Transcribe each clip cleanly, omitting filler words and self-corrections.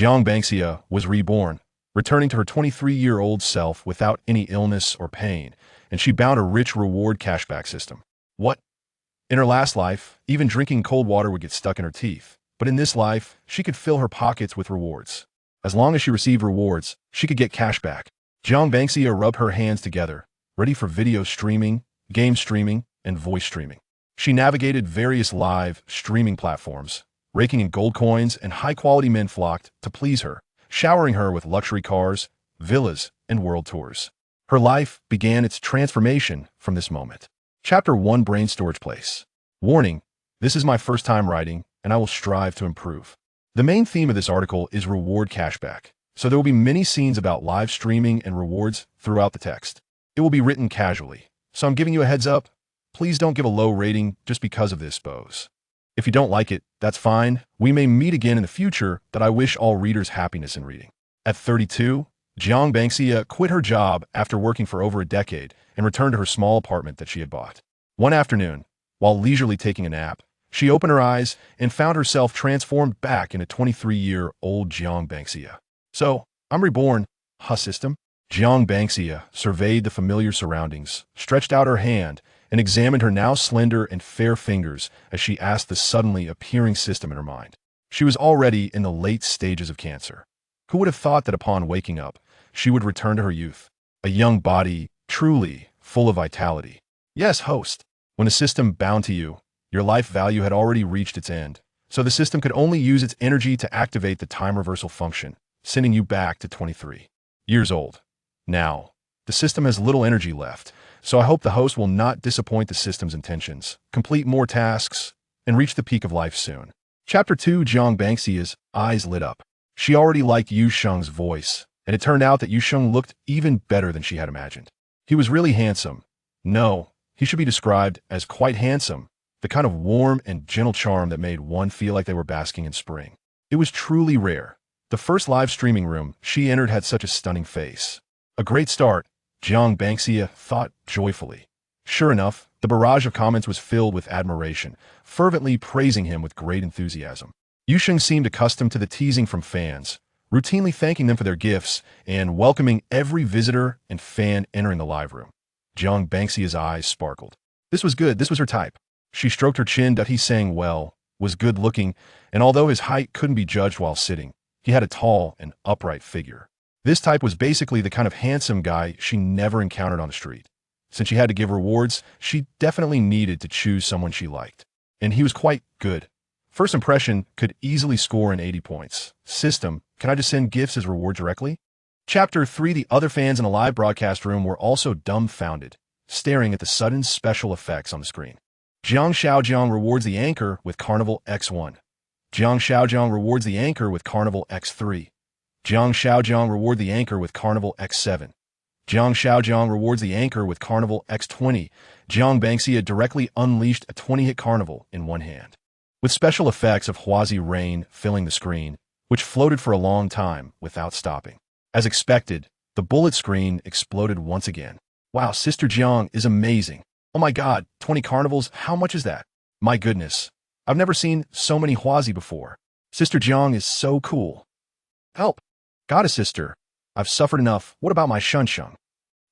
Jiang Bangxia was reborn, returning to her 23-year-old self without any illness or pain, and she bound a rich reward cashback system. What? In her last life, even drinking cold water would get stuck in her teeth. But in this life, she could fill her pockets with rewards. As long as she received rewards, she could get cash back. Jiang Bangxia rubbed her hands together, ready for video streaming, game streaming, and voice streaming. She navigated various live streaming platforms, raking in gold coins, and high-quality men flocked to please her, showering her with luxury cars, villas, and world tours. Her life began its transformation from this moment. Chapter 1: Brain Storage Place. Warning: this is my first time writing, and I will strive to improve. The main theme of this article is reward cashback, so there will be many scenes about live streaming and rewards throughout the text. It will be written casually, so I'm giving you a heads up. Please don't give a low rating just because of this, Bose. If you don't like it, that's fine. We may meet again in the future, but I wish all readers happiness in reading. At 32, Jiang Bangxia quit her job after working for over a decade and returned to her small apartment that she had bought. One afternoon, while leisurely taking a nap, she opened her eyes and found herself transformed back into 23-year-old Jiang Bangxia. So, I'm reborn, huh, system? Jiang Bangxia surveyed the familiar surroundings, stretched out her hand, and examined her now slender and fair fingers as she asked the suddenly appearing system in her mind. She was already in the late stages of cancer. Who would have thought that upon waking up, she would return to her youth? A young body, truly full of vitality. Yes, host. When a system bound to you, your life value had already reached its end, so the system could only use its energy to activate the time reversal function, sending you back to 23 years old. Now, the system has little energy left, so I hope the host will not disappoint the system's intentions, complete more tasks, and reach the peak of life soon. Chapter 2: Jiang Bangxia's eyes lit up. She already liked Yu Sheng's voice, and it turned out that Yu Sheng looked even better than she had imagined. He was really handsome. No, he should be described as quite handsome, the kind of warm and gentle charm that made one feel like they were basking in spring. It was truly rare. The first live streaming room she entered had such a stunning face. A great start, Jiang Bangxia thought joyfully. Sure enough, the barrage of comments was filled with admiration, fervently praising him with great enthusiasm. Yu Sheng seemed accustomed to the teasing from fans, routinely thanking them for their gifts and welcoming every visitor and fan entering the live room. Jiang Bangxia's eyes sparkled. This was good, this was her type. She stroked her chin. He sang well, was good-looking, and although his height couldn't be judged while sitting, he had a tall and upright figure. This type was basically the kind of handsome guy she never encountered on the street. Since she had to give rewards, she definitely needed to choose someone she liked. And he was quite good. First impression could easily score in 80 points. System, can I just send gifts as reward directly? Chapter 3: The other fans in the live broadcast room were also dumbfounded, staring at the sudden special effects on the screen. Jiang Shaojiang rewards the anchor with Carnival X1. Jiang Shaojiang rewards the anchor with Carnival X3. Jiang Shaojiang reward the anchor with Carnival X7. Jiang Shaojiang rewards the anchor with Carnival X20. Jiang Bangxia directly unleashed a 20-hit carnival in one hand, with special effects of Huazi rain filling the screen, which floated for a long time without stopping. As expected, the bullet screen exploded once again. Wow, Sister Jiang is amazing. Oh my god, 20 carnivals, how much is that? My goodness, I've never seen so many Huazi before. Sister Jiang is so cool. Help! Goddess sister, I've suffered enough. What about my Shunsheng?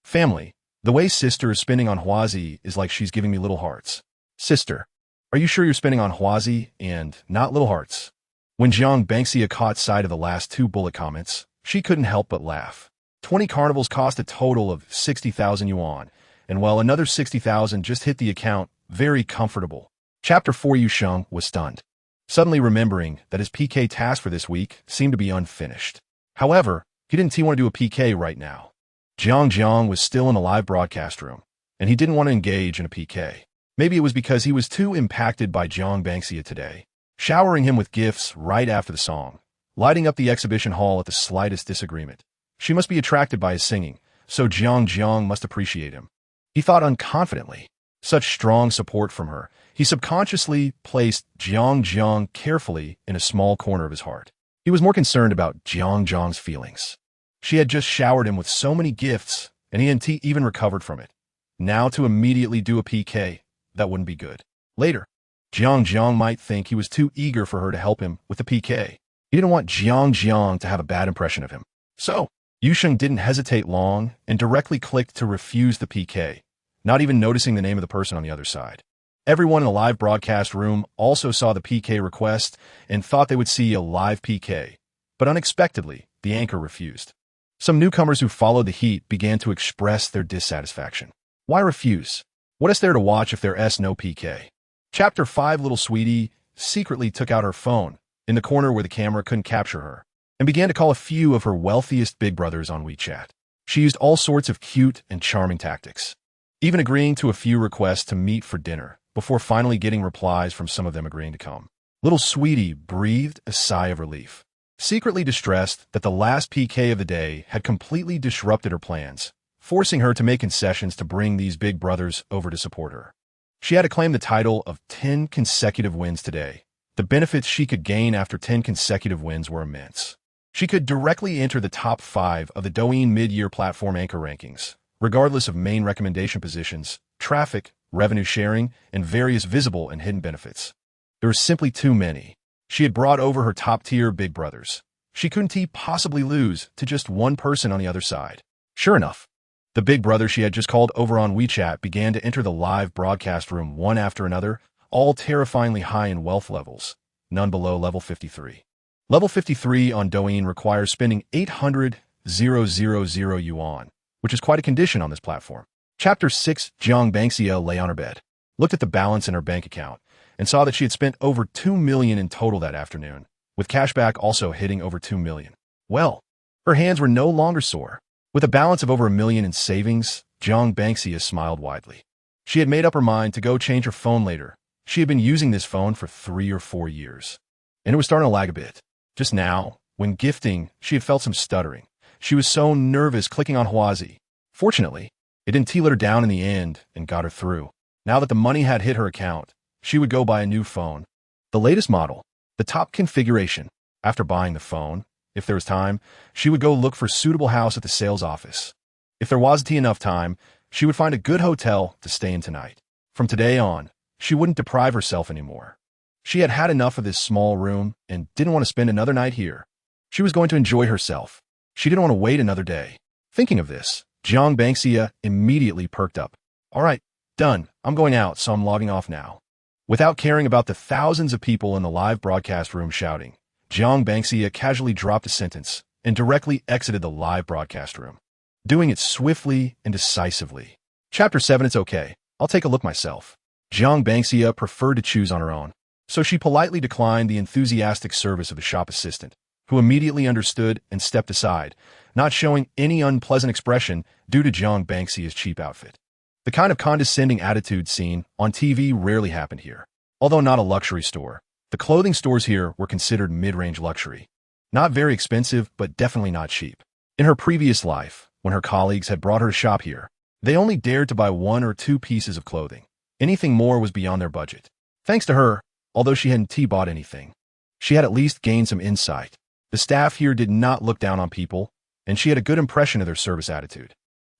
Family, the way sister is spending on Huazi is like she's giving me little hearts. Sister, are you sure you're spending on Huazi and not little hearts? When Jiang Bangxia caught sight of the last two bullet comments, she couldn't help but laugh. 20 carnivals cost a total of 60,000 yuan, and while another 60,000 just hit the account, very comfortable. Chapter 4: Yu Sheng was stunned, suddenly remembering that his PK task for this week seemed to be unfinished. However, he didn't want to do a PK right now. Jiang was still in the live broadcast room, and he didn't want to engage in a PK. Maybe it was because he was too impacted by Jiang Bangxia today, showering him with gifts right after the song, lighting up the exhibition hall at the slightest disagreement. She must be attracted by his singing, so Jiang must appreciate him. He thought unconfidently. Such strong support from her, he subconsciously placed Jiang carefully in a small corner of his heart. He was more concerned about Jiang's feelings. She had just showered him with so many gifts, and he hadn't even recovered from it. Now to immediately do a PK, that wouldn't be good. Later, Jiang might think he was too eager for her to help him with the PK. He didn't want Jiang to have a bad impression of him. So, Yusheng didn't hesitate long and directly clicked to refuse the PK, not even noticing the name of the person on the other side. Everyone in the live broadcast room also saw the PK request and thought they would see a live PK, but unexpectedly, the anchor refused. Some newcomers who followed the heat began to express their dissatisfaction. Why refuse? What is there to watch if there's no PK? Chapter 5. Little Sweetie secretly took out her phone in the corner where the camera couldn't capture her and began to call a few of her wealthiest big brothers on WeChat. She used all sorts of cute and charming tactics, even agreeing to a few requests to meet for dinner before finally getting replies from some of them agreeing to come. Little Sweetie breathed a sigh of relief, secretly distressed that the last PK of the day had completely disrupted her plans, forcing her to make concessions to bring these big brothers over to support her. She had to claim the title of 10 consecutive wins today. The benefits she could gain after 10 consecutive wins were immense. She could directly enter the top 5 of the Douyin mid-year platform anchor rankings, regardless of main recommendation positions, traffic, revenue sharing, and various visible and hidden benefits. There were simply too many. She had brought over her top-tier big brothers. She couldn't possibly lose to just one person on the other side. Sure enough, the big brother she had just called over on WeChat began to enter the live broadcast room one after another, all terrifyingly high in wealth levels, none below level 53. Level 53 on Douyin requires spending 800,000 yuan, which is quite a condition on this platform. Chapter 6. Jiang Bangxia lay on her bed, looked at the balance in her bank account, and saw that she had spent over 2 million in total that afternoon, with cashback also hitting over 2 million. Well, her hands were no longer sore. With a balance of over 1 million in savings, Jiang Bangxia smiled widely. She had made up her mind to go change her phone later. She had been using this phone for 3 or 4 years, and it was starting to lag a bit. Just now, when gifting, she had felt some stuttering. She was so nervous clicking on Huazi. Fortunately, it didn't let her down in the end and got her through. Now that the money had hit her account, she would go buy a new phone. The latest model, the top configuration. After buying the phone, if there was time, she would go look for a suitable house at the sales office. If there wasn't enough time, she would find a good hotel to stay in tonight. From today on, she wouldn't deprive herself anymore. She had had enough of this small room and didn't want to spend another night here. She was going to enjoy herself. She didn't want to wait another day. Thinking of this, Jiang Bangxia immediately perked up. All right, done. I'm going out, so I'm logging off now. Without caring about the thousands of people in the live broadcast room shouting, Jiang Bangxia casually dropped a sentence and directly exited the live broadcast room, doing it swiftly and decisively. Chapter 7. It's okay. I'll take a look myself. Jiang Bangxia preferred to choose on her own, so she politely declined the enthusiastic service of the shop assistant, who immediately understood and stepped aside, not showing any unpleasant expression due to Jiang Bangxia's cheap outfit. The kind of condescending attitude seen on TV rarely happened here. Although not a luxury store, the clothing stores here were considered mid-range luxury. Not very expensive, but definitely not cheap. In her previous life, when her colleagues had brought her to shop here, they only dared to buy 1 or 2 pieces of clothing. Anything more was beyond their budget. Thanks to her, although she hadn't bought anything, she had at least gained some insight. The staff here did not look down on people, and she had a good impression of their service attitude.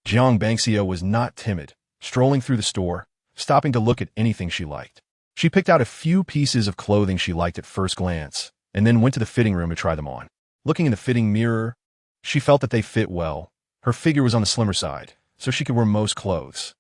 Jiang Bangxia was not timid, strolling through the store, stopping to look at anything she liked. She picked out a few pieces of clothing she liked at first glance, and then went to the fitting room to try them on. Looking in the fitting mirror, she felt that they fit well. Her figure was on the slimmer side, so she could wear most clothes.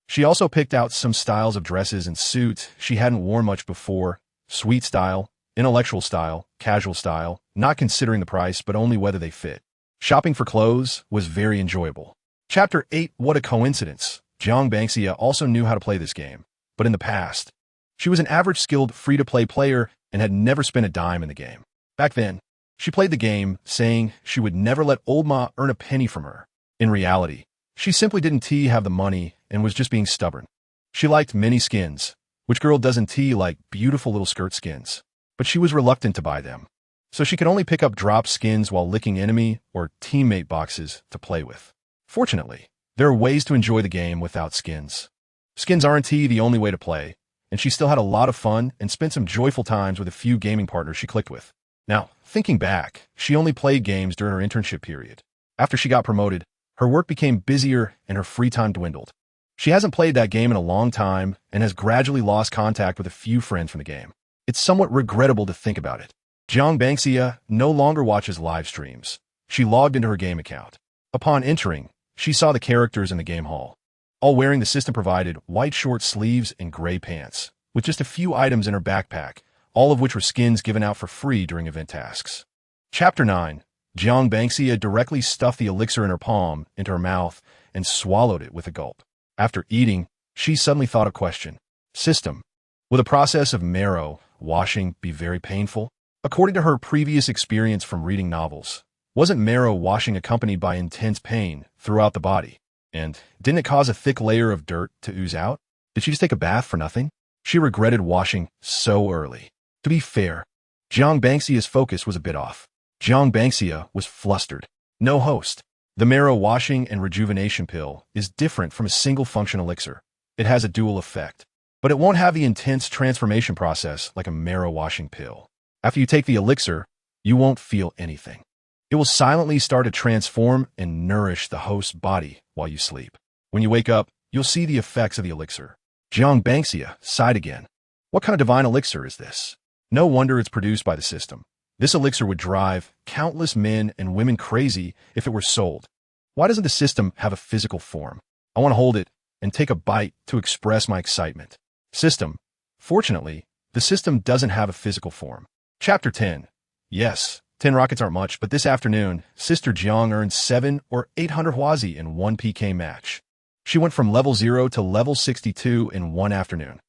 She also picked out some styles of dresses and suits she hadn't worn much before: sweet style, intellectual style, casual style, not considering the price but only whether they fit. Shopping for clothes was very enjoyable. Chapter 8. What a coincidence. Jiang Bangxia also knew how to play this game, but in the past, she was an average skilled free-to-play player and had never spent a dime in the game. Back then, she played the game saying she would never let old Ma earn a penny from her. In reality, she simply didn't have the money and was just being stubborn. She liked many skins. Which girl doesn't like beautiful little skirt skins? But she was reluctant to buy them, so she could only pick up drop skins while licking enemy or teammate boxes to play with. Fortunately, there are ways to enjoy the game without skins. Skins aren't the only way to play, and she still had a lot of fun and spent some joyful times with a few gaming partners she clicked with. Now, thinking back, she only played games during her internship period. After she got promoted, her work became busier and her free time dwindled. She hasn't played that game in a long time and has gradually lost contact with a few friends from the game. It's somewhat regrettable to think about it. Jiang Bangxia no longer watches live streams. She logged into her game account. Upon entering, she saw the characters in the game hall, all wearing the system-provided white short sleeves and gray pants, with just a few items in her backpack, all of which were skins given out for free during event tasks. Chapter 9. Jiang Bangxia directly stuffed the elixir in her palm into her mouth and swallowed it with a gulp. After eating, she suddenly thought of question. System. Will the process of marrow washing be very painful? According to her previous experience from reading novels, wasn't marrow washing accompanied by intense pain throughout the body? And didn't it cause a thick layer of dirt to ooze out? Did she just take a bath for nothing? She regretted washing so early. To be fair, Jiang Bangxia's focus was a bit off. Jiang Bangxia was flustered. No host. The marrow washing and rejuvenation pill is different from a single function elixir. It has a dual effect, but it won't have the intense transformation process like a marrow washing pill. After you take the elixir, you won't feel anything. It will silently start to transform and nourish the host's body while you sleep. When you wake up, you'll see the effects of the elixir. Jiang Bangxia sighed again. What kind of divine elixir is this? No wonder it's produced by the system. This elixir would drive countless men and women crazy if it were sold. Why doesn't the system have a physical form? I want to hold it and take a bite to express my excitement. System. Fortunately, the system doesn't have a physical form. Chapter 10. Yes, 10 rockets aren't much, but this afternoon, Sister Jiang earned 7 or 800 Huazi in one PK match. She went from level 0 to level 62 in one afternoon.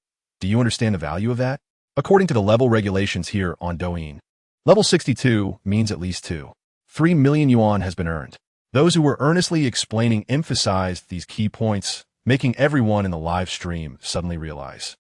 Do you understand the value of that? According to the level regulations here on Douyin, level 62 means at least 3 million yuan has been earned. Those who were earnestly explaining emphasized these key points, making everyone in the live stream suddenly realize.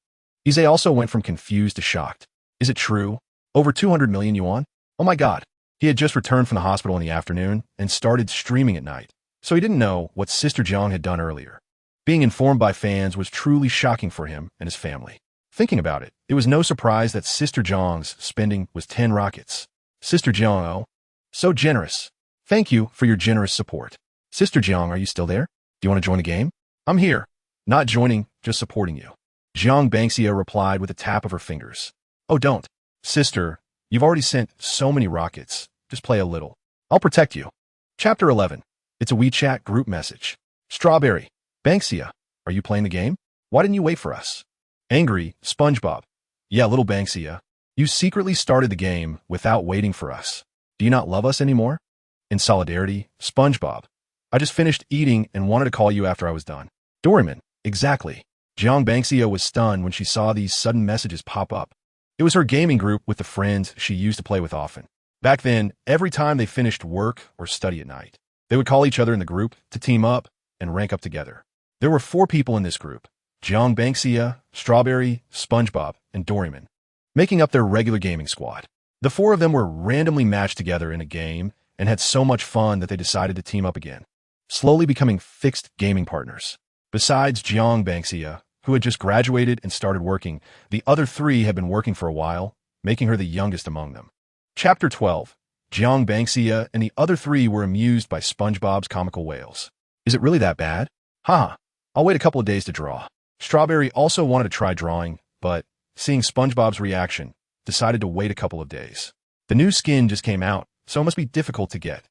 Ize also went from confused to shocked. Is it true? Over 200 million yuan? Oh my god. He had just returned from the hospital in the afternoon and started streaming at night, so he didn't know what Sister Jiang had done earlier. Being informed by fans was truly shocking for him and his family. Thinking about it, it was no surprise that Sister Jiang's spending was 10 rockets. Sister Jiang, oh, so generous. Thank you for your generous support. Sister Jiang, are you still there? Do you want to join the game? I'm here. Not joining, just supporting you. Jiang Bangxia replied with a tap of her fingers. Oh, don't. Sister, you've already sent so many rockets. Just play a little. I'll protect you. Chapter 11. It's a WeChat group message. Strawberry. Bangxia, are you playing the game? Why didn't you wait for us? Angry, SpongeBob. Yeah, little Bangxia. You secretly started the game without waiting for us. Do you not love us anymore? In solidarity, SpongeBob. I just finished eating and wanted to call you after I was done. Doraemon. Exactly. Jiang Bangxia was stunned when she saw these sudden messages pop up. It was her gaming group with the friends she used to play with often. Back then, every time they finished work or study at night, they would call each other in the group to team up and rank up together. There were 4 people in this group. Jiang Bangxia, Strawberry, SpongeBob, and Doraemon, making up their regular gaming squad. The 4 of them were randomly matched together in a game and had so much fun that they decided to team up again, slowly becoming fixed gaming partners. Besides Jiang Bangxia, who had just graduated and started working, the other 3 had been working for a while, making her the youngest among them. Chapter 12. Jiang Bangxia and the other 3 were amused by SpongeBob's comical wails. Is it really that bad? Haha, I'll wait a couple of days to draw. Strawberry also wanted to try drawing, but, seeing SpongeBob's reaction, decided to wait a couple of days. The new skin just came out, so it must be difficult to get.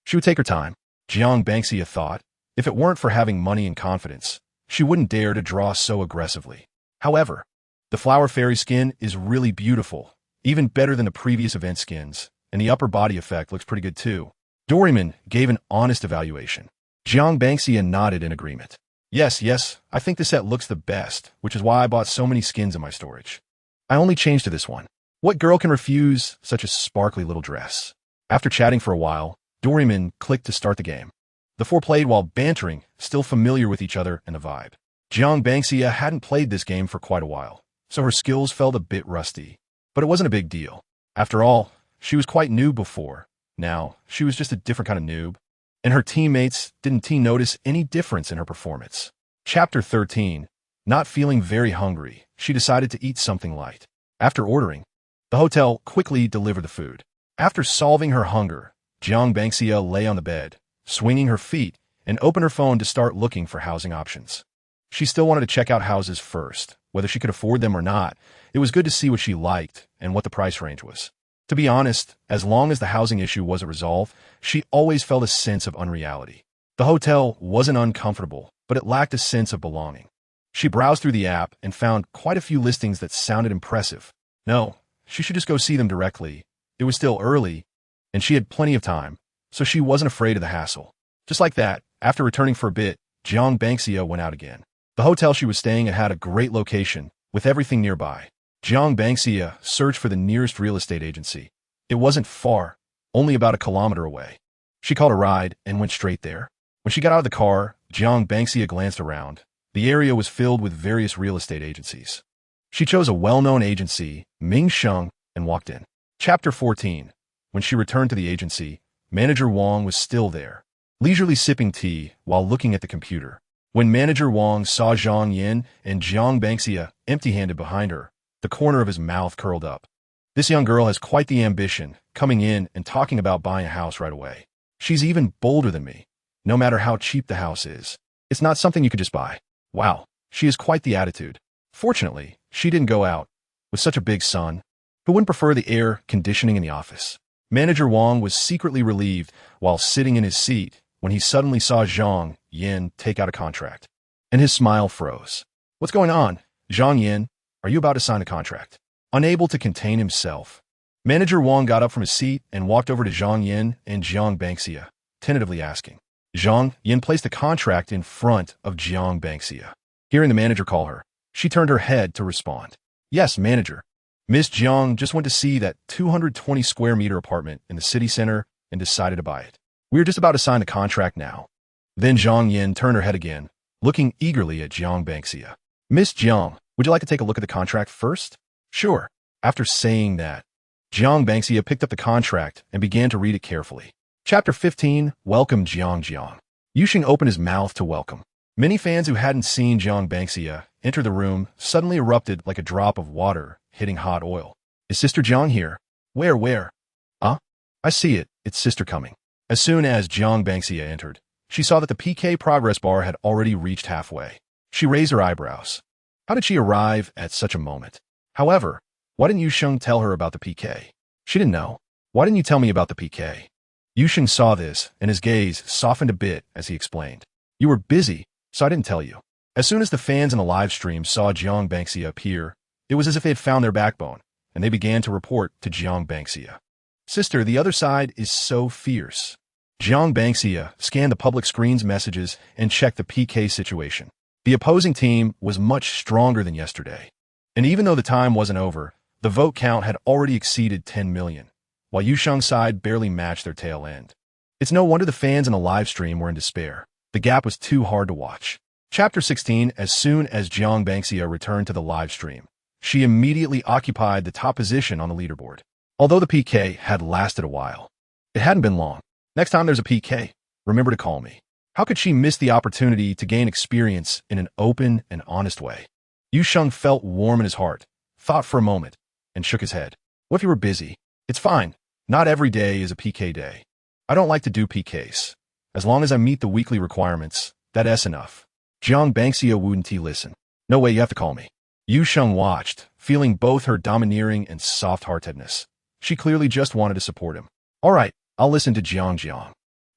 She would take her time. Jiang Bangxia thought, if it weren't for having money and confidence, she wouldn't dare to draw so aggressively. However, the Flower Fairy skin is really beautiful, even better than the previous event skins, and the upper body effect looks pretty good too. Doraemon gave an honest evaluation. Jiang Bangxia nodded in agreement. Yes, I think this set looks the best, which is why I bought so many skins in my storage. I only changed to this one. What girl can refuse such a sparkly little dress? After chatting for a while, Doraemon clicked to start the game. The 4 played while bantering, still familiar with each other and the vibe. Jiang Bangxia hadn't played this game for quite a while, so her skills felt a bit rusty. But it wasn't a big deal. After all, she was quite new before. Now, she was just a different kind of noob. And her teammates didn't notice any difference in her performance. Chapter 13. Not feeling very hungry, she decided to eat something light. After ordering, the hotel quickly delivered the food. After solving her hunger, Jiang Bangxia lay on the bed, swinging her feet, and opened her phone to start looking for housing options. She still wanted to check out houses first, whether she could afford them or not. It was good to see what she liked and what the price range was. To be honest, as long as the housing issue wasn't resolved, she always felt a sense of unreality. The hotel wasn't uncomfortable, but it lacked a sense of belonging. She browsed through the app and found quite a few listings that sounded impressive. No, she should just go see them directly. It was still early, and she had plenty of time, so she wasn't afraid of the hassle. Just like that, after returning for a bit, Jiang Bangxia went out again. The hotel she was staying at had a great location, with everything nearby. Jiang Bangxia searched for the nearest real estate agency. It wasn't far, only about a kilometer away. She called a ride and went straight there. When she got out of the car, Jiang Bangxia glanced around. The area was filled with various real estate agencies. She chose a well-known agency, Ming Sheng, and walked in. Chapter 14. When she returned to the agency, Manager Wang was still there, leisurely sipping tea while looking at the computer. When Manager Wang saw Zhang Yin and Jiang Bangxia empty-handed behind her, the corner of his mouth curled up. This young girl has quite the ambition, coming in and talking about buying a house right away. She's even bolder than me, no matter how cheap the house is. It's not something you could just buy. Wow, she has quite the attitude. Fortunately, she didn't go out. With such a big son, who wouldn't prefer the air conditioning in the office? Manager Wang was secretly relieved while sitting in his seat when he suddenly saw Zhang Yin take out a contract. And his smile froze. What's going on? Zhang Yin, are you about to sign a contract? Unable to contain himself, Manager Wang got up from his seat and walked over to Zhang Yin and Jiang Bangxia, tentatively asking. Zhang Yin placed the contract in front of Jiang Bangxia. Hearing the manager call her, she turned her head to respond. Yes, manager. Miss Jiang just went to see that 220 square meter apartment in the city center and decided to buy it. We're just about to sign the contract now. Then Zhang Yin turned her head again, looking eagerly at Jiang Bangxia. Miss Jiang, would you like to take a look at the contract first? Sure. After saying that, Jiang Bangxia picked up the contract and began to read it carefully. Chapter 15, Welcome Jiang. Yuxing opened his mouth to welcome. Many fans who hadn't seen Jiang Bangxia enter the room suddenly erupted like a drop of water hitting hot oil. Is Sister Jiang here? Where? I see it. It's Sister coming. As soon as Jiang Bangxia entered, she saw that the PK progress bar had already reached halfway. She raised her eyebrows. How did she arrive at such a moment? However, why didn't Yusheng tell her about the PK? She didn't know. Why didn't you tell me about the PK? Yusheng saw this, and his gaze softened a bit as he explained. You were busy, so I didn't tell you. As soon as the fans in the live stream saw Jiang Bangxia appear, it was as if they had found their backbone, and they began to report to Jiang Bangxia. Sister, the other side is so fierce. Jiang Bangxia scanned the public screen's messages and checked the PK situation. The opposing team was much stronger than yesterday. And even though the time wasn't over, the vote count had already exceeded 10 million, while Yusheng's side barely matched their tail end. It's no wonder the fans in the live stream were in despair. The gap was too hard to watch. Chapter 16, as soon as Jiang Bangxia returned to the live stream, she immediately occupied the top position on the leaderboard. Although the PK had lasted a while, it hadn't been long. Next time there's a PK, remember to call me. How could she miss the opportunity to gain experience in an open and honest way? Yusheng felt warm in his heart, thought for a moment, and shook his head. What if you were busy? It's fine. Not every day is a PK day. I don't like to do PKs. As long as I meet the weekly requirements, that's enough. Jiang Bangxia wouldn't listen. No way, you have to call me. Yusheng watched, feeling both her domineering and soft-heartedness. She clearly just wanted to support him. All right, I'll listen to Jiang.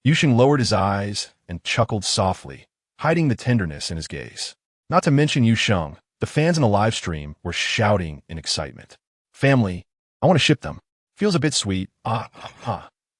Yusheng lowered his eyes and chuckled softly, hiding the tenderness in his gaze. Not to mention Yusheng, the fans in the live stream were shouting in excitement. Family, I want to ship them. Feels a bit sweet.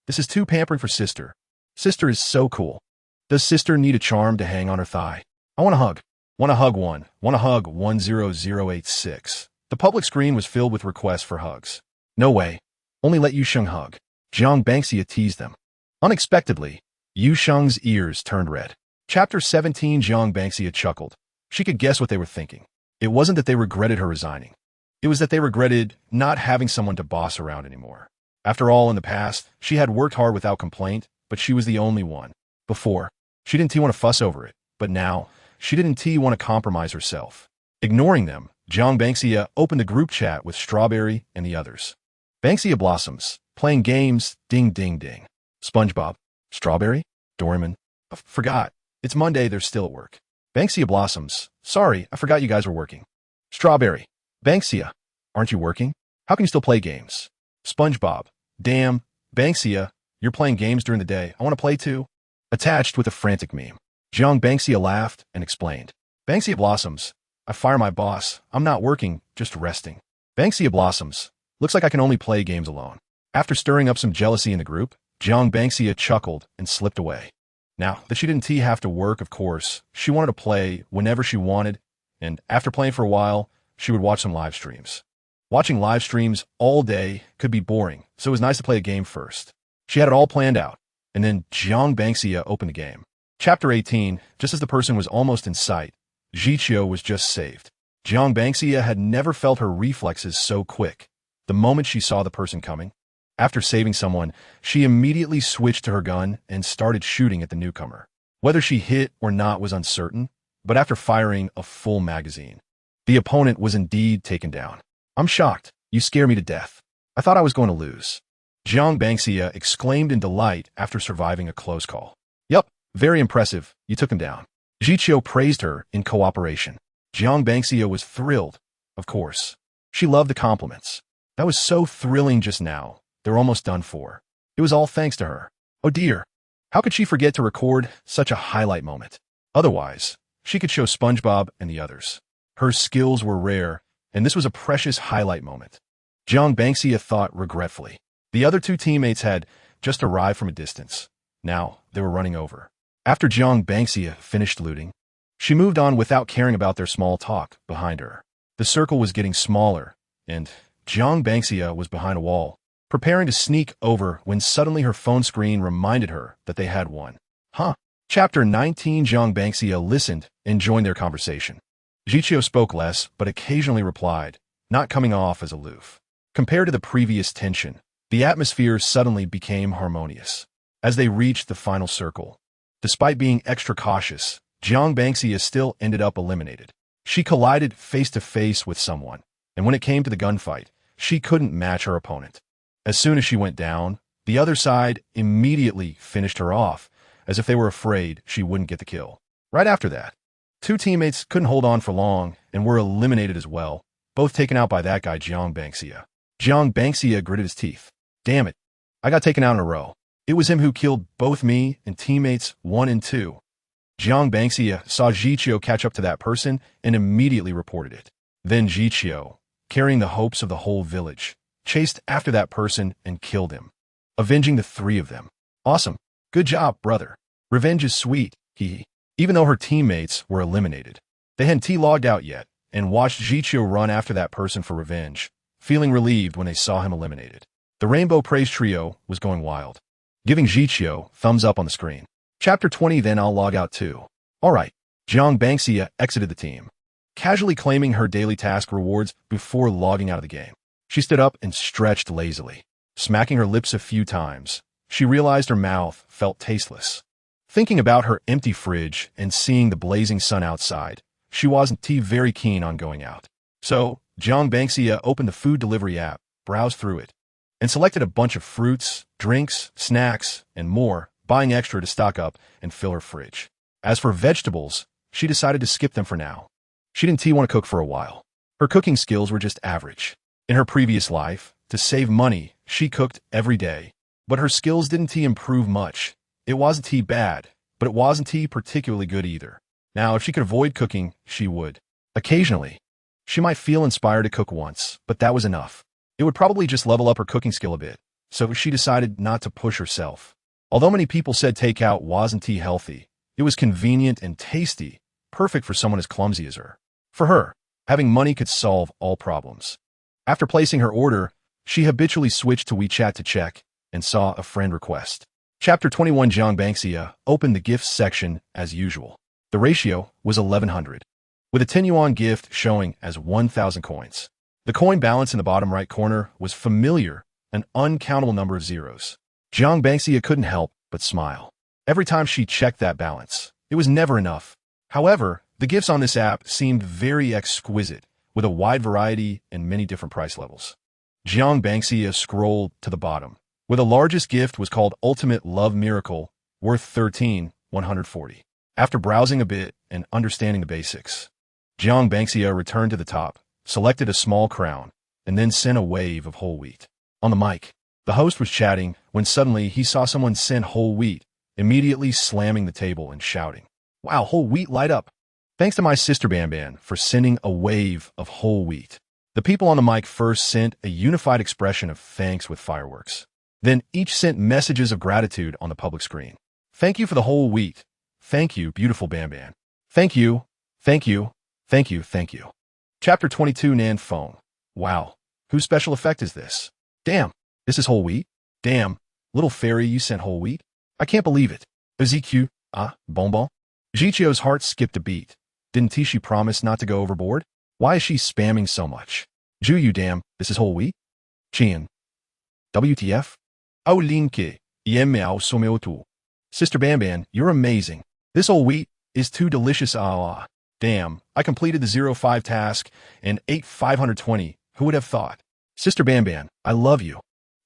This is too pampering for Sister. Sister is so cool. Does Sister need a charm to hang on her thigh? I want a hug. Want to hug one. Want to hug 10086. The public screen was filled with requests for hugs. No way. Only let Yusheng hug. Jiang Bangxia teased them. Unexpectedly, Yusheng's ears turned red. Chapter 17, Jiang Bangxia chuckled. She could guess what they were thinking. It wasn't that they regretted her resigning. It was that they regretted not having someone to boss around anymore. After all, in the past, she had worked hard without complaint, but she was the only one. Before, she didn't want to fuss over it, but now, she didn't want to compromise herself. Ignoring them, Jiang Bangxia opened the group chat with Strawberry and the others. Bangxia blossoms, playing games, ding ding ding. SpongeBob, Strawberry, Doraemon. Forgot. It's Monday, they're still at work. Bangxia blossoms. Sorry, I forgot you guys were working. Strawberry. Bangxia. Aren't you working? How can you still play games? SpongeBob. Damn, Banksia, you're playing games during the day. I want to play too. Attached with a frantic meme. Jiang Banksia laughed and explained. Banksia blossoms. I fire my boss. I'm not working, just resting. Banksia blossoms. Looks like I can only play games alone. After stirring up some jealousy in the group, Jiang Banksia chuckled and slipped away. Now that she didn't have to work, of course, she wanted to play whenever she wanted, and after playing for a while, she would watch some live streams. Watching live streams all day could be boring, so it was nice to play a game first. She had it all planned out, and then Jiang Banksia opened the game. Chapter 18, just as the person was almost in sight, Jiqiu was just saved. Jiang Banksia had never felt her reflexes so quick. The moment she saw the person coming, after saving someone, she immediately switched to her gun and started shooting at the newcomer. Whether she hit or not was uncertain, but after firing a full magazine, the opponent was indeed taken down. I'm shocked. You scare me to death. I thought I was going to lose. Jiang Banksia exclaimed in delight after surviving a close call. Yup, very impressive. You took him down. Jiqiu praised her in cooperation. Jiang Banksia was thrilled, of course. She loved the compliments. That was so thrilling just now. They were almost done for. It was all thanks to her. Oh dear. How could she forget to record such a highlight moment? Otherwise, she could show SpongeBob and the others. Her skills were rare, and this was a precious highlight moment. Jiang Banksia thought regretfully. The other two teammates had just arrived from a distance. Now, they were running over. After Jiang Banksia finished looting, she moved on without caring about their small talk behind her. The circle was getting smaller, and Jiang Banksia was behind a wall, preparing to sneak over when suddenly her phone screen reminded her that they had won. Huh? Chapter 19. Jiang Banksia listened and joined their conversation. Jiqiu spoke less, but occasionally replied, not coming off as aloof. Compared to the previous tension, the atmosphere suddenly became harmonious. As they reached the final circle, despite being extra cautious, Jiang Banksia still ended up eliminated. She collided face-to-face with someone, and when it came to the gunfight, she couldn't match her opponent. As soon as she went down, the other side immediately finished her off, as if they were afraid she wouldn't get the kill. Right after that, two teammates couldn't hold on for long and were eliminated as well, both taken out by that guy Jiang Banksia. Jiang Banksia gritted his teeth. Damn it, I got taken out in a row. It was him who killed both me and teammates 1 and 2. Jiang Banksia saw Jiqiu catch up to that person and immediately reported it. Then Jiqiu, carrying the hopes of the whole village, chased after that person and killed him, avenging the 3 of them. Awesome. Good job, brother. Revenge is sweet, hee. Even though her teammates were eliminated, they hadn't logged out yet and watched Jiqiu run after that person for revenge, feeling relieved when they saw him eliminated. The Rainbow Praise Trio was going wild, giving Jiqiu thumbs up on the screen. Chapter 20. Then I'll log out too. Alright. Jiang Banksia exited the team, casually claiming her daily task rewards before logging out of the game. She stood up and stretched lazily. Smacking her lips a few times, she realized her mouth felt tasteless. Thinking about her empty fridge and seeing the blazing sun outside, she wasn't very keen on going out. So, Jiang Banksia opened the food delivery app, browsed through it, and selected a bunch of fruits, drinks, snacks, and more, buying extra to stock up and fill her fridge. As for vegetables, she decided to skip them for now. She didn't want to cook for a while. Her cooking skills were just average. In her previous life, to save money, she cooked every day. But her skills didn't improve much. It wasn't bad, but it wasn't particularly good either. Now, if she could avoid cooking, she would. Occasionally, she might feel inspired to cook once, but that was enough. It would probably just level up her cooking skill a bit, so she decided not to push herself. Although many people said takeout wasn't healthy, it was convenient and tasty, perfect for someone as clumsy as her. For her, having money could solve all problems. After placing her order, she habitually switched to WeChat to check and saw a friend request. Chapter 21. Jiang Banksia opened the gifts section as usual. The ratio was 1100, with a 10 yuan gift showing as 1,000 coins. The coin balance in the bottom right corner was familiar, an uncountable number of zeros. Jiang Banksia couldn't help but smile. Every time she checked that balance, it was never enough. However, the gifts on this app seemed very exquisite, with a wide variety and many different price levels. Jiang Banksia scrolled to the bottom, where the largest gift was called Ultimate Love Miracle, worth 13,140. After browsing a bit and understanding the basics, Jiang Banksia returned to the top, selected a small crown, and then sent a wave of whole wheat. On the mic, the host was chatting when suddenly he saw someone send whole wheat, immediately slamming the table and shouting, "Wow, whole wheat light up! Thanks to my sister Ban Ban for sending a wave of whole wheat." The people on the mic first sent a unified expression of thanks with fireworks. Then each sent messages of gratitude on the public screen. "Thank you for the whole wheat. Thank you, beautiful Ban Ban. Thank you, thank you, thank you, thank you." Chapter 22 Nan Phone. Wow, whose special effect is this? Damn, this is whole wheat? Damn, little fairy, you sent whole wheat? I can't believe it. ZQ, bonbon? Jichio's heart skipped a beat. Didn't Tishi promise not to go overboard? Why is she spamming so much? Ju, you damn, this is whole wheat? Chien. WTF? Oh, Linke, yen miao someo tu. Sister Ban Ban, you're amazing. This whole wheat is too delicious. Damn, I completed the 05 task and ate 520. Who would have thought? Sister Ban Ban, I love you.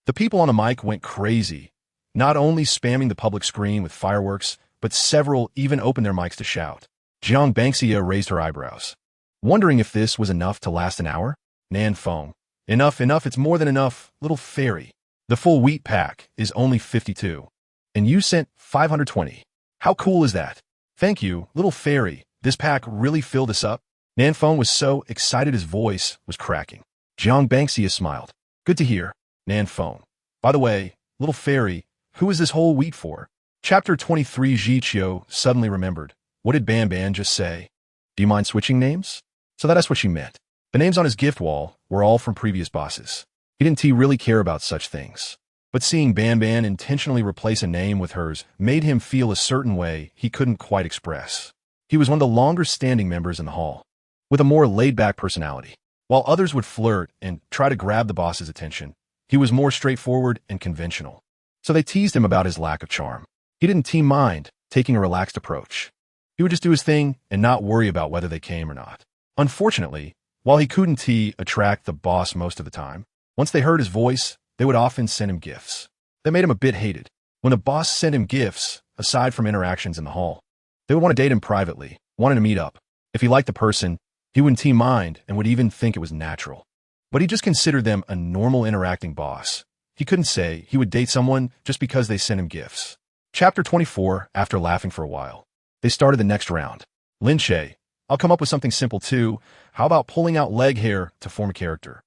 The people on the mic went crazy, not only spamming the public screen with fireworks, but several even opened their mics to shout. Jiang Banxia raised her eyebrows, wondering if this was enough to last an hour. Nan Phone. Enough, it's more than enough, little fairy. The full wheat pack is only 52. And you sent 520. How cool is that? Thank you, little fairy. This pack really filled us up. Nan Phone was so excited his voice was cracking. Jiang Banxia smiled. Good to hear, Nan Phone. By the way, little fairy, who is this whole wheat for? Chapter 23 Jichio suddenly remembered. What did Ban Ban just say? Do you mind switching names? So that's what she meant. The names on his gift wall were all from previous bosses. He didn't really care about such things. But seeing Ban Ban intentionally replace a name with hers made him feel a certain way he couldn't quite express. He was one of the longer-standing members in the hall, with a more laid-back personality. While others would flirt and try to grab the boss's attention, he was more straightforward and conventional. So they teased him about his lack of charm. He didn't mind taking a relaxed approach. He would just do his thing and not worry about whether they came or not. Unfortunately, while he couldn't attract the boss most of the time, once they heard his voice, they would often send him gifts. That made him a bit hated. When the boss sent him gifts, aside from interactions in the hall, they would want to date him privately, wanting to meet up. If he liked the person, he wouldn't mind and would even think it was natural. But he just considered them a normal interacting boss. He couldn't say he would date someone just because they sent him gifts. Chapter 24, after laughing for a while, they started the next round. Lin Che, I'll come up with something simple too. How about pulling out leg hair to form a character?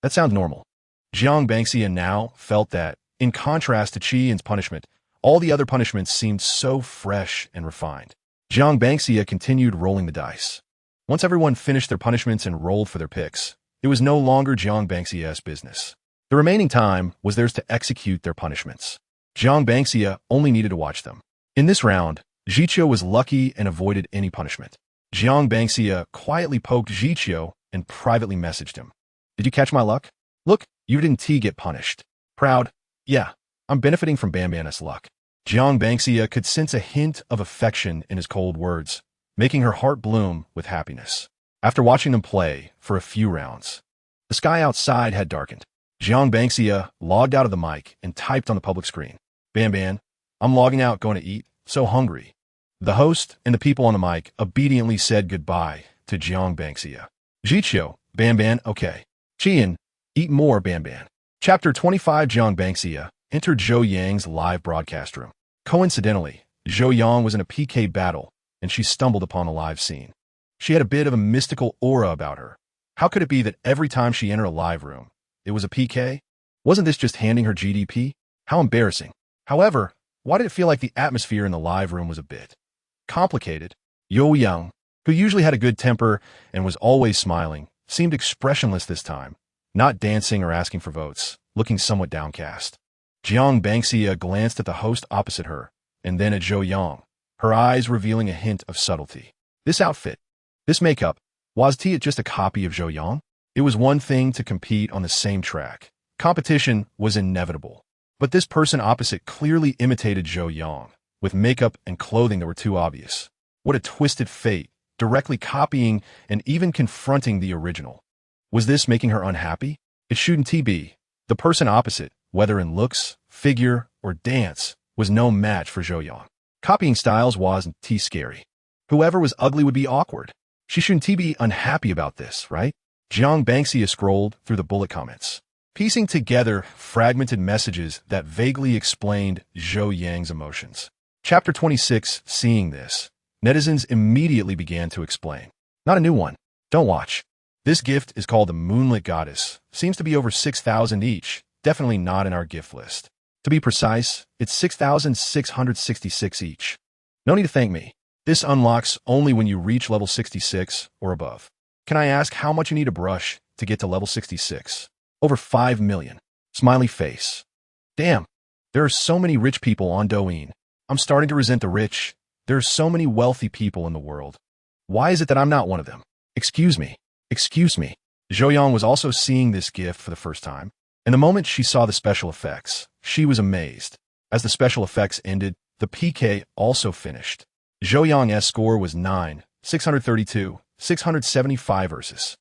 That sounds normal. Jiang Banxia now felt that, in contrast to Qian's punishment, all the other punishments seemed so fresh and refined. Jiang Banxia continued rolling the dice. Once everyone finished their punishments and rolled for their picks, it was no longer Jiang Banxia's business. The remaining time was theirs to execute their punishments. Jiang Banxia only needed to watch them. In this round, Jichio was lucky and avoided any punishment. Jiang Banxia quietly poked Jichio and privately messaged him. Did you catch my luck? Look, you didn't get punished. Proud? Yeah, I'm benefiting from Ban Ban's luck. Jiang Banxia could sense a hint of affection in his cold words, making her heart bloom with happiness. After watching them play for a few rounds, the sky outside had darkened. Jiang Banxia logged out of the mic and typed on the public screen. Ban Ban, I'm logging out, going to eat. So hungry. The host and the people on the mic obediently said goodbye to Jiang Banxia. Jichio, Ban Ban, okay. Qian, eat more, Ban Ban. Chapter 25 Jiang Banxia entered Zhou Yang's live broadcast room. Coincidentally, Zhou Yang was in a PK battle, and she stumbled upon a live scene. She had a bit of a mystical aura about her. How could it be that every time she entered a live room, it was a PK? Wasn't this just handing her GDP? How embarrassing. However, why did it feel like the atmosphere in the live room was a bit complicated? Yo Yang, who usually had a good temper and was always smiling, seemed expressionless this time, not dancing or asking for votes, looking somewhat downcast. Jiang Banxia glanced at the host opposite her, and then at Zhou Yang, her eyes revealing a hint of subtlety. This outfit, this makeup, was it just a copy of Zhou Yang? It was one thing to compete on the same track. Competition was inevitable. But this person opposite clearly imitated Zhou Yang, with makeup and clothing that were too obvious. What a twisted fate, directly copying and even confronting the original. Was this making her unhappy? It shouldn't be. The person opposite, whether in looks, figure, or dance, was no match for Zhou Yang. Copying styles wasn't scary. Whoever was ugly would be awkward. She shouldn't be unhappy about this, right? Jiang Banxia scrolled through the bullet comments. piecing together fragmented messages that vaguely explained Zhou Yang's emotions. Chapter 26, seeing this, netizens immediately began to explain. Not a new one. Don't watch. This gift is called the Moonlit Goddess. Seems to be over 6,000 each. Definitely not in our gift list. To be precise, it's 6,666 each. No need to thank me. This unlocks only when you reach level 66 or above. Can I ask how much you need to brush to get to level 66? Over 5 million. Smiley face. Damn. There are so many rich people on Douyin. I'm starting to resent the rich. There are so many wealthy people in the world. Why is it that I'm not one of them? Excuse me. Excuse me. Zhou Yang was also seeing this gift for the first time. And the moment she saw the special effects, she was amazed. As the special effects ended, the PK also finished. Zhou Yang's score was 9, 632, 675 versus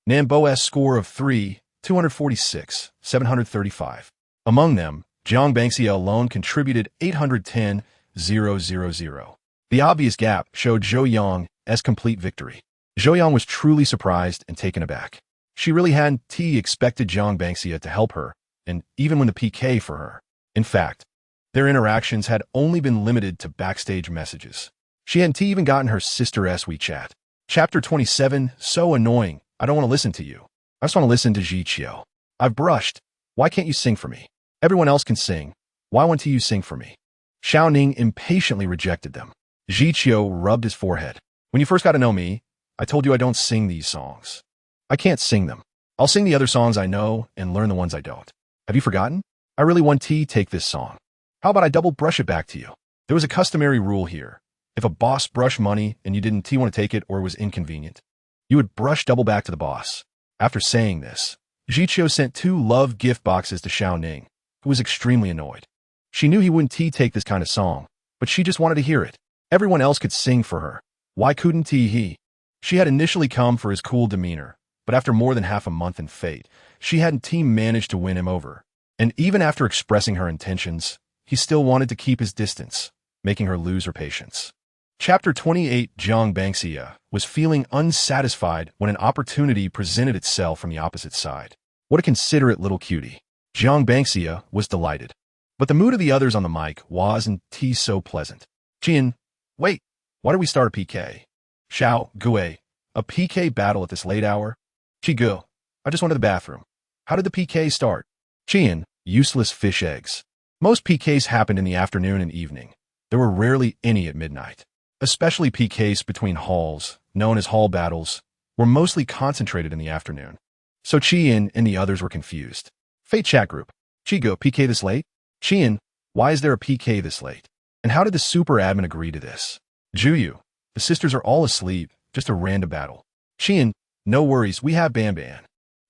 Nambo's score of 3, 246, 735. Among them, Jiang Banxia alone contributed 810, 000. The obvious gap showed Zhou Yang's complete victory. Zhou Yang was truly surprised and taken aback. She really hadn't expected Jiang Banxia to help her, and even win the PK for her. In fact, their interactions had only been limited to backstage messages. She hadn't even gotten her sister's WeChat. Chapter 27, so annoying. I don't want to listen to you. I just want to listen to Ziqiu. I've brushed. Why can't you sing for me? Everyone else can sing. Why won't you sing for me? Xiao Ning impatiently rejected them. Ziqiu rubbed his forehead. When you first got to know me, I told you I don't sing these songs. I can't sing them. I'll sing the other songs I know and learn the ones I don't. Have you forgotten? I really want to take this song. How about I double brush it back to you? There was a customary rule here. If a boss brushed money and you didn't want to take it or it was inconvenient, you would brush double back to the boss. After saying this, Ziqiu sent 2 love gift boxes to Xiao Ning, who was extremely annoyed. She knew he wouldn't take this kind of song, but she just wanted to hear it. Everyone else could sing for her. Why couldn't he? She had initially come for his cool demeanor, but after more than half a month in Fate, she hadn't managed to win him over. And even after expressing her intentions, he still wanted to keep his distance, making her lose her patience. Chapter 28, Jiang Banxia was feeling unsatisfied when an opportunity presented itself from the opposite side. What a considerate little cutie. Jiang Banxia was delighted. But the mood of the others on the mic wasn't so pleasant. Jian, wait, why did we start a PK? Xiao, Gue, a PK battle at this late hour? Gu, I just went to the bathroom. How did the PK start? Jian, useless fish eggs. Most PKs happened in the afternoon and evening. There were rarely any at midnight. Especially PKs between halls, known as hall battles, were mostly concentrated in the afternoon. So Qian and the others were confused. Fate chat group. Chigo, PK this late? Qian, why is there a PK this late? And how did the super admin agree to this? Juyu, the sisters are all asleep, just a random battle. Qian, no worries, we have Ban Ban.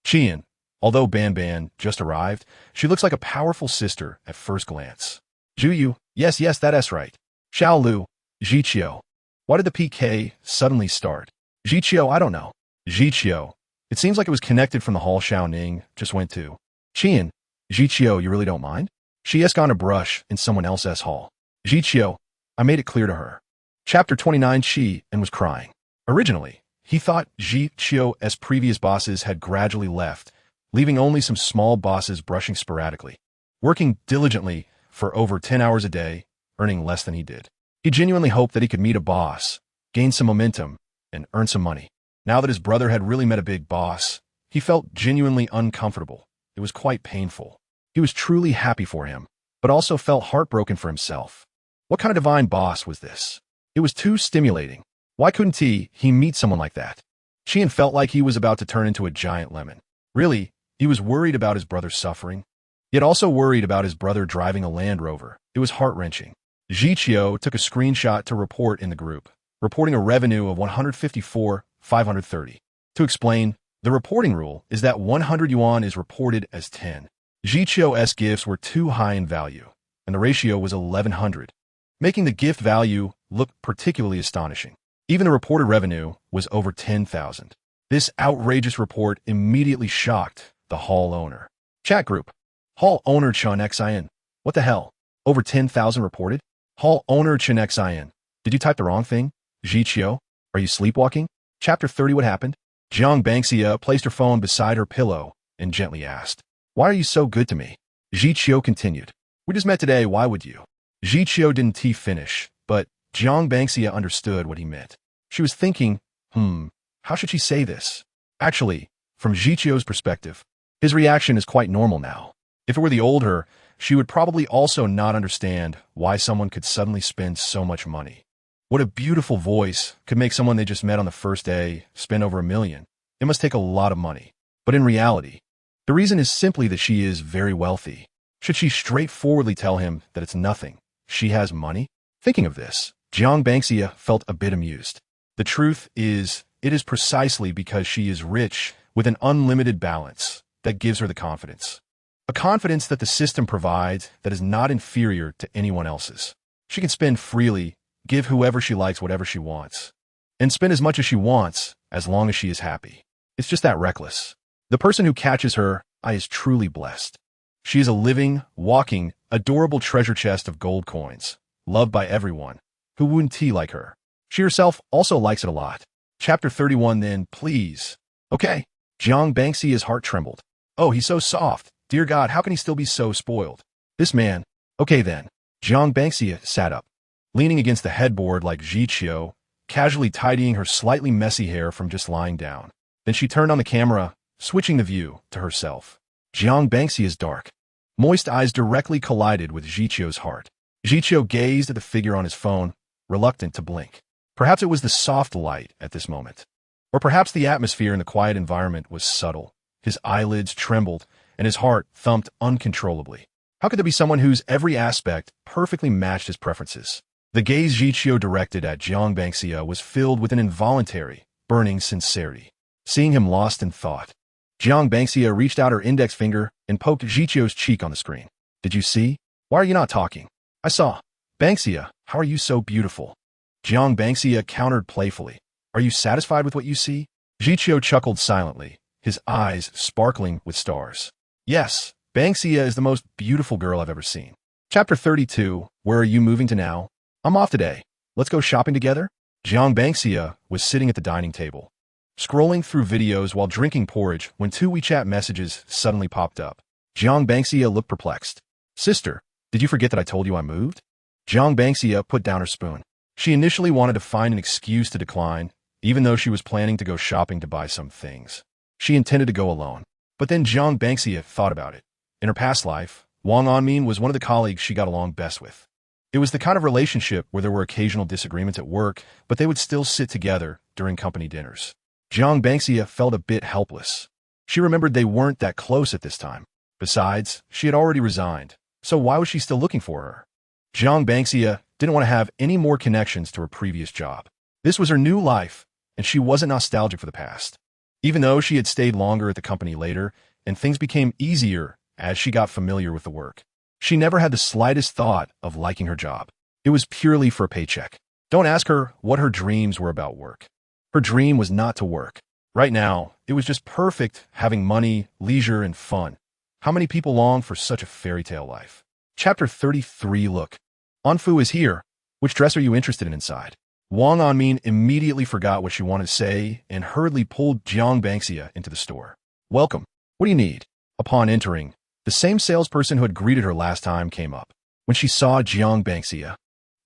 Qian, although Ban Ban just arrived, she looks like a powerful sister at first glance. Juyu, yes, that's right. Xiao Lu, Ziqiu, why did the PK suddenly start? Ziqiu, I don't know. Ziqiu, it seems like it was connected from the hall Xiao Ning just went to. Qian, Ziqiu, you really don't mind? She has gone to brush in someone else's hall. Ziqiu, I made it clear to her. Chapter 29, Shi and was crying. Originally, he thought Ziqiu's previous bosses had gradually left, leaving only some small bosses brushing sporadically, working diligently for over 10 hours a day, earning less than he did. He genuinely hoped that he could meet a boss, gain some momentum, and earn some money. Now that his brother had really met a big boss, he felt genuinely uncomfortable. It was quite painful. He was truly happy for him, but also felt heartbroken for himself. What kind of divine boss was this? It was too stimulating. Why couldn't he meet someone like that? Qian felt like he was about to turn into a giant lemon. Really, he was worried about his brother's suffering, yet also worried about his brother driving a Land Rover. It was heart-wrenching. Ziqiu took a screenshot to report in the group, reporting a revenue of 154,530. To explain, the reporting rule is that 100 yuan is reported as 10. Ziqiu's gifts were too high in value, and the ratio was 1100, making the gift value look particularly astonishing. Even the reported revenue was over 10,000. This outrageous report immediately shocked the hall owner. Chat group. Hall owner Chun Xin. What the hell? Over 10,000 reported? Hall owner Chun Xin. Did you type the wrong thing? Ziqiu, are you sleepwalking? Chapter 30, what happened? Jiang Banxia placed her phone beside her pillow and gently asked. Why are you so good to me? Jiqiu continued. We just met today, why would you? Jiqiu didn't finish, but Jiang Bangxia understood what he meant. She was thinking, how should she say this? Actually, from Jiqiu's perspective, his reaction is quite normal now. If it were the old her, she would probably also not understand why someone could suddenly spend so much money. What a beautiful voice could make someone they just met on the first day spend over $1 million. It must take a lot of money. But in reality, the reason is simply that she is very wealthy. Should she straightforwardly tell him that it's nothing? She has money? Thinking of this, Jiang Bangxia felt a bit amused. The truth is, it is precisely because she is rich with an unlimited balance that gives her the confidence. A confidence that the system provides that is not inferior to anyone else's. She can spend freely, give whoever she likes whatever she wants, and spend as much as she wants as long as she is happy. It's just that reckless. The person who catches her eye is truly blessed. She is a living, walking, adorable treasure chest of gold coins, loved by everyone who wouldn't tea like her. She herself also likes it a lot. Chapter 31 then, please. Okay. Jiang Bangxia's heart trembled. Oh, he's so soft. Dear God, how can he still be so spoiled? This man. Okay then. Jiang Bangxia sat up, leaning against the headboard like Jiqiu, casually tidying her slightly messy hair from just lying down. Then she turned on the camera, switching the view to herself. Jiang Bangxia's dark, moist eyes directly collided with Jiqiu's heart. Jiqiu gazed at the figure on his phone, reluctant to blink. Perhaps it was the soft light at this moment. Or perhaps the atmosphere in the quiet environment was subtle. His eyelids trembled, and his heart thumped uncontrollably. How could there be someone whose every aspect perfectly matched his preferences? The gaze Jiqiu directed at Jiang Bangxia was filled with an involuntary, burning sincerity. Seeing him lost in thought, Jiang Bangxia reached out her index finger and poked Jiqiu's cheek on the screen. Did you see? Why are you not talking? I saw. Bangxia, how are you so beautiful? Jiang Bangxia countered playfully. Are you satisfied with what you see? Jiqiu chuckled silently, his eyes sparkling with stars. Yes, Bangxia is the most beautiful girl I've ever seen. Chapter 32, where are you moving to now? I'm off today. Let's go shopping together? Jiang Bangxia was sitting at the dining table, scrolling through videos while drinking porridge when 2 WeChat messages suddenly popped up. Jiang Bangxia looked perplexed. Sister, did you forget that I told you I moved? Jiang Bangxia put down her spoon. She initially wanted to find an excuse to decline, even though she was planning to go shopping to buy some things. She intended to go alone. But then Jiang Bangxia thought about it. In her past life, Wang Anmin was one of the colleagues she got along best with. It was the kind of relationship where there were occasional disagreements at work, but they would still sit together during company dinners. Jiang Bangxia felt a bit helpless. She remembered they weren't that close at this time. Besides, she had already resigned, so why was she still looking for her? Jiang Bangxia didn't want to have any more connections to her previous job. This was her new life, and she wasn't nostalgic for the past. Even though she had stayed longer at the company later, and things became easier as she got familiar with the work, she never had the slightest thought of liking her job. It was purely for a paycheck. Don't ask her what her dreams were about work. Her dream was not to work. Right now, it was just perfect having money, leisure, and fun. How many people long for such a fairy tale life? Chapter 33, look. Anfu is here. Which dress are you interested in inside? Wang Anmin immediately forgot what she wanted to say and hurriedly pulled Jiang Bangxia into the store. Welcome. What do you need? Upon entering, the same salesperson who had greeted her last time came up. When she saw Jiang Bangxia,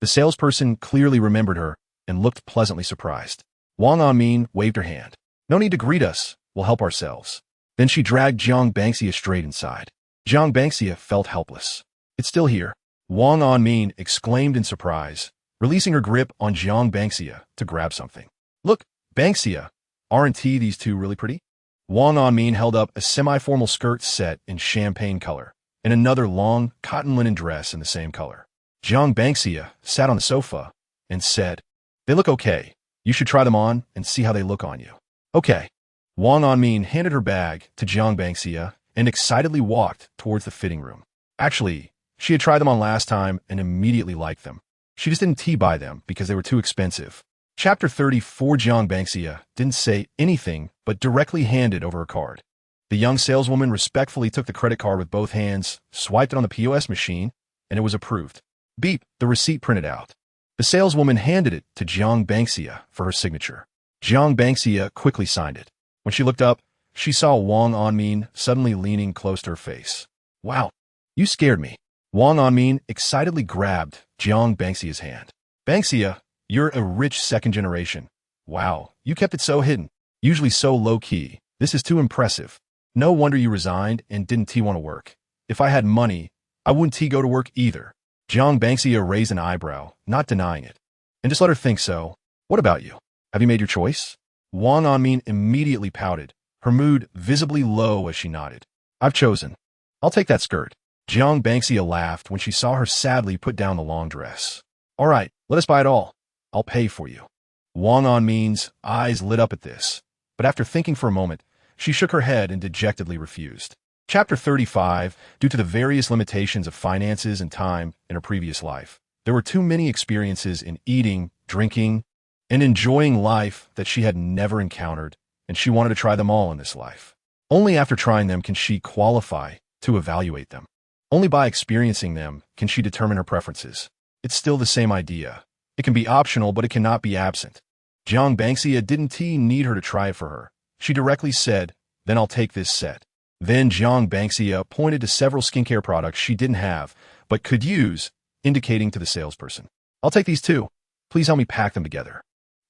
the salesperson clearly remembered her and looked pleasantly surprised. Wang Anmin waved her hand. No need to greet us. We'll help ourselves. Then she dragged Jiang Bangxia straight inside. Jiang Bangxia felt helpless. It's still here. Wang Anmin exclaimed in surprise, releasing her grip on Jiang Bangxia to grab something. Look, Bangxia, aren't these two really pretty? Wang Anmin held up a semi-formal skirt set in champagne color and another long cotton linen dress in the same color. Jiang Bangxia sat on the sofa and said, they look okay. You should try them on and see how they look on you. Okay. Wang Anmin handed her bag to Jiang Bangxia and excitedly walked towards the fitting room. Actually, she had tried them on last time and immediately liked them. She just didn't buy them because they were too expensive. Chapter 34 Jiang Bangxia didn't say anything but directly handed over a card. The young saleswoman respectfully took the credit card with both hands, swiped it on the POS machine, and it was approved. Beep, the receipt printed out. The saleswoman handed it to Jiang Bangxia for her signature. Jiang Bangxia quickly signed it. When she looked up, she saw Wang Onmin suddenly leaning close to her face. Wow, you scared me. Wang Onmin excitedly grabbed Jiang Bangxia's hand. Bangxia, you're a rich second generation. Wow, you kept it so hidden. Usually so low-key. This is too impressive. No wonder you resigned and didn't want to work. If I had money, I wouldn't go to work either. Jiang Bangxia raised an eyebrow, not denying it. And just let her think so. What about you? Have you made your choice? Wang Onmin immediately pouted, her mood visibly low as she nodded. I've chosen. I'll take that skirt. Jiang Bangxia laughed when she saw her sadly put down the long dress. All right, let us buy it all. I'll pay for you. Wang Onmin's eyes lit up at this, but after thinking for a moment, she shook her head and dejectedly refused. Chapter 35, due to the various limitations of finances and time in her previous life, there were too many experiences in eating, drinking, and enjoying life that she had never encountered, and she wanted to try them all in this life. Only after trying them can she qualify to evaluate them. Only by experiencing them can she determine her preferences. It's still the same idea. It can be optional, but it cannot be absent. Jiang Bangxia didn't need her to try it for her. She directly said, then I'll take this set. Then Jiang Bangxia pointed to several skincare products she didn't have, but could use, indicating to the salesperson. I'll take these too. Please help me pack them together.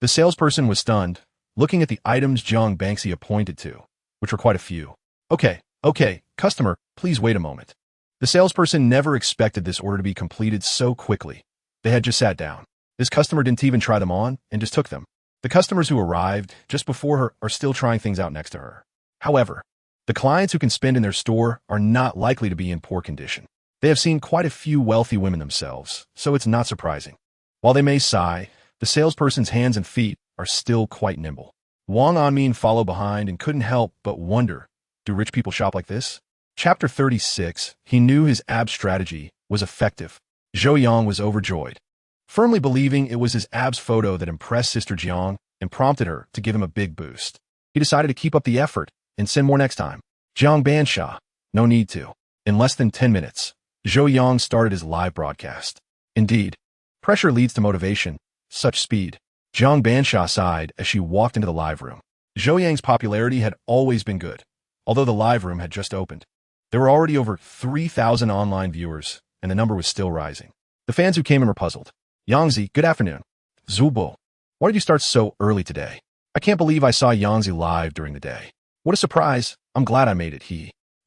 The salesperson was stunned, looking at the items Jiang Bangxia pointed to, which were quite a few. Okay, customer, please wait a moment. The salesperson never expected this order to be completed so quickly. They had just sat down. This customer didn't even try them on and just took them. The customers who arrived just before her are still trying things out next to her. However, the clients who can spend in their store are not likely to be in poor condition. They have seen quite a few wealthy women themselves, so it's not surprising. While they may sigh, the salesperson's hands and feet are still quite nimble. Wang Onmin followed behind and couldn't help but wonder, do rich people shop like this? Chapter 36, he knew his abs strategy was effective. Zhou Yang was overjoyed, firmly believing it was his abs photo that impressed Sister Jiang and prompted her to give him a big boost. He decided to keep up the effort and send more next time. Jiang Bansha, no need to. In less than 10 minutes, Zhou Yang started his live broadcast. Indeed, pressure leads to motivation. Such speed. Jiang Bansha sighed as she walked into the live room. Zhou Yang's popularity had always been good, although the live room had just opened. There were already over 3,000 online viewers, and the number was still rising. The fans who came in were puzzled. Yangzi, good afternoon. Zubo, why did you start so early today? I can't believe I saw Yangzi live during the day. What a surprise. I'm glad I made it,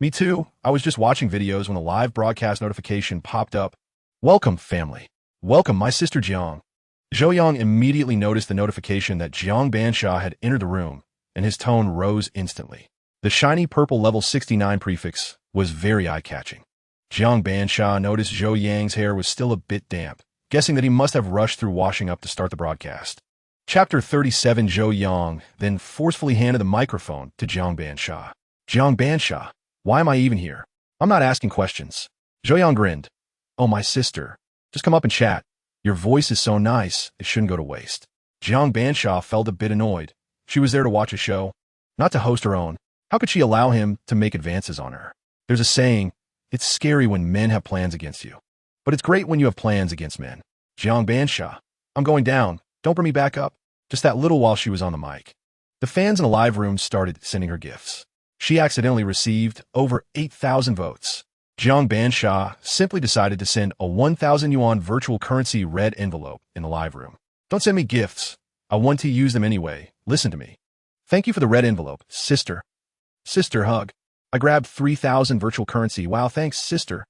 Me too. I was just watching videos when the live broadcast notification popped up. Welcome, family. Welcome, my sister Jiang. Zhou Yang immediately noticed the notification that Jiang Bansha had entered the room, and his tone rose instantly. The shiny purple level 69 prefix was very eye-catching. Jiang Bansha noticed Zhou Yang's hair was still a bit damp, guessing that he must have rushed through washing up to start the broadcast. Chapter 37. Zhou Yang then forcefully handed the microphone to Jiang Bansha. Jiang Bansha, why am I even here? I'm not asking questions. Zhou Yang grinned. Oh, my sister. Just come up and chat. Your voice is so nice, it shouldn't go to waste. Jiang Bansha felt a bit annoyed. She was there to watch a show, not to host her own. How could she allow him to make advances on her? There's a saying, it's scary when men have plans against you. But it's great when you have plans against men. Jiang Bansha, I'm going down. Don't bring me back up. Just that little while she was on the mic. The fans in the live room started sending her gifts. She accidentally received over 8,000 votes. Jiang Bansha simply decided to send a 1,000 yuan virtual currency red envelope in the live room. Don't send me gifts. I want to use them anyway. Listen to me. Thank you for the red envelope, sister. Sister, hug. I grabbed 3,000 virtual currency. Wow, thanks, sister.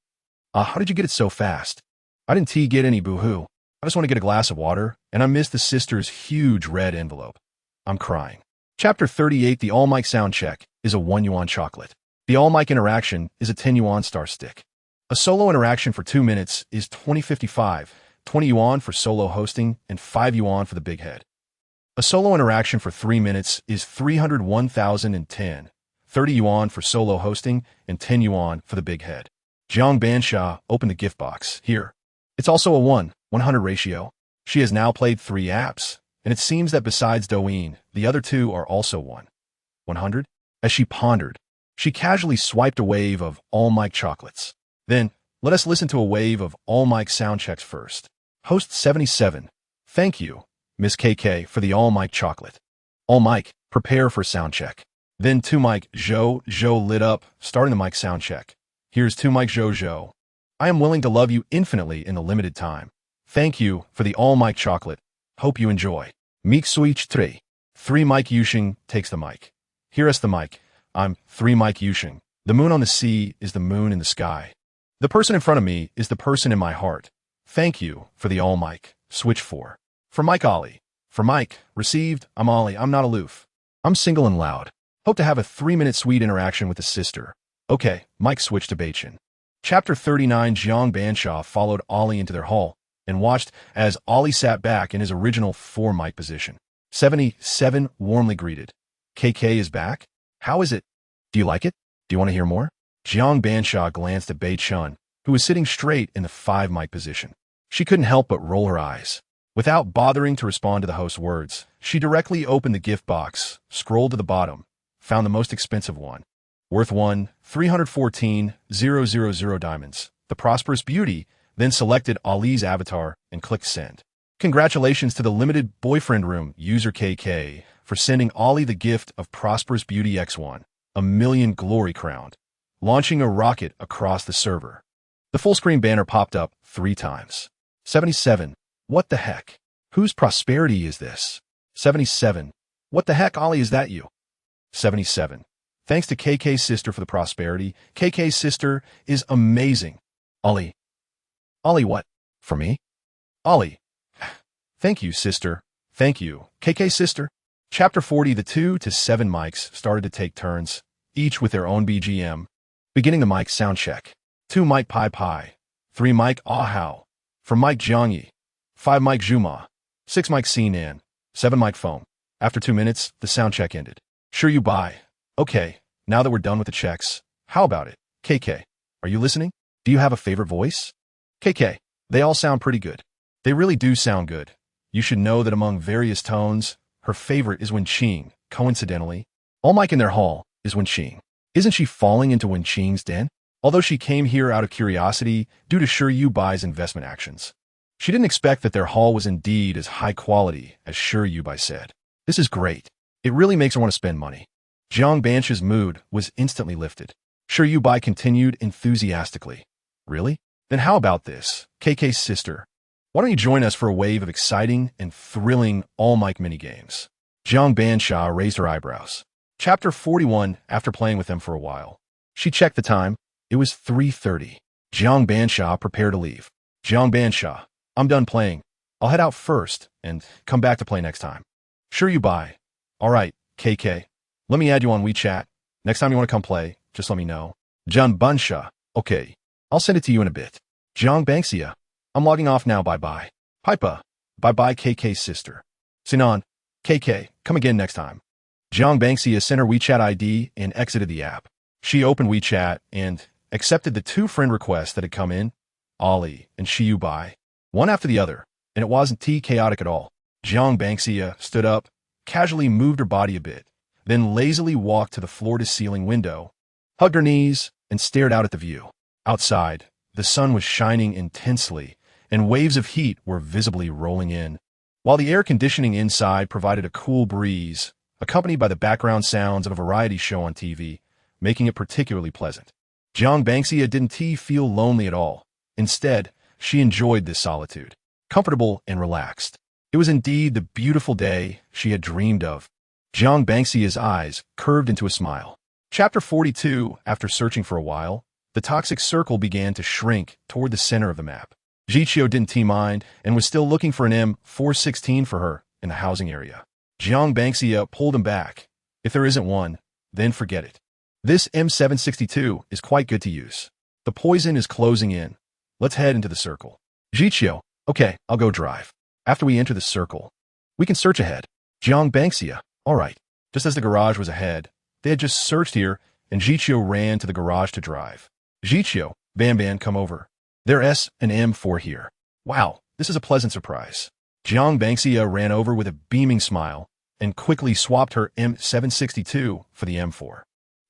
How did you get it so fast? I didn't get any boo-hoo. I just want to get a glass of water, and I missed the sister's huge red envelope. I'm crying. Chapter 38. The all mic sound check is a 1 yuan chocolate. The all mic interaction is a 10 yuan star stick. A solo interaction for 2 minutes is 20.55, 20 yuan for solo hosting, and 5 yuan for the big head. A solo interaction for 3 minutes is 301,010, 30 yuan for solo hosting, and 10 yuan for the big head. Jiang Bansha opened the gift box. Here. It's also a 1:100 ratio. She has now played 3 apps, and it seems that besides Douyin, the other 2 are also 1:100. As she pondered, she casually swiped a wave of all mic chocolates. Then, let us listen to a wave of all mic sound checks first. Host 77. Thank you, Miss KK, for the all mic chocolate. All mic, prepare for sound check. Then 2 mic Zhou lit up, starting the mic sound check. Here's 2 mic Zhou. I am willing to love you infinitely in the limited time. Thank you for the all mic chocolate. Hope you enjoy. Mic switch 3. 3 mic Yushing takes the mic. Hear us the mic. I'm 3 mic Yushing. The moon on the sea is the moon in the sky. The person in front of me is the person in my heart. Thank you for the all mic. Switch 4. For Mike Ollie. For Mike, received, I'm Ollie, I'm not aloof. I'm single and loud. Hope to have a 3-minute sweet interaction with the sister. Okay, Mike switched to Beichin. Chapter 39. Jiang Bansha followed Ollie into their hall and watched as Ollie sat back in his original 4 mic position. 77 warmly greeted. KK is back? How is it? Do you like it? Do you want to hear more? Jiang Bansha glanced at Bei Chun, who was sitting straight in the 5 mic position. She couldn't help but roll her eyes. Without bothering to respond to the host's words, she directly opened the gift box, scrolled to the bottom, found the most expensive one, worth 314,000 diamonds, the Prosperous Beauty, then selected Ollie's avatar and clicked send. Congratulations to the limited boyfriend room user KK for sending Ollie the gift of Prosperous Beauty X1, a million glory crowned, launching a rocket across the server. The full screen banner popped up 3 times. 77. What the heck? Whose prosperity is this? 77. What the heck, Ollie, is that you? 77. Thanks to KK's sister for the prosperity. KK's sister is amazing. Ollie. Ollie what? For me? Ollie. Thank you, sister. Thank you. KK's sister. Chapter 40. The 2 to 7 mics started to take turns, each with their own BGM. Beginning the mic sound check. 2 mic Pai Pai. 3 mic Ah Hao. For mic Jiangyi. 5 mic Zhuma. 6 mic Sinan. 7 mic Foam. After 2 minutes, the sound check ended. Sure you buy. Okay, now that we're done with the checks, how about it? KK, are you listening? Do you have a favorite voice? KK, they all sound pretty good. They really do sound good. You should know that among various tones, her favorite is Wenqing, coincidentally. All mic in their hall is Wenqing. Isn't she falling into Wenqing's den? Although she came here out of curiosity due to Sure You Buy's investment actions. She didn't expect that their hall was indeed as high quality as Sure You Buy said. This is great. It really makes her want to spend money. Jiang Bansha's mood was instantly lifted. Sure You Buy continued enthusiastically. Really? Then how about this, KK's sister? Why don't you join us for a wave of exciting and thrilling all-mic minigames? Jiang Bansha raised her eyebrows. Chapter 41. After playing with them for a while, she checked the time. It was 3:30. Jiang Bansha prepared to leave. Jiang Bansha, I'm done playing. I'll head out first and come back to play next time. Sure You Buy. All right, KK. Let me add you on WeChat. Next time you want to come play, just let me know. Jiang Bansha. Okay. I'll send it to you in a bit. Jiang Banksia. I'm logging off now. Bye-bye. Pipa. Bye-bye, KK's sister. Sinan. KK, come again next time. Jiang Banksia sent her WeChat ID and exited the app. She opened WeChat and accepted the 2 friend requests that had come in, Ollie and Shi You Buy, one after the other, and it wasn't chaotic at all. Jiang Banksia stood up, casually moved her body a bit, then lazily walked to the floor-to-ceiling window, hugged her knees, and stared out at the view. Outside, the sun was shining intensely, and waves of heat were visibly rolling in, while the air conditioning inside provided a cool breeze, accompanied by the background sounds of a variety show on TV, making it particularly pleasant. Jiang Banksia didn't feel lonely at all. Instead, she enjoyed this solitude, comfortable and relaxed. It was indeed the beautiful day she had dreamed of. Jiang Banksia's eyes curved into a smile. Chapter 42. After searching for a while, the toxic circle began to shrink toward the center of the map. Jiqiu didn't mind and was still looking for an M416 for her in the housing area. Jiang Banksia pulled him back. If there isn't one, then forget it. This M762 is quite good to use. The poison is closing in. Let's head into the circle. Jiqiu, okay, I'll go drive. After we enter the circle, we can search ahead. Jiang Banksia, all right. Just as the garage was ahead, they had just searched here, and Jiqiu ran to the garage to drive. Jiqiu, Ban, come over. There S and M4 here. Wow, this is a pleasant surprise. Jiang Banksia ran over with a beaming smile and quickly swapped her M762 for the M4.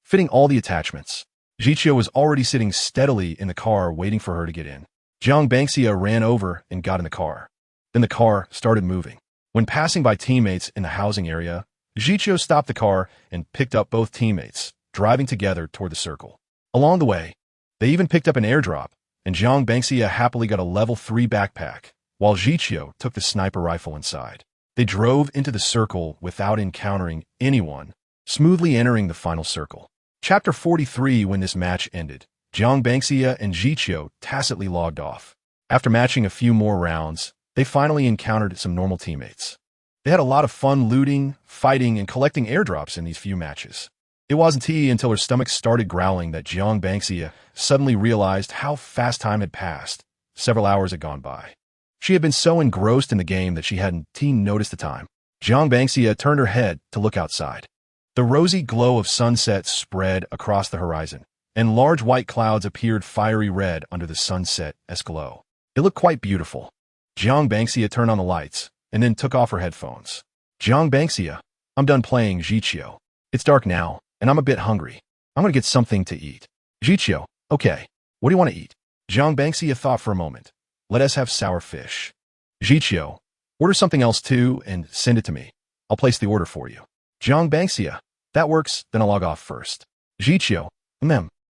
Fitting all the attachments, Jiqiu was already sitting steadily in the car waiting for her to get in. Jiang Banksia ran over and got in the car. Then the car started moving. When passing by teammates in the housing area, Jiqiu stopped the car and picked up both teammates, driving together toward the circle. Along the way, they even picked up an airdrop, and Jiang Bangxia happily got a level 3 backpack, while Jiqiu took the sniper rifle inside. They drove into the circle without encountering anyone, smoothly entering the final circle. Chapter 43. When this match ended, Jiang Bangxia and Jiqiu tacitly logged off. After matching a few more rounds, they finally encountered some normal teammates. They had a lot of fun looting, fighting, and collecting airdrops in these few matches. It wasn't until her stomach started growling that Jiang Bangxia suddenly realized how fast time had passed. Several hours had gone by. She had been so engrossed in the game that she hadn't noticed the time. Jiang Bangxia turned her head to look outside. The rosy glow of sunset spread across the horizon, and large white clouds appeared fiery red under the sunset's glow. It looked quite beautiful. Jiang Bangxia turned on the lights, and then took off her headphones. Jiang Bangxia, I'm done playing Jiqiu. It's dark now, and I'm a bit hungry. I'm gonna get something to eat. Jiqiu, okay. What do you want to eat? Jiang Bangxia thought for a moment. Let us have sour fish. Jiqiu, order something else too and send it to me. I'll place the order for you. Jiang Bangxia, that works, then I'll log off first. Jiqiu,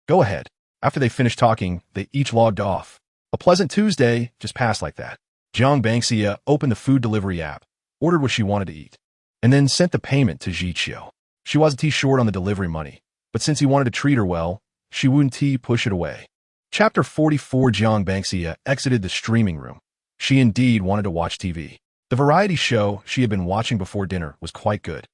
go ahead. After they finished talking, they each logged off. A pleasant Tuesday just passed like that. Jiang Bangxia opened the food delivery app, ordered what she wanted to eat, and then sent the payment to Jiqiu. She wasn't too short on the delivery money, but since he wanted to treat her well, she wouldn't push it away. Chapter 44. Jiang Bangxia exited the streaming room. She indeed wanted to watch TV. The variety show she had been watching before dinner was quite good,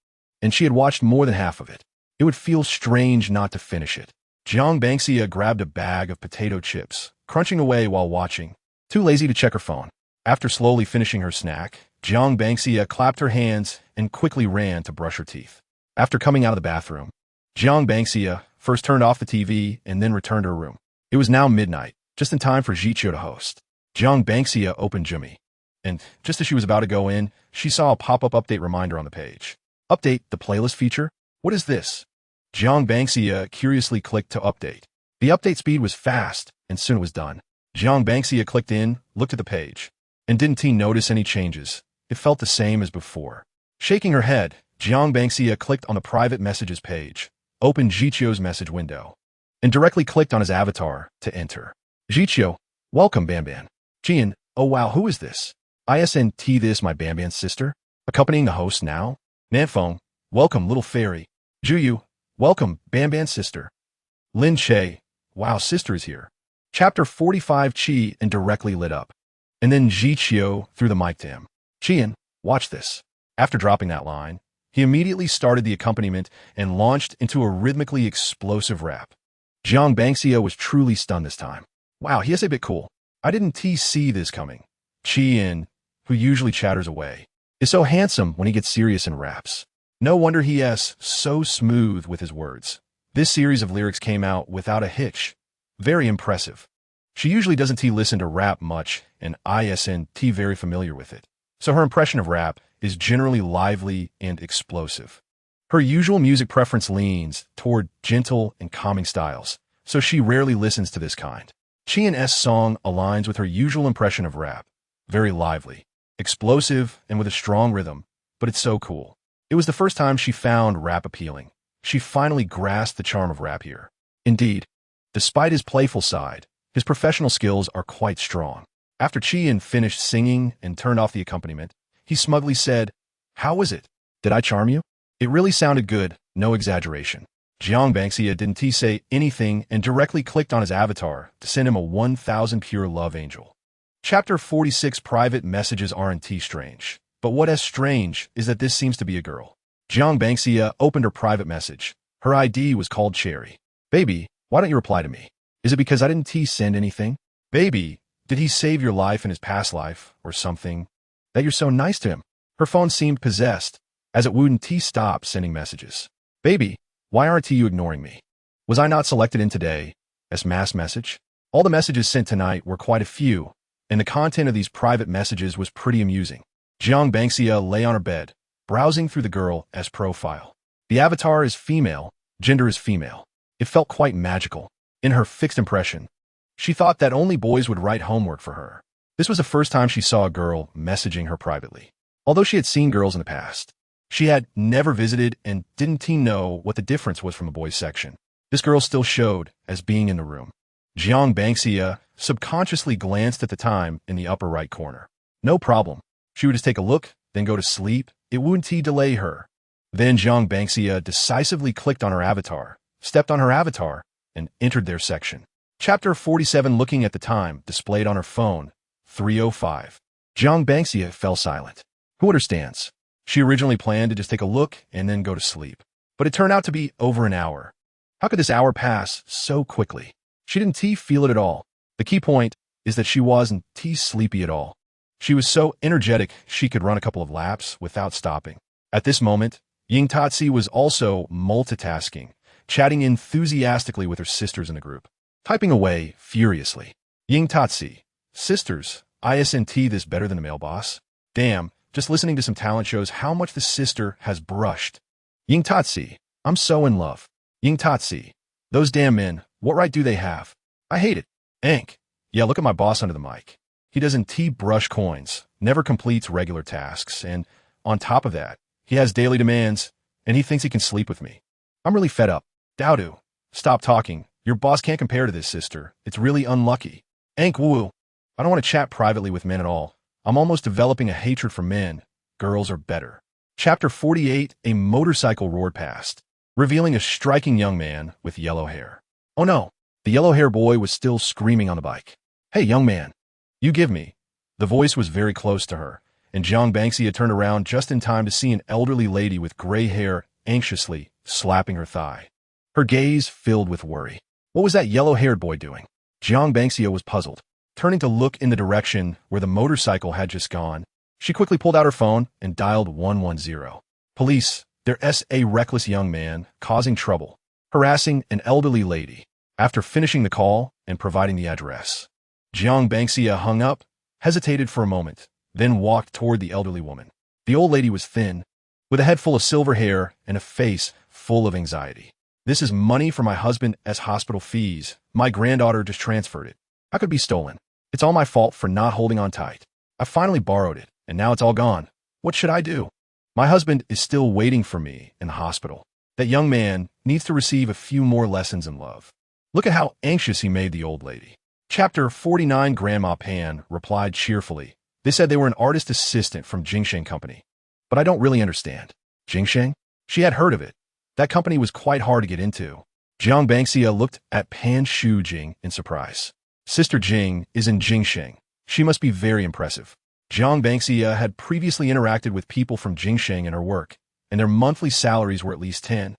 and she had watched more than half of it. It would feel strange not to finish it. Jiang Bangxia grabbed a bag of potato chips, crunching away while watching, too lazy to check her phone. After slowly finishing her snack, Jiang Bangxia clapped her hands and quickly ran to brush her teeth. After coming out of the bathroom, Jiang Bangxia first turned off the TV and then returned to her room. It was now midnight, just in time for Jiqiu to host. Jiang Bangxia opened Jimmy, and just as she was about to go in, she saw a pop-up update reminder on the page. Update the playlist feature? What is this? Jiang Bangxia curiously clicked to update. The update speed was fast, and soon it was done. Jiang Bangxia clicked in, looked at the page, and didn't notice any changes. It felt the same as before. Shaking her head, Jiang Bangxia clicked on the private messages page, opened Jiqiu's message window, and directly clicked on his avatar to enter. Jiqiu, welcome Banban. Jian, oh wow, who is this? Isnt this my Banban's sister? Accompanying the host now? Nanfeng, welcome little fairy. Juyu, welcome Banban's sister. Lin Che, wow, sister is here. Chapter 45. Qi and directly lit up. And then Jiqiu threw the mic to him. Qian, watch this. After dropping that line, he immediately started the accompaniment and launched into a rhythmically explosive rap. Jiang Bangxia was truly stunned this time. Wow, he is a bit cool. I didn't see this coming. Qian, who usually chatters away, is so handsome when he gets serious in raps. No wonder he is so smooth with his words. This series of lyrics came out without a hitch. Very impressive. She usually doesn't listen to rap much, and isn't very familiar with it. So her impression of rap is generally lively and explosive. Her usual music preference leans toward gentle and calming styles, so she rarely listens to this kind. Qian's song aligns with her usual impression of rap. Very lively, explosive, and with a strong rhythm, but it's so cool. It was the first time she found rap appealing. She finally grasped the charm of rap here. Indeed, despite his playful side, his professional skills are quite strong. After Qian finished singing and turned off the accompaniment, he smugly said, "How was it? Did I charm you?" It really sounded good, no exaggeration. Jiang Bangxia didn't say anything and directly clicked on his avatar to send him a 1000 pure love angel. Chapter 46. Private messages aren't strange, but what is strange is that this seems to be a girl. Jiang Bangxia opened her private message. Her ID was called Cherry. Baby, why don't you reply to me? Is it because I didn't send anything? Baby, did he save your life in his past life, or something? That you're so nice to him? Her phone seemed possessed, as it wouldn't stop sending messages. Baby, why aren't you ignoring me? Was I not selected in today? As mass message? All the messages sent tonight were quite a few, and the content of these private messages was pretty amusing. Jiang Bangxia lay on her bed, browsing through the girl's profile. The avatar is female, gender is female. It felt quite magical. In her fixed impression, she thought that only boys would write homework for her. This was the first time she saw a girl messaging her privately. Although she had seen girls in the past, She had never visited and didn't know what the difference was from the boys' section. This girl still showed as being in the room. Jiang Bangxia subconsciously glanced at the time in the upper right corner. No problem. She would just take a look, then go to sleep. It wouldn't delay her. Then Jiang Bangxia decisively clicked on her avatar, stepped on her avatar, and entered their section. Chapter 47. Looking at the time displayed on her phone, 3:05. Jiang Bangxia fell silent. Who understands? She originally planned to just take a look and then go to sleep. But it turned out to be over an hour. How could this hour pass so quickly? She didn't feel it at all. The key point is that she wasn't sleepy at all. She was so energetic she could run a couple of laps without stopping. At this moment, Ying Tatsi was also multitasking, chatting enthusiastically with her sisters in the group, typing away furiously. Ying Tatsi, sisters, isn't this better than the male boss? Damn, just listening to some talent shows how much the sister has brushed. Ying Tatsi, I'm so in love. Ying Tatsi, those damn men, what right do they have? I hate it. Ank, yeah, look at my boss under the mic. He doesn't brush coins, never completes regular tasks, and on top of that, he has daily demands, and he thinks he can sleep with me. I'm really fed up. Dowdu, stop talking. Your boss can't compare to this, sister. It's really unlucky. Ank woo. I don't want to chat privately with men at all. I'm almost developing a hatred for men. Girls are better. Chapter 48. A motorcycle roared past, revealing a striking young man with yellow hair. Oh no, the yellow-haired boy was still screaming on the bike. Hey, young man, you give me. The voice was very close to her, and Jiang Bangxia turned around just in time to see an elderly lady with gray hair anxiously slapping her thigh. Her gaze filled with worry. What was that yellow-haired boy doing? Jiang Bangxia was puzzled. Turning to look in the direction where the motorcycle had just gone, she quickly pulled out her phone and dialed 110. Police, there's a reckless young man causing trouble, harassing an elderly lady. After finishing the call and providing the address, Jiang Bangxia hung up, hesitated for a moment, then walked toward the elderly woman. The old lady was thin, with a head full of silver hair and a face full of anxiety. This is money for my husband's hospital fees. My granddaughter just transferred it. How could it be stolen? It's all my fault for not holding on tight. I finally borrowed it, and now it's all gone. What should I do? My husband is still waiting for me in the hospital. That young man needs to receive a few more lessons in love. Look at how anxious he made the old lady. Chapter 49. Grandma Pan replied cheerfully. They said they were an artist assistant from Jingsheng Company. But I don't really understand. Jingsheng? She had heard of it. That company was quite hard to get into. Jiang Bangxia looked at Pan Shu Jing in surprise. Sister Jing is in Jingsheng. She must be very impressive. Jiang Bangxia had previously interacted with people from Jingsheng in her work, and their monthly salaries were at least 10,000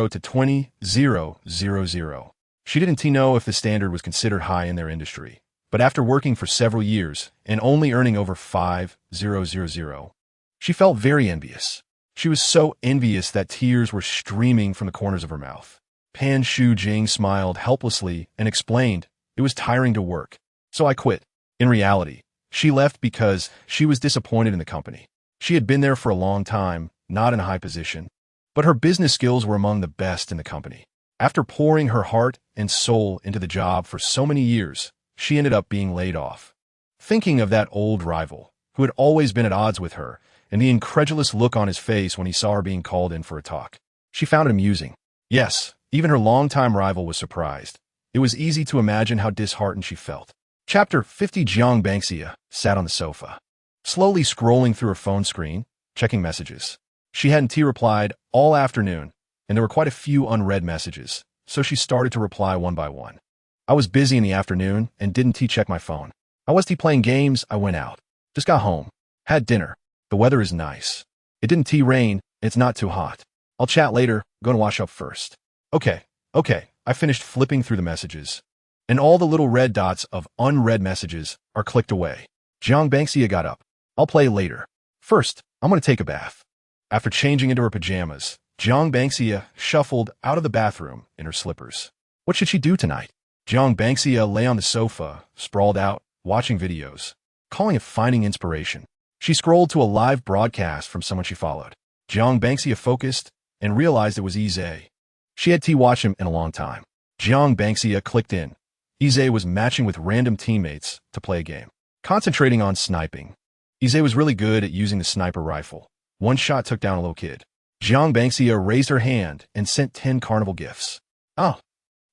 to 20,000. She didn't know if the standard was considered high in their industry, but after working for several years and only earning over 5,000, she felt very envious. She was so envious that tears were streaming from the corners of her mouth. Pan Shu Jing smiled helplessly and explained, it was tiring to work, so I quit. In reality, she left because she was disappointed in the company. She had been there for a long time, not in a high position, but her business skills were among the best in the company. After pouring her heart and soul into the job for so many years, she ended up being laid off. Thinking of that old rival, who had always been at odds with her, and the incredulous look on his face when he saw her being called in for a talk, she found it amusing. Yes, even her longtime rival was surprised. It was easy to imagine how disheartened she felt. Chapter 50. Jiang Bangxia sat on the sofa, slowly scrolling through her phone screen, checking messages. She hadn't replied all afternoon, and there were quite a few unread messages, so she started to reply one by one. I was busy in the afternoon and didn't check my phone. I was playing games. I went out. Just got home. Had dinner. The weather is nice. It didn't rain. It's not too hot. I'll chat later. Gonna wash up first. Okay. I finished flipping through the messages, and all the little red dots of unread messages are clicked away. Jiang Bangxia got up. I'll play later. First, I'm gonna take a bath. After changing into her pajamas, Jiang Bangxia shuffled out of the bathroom in her slippers. What should she do tonight? Jiang Bangxia lay on the sofa, sprawled out, watching videos, calling it finding inspiration. She scrolled to a live broadcast from someone she followed. Jiang Bangxia focused and realized it was Ize. She had watched him in a long time. Jiang Bangxia clicked in. Ize was matching with random teammates to play a game, concentrating on sniping. Ize was really good at using the sniper rifle, One shot took down a little kid. Jiang Bangxia raised her hand and sent 10 carnival gifts. Oh,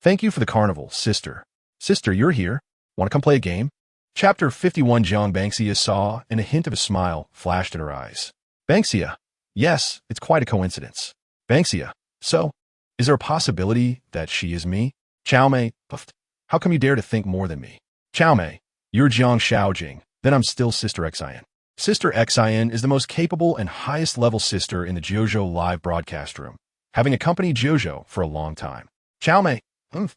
thank you for the carnival, sister. Sister, you're here. Want to come play a game? Chapter 51. Jiang Bangxia saw, and a hint of a smile flashed in her eyes. Bangxia. Yes, it's quite a coincidence. Bangxia. So, is there a possibility that she is me? Chao Mei puffed. How come you dare to think more than me? Chao Mei. You're Jiang Shaojing. Then I'm still Sister Xian. Sister Xian is the most capable and highest level sister in the JoJo live broadcast room, having accompanied JoJo for a long time. Chao Mei.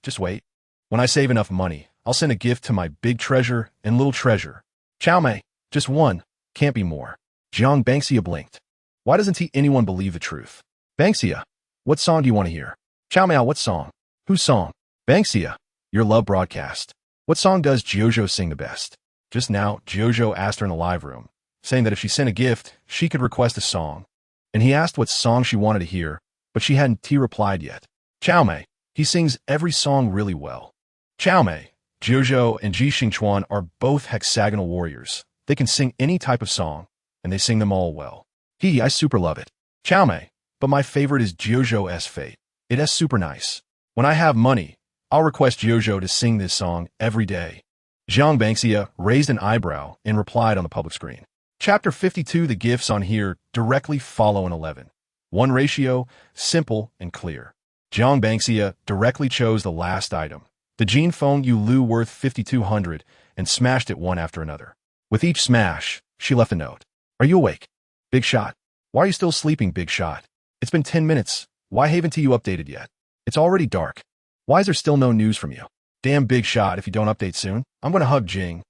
Just wait. When I save enough money, I'll send a gift to my big treasure and little treasure. Chao Mei. Just one. Can't be more. Jiang Bangxia blinked. Why doesn't anyone believe the truth? Bangxia. What song do you want to hear? Chao Mei. What song? Whose song? Bangxia. Your love broadcast. What song does JoJo sing the best? Just now, JoJo asked her in the live room, saying that if she sent a gift, she could request a song. And he asked what song she wanted to hear, but she hadn't replied yet. Chao Mei. He sings every song really well. Chao Mei. JoJo and Ji Xingchuan are both hexagonal warriors. They can sing any type of song, and they sing them all well. I super love it. Chao Mei. But my favorite is JoJo's Fate. It is super nice. When I have money, I'll request JoJo to sing this song every day. Jiang Bangxia raised an eyebrow and replied on the public screen. Chapter 52. The gifts on here directly follow an 11:1 ratio, simple and clear. Jiang Bangxia directly chose the last item, the Jin Feng Yu Lu worth 5,200, and smashed it one after another. With each smash, she left a note. Are you awake? Big Shot. Why are you still sleeping, Big Shot? It's been 10 minutes. Why haven't you updated yet? It's already dark. Why is there still no news from you? Damn Big Shot, if you don't update soon, I'm going to hug Jing.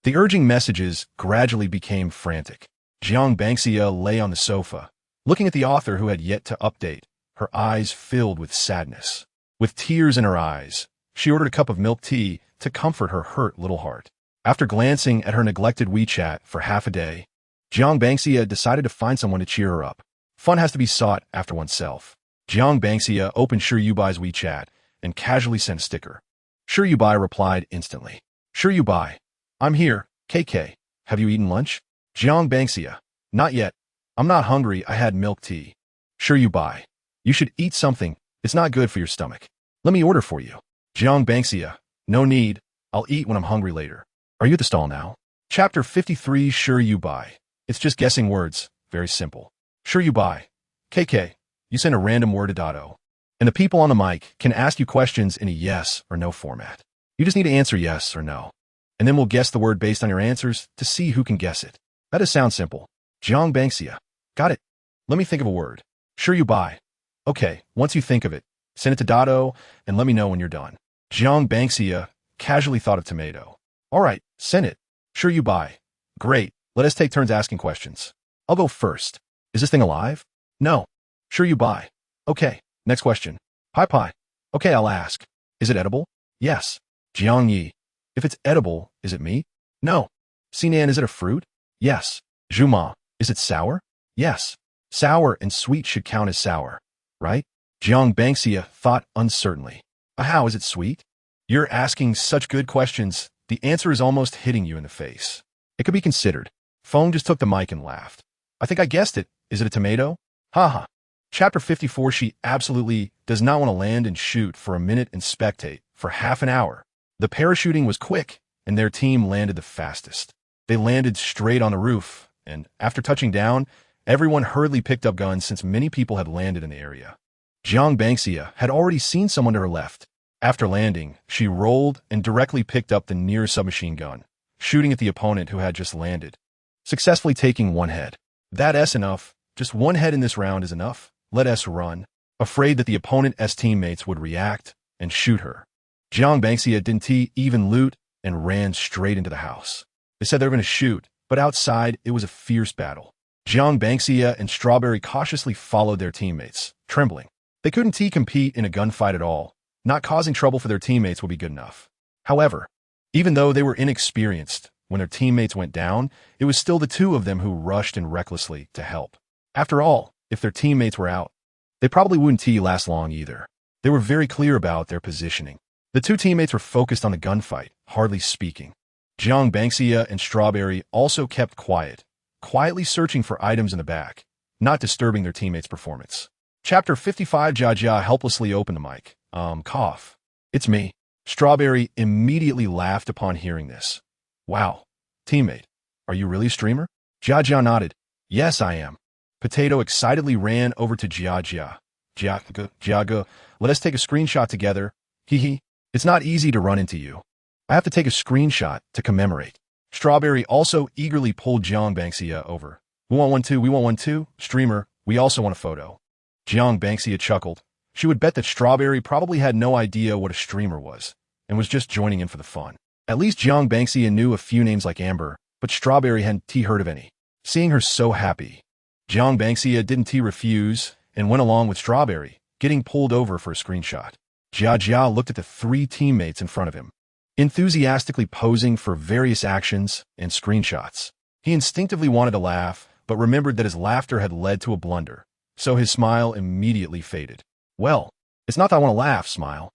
The urging messages gradually became frantic. Jiang Bangxia lay on the sofa, looking at the author who had yet to update, her eyes filled with sadness. With tears in her eyes, she ordered a cup of milk tea to comfort her hurt little heart. After glancing at her neglected WeChat for half a day, Jiang Bangxia decided to find someone to cheer her up. Fun has to be sought after oneself. Jiang Bangxia opened Sure You Bai's WeChat and casually sent a sticker. Sure You Bai replied instantly. Sure You Bai. I'm here, KK. Have you eaten lunch? Jiang Bangxia. Not yet. I'm not hungry, I had milk tea. Sure You Bai. You should eat something. It's not good for your stomach. Let me order for you. Jiang Bangxia. No need. I'll eat when I'm hungry later. Are you at the stall now? Chapter 53. Sure You Bai. It's just guessing words. Very simple. Sure You Bai. KK. You send a random word to Dotto, and the people on the mic can ask you questions in a yes or no format. You just need to answer yes or no, and then we'll guess the word based on your answers to see who can guess it. That does sound simple. Jiang Bangxia. Got it. Let me think of a word. Sure You Bai. Okay, once you think of it, send it to Dotto and let me know when you're done. Jiang Bangxia casually thought of tomato. All right, send it. Sure You Bai. Great. Let us take turns asking questions. I'll go first. Is this thing alive? No. Sure You Bai. Okay, next question. Pai. Okay, I'll ask. Is it edible? Yes. Jiang Yi. If it's edible, is it meat? No. Sinan, is it a fruit? Yes. Zhuma. Is it sour? Yes. Sour and sweet should count as sour, right? Jiang Bangxia thought uncertainly. How is it sweet? You're asking such good questions, the answer is almost hitting you in the face. It could be considered. Feng just took the mic and laughed. I think I guessed it. Is it a tomato? Haha. Chapter 54. She absolutely does not want to land and shoot for a minute and spectate for half an hour. The parachuting was quick, and their team landed the fastest. They landed straight on the roof, and after touching down, everyone hurriedly picked up guns since many people had landed in the area. Jiang Bangxia had already seen someone to her left. After landing, she rolled and directly picked up the nearest submachine gun, shooting at the opponent who had just landed, successfully taking one head. That's enough. Just one head in this round is enough. Let us run, afraid that the opponent's teammates would react and shoot her. Jiang Bangxia didn't even loot and ran straight into the house. They said they were going to shoot, but outside it was a fierce battle. Jiang Bangxia and Strawberry cautiously followed their teammates, trembling. They couldn't compete in a gunfight at all. Not causing trouble for their teammates would be good enough. However, even though they were inexperienced, when their teammates went down, it was still the two of them who rushed in recklessly to help. After all, if their teammates were out, they probably wouldn't last long either. They were very clear about their positioning. The two teammates were focused on the gunfight, hardly speaking. Jiang Bangxia and Strawberry also kept quiet, quietly searching for items in the back, not disturbing their teammates' performance. Chapter 55. Jia helplessly opened the mic. Cough. It's me. Strawberry immediately laughed upon hearing this. Wow. Teammate, are you really a streamer? Jia nodded. Yes, I am. Potato excitedly ran over to Jia. Jia, let us take a screenshot together. Hee. It's not easy to run into you. I have to take a screenshot to commemorate. Strawberry also eagerly pulled Jiang Bangxia over. We want one too. Streamer, we also want a photo. Jiang Bangxia chuckled. She would bet that Strawberry probably had no idea what a streamer was, and was just joining in for the fun. At least Jiang Bangxia knew a few names like Amber, but Strawberry hadn't heard of any. Seeing her so happy, Jiang Bangxia didn't refuse, and went along with Strawberry, getting pulled over for a screenshot. Jia looked at the three teammates in front of him, enthusiastically posing for various actions and screenshots. He instinctively wanted to laugh, but remembered that his laughter had led to a blunder, so his smile immediately faded. Well, it's not that I want to laugh, smile.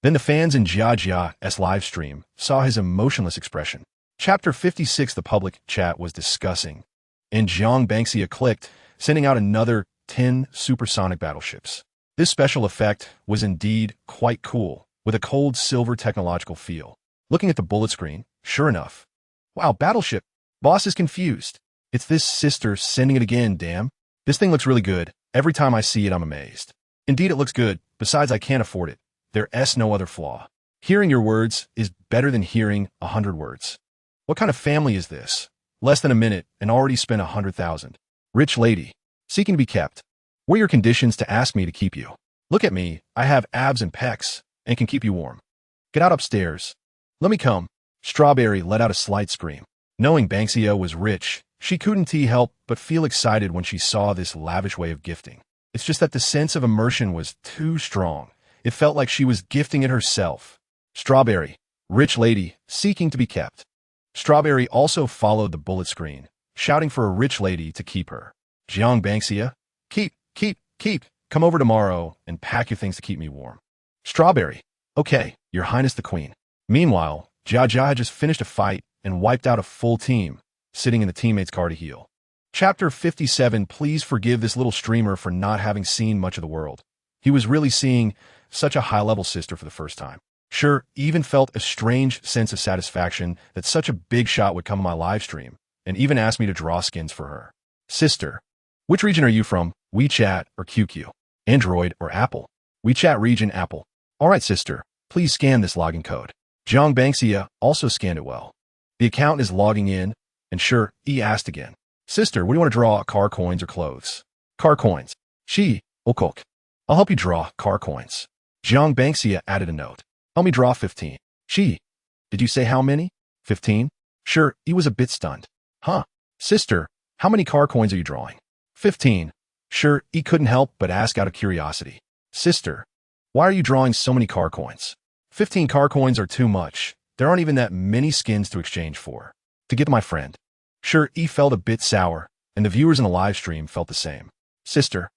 Then the fans in Jia's live stream saw his emotionless expression. Chapter 56. The public chat was discussing, and Jiang Bangxia clicked, sending out another 10 supersonic battleships. This special effect was indeed quite cool, with a cold silver technological feel. Looking at the bullet screen, sure enough. Wow, battleship. Boss is confused. It's this sister sending it again, damn. This thing looks really good. Every time I see it, I'm amazed. Indeed, it looks good. Besides, I can't afford it. There's no other flaw. Hearing your words is better than hearing 100 words. What kind of family is this? Less than a minute and already spent 100,000. Rich lady. Seeking to be kept. What are your conditions to ask me to keep you? Look at me. I have abs and pecs and can keep you warm. Get out upstairs. Let me come. Strawberry let out a slight scream. Knowing Bangxia was rich, she couldn't help but feel excited when she saw this lavish way of gifting. It's just that the sense of immersion was too strong. It felt like she was gifting it herself. Strawberry, rich lady, seeking to be kept. Strawberry also followed the bullet screen, shouting for a rich lady to keep her. Jiang Bangxia, keep. Come over tomorrow and pack your things to keep me warm. Strawberry, okay, Your Highness the Queen. Meanwhile, Jia had just finished a fight and wiped out a full team, sitting in the teammate's car to heal. Chapter 57. Please forgive this little streamer for not having seen much of the world. He was really seeing such a high-level sister for the first time. Sure, even felt a strange sense of satisfaction that such a big shot would come on my live stream, and even asked me to draw skins for her. Sister, which region are you from? WeChat or QQ? Android or Apple? WeChat region Apple. Alright sister, please scan this login code. Jiang Bangxia also scanned it well. The account is logging in, and sure, he asked again. Sister, what do you want to draw, car coins or clothes? Car coins. She, okok. I'll help you draw car coins. Jiang Bangxia added a note. Help me draw 15. She. Did you say how many? 15? Sure, he was a bit stunned. Huh. Sister, how many car coins are you drawing? 15. Sure, he couldn't help but ask out of curiosity. Sister, why are you drawing so many car coins? 15 car coins are too much. There aren't even that many skins to exchange for. To give to my friend. Sure, he felt a bit sour, and the viewers in the live stream felt the same. Sister,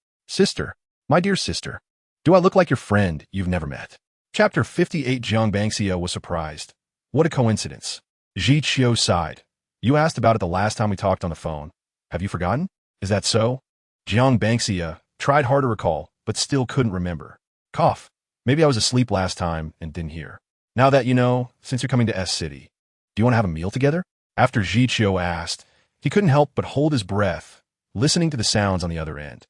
my dear sister, do I look like your friend you've never met? Chapter 58. Jiang Bangxia was surprised. What a coincidence. Ji Qiu sighed. You asked about it the last time we talked on the phone. Have you forgotten? Is that so? Jiang Bangxia tried hard to recall, but still couldn't remember. Cough. Maybe I was asleep last time and didn't hear. Now that you know, since you're coming to S City, do you want to have a meal together? After Ji Qiu asked, he couldn't help but hold his breath, listening to the sounds on the other end.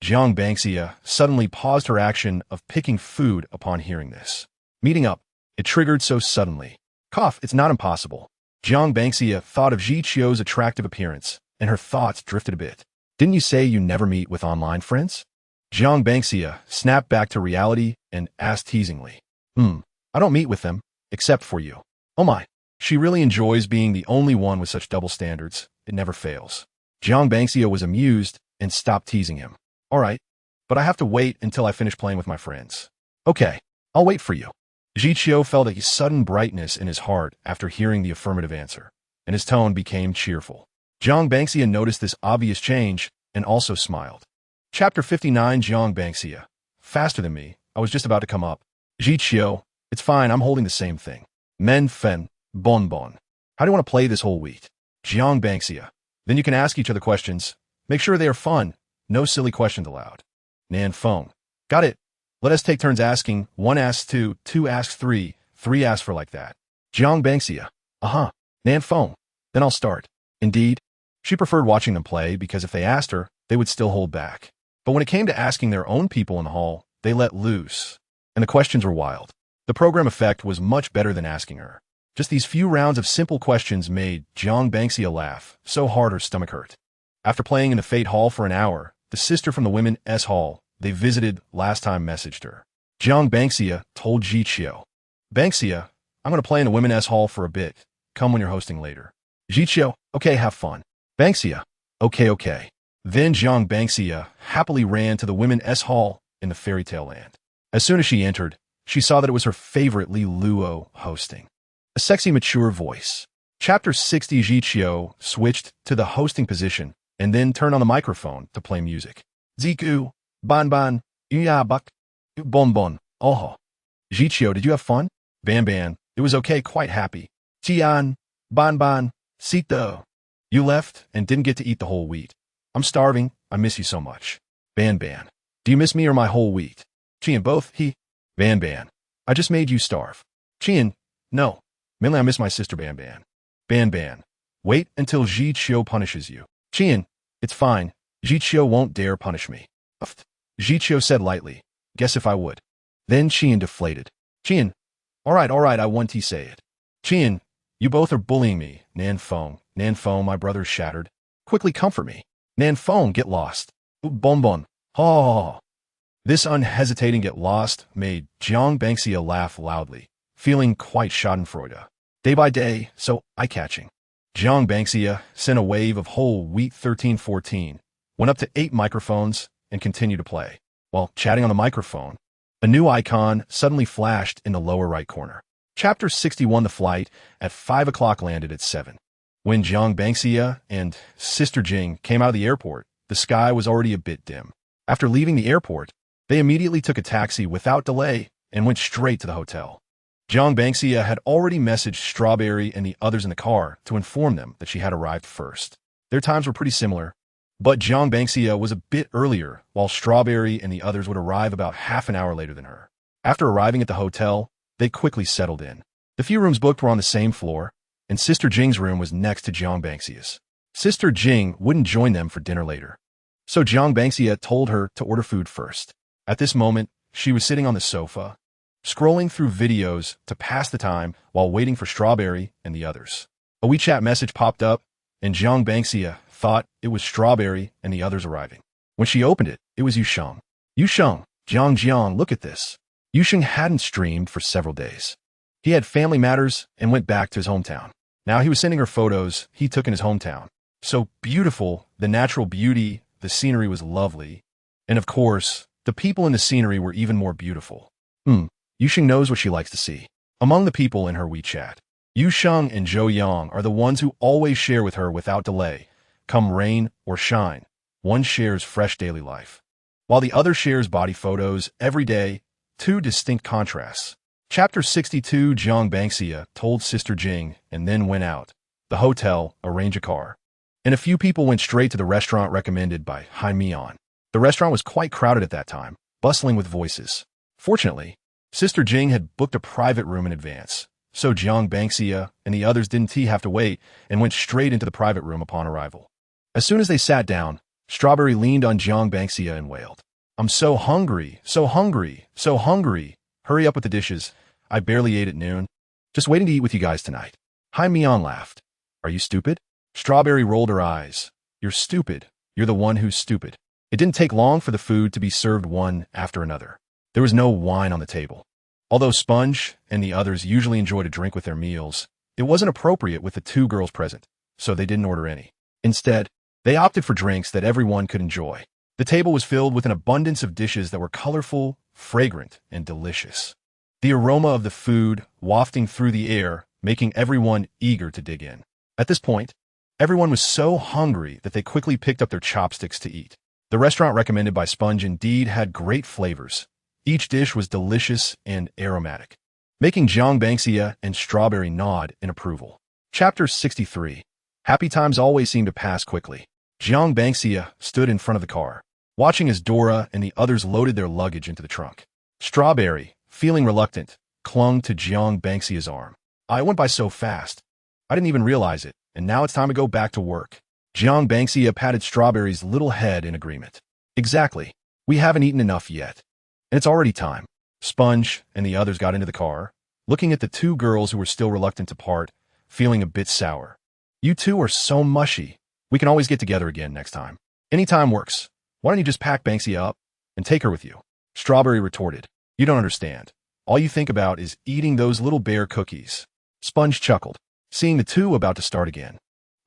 Jiang Bangxia suddenly paused her action of picking food upon hearing this. Meeting up, it triggered so suddenly. Cough, it's not impossible. Jiang Bangxia thought of Ji Qiu's attractive appearance, and her thoughts drifted a bit. Didn't you say you never meet with online friends? Jiang Bangxia snapped back to reality and asked teasingly. I don't meet with them, except for you. Oh my. She really enjoys being the only one with such double standards. It never fails. Jiang Bangxia was amused and stopped teasing him. All right, but I have to wait until I finish playing with my friends. Okay, I'll wait for you. Ji Qiu felt a sudden brightness in his heart after hearing the affirmative answer, and his tone became cheerful. Jiang Bangxia noticed this obvious change and also smiled. Chapter 59. Jiang Bangxia. Faster than me. I was just about to come up. Ji Qiu, it's fine, I'm holding the same thing. Men fen. Bonbon. How do you want to play this whole week? Jiang Bangxia. Then you can ask each other questions. Make sure they are fun. No silly questions allowed. Nan Feng. Got it. Let us take turns asking. 1 asks 2, 2 asks 3, 3 asks for like that. Jiang Bangxia. Uh-huh. Nan Feng. Then I'll start. Indeed. She preferred watching them play because if they asked her, they would still hold back. But when it came to asking their own people in the hall, they let loose. And the questions were wild. The program effect was much better than asking her. Just these few rounds of simple questions made Jiang Bangxia laugh so hard her stomach hurt. After playing in the Fate Hall for an hour, the sister from the Women's Hall they visited last time messaged her. Jiang Bangxia told Ji Qiu. Bangxia, I'm going to play in the Women's Hall for a bit. Come when you're hosting later. Ji Qiu, okay, have fun. Bangxia, okay. Then Jiang Bangxia happily ran to the Women's Hall in the fairy tale land. As soon as she entered, she saw that it was her favorite Li Luo hosting. A sexy, mature voice. Chapter 60 Ji Qiu switched to the hosting position and then turned on the microphone to play music. Ziku, Ban, Ya Buk, Bon, Oho. Ji Qiu, did you have fun? Ban, it was okay, quite happy. Tian, Ban, Sito. You left and didn't get to eat the whole wheat. I'm starving, I miss you so much. Ban, do you miss me or my whole wheat? Qian, both, he. Ban, I just made you starve. Qian, no. Mainly I miss my sister Ban. Ban, wait until Ji Qiu punishes you. Qian, it's fine. Ji Qiu won't dare punish me. Uffed. Ji Qiu said lightly. Guess if I would. Then Qian deflated. Qian, all right, I want to say it. Qian, you both are bullying me. Nan Feng, my brother is shattered. Quickly comfort me. Nan Feng, get lost. Bon. Oh. This unhesitating get lost made Jiang Bangxia laugh loudly, feeling quite schadenfreude. Day by day, so eye-catching. Jiang Bangxia sent a wave of whole wheat 13-14, went up to 8 microphones, and continued to play. While chatting on the microphone, a new icon suddenly flashed in the lower right corner. Chapter 61 The flight at 5 o'clock landed at 7. When Jiang Bangxia and Sister Jing came out of the airport, the sky was already a bit dim. After leaving the airport, they immediately took a taxi without delay and went straight to the hotel. Jiang Bangxia had already messaged Strawberry and the others in the car to inform them that she had arrived first. Their times were pretty similar, but Jiang Bangxia was a bit earlier, while Strawberry and the others would arrive about half an hour later than her. After arriving at the hotel, they quickly settled in. The few rooms booked were on the same floor, and Sister Jing's room was next to Jiang Bangxia's. Sister Jing wouldn't join them for dinner later, so Jiang Bangxia told her to order food first. At this moment, she was sitting on the sofa, scrolling through videos to pass the time while waiting for Strawberry and the others. A WeChat message popped up, and Jiang Bangxia thought it was Strawberry and the others arriving. When she opened it, it was Yusheng. Yusheng, Jiang, look at this. Yusheng hadn't streamed for several days. He had family matters and went back to his hometown. Now he was sending her photos he took in his hometown. So beautiful, the natural beauty, the scenery was lovely. And of course, the people in the scenery were even more beautiful. Yusheng knows what she likes to see. Among the people in her WeChat, Yusheng and Zhou Yang are the ones who always share with her without delay. Come rain or shine, one shares fresh daily life, while the other shares body photos every day, 2 distinct contrasts. Chapter 62 Jiang Bangxia told Sister Jing and then went out. The hotel arranged a car, and a few people went straight to the restaurant recommended by Hai Mian. The restaurant was quite crowded at that time, bustling with voices. Fortunately, Sister Jing had booked a private room in advance, so Jiang Bangxia and the others didn't have to wait and went straight into the private room upon arrival. As soon as they sat down, Strawberry leaned on Jiang Bangxia and wailed, I'm so hungry. Hurry up with the dishes. I barely ate at noon. Just waiting to eat with you guys tonight. Hai Mian laughed. Are you stupid? Strawberry rolled her eyes. You're stupid. You're the one who's stupid. It didn't take long for the food to be served one after another. There was no wine on the table. Although Sponge and the others usually enjoyed a drink with their meals, it wasn't appropriate with the 2 girls present, so they didn't order any. Instead, they opted for drinks that everyone could enjoy. The table was filled with an abundance of dishes that were colorful, fragrant, and delicious. The aroma of the food wafting through the air, making everyone eager to dig in. At this point, everyone was so hungry that they quickly picked up their chopsticks to eat. The restaurant recommended by Sponge indeed had great flavors. Each dish was delicious and aromatic, making Jiang Bangxia and Strawberry nod in approval. Chapter 63 Happy times always seem to pass quickly. Jiang Bangxia stood in front of the car. watching as Dora and the others loaded their luggage into the trunk. Strawberry, feeling reluctant, clung to Jiang Banxia's arm. I went by so fast. I didn't even realize it, and now it's time to go back to work. Jiang Banxia patted Strawberry's little head in agreement. Exactly. We haven't eaten enough yet. And it's already time. Sponge and the others got into the car, looking at the two girls who were still reluctant to part, feeling a bit sour. You two are so mushy. We can always get together again next time. Any time works. Why don't you just pack Banksia up and take her with you? Strawberry retorted. You don't understand. All you think about is eating those little bear cookies. Sponge chuckled, seeing the two about to start again.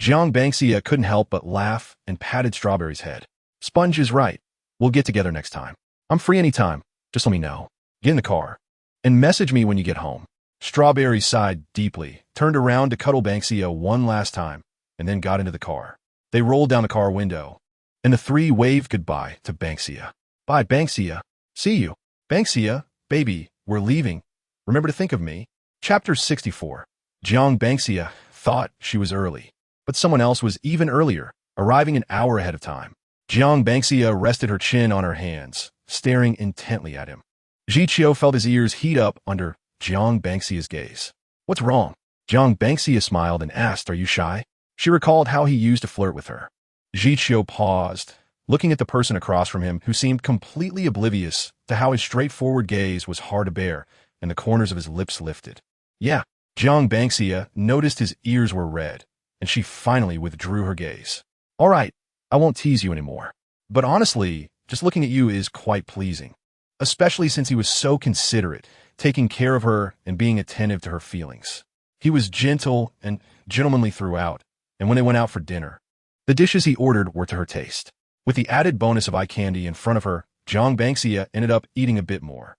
Jiang Banksia couldn't help but laugh and patted Strawberry's head. Sponge is right. We'll get together next time. I'm free anytime. Just let me know. Get in the car. And message me when you get home. Strawberry sighed deeply, turned around to cuddle Banksia one last time, and then got into the car. They rolled down the car window, and the three waved goodbye to Banksia. Bye, Banksia. See you. Banksia, baby, we're leaving. Remember to think of me. Chapter 64. Jiang Banksia thought she was early, but someone else was even earlier, arriving an hour ahead of time. Jiang Banksia rested her chin on her hands, staring intently at him. Jiqiu felt his ears heat up under Jiang Banxia's gaze. What's wrong? Jiang Banksia smiled and asked, are you shy? She recalled how he used to flirt with her. Jiqiu paused, looking at the person across from him who seemed completely oblivious to how his straightforward gaze was hard to bear, and the corners of his lips lifted. Yeah, Jiang Banksia noticed his ears were red, and she finally withdrew her gaze. All right, I won't tease you anymore. But honestly, just looking at you is quite pleasing, especially since he was so considerate, taking care of her and being attentive to her feelings. He was gentle and gentlemanly throughout, and when they went out for dinner, the dishes he ordered were to her taste. With the added bonus of eye candy in front of her, Jiang Banksia ended up eating a bit more.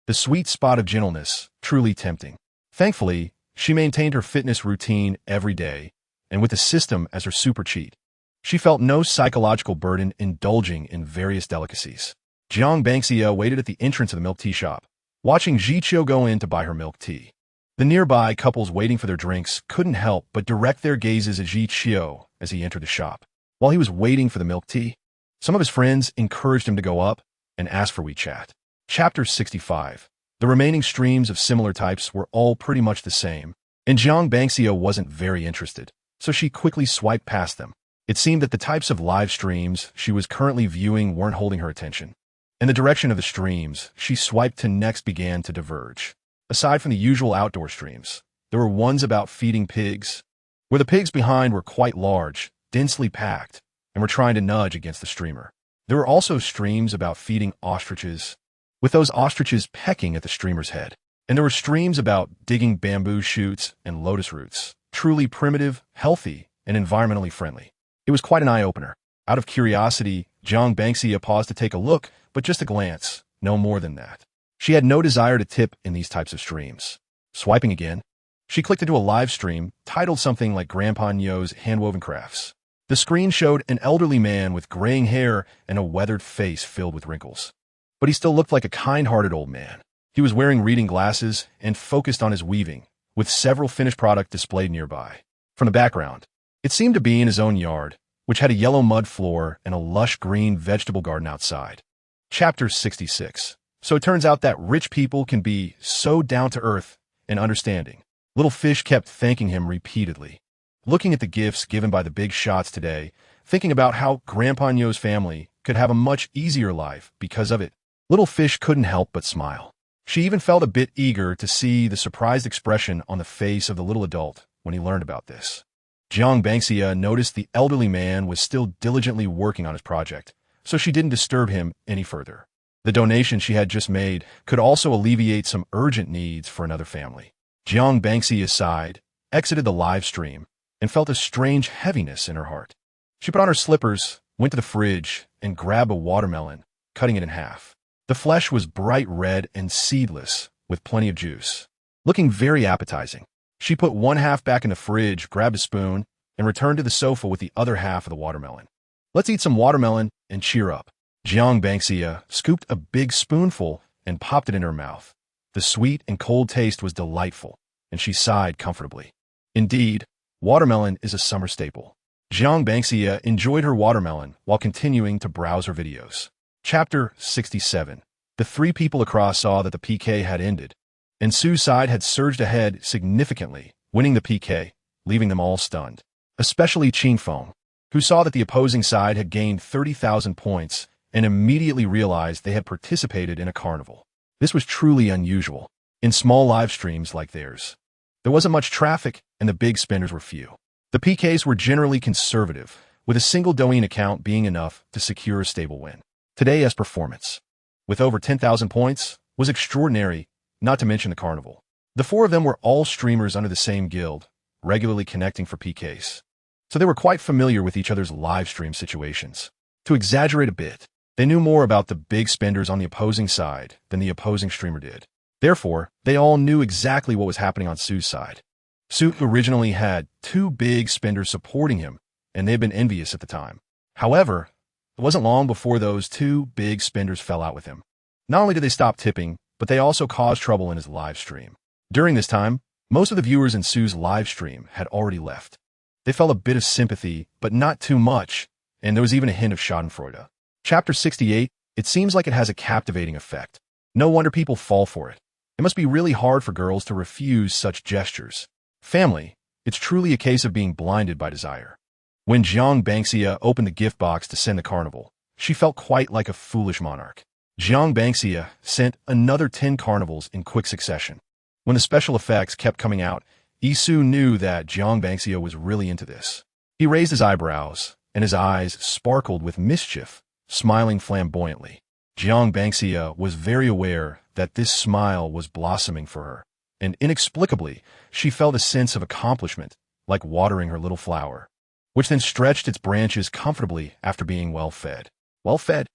The sweet spot of gentleness, truly tempting. Thankfully, she maintained her fitness routine every day, and with the system as her super cheat, she felt no psychological burden indulging in various delicacies. Jiang Banksia waited at the entrance of the milk tea shop, watching Jiqiu go in to buy her milk tea. The nearby couples waiting for their drinks couldn't help but direct their gazes at Jiqiu as he entered the shop. While he was waiting for the milk tea, some of his friends encouraged him to go up and ask for WeChat. Chapter 65. The remaining streams of similar types were all pretty much the same, and Jiang Banksia wasn't very interested, so she quickly swiped past them. It seemed that the types of live streams she was currently viewing weren't holding her attention. In the direction of the streams she swiped to next began to diverge. Aside from the usual outdoor streams, there were ones about feeding pigs, where the pigs behind were quite large, densely packed, and were trying to nudge against the streamer. There were also streams about feeding ostriches, with those ostriches pecking at the streamer's head. And there were streams about digging bamboo shoots and lotus roots, truly primitive, healthy, and environmentally friendly. It was quite an eye-opener. Out of curiosity, Jiang Banksia paused to take a look, but just a glance, no more than that. She had no desire to tip in these types of streams. Swiping again, she clicked into a live stream titled something like Grandpa Nyo's Handwoven Crafts. The screen showed an elderly man with graying hair and a weathered face filled with wrinkles. But he still looked like a kind-hearted old man. He was wearing reading glasses and focused on his weaving, with several finished products displayed nearby. From the background, it seemed to be in his own yard, which had a yellow mud floor and a lush green vegetable garden outside. Chapter 66. So it turns out that rich people can be so down-to-earth and understanding. Little Fish kept thanking him repeatedly. Looking at the gifts given by the big shots today, thinking about how Grandpa Nyo's family could have a much easier life because of it, Little Fish couldn't help but smile. She even felt a bit eager to see the surprised expression on the face of the little adult when he learned about this. Jiang Banksia noticed the elderly man was still diligently working on his project, so she didn't disturb him any further. The donation she had just made could also alleviate some urgent needs for another family. Jiang Banksia sighed, exited the live stream, and felt a strange heaviness in her heart. She put on her slippers, went to the fridge, and grabbed a watermelon, cutting it in half. The flesh was bright red and seedless, with plenty of juice. Looking very appetizing, she put one half back in the fridge, grabbed a spoon, and returned to the sofa with the other half of the watermelon. Let's eat some watermelon and cheer up. Jiang Banksia scooped a big spoonful and popped it in her mouth. The sweet and cold taste was delightful, and she sighed comfortably. Indeed, watermelon is a summer staple. Jiang Bangxia enjoyed her watermelon while continuing to browse her videos. Chapter 67. The three people across saw that the PK had ended, and Su's side had surged ahead significantly, winning the PK, leaving them all stunned. Especially Qingfeng, who saw that the opposing side had gained 30,000 points and immediately realized they had participated in a carnival. This was truly unusual. In small live streams like theirs, there wasn't much traffic and the big spenders were few. The PKs were generally conservative, with a single Douyin account being enough to secure a stable win. Today's performance, with over 10,000 points, was extraordinary, not to mention the carnival. The four of them were all streamers under the same guild, regularly connecting for PKs, so they were quite familiar with each other's live stream situations. To exaggerate a bit, they knew more about the big spenders on the opposing side than the opposing streamer did. Therefore, they all knew exactly what was happening on Su's side. Su originally had two big spenders supporting him, and they had been envious at the time. However, it wasn't long before those two big spenders fell out with him. Not only did they stop tipping, but they also caused trouble in his live stream. During this time, most of the viewers in Su's live stream had already left. They felt a bit of sympathy, but not too much, and there was even a hint of schadenfreude. Chapter 68, it seems like it has a captivating effect. No wonder people fall for it. It must be really hard for girls to refuse such gestures. Family, it's truly a case of being blinded by desire. When Jiang Bangxia opened the gift box to send the carnival, she felt quite like a foolish monarch. Jiang Bangxia sent another 10 carnivals in quick succession. When the special effects kept coming out, Isu knew that Jiang Bangxia was really into this. He raised his eyebrows, and his eyes sparkled with mischief, smiling flamboyantly. Jiang Bangxia was very aware that this smile was blossoming for her, and inexplicably, she felt a sense of accomplishment, like watering her little flower, which then stretched its branches comfortably after being well-fed. Well-fed?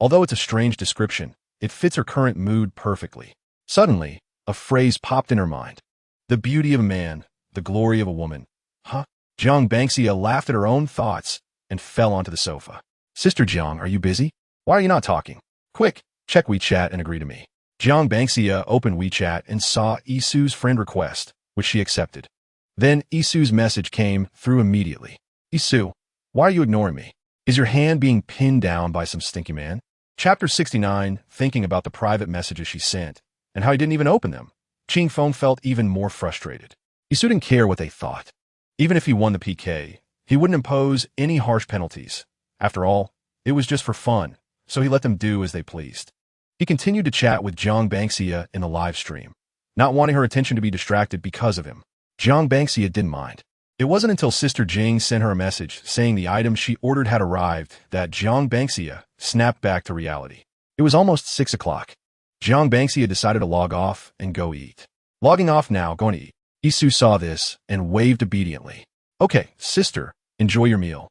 Although it's a strange description, it fits her current mood perfectly. Suddenly, a phrase popped in her mind. The beauty of a man, the glory of a woman. Huh? Jiang Bangxia laughed at her own thoughts and fell onto the sofa. Sister Jiang, are you busy? Why are you not talking? Quick, check WeChat and agree to me. Jiang Bangxia opened WeChat and saw Isu's friend request, which she accepted. Then Isu's message came through immediately. Isu, why are you ignoring me? Is your hand being pinned down by some stinky man? Chapter 69, thinking about the private messages she sent, and how he didn't even open them. Qingfeng felt even more frustrated. Isu didn't care what they thought. Even if he won the PK, he wouldn't impose any harsh penalties. After all, it was just for fun, so he let them do as they pleased. He continued to chat with Jiang Bangxia in the live stream, not wanting her attention to be distracted because of him. Jiang Bangxia didn't mind. It wasn't until Sister Jing sent her a message saying the item she ordered had arrived that Jiang Bangxia snapped back to reality. It was almost 6 o'clock. Jiang Bangxia decided to log off and go eat. Logging off now, going to eat. Isu saw this and waved obediently. Okay, sister, enjoy your meal.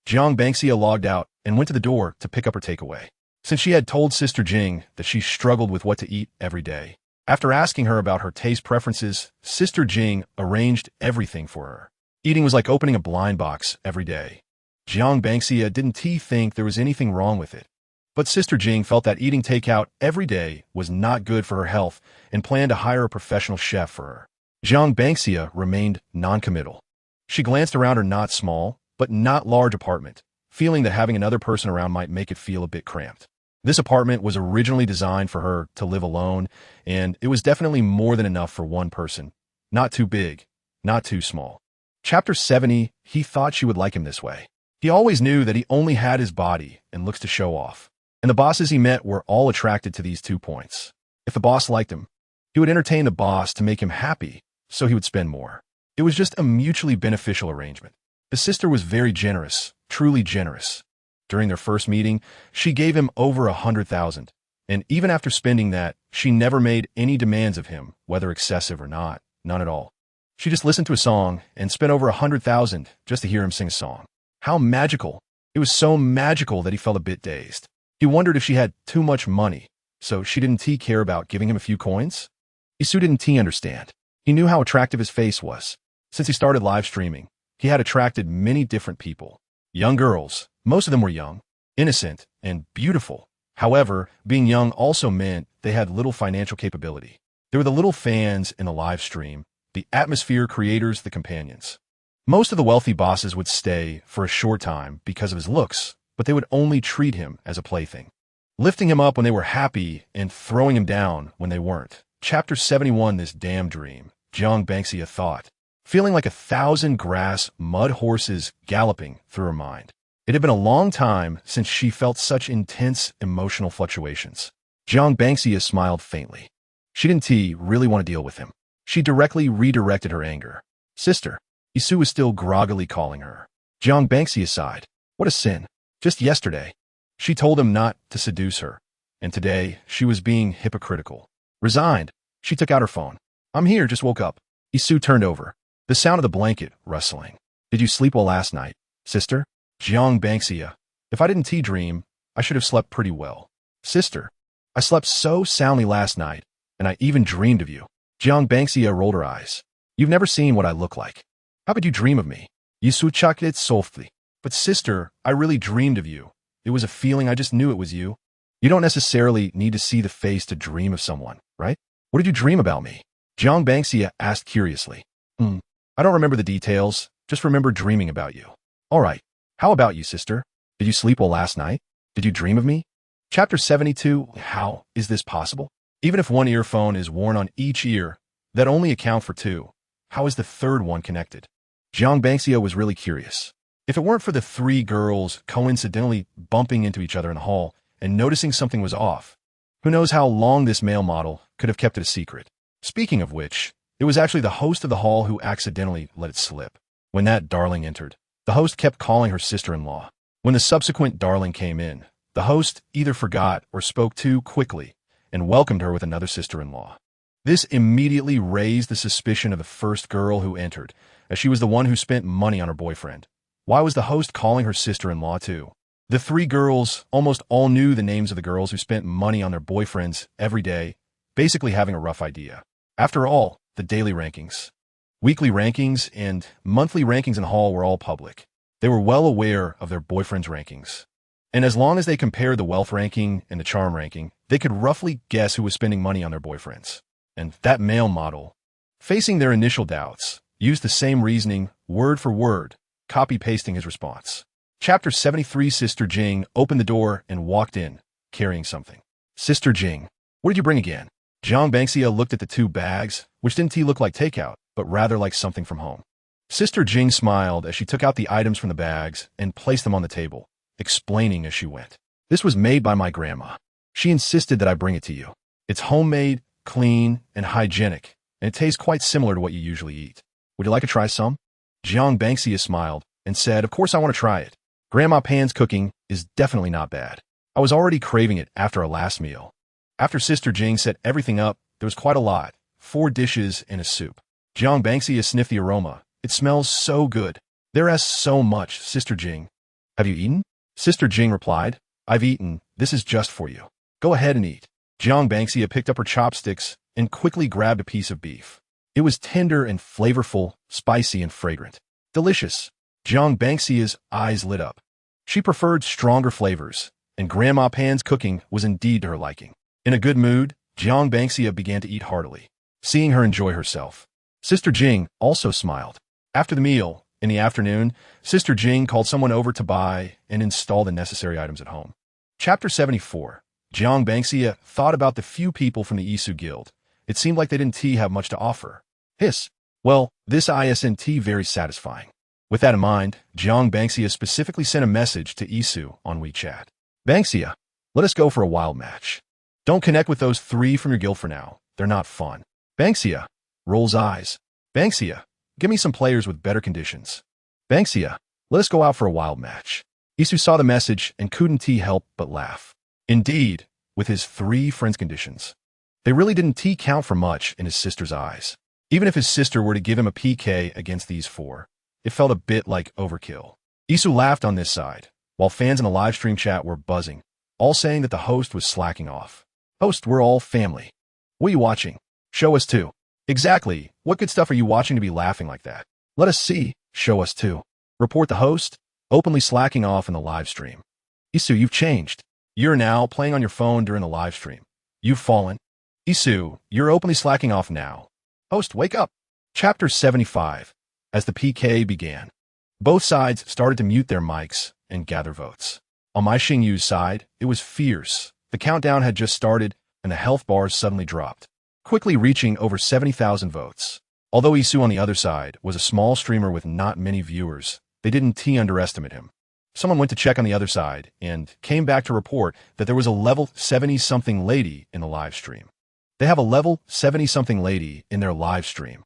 Jiang Bangxia logged out and went to the door to pick up her takeaway. Since she had told Sister Jing that she struggled with what to eat every day, after asking her about her taste preferences, Sister Jing arranged everything for her. Eating was like opening a blind box every day. Jiang Bangxia didn't think there was anything wrong with it. But Sister Jing felt that eating takeout every day was not good for her health and planned to hire a professional chef for her. Jiang Bangxia remained non-committal. She glanced around her not small, but not large apartment, feeling that having another person around might make it feel a bit cramped. This apartment was originally designed for her to live alone, and it was definitely more than enough for one person. Not too big, not too small. Chapter 70, he thought she would like him this way. He always knew that he only had his body and looks to show off. And the bosses he met were all attracted to these 2 points. If the boss liked him, he would entertain the boss to make him happy, so he would spend more. It was just a mutually beneficial arrangement. The sister was very generous, truly generous. During their first meeting, she gave him over 100,000, and even after spending that, she never made any demands of him, whether excessive or not, none at all. She just listened to a song and spent over 100,000 just to hear him sing a song. How magical. It was so magical that he felt a bit dazed. He wondered if she had too much money, so she didn't care about giving him a few coins? Isu didn't understand. He knew how attractive his face was. Since he started live streaming, he had attracted many different people. Young girls, most of them were young, innocent, and beautiful. However, being young also meant they had little financial capability. They were the little fans in the live stream, the atmosphere creators, the companions. Most of the wealthy bosses would stay for a short time because of his looks, but they would only treat him as a plaything, lifting him up when they were happy and throwing him down when they weren't. Chapter 71. This damn dream, Jiang Banxia thought, feeling like 1,000 grass mud horses galloping through her mind. It had been a long time since she felt such intense emotional fluctuations. Jiang Banxia smiled faintly. She didn't really want to deal with him. She directly redirected her anger. Sister. Isu was still groggily calling her. Jiang Banxia sighed. What a sin. Just yesterday, she told him not to seduce her, and today she was being hypocritical. Resigned, she took out her phone. I'm here, just woke up. Isu turned over, the sound of the blanket rustling. Did you sleep well last night, sister? Jiang Banxia. If I didn't dream, I should have slept pretty well. Sister. I slept so soundly last night, and I even dreamed of you. Jiang Banxia rolled her eyes. You've never seen what I look like. How could you dream of me? Isu chucked it softly. But sister, I really dreamed of you. It was a feeling, I just knew it was you. You don't necessarily need to see the face to dream of someone, right? What did you dream about me? Jiang Banxia asked curiously. I don't remember the details, just remember dreaming about you. All right. How about you, sister? Did you sleep well last night? Did you dream of me? Chapter 72. How is this possible? Even if one earphone is worn on each ear, that only account for two. How is the third one connected? Jiang Banxia was really curious. If it weren't for the three girls coincidentally bumping into each other in the hall and noticing something was off, who knows how long this male model could have kept it a secret. Speaking of which, it was actually the host of the hall who accidentally let it slip. When that darling entered, the host kept calling her sister-in-law. When the subsequent darling came in, the host either forgot or spoke too quickly and welcomed her with another sister-in-law. This immediately raised the suspicion of the first girl who entered, as she was the one who spent money on her boyfriend. Why was the host calling her sister-in-law too? The three girls almost all knew the names of the girls who spent money on their boyfriends every day, basically having a rough idea. After all, the daily rankings, weekly rankings, and monthly rankings in the hall were all public. They were well aware of their boyfriends' rankings. And as long as they compared the wealth ranking and the charm ranking, they could roughly guess who was spending money on their boyfriends. And that male model, facing their initial doubts, used the same reasoning word for word, copy-pasting his response. Chapter 73. Sister Jing opened the door and walked in, carrying something. Sister Jing, what did you bring again? Jiang Banxia looked at the two bags, which didn't look like takeout, but rather like something from home. Sister Jing smiled as she took out the items from the bags and placed them on the table, explaining as she went. This was made by my grandma. She insisted that I bring it to you. It's homemade, clean, and hygienic, and it tastes quite similar to what you usually eat. Would you like to try some? Jiang Banxia smiled and said, of course I want to try it. Grandma Pan's cooking is definitely not bad. I was already craving it after our last meal. After Sister Jing set everything up, there was quite a lot, 4 dishes and a soup. Jiang Banxia sniffed the aroma. It smells so good. There is so much, Sister Jing. Have you eaten? Sister Jing replied, I've eaten. This is just for you. Go ahead and eat. Jiang Banxia picked up her chopsticks and quickly grabbed a piece of beef. It was tender and flavorful, spicy and fragrant. Delicious. Jiang Banxia's eyes lit up. She preferred stronger flavors, and Grandma Pan's cooking was indeed to her liking. In a good mood, Jiang Banxia began to eat heartily, seeing her enjoy herself. Sister Jing also smiled. After the meal, in the afternoon, Sister Jing called someone over to buy and install the necessary items at home. Chapter 74. Jiang Banxia thought about the few people from the Isu Guild. It seemed like they didn't have much to offer. Well, this isn't very satisfying. With that in mind, Jiang Banxia specifically sent a message to Isu on WeChat. Banxia, let us go for a wild match. Don't connect with those 3 from your guild for now. They're not fun. Banxia rolls eyes. Banxia, give me some players with better conditions. Banxia, let us go out for a wild match. Isu saw the message and couldn't help but laugh. Indeed, with his 3 friends' conditions, they really didn't count for much in his sister's eyes. Even if his sister were to give him a PK against these 4, it felt a bit like overkill. Isu laughed on this side, while fans in the live stream chat were buzzing, all saying that the host was slacking off. Host, we're all family. What are you watching? Show us too. Exactly. What good stuff are you watching to be laughing like that? Let us see. Show us too. Report the host, openly slacking off in the live stream. Isu, you've changed. You're now playing on your phone during the live stream. You've fallen. Isu, you're openly slacking off now. Host, wake up. Chapter 75. As the PK began, both sides started to mute their mics and gather votes. On my Xingyu's side, it was fierce. The countdown had just started, and the health bars suddenly dropped, quickly reaching over 70,000 votes. Although Isu on the other side was a small streamer with not many viewers, they didn't underestimate him. Someone went to check on the other side and came back to report that there was a level 70-something lady in the live stream. They have a level 70-something lady in their live stream.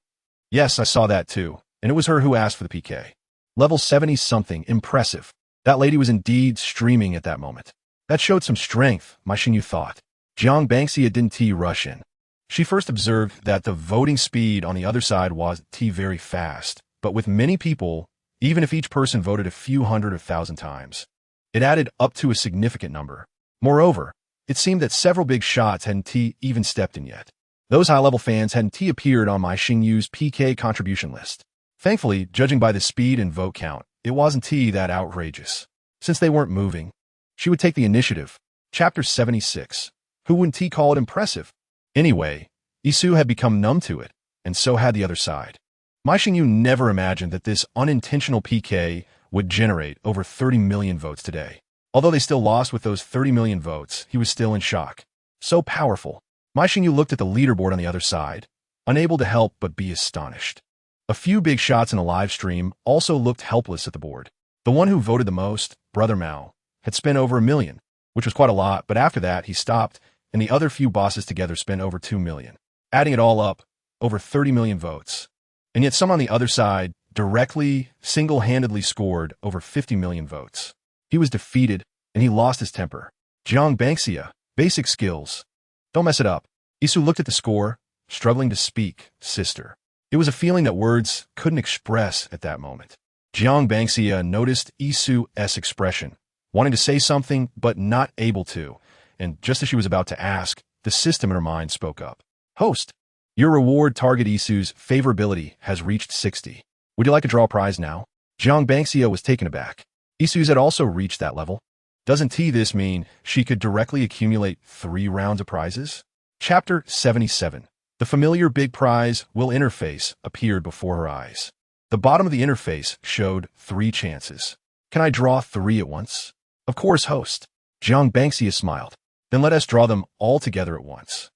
Yes, I saw that too, and it was her who asked for the PK. Level 70-something, impressive. That lady was indeed streaming at that moment. That showed some strength, my Xingyu thought. Jiang Bangxia didn't rush in. She first observed that the voting speed on the other side was very fast, but with many people, even if each person voted a few hundred or thousand times, it added up to a significant number. Moreover, it seemed that several big shots hadn't even stepped in yet. Those high-level fans hadn't appeared on my Xingyu's PK contribution list. Thankfully, judging by the speed and vote count, it wasn't that outrageous. Since they weren't moving, she would take the initiative. Chapter 76. Who wouldn't call it impressive? Anyway, Isu had become numb to it, and so had the other side. My Xingyu never imagined that this unintentional PK would generate over 30 million votes today. Although they still lost with those 30 million votes, he was still in shock. So powerful. My Xingyu looked at the leaderboard on the other side, unable to help but be astonished. A few big shots in the live stream also looked helpless at the board. The one who voted the most, Brother Mao, had spent over 1 million, which was quite a lot, but after that he stopped, and the other few bosses together spent over 2 million. Adding it all up, over 30 million votes. And yet some on the other side directly, single-handedly scored over 50 million votes. He was defeated, and he lost his temper. Jiang Bangxia, basic skills. Don't mess it up. Isu looked at the score, struggling to speak, sister. It was a feeling that words couldn't express at that moment. Jiang Bangxia noticed Isu's expression, wanting to say something but not able to, and just as she was about to ask, the system in her mind spoke up. Host, your reward target Isu's favorability has reached 60. Would you like to draw a prize now? Jiang Bangxia was taken aback. Isu's had also reached that level. Doesn't this mean she could directly accumulate 3 rounds of prizes? Chapter 77. The familiar big prize will interface appeared before her eyes. The bottom of the interface showed 3 chances. Can I draw 3 at once? Of course, host. Jiang Bangxia smiled. Then let us draw them all together at once.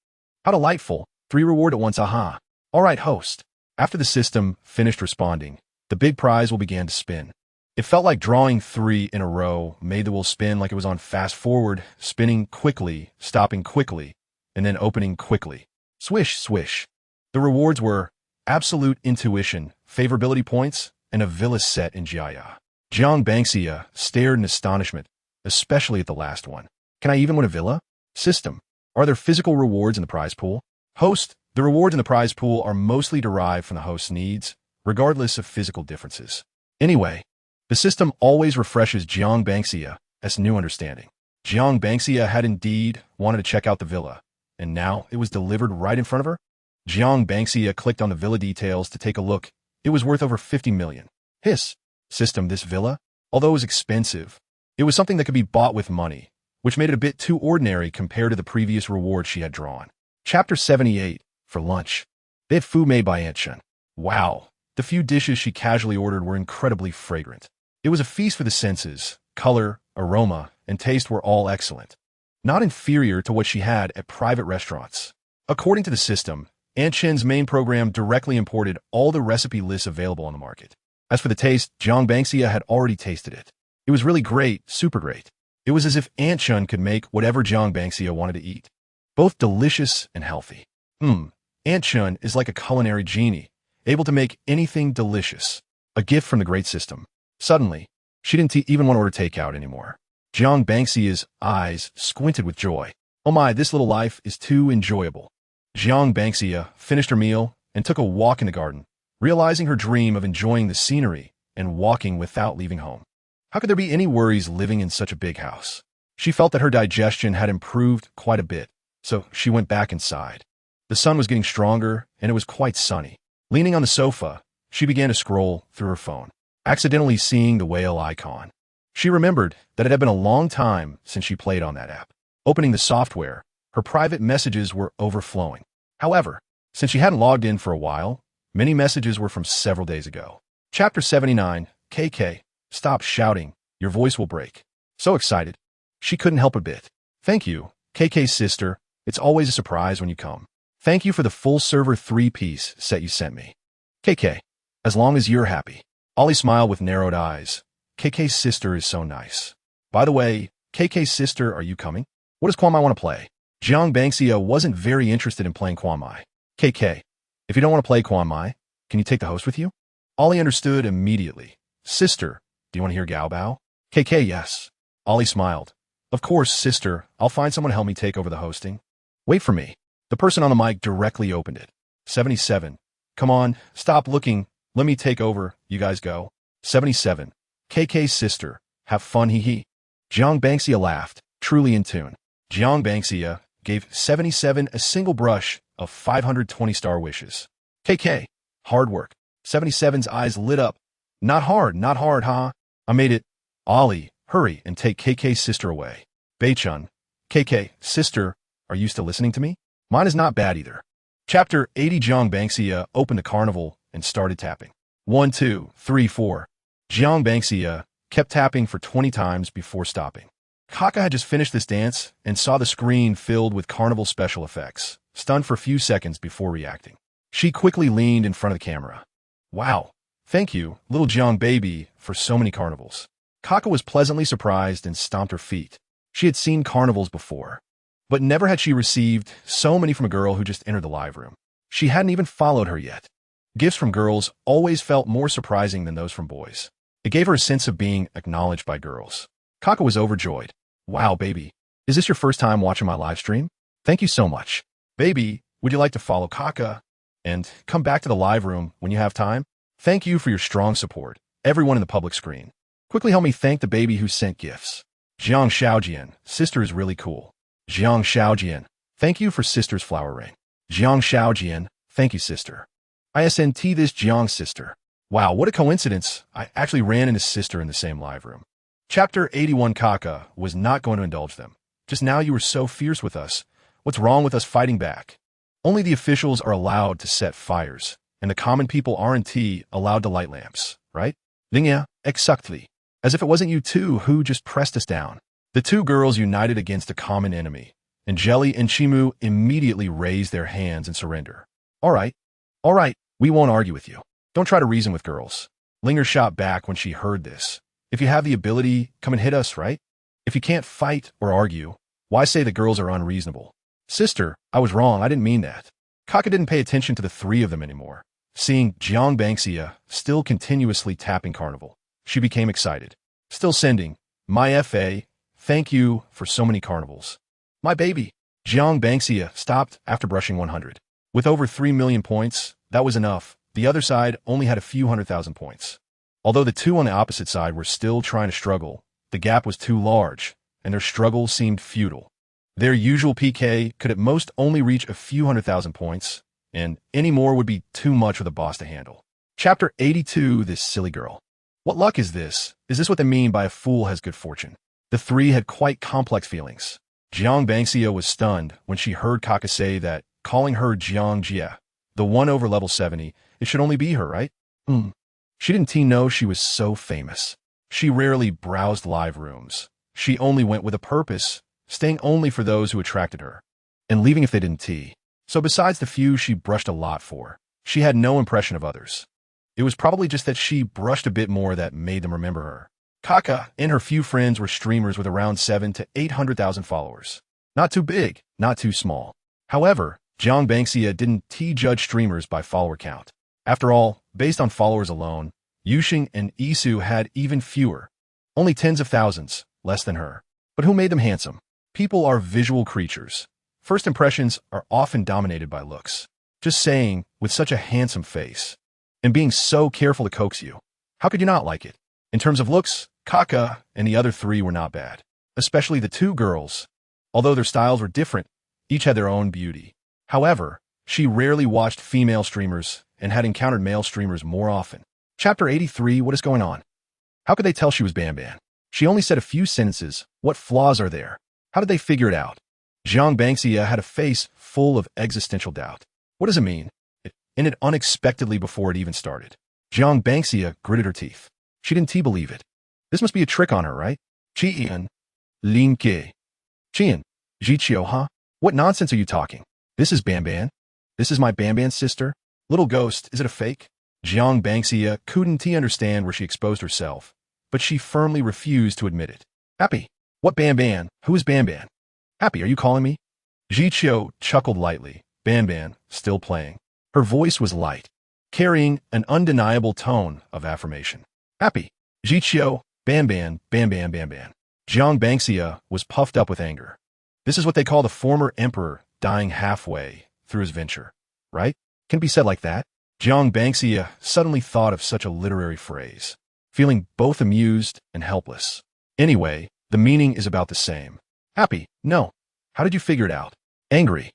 How delightful. 3 reward at once, aha. All right, host. After the system finished responding, the big prize will begin to spin. It felt like drawing 3 in a row made the wheel spin like it was on fast forward, spinning quickly, stopping quickly, and then opening quickly. Swish, swish. The rewards were absolute intuition, favorability points, and a villa set in Jaya. Jiang Bangxia stared in astonishment, especially at the last one. Can I even win a villa? System. Are there physical rewards in the prize pool? Host. The rewards in the prize pool are mostly derived from the host's needs, regardless of physical differences. Anyway, the system always refreshes Jiang Bangxia's new understanding. Jiang Bangxia had indeed wanted to check out the villa, and now it was delivered right in front of her? Jiang Bangxia clicked on the villa details to take a look. It was worth over 50 million. Hiss. System, this villa, although it was expensive, it was something that could be bought with money, which made it a bit too ordinary compared to the previous reward she had drawn. Chapter 78. For lunch. They had food made by Aunt Chen. Wow. The few dishes she casually ordered were incredibly fragrant. It was a feast for the senses. Color, aroma, and taste were all excellent. Not inferior to what she had at private restaurants. According to the system, Aunt Chen's main program directly imported all the recipe lists available on the market. As for the taste, Jiang Bangxia had already tasted it. It was really great, super great. It was as if Aunt Chen could make whatever Jiang Bangxia wanted to eat. Both delicious and healthy. Aunt Chen is like a culinary genie, able to make anything delicious. A gift from the great system. Suddenly, she didn't even want to order takeout anymore. Jiang Bangxia's eyes squinted with joy. Oh my, this little life is too enjoyable. Jiang Bangxia finished her meal and took a walk in the garden, realizing her dream of enjoying the scenery and walking without leaving home. How could there be any worries living in such a big house? She felt that her digestion had improved quite a bit, so she went back inside. The sun was getting stronger, and it was quite sunny. Leaning on the sofa, she began to scroll through her phone, accidentally seeing the whale icon. She remembered that it had been a long time since she played on that app. Opening the software, her private messages were overflowing. However, since she hadn't logged in for a while, many messages were from several days ago. Chapter 79, KK. Stop shouting. Your voice will break. So excited. She couldn't help a bit. Thank you, KK's sister. It's always a surprise when you come. Thank you for the full server 3-piece set you sent me. KK. As long as you're happy. Ollie smiled with narrowed eyes. KK's sister is so nice. By the way, KK's sister, are you coming? What does Kwame want to play? Jiang Bangxia wasn't very interested in playing Kwame. KK. If you don't want to play Kwame, can you take the host with you? Ollie understood immediately. Sister, do you want to hear Gao Bao? KK, yes. Ollie smiled. Of course, sister, I'll find someone to help me take over the hosting. Wait for me. The person on the mic directly opened it. 77. Come on, stop looking. Let me take over. You guys go. 77. KK's sister. Have fun, hee hee. Jiang Bangxia laughed, truly in tune. Jiang Bangxia gave 77 a single brush of 520 star wishes. KK. Hard work. 77's eyes lit up. Not hard, huh? I made it. Ollie, hurry and take KK's sister away. Beichun. KK, sister, are you still listening to me? Mine is not bad either. Chapter 80. Jiang Bangxia opened the carnival and started tapping. 1, 2, 3, 4. Jiang Bangxia kept tapping for 20 times before stopping. Kaka had just finished this dance and saw the screen filled with carnival special effects, stunned for a few seconds before reacting. She quickly leaned in front of the camera. Wow, thank you, little Jiang baby, for so many carnivals. Kaka was pleasantly surprised and stomped her feet. She had seen carnivals before, but never had she received so many from a girl who just entered the live room. She hadn't even followed her yet. Gifts from girls always felt more surprising than those from boys. It gave her a sense of being acknowledged by girls. Kaka was overjoyed. Wow, baby. Is this your first time watching my live stream? Thank you so much. Baby, would you like to follow Kaka and come back to the live room when you have time? Thank you for your strong support. Everyone in the public screen. Quickly help me thank the baby who sent gifts. Jiang Xiaojian, sister is really cool. Jiang Xiaojian, thank you for sister's flower ring. Jiang Xiaojian, thank you, sister. ISNT this Jiang sister. Wow, what a coincidence. I actually ran into sister in the same live room. Chapter 81. Kaka was not going to indulge them. Just now you were so fierce with us. What's wrong with us fighting back? Only the officials are allowed to set fires, and the common people aren't allowed to light lamps, right? Yeah, exactly. As if it wasn't you two who just pressed us down. The two girls united against a common enemy, and Jelly and Chimu immediately raised their hands in surrender. All right, we won't argue with you. Don't try to reason with girls. Linger shot back when she heard this. If you have the ability, come and hit us, right? If you can't fight or argue, why say the girls are unreasonable? Sister, I was wrong, I didn't mean that. Kaka didn't pay attention to the three of them anymore. Seeing Jiang Bangxia still continuously tapping carnival, she became excited. Still sending, my FA, thank you for so many carnivals. My baby. Jiang Bangxia stopped after brushing 100. With over 3 million points, that was enough. The other side only had a few 100,000 points. Although the two on the opposite side were still trying to struggle, the gap was too large, and their struggle seemed futile. Their usual PK could at most only reach a few 100,000 points, and any more would be too much for the boss to handle. Chapter 82. This silly girl. What luck is this? Is this what they mean by a fool has good fortune? The three had quite complex feelings. Jiang Bangxia was stunned when she heard Kaka say that, calling her Jiang Jia, the one over level 70, it should only be her, right? She didn't know she was so famous. She rarely browsed live rooms. She only went with a purpose, staying only for those who attracted her, and leaving if they didn't tea. So besides the few she brushed a lot for, she had no impression of others. It was probably just that she brushed a bit more that made them remember her. Kaka and her few friends were streamers with around 700,000 to 800,000 followers. Not too big, not too small. However, Jiang Bangxia didn't judge streamers by follower count. After all, based on followers alone, Yuxing and Isu had even fewer. Only tens of thousands, less than her. But who made them handsome? People are visual creatures. First impressions are often dominated by looks. Just saying, with such a handsome face, and being so careful to coax you, how could you not like it? In terms of looks, Kaka and the other three were not bad. Especially the two girls. Although their styles were different, each had their own beauty. However, she rarely watched female streamers and had encountered male streamers more often. Chapter 83. What is going on? How could they tell she was Ban Ban? She only said a few sentences. What flaws are there? How did they figure it out? Jiang Bangxia had a face full of existential doubt. What does it mean? It ended unexpectedly before it even started. Jiang Bangxia gritted her teeth. She didn't believe it. This must be a trick on her, right? Qian. Lin Ke. Qian. Jiqiu, huh? What nonsense are you talking? This is Banban. This is my Banban's sister. Little ghost, is it a fake? Jiang Bangxia couldn't understand where she exposed herself, but she firmly refused to admit it. Happy. What Banban? Who is Banban? Happy, are you calling me? Jiqiu chuckled lightly, Banban still playing. Her voice was light, carrying an undeniable tone of affirmation. Happy. Jiqiu, Banban, Banban, Banban. Jiang Bangxia was puffed up with anger. This is what they call the former emperor dying halfway through his venture, right? Can it be said like that? Jiang Bangxia suddenly thought of such a literary phrase, feeling both amused and helpless. Anyway, the meaning is about the same. Happy, no. How did you figure it out? Angry.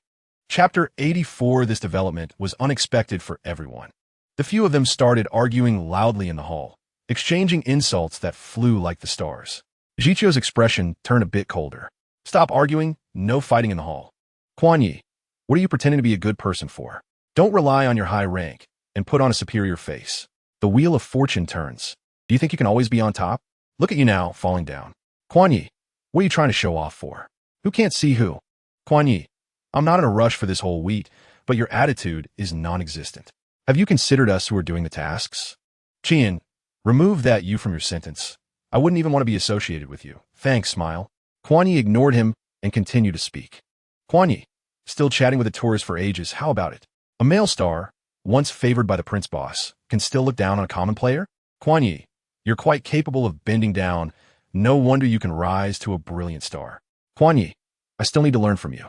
Chapter 84. This development was unexpected for everyone. The few of them started arguing loudly in the hall, exchanging insults that flew like the stars. Jiqiu's expression turned a bit colder. Stop arguing, no fighting in the hall. Quan Yi, what are you pretending to be a good person for? Don't rely on your high rank and put on a superior face. The wheel of fortune turns. Do you think you can always be on top? Look at you now, falling down. Quan Yi, what are you trying to show off for? Who can't see who? Quan Yi, I'm not in a rush for this whole wheat, but your attitude is non-existent. Have you considered us who are doing the tasks? Qian, remove that you from your sentence. I wouldn't even want to be associated with you. Thanks, smile. Quan Yi ignored him and continued to speak. Quan Yi, still chatting with a tourist for ages, how about it? A male star, once favored by the prince boss, can still look down on a common player? Quan Yi, you're quite capable of bending down. No wonder you can rise to a brilliant star. Quan Yi, I still need to learn from you.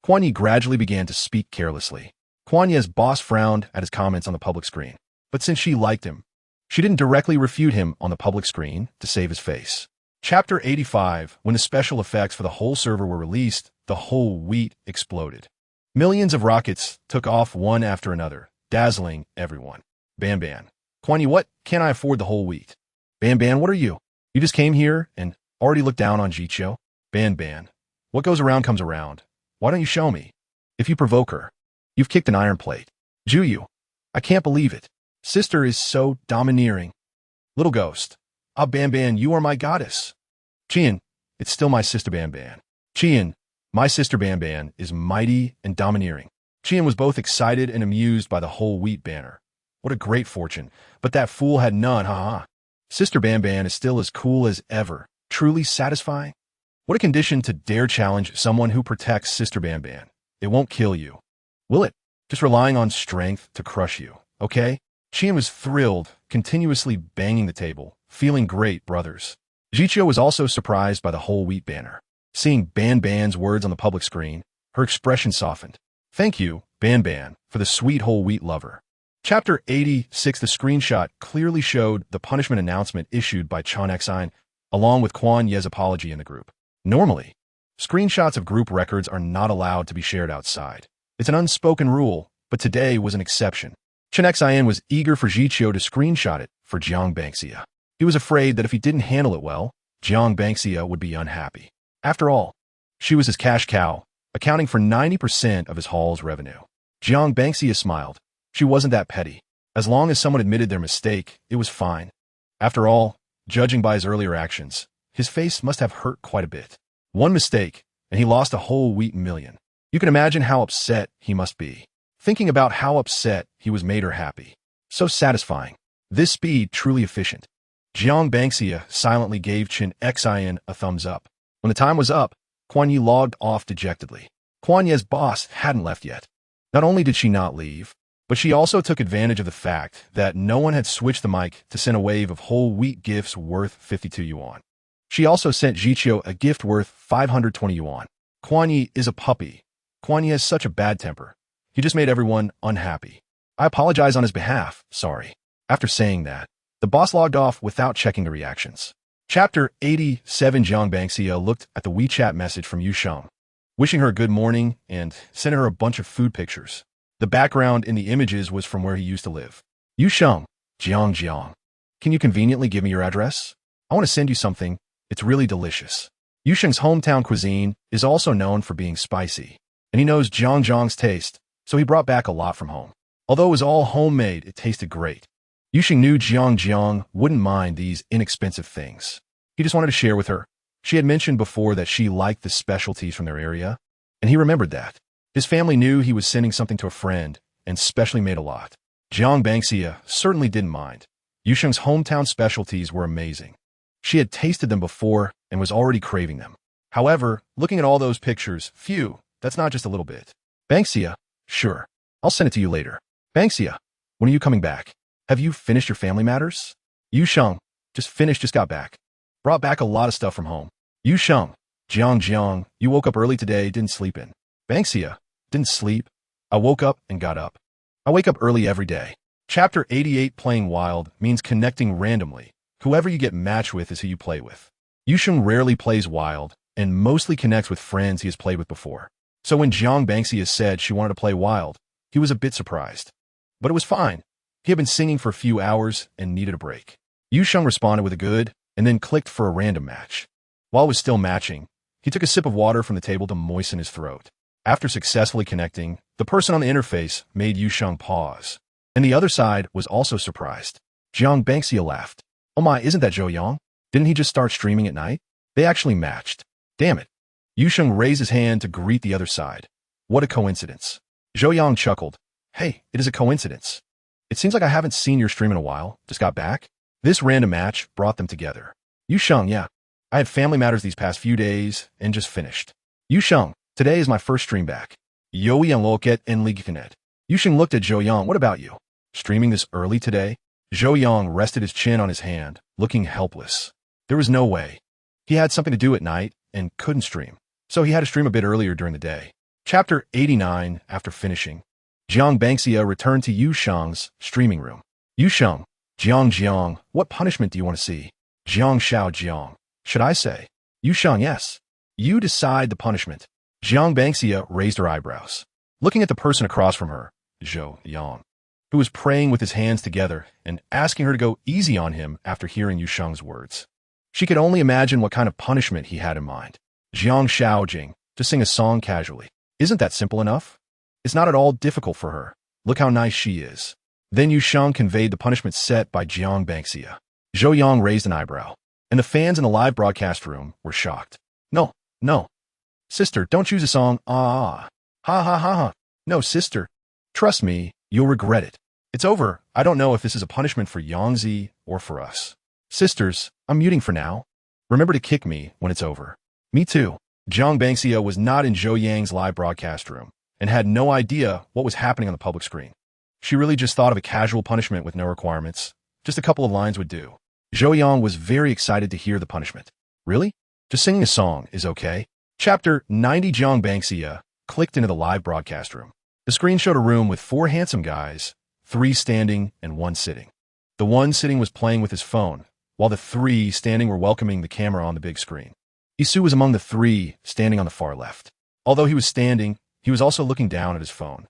Quan Yi gradually began to speak carelessly. Quan Yi's boss frowned at his comments on the public screen, but since she liked him, she didn't directly refute him on the public screen to save his face. Chapter 85. When the special effects for the whole server were released, the whole wheat exploded. Millions of rockets took off one after another, dazzling everyone. Banban. Quan Yi, what? Can't I afford the whole wheat? Banban, what are you? You just came here and already looked down on Jiqiu? Banban. What goes around comes around. Why don't you show me? If you provoke her, you've kicked an iron plate. Juyu. I can't believe it. Sister is so domineering. Little ghost. Ah, Banban, you are my goddess. Qian, it's still my sister Banban. Qian, my sister Banban is mighty and domineering. Qian was both excited and amused by the whole wheat banner. What a great fortune, but that fool had none, haha. Sister Banban is still as cool as ever, truly satisfying. What a condition to dare challenge someone who protects Sister Banban. It won't kill you. Will it? Just relying on strength to crush you, okay? Qian was thrilled, continuously banging the table, feeling great, brothers. Jiqiu was also surprised by the whole wheat banner. Seeing Banban's words on the public screen, her expression softened. Thank you, Banban, for the sweet whole wheat lover. Chapter 86. The screenshot clearly showed the punishment announcement issued by Chan Xin, along with Quan Yi's apology in the group. Normally, screenshots of group records are not allowed to be shared outside. It's an unspoken rule, but today was an exception. Chan Xin was eager for Jiqiu to screenshot it for Jiang Bangxia. He was afraid that if he didn't handle it well, Jiang Bangxia would be unhappy. After all, she was his cash cow, accounting for 90% of his hall's revenue. Jiang Bangxia smiled. She wasn't that petty. As long as someone admitted their mistake, it was fine. After all, judging by his earlier actions, his face must have hurt quite a bit. One mistake, and he lost a whole wheat million. You can imagine how upset he must be. Thinking about how upset he was made her happy. So satisfying. This speed truly efficient. Jiang Bangxia silently gave Chan Xin a thumbs up. When the time was up, Quan Yi logged off dejectedly. Quan Yi's boss hadn't left yet. Not only did she not leave, but she also took advantage of the fact that no one had switched the mic to send a wave of whole wheat gifts worth 52 yuan. She also sent Jiqiu a gift worth 520 yuan. Quan Yi is a puppy. Quan Yi has such a bad temper. He just made everyone unhappy. I apologize on his behalf, sorry. After saying that, the boss logged off without checking the reactions. Chapter 87. Jiang Bangxia looked at the WeChat message from Yu Sheng, wishing her a good morning and sent her a bunch of food pictures. The background in the images was from where he used to live. Yu Sheng, Jiang. Can you conveniently give me your address? I want to send you something. It's really delicious. Yu Sheng's hometown cuisine is also known for being spicy, and he knows Jiang's taste, so he brought back a lot from home. Although it was all homemade, it tasted great. Yuxing knew Jiang wouldn't mind these inexpensive things. He just wanted to share with her. She had mentioned before that she liked the specialties from their area, and he remembered that. His family knew he was sending something to a friend, and specially made a lot. Jiang Bangxia certainly didn't mind. Yusheng's hometown specialties were amazing. She had tasted them before and was already craving them. However, looking at all those pictures, phew, that's not just a little bit. Bangxia, sure. I'll send it to you later. Bangxia, when are you coming back? Have you finished your family matters? Yusheng, just got back. Brought back a lot of stuff from home. Yusheng, Jiang, you woke up early today, didn't sleep in. Bangxia, didn't sleep. I woke up and got up. I wake up early every day. Chapter 88 Playing Wild means connecting randomly. Whoever you get matched with is who you play with. Yusheng rarely plays wild and mostly connects with friends he has played with before. So when Jiang Bangxia said she wanted to play wild, he was a bit surprised. But it was fine. He had been singing for a few hours and needed a break. Yusheng responded with a good, and then clicked for a random match. While it was still matching, he took a sip of water from the table to moisten his throat. After successfully connecting, the person on the interface made Yusheng pause. And the other side was also surprised. Jiang Bangxia laughed. Oh my, isn't that Zhou Yang? Didn't he just start streaming at night? They actually matched. Damn it. Yusheng raised his hand to greet the other side. What a coincidence. Zhou Yang chuckled. Hey, it is a coincidence. It seems like I haven't seen your stream in a while. Just got back. This random match brought them together. Yusheng, yeah. I had family matters these past few days and just finished. Yusheng, today is my first stream back. Yo Yang Loket en Ligikanet. Yusheng looked at Zhou Yang. What about you? Streaming this early today? Zhou Yang rested his chin on his hand, looking helpless. There was no way. He had something to do at night and couldn't stream. So he had to stream a bit earlier during the day. Chapter 89 After finishing. Jiang Bangxia returned to Yusheng's streaming room. Yusheng, Jiang, what punishment do you want to see? Jiang. Should I say? Yusheng, yes. You decide the punishment. Jiang Bangxia raised her eyebrows, looking at the person across from her, Zhou Yang, who was praying with his hands together and asking her to go easy on him after hearing Yusheng's words. She could only imagine what kind of punishment he had in mind. Jiang Shaojing, to sing a song casually. Isn't that simple enough? It's not at all difficult for her. Look how nice she is. Then Yusheng conveyed the punishment set by Jiang Bangxia. Zhou Yang raised an eyebrow, and the fans in the live broadcast room were shocked. No. Sister, don't choose a song. Ha ha. No, sister. Trust me, you'll regret it. It's over. I don't know if this is a punishment for Yangzi or for us. Sisters, I'm muting for now. Remember to kick me when it's over. Me too. Jiang Bangxia was not in Zhou Yang's live broadcast room and had no idea what was happening on the public screen. She really just thought of a casual punishment with no requirements. Just a couple of lines would do. Zhou Yang was very excited to hear the punishment. Really? Just singing a song is okay? Chapter 90 Jiang Bangxia clicked into the live broadcast room. The screen showed a room with 4 handsome guys, 3 standing and 1 sitting. The one sitting was playing with his phone, while the 3 standing were welcoming the camera on the big screen. Isu was among the 3 standing on the far left. Although he was standing, he was also looking down at his phone.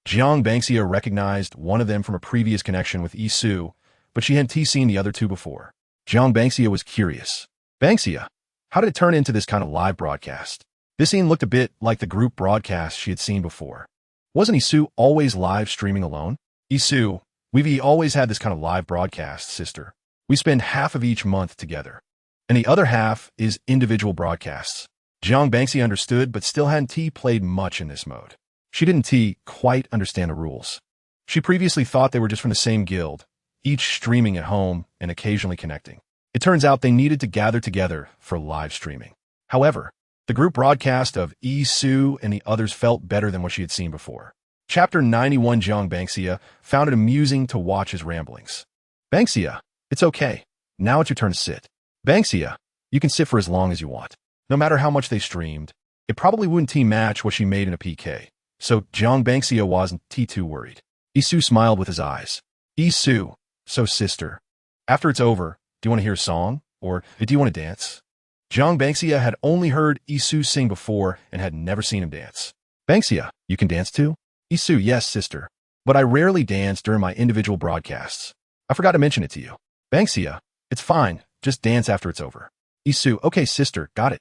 Jiang Bangxia recognized one of them from a previous connection with Isu, but she hadn't seen the other 2 before. Jiang Bangxia was curious. Bangxia, how did it turn into this kind of live broadcast? This scene looked a bit like the group broadcast she had seen before. Wasn't Isu always live streaming alone? Isu, we've always had this kind of live broadcast, sister. We spend half of each month together, and the other half is individual broadcasts. Jiang Bangxia understood, but still hadn't played much in this mode. She didn't quite understand the rules. She previously thought they were just from the same guild, each streaming at home and occasionally connecting. It turns out they needed to gather together for live streaming. However, the group broadcast of Isu and the others felt better than what she had seen before. Chapter 91 Jiang Bangxia found it amusing to watch his ramblings. Bangxia, it's okay. Now it's your turn to sit. Bangxia, you can sit for as long as you want. No matter how much they streamed, it probably wouldn't match what she made in a PK. So Jiang Bangxia wasn't too worried. Isu smiled with his eyes. Isu, so sister, after it's over, do you want to hear a song? Or do you want to dance? Jiang Bangxia had only heard Isu sing before and had never seen him dance. Bangxia, you can dance too? Isu, yes, sister. But I rarely dance during my individual broadcasts. I forgot to mention it to you. Bangxia, it's fine. Just dance after it's over. Isu, okay, sister, got it.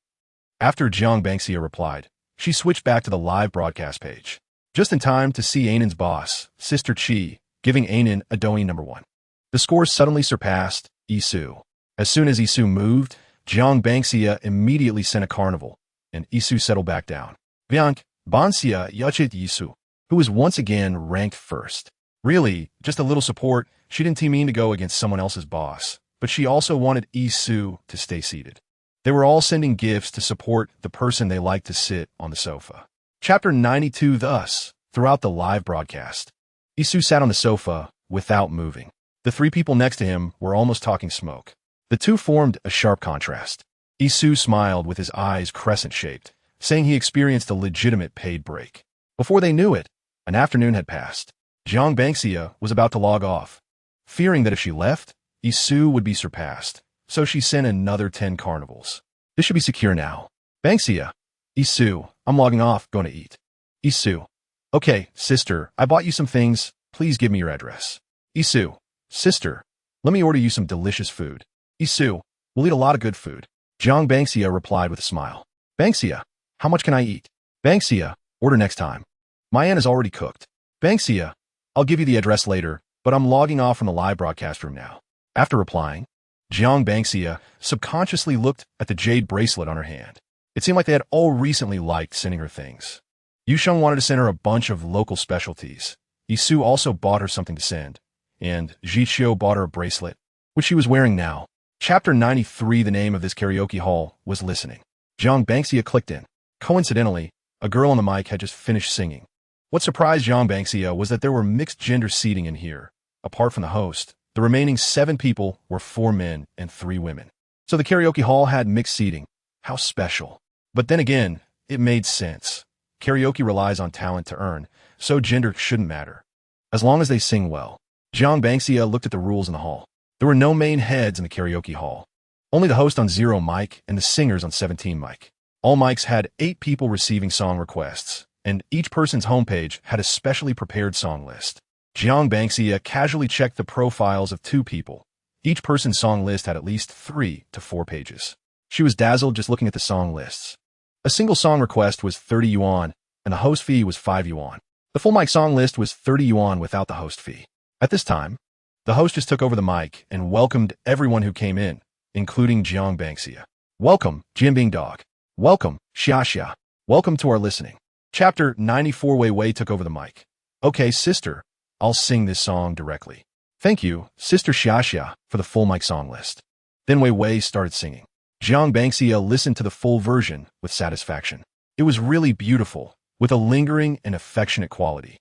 After Jiang Bangxia replied, she switched back to the live broadcast page. Just in time to see Ainan's boss, Sister Chi, giving Ainan a Doing number 1. The score suddenly surpassed Isu. As soon as Isu moved, Jiang Bangxia immediately sent a carnival, and Isu settled back down. Bianc, Banxia Yuchit Isu, who was once again ranked first. Really, just a little support. She didn't mean to go against someone else's boss, but she also wanted Isu to stay seated. They were all sending gifts to support the person they liked to sit on the sofa. Chapter 92. Thus, throughout the live broadcast, Isu sat on the sofa without moving. The three people next to him were almost talking smoke. The two formed a sharp contrast. Isu smiled with his eyes crescent-shaped, saying he experienced a legitimate paid break. Before they knew it, an afternoon had passed. Jiang Bangxia was about to log off, fearing that if she left, Isu would be surpassed, so she sent another 10 carnivals. This should be secure now. Bangxia. Isu, I'm logging off, going to eat. Isu. Okay, sister, I bought you some things, please give me your address. Isu. Sister, let me order you some delicious food. Isu, we'll eat a lot of good food. Jiang Bangxia replied with a smile. Bangxia, how much can I eat? Bangxia, order next time. My aunt is already cooked. Bangxia, I'll give you the address later, but I'm logging off from the live broadcast room now. After replying, Jiang Bangxia subconsciously looked at the jade bracelet on her hand. It seemed like they had all recently liked sending her things. Yusheng wanted to send her a bunch of local specialties. Isu also bought her something to send, and Jiqiu bought her a bracelet, which she was wearing now. Chapter 93. The name of this karaoke hall was Listening. Jiang Bangxia clicked in. Coincidentally, a girl on the mic had just finished singing. What surprised Jiang Bangxia was that there were mixed gender seating in here. Apart from the host, the remaining 7 people were 4 men and 3 women. So the karaoke hall had mixed seating. How special. But then again, it made sense. Karaoke relies on talent to earn, so gender shouldn't matter, as long as they sing well. Jiang Bangxia looked at the rules in the hall. There were no main heads in the karaoke hall. Only the host on 0 mic and the singers on 17 mic. All mics had 8 people receiving song requests, and each person's homepage had a specially prepared song list. Jiang Bangxia casually checked the profiles of 2 people. Each person's song list had at least 3 to 4 pages. She was dazzled just looking at the song lists. A single song request was 30 yuan, and the host fee was 5 yuan. The full mic song list was 30 yuan without the host fee. At this time, the host just took over the mic and welcomed everyone who came in, including Jiang Bangxia. Welcome, Jianbing Dog. Welcome, Xia. Welcome to our listening. Chapter 94. Wei Wei took over the mic. Okay, sister, I'll sing this song directly. Thank you, Sister Xia, for the full mic song list. Then Wei Wei started singing. Jiang Bangxia listened to the full version with satisfaction. It was really beautiful, with a lingering and affectionate quality.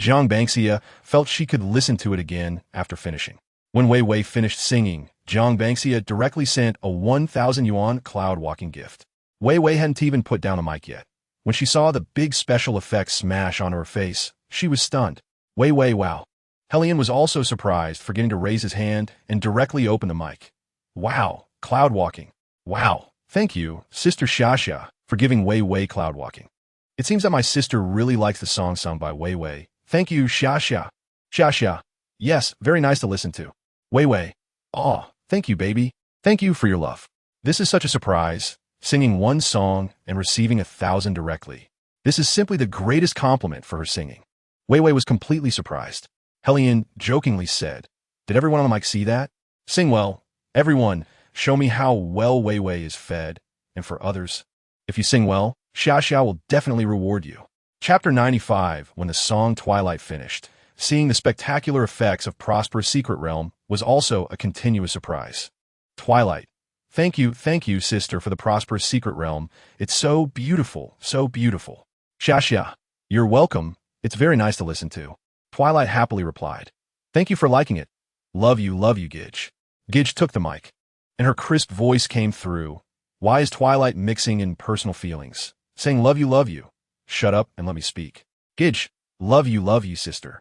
Jiang Bangxia felt she could listen to it again after finishing. When Wei Wei finished singing, Jiang Bangxia directly sent a 1,000 yuan cloud walking gift. Wei Wei hadn't even put down the mic yet. When she saw the big special effects smash onto her face, she was stunned. Wei Wei, wow. Helian was also surprised, forgetting to raise his hand and directly open the mic. Wow, cloud walking. Wow, thank you, Sister Xia, for giving Wei Wei cloud walking. It seems that my sister really likes the song sung by Wei Wei. Thank you, Xia. Xia. Yes, very nice to listen to. Wei Wei. Aw, thank you, baby. Thank you for your love. This is such a surprise, singing one song and receiving 1,000 directly. This is simply the greatest compliment for her singing. Wei Wei was completely surprised. Helian jokingly said, Did everyone on the mic see that? Sing well. Everyone, show me how well Wei Wei is fed, and for others, if you sing well, Xia will definitely reward you. Chapter 95. When the song Twilight finished, seeing the spectacular effects of Prosperous Secret Realm was also a continuous surprise. Twilight. Thank you, sister, for the Prosperous Secret Realm. It's so beautiful, so beautiful. Xia. You're welcome. It's very nice to listen to. Twilight happily replied. Thank you for liking it. Love you, Gidge. Gidge took the mic, and her crisp voice came through. Why is Twilight mixing in personal feelings, saying love you? Shut up and let me speak. Gidge, love you, sister.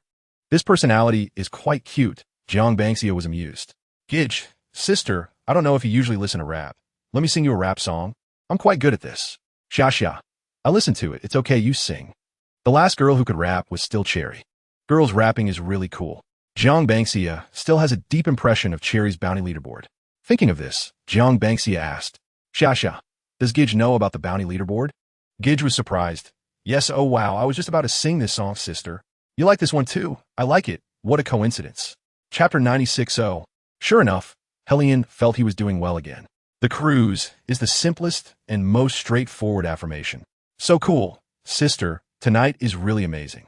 This personality is quite cute. Jiang Bangxia was amused. Gidge, sister, I don't know if you usually listen to rap. Let me sing you a rap song. I'm quite good at this. Xia. I listen to it. It's okay, you sing. The last girl who could rap was still Cherry. Girls rapping is really cool. Jiang Bangxia still has a deep impression of Cherry's bounty leaderboard. Thinking of this, Jiang Bangxia asked, Xia, does Gidge know about the bounty leaderboard? Gidge was surprised. Yes, oh wow, I was just about to sing this song, sister. You like this one too? I like it. What a coincidence. Chapter 96. Sure enough, Hellion felt he was doing well again. The cruise is the simplest and most straightforward affirmation. So cool, sister, tonight is really amazing.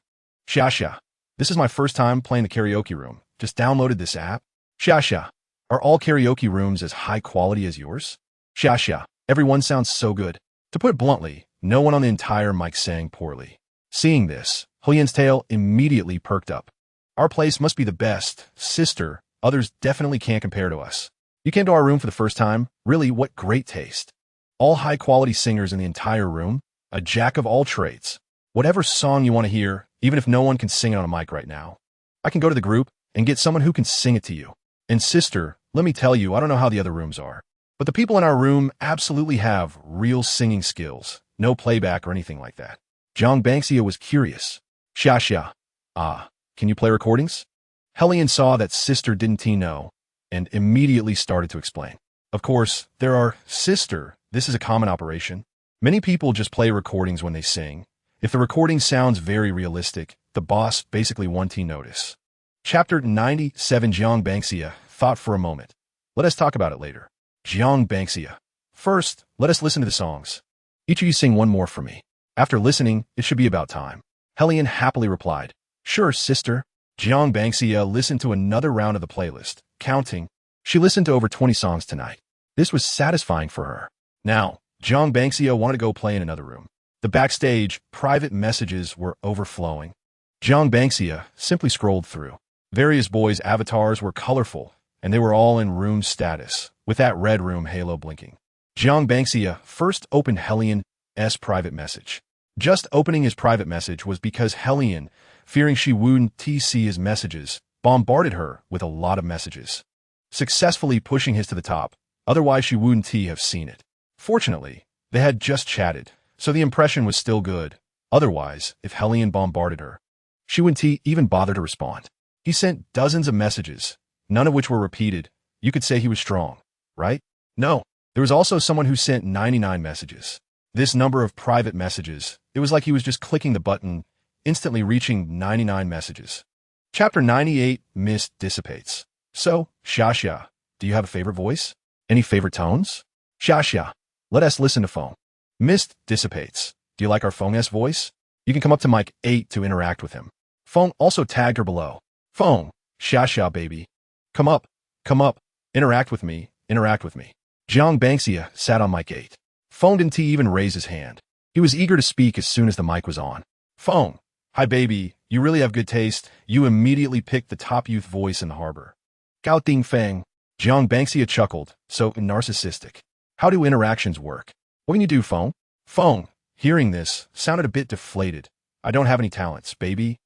Xia. This is my first time playing the karaoke room. Just downloaded this app. Xia. Are all karaoke rooms as high quality as yours? Xia. Everyone sounds so good. To put it bluntly, no one on the entire mic sang poorly. Seeing this, Hellion's tail immediately perked up. Our place must be the best, sister. Others definitely can't compare to us. You came to our room for the first time? Really, what great taste. All high-quality singers in the entire room, a jack of all trades. Whatever song you want to hear, even if no one can sing it on a mic right now. I can go to the group and get someone who can sing it to you. And sister, let me tell you, I don't know how the other rooms are, but the people in our room absolutely have real singing skills, no playback or anything like that. Jiang Banxia was curious. Xia. Can you play recordings? Hellion saw that sister didn't know, and immediately started to explain. Of course, there are, sister, this is a common operation. Many people just play recordings when they sing. If the recording sounds very realistic, the boss basically won't notice. Chapter 97. Jiang Banxia thought for a moment. Let us talk about it later. Jiang Banxia. First, let us listen to the songs. Each of you sing one more for me. After listening, it should be about time. Hellion happily replied. Sure, sister. Jiang Banxia listened to another round of the playlist, counting. She listened to over 20 songs tonight. This was satisfying for her. Now, Jiang Banxia wanted to go play in another room. The backstage, private messages were overflowing. Jiang Banxia simply scrolled through. Various boys' avatars were colorful, and they were all in room status, with that red room halo blinking. Jiang Banxia first opened Hellion's private message. Just opening his private message was because Hellion, fearing she wouldn't see his messages, bombarded her with a lot of messages, successfully pushing his to the top, otherwise she wouldn't have seen it. Fortunately, they had just chatted, so the impression was still good. Otherwise, if Hellion bombarded her, she wouldn't even bother to respond. He sent dozens of messages, none of which were repeated. You could say he was strong, right? No, there was also someone who sent 99 messages. This number of private messages, it was like he was just clicking the button, instantly reaching 99 messages. Chapter 98. Mist dissipates. So, Xia, do you have a favorite voice? Any favorite tones? Xia, let us listen to Feng. Mist dissipates. Do you like our Feng's voice? You can come up to mic 8 to interact with him. Feng also tagged her below. Feng, Xia baby. Come up, interact with me. Jiang Banxia sat on mic 8. Feng didn't even raise his hand. He was eager to speak as soon as the mic was on. Feng, hi baby, you really have good taste. You immediately picked the top youth voice in the harbor. Gao Ding Feng. Jiang Banxia chuckled, so narcissistic. How do interactions work? What can you do, Feng? Feng, hearing this, sounded a bit deflated. I don't have any talents, baby.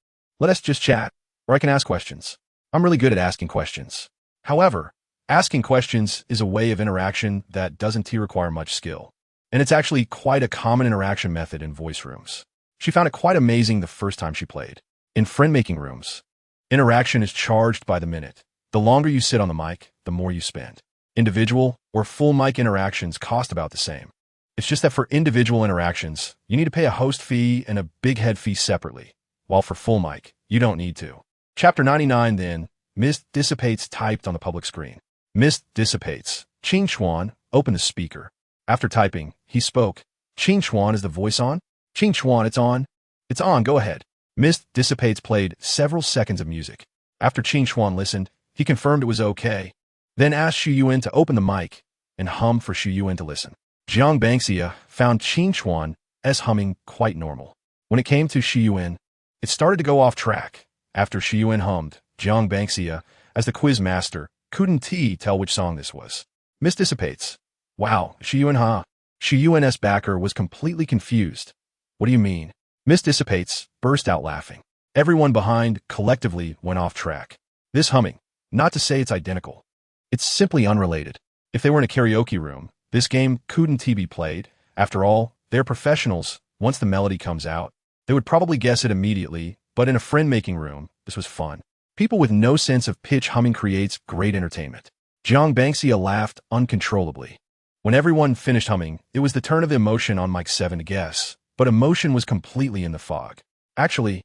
Let us just chat, or I can ask questions. I'm really good at asking questions. However, asking questions is a way of interaction that doesn't require much skill. And it's actually quite a common interaction method in voice rooms. She found it quite amazing the first time she played. In friend-making rooms, interaction is charged by the minute. The longer you sit on the mic, the more you spend. Individual or full mic interactions cost about the same. It's just that for individual interactions, you need to pay a host fee and a big head fee separately, while for full mic, you don't need to. Chapter 99 then, Mist dissipates typed on the public screen. Mist dissipates. Qing Chuan opened the speaker. After typing, he spoke. Qing Chuan, is the voice on? Qing Chuan, it's on. It's on, go ahead. Mist dissipates played several seconds of music. After Qing Chuan listened, he confirmed it was okay. Then asked Xu Yuan to open the mic and hum for Xu Yuan to listen. Jiang Banxia found Qing Chuan's humming quite normal. When it came to Xu Yuan, it started to go off track. After Xu Yuan hummed, Jiang Banxia, as the quiz master, couldn't tell which song this was. Mist dissipates. Wow, Xu Yuan huh? Xu Yuan's backer was completely confused. What do you mean? Mist dissipates, burst out laughing. Everyone behind collectively went off track. This humming, not to say it's identical. It's simply unrelated. If they were in a karaoke room, this game couldn't be played. After all, they're professionals. Once the melody comes out, they would probably guess it immediately, but in a friend-making room, this was fun. People with no sense of pitch humming creates great entertainment. Jiang Banxia laughed uncontrollably. When everyone finished humming, it was the turn of Emotion on mic 7 to guess, but Emotion was completely in the fog. Actually,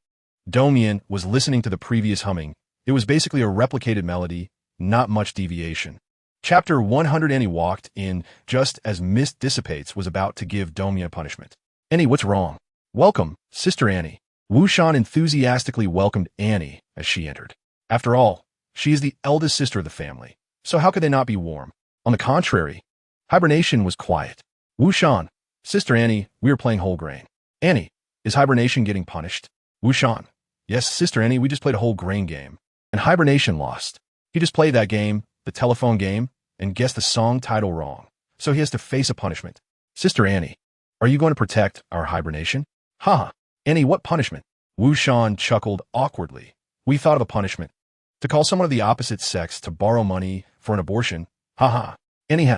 Dongyan was listening to the previous humming It was basically a replicated melody, not much deviation. Chapter 100. Annie walked in just as mist dissipates was about to give Domia punishment. Annie, what's wrong? Welcome, Sister Annie. Wu Shan enthusiastically welcomed Annie as she entered. After all, she is the eldest sister of the family, so how could they not be warm? On the contrary, hibernation was quiet. Wu Shan, Sister Annie, we are playing whole grain. Annie, is hibernation getting punished? Wu Shan, yes, Sister Annie, we just played a whole grain game, and hibernation lost. He just played that game, the telephone game, and guessed the song title wrong, so he has to face a punishment. Sister Annie, are you going to protect our hibernation? Haha. Annie, what punishment? Wu Shan chuckled awkwardly. We thought of a punishment. To call someone of the opposite sex to borrow money for an abortion. Haha. Annie,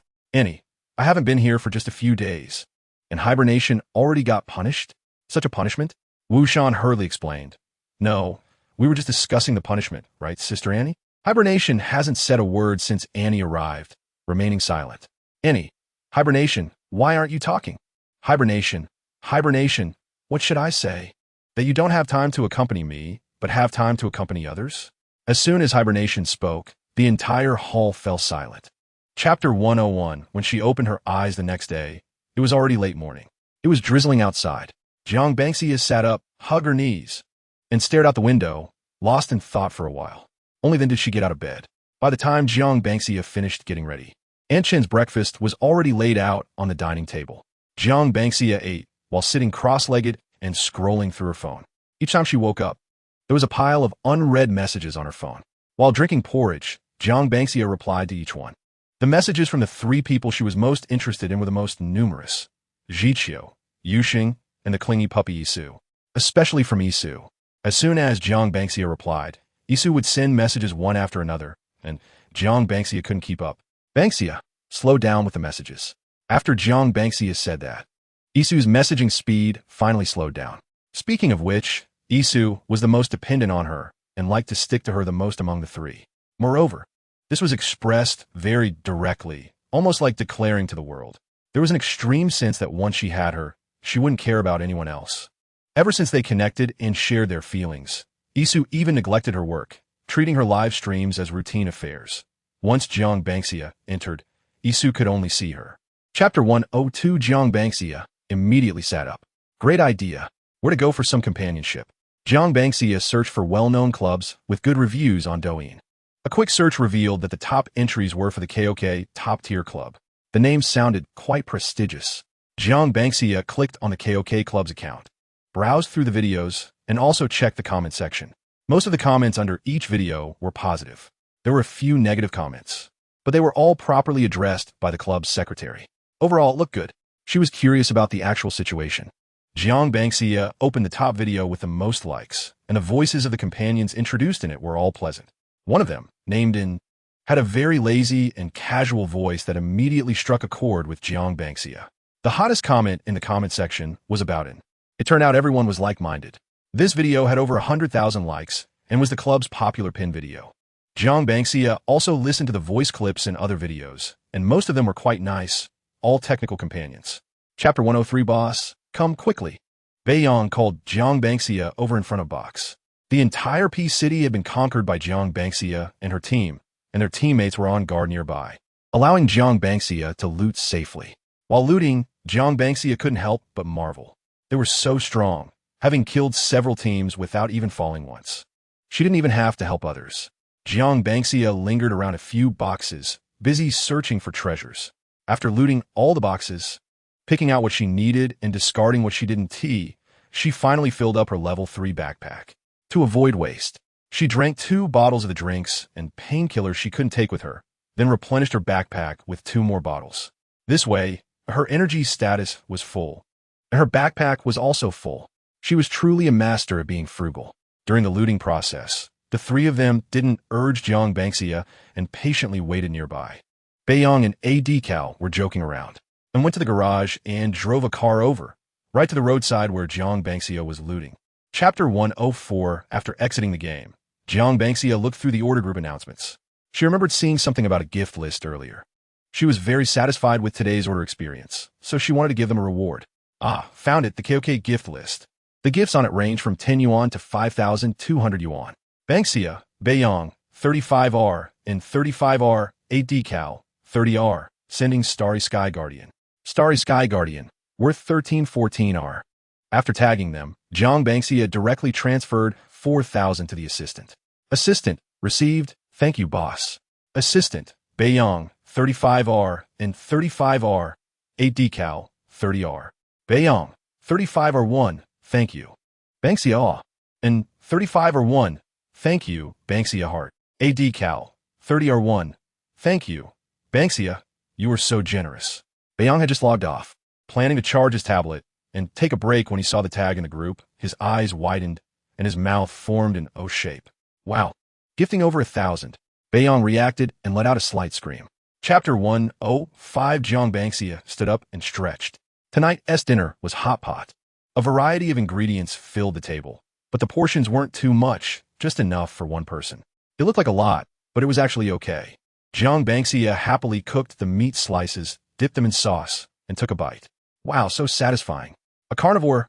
I haven't been here for just a few days, and hibernation already got punished? Such a punishment? Wu Shan hurriedly explained. No, we were just discussing the punishment, right, Sister Annie? Hibernation hasn't said a word since Annie arrived, remaining silent. Annie, hibernation, why aren't you talking? Hibernation, what should I say? That you don't have time to accompany me, but have time to accompany others? As soon as hibernation spoke, the entire hall fell silent. Chapter 101. When she opened her eyes the next day, it was already late morning. It was drizzling outside. Jiang Bangxia sat up, hugged her knees, and stared out the window, lost in thought for a while. Only then did she get out of bed. By the time Jiang Bangxia finished getting ready, Aunt Chen's breakfast was already laid out on the dining table. Jiang Bangxia ate while sitting cross-legged and scrolling through her phone. Each time she woke up, there was a pile of unread messages on her phone. While drinking porridge, Jiang Bangxia replied to each one. The messages from the three people she was most interested in were the most numerous: Zhiqiu, Yuxing, and the clingy puppy Isu. Especially from Isu. As soon as Jiang Bangxia replied, Isu would send messages one after another, and Jiang Bangxia couldn't keep up. Bangxia, slow down with the messages. After Jiang Bangxia said that, Isu's messaging speed finally slowed down. Speaking of which, Isu was the most dependent on her and liked to stick to her the most among the three. Moreover, this was expressed very directly, almost like declaring to the world. There was an extreme sense that once she had her, she wouldn't care about anyone else. Ever since they connected and shared their feelings, Isu even neglected her work, treating her live streams as routine affairs. Once Jiang Bangxia entered, Isu could only see her. Chapter 102. Jiang Bangxia immediately sat up. Great idea. Where to go for some companionship? Jiang Bangxia searched for well-known clubs with good reviews on Douyin. A quick search revealed that the top entries were for the KOK top-tier club. The name sounded quite prestigious. Jiang Bangxia clicked on the KOK club's account, browsed through the videos, and also checked the comment section. Most of the comments under each video were positive. There were a few negative comments, but they were all properly addressed by the club's secretary. Overall, it looked good. She was curious about the actual situation. Jiang Bangxia opened the top video with the most likes, and the voices of the companions introduced in it were all pleasant. One of them, named In, had a very lazy and casual voice that immediately struck a chord with Jiang Bangxia. The hottest comment in the comment section was about In. It turned out everyone was like-minded. This video had over 100,000 likes and was the club's popular pin video. Jiang Bangxia also listened to the voice clips in other videos, and most of them were quite nice, all technical companions. Chapter 103. Boss, come quickly. Beiyang called Jiang Bangxia over in front of Box. The entire Peace City had been conquered by Jiang Bangxia and her team, and their teammates were on guard nearby, allowing Jiang Bangxia to loot safely. While looting, Jiang Bangxia couldn't help but marvel. They were so strong, having killed several teams without even falling once. She didn't even have to help others. Jiang Bangxia lingered around a few boxes, busy searching for treasures. After looting all the boxes, picking out what she needed and discarding what she didn't need, she finally filled up her level 3 backpack. To avoid waste, she drank 2 bottles of the drinks and painkillers she couldn't take with her, then replenished her backpack with 2 more bottles. This way, her energy status was full, and her backpack was also full. She was truly a master at being frugal. During the looting process, the three of them didn't urge Jiang Bangxia and patiently waited nearby. Beiyang and A. Decal were joking around and went to the garage and drove a car over, right to the roadside where Jiang Bangxia was looting. Chapter 104. After exiting the game, Jiang Bangxia looked through the order group announcements. She remembered seeing something about a gift list earlier. She was very satisfied with today's order experience, so she wanted to give them a reward. Found it, the KOK gift list. The gifts on it range from 10 yuan to 5,200 yuan. Bangxia, Beiyang, 35R, and 35R, 8 decal, 30R, sending Starry Sky Guardian. Starry Sky Guardian, worth 1314R. After tagging them, Jiang Bangxia directly transferred 4,000 to the assistant. Assistant, received, thank you boss. Assistant, Beiyang, 35R, and 35R, 8 decal, 30R. Beiyang, 35R1, thank you. Bangxia aw. And 35R1, thank you, Bangxia heart. 8 decal, 30R1, thank you. Bangxia, you were so generous. Beiyang had just logged off, planning to charge his tablet and take a break when he saw the tag in the group. His eyes widened and his mouth formed an O shape. Wow. Gifting over 1,000. Beiyang reacted and let out a slight scream. Chapter 105. Jiang Bangxia stood up and stretched. Tonight's dinner was hot pot. A variety of ingredients filled the table, but the portions weren't too much, just enough for one person. It looked like a lot, but it was actually okay. Jiang Bangxia happily cooked the meat slices, dipped them in sauce, and took a bite. Wow, so satisfying. A carnivore,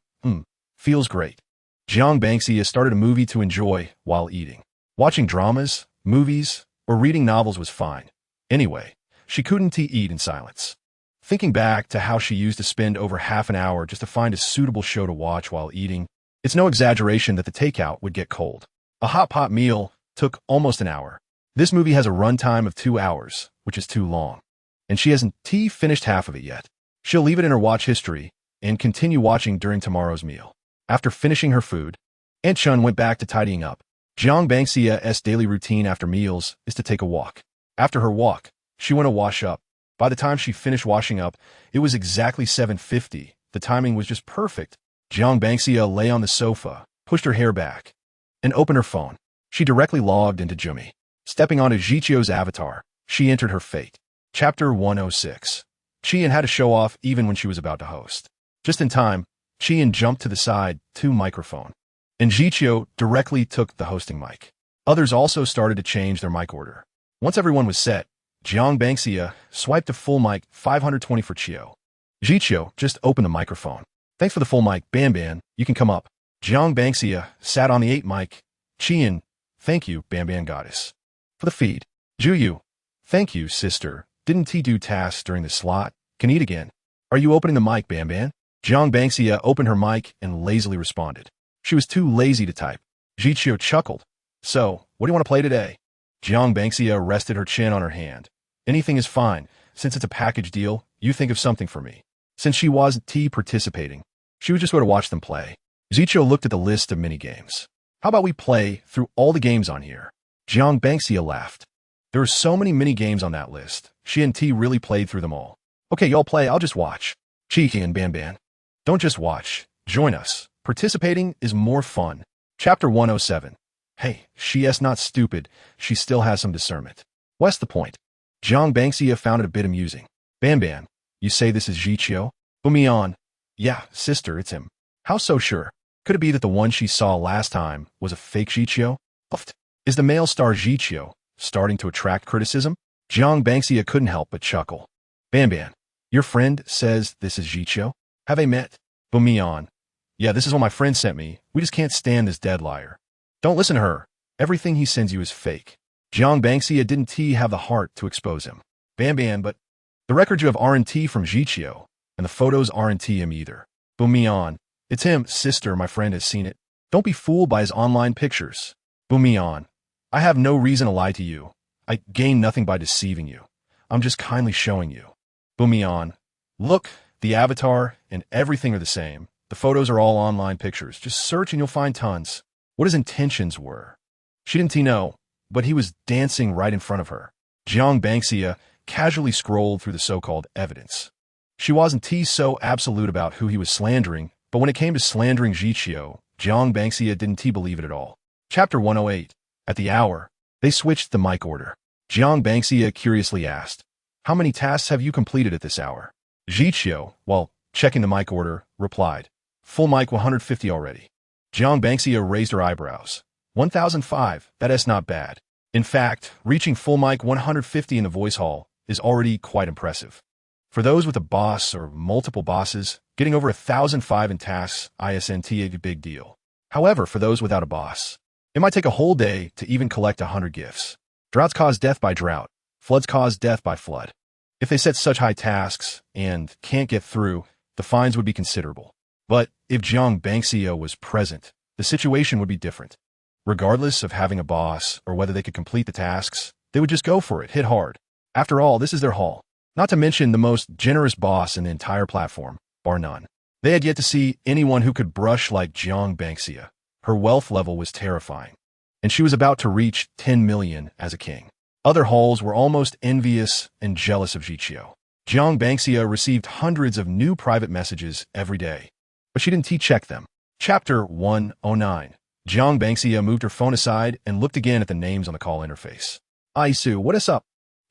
feels great. Jiang Bangxia started a movie to enjoy while eating. Watching dramas, movies, or reading novels was fine. Anyway, she couldn't eat in silence. Thinking back to how she used to spend over half an hour just to find a suitable show to watch while eating, it's no exaggeration that the takeout would get cold. A hot pot meal took almost an hour. This movie has a runtime of 2 hours, which is too long. And she hasn't finished half of it yet. She'll leave it in her watch history and continue watching during tomorrow's meal. After finishing her food, Aunt Chun went back to tidying up. Jiang Bangxia's daily routine after meals is to take a walk. After her walk, she went to wash up. By the time she finished washing up, it was exactly 7:50. The timing was just perfect. Jiang Bangxia lay on the sofa, pushed her hair back, and opened her phone. She directly logged into Jumi. Stepping onto Jichio's avatar, she entered her fate. Chapter 106. Qian had to show off even when she was about to host. Just in time, Qian jumped to the side to microphone, and Jichio directly took the hosting mic. Others also started to change their mic order. Once everyone was set, Jiang Bangxia swiped a full mic 520 for Chio. Jichio just opened the microphone. Thanks for the full mic, Banban, you can come up. Jiang Bangxia sat on the 8 mic. Qian, thank you, Banban goddess. For the feed. Juyu, thank you, sister. Didn't he do tasks during the slot? Can eat again. Are you opening the mic, Banban? Jiang Bangxia opened her mic and lazily responded. She was too lazy to type. Jichio chuckled. So, what do you want to play today? Jiang Bangxia rested her chin on her hand. Anything is fine. Since it's a package deal, you think of something for me. Since she wasn't participating, she would just go to watch them play. Jichio looked at the list of mini-games. How about we play through all the games on here? Jiang Bangxia laughed. There are so many mini-games on that list. She and T really played through them all. Okay, y'all play, I'll just watch. Cheeky and Banban. Don't just watch. Join us. Participating is more fun. Chapter 107. Hey, she's not stupid. She still has some discernment. What's the point? Jiang Bangxia found it a bit amusing. Banban, you say this is Jichio? Bumian. Yeah, sister, it's him. How so sure? Could it be that the one she saw last time was a fake Jichio? Is the male star Jichio starting to attract criticism? Jiang Bangxia couldn't help but chuckle. Banban, your friend says this is Jichio? Have they met? Bumian. Yeah, this is what my friend sent me. We just can't stand this dead liar. Don't listen to her. Everything he sends you is fake. Jiang Bangxia didn't have the heart to expose him. Banban, but the records you have aren't from Jichio, and the photos aren't him either. Bumian. It's him, sister, my friend has seen it. Don't be fooled by his online pictures. Bumian. I have no reason to lie to you. I gain nothing by deceiving you. I'm just kindly showing you. Bumian. Look, the avatar and everything are the same. The photos are all online pictures. Just search and you'll find tons. What his intentions were. She didn't know, but he was dancing right in front of her. Jiang Bangxia casually scrolled through the so-called evidence. She wasn't so absolute about who he was slandering, but when it came to slandering Jichio, Jiang Bangxia didn't believe it at all. Chapter 108. At the hour, they switched the mic order. Jiang Bangxia curiously asked, how many tasks have you completed at this hour? Jichio, while checking the mic order, replied, full mic 150 already. Jiang Bangxia raised her eyebrows. 1005, that's not bad. In fact, reaching full mic 150 in the voice hall is already quite impressive. For those with a boss or multiple bosses, getting over 1005 in tasks isn't a big deal. However, for those without a boss, It might take a whole day to even collect 100 gifts. Droughts cause death by drought. Floods cause death by flood. If they set such high tasks and can't get through, the fines would be considerable. But if Jiang Banxia was present, the situation would be different. Regardless of having a boss or whether they could complete the tasks, they would just go for it, hit hard. After all, this is their haul. Not to mention the most generous boss in the entire platform, bar none. They had yet to see anyone who could brush like Jiang Banxia. Her wealth level was terrifying, and she was about to reach 10 million as a king. Other halls were almost envious and jealous of Jiqiu. Jiang Banxia received hundreds of new private messages every day, but she didn't check them. Chapter 109. Jiang Banxia moved her phone aside and looked again at the names on the call interface. Isu, what is up?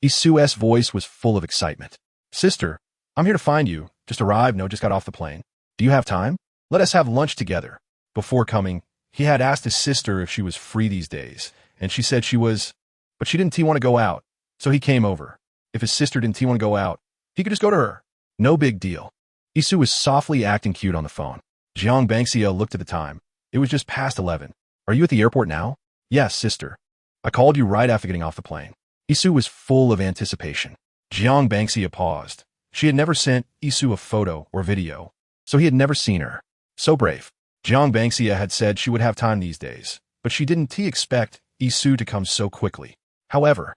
Isu's voice was full of excitement. Sister, I'm here to find you. Just arrived, just got off the plane. Do you have time? Let us have lunch together. Before coming, he had asked his sister if she was free these days, and she said she was, but she didn't want to go out, so he came over. If his sister didn't want to go out, he could just go to her. No big deal. Isu was softly acting cute on the phone. Jiang Banxia looked at the time. It was just past 11. Are you at the airport now? Yes, sister. I called you right after getting off the plane. Isu was full of anticipation. Jiang Banxia paused. She had never sent Isu a photo or video, so he had never seen her. So brave. Jiang Banxia had said she would have time these days, but she didn't expect Isu to come so quickly. However,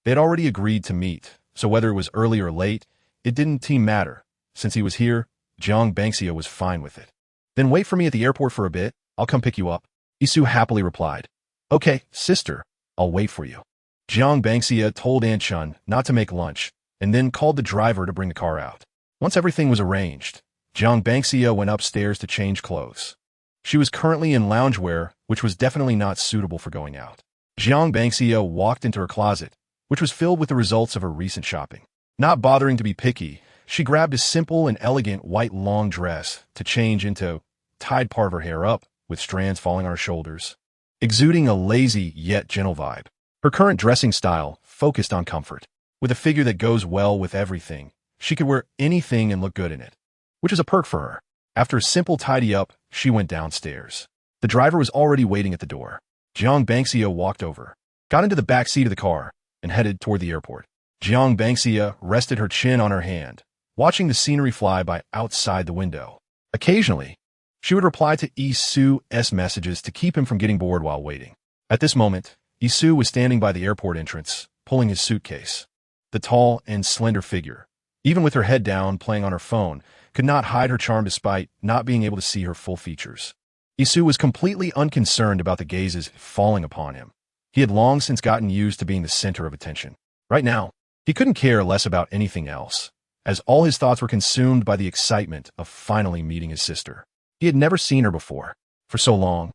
they had already agreed to meet, so whether it was early or late, it didn't matter. Since he was here, Jiang Banxia was fine with it. Then wait for me at the airport for a bit. I'll come pick you up. Isu happily replied. Okay, sister, I'll wait for you. Jiang Banxia told Anchun not to make lunch, and then called the driver to bring the car out. Once everything was arranged, Jiang Banxia went upstairs to change clothes. She was currently in loungewear, which was definitely not suitable for going out. Jiang Banxia walked into her closet, which was filled with the results of her recent shopping. Not bothering to be picky, she grabbed a simple and elegant white long dress to change into, tied part of her hair up, with strands falling on her shoulders, exuding a lazy yet gentle vibe. Her current dressing style focused on comfort. With a figure that goes well with everything, she could wear anything and look good in it, which is a perk for her. After a simple tidy-up, she went downstairs. The driver was already waiting at the door. Jiang Banxia walked over, got into the back seat of the car, and headed toward the airport. Jiang Banxia rested her chin on her hand, watching the scenery fly by outside the window. Occasionally, she would reply to Isu's messages to keep him from getting bored while waiting. At this moment, Isu was standing by the airport entrance, pulling his suitcase. The tall and slender figure, even with her head down playing on her phone, could not hide her charm despite not being able to see her full features. Isu was completely unconcerned about the gazes falling upon him. He had long since gotten used to being the center of attention. Right now, he couldn't care less about anything else, as all his thoughts were consumed by the excitement of finally meeting his sister. He had never seen her before, for so long.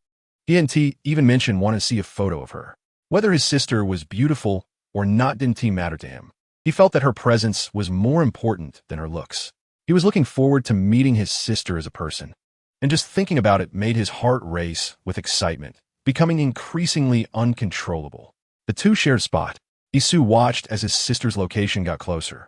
He hadn't even mentioned wanting to see a photo of her. Whether his sister was beautiful or not didn't matter to him. He felt that her presence was more important than her looks. He was looking forward to meeting his sister as a person, and just thinking about it made his heart race with excitement, becoming increasingly uncontrollable. The two shared a spot. Isu watched as his sister's location got closer,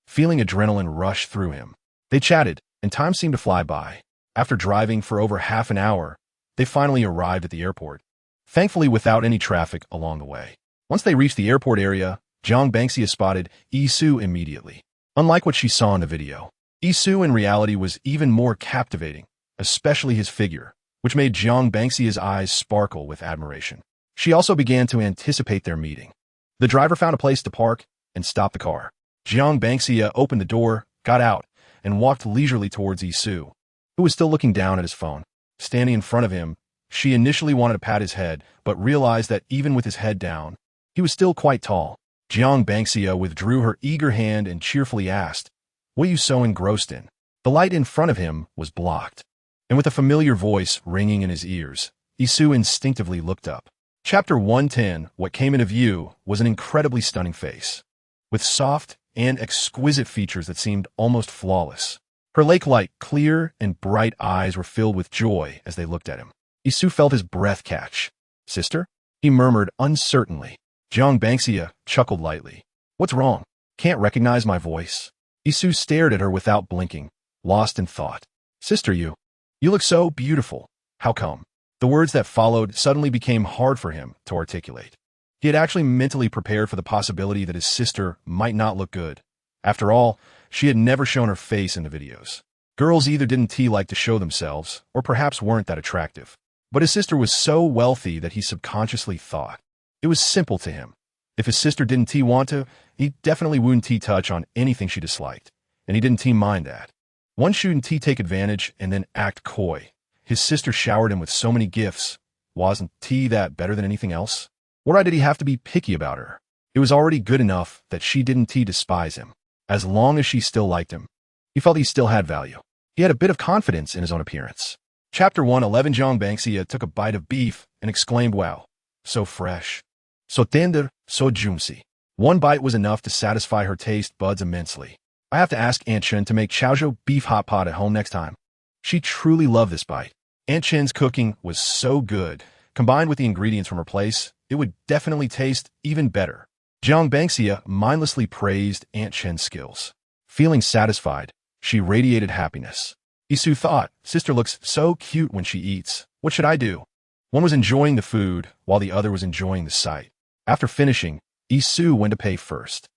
feeling adrenaline rush through him. They chatted, and time seemed to fly by. After driving for over half an hour, they finally arrived at the airport, thankfully without any traffic along the way. Once they reached the airport area, Jiang Banxia spotted Isu immediately. Unlike what she saw in the video, Isu in reality was even more captivating, especially his figure, which made Jiang Banxia's eyes sparkle with admiration. She also began to anticipate their meeting. The driver found a place to park and stopped the car. Jiang Banxia opened the door, got out, and walked leisurely towards Isu, who was still looking down at his phone. Standing in front of him, she initially wanted to pat his head, but realized that even with his head down, he was still quite tall. Jiang Banxia withdrew her eager hand and cheerfully asked, "What are you so engrossed in?" The light in front of him was blocked, and with a familiar voice ringing in his ears, Isu instinctively looked up. Chapter 110, what came into view was an incredibly stunning face, with soft and exquisite features that seemed almost flawless. Her lake-like, clear, and bright eyes were filled with joy as they looked at him. Isu felt his breath catch. "Sister?" he murmured uncertainly. Jiang Banxia chuckled lightly. "What's wrong? Can't recognize my voice?" Isu stared at her without blinking, lost in thought. "Sister, you look so beautiful. How come?" The words that followed suddenly became hard for him to articulate. He had actually mentally prepared for the possibility that his sister might not look good. After all, she had never shown her face in the videos. Girls either didn't like to show themselves, or perhaps weren't that attractive. But his sister was so wealthy that he subconsciously thought. It was simple to him. If his sister didn't want to, he definitely wouldn't touch on anything she disliked, and he didn't mind that. One shouldn't take advantage and then act coy. His sister showered him with so many gifts. Wasn't that better than anything else? Why did he have to be picky about her? It was already good enough that she didn't despise him. As long as she still liked him, he felt he still had value. He had a bit of confidence in his own appearance. Chapter 111. Jiang Bangxia took a bite of beef and exclaimed, "Wow, so fresh. So tender, so juicy." One bite was enough to satisfy her taste buds immensely. I have to ask Aunt Chen to make Chaozhou beef hot pot at home next time. She truly loved this bite. Aunt Chen's cooking was so good. Combined with the ingredients from her place, it would definitely taste even better. Jiang Bangxia mindlessly praised Aunt Chen's skills. Feeling satisfied, she radiated happiness. Isu thought, "Sister looks so cute when she eats. What should I do?" One was enjoying the food, while the other was enjoying the sight. After finishing, Isu went to pay first.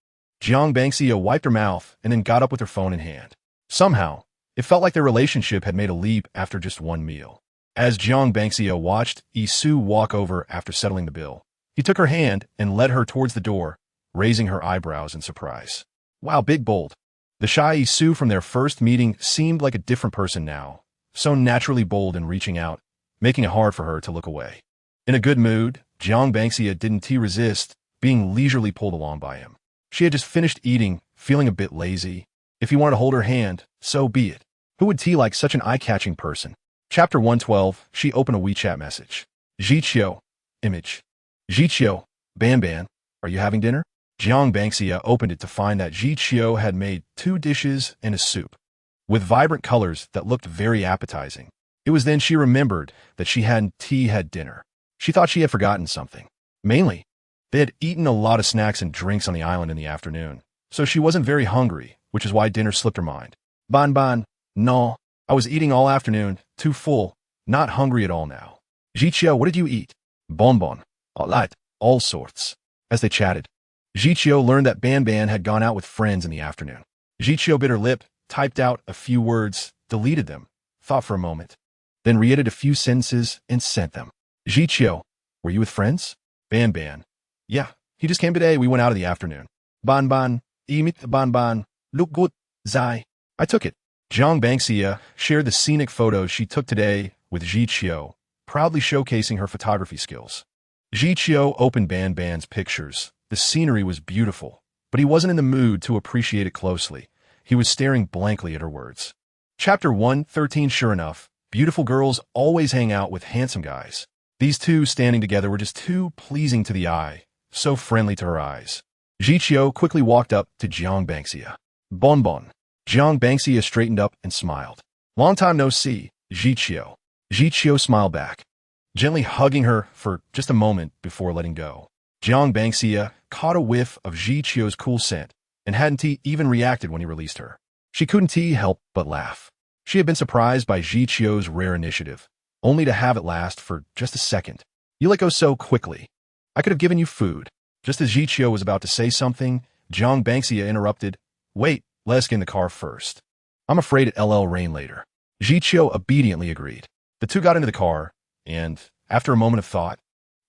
Jiang Bangxia wiped her mouth and then got up with her phone in hand. Somehow, it felt like their relationship had made a leap after just one meal. As Jiang Bangxia watched Isu walk over after settling the bill, he took her hand and led her towards the door, raising her eyebrows in surprise. Wow, big bold. The shy Isu from their first meeting seemed like a different person now, so naturally bold in reaching out, making it hard for her to look away. In a good mood, Jiang Bangxia didn't resist being leisurely pulled along by him. She had just finished eating, feeling a bit lazy. If he wanted to hold her hand, so be it. Who would like such an eye-catching person? Chapter 112. She opened a WeChat message. Jiqiu. Image. Jiqiu. Ban, are you having dinner? Jiang Bangxia opened it to find that Jiqiu had made 2 dishes and a soup, with vibrant colors that looked very appetizing. It was then she remembered that she hadn't had dinner. She thought she had forgotten something. Mainly, they had eaten a lot of snacks and drinks on the island in the afternoon, so she wasn't very hungry, which is why dinner slipped her mind. Ban, no, I was eating all afternoon, too full, not hungry at all now. Jiqiu, what did you eat? Bonbon. All sorts. As they chatted, Jiqiu learned that Ban had gone out with friends in the afternoon. Jiqiu bit her lip, typed out a few words, deleted them, thought for a moment, then re-edited a few sentences and sent them. Jiqiu, were you with friends? Ban. Yeah, he just came today. We went out in the afternoon. Ban, eat ban, look good, zai. I took it. Jiang Bangxia shared the scenic photos she took today with Jiqiu, proudly showcasing her photography skills. Jiqiu opened Ban's pictures. The scenery was beautiful, but he wasn't in the mood to appreciate it closely. He was staring blankly at her words. Chapter 113. Sure enough, beautiful girls always hang out with handsome guys. These two standing together were just too pleasing to the eye, so friendly to her eyes. Jiqiu quickly walked up to Jiang Bangxia. Bonbon. Jiang Bangxia straightened up and smiled. Long time no see, Jiqiu. Jiqiu smiled back, gently hugging her for just a moment before letting go. Jiang Bangxia caught a whiff of Jiqiu's cool scent and hadn't even reacted when he released her. She couldn't help but laugh. She had been surprised by Jiqiu's rare initiative, only to have it last for just a second. You let go so quickly. I could have given you food. Just as Jiqiu was about to say something, Jiang Bangxia interrupted. Wait, let's get in the car first. I'm afraid it'll rain later. Jiqiu obediently agreed. The two got into the car, and, after a moment of thought,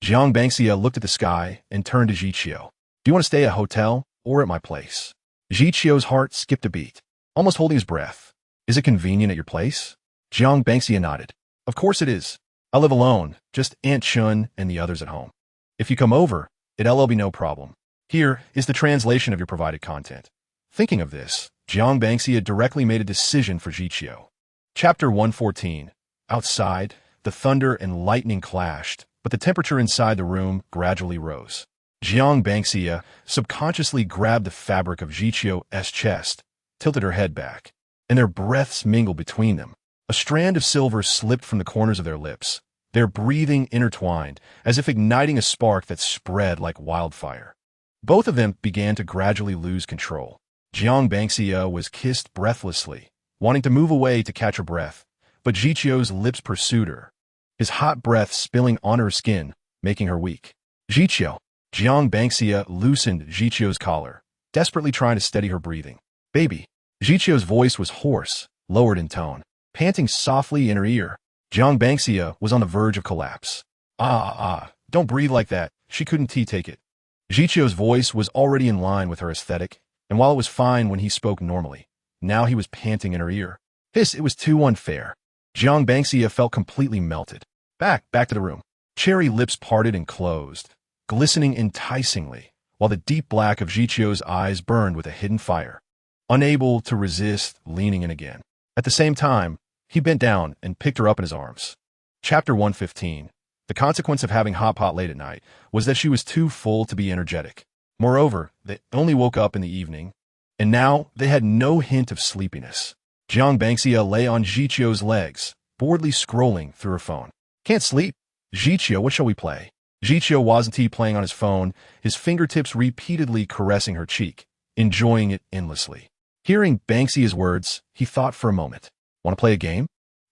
Jiang Bangxia looked at the sky and turned to Jiqiu. Do you want to stay at a hotel or at my place? Jiqiu's heart skipped a beat, almost holding his breath. Is it convenient at your place? Jiang Bangxia nodded. Of course it is. I live alone, just Aunt Chun and the others at home. If you come over, it'll be no problem. Here is the translation of your provided content. Thinking of this, Jiang Bangxia directly made a decision for Jiqiu. Chapter 114. Outside, the thunder and lightning clashed, but the temperature inside the room gradually rose. Jiang Bangxia subconsciously grabbed the fabric of Jiqiu's chest, tilted her head back, and their breaths mingled between them. A strand of silver slipped from the corners of their lips, their breathing intertwined, as if igniting a spark that spread like wildfire. Both of them began to gradually lose control. Jiang Bangxia was kissed breathlessly, wanting to move away to catch her breath, but Jiqiu's lips pursued her. his hot breath spilling on her skin, making her weak. Jiqiu. Jiang Bangxia loosened Jiqiu's collar, desperately trying to steady her breathing. Baby. Jiqiu's voice was hoarse, lowered in tone, panting softly in her ear. Jiang Bangxia was on the verge of collapse. Don't breathe like that. She couldn't take it. Jiqiu's voice was already in line with her aesthetic, and while it was fine when he spoke normally, now he was panting in her ear. It was too unfair. Jiang Bangxia felt completely melted. Back to the room. Cherry lips parted and closed, glistening enticingly, while the deep black of Jiqiu's eyes burned with a hidden fire. Unable to resist leaning in again. At the same time, he bent down and picked her up in his arms. Chapter 115. The consequence of having hot pot late at night was that she was too full to be energetic. Moreover, they only woke up in the evening, and now they had no hint of sleepiness. Jiang Bangxia lay on Jiqiu's legs, boredly scrolling through her phone. Can't sleep? Jiqiu, what shall we play? Jiqiu wasn't playing on his phone, his fingertips repeatedly caressing her cheek, enjoying it endlessly. Hearing Bangxia's words, he thought for a moment. Want to play a game?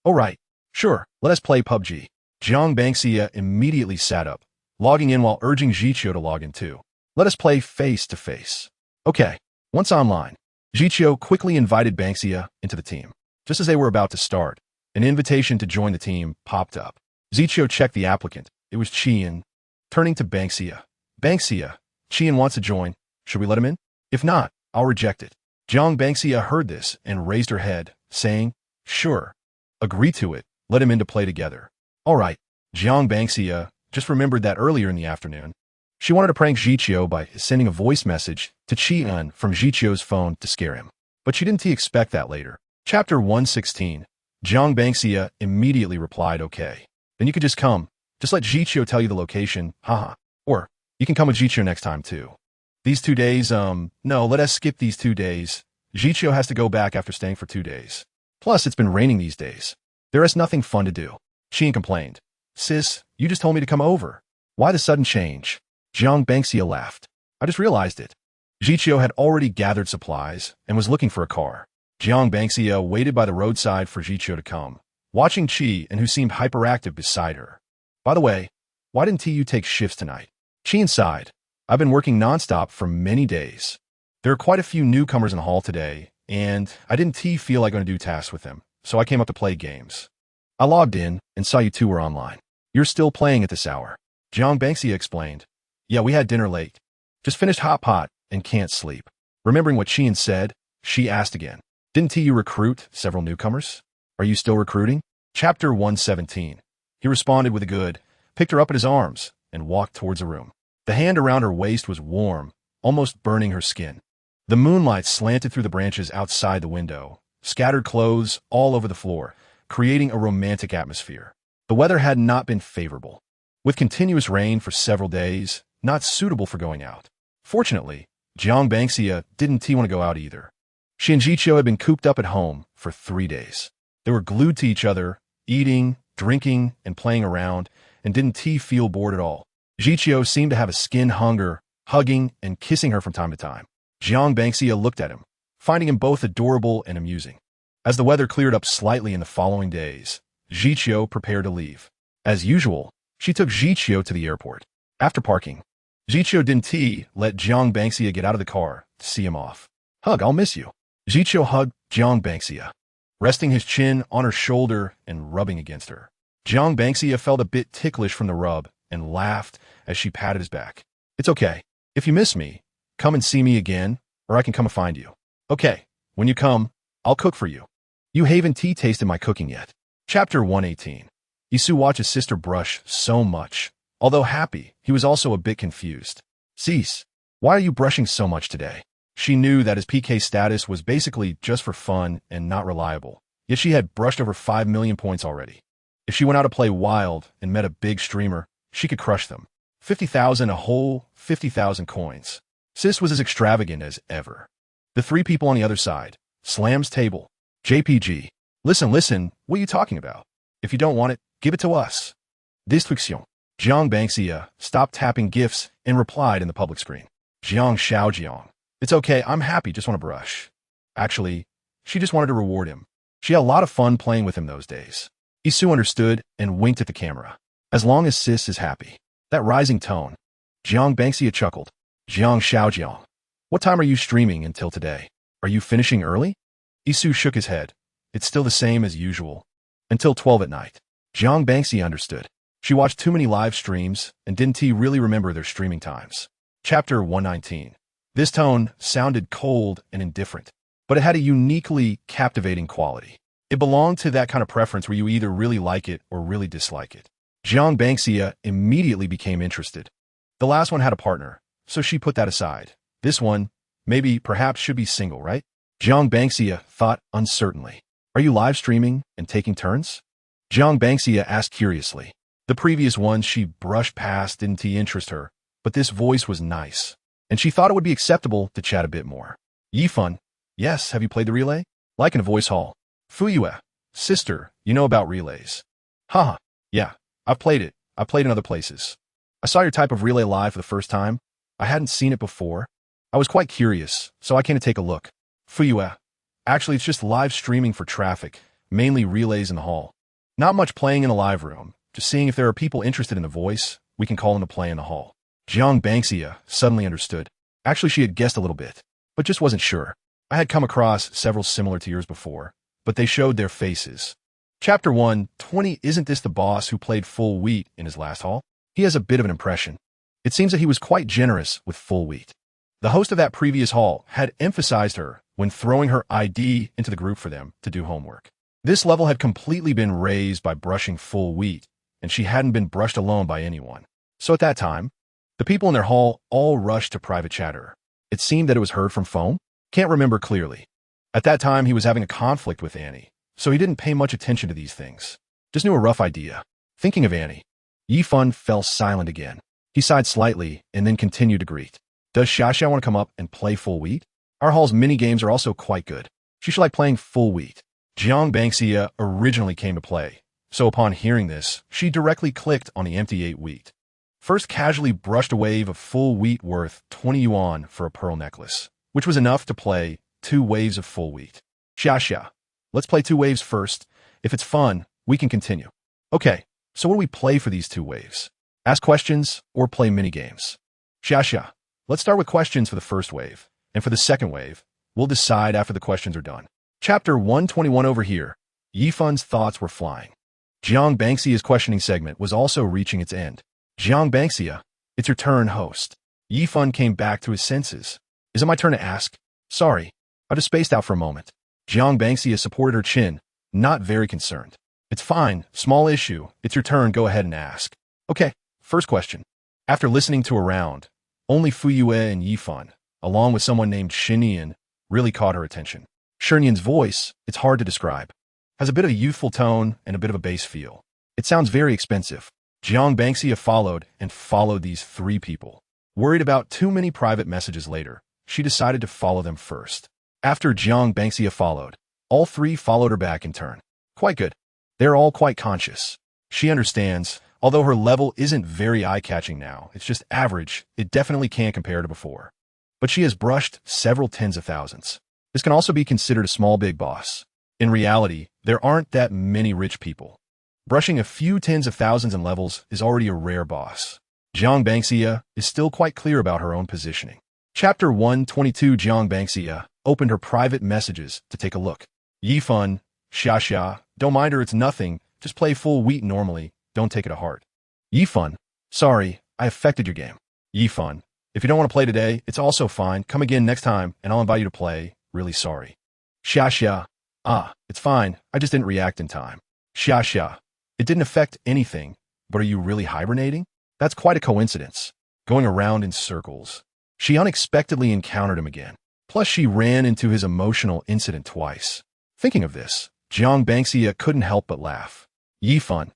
Oh right, sure, let us play PUBG. Jiang Bangxia immediately sat up, logging in while urging Jiqiu to log in too. Let us play face-to-face. Okay, once online, Jiqiu quickly invited Bangxia into the team. Just as they were about to start, an invitation to join the team popped up. Jiqiu checked the applicant. It was Qian. Turning to Bangxia. Bangxia, Qian wants to join. Should we let him in? If not, I'll reject it. Jiang Bangxia heard this and raised her head, saying, sure. Agree to it. Let him in to play together. All right. Jiang Bangxia just remembered that earlier in the afternoon, she wanted to prank Jiqiu by sending a voice message to Qian from Jiqiu's phone to scare him. But she didn't expect that later. Chapter 116. Jiang Bangxia immediately replied, okay. Then you could just come. Just let Jiqiu tell you the location, haha. Or, you can come with Jiqiu next time too. These 2 days, no, let us skip these 2 days. Jiqiu has to go back after staying for 2 days. Plus, it's been raining these days. There is nothing fun to do. Qian complained. Sis, you just told me to come over. Why the sudden change? Jiang Bangxia laughed. I just realized it. Jiqiu had already gathered supplies and was looking for a car. Jiang Bangxia waited by the roadside for Jiqiu to come, watching Qi and who seemed hyperactive beside her. By the way, why didn't you take shifts tonight? Qian sighed. I've been working nonstop for many days. There are quite a few newcomers in the hall today, and I didn't feel like going to do tasks with them, so I came up to play games. I logged in and saw you two were online. You're still playing at this hour. Jiang Bangxia explained. Yeah, we had dinner late. Just finished hot pot and can't sleep. Remembering what Qian said, she asked again. Didn't you recruit several newcomers? Are you still recruiting? Chapter 117. He responded with a good, picked her up in his arms, and walked towards a room. The hand around her waist was warm, almost burning her skin. The moonlight slanted through the branches outside the window, scattered clothes all over the floor, creating a romantic atmosphere. The weather had not been favorable, with continuous rain for several days, not suitable for going out. Fortunately, Jiang Bangxia didn't want to go out either. She and Jiqiu had been cooped up at home for 3 days. They were glued to each other, eating, drinking, and playing around, and didn't feel bored at all. Jiqiu seemed to have a skin hunger, hugging and kissing her from time to time. Jiang Bangxia looked at him, finding him both adorable and amusing. As the weather cleared up slightly in the following days, Jiqiu prepared to leave. As usual, she took Jiqiu to the airport. After parking, Jiqiu didn't let Jiang Bangxia get out of the car to see him off. Hug, I'll miss you. Jiqiu hugged Jiang Bangxia, resting his chin on her shoulder and rubbing against her. Jiang Bangxia felt a bit ticklish from the rub and laughed as she patted his back. It's okay. If you miss me, come and see me again, or I can come and find you. Okay, when you come, I'll cook for you. You haven't tasted my cooking yet. Chapter 118. Isu watched his sister brush so much. Although happy, he was also a bit confused. Sis, why are you brushing so much today? She knew that his PK status was basically just for fun and not reliable, yet she had brushed over 5 million points already. If she went out to play wild and met a big streamer, she could crush them. 50,000 a whole 50,000 coins. Sis was as extravagant as ever. The 3 people on the other side. Slams table. JPG. Listen, what are you talking about? If you don't want it, give it to us. Destruction. Jiang Bangxia stopped tapping GIFs and replied in the public screen. Jiang Xiaojiang. It's okay, I'm happy, just want to brush. Actually, she just wanted to reward him. She had a lot of fun playing with him those days. Isu understood and winked at the camera. As long as sis is happy. That rising tone. Jiang Bangxia chuckled. Jiang Xiaojiang. What time are you streaming until today? Are you finishing early? Isu shook his head. It's still the same as usual. Until 12 at night. Jiang Bangxia understood. She watched too many live streams and didn't really remember their streaming times. Chapter 119. This tone sounded cold and indifferent, but it had a uniquely captivating quality. It belonged to that kind of preference where you either really like it or really dislike it. Jiang Bangxia immediately became interested. The last one had a partner, so she put that aside. This one, perhaps should be single, right? Jiang Bangxia thought uncertainly. Are you live streaming and taking turns? Jiang Bangxia asked curiously. The previous ones she brushed past didn't interest her, but this voice was nice, and she thought it would be acceptable to chat a bit more. Yifun, yes, have you played the relay? Like in a voice hall. Fuyue, sister, you know about relays. Haha, yeah, I've played it. I've played in other places. I saw your type of relay live for the first time. I hadn't seen it before. I was quite curious, so I came to take a look. Fuyue, actually it's just live streaming for traffic, mainly relays in the hall. Not much playing in a live room, just seeing if there are people interested in the voice, we can call them to play in the hall. Jiang Bangxia suddenly understood. Actually, she had guessed a little bit, but just wasn't sure. I had come across several similar to yours before, but they showed their faces. Chapter 120. Isn't this the boss who played full wheat in his last hall? He has a bit of an impression. It seems that he was quite generous with full wheat. The host of that previous hall had emphasized her when throwing her ID into the group for them to do homework. This level had completely been raised by brushing full wheat, and she hadn't been brushed alone by anyone. So at that time, the people in their hall all rushed to private chatter. It seemed that it was heard from phone. Can't remember clearly. At that time, he was having a conflict with Annie, so he didn't pay much attention to these things. Just knew a rough idea. Thinking of Annie, Yifun fell silent again. He sighed slightly and then continued to greet. Does Xia want to come up and play full wheat? Our hall's mini-games are also quite good. She should like playing full wheat. Jiang Bangxia originally came to play, so upon hearing this, she directly clicked on the empty 8 wheat. First casually brushed a wave of full wheat worth 20 yuan for a pearl necklace, which was enough to play 2 waves of full wheat. Xia, let's play 2 waves first. If it's fun, we can continue. Okay, so what do we play for these 2 waves? Ask questions or play mini-games? Xia, let's start with questions for the first wave, and for the second wave, we'll decide after the questions are done. Chapter 121. Over here, Yifun's thoughts were flying. Jiang Bangxia's questioning segment was also reaching its end. Jiang Bangxia, it's your turn, host. Yifun came back to his senses. Is it my turn to ask? Sorry, I just spaced out for a moment. Jiang Bangxia supported her chin, not very concerned. It's fine, small issue. It's your turn, go ahead and ask. Okay, first question. After listening to a round, only Fuyue and Yifun, along with someone named Shinian, really caught her attention. Shinian's voice, it's hard to describe, has a bit of a youthful tone and a bit of a bass feel. It sounds very expensive. Jiang Bangxia followed these 3 people. Worried about too many private messages later, she decided to follow them first. After Jiang Bangxia followed, all 3 followed her back in turn. Quite good. They're all quite conscious. She understands, although her level isn't very eye-catching now, it's just average, it definitely can't compare to before. But she has brushed several tens of thousands. This can also be considered a small big boss. In reality, there aren't that many rich people. Brushing a few tens of thousands in levels is already a rare boss. Jiang Bangxia is still quite clear about her own positioning. Chapter 122. Jiang Bangxia opened her private messages to take a look. Yifun, Xia, don't mind her, it's nothing. Just play full wheat normally, don't take it to heart. Yifun, sorry, I affected your game. Yifun, if you don't want to play today, it's also fine. Come again next time, and I'll invite you to play. Really sorry. Xia, it's fine. I just didn't react in time. Xia, it didn't affect anything, but are you really hibernating? That's quite a coincidence. Going around in circles. She unexpectedly encountered him again. Plus, she ran into his emotional incident twice. Thinking of this, Jiang Bangxia couldn't help but laugh. Yifun,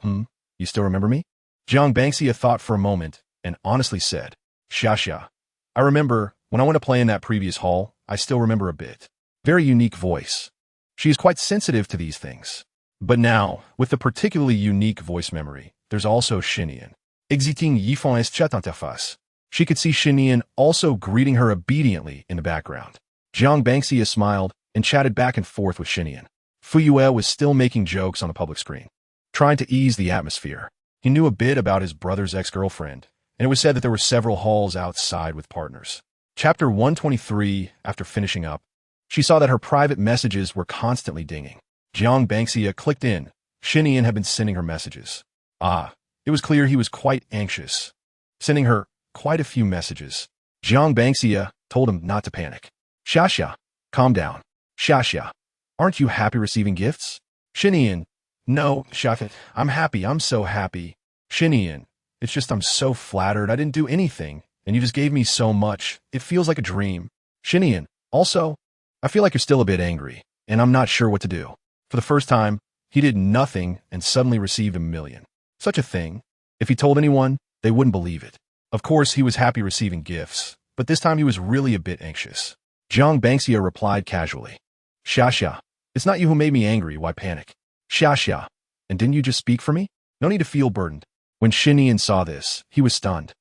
you still remember me? Jiang Bangxia thought for a moment and honestly said, Xia, I remember when I went to play in that previous hall, I still remember a bit. Very unique voice. She is quite sensitive to these things. But now, with the particularly unique voice memory, there's also Shinian. Exiting Yifun est chat interface. She could see Shinian also greeting her obediently in the background. Jiang Bangxia smiled and chatted back and forth with Shinian. Fuyue was still making jokes on the public screen, trying to ease the atmosphere. He knew a bit about his brother's ex-girlfriend, and it was said that there were several halls outside with partners. Chapter 123, after finishing up, she saw that her private messages were constantly dinging. Jiang Bangxia clicked in. Shinian had been sending her messages. It was clear he was quite anxious, sending her quite a few messages. Jiang Bangxia told him not to panic. Xia, calm down. Xia, aren't you happy receiving gifts? Shinian, no, Xia, I'm happy, I'm so happy. Shinian, it's just I'm so flattered, I didn't do anything, and you just gave me so much, it feels like a dream. Shinian, also, I feel like you're still a bit angry, and I'm not sure what to do. For the first time, he did nothing and suddenly received 1 million. Such a thing, if he told anyone, they wouldn't believe it. Of course, he was happy receiving gifts, but this time he was really a bit anxious. Jiang Bangxia replied casually. Xia, it's not you who made me angry, why panic? Xia, and didn't you just speak for me? No need to feel burdened. When Shinian saw this, he was stunned.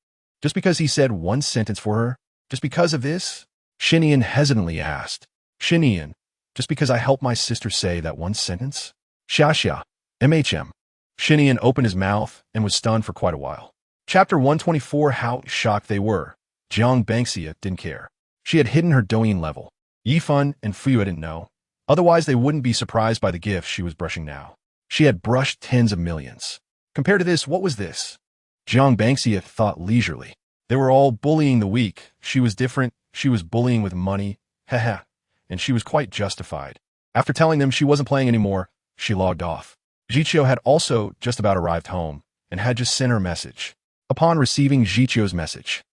Just because he said one sentence for her? Just because of this? Shinian hesitantly asked. Shinian, just because I helped my sister say that one sentence? Xia, MHM. Shinian opened his mouth and was stunned for quite a while. Chapter 124, how shocked they were. Jiang Bangxia didn't care. She had hidden her Douyin level. Yifan and Fuyue didn't know. Otherwise, they wouldn't be surprised by the gifts she was brushing now. She had brushed tens of millions. Compared to this, what was this? Jiang Bangxia thought leisurely. They were all bullying the weak. She was different. She was bullying with money. Haha. And she was quite justified. After telling them she wasn't playing anymore, she logged off. Jiqiu had also just about arrived home and had just sent her a message. Upon receiving Jiqiu's message,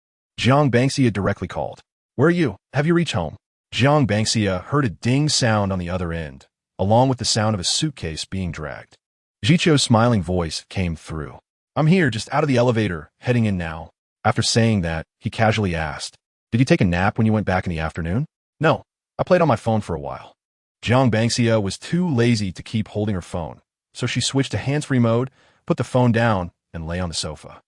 Jiang Bangxia directly called. Where are you? Have you reached home? Jiang Bangxia heard a ding sound on the other end, along with the sound of a suitcase being dragged. Jiqiu's smiling voice came through. I'm here, just out of the elevator, heading in now. After saying that, he casually asked, did you take a nap when you went back in the afternoon? No, I played on my phone for a while. Jiang Bangxia was too lazy to keep holding her phone, so she switched to hands-free mode, put the phone down, and lay on the sofa.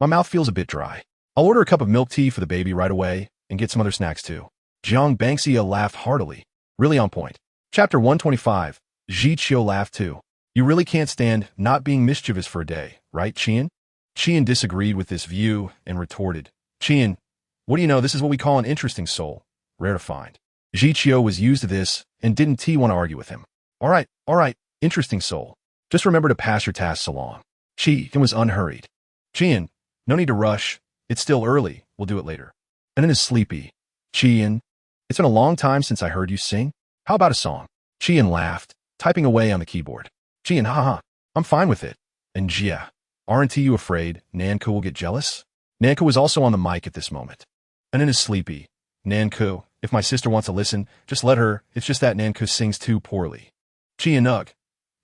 My mouth feels a bit dry. I'll order a cup of milk tea for the baby right away and get some other snacks too. Jiang Bangxia laughed heartily. Really on point. Chapter 125. Jiqiu laughed too. You really can't stand not being mischievous for a day, right, Qian? Qian disagreed with this view and retorted. Qian, what do you know, this is what we call an interesting soul. Rare to find. Jiqiu was used to this and didn't want to argue with him. All right, interesting soul. Just remember to pass your tasks along. Qian was unhurried. Qian, no need to rush. It's still early. We'll do it later. And then is sleepy. Qian, it's been a long time since I heard you sing. How about a song? Qian laughed, typing away on the keyboard. Qian, haha, I'm fine with it. And Jia, aren't you afraid Nanku will get jealous? Nanku was also on the mic at this moment. And then is sleepy. Nanku, if my sister wants to listen, just let her. It's just that Nanku sings too poorly. Qian ugh.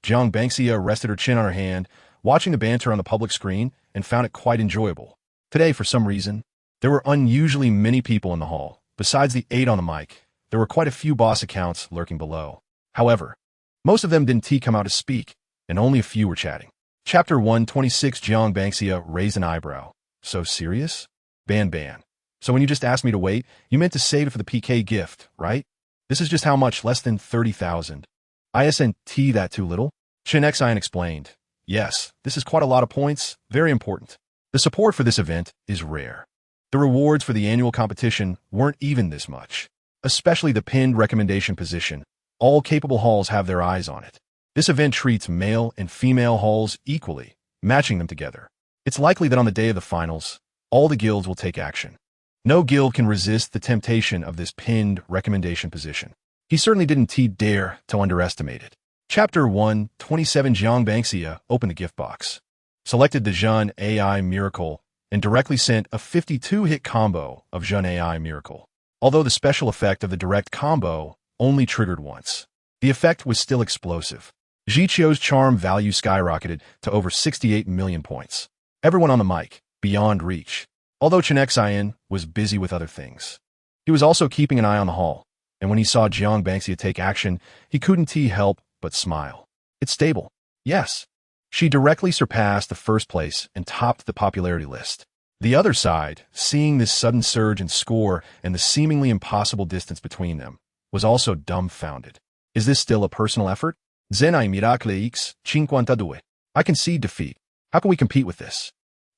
Jiang Bangxia rested her chin on her hand, watching the banter on the public screen, and found it quite enjoyable. Today, for some reason, there were unusually many people in the hall. Besides the 8 on the mic, there were quite a few boss accounts lurking below. However, most of them didn't come out to speak, and only a few were chatting. Chapter 126. Jiang Bangxia raised an eyebrow. So serious? Ban. So when you just asked me to wait, you meant to save it for the PK gift, right? This is just how much, less than 30,000. ISNT that too little? Shin Xian explained. Yes, this is quite a lot of points, very important. The support for this event is rare. The rewards for the annual competition weren't even this much. Especially the pinned recommendation position. All capable halls have their eyes on it. This event treats male and female halls equally, matching them together. It's likely that on the day of the finals, all the guilds will take action. No guild can resist the temptation of this pinned recommendation position. He certainly didn't dare to underestimate it. Chapter 127. Jiang Bangxia opened the gift box, selected the Zhen AI Miracle, and directly sent a 52-hit combo of Zhen AI Miracle. Although the special effect of the direct combo only triggered once, the effect was still explosive. Jiqiu's charm value skyrocketed to over 68 million points. Everyone on the mic, beyond reach. Although Chen Xian was busy with other things, he was also keeping an eye on the hall, and when he saw Jiang Bangxia take action, he couldn't help but smile. It's stable. Yes. She directly surpassed the first place and topped the popularity list. The other side, seeing this sudden surge in score and the seemingly impossible distance between them, was also dumbfounded. Is this still a personal effort? Zenai Miracle X 52. I concede defeat. How can we compete with this?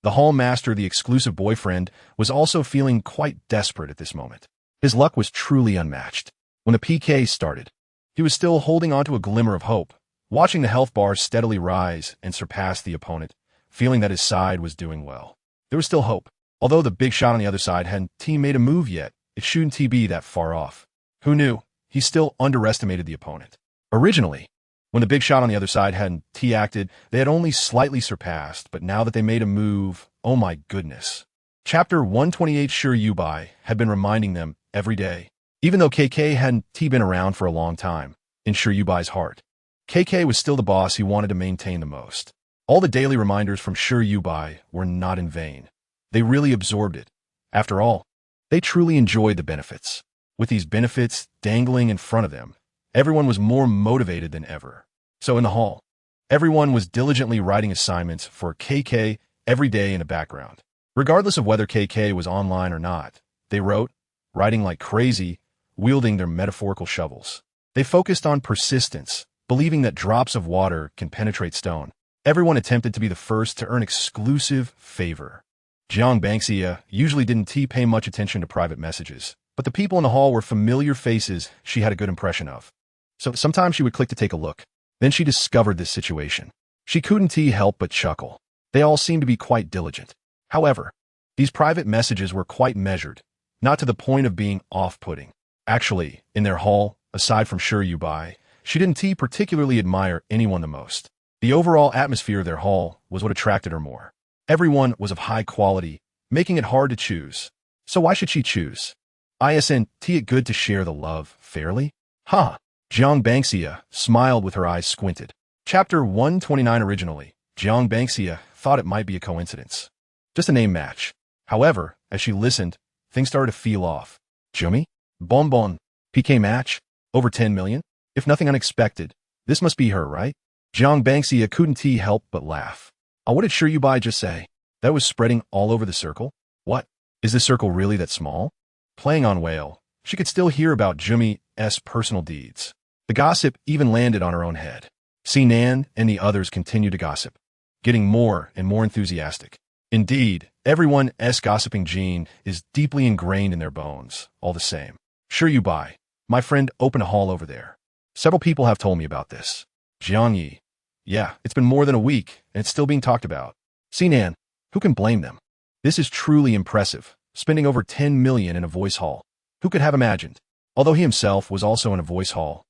The hall master, the exclusive boyfriend, was also feeling quite desperate at this moment. His luck was truly unmatched. When the PK started, he was still holding on to a glimmer of hope, watching the health bar steadily rise and surpass the opponent, feeling that his side was doing well. There was still hope. Although the big shot on the other side hadn't made a move yet, it shouldn't be that far off. Who knew? He still underestimated the opponent. Originally, when the big shot on the other side hadn't acted, they had only slightly surpassed, but now that they made a move, oh my goodness. Chapter 128 Sure Yubai had been reminding them every day. Even though KK hadn't been around for a long time, in Sure Yubai's heart, KK was still the boss he wanted to maintain the most. All the daily reminders from Sure Yubai were not in vain. They really absorbed it. After all, they truly enjoyed the benefits. With these benefits dangling in front of them, everyone was more motivated than ever. So in the hall, everyone was diligently writing assignments for KK every day in the background. Regardless of whether KK was online or not, they wrote, writing like crazy, wielding their metaphorical shovels. They focused on persistence, believing that drops of water can penetrate stone. Everyone attempted to be the first to earn exclusive favor. Jiang Bangxia usually didn't pay much attention to private messages, but the people in the hall were familiar faces she had a good impression of. So sometimes she would click to take a look. Then she discovered this situation. She couldn't help but chuckle. They all seemed to be quite diligent. However, these private messages were quite measured, not to the point of being off-putting. Actually, in their hall, aside from Sure Yubai, she didn't particularly admire anyone the most. The overall atmosphere of their hall was what attracted her more. Everyone was of high quality, making it hard to choose. So why should she choose? Isn't it good to share the love fairly? Huh. Jiang Bangxia smiled with her eyes squinted. Chapter 129 Originally, Jiang Bangxia thought it might be a coincidence. Just a name match. However, as she listened, things started to feel off. Jumi? Bonbon. PK match? Over 10 million? If nothing unexpected, this must be her, right? Jiang Bangxia couldn't help but laugh. Oh, what did Sure Yubai just say? That was spreading all over the circle? What? Is the circle really that small? Playing on whale, she could still hear about Jumi's personal deeds. The gossip even landed on her own head. Sinan and the others continued to gossip, getting more and more enthusiastic. Indeed, everyone's gossiping gene is deeply ingrained in their bones, all the same. Sure Yubai, my friend opened a hall over there. Several people have told me about this. Jiang Yi. Yeah, it's been more than a week, and it's still being talked about. Sinan, who can blame them? This is truly impressive, spending over 10 million in a voice hall. Who could have imagined? Although he himself was also in a voice hall,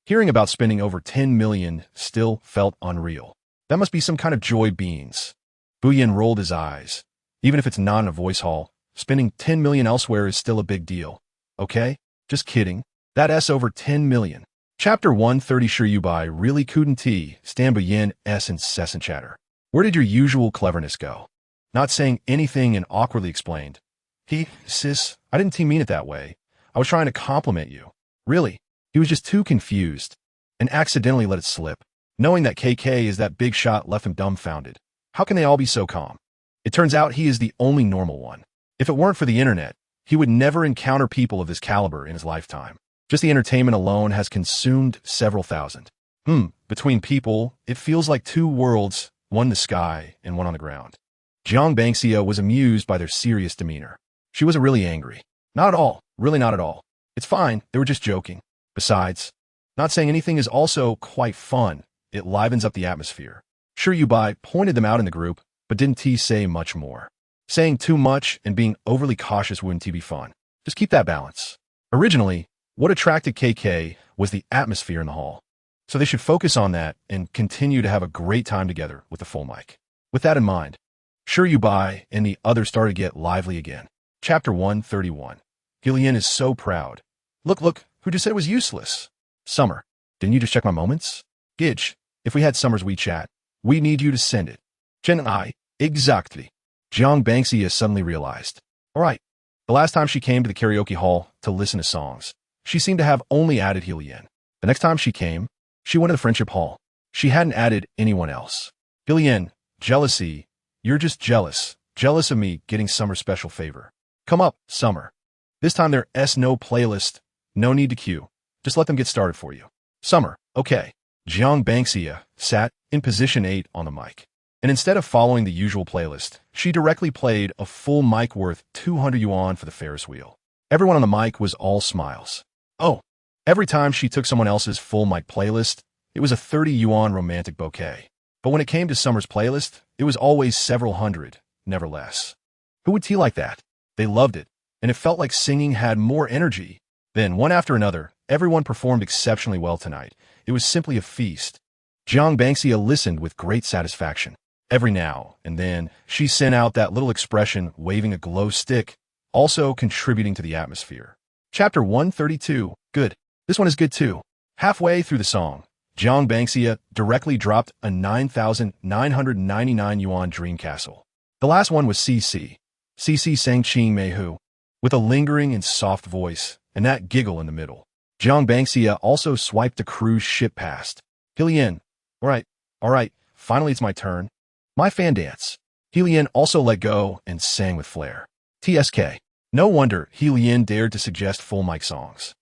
hearing about spending over 10 million still felt unreal. That must be some kind of joy beans. Buyan rolled his eyes. Even if it's not in a voice hall, spending 10 million elsewhere is still a big deal. Okay? Just kidding. That's over 10 million. Chapter 130 Sure Yubai really couldn't stand Buyan's incessant chatter. Where did your usual cleverness go? Not saying anything and awkwardly explained. Sis, I didn't mean it that way. I was trying to compliment you. Really? He was just too confused and accidentally let it slip. Knowing that KK is that big shot left him dumbfounded. How can they all be so calm? It turns out he is the only normal one. If it weren't for the internet, he would never encounter people of this caliber in his lifetime. Just the entertainment alone has consumed several thousand. Between people, it feels like two worlds, one in the sky and one on the ground. Jiang Bangxia was amused by their serious demeanor. She wasn't really angry. Not at all. Really not at all. It's fine. They were just joking. Besides, not saying anything is also quite fun. It livens up the atmosphere. Sure Yubai pointed them out in the group, but didn't say much more. Saying too much and being overly cautious wouldn't be fun. Just keep that balance. Originally, what attracted KK was the atmosphere in the hall. So they should focus on that and continue to have a great time together with the full mic. With that in mind, Sure Yubai and the others started to get lively again. Chapter 131. Gillian is so proud. Look, who just said it was useless? Summer, didn't you just check my moments? Gidge, if we had Summer's WeChat, we need you to send it. Jen I, exactly. Jiang Bangxia suddenly realized. All right, the last time she came to the karaoke hall to listen to songs, she seemed to have only added Gillian. The next time she came, she went to the friendship hall. She hadn't added anyone else. Gillian, jealousy. You're just jealous of me getting Summer's special favor. Come up, Summer. This time there's no playlist, no need to queue. Just let them get started for you. Summer, okay. Jiang Bangxia sat in position 8 on the mic. And instead of following the usual playlist, she directly played a full mic worth 200 yuan for the Ferris wheel. Everyone on the mic was all smiles. Oh, every time she took someone else's full mic playlist, it was a 30 yuan romantic bouquet. But when it came to Summer's playlist, it was always several hundred, never less. Who would tea like that? They loved it, and it felt like singing had more energy. Then, one after another, everyone performed exceptionally well tonight. It was simply a feast. Jiang Bangxia listened with great satisfaction. Every now and then, she sent out that little expression waving a glow stick, also contributing to the atmosphere. Chapter 132. Good. This one is good too. Halfway through the song, Jiang Bangxia directly dropped a 9,999 yuan dream castle. The last one was CC. CC sang Qing Mei Hu, with a lingering and soft voice, and that giggle in the middle. Jiang Bangxia also swiped a cruise ship past. Hilian. All right, finally it's my turn. My fan dance. Hilian also let go and sang with flair. TSK. No wonder Hilian dared to suggest full mic songs.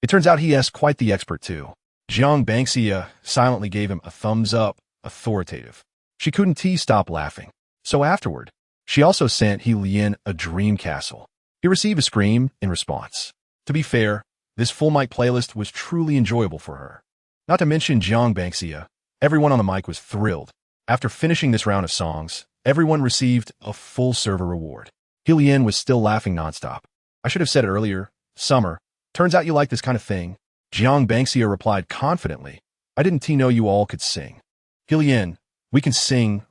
It turns out he is quite the expert too. Jiang Bangxia silently gave him a thumbs up, authoritative. She couldn't stop laughing. So afterward, she also sent Hilian a dream castle. He received a scream in response. To be fair, this full mic playlist was truly enjoyable for her. Not to mention Jiang Bangxia, everyone on the mic was thrilled. After finishing this round of songs, everyone received a full server reward. Hilian was still laughing nonstop. I should have said it earlier. Summer, turns out you like this kind of thing. Jiang Bangxia replied confidently. I didn't know you all could sing. Hilian, we can sing.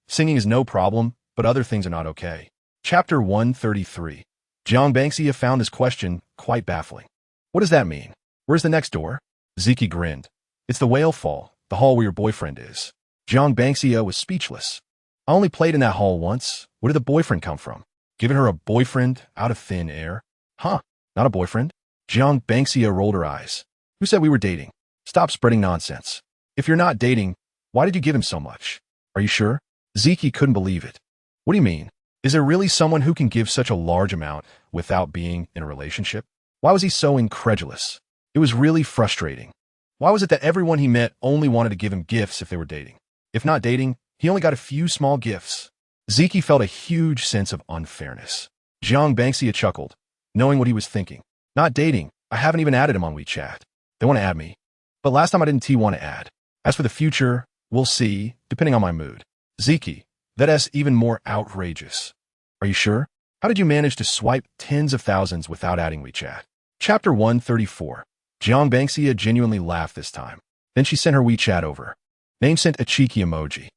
Singing is no problem, but other things are not okay. Chapter 133. Jiang Bangxia found this question quite baffling. What does that mean? Where's the next door? Ziki grinned. It's the whale fall, the hall where your boyfriend is. Jiang Bangxia was speechless. I only played in that hall once. Where did the boyfriend come from? Giving her a boyfriend out of thin air? Huh, not a boyfriend? Jiang Bangxia rolled her eyes. Who said we were dating? Stop spreading nonsense. If you're not dating, why did you give him so much? Are you sure? Ziki couldn't believe it. What do you mean? Is there really someone who can give such a large amount without being in a relationship? Why was he so incredulous? It was really frustrating. Why was it that everyone he met only wanted to give him gifts if they were dating? If not dating, he only got a few small gifts. Ziki felt a huge sense of unfairness. Jiang Bangxia chuckled, knowing what he was thinking. Not dating. I haven't even added him on WeChat. They want to add me. But last time I didn't want to add. As for the future, we'll see, depending on my mood. Ziki, that is even more outrageous. Are you sure? How did you manage to swipe tens of thousands without adding WeChat? Chapter 134. Jiang Bangxia genuinely laughed this time. Then she sent her WeChat over. Name sent a cheeky emoji.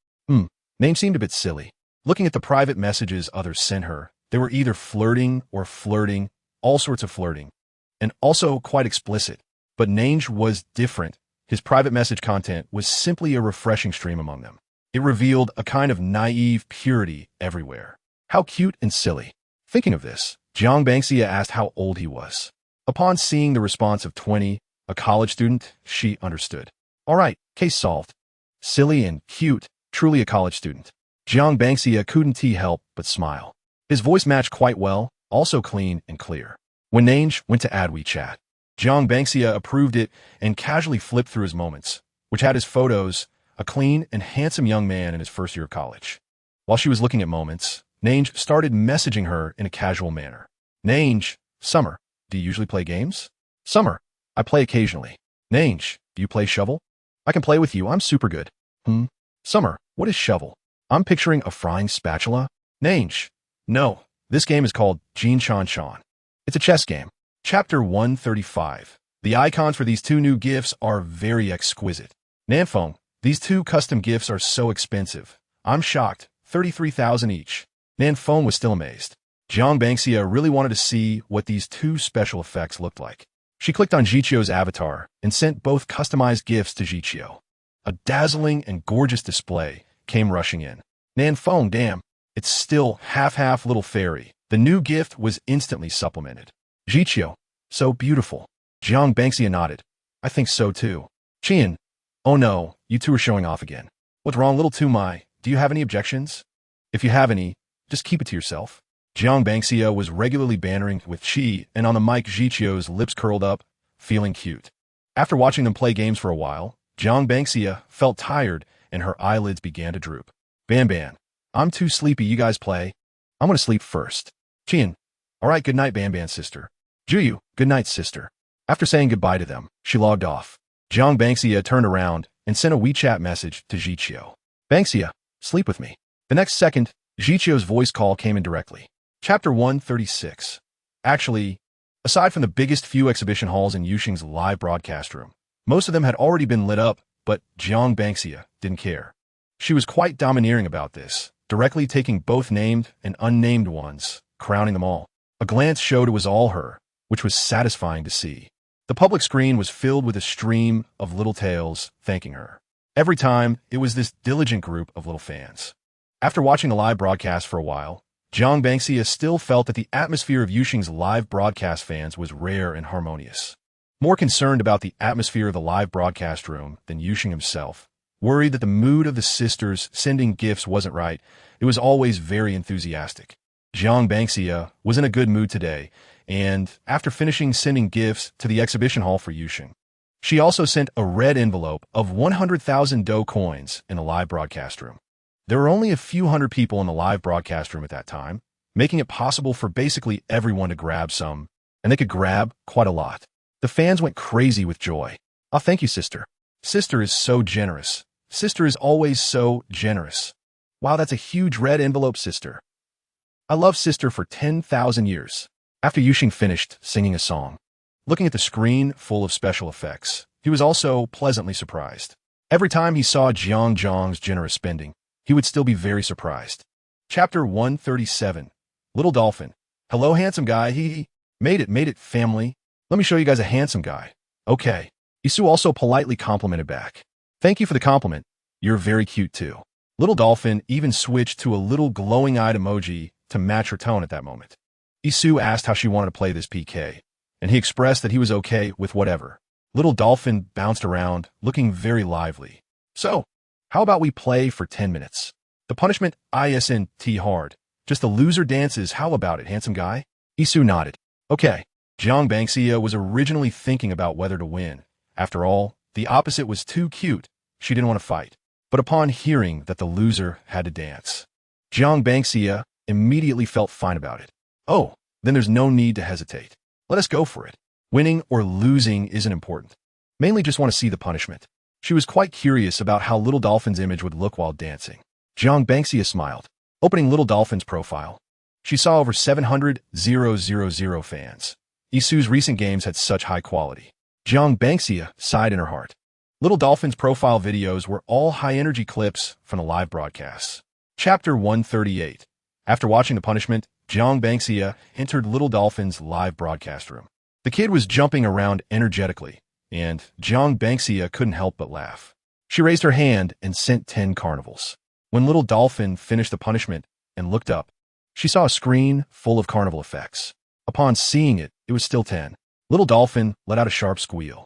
Name seemed a bit silly. Looking at the private messages others sent her, they were either flirting or flirting, all sorts of flirting, and also quite explicit. But Nange was different. His private message content was simply a refreshing stream among them. It revealed a kind of naive purity everywhere. How cute and silly. Thinking of this, Jiang Bangxia asked how old he was. Upon seeing the response of 20, a college student, she understood. All right, case solved. Silly and cute, truly a college student. Jiang Bangxia couldn't help but smile. His voice matched quite well, also clean and clear. When Nange went to add WeChat, Jiang Bangxia approved it and casually flipped through his moments, which had his photos, a clean and handsome young man in his first year of college. While she was looking at moments, Nange started messaging her in a casual manner. Nange, Summer, do you usually play games? Summer, I play occasionally. Nange, do you play shovel? I can play with you, I'm super good. Summer, what is shovel? I'm picturing a frying spatula. Nange, no, this game is called Jin Chan Chan. It's a chess game. Chapter 135. The icons for these two new gifts are very exquisite. Nanfeng, these two custom gifts are so expensive. I'm shocked, 33,000 each. Nanfeng was still amazed. Jiang Bangxia really wanted to see what these two special effects looked like. She clicked on Jichio's avatar and sent both customized gifts to Jichio. A dazzling and gorgeous display came rushing in. Nanfeng, damn, it's still half-half little fairy. The new gift was instantly supplemented. Jichio, so beautiful. Jiang Bangxia nodded. I think so too. Qian, oh no, you two are showing off again. What's wrong, little Tumai? Do you have any objections? If you have any, just keep it to yourself. Jiang Bangxia was regularly bantering with Qi, and on the mic Jichio's lips curled up, feeling cute. After watching them play games for a while, Jiang Bangxia felt tired and her eyelids began to droop. Ban, I'm too sleepy, you guys play. I'm gonna sleep first. Qian, all right, good night, Ban sister. Juyu, good night, sister. After saying goodbye to them, she logged off. Jiang Bangxia turned around and sent a WeChat message to Jiqiu. Bangxia, sleep with me. The next second, Jiqiu's voice call came in directly. Chapter 136. Actually, aside from the biggest few exhibition halls in Yuxing's live broadcast room, most of them had already been lit up, but Jiang Bangxia didn't care. She was quite domineering about this, directly taking both named and unnamed ones, crowning them all. A glance showed it was all her, which was satisfying to see. The public screen was filled with a stream of little tails thanking her. Every time, it was this diligent group of little fans. After watching the live broadcast for a while, Jiang Bangxia still felt that the atmosphere of Yuxing's live broadcast fans was rare and harmonious. More concerned about the atmosphere of the live broadcast room than Yuxing himself, worried that the mood of the sisters sending gifts wasn't right, it was always very enthusiastic. Jiang Bangxia was in a good mood today, and after finishing sending gifts to the exhibition hall for Yuxing, she also sent a red envelope of 100,000 Do coins in the live broadcast room. There were only a few hundred people in the live broadcast room at that time, making it possible for basically everyone to grab some, and they could grab quite a lot. The fans went crazy with joy. Oh, thank you, sister. Sister is so generous. Sister is always so generous. Wow, that's a huge red envelope, sister. I love sister for 10,000 years. After Yuxing finished singing a song, looking at the screen full of special effects, he was also pleasantly surprised. Every time he saw Zhang's generous spending, he would still be very surprised. Chapter 137. Little Dolphin. Hello, handsome guy. He made it, family. Let me show you guys a handsome guy. Okay. Isu also politely complimented back. Thank you for the compliment. You're very cute too. Little Dolphin even switched to a little glowing-eyed emoji to match her tone at that moment. Isu asked how she wanted to play this PK, and he expressed that he was okay with whatever. Little Dolphin bounced around, looking very lively. So, how about we play for 10 minutes? The punishment isn't hard. Just the loser dances. How about it, handsome guy? Isu nodded. Okay. Jiang Bangxia was originally thinking about whether to win. After all, the opposite was too cute. She didn't want to fight. But upon hearing that the loser had to dance, Jiang Bangxia immediately felt fine about it. Oh, then there's no need to hesitate. Let us go for it. Winning or losing isn't important. Mainly just want to see the punishment. She was quite curious about how Little Dolphin's image would look while dancing. Jiang Bangxia smiled, opening Little Dolphin's profile. She saw over 700,000 fans. Isu's recent games had such high quality. Jiang Bangxia sighed in her heart. Little Dolphin's profile videos were all high-energy clips from the live broadcasts. Chapter 138. After watching the punishment, Jiang Bangxia entered Little Dolphin's live broadcast room. The kid was jumping around energetically, and Jiang Bangxia couldn't help but laugh. She raised her hand and sent 10 carnivals. When Little Dolphin finished the punishment and looked up, she saw a screen full of carnival effects. Upon seeing it, it was still 10. Little Dolphin let out a sharp squeal.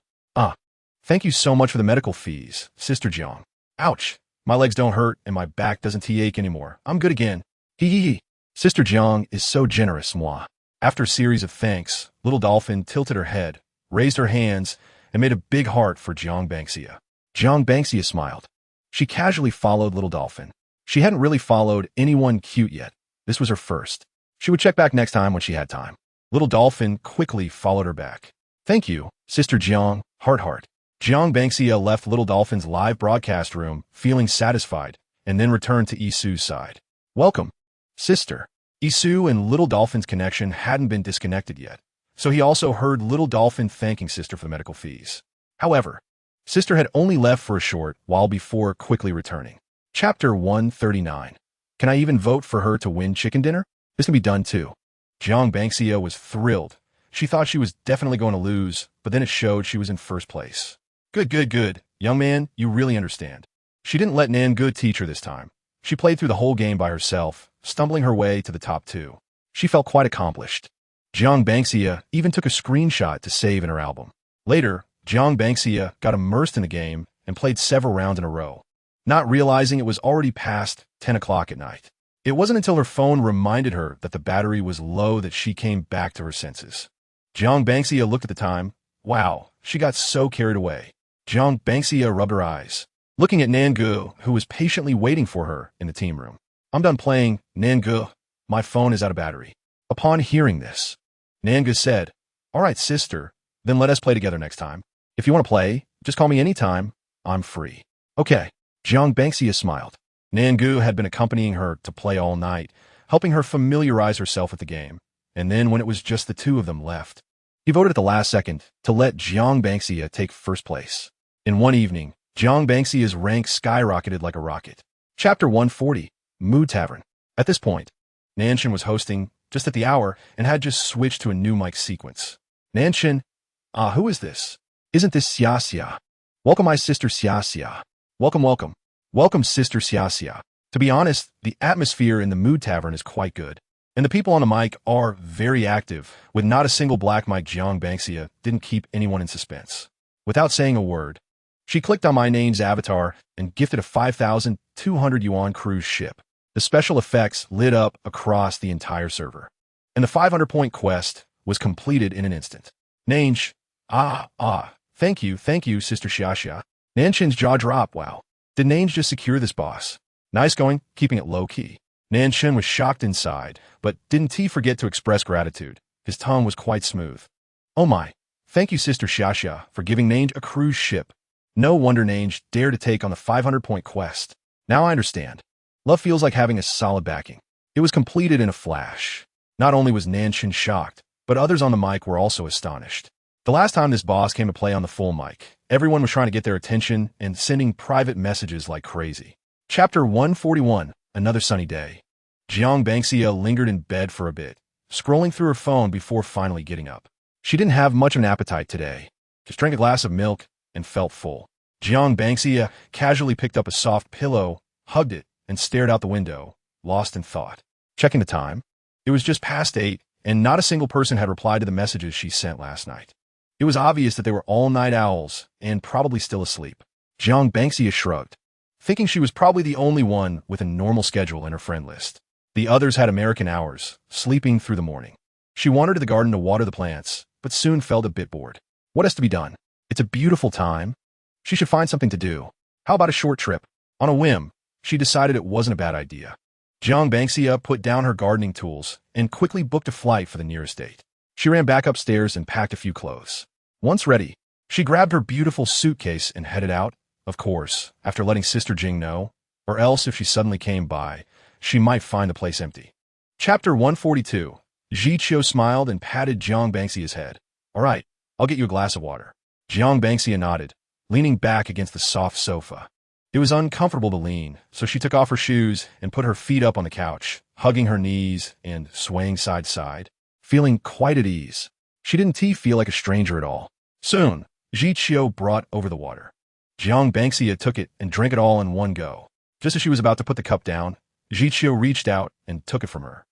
Thank you so much for the medical fees, Sister Jiang. Ouch, my legs don't hurt and my back doesn't ache anymore. I'm good again. Hee. Sister Jiang is so generous, moi. After a series of thanks, Little Dolphin tilted her head, raised her hands, and made a big heart for Jiang Bangxia. Jiang Bangxia smiled. She casually followed Little Dolphin. She hadn't really followed anyone cute yet. This was her first. She would check back next time when she had time. Little Dolphin quickly followed her back. Thank you, Sister Jiang, heart. Jiang Bangxia left Little Dolphin's live broadcast room, feeling satisfied, and then returned to Isu's side. Welcome, sister. Isu and Little Dolphin's connection hadn't been disconnected yet, so he also heard Little Dolphin thanking Sister for the medical fees. However, Sister had only left for a short while before quickly returning. Chapter 139. Can I even vote for her to win chicken dinner? This can be done too. Jiang Bangxia was thrilled. She thought she was definitely going to lose, but then it showed she was in first place. Good. Young man, you really understand. She didn't let Nan Good teach her this time. She played through the whole game by herself, stumbling her way to the top 2. She felt quite accomplished. Jiang Bangxia even took a screenshot to save in her album. Later, Jiang Bangxia got immersed in the game and played several rounds in a row, not realizing it was already past 10 o'clock at night. It wasn't until her phone reminded her that the battery was low that she came back to her senses. Jiang Bangxia looked at the time. Wow, she got so carried away. Jiang Bangxia rubbed her eyes, looking at Nangu, who was patiently waiting for her in the team room. I'm done playing, Nangu. My phone is out of battery. Upon hearing this, Nangu said, all right, sister, then let us play together next time. If you want to play, just call me anytime. I'm free. Okay. Jiang Bangxia smiled. Nangu had been accompanying her to play all night, helping her familiarize herself with the game. And then when it was just the two of them left, he voted at the last second to let Jiang Bangxia take first place. In one evening, Jiang Bangxia's rank skyrocketed like a rocket. Chapter 140, Mood Tavern. At this point, Nanshin was hosting just at the hour and had just switched to a new mic sequence. Nanshin, who is this? Isn't this Xia Xia? Welcome, my sister Xia Xia. Welcome, welcome. Welcome, sister Xia Xia. To be honest, the atmosphere in the Mood Tavern is quite good. And the people on the mic are very active, with not a single black mic. Jiang Bangxia didn't keep anyone in suspense. Without saying a word, she clicked on my name's avatar and gifted a 5,200 yuan cruise ship. The special effects lit up across the entire server, and the 500-point quest was completed in an instant. Nange, thank you, sister Xia Xia. Nanshin's jaw dropped. Wow. Did Nange just secure this boss? Nice going, keeping it low-key. Nanshin was shocked inside, but didn't he forget to express gratitude? His tongue was quite smooth. Oh my, thank you, sister Xia Xia, for giving Nange a cruise ship. No wonder Nange dared to take on the 500-point quest. Now I understand. Love feels like having a solid backing. It was completed in a flash. Not only was Nanshin shocked, but others on the mic were also astonished. The last time this boss came to play on the full mic, everyone was trying to get their attention and sending private messages like crazy. Chapter 141, Another Sunny Day. Jiang Bangxia lingered in bed for a bit, scrolling through her phone before finally getting up. She didn't have much of an appetite today. Just drank a glass of milk and felt full. Jiang Bangxia casually picked up a soft pillow, hugged it, and stared out the window, lost in thought. Checking the time, it was just past 8, and not a single person had replied to the messages she sent last night. It was obvious that they were all-night owls and probably still asleep. Jiang Bangxia shrugged, thinking she was probably the only one with a normal schedule in her friend list. The others had American hours, sleeping through the morning. She wandered to the garden to water the plants, but soon felt a bit bored. What has to be done? It's a beautiful time. She should find something to do. How about a short trip? On a whim, she decided it wasn't a bad idea. Jiang Bangxia put down her gardening tools and quickly booked a flight for the nearest date. She ran back upstairs and packed a few clothes. Once ready, she grabbed her beautiful suitcase and headed out, of course, after letting Sister Jing know, or else if she suddenly came by, she might find the place empty. Chapter 142. Jiqiu smiled and patted Jiang Bangxia's head. All right, I'll get you a glass of water. Jiang Bangxia nodded, leaning back against the soft sofa. It was uncomfortable to lean, so she took off her shoes and put her feet up on the couch, hugging her knees and swaying side to side, feeling quite at ease. She didn't feel like a stranger at all. Soon, Jiqiu brought over the water. Jiang Bangxia took it and drank it all in one go. Just as she was about to put the cup down, Jiqiu reached out and took it from her.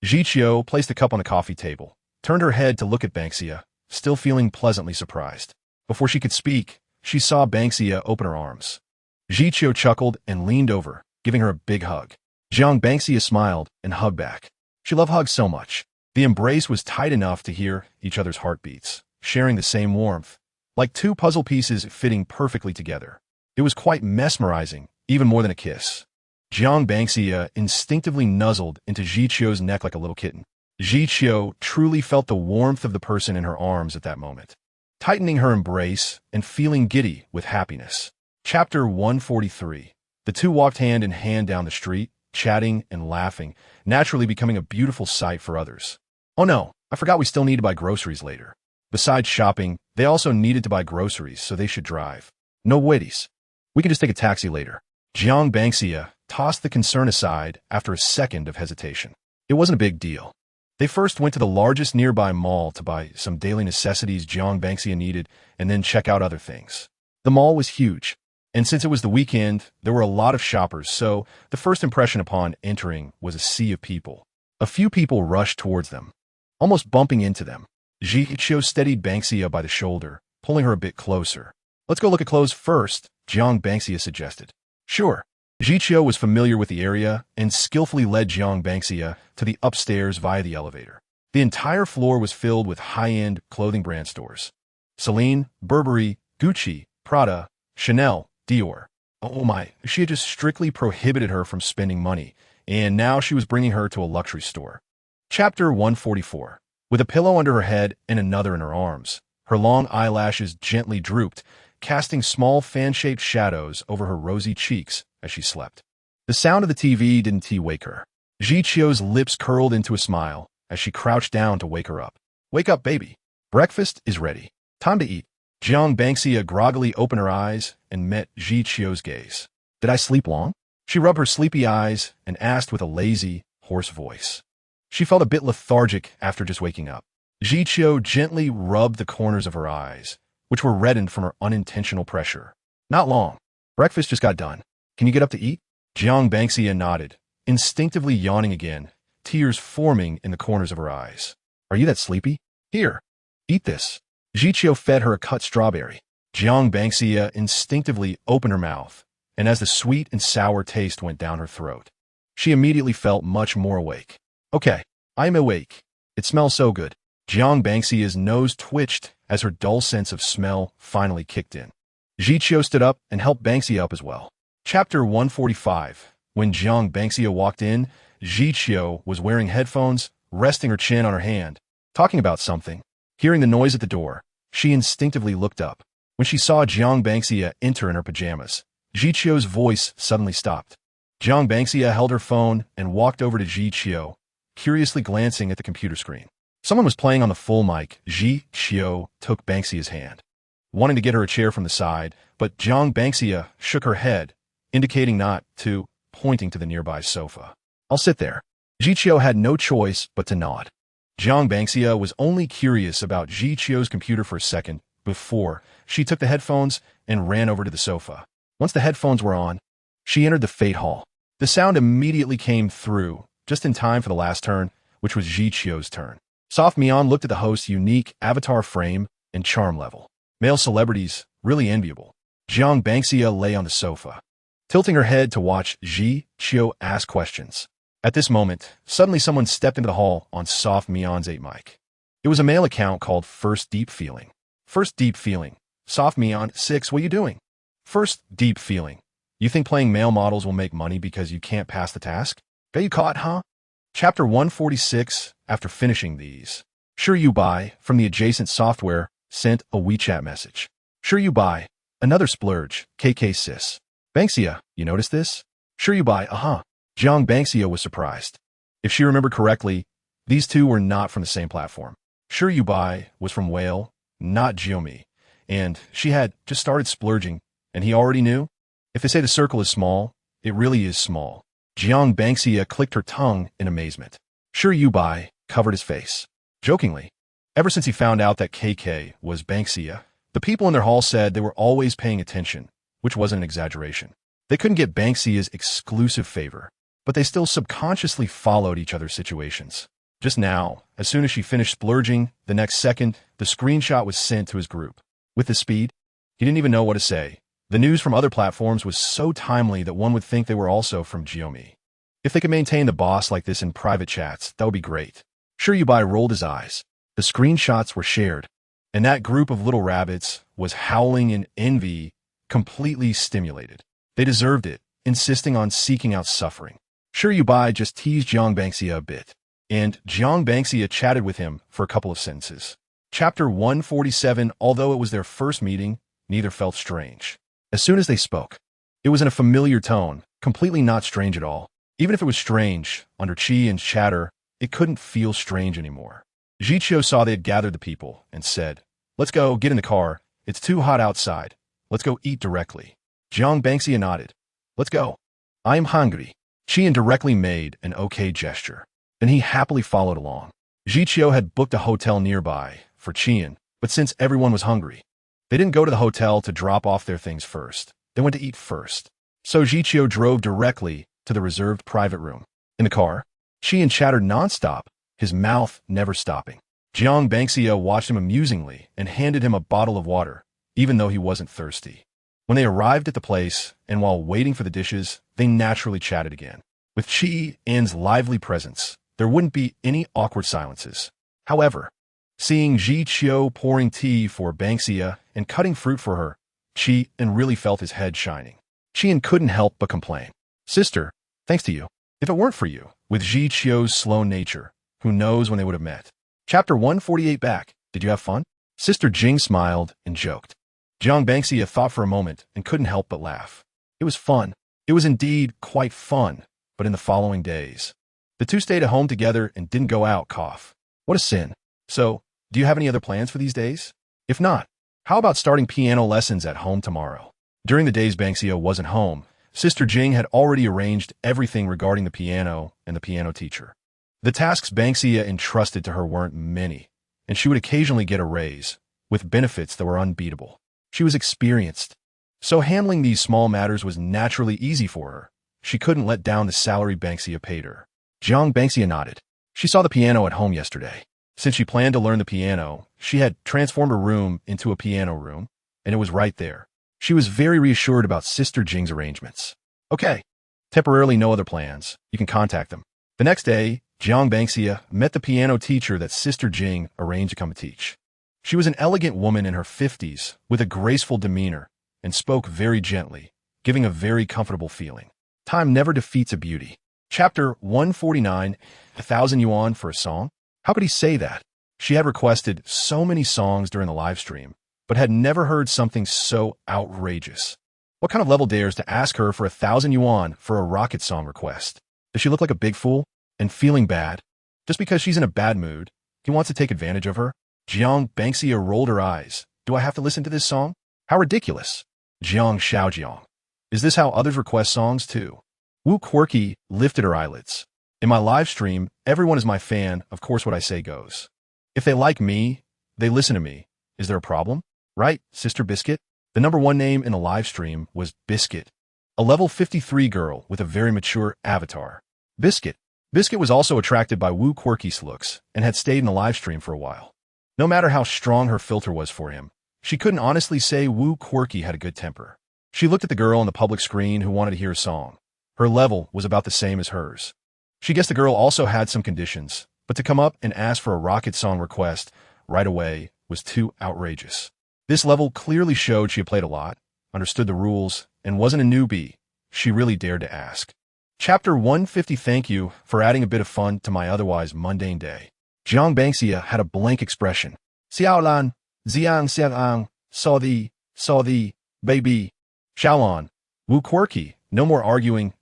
Jiqiu placed the cup on the coffee table, turned her head to look at Bangxia, still feeling pleasantly surprised. Before she could speak, she saw Bangxia open her arms. Jiqiu chuckled and leaned over, giving her a big hug. Jiang Bangxia smiled and hugged back. She loved hugs so much. The embrace was tight enough to hear each other's heartbeats, sharing the same warmth, like two puzzle pieces fitting perfectly together. It was quite mesmerizing, even more than a kiss. Jiang Bangxia instinctively nuzzled into Jiqiu's neck like a little kitten. Jiqiu truly felt the warmth of the person in her arms at that moment, tightening her embrace and feeling giddy with happiness. Chapter 143. The two walked hand in hand down the street, chatting and laughing, naturally becoming a beautiful sight for others. Oh no, I forgot we still need to buy groceries later. Besides shopping, they also needed to buy groceries, so they should drive. No waities. We can just take a taxi later. Jiang Bangxia tossed the concern aside after a second of hesitation. It wasn't a big deal. They first went to the largest nearby mall to buy some daily necessities Jiang Bangxia needed and then check out other things. The mall was huge, and since it was the weekend, there were a lot of shoppers, so the first impression upon entering was a sea of people. A few people rushed towards them, almost bumping into them. Jiqiu steadied Bangxia by the shoulder, pulling her a bit closer. Let's go look at clothes first, Jiang Bangxia suggested. Sure. Jiqiu was familiar with the area and skillfully led Jiang Bangxia to the upstairs via the elevator. The entire floor was filled with high-end clothing brand stores. Celine, Burberry, Gucci, Prada, Chanel, Dior. Oh my, she had just strictly prohibited her from spending money, and now she was bringing her to a luxury store. Chapter 144. With a pillow under her head and another in her arms, her long eyelashes gently drooped, casting small fan-shaped shadows over her rosy cheeks as she slept. The sound of the TV didn't wake her. Ji Chio's lips curled into a smile as she crouched down to wake her up. Wake up, baby. Breakfast is ready. Time to eat. Jiang Bangxia groggily opened her eyes and met Ji Chio's gaze. Did I sleep long? She rubbed her sleepy eyes and asked with a lazy, hoarse voice. She felt a bit lethargic after just waking up. Ji Chio gently rubbed the corners of her eyes, which were reddened from her unintentional pressure. Not long. Breakfast just got done. Can you get up to eat? Jiang Bangxia nodded, instinctively yawning again, tears forming in the corners of her eyes. Are you that sleepy? Here, eat this. Ji Chio fed her a cut strawberry. Jiang Bangxia instinctively opened her mouth, and as the sweet and sour taste went down her throat, she immediately felt much more awake. Okay, I'm awake. It smells so good. Jiang Bangxia's nose twitched as her dull sense of smell finally kicked in. Ji Chio stood up and helped Bangxia up as well. Chapter 145. When Jiang Bangxia walked in, Ji Chio was wearing headphones, resting her chin on her hand, talking about something. Hearing the noise at the door, she instinctively looked up. When she saw Jiang Bangxia enter in her pajamas, Ji Chio's voice suddenly stopped. Jiang Bangxia held her phone and walked over to Ji Chio, curiously glancing at the computer screen. Someone was playing on the full mic. Ji Chio took Bangxia's hand, wanting to get her a chair from the side, but Jiang Bangxia shook her head, indicating not to, pointing to the nearby sofa. I'll sit there. Ji Chio had no choice but to nod. Jiang Bangxia was only curious about Ji Chio's computer for a second before she took the headphones and ran over to the sofa. Once the headphones were on, she entered the Fate Hall. The sound immediately came through, just in time for the last turn, which was Ji Chio's turn. Soft Mian looked at the host's unique avatar frame and charm level. Male celebrities, really enviable. Jiang Bangxia lay on the sofa, tilting her head to watch Ji Chio ask questions. At this moment, suddenly someone stepped into the hall on Soft Mian's 8 mic. It was a male account called First Deep Feeling. First Deep Feeling. Soft Mian, 6, what are you doing? First Deep Feeling. You think playing male models will make money because you can't pass the task? Got you caught, huh? Chapter 146. After finishing these, Sure You Buy from the adjacent software sent a WeChat message. Sure You Buy. Another splurge. KK sis. Bangxia, you notice this? Sure You Buy, Jiang Bangxia was surprised. If she remembered correctly, these two were not from the same platform. Sure You Buy was from Whale, not Xiaomi, and she had just started splurging, and he already knew? If they say the circle is small, it really is small. Jiang Bangxia clicked her tongue in amazement. Sure You Buy covered his face. Jokingly, ever since he found out that KK was Bangxia, the people in their hall said they were always paying attention, which wasn't an exaggeration. They couldn't get Bangxia's exclusive favor, but they still subconsciously followed each other's situations. Just now, as soon as she finished splurging, the next second, the screenshot was sent to his group. With the speed, he didn't even know what to say. The news from other platforms was so timely that one would think they were also from Xiaomi. If they could maintain the boss like this in private chats, that would be great. Sure You Buy rolled his eyes. The screenshots were shared, and that group of little rabbits was howling in envy, completely stimulated. They deserved it, insisting on seeking out suffering. Sure You Buy just teased Jiang Bangxia a bit, and Jiang Bangxia chatted with him for a couple of sentences. Chapter 147. Although it was their first meeting, neither felt strange. As soon as they spoke, it was in a familiar tone, completely not strange at all. Even if it was strange, under Qi and chatter, it couldn't feel strange anymore. Ji Chio saw they had gathered the people and said, "Let's go, get in the car. It's too hot outside. Let's go eat directly." Jiang Bangxia nodded. "Let's go. I am hungry." Qian directly made an okay gesture. Then he happily followed along. Ji Chio had booked a hotel nearby for Qian, but since everyone was hungry, they didn't go to the hotel to drop off their things first. They went to eat first. So Ji Chio drove directly to the reserved private room. In the car, Qian chattered nonstop, his mouth never stopping. Jiang Bangxia watched him amusingly and handed him a bottle of water, even though he wasn't thirsty. When they arrived at the place, and while waiting for the dishes, they naturally chatted again. With Qi An's lively presence, there wouldn't be any awkward silences. However, Seeing Ji Chio pouring tea for Banksia and cutting fruit for her, Chi-en really felt his head shining. Chi-en couldn't help but complain. Sister, thanks to you. If it weren't for you, with Ji Chio's slow nature, who knows when they would have met. Chapter 148 back. Did you have fun? Sister Jing smiled and joked. Jiang Banksia thought for a moment and couldn't help but laugh. It was fun. It was indeed quite fun, but in the following days. The two stayed at home together and didn't go out, cough. What a sin. So, do you have any other plans for these days? If not, how about starting piano lessons at home tomorrow? During the days Banksia wasn't home, Sister Jing had already arranged everything regarding the piano and the piano teacher. The tasks Banksia entrusted to her weren't many, and she would occasionally get a raise, with benefits that were unbeatable. She was experienced, so handling these small matters was naturally easy for her. She couldn't let down the salary Banksia paid her. Jiang Banksia nodded. She saw the piano at home yesterday. Since she planned to learn the piano, she had transformed her room into a piano room, and it was right there. She was very reassured about Sister Jing's arrangements. Okay, temporarily no other plans. You can contact them. The next day, Jiang Banksia met the piano teacher that Sister Jing arranged to come to teach. She was an elegant woman in her 50s, with a graceful demeanor, and spoke very gently, giving a very comfortable feeling. Time never defeats a beauty. Chapter 149, 1,000 yuan for a song? How could he say that? She had requested so many songs during the live stream, but had never heard something so outrageous. What kind of level dares to ask her for 1,000 yuan for a rocket song request? Does she look like a big fool? And feeling bad? Just because she's in a bad mood, he wants to take advantage of her? Jiang Banksia rolled her eyes. Do I have to listen to this song? How ridiculous. Jiang Xiaojiang. Is this how others request songs too? Wu Quirky lifted her eyelids. In my live stream, everyone is my fan, of course what I say goes. If they like me, they listen to me. Is there a problem? Right, Sister Biscuit? The #1 name in the live stream was Biscuit, a level 53 girl with a very mature avatar. Biscuit. Biscuit was also attracted by Wu Quirky's looks and had stayed in the live stream for a while. No matter how strong her filter was for him, she couldn't honestly say Wu Quirky had a good temper. She looked at the girl on the public screen who wanted to hear a song. Her level was about the same as hers. She guessed the girl also had some conditions, but to come up and ask for a rocket song request right away was too outrageous. This level clearly showed she had played a lot, understood the rules, and wasn't a newbie. She really dared to ask. Chapter 150. Thank you for adding a bit of fun to my otherwise mundane day. Jiang Banksia had a blank expression. Xiaolan, Ziang Xiang, saw the, baby. Xiaolan, Wu Quirky, no more arguing,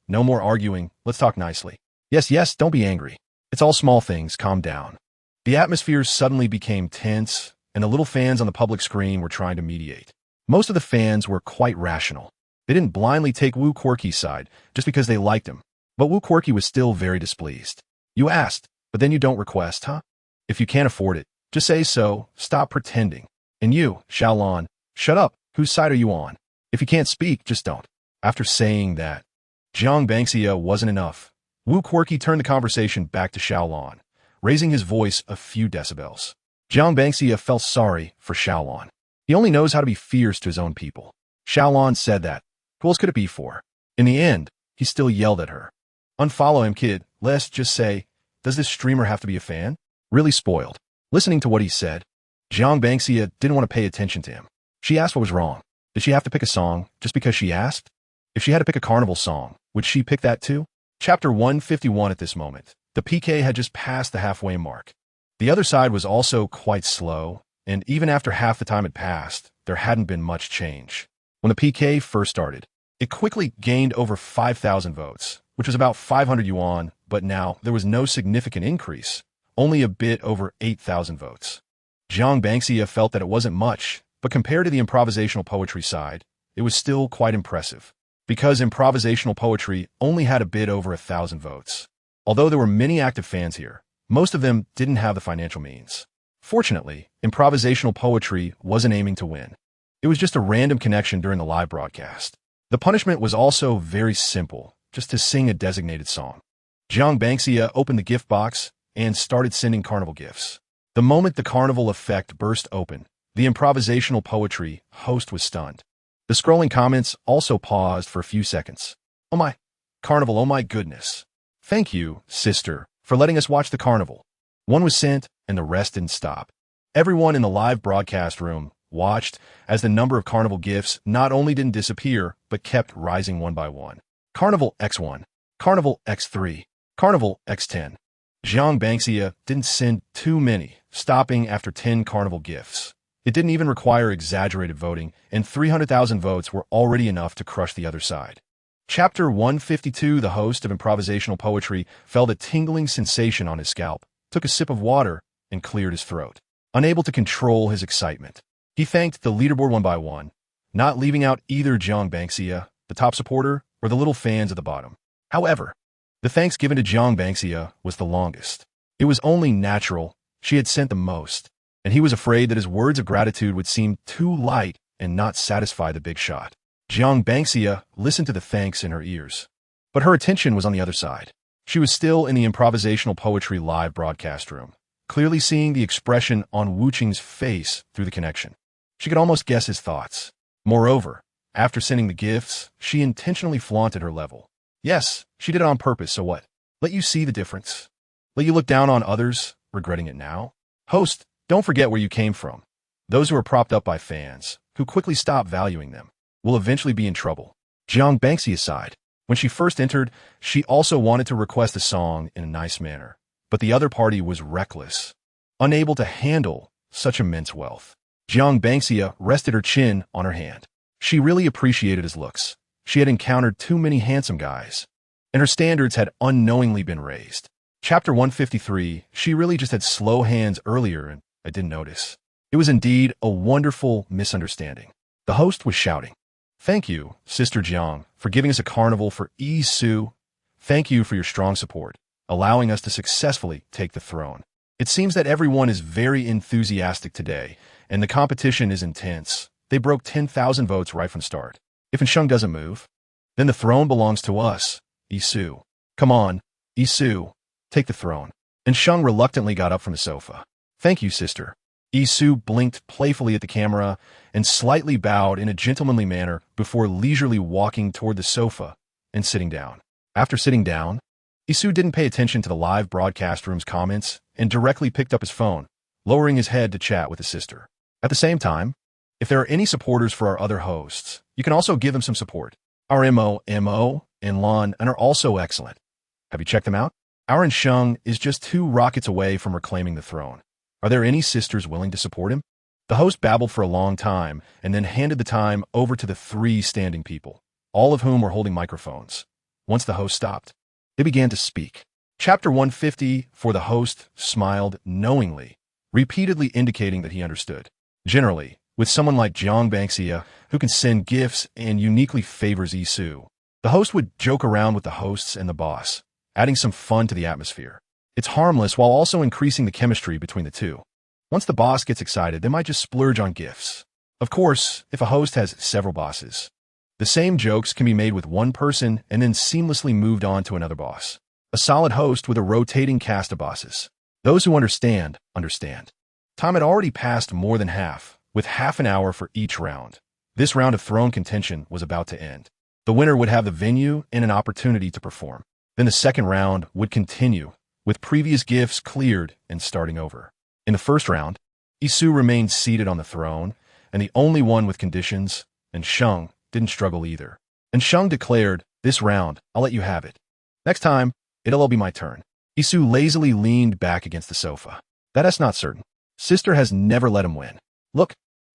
let's talk nicely. Yes, don't be angry. It's all small things, calm down. The atmosphere suddenly became tense, and the little fans on the public screen were trying to mediate. Most of the fans were quite rational. They didn't blindly take Wu Quirky's side just because they liked him, but Wu Quirky was still very displeased. You asked, but then you don't request, huh? If you can't afford it, just say so, stop pretending. And you, Xiaolan, shut up, whose side are you on? If you can't speak, just don't. After saying that, Jiang Banksia wasn't enough. Wu Quirky turned the conversation back to Xiaolan, raising his voice a few decibels. Jiang Banksia felt sorry for Xiaolan. He only knows how to be fierce to his own people. Xiaolan said that. Who else could it be for? In the end, he still yelled at her. Unfollow him, kid. Let's just say, does this streamer have to be a fan? Really spoiled. Listening to what he said, Jiang Banksia didn't want to pay attention to him. She asked what was wrong. Did she have to pick a song just because she asked? If she had to pick a carnival song, would she pick that too? Chapter 151. At this moment, the PK had just passed the halfway mark. The other side was also quite slow, and even after half the time had passed, there hadn't been much change. When the PK first started, it quickly gained over 5,000 votes, which was about 500 yuan, but now there was no significant increase, only a bit over 8,000 votes. Jiang Banksia felt that it wasn't much, but compared to the improvisational poetry side, it was still quite impressive, because improvisational poetry only had a bit over 1,000 votes. Although there were many active fans here, most of them didn't have the financial means. Fortunately, improvisational poetry wasn't aiming to win. It was just a random connection during the live broadcast. The punishment was also very simple, just to sing a designated song. Jiang Banksia opened the gift box and started sending carnival gifts. The moment the carnival effect burst open, the improvisational poetry host was stunned. The scrolling comments also paused for a few seconds. Oh my, carnival, oh my goodness. Thank you, sister, for letting us watch the carnival. One was sent, and the rest didn't stop. Everyone in the live broadcast room watched as the number of carnival gifts not only didn't disappear, but kept rising one by one. Carnival X1, Carnival X3, Carnival X10. Jiang Banxia didn't send too many, stopping after 10 carnival gifts. It didn't even require exaggerated voting, and 300,000 votes were already enough to crush the other side. Chapter 152, the host of improvisational poetry, felt a tingling sensation on his scalp, took a sip of water, and cleared his throat. Unable to control his excitement, he thanked the leaderboard one by one, not leaving out either Jiang Banxia, the top supporter, or the little fans at the bottom. However, the thanks given to Jiang Banxia was the longest. It was only natural. She had sent the most, and he was afraid that his words of gratitude would seem too light and not satisfy the big shot. Jiang Banxia listened to the thanks in her ears, but her attention was on the other side. She was still in the improvisational poetry live broadcast room, clearly seeing the expression on Wu Qing's face through the connection. She could almost guess his thoughts. Moreover, after sending the gifts, she intentionally flaunted her level. Yes, she did it on purpose, so what? Let you see the difference? Let you look down on others, regretting it now? Host, don't forget where you came from. Those who are propped up by fans, who quickly stop valuing them, will eventually be in trouble. Jiang Banxia sighed. When she first entered, she also wanted to request a song in a nice manner, but the other party was reckless, unable to handle such immense wealth. Jiang Banxia rested her chin on her hand. She really appreciated his looks. She had encountered too many handsome guys, and her standards had unknowingly been raised. Chapter 153, she really just had slow hands earlier, and I didn't notice. It was indeed a wonderful misunderstanding. The host was shouting, "Thank you, Sister Jiang, for giving us a carnival for Yi Su. Thank you for your strong support, allowing us to successfully take the throne. It seems that everyone is very enthusiastic today, and the competition is intense. They broke 10,000 votes right from start. If Sheng doesn't move, then the throne belongs to us, Yi Su. Come on, Yi Su, take the throne." And Sheng reluctantly got up from the sofa. "Thank you, sister." Yi Su blinked playfully at the camera and slightly bowed in a gentlemanly manner before leisurely walking toward the sofa and sitting down. After sitting down, Yi Su didn't pay attention to the live broadcast room's comments and directly picked up his phone, lowering his head to chat with his sister. At the same time, if there are any supporters for our other hosts, you can also give them some support. Our Mo, and Lan and are also excellent. Have you checked them out? Our and Sheng is just 2 rockets away from reclaiming the throne. Are there any sisters willing to support him? The host babbled for a long time and then handed the time over to the 3 standing people, all of whom were holding microphones. Once the host stopped, they began to speak. Chapter 150, for the host smiled knowingly, repeatedly indicating that he understood. Generally, with someone like Jiang Banxia, who can send gifts and uniquely favors Yi Su, the host would joke around with the hosts and the boss, adding some fun to the atmosphere. It's harmless while also increasing the chemistry between the two. Once the boss gets excited, they might just splurge on gifts. Of course, if a host has several bosses, the same jokes can be made with one person and then seamlessly moved on to another boss. A solid host with a rotating cast of bosses. Those who understand, understand. Time had already passed more than half, with half an hour for each round. This round of throne contention was about to end. The winner would have the venue and an opportunity to perform. Then the second round would continue, with previous gifts cleared and starting over. In the first round, Yi Su remained seated on the throne, and the only one with conditions, and Sheng didn't struggle either. And Sheng declared, "This round, I'll let you have it. Next time, it'll all be my turn." Yi Su lazily leaned back against the sofa. That's not certain. Sister has never let him win. Look,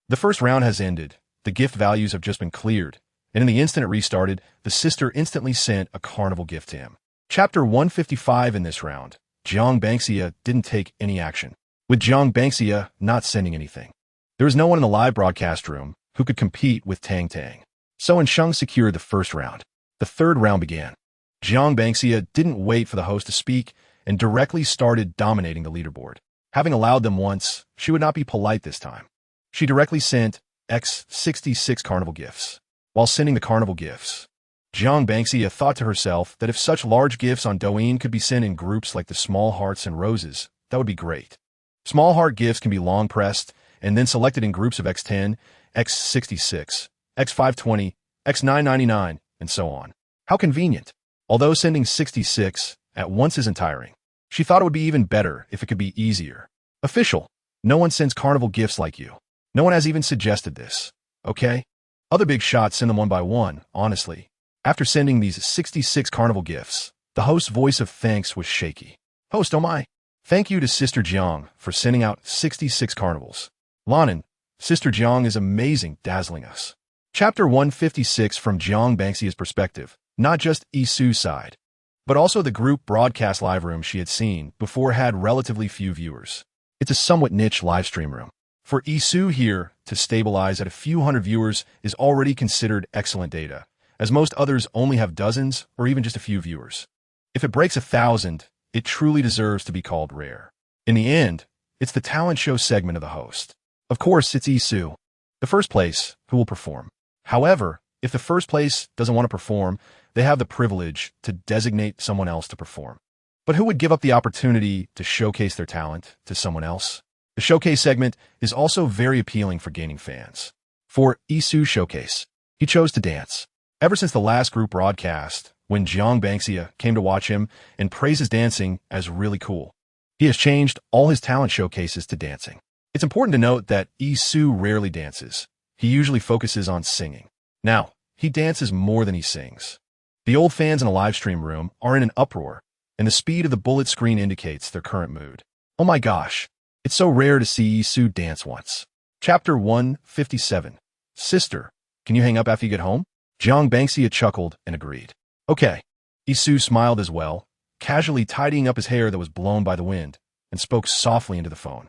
the first round has ended. The gift values have just been cleared, and in the instant it restarted, the sister instantly sent a carnival gift to him. Chapter 155 in this round, Jiang Banxia didn't take any action, with Jiang Banxia not sending anything. There was no one in the live broadcast room who could compete with Tang Tang. So Sheng secured the first round. The third round began. Jiang Banxia didn't wait for the host to speak and directly started dominating the leaderboard. Having allowed them once, she would not be polite this time. She directly sent X66 carnival gifts. While sending the carnival gifts, Jiang Banxia thought to herself that if such large gifts on Douyin could be sent in groups like the small hearts and roses, that would be great. Small heart gifts can be long pressed and then selected in groups of X10, X66, X520, X999, and so on. How convenient. Although sending 66 at once isn't tiring, she thought it would be even better if it could be easier. Official. No one sends carnival gifts like you. No one has even suggested this. Okay? Other big shots send them one by one, honestly. After sending these 66 carnival gifts, the host's voice of thanks was shaky. Host, oh my. Thank you to Sister Jiang for sending out 66 carnivals. Lanin, Sister Jiang is amazing, dazzling us. Chapter 156 from Jiang Banxia's perspective, not just Isu's side, but also the group broadcast live room she had seen before had relatively few viewers. It's a somewhat niche live stream room. For Isu here to stabilize at a few hundred viewers is already considered excellent data, as most others only have dozens or even just a few viewers. If it breaks 1,000, it truly deserves to be called rare. In the end, it's the talent show segment of the host. Of course, it's Isu, the first place, who will perform. However, if the first place doesn't want to perform, they have the privilege to designate someone else to perform. But who would give up the opportunity to showcase their talent to someone else? The showcase segment is also very appealing for gaining fans. For Isu's showcase, he chose to dance. Ever since the last group broadcast, when Jiang Banxia came to watch him and praise his dancing as really cool, he has changed all his talent showcases to dancing. It's important to note that Isu rarely dances. He usually focuses on singing. Now, he dances more than he sings. The old fans in a live stream room are in an uproar, and the speed of the bullet screen indicates their current mood. Oh my gosh, it's so rare to see Isu dance once. Chapter 157. Sister, can you hang up after you get home? Jiang Banxia chuckled and agreed. Okay. Isu smiled as well, casually tidying up his hair that was blown by the wind, and spoke softly into the phone.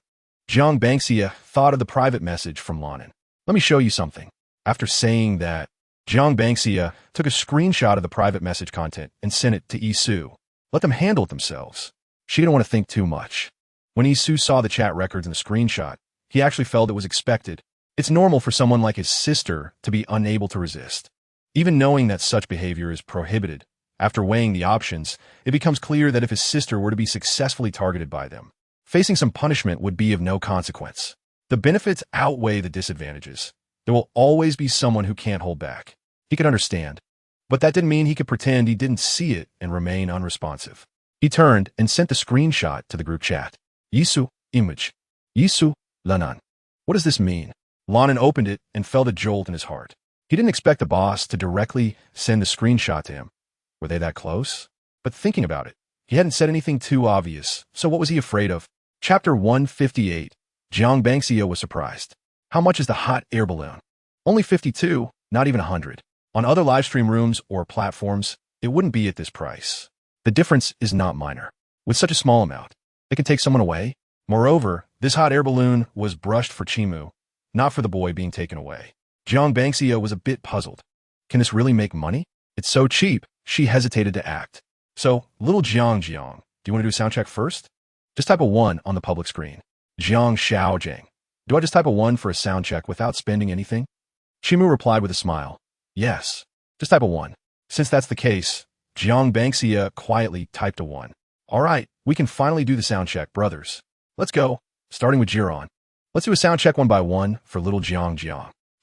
Jiang Banxia thought of the private message from Lanin. Let me show you something. After saying that, Jiang Banxia took a screenshot of the private message content and sent it to Isu. Let them handle it themselves. She didn't want to think too much. When Isu saw the chat records and the screenshot, he actually felt it was expected. It's normal for someone like his sister to be unable to resist. Even knowing that such behavior is prohibited, after weighing the options, it becomes clear that if his sister were to be successfully targeted by them, facing some punishment would be of no consequence. The benefits outweigh the disadvantages. There will always be someone who can't hold back. He could understand. But that didn't mean he could pretend he didn't see it and remain unresponsive. He turned and sent the screenshot to the group chat. Yisu, image. Yisu, Lanan. What does this mean? Lanan opened it and felt a jolt in his heart. He didn't expect the boss to directly send the screenshot to him. Were they that close? But thinking about it, he hadn't said anything too obvious, so what was he afraid of? Chapter 158. Jiang Banxia was surprised. How much is the hot air balloon? Only 52, not even 100. On other livestream rooms or platforms, it wouldn't be at this price. The difference is not minor. With such a small amount, it can take someone away. Moreover, this hot air balloon was brushed for Chimu, not for the boy being taken away. Jiang Banxia was a bit puzzled. Can this really make money? It's so cheap, she hesitated to act. So, little Jiang, do you want to do a sound check first? Just type a 1 on the public screen. Jiang Xiaojing. Do I just type a 1 for a sound check without spending anything? Chimu replied with a smile. Yes. Just type a 1. Since that's the case, Jiang Banxia quietly typed a 1. All right, we can finally do the sound check, brothers. Let's go, starting with Jiran. Let's do a sound check one by one for little Jiang.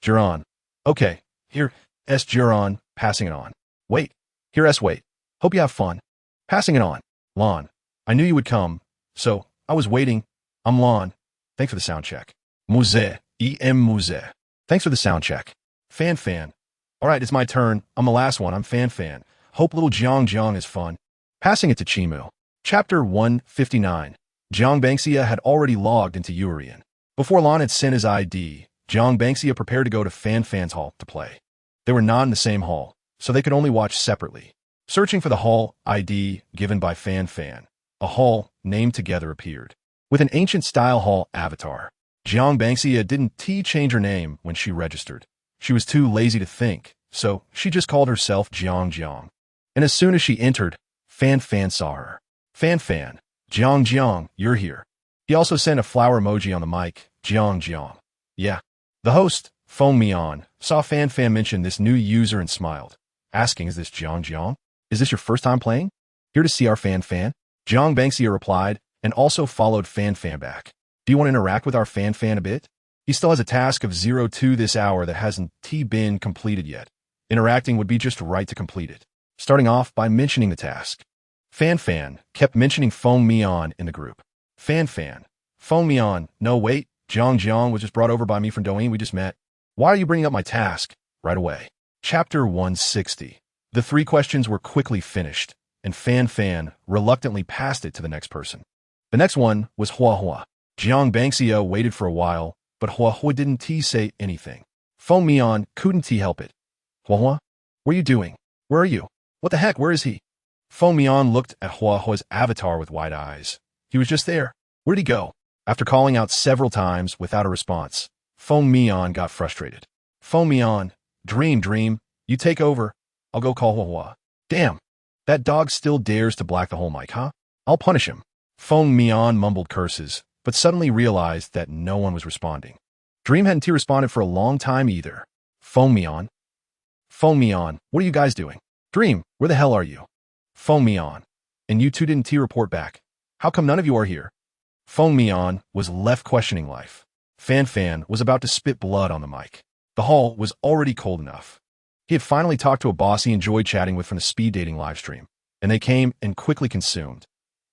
Jiran. Okay, here, S. Jiran, passing it on. Wait, here S. Wait. Hope you have fun. Passing it on. Lon. I knew you would come, so I was waiting. I'm Lon. Thanks for the sound check. Muse. E.M. Muse. Thanks for the sound check. Fan. All right, it's my turn. I'm the last one. I'm Fan. Hope little Jiang is fun. Passing it to Chimu. Chapter 159. Jiang Banxia had already logged into Urian. Before Lon had sent his ID, Jiang Banxia prepared to go to Fan's hall to play. They were not in the same hall, so they could only watch separately. Searching for the hall ID given by Fan, a hall named together appeared. With an ancient-style hall avatar, Jiang Banxia didn't change her name when she registered. She was too lazy to think, so she just called herself Jiang. And as soon as she entered, Fan saw her. Fan, Jiang, you're here. He also sent a flower emoji on the mic, Jiang. Yeah. The host, Phone Me On, saw Fan mention this new user and smiled, asking, is this Jiang? Is this your first time playing? Here to see our Fan? Jiang Banxia replied, and also followed Fan back. Do you want to interact with our Fan a bit? He still has a task of 02 this hour that hasn't been completed yet. Interacting would be just right to complete it. Starting off by mentioning the task. Fan kept mentioning Phone Me On in the group. Fan, Phone me on. No, wait. Jiang was just brought over by me from Douyin. We just met. Why are you bringing up my task? Right away. Chapter 160. The 3 questions were quickly finished, and Fan reluctantly passed it to the next person. The next one was Hua. Jiang Bangxia waited for a while, but Hua didn't say anything. Phone me on. Couldn't help it. Hua? What are you doing? Where are you? What the heck? Where is he? Phone Mian looked at Hua's avatar with wide eyes. He was just there. Where'd he go? After calling out several times without a response, Phone Mian got frustrated. Phone Mian, Dream, you take over. I'll go call Hua. Damn, that dog still dares to black the whole mic, huh? I'll punish him. Phone Mian mumbled curses, but suddenly realized that no one was responding. Dream hadn't responded for a long time either. Phone Mian, what are you guys doing? Dream, where the hell are you? Phone Mian, and you two didn't report back. How come none of you are here? Phone Mian was left questioning life. Fan was about to spit blood on the mic. The hall was already cold enough. He had finally talked to a boss he enjoyed chatting with from the speed dating livestream, and they came and quickly consumed.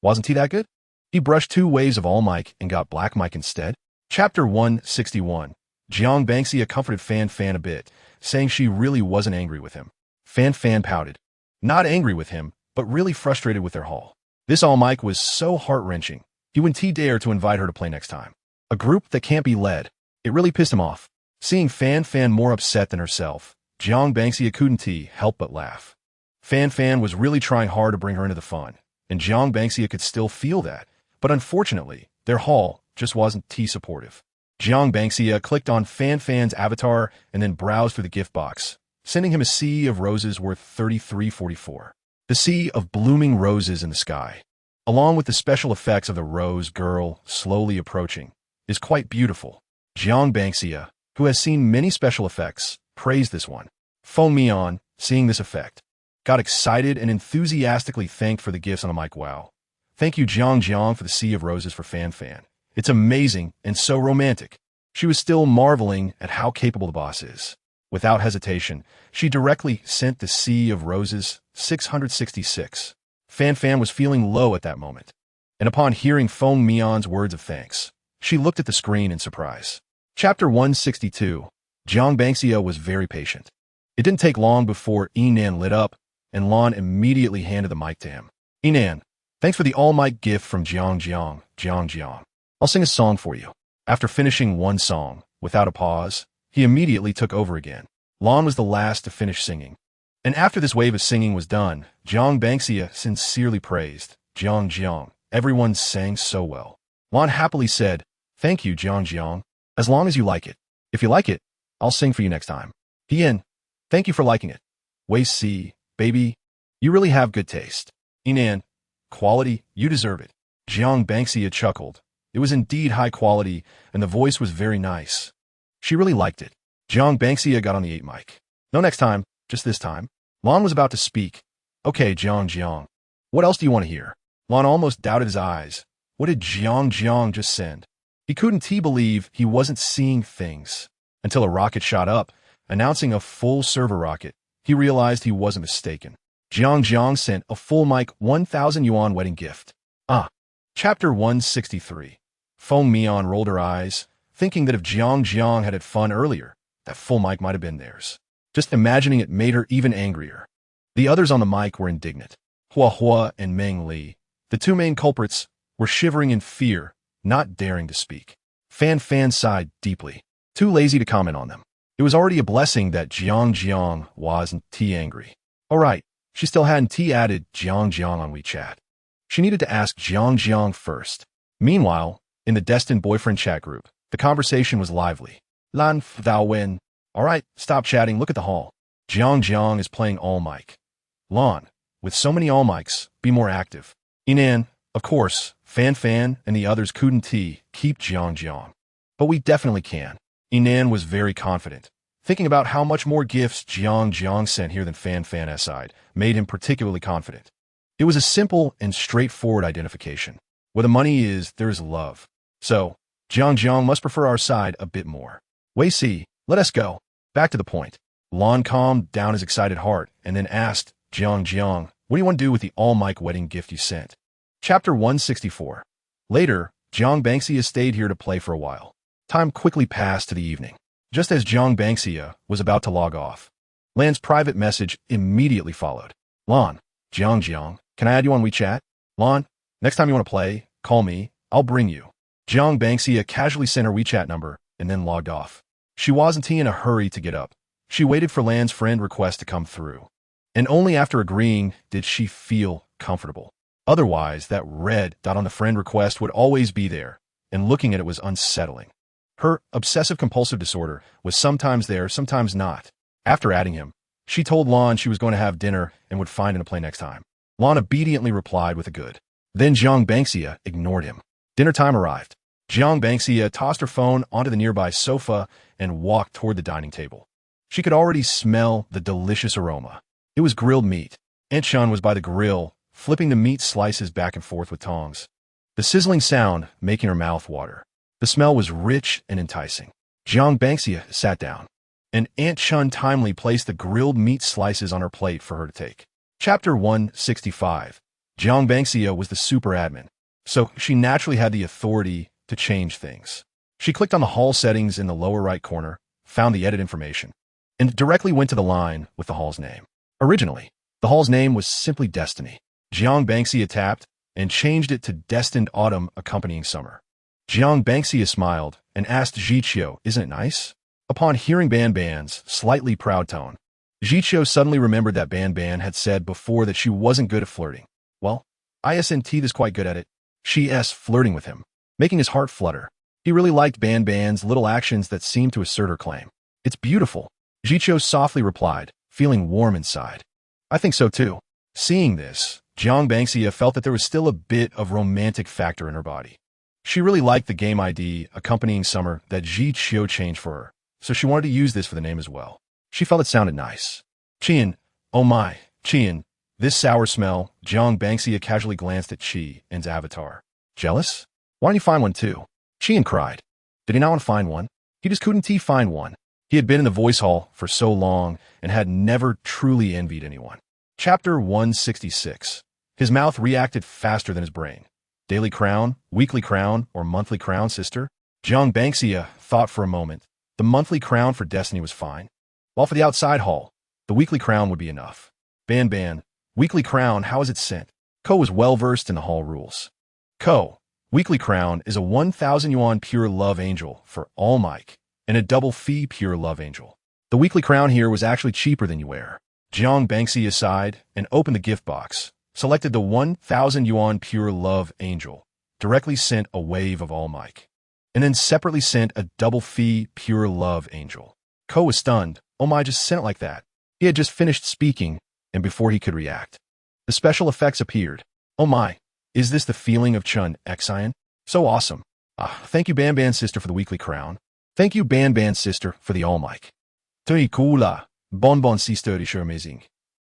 Wasn't he that good? He brushed 2 waves of all mic and got black mic instead. Chapter 161. Jiang Bangxia comforted Fan a bit, saying she really wasn't angry with him. Fan pouted. Not angry with him, but really frustrated with their haul. This all mic was so heart-wrenching. He wouldn't dare to invite her to play next time. A group that can't be led. It really pissed him off. Seeing Fan more upset than herself, Jiang Bangxia couldn't help but laugh. Fan was really trying hard to bring her into the fun, and Jiang Bangxia could still feel that, but unfortunately, their haul just wasn't supportive. Jiang Bangxia clicked on Fan's avatar and then browsed through the gift box, sending him a sea of roses worth 33.44. The sea of blooming roses in the sky, along with the special effects of the rose girl slowly approaching, is quite beautiful. Jiang Bangxia, who has seen many special effects, praised this one. Phone Mian, seeing this effect, got excited and enthusiastically thanked for the gifts on the mic. Wow. Thank you Jiang for the sea of roses for Fan. It's amazing and so romantic. She was still marveling at how capable the boss is. Without hesitation, she directly sent the sea of roses 666. Fan was feeling low at that moment, and upon hearing Phone Mian's words of thanks, she looked at the screen in surprise. Chapter 162. Jiang Bangxia was very patient. It didn't take long before Enan lit up, and Lan immediately handed the mic to him. Enan, thanks for the all-mic gift from Jiang. I'll sing a song for you. After finishing one song, without a pause, he immediately took over again. Lan was the last to finish singing. And after this wave of singing was done, Jiang Bangxia sincerely praised, Jiang, everyone sang so well. Lan happily said, thank you, Jiang, as long as you like it. If you like it, I'll sing for you next time. Hien, thank you for liking it. Wei Si, baby, you really have good taste. Enan, quality, you deserve it. Jiang Bangxia chuckled. It was indeed high quality, and the voice was very nice. She really liked it. Jiang Bangxia got on the 8 mic. No next time, just this time. Lan was about to speak. Okay, Jiang, what else do you want to hear? Lan almost doubted his eyes. What did Jiang just send? He couldn't believe he wasn't seeing things. Until a rocket shot up, announcing a full server rocket, he realized he wasn't mistaken. Jiang sent a full mic 1,000 yuan wedding gift. Chapter 163. Phone Mian rolled her eyes, thinking that if Jiang had fun earlier, that full mic might have been theirs. Just imagining it made her even angrier. The others on the mic were indignant. Hua and Meng Li, the 2 main culprits, were shivering in fear, not daring to speak. Fan sighed deeply, too lazy to comment on them. It was already a blessing that Jiang wasn't angry. Alright, she still hadn't added Jiang on WeChat. She needed to ask Jiang first. Meanwhile, in the destined boyfriend chat group, the conversation was lively. Lan Thou Wen. Alright, stop chatting, look at the hall. Jiang is playing all mic. Lan, with so many all mics, be more active. Enan, of course, Fan and the others couldn't keep Jiang. But we definitely can. Enan was very confident. Thinking about how much more gifts Jiang sent here than Fan's side made him particularly confident. It was a simple and straightforward identification. Where the money is, there is love. So, Jiang must prefer our side a bit more. Wei Si, let us go. Back to the point. Lan calmed down his excited heart and then asked, Jiang, what do you want to do with the all-mic wedding gift you sent? Chapter 164. Later, Jiang Bangxia stayed here to play for a while. Time quickly passed to the evening. Just as Jiang Bangxia was about to log off, Lan's private message immediately followed. Lan, Jiang, can I add you on WeChat? Lan, next time you want to play, call me, I'll bring you. Jiang Bangxia casually sent her WeChat number and then logged off. She wasn't in a hurry to get up. She waited for Lan's friend request to come through. And only after agreeing did she feel comfortable. Otherwise, that red dot on the friend request would always be there, and looking at it was unsettling. Her obsessive-compulsive disorder was sometimes there, sometimes not. After adding him, she told Lan she was going to have dinner and would find him to play next time. Lan obediently replied with a good. Then Jiang Bangxia ignored him. Dinner time arrived. Jiang Bangxia tossed her phone onto the nearby sofa and walked toward the dining table. She could already smell the delicious aroma. It was grilled meat. Aunt Chun was by the grill, flipping the meat slices back and forth with tongs, the sizzling sound making her mouth water. The smell was rich and enticing. Jiang Bangxia sat down, and Aunt Chun timely placed the grilled meat slices on her plate for her to take. Chapter 165. Jiang Bangxia was the super admin, so she naturally had the authority to change things. She clicked on the hall settings in the lower right corner, found the edit information, and directly went to the line with the hall's name. Originally, the hall's name was simply Destiny. Jiang Bangxia tapped and changed it to Destined Autumn Accompanying Summer. Jiang Bangxia smiled and asked Jiqiu, "Isn't it nice?" Upon hearing Ban Ban's slightly proud tone, Jiqiu suddenly remembered that Ban Ban had said before that she wasn't good at flirting. Well, isn't this quite good at it? She's flirting with him, making his heart flutter. He really liked Ban Ban's little actions that seemed to assert her claim. "It's beautiful," Jiqiu softly replied, feeling warm inside. "I think so too." Seeing this, Jiang Bangxia felt that there was still a bit of romantic factor in her body. She really liked the game ID Accompanying Summer that Jiqiu changed for her, so she wanted to use this for the name as well. She felt it sounded nice. Qian, oh my, Qian, this sour smell. Jiang Bangxia casually glanced at Qian's avatar. Jealous? Why don't you find one too? Qian cried. Did he not want to find one? He just couldn't find one. He had been in the voice hall for so long and had never truly envied anyone. Chapter 166. His mouth reacted faster than his brain. Daily crown, weekly crown, or monthly crown, sister? Jiang Bangxia thought for a moment. The monthly crown for Destiny was fine, while for the outside hall, the weekly crown would be enough. Ban, weekly crown, how is it sent? Ko was well-versed in the hall rules. Ko, weekly crown is a 1,000 yuan pure love angel for all mic, and a double fee pure love angel. The weekly crown here was actually cheaper than you wear. Jiang Bangxia sighed and opened the gift box, selected the 1,000 yuan pure love angel, directly sent a wave of all mic, and then separately sent a double fee pure love angel. Ko was stunned. Oh my, just sent it like that. He had just finished speaking, and before he could react, the special effects appeared. Oh my, is this the feeling of Chun Xian? So awesome. Thank you Ban sister for the weekly crown. Thank you Ban sister for the all mic. Très cool là. Bon sister is amazing.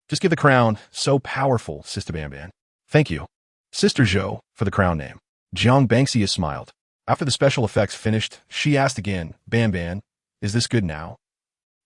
Just give the crown. So powerful, Sister Ban. Thank you. Sister Zhou for the crown name. Jiang Bangxia smiled. After the special effects finished, she asked again, Ban, is this good now?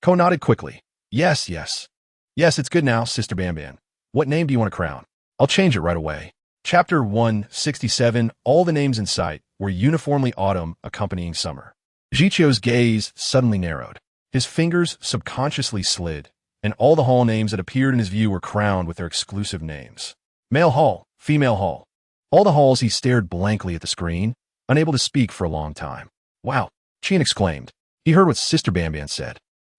Ko nodded quickly. Yes, it's good now, Sister Ban. What name do you want to crown? I'll change it right away. Chapter 167. All the names in sight were uniformly autumn accompanying summer. Jiqiu's gaze suddenly narrowed. His fingers subconsciously slid, and all the hall names that appeared in his view were crowned with their exclusive names. Male hall, female hall. All the halls he stared blankly at the screen, unable to speak for a long time. Wow, Qian exclaimed. He heard what Sister Ban said,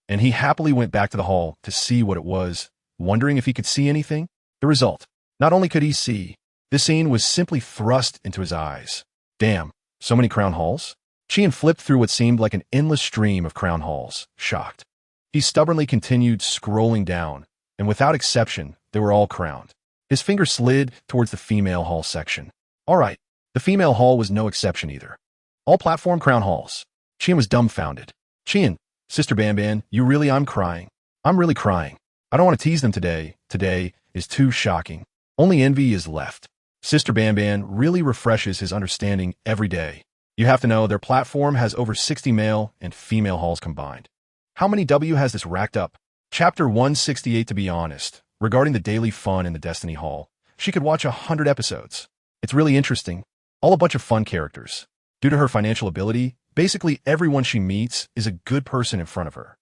and he happily went back to the hall to see what it was, wondering if he could see anything. The result, not only could he see, this scene was simply thrust into his eyes. Damn, so many crown halls? Qian flipped through what seemed like an endless stream of crown halls, shocked. He stubbornly continued scrolling down, and without exception, they were all crowned. His finger slid towards the female hall section. All right, the female hall was no exception either. All platform crown halls. Qian was dumbfounded. Qian, Sister Ban, you really, I'm crying. I'm really crying. I don't want to tease them today. Today is too shocking. Only envy is left. Sister Ban really refreshes his understanding every day. You have to know their platform has over 60 male and female halls combined. How many W has this racked up? Chapter 168. To be honest, regarding the daily fun in the Destiny Hall, she could watch 100 episodes. It's really interesting. All a bunch of fun characters. Due to her financial ability, basically everyone she meets is a good person in front of her.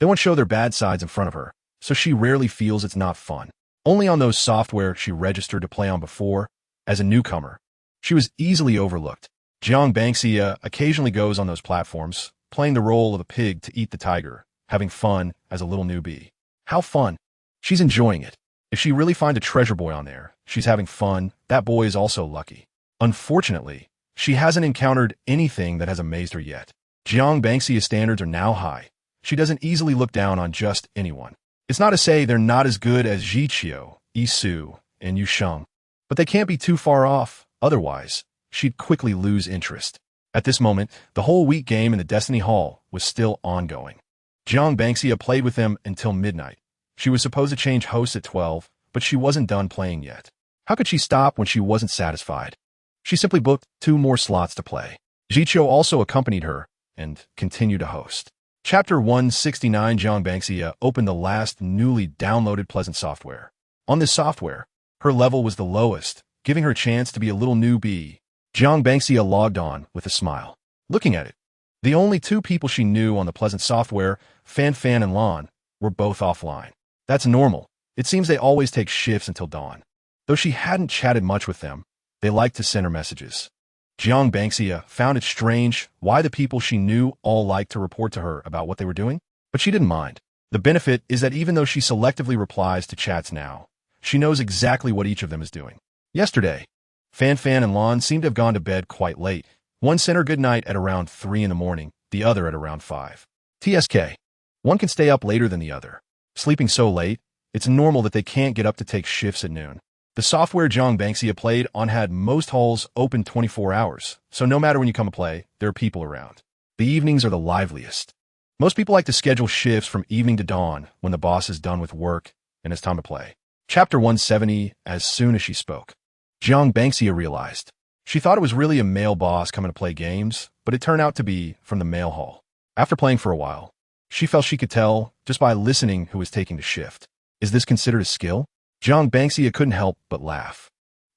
They won't show their bad sides in front of her, so she rarely feels it's not fun. Only on those software she registered to play on before, as a newcomer, she was easily overlooked. Jiang Bangxia occasionally goes on those platforms, playing the role of a pig to eat the tiger, having fun as a little newbie. How fun! She's enjoying it. If she really finds a treasure boy on there, she's having fun, that boy is also lucky. Unfortunately, she hasn't encountered anything that has amazed her yet. Jiang Bangxia's standards are now high. She doesn't easily look down on just anyone. It's not to say they're not as good as Ziqiu, Yisu, and Yusheng, but they can't be too far off, otherwise, she'd quickly lose interest. At this moment, the whole week game in the Destiny Hall was still ongoing. Jiang Bangxia played with them until midnight. She was supposed to change hosts at 12, but she wasn't done playing yet. How could she stop when she wasn't satisfied? She simply booked 2 more slots to play. Ziqiu also accompanied her and continued to host. Chapter 169. Jiang Bangxia opened the last newly downloaded Pleasant software. On this software, her level was the lowest, giving her a chance to be a little newbie. Jiang Bangxia logged on with a smile. Looking at it, the only 2 people she knew on the Pleasant software, Fan and Lan, were both offline. That's normal. It seems they always take shifts until dawn. Though she hadn't chatted much with them, they liked to send her messages. Jiang Bangxia found it strange why the people she knew all liked to report to her about what they were doing, but she didn't mind. The benefit is that even though she selectively replies to chats now, she knows exactly what each of them is doing. Yesterday, Fan and Lan seemed to have gone to bed quite late. One sent her good night at around 3 in the morning, the other at around 5. TSK. One can stay up later than the other. Sleeping so late, it's normal that they can't get up to take shifts at noon. The software Jiang Bangxia played on had most halls open 24 hours, so no matter when you come to play, there are people around. The evenings are the liveliest. Most people like to schedule shifts from evening to dawn when the boss is done with work and it's time to play. Chapter 170. As soon as she spoke, Jiang Bangxia realized. She thought it was really a male boss coming to play games, but it turned out to be from the male hall. After playing for a while, she felt she could tell, just by listening, who was taking the shift. Is this considered a skill? Jiang Bangxia couldn't help but laugh.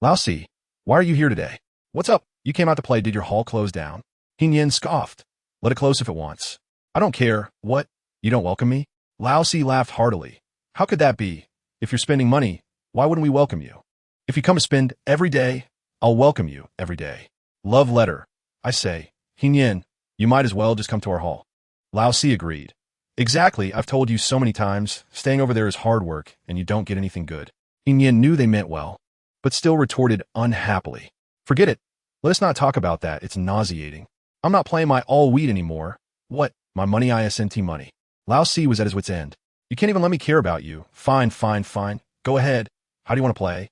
Laosi, why are you here today? What's up? You came out to play. Did your hall close down? Hinyan scoffed. Let it close if it wants. I don't care. What? You don't welcome me? Laosi laughed heartily. How could that be? If you're spending money, why wouldn't we welcome you? If you come to spend every day, I'll welcome you every day. Love letter. I say, Hinyan, you might as well just come to our hall. Laosi agreed. Exactly, I've told you so many times, staying over there is hard work, and you don't get anything good. Hinyan knew they meant well, but still retorted unhappily. Forget it. Let us not talk about that, it's nauseating. I'm not playing my all wheat anymore. What? My money ISNT money. Laosi was at his wit's end. You can't even let me care about you. Fine. Go ahead. How do you want to play?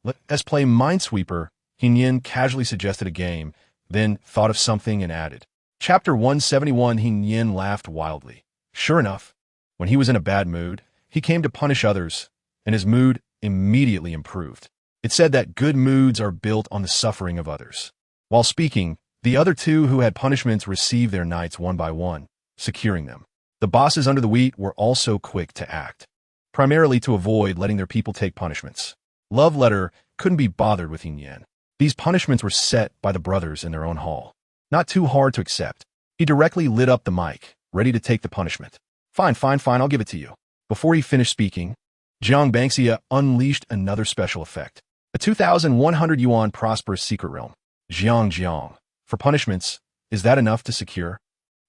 Let us play Minesweeper. Hinyan casually suggested a game, then thought of something and added. Chapter 171. Hinyan laughed wildly. Sure enough, when he was in a bad mood, he came to punish others, and his mood immediately improved. It said that good moods are built on the suffering of others. While speaking, the other 2 who had punishments received their knights one by one, securing them. The bosses under the wheat were also quick to act, primarily to avoid letting their people take punishments. Love letter couldn't be bothered with Hinyan. These punishments were set by the brothers in their own hall. Not too hard to accept. He directly lit up the mic, ready to take the punishment. Fine, I'll give it to you. Before he finished speaking, Jiang Bangxia unleashed another special effect. A 2,100 yuan prosperous secret realm. Jiang. For punishments, is that enough to secure?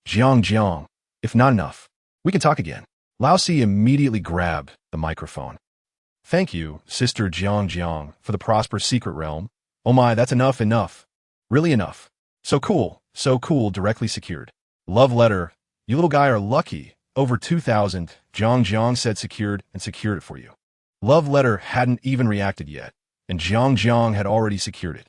Jiang. If not enough, we can talk again. Laosi immediately grabbed the microphone. Thank you, Sister Jiang, for the prosperous secret realm. Oh my, that's enough. Really enough. So cool, directly secured. Love letter. You little guy are lucky. Over 2,000, Jiang said secured it for you. Love letter hadn't even reacted yet, and Jiang had already secured it.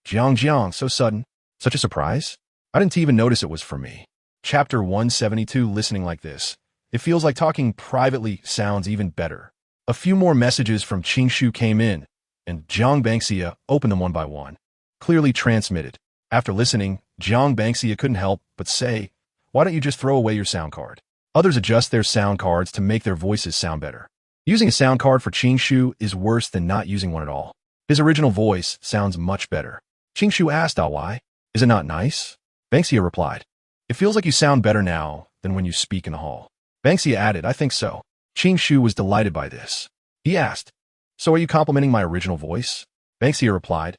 Jiang, so sudden. Such a surprise? I didn't even notice it was for me. Chapter 172. Listening like this, it feels like talking privately sounds even better. A few more messages from Qingshu came in, and Jiang Bangxia opened them one by one. Clearly transmitted. After listening, Jiang Bangxia couldn't help but say, why don't you just throw away your sound card? Others adjust their sound cards to make their voices sound better. Using a sound card for Qingshu is worse than not using one at all. His original voice sounds much better. Shu asked, why? Is it not nice? Banksia replied, it feels like you sound better now than when you speak in the hall. Banksia added, I think so. Shu was delighted by this. He asked, so are you complimenting my original voice? Banksia replied,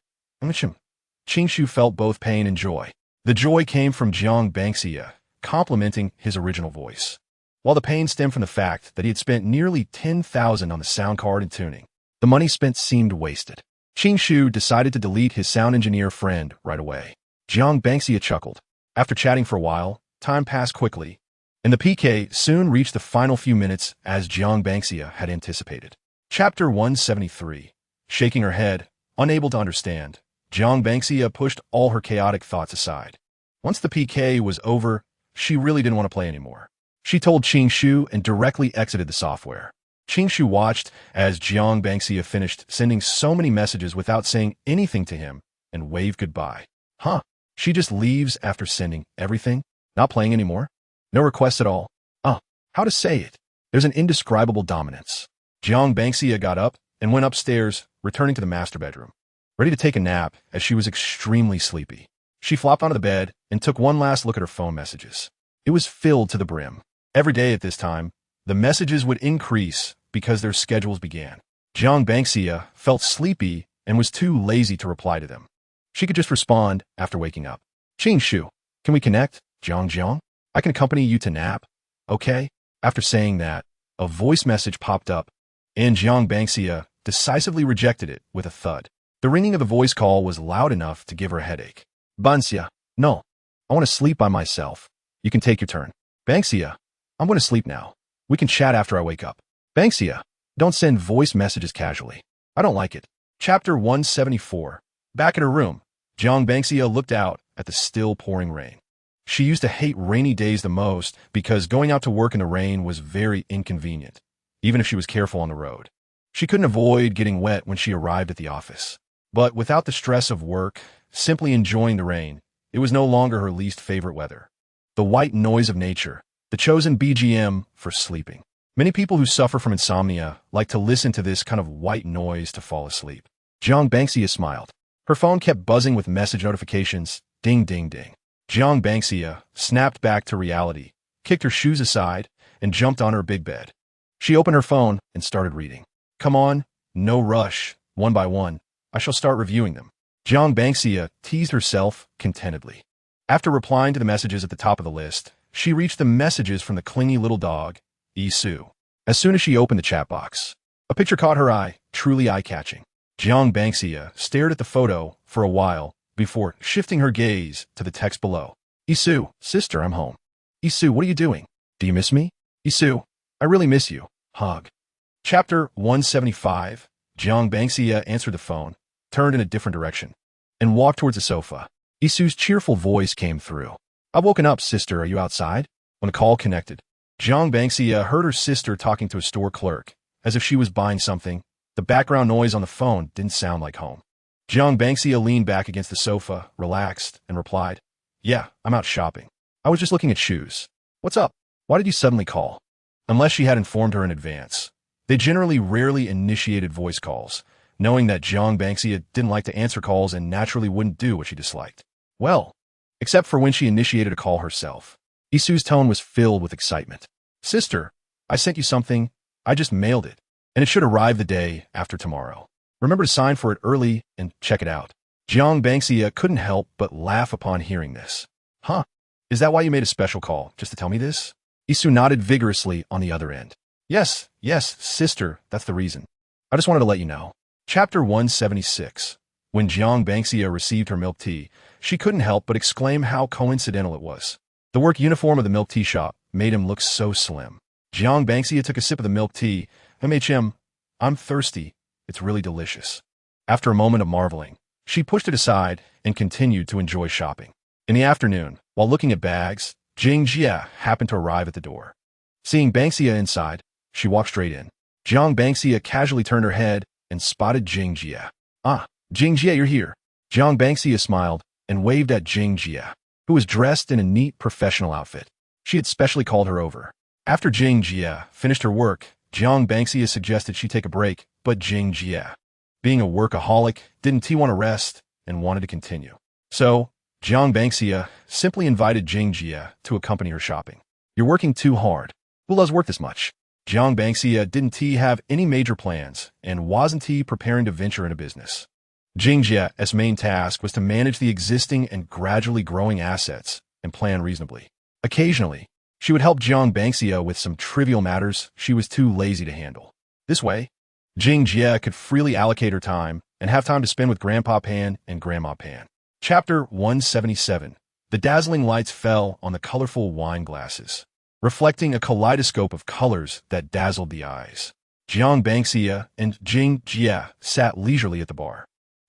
Shu felt both pain and joy. The joy came from Banksia complimenting his original voice, while the pain stemmed from the fact that he had spent nearly 10,000 on the sound card and tuning. The money spent seemed wasted. Shu decided to delete his sound engineer friend right away. Banksia chuckled. After chatting for a while, time passed quickly, and the PK soon reached the final few minutes as Banksia had anticipated. Chapter 173. Shaking her head, unable to understand, Banksia pushed all her chaotic thoughts aside. Once the PK was over, she really didn't want to play anymore. She told Shu and directly exited the software. Shu watched as Banksia finished sending so many messages without saying anything to him and waved goodbye. Huh? She just leaves after sending everything? Not playing anymore? No requests at all? How to say it? There's an indescribable dominance. Banksia got up and went upstairs, returning to the master bedroom, ready to take a nap as she was extremely sleepy. She flopped onto the bed and took one last look at her phone messages. It was filled to the brim. Every day at this time, the messages would increase because their schedules began. Banksia felt sleepy and was too lazy to reply to them. She could just respond after waking up. Shu, can we connect? Jiang, I can accompany you to nap. Okay? After saying that, a voice message popped up, and Banksia decisively rejected it with a thud. The ringing of the voice call was loud enough to give her a headache. Banksia, no. I want to sleep by myself. You can take your turn. Banksia, I'm going to sleep now. We can chat after I wake up. Banksia, don't send voice messages casually. I don't like it. Chapter 174. Back at her room, Banksia looked out at the still pouring rain. She used to hate rainy days the most because going out to work in the rain was very inconvenient, even if she was careful on the road. She couldn't avoid getting wet when she arrived at the office. But without the stress of work, simply enjoying the rain, it was no longer her least favorite weather. The white noise of nature, the chosen BGM for sleeping. Many people who suffer from insomnia like to listen to this kind of white noise to fall asleep. Banksia smiled. Her phone kept buzzing with message notifications. Ding, ding, ding. Banksia snapped back to reality, kicked her shoes aside, and jumped on her big bed. She opened her phone and started reading. Come on, no rush. One by one, I shall start reviewing them. Banksia teased herself contentedly. After replying to the messages at the top of the list, she reached the messages from the clingy little dog, Isu. As soon as she opened the chat box, a picture caught her eye, truly eye-catching. Banksia stared at the photo for a while before shifting her gaze to the text below. Isu, sister, I'm home. Isu, what are you doing? Do you miss me? Isu, I really miss you. Hug. Chapter 175. Banksia answered the phone, turned in a different direction, and walked towards the sofa. Isu's cheerful voice came through. I've woken up, sister. Are you outside? When the call connected, Banksia heard her sister talking to a store clerk, as if she was buying something. The background noise on the phone didn't sound like home. Banksia leaned back against the sofa, relaxed, and replied, Yeah, I'm out shopping. I was just looking at shoes. What's up? Why did you suddenly call? Unless she had informed her in advance. They generally rarely initiated voice calls, knowing that Banksia didn't like to answer calls and naturally wouldn't do what she disliked. Well, except for when she initiated a call herself. Isu's tone was filled with excitement. Sister, I sent you something. I just mailed it, and it should arrive the day after tomorrow. Remember to sign for it early and check it out. Banksia couldn't help but laugh upon hearing this. Huh? Is that why you made a special call, just to tell me this? Isu nodded vigorously on the other end. Yes, sister, that's the reason. I just wanted to let you know. Chapter 176. When Banksia received her milk tea, she couldn't help but exclaim how coincidental it was. The work uniform of the milk tea shop made him look so slim. Banksia took a sip of the milk tea. I'm thirsty. It's really delicious. After a moment of marveling, she pushed it aside and continued to enjoy shopping. In the afternoon, while looking at bags, Jingjia happened to arrive at the door. Seeing Banksia inside, she walked straight in. Banksia casually turned her head and spotted Jingjia. Ah, Jingjia, you're here. Banksia smiled and waved at Jingjia, who was dressed in a neat professional outfit. She had specially called her over. After Jingjia finished her work, Banksia suggested she take a break, but Jingjia, being a workaholic, didn't want to rest and wanted to continue. So, Jiang Bangxia simply invited Jing Jia to accompany her shopping. "You're working too hard. Who loves work this much?" Jiang Bangxia didn't have any major plans and wasn't preparing to venture into business. Jing Jia's main task was to manage the existing and gradually growing assets and plan reasonably. Occasionally, she would help Jiang Bangxia with some trivial matters she was too lazy to handle. This way, Jing Jia could freely allocate her time and have time to spend with Grandpa Pan and Grandma Pan. Chapter 177. The dazzling lights fell on the colorful wine glasses, reflecting a kaleidoscope of colors that dazzled the eyes. Jiang Bangxia and Jing Jia sat leisurely at the bar,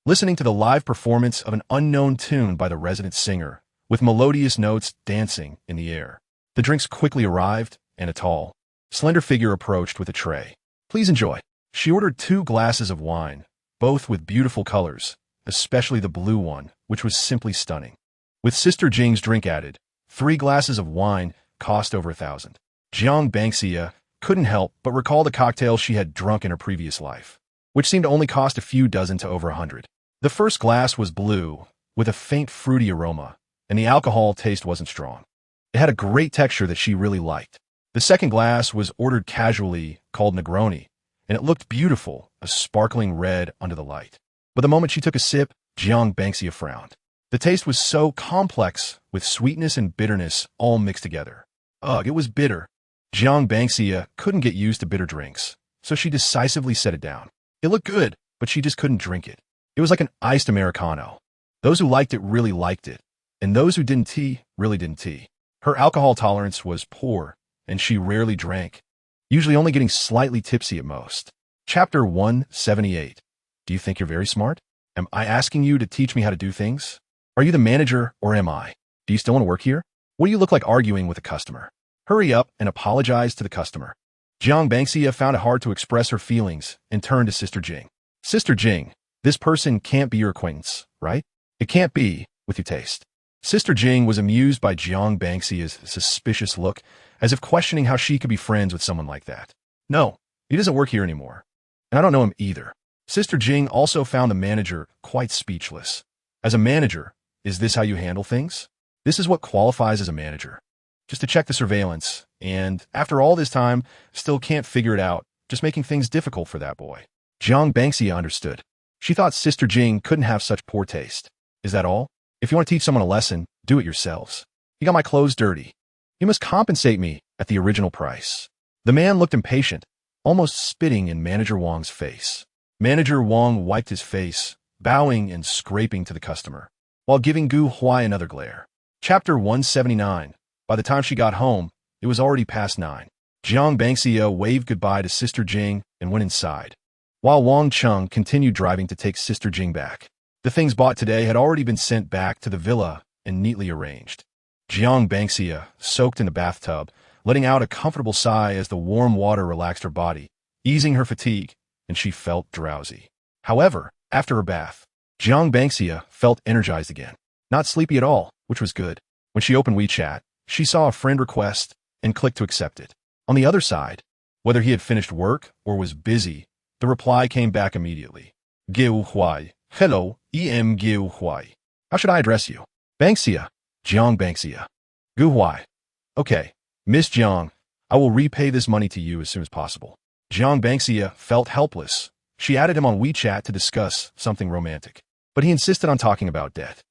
listening to the live performance of an unknown tune by the resident singer, with melodious notes dancing in the air. The drinks quickly arrived, and a tall, slender figure approached with a tray. "Please enjoy." She ordered 2 glasses of wine, both with beautiful colors, especially the blue one, which was simply stunning. With Sister Jing's drink added, 3 glasses of wine cost over 1,000. Jiang Bangxia couldn't help but recall the cocktails she had drunk in her previous life, which seemed to only cost a few dozen to over 100. The first glass was blue, with a faint fruity aroma, and the alcohol taste wasn't strong. It had a great texture that she really liked. The second glass was ordered casually, called Negroni, and it looked beautiful, a sparkling red under the light. But the moment she took a sip, Jiang Bangxia frowned. The taste was so complex, with sweetness and bitterness all mixed together. Ugh, it was bitter. Jiang Bangxia couldn't get used to bitter drinks, so she decisively set it down. It looked good, but she just couldn't drink it. It was like an iced Americano. Those who liked it really liked it, and those who didn't really didn't. Her alcohol tolerance was poor, and she rarely drank, usually only getting slightly tipsy at most. Chapter 178. Do you think you're very smart? Am I asking you to teach me how to do things? Are you the manager, or am I? Do you still want to work here? What do you look like arguing with a customer? Hurry up and apologize to the customer. Jiang Bangxia found it hard to express her feelings and turned to Sister Jing. "Sister Jing, this person can't be your acquaintance, right? It can't be, with your taste." Sister Jing was amused by Jiang Bangxia's suspicious look, as if questioning how she could be friends with someone like that. "No, he doesn't work here anymore, and I don't know him either." Sister Jing also found the manager quite speechless. As a manager, is this how you handle things? This is what qualifies as a manager. Just to check the surveillance, and after all this time, still can't figure it out, just making things difficult for that boy. Jiang Bangxia understood. She thought Sister Jing couldn't have such poor taste. "Is that all? If you want to teach someone a lesson, do it yourselves. You got my clothes dirty. You must compensate me at the original price." The man looked impatient, almost spitting in Manager Wang's face. Manager Wang wiped his face, bowing and scraping to the customer, while giving Gu Huai another glare. Chapter 179. By the time she got home, it was already past 9. Jiang Bangxia waved goodbye to Sister Jing and went inside, while Wang Chung continued driving to take Sister Jing back. The things bought today had already been sent back to the villa and neatly arranged. Jiang Bangxia soaked in the bathtub, letting out a comfortable sigh as the warm water relaxed her body, easing her fatigue, and she felt drowsy. However, after her bath, Jiang Bangxia felt energized again. Not sleepy at all, which was good. When she opened WeChat, she saw a friend request and clicked to accept it. On the other side, whether he had finished work or was busy, the reply came back immediately. "Gu Huai. Hello, Gu Huai. How should I address you?" "Bangxia. Jiang Bangxia." "Gu Huai. Okay, Miss Jiang, I will repay this money to you as soon as possible." Jiang Bangxia felt helpless. She added him on WeChat to discuss something romantic, but he insisted on talking about debt.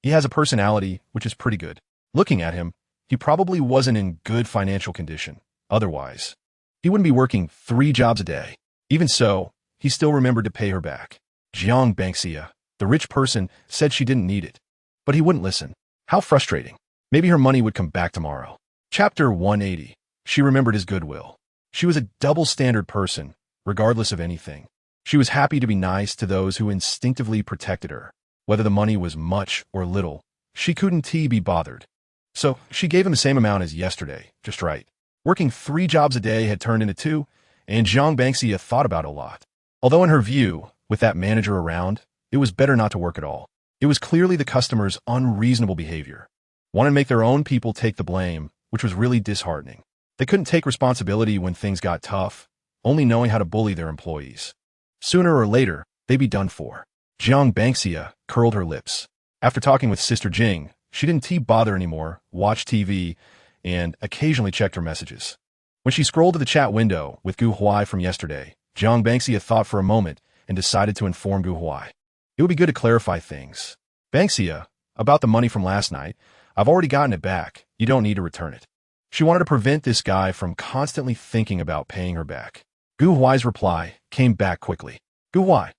He has a personality, which is pretty good. Looking at him, he probably wasn't in good financial condition. Otherwise, he wouldn't be working 3 jobs a day. Even so, he still remembered to pay her back. Jiang Bangxia, the rich person, said she didn't need it, but he wouldn't listen. How frustrating. Maybe her money would come back tomorrow. Chapter 180. She remembered his goodwill. She was a double-standard person, regardless of anything. She was happy to be nice to those who instinctively protected her. Whether the money was much or little, she couldn't be bothered. So she gave him the same amount as yesterday, just right. Working 3 jobs a day had turned into 2, and Jiang Bangxia thought about it a lot. Although in her view, with that manager around, it was better not to work at all. It was clearly the customer's unreasonable behavior. Wanted to make their own people take the blame, which was really disheartening. They couldn't take responsibility when things got tough, only knowing how to bully their employees. Sooner or later, they'd be done for. Jiang Bangxia curled her lips. After talking with Sister Jing, she didn't bother anymore, watched TV, and occasionally checked her messages. When she scrolled to the chat window with Gu Huai from yesterday, Jiang Bangxia thought for a moment and decided to inform Gu Huai. It would be good to clarify things. Bangxia, about the money from last night, I've already gotten it back. You don't need to return it. She wanted to prevent this guy from constantly thinking about paying her back. Gu Huai's reply came back quickly. Gu Huai.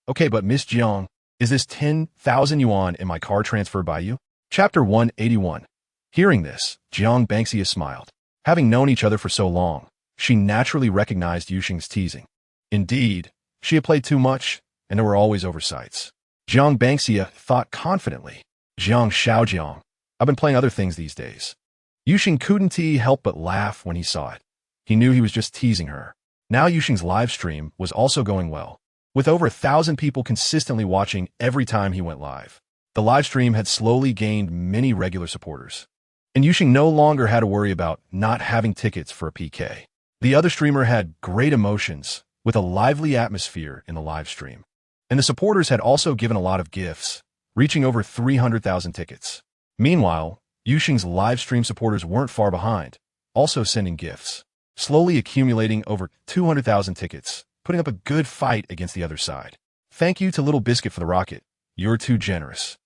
Okay, but Miss Jiang, is this 10,000 yuan in my car transferred by you? Chapter 181. Hearing this, Jiang Bangxia smiled. Having known each other for so long, she naturally recognized Yuxing's teasing. Indeed, she had played too much, and there were always oversights. Jiang Bangxia thought confidently. Jiang Shaojiang. I've been playing other things these days. Yuxing couldn't help but laugh when he saw it. He knew he was just teasing her. Now Yuxing's live stream was also going well, with over 1,000 people consistently watching every time he went live. The live stream had slowly gained many regular supporters, and Yuxing no longer had to worry about not having tickets for a PK. The other streamer had great emotions, with a lively atmosphere in the live stream. And the supporters had also given a lot of gifts, reaching over 300,000 tickets. Meanwhile, Yuxing's live stream supporters weren't far behind, also sending gifts, slowly accumulating over 200,000 tickets, putting up a good fight against the other side. Thank you to Little Biscuit for the rocket. You're too generous.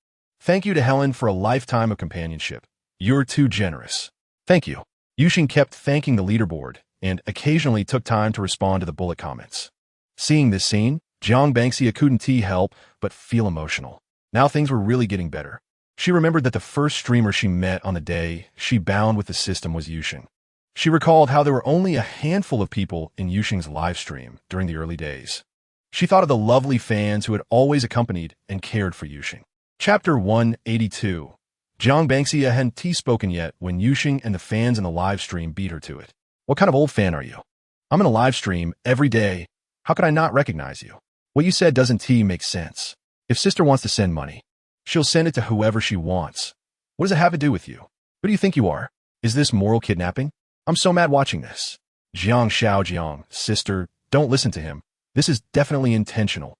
Thank you to Helen for a lifetime of companionship. You're too generous. Thank you. Yuxing kept thanking the leaderboard and occasionally took time to respond to the bullet comments. Seeing this scene, Jiang Bangxia couldn't help but feel emotional. Now things were really getting better. She remembered that the first streamer she met on the day she bound with the system was Yuxing. She recalled how there were only a handful of people in Yuxing's live stream during the early days. She thought of the lovely fans who had always accompanied and cared for Yuxing. Chapter 182. Jiang Bangxia hadn't spoken yet when Yuxing and the fans in the live stream beat her to it. What kind of old fan are you? I'm in a live stream every day. How could I not recognize you? What you said doesn't make sense. If sister wants to send money, she'll send it to whoever she wants. What does it have to do with you? Who do you think you are? Is this moral kidnapping? I'm so mad watching this. Jiang Shaojiang, sister, don't listen to him. This is definitely intentional.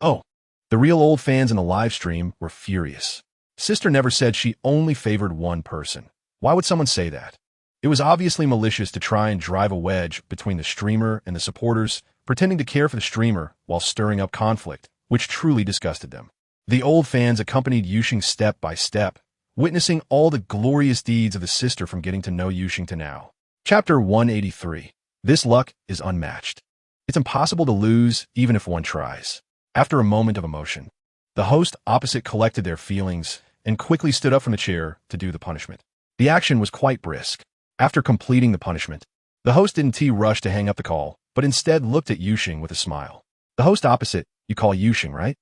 Oh, the real old fans in the live stream were furious. Sister never said she only favored one person. Why would someone say that? It was obviously malicious to try and drive a wedge between the streamer and the supporters, pretending to care for the streamer while stirring up conflict, which truly disgusted them. The old fans accompanied Yuxing step by step, witnessing all the glorious deeds of the sister from getting to know Yuxing to now. Chapter 183. This luck is unmatched. It's impossible to lose even if one tries. After a moment of emotion, the host opposite collected their feelings and quickly stood up from the chair to do the punishment. The action was quite brisk. After completing the punishment, the host didn't rush to hang up the call, but instead looked at Yuxing with a smile. The host opposite, you call Yuxing, right?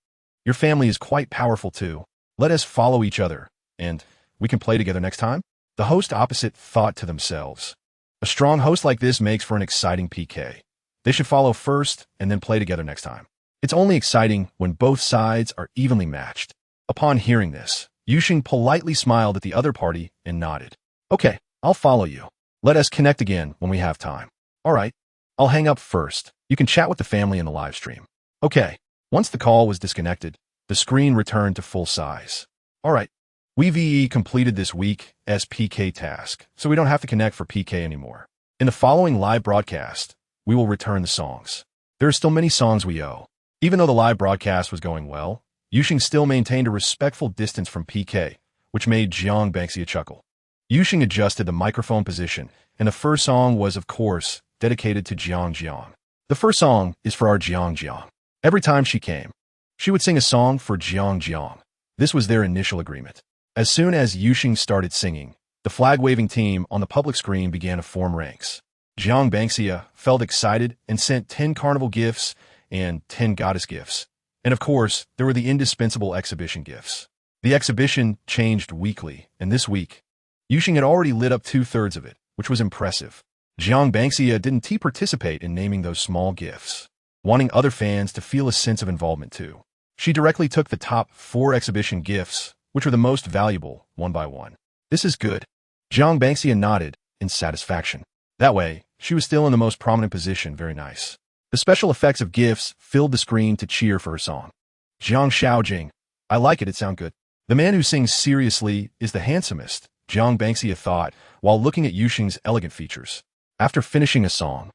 Your family is quite powerful too. Let us follow each other, and we can play together next time? The host opposite thought to themselves. A strong host like this makes for an exciting PK. They should follow first and then play together next time. It's only exciting when both sides are evenly matched. Upon hearing this, Yuxing politely smiled at the other party and nodded. Okay, I'll follow you. Let us connect again when we have time. All right, I'll hang up first. You can chat with the family in the live stream. Okay. Once the call was disconnected, the screen returned to full size. All right, we completed this week's PK task, so we don't have to connect for PK anymore. In the following live broadcast, we will return the songs. There are still many songs we owe. Even though the live broadcast was going well, Yuxing still maintained a respectful distance from PK, which made Jiang Bangxia chuckle. Yuxing adjusted the microphone position, and the first song was, of course, dedicated to Jiang Jiang. The first song is for our Jiang Jiang. Every time she came, she would sing a song for Jiang Jiang. This was their initial agreement. As soon as Yuxing started singing, the flag-waving team on the public screen began to form ranks. Jiang Bangxia felt excited and sent 10 carnival gifts and 10 goddess gifts. And of course, there were the indispensable exhibition gifts. The exhibition changed weekly, and this week, Yuxing had already lit up 2/3 of it, which was impressive. Jiang Bangxia didn't participate in naming those small gifts, wanting other fans to feel a sense of involvement too. She directly took the top 4 exhibition gifts, which were the most valuable, one by one. This is good. Jiang Bangxia nodded in satisfaction. That way, she was still in the most prominent position. Very nice. The special effects of gifts filled the screen to cheer for her song. Jiang Xiaojing. I like it, it sounds good. The man who sings seriously is the handsomest, Jiang Banxia thought, while looking at Yuxing's elegant features. After finishing a song,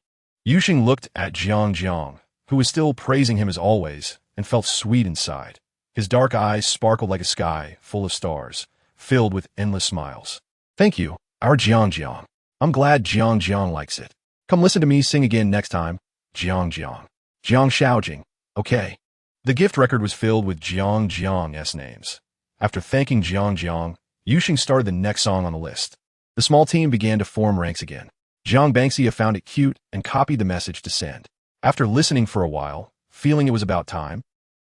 Yuxing looked at Jiang, who was still praising him as always, and felt sweet inside. His dark eyes sparkled like a sky full of stars, filled with endless smiles. Thank you, our Jiang. I'm glad Jiang likes it. Come listen to me sing again next time, Jiang. Jiang Xiaojing. Okay. The gift record was filled with Jiang's names. After thanking Jiang, Yuxing started the next song on the list. The small team began to form ranks again. Jiang Banxia found it cute and copied the message to send. After listening for a while, feeling it was about time,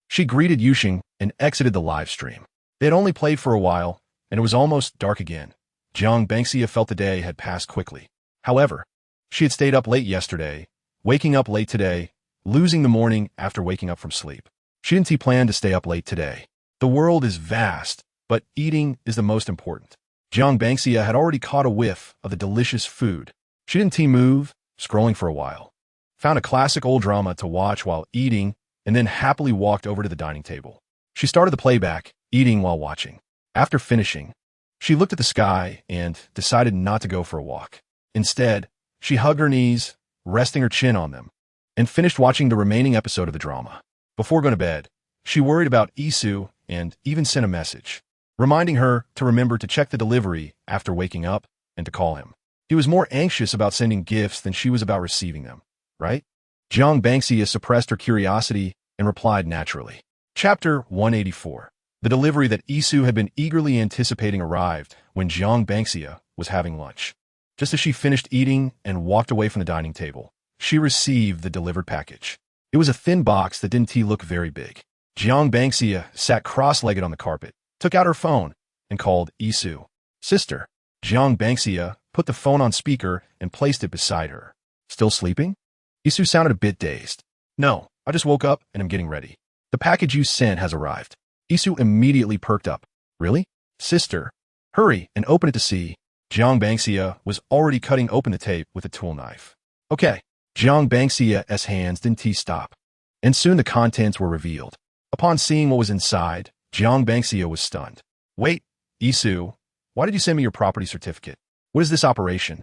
she greeted Yuxing and exited the live stream. They had only played for a while, and it was almost dark again. Jiang Banxia felt the day had passed quickly. However, she had stayed up late yesterday, waking up late today, losing the morning after waking up from sleep. She didn't plan to stay up late today. The world is vast, but eating is the most important. Jiang Banxia had already caught a whiff of the delicious food. She didn't move, scrolling for a while. Found a classic old drama to watch while eating, and then happily walked over to the dining table. She started the playback, eating while watching. After finishing, she looked at the sky and decided not to go for a walk. Instead, she hugged her knees, resting her chin on them, and finished watching the remaining episode of the drama. Before going to bed, she worried about Isu and even sent a message, reminding her to remember to check the delivery after waking up and to call him. He was more anxious about sending gifts than she was about receiving them, right? Jiang Banxia suppressed her curiosity and replied naturally. Chapter 184. The delivery that Isu had been eagerly anticipating arrived when Jiang Banxia was having lunch. Just as she finished eating and walked away from the dining table, she received the delivered package. It was a thin box that didn't look very big. Jiang Banxia sat cross-legged on the carpet, took out her phone, and called Isu. Sister. Jiang Banxia put the phone on speaker and placed it beside her. Still sleeping? Isu sounded a bit dazed. No, I just woke up and am getting ready. The package you sent has arrived. Isu immediately perked up. Really? Sister, hurry and open it to see. Jiang Banxia was already cutting open the tape with a tool knife. Okay. Jiang Banxia's hands didn't stop, and soon the contents were revealed. Upon seeing what was inside, Jiang Banxia was stunned. Wait, Isu, why did you send me your property certificate? What is this operation?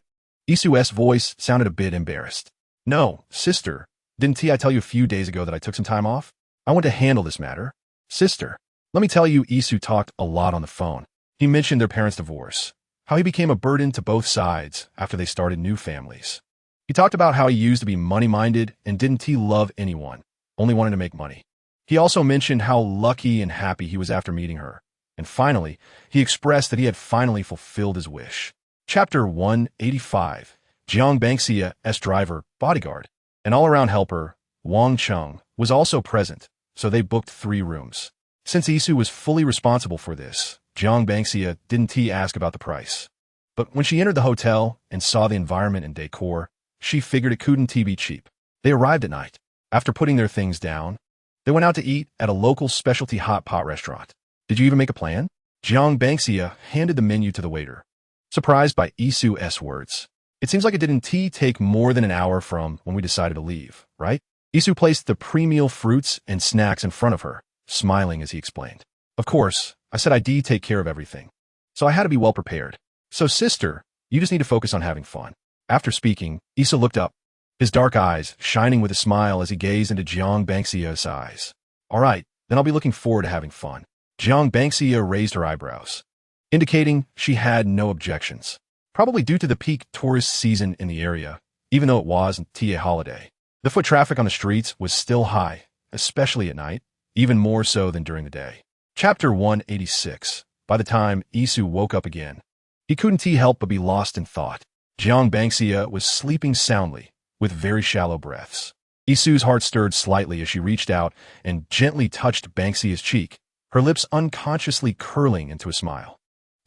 Isu's voice sounded a bit embarrassed. No, sister, didn't I tell you a few days ago that I took some time off? I want to handle this matter. Sister, let me tell you, Isu talked a lot on the phone. He mentioned their parents' divorce, how he became a burden to both sides after they started new families. He talked about how he used to be money-minded and didn't love anyone, only wanted to make money. He also mentioned how lucky and happy he was after meeting her. And finally, he expressed that he had finally fulfilled his wish. Chapter 185. Jiang Banxia's driver, bodyguard, and all-around helper, Wang Cheng, was also present, so they booked 3 rooms. Since Isu was fully responsible for this, Jiang Banxia didn't ask about the price. But when she entered the hotel and saw the environment and decor, she figured it couldn't be cheap. They arrived at night. After putting their things down, they went out to eat at a local specialty hot pot restaurant. Did you even make a plan? Jiang Banxia handed the menu to the waiter, surprised by Isu's words. It seems like it didn't take more than an hour from when we decided to leave, right? Isu placed the pre-meal fruits and snacks in front of her, smiling as he explained. Of course, I said I'd take care of everything, so I had to be well prepared. So sister, you just need to focus on having fun. After speaking, Isu looked up, his dark eyes shining with a smile as he gazed into Jiang Banxia's eyes. All right, then I'll be looking forward to having fun. Jiang Banxia raised her eyebrows, indicating she had no objections, probably due to the peak tourist season in the area, even though it wasn't a holiday. The foot traffic on the streets was still high, especially at night, even more so than during the day. Chapter 186. By the time Isu woke up again, he couldn't help but be lost in thought. Jiang Banxia was sleeping soundly, with very shallow breaths. Isu's heart stirred slightly as she reached out and gently touched Banxia's cheek, her lips unconsciously curling into a smile.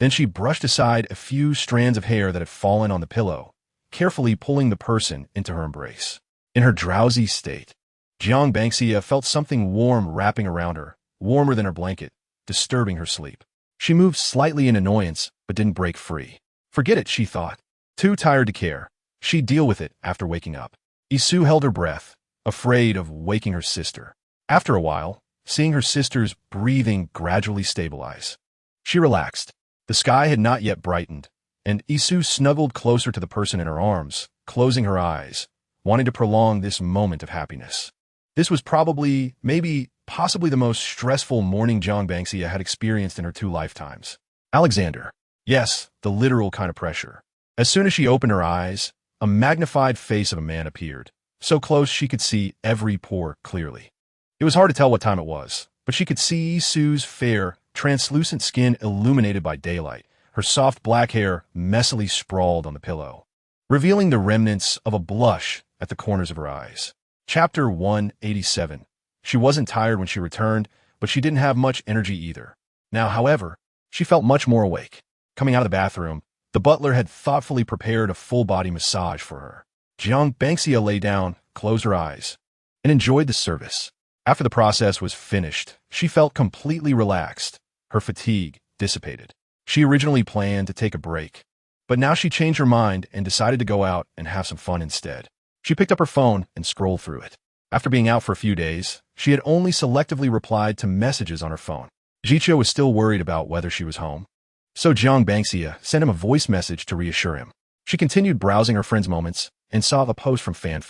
Then she brushed aside a few strands of hair that had fallen on the pillow, carefully pulling the person into her embrace. In her drowsy state, Jiang Banxia felt something warm wrapping around her, warmer than her blanket, disturbing her sleep. She moved slightly in annoyance, but didn't break free. Forget it, she thought. Too tired to care. She'd deal with it after waking up. Isu held her breath, afraid of waking her sister. After a while, seeing her sister's breathing gradually stabilize. She relaxed. The sky had not yet brightened, and Isu snuggled closer to the person in her arms, closing her eyes, wanting to prolong this moment of happiness. This was probably, possibly the most stressful morning Jiang Bangxia had experienced in her 2 lifetimes. Alexander. Yes, the literal kind of pressure. As soon as she opened her eyes, a magnified face of a man appeared, so close she could see every pore clearly. It was hard to tell what time it was, but she could see Isu's fair, translucent skin illuminated by daylight, her soft black hair messily sprawled on the pillow, revealing the remnants of a blush at the corners of her eyes. Chapter 187. She wasn't tired when she returned, but she didn't have much energy either. Now, however, she felt much more awake. Coming out of the bathroom, the butler had thoughtfully prepared a full-body massage for her. Jiang Bangxia lay down, closed her eyes, and enjoyed the service. After the process was finished, she felt completely relaxed. Her fatigue dissipated. She originally planned to take a break, but now she changed her mind and decided to go out and have some fun instead. She picked up her phone and scrolled through it. After being out for a few days, she had only selectively replied to messages on her phone. Jiqiu was still worried about whether she was home, so Jiang Bangxia sent him a voice message to reassure him. She continued browsing her friend's moments and saw a post from Fan.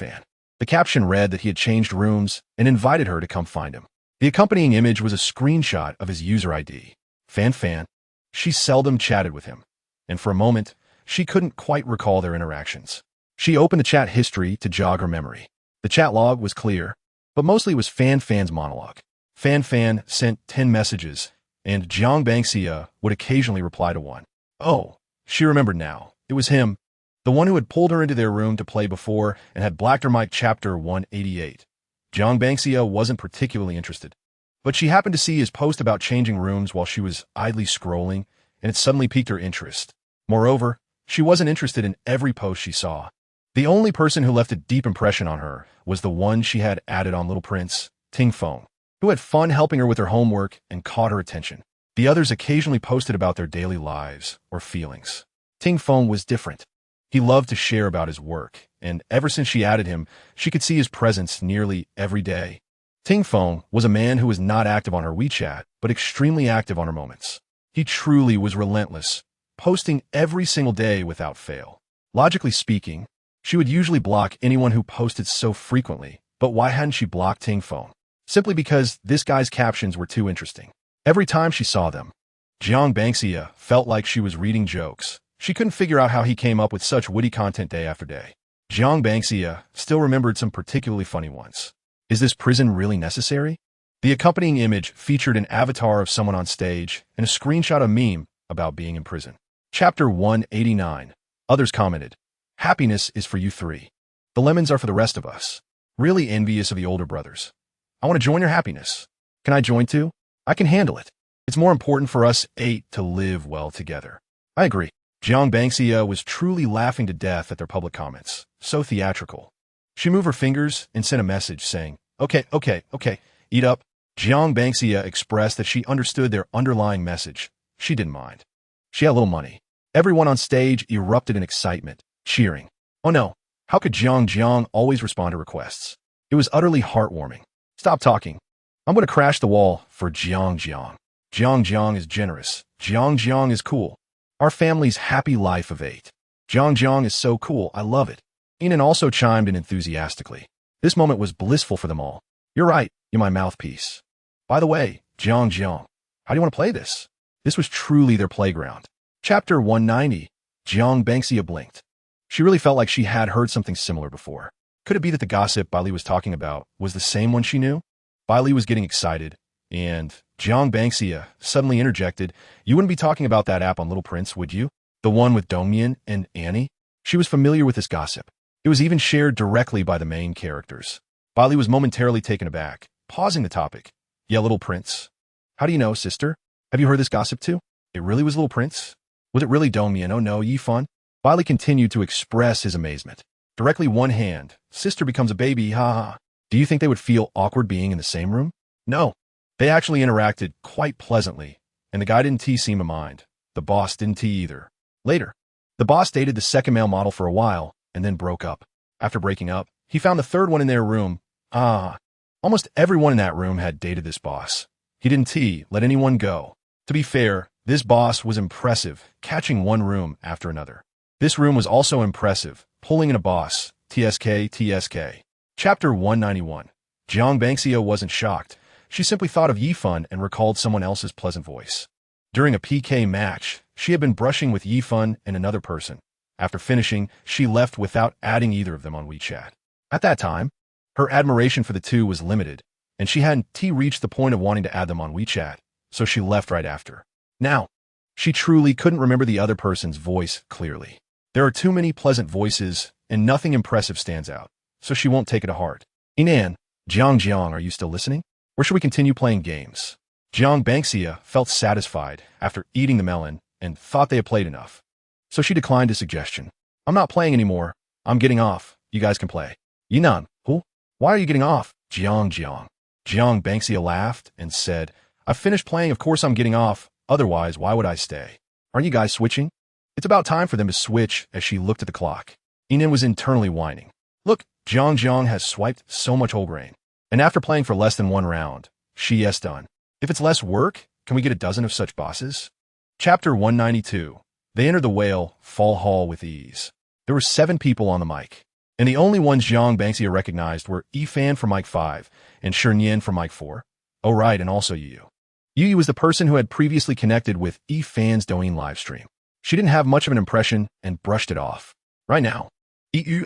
The caption read that he had changed rooms and invited her to come find him. The accompanying image was a screenshot of his user ID. Fan. She seldom chatted with him, and for a moment, she couldn't quite recall their interactions. She opened the chat history to jog her memory. The chat log was clear, but mostly it was Fan's monologue. Fan sent 10 messages, and Jiang Bangxia would occasionally reply to one. Oh, she remembered now. It was him, the one who had pulled her into their room to play before and had blacked her mic. Chapter 188. Jiang Bangxia wasn't particularly interested, but she happened to see his post about changing rooms while she was idly scrolling, and it suddenly piqued her interest. Moreover, she wasn't interested in every post she saw. The only person who left a deep impression on her was the one she had added on Little Prince, Ting Feng, who had fun helping her with her homework and caught her attention. The others occasionally posted about their daily lives or feelings. Ting Feng was different. He loved to share about his work, and ever since she added him, she could see his presence nearly every day. Ting Feng was a man who was not active on her WeChat, but extremely active on her moments. He truly was relentless, posting every single day without fail. Logically speaking, she would usually block anyone who posted so frequently, but why hadn't she blocked Ting Feng? Simply because this guy's captions were too interesting. Every time she saw them, Jiang Bangxia felt like she was reading jokes. She couldn't figure out how he came up with such witty content day after day. Jiang Bangxia still remembered some particularly funny ones. Is this prison really necessary? The accompanying image featured an avatar of someone on stage and a screenshot of a meme about being in prison. Chapter 189. Others commented, "Happiness is for you 3. The lemons are for the rest of us. Really envious of the older brothers. I want to join your happiness. Can I join too? I can handle it. It's more important for us 8 to live well together." I agree. Jiang Bangxia was truly laughing to death at their public comments. So theatrical. She moved her fingers and sent a message saying, Okay, eat up. Jiang Bangxia expressed that she understood their underlying message. She didn't mind. She had a little money. Everyone on stage erupted in excitement, cheering. Oh no, how could Jiang always respond to requests? It was utterly heartwarming. Stop talking. I'm going to crash the wall for Jiang. Jiang is generous. Jiang is cool. Our family's happy life of 8. Jiang is so cool, I love it. Inan also chimed in enthusiastically. This moment was blissful for them all. You're right, you're my mouthpiece. By the way, Jiang, how do you want to play this? This was truly their playground. Chapter 190. Jiang Bangxia blinked. She really felt like she had heard something similar before. Could it be that the gossip Bailey was talking about was the same one she knew? Bailey was getting excited, and Jiang Bangxia suddenly interjected, "You wouldn't be talking about that app on Little Prince, would you? The one with Dongmian and Annie?" She was familiar with this gossip. It was even shared directly by the main characters. Bailey was momentarily taken aback, pausing the topic. "Yeah, Little Prince. How do you know, sister? Have you heard this gossip too? It really was Little Prince? Was it really Dongmian? Oh no, ye fun?" Bailey continued to express his amazement. Directly one hand, sister becomes a baby, ha. Do you think they would feel awkward being in the same room? No. They actually interacted quite pleasantly, and the guy didn't seem to mind. The boss didn't either. Later, the boss dated the second male model for a while, and then broke up. After breaking up, he found the third one in their room. On Almost everyone in that room had dated this boss. He didn't let anyone go. To be fair, this boss was impressive, catching one room after another. This room was also impressive, pulling in a boss. TSK. Chapter 191. Jiang Bangxia wasn't shocked. She simply thought of Yifan and recalled someone else's pleasant voice. During a PK match, she had been brushing with Yifan and another person. After finishing, she left without adding either of them on WeChat. At that time, her admiration for the two was limited, and she hadn't reached the point of wanting to add them on WeChat, so she left right after. Now, she truly couldn't remember the other person's voice clearly. There are too many pleasant voices, and nothing impressive stands out, so she won't take it to heart. Inan, Jiang, are you still listening? Or should we continue playing games? Jiang Bangxia felt satisfied after eating the melon and thought they had played enough. So she declined his suggestion. I'm not playing anymore. I'm getting off. You guys can play. Yinan, who? Why are you getting off? Jiang. Jiang Bangxia laughed and said, I've finished playing, of course I'm getting off. Otherwise, why would I stay? Aren't you guys switching? It's about time for them to switch as she looked at the clock. Yinan was internally whining. Look, Jiang has swiped so much whole grain. And after playing for less than one round, she's done. If it's less work, can we get a dozen of such bosses? Chapter 192. They entered the Whale Fall Hall with ease. There were 7 people on the mic, and the only ones Jiang Bangxia recognized were Yifan from mic 5 and Shernyan from mic 4. Oh right, and also Yu. Yu was the person who had previously connected with Yifan's Douyin livestream. She didn't have much of an impression and brushed it off. Right now, Yu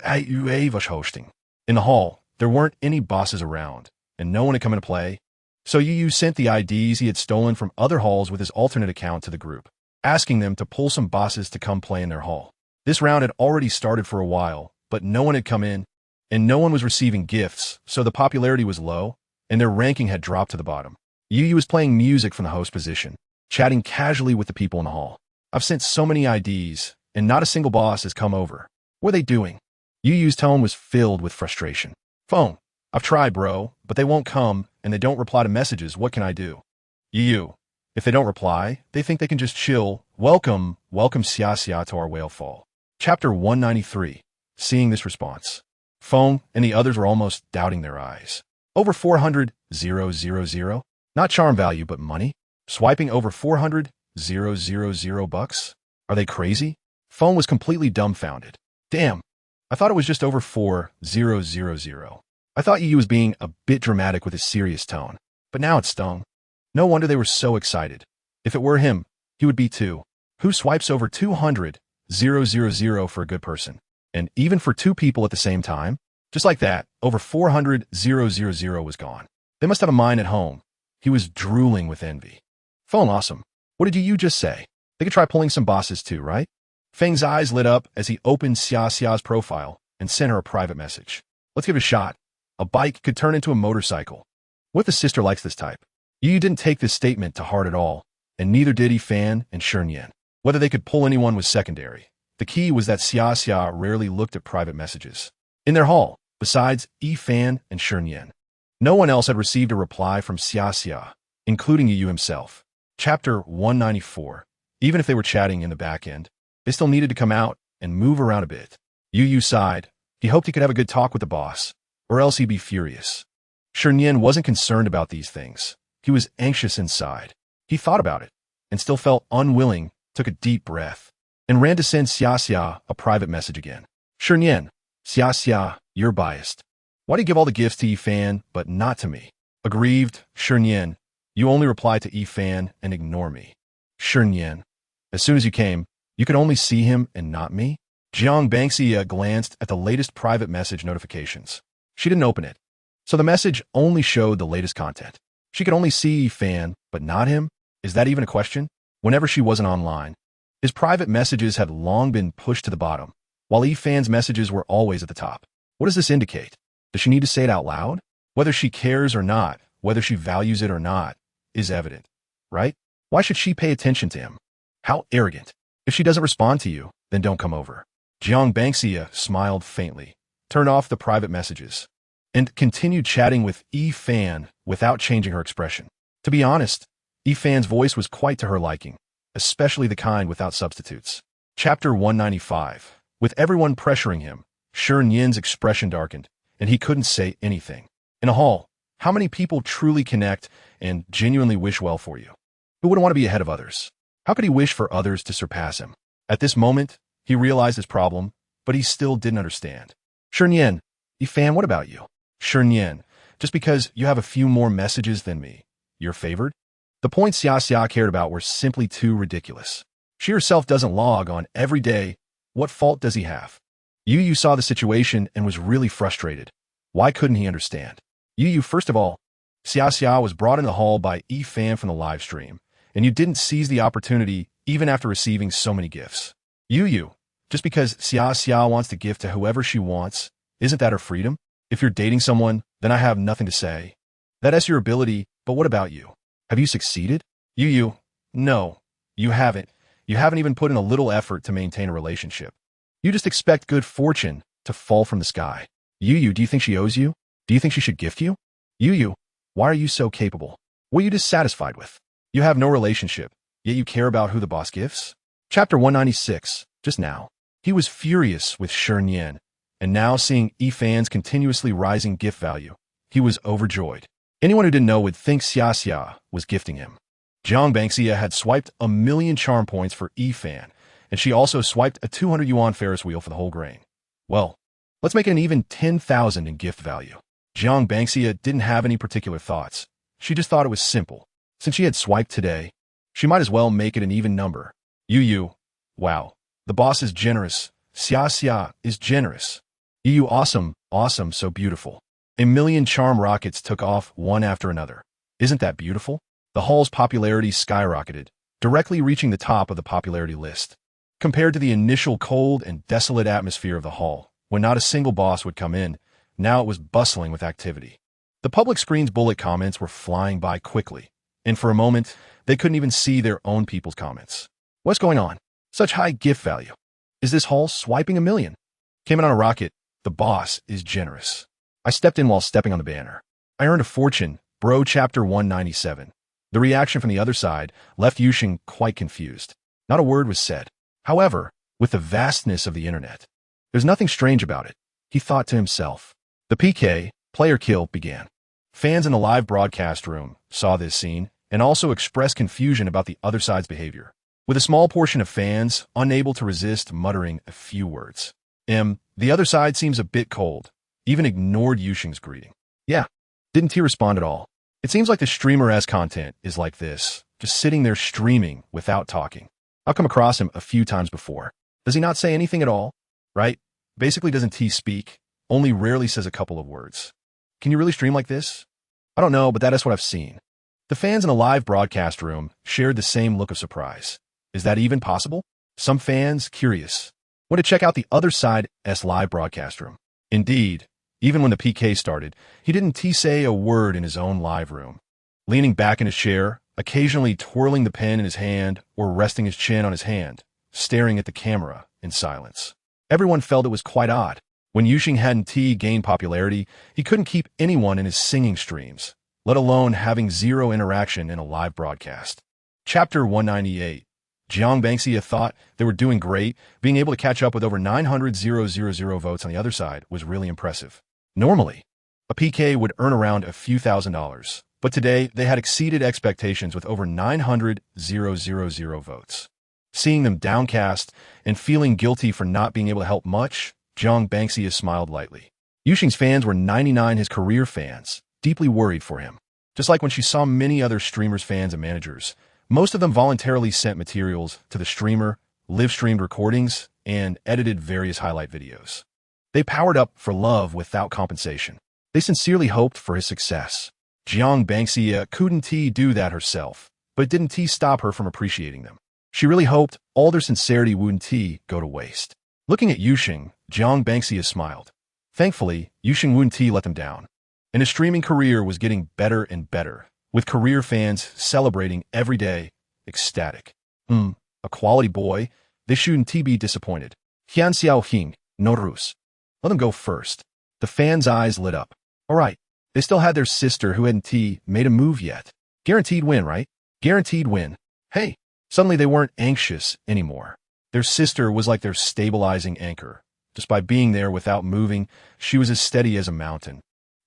was hosting. In the hall, there weren't any bosses around, and no one had come into play. So Yu sent the IDs he had stolen from other halls with his alternate account to the group, asking them to pull some bosses to come play in their hall. This round had already started for a while, but no one had come in, and no one was receiving gifts, so the popularity was low, and their ranking had dropped to the bottom. Yu was playing music from the host position, chatting casually with the people in the hall. I've sent so many IDs, and not a single boss has come over. What are they doing? Yu's tone was filled with frustration. Phone. I've tried, bro, but they won't come, and they don't reply to messages. What can I do? Yu. If they don't reply, they think they can just chill. Welcome Xia to our whale fall. Chapter 193. Seeing this response, Phone and the others were almost doubting their eyes. Over 400, 000? Not charm value, but money? Swiping over 400, 000 bucks? Are they crazy? Phone was completely dumbfounded. Damn, I thought it was just over 4,000. I thought Yu was being a bit dramatic with his serious tone, but now it stung. No wonder they were so excited. If it were him, he would be too. Who swipes over 200, 000 for a good person? And even for 2 people at the same time? Just like that, over 400, 000 was gone. They must have a mind at home. He was drooling with envy. Phone awesome. What did you just say? They could try pulling some bosses too, right? Feng's eyes lit up as he opened Xia's profile and sent her a private message. Let's give it a shot. A bike could turn into a motorcycle. What if the sister likes this type? Yu didn't take this statement to heart at all, and neither did Yifan and Shernyan. Whether they could pull anyone was secondary. The key was that Xia rarely looked at private messages. In their hall, besides Yifan and Shernyan, no one else had received a reply from Xia, including Yu himself. Chapter 194. Even if they were chatting in the back end, they still needed to come out and move around a bit. Yu sighed. He hoped he could have a good talk with the boss, or else he'd be furious. Shernyan wasn't concerned about these things. He was anxious inside. He thought about it, and still felt unwilling, took a deep breath, and ran to send Xia a private message again. Shernyan, Xia, you're biased. Why do you give all the gifts to Yifan, but not to me? Aggrieved, Shernyan, you only reply to Yifan and ignore me. Shernyan, as soon as you came, you could only see him and not me? Jiang Bangxia glanced at the latest private message notifications. She didn't open it, so the message only showed the latest content. She could only see Yifan, but not him? Is that even a question? Whenever she wasn't online, his private messages had long been pushed to the bottom, while Yifan's messages were always at the top. What does this indicate? Does she need to say it out loud? Whether she cares or not, whether she values it or not, is evident, right? Why should she pay attention to him? How arrogant. If she doesn't respond to you, then don't come over. Jiang Bangxia smiled faintly, turned off the private messages, and continued chatting with Yifan without changing her expression. To be honest, Yifan's voice was quite to her liking, especially the kind without substitutes. Chapter 195. With everyone pressuring him, Shernyan's expression darkened, and he couldn't say anything. In a hall, How many people truly connect and genuinely wish well for you? Who wouldn't want to be ahead of others? How could he wish for others to surpass him? At this moment, he realized his problem, but he still didn't understand. Shernyan, Ifan, what about you? Shernyan, just because you have a few more messages than me, you're favored? The points Xia cared about were simply too ridiculous. She herself doesn't log on every day. What fault does he have? Yu saw the situation and was really frustrated. Why couldn't he understand? Yu, first of all, Xia was brought in the hall by Fan from the live stream, and you didn't seize the opportunity even after receiving so many gifts. Yu, just because Xia wants to gift to whoever she wants, isn't that her freedom? If you're dating someone, then I have nothing to say. That's your ability, but what about you? Have you succeeded? Yu, no, you haven't. You haven't even put in a little effort to maintain a relationship. You just expect good fortune to fall from the sky. Yu, do you think she owes you? Do you think she should gift you? Yu, why are you so capable? What are you dissatisfied with? You have no relationship, yet you care about who the boss gifts? Chapter 196, just now. He was furious with Shernyan, and now seeing Fan's continuously rising gift value, he was overjoyed. Anyone who didn't know would think Xia was gifting him. Jiang Bangxia had swiped 1,000,000 charm points for Fan, and she also swiped a 200 yuan Ferris wheel for the whole grain. Well, let's make it an even 10,000 in gift value. Jiang Bangxia didn't have any particular thoughts. She just thought it was simple. Since she had swiped today, she might as well make it an even number. Yu, wow, the boss is generous. Xia is generous. Yu, awesome, so beautiful. 1,000,000 charm rockets took off one after another. Isn't that beautiful? The hall's popularity skyrocketed, directly reaching the top of the popularity list. Compared to the initial cold and desolate atmosphere of the hall, when not a single boss would come in, now it was bustling with activity. The public screen's bullet comments were flying by quickly, and for a moment, they couldn't even see their own people's comments. What's going on? Such high gift value. Is this hall swiping 1,000,000? Came in on a rocket. The boss is generous. I stepped in while stepping on the banner. I earned a fortune, bro. Chapter 197. The reaction from the other side left Yuxing quite confused. Not a word was said. However, with the vastness of the internet, there's nothing strange about it, he thought to himself. The PK, player kill, began. Fans in the live broadcast room saw this scene and also expressed confusion about the other side's behavior, with a small portion of fans unable to resist muttering a few words. The other side seems a bit cold, even ignored Yuxing's greeting. Yeah, didn't he respond at all? It seems like the streamer-esque content is like this, just sitting there streaming without talking. I've come across him a few times before. Does he not say anything at all? Right? Basically doesn't he speak, only rarely says a couple of words. Can you really stream like this? I don't know, but that is what I've seen. The fans in the live broadcast room shared the same look of surprise. Is that even possible? Some fans, curious, went to check out the other side's live broadcast room. Indeed, even when the PK started, he didn't say a word in his own live room. Leaning back in his chair, occasionally twirling the pen in his hand or resting his chin on his hand, staring at the camera in silence. Everyone felt it was quite odd. When Yuxing hadn't gained popularity, he couldn't keep anyone in his singing streams, let alone having zero interaction in a live broadcast. Chapter 198. Jiang Bangxia thought they were doing great. Being able to catch up with over 900,000 votes on the other side was really impressive. Normally, a PK would earn around a few $1,000s, but today they had exceeded expectations with over 900,000 votes. Seeing them downcast and feeling guilty for not being able to help much, Jiang Bangxia smiled lightly. Yuxing's fans were 99 his career fans, deeply worried for him. Just like when she saw many other streamers' fans and managers, most of them voluntarily sent materials to the streamer, live-streamed recordings, and edited various highlight videos. They powered up for love without compensation. They sincerely hoped for his success. Jiang Bangxia couldn't do that herself, but it didn't stop her from appreciating them. She really hoped all their sincerity wouldn't go to waste. Looking at Yuxing, Jiang Bangxia smiled. Thankfully, Yuxing wouldn't let them down, and his streaming career was getting better and better, with career fans celebrating every day, ecstatic. A quality boy, they shouldn't be disappointed. Hian Xiaohing, no Rus. Let them go first. The fans' eyes lit up. All right, they still had their sister who hadn't made a move yet. Guaranteed win, right? Guaranteed win. Hey, suddenly they weren't anxious anymore. Their sister was like their stabilizing anchor. Just by being there without moving, she was as steady as a mountain.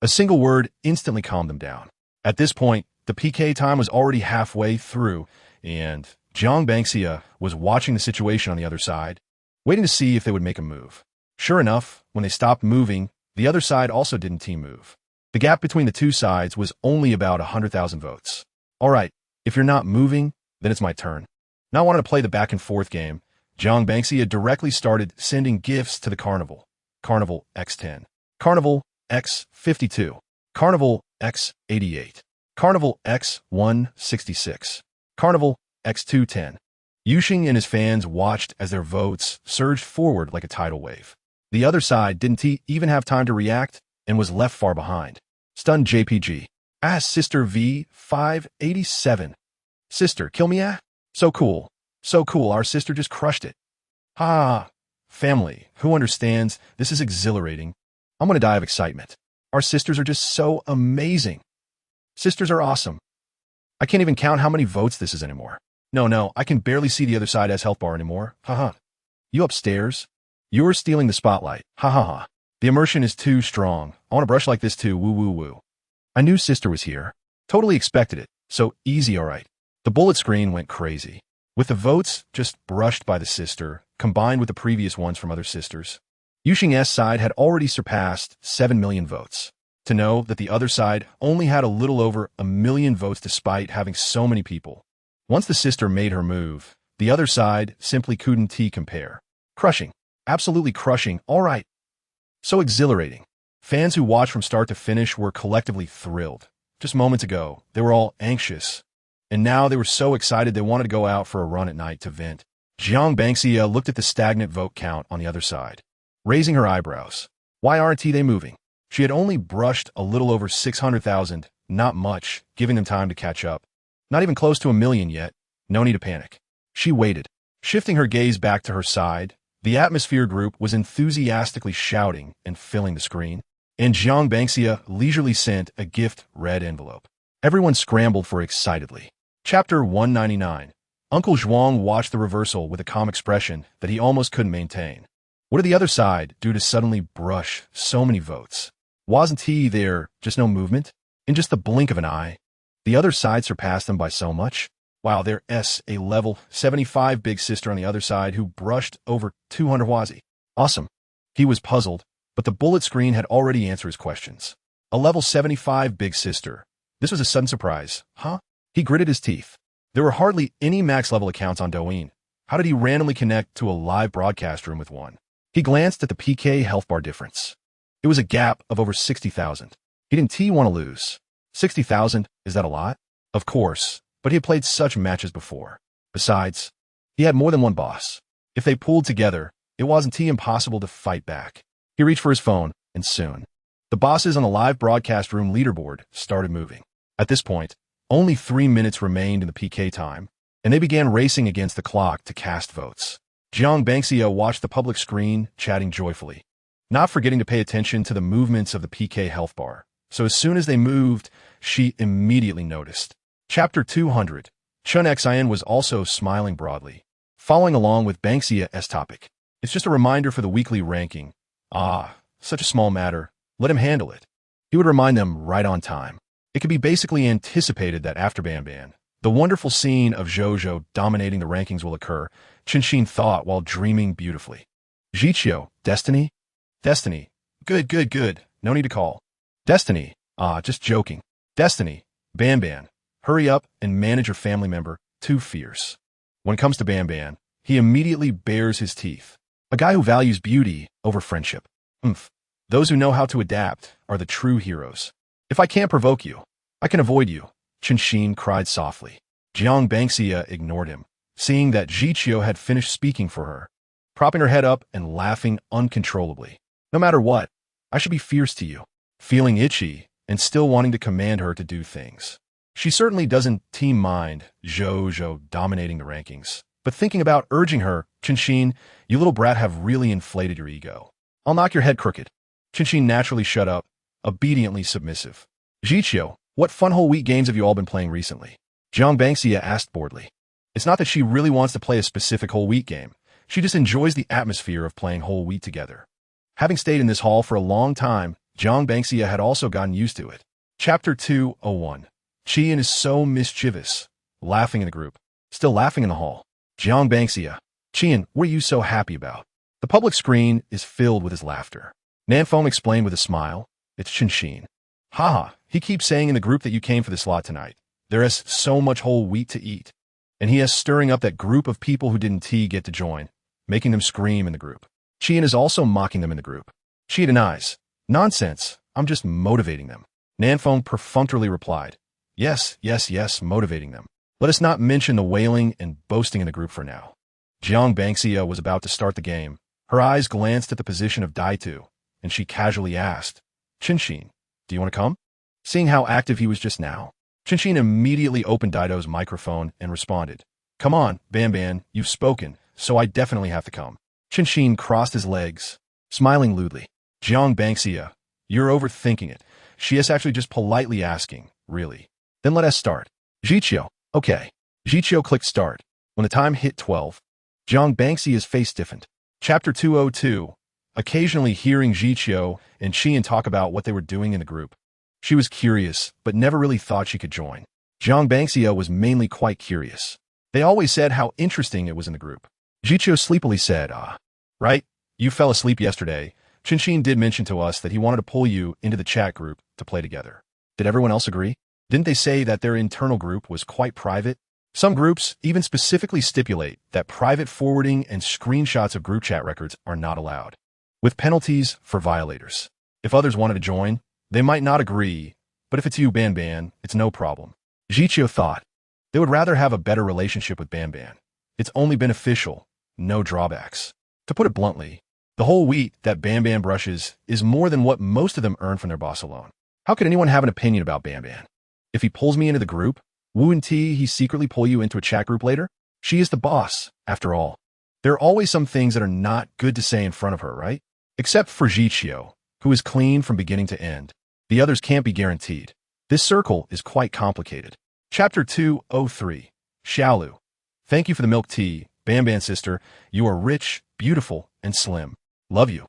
A single word instantly calmed them down. At this point, the PK time was already halfway through, and Jiang Bangxia was watching the situation on the other side, waiting to see if they would make a move. Sure enough, when they stopped moving, the other side also didn't team move. The gap between the two sides was only about 100,000 votes. All right, if you're not moving, then it's my turn. Now wanting to play the back and forth game, Jiang Bangxia directly started sending gifts to the Carnival. Carnival X10. Carnival X52. Carnival X88. Carnival X166. Carnival X210. Yuxing and his fans watched as their votes surged forward like a tidal wave. The other side didn't even have time to react and was left far behind. Stunned JPG. Sister V587. Sister, kill me, So cool. So cool, our sister just crushed it. Ha! Family, who understands? This is exhilarating. I'm gonna die of excitement. Our sisters are just so amazing. Sisters are awesome. I can't even count how many votes this is anymore. No, I can barely see the other side as health bar anymore. Haha. You upstairs? You're stealing the spotlight. Ha ha ha. The immersion is too strong. I want to brush like this too. Woo woo woo. I knew sister was here. Totally expected it. So easy, alright. The bullet screen went crazy. With the votes just brushed by the sister, combined with the previous ones from other sisters, Yuxing's side had already surpassed 7 million votes. To know that the other side only had a little over 1 million votes despite having so many people. Once the sister made her move, the other side simply couldn't compare. Crushing. Absolutely crushing. Alright. So exhilarating. Fans who watched from start to finish were collectively thrilled. Just moments ago, they were all anxious. And now they were so excited they wanted to go out for a run at night to vent. Jiang Bangxia looked at the stagnant vote count on the other side, raising her eyebrows. Why aren't they moving? She had only brushed a little over 600,000, not much, giving them time to catch up. Not even close to 1 million yet. No need to panic. She waited. Shifting her gaze back to her side, the Atmosphere group was enthusiastically shouting and filling the screen, and Jiang Bangxia leisurely sent a gift red envelope. Everyone scrambled for it excitedly. Chapter 199. Uncle Zhuang watched the reversal with a calm expression that he almost couldn't maintain. What did the other side do to suddenly brush so many votes? Wasn't there just no movement? In just the blink of an eye, the other side surpassed them by so much? Wow, there's a level 75 big sister on the other side who brushed over 200 wazi. Awesome. He was puzzled, but the bullet screen had already answered his questions. A level 75 big sister. This was a sudden surprise. Huh? He gritted his teeth. There were hardly any max-level accounts on Douyin. How did he randomly connect to a live broadcast room with one? He glanced at the PK health bar difference. It was a gap of over 60,000. He didn't want to lose. 60,000, is that a lot? Of course, but he had played such matches before. Besides, he had more than one boss. If they pulled together, it wasn't impossible to fight back. He reached for his phone, and soon, the bosses on the live broadcast room leaderboard started moving. At this point, only 3 minutes remained in the PK time, and they began racing against the clock to cast votes. Jiang Bangxia watched the public screen, chatting joyfully, not forgetting to pay attention to the movements of the PK health bar. So as soon as they moved, she immediately noticed. Chapter 200. Chun Xin was also smiling broadly, following along with Bangxia's topic. It's just a reminder for the weekly ranking. Such a small matter. Let him handle it. He would remind them right on time. It could be basically anticipated that after Ban, the wonderful scene of Zhou dominating the rankings will occur, Qinxin thought while dreaming beautifully. Zhiqiu, Destiny? Destiny. Good. No need to call. Destiny. Just joking. Destiny. Ban. Hurry up and manage your family member. Too fierce. When it comes to Ban, he immediately bares his teeth. A guy who values beauty over friendship. Those who know how to adapt are the true heroes. If I can't provoke you, I can avoid you, Qinxin cried softly. Jiang Bangxia ignored him, seeing that Zhiqiu had finished speaking for her, propping her head up and laughing uncontrollably. No matter what, I should be fierce to you. Feeling itchy and still wanting to command her to do things. She certainly doesn't mind Zhou dominating the rankings, but thinking about urging her, Qinxin, you little brat have really inflated your ego. I'll knock your head crooked. Qinxin naturally shut up, obediently submissive. Zhiqiu, what fun whole week games have you all been playing recently? Jiang Bangxia asked boredly. It's not that she really wants to play a specific whole week game. She just enjoys the atmosphere of playing whole week together. Having stayed in this hall for a long time, Jiang Bangxia had also gotten used to it. Chapter 201. Qian is so mischievous. Laughing in the group. Still laughing in the hall. Jiang Bangxia. Qian, what are you so happy about? The public screen is filled with his laughter. Nanfeng explained with a smile. It's Qinshin. Haha, he keeps saying in the group that you came for this lot tonight. There is so much whole wheat to eat. And he is stirring up that group of people who didn't get to join, making them scream in the group. Qian is also mocking them in the group. She denies. Nonsense, I'm just motivating them. Nanfeng perfunctorily replied. Yes, motivating them. Let us not mention the wailing and boasting in the group for now. Jiang Bangxia was about to start the game. Her eyes glanced at the position of Daitu, and she casually asked, Qinshin, do you want to come? Seeing how active he was just now, Qinshin immediately opened Daito's microphone and responded, Come on, Banban, you've spoken, so I definitely have to come. Qinshin crossed his legs, smiling lewdly. Jiang Bangxia, you're overthinking it. She is actually just politely asking, really. Then let us start. Jiqiu, okay. Jiqiu clicked start. When the time hit 12, Jiang Bangxia's face stiffened. Chapter 202. Occasionally hearing Jiqiu and Qian talk about what they were doing in the group. She was curious, but never really thought she could join. Jiang Bangxia was mainly quite curious. They always said how interesting it was in the group. Jiqiu sleepily said, right, you fell asleep yesterday. Qinshin did mention to us that he wanted to pull you into the chat group to play together. Did everyone else agree? Didn't they say that their internal group was quite private? Some groups even specifically stipulate that private forwarding and screenshots of group chat records are not allowed, with penalties for violators. If others wanted to join, they might not agree, but if it's you, Banban, it's no problem. Jiqiu thought. They would rather have a better relationship with Banban. It's only beneficial, no drawbacks. To put it bluntly, the whole wheat that Banban brushes is more than what most of them earn from their boss alone. How could anyone have an opinion about Banban? If he pulls me into the group, wouldn't he secretly pull you into a chat group later? She is the boss, after all. There are always some things that are not good to say in front of her, right? Except for Jiqiu, who is clean from beginning to end. The others can't be guaranteed. This circle is quite complicated. Chapter 203. Xiaolu. Thank you for the milk tea, Banban sister. You are rich, beautiful, and slim. Love you.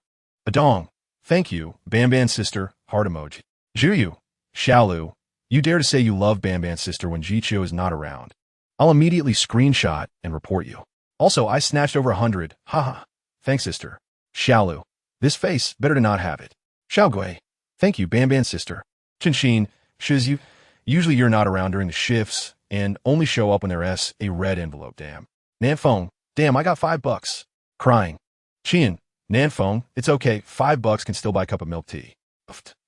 Adong. Thank you, Banban sister, heart emoji. Zhuyu. Xiaolu. You dare to say you love Banban sister when Jiqiu is not around. I'll immediately screenshot and report you. Also, I snatched over 100. Haha. Thanks, sister. Xiaolu. This face, better to not have it. Xiaogui. Thank you, Banban sister. Qinshin. Shizu. Usually you're not around during the shifts and only show up when there's a red envelope, damn. Nanfeng. Damn, I got $5. Crying. Qian. Nanfeng. It's okay, $5 can still buy a cup of milk tea.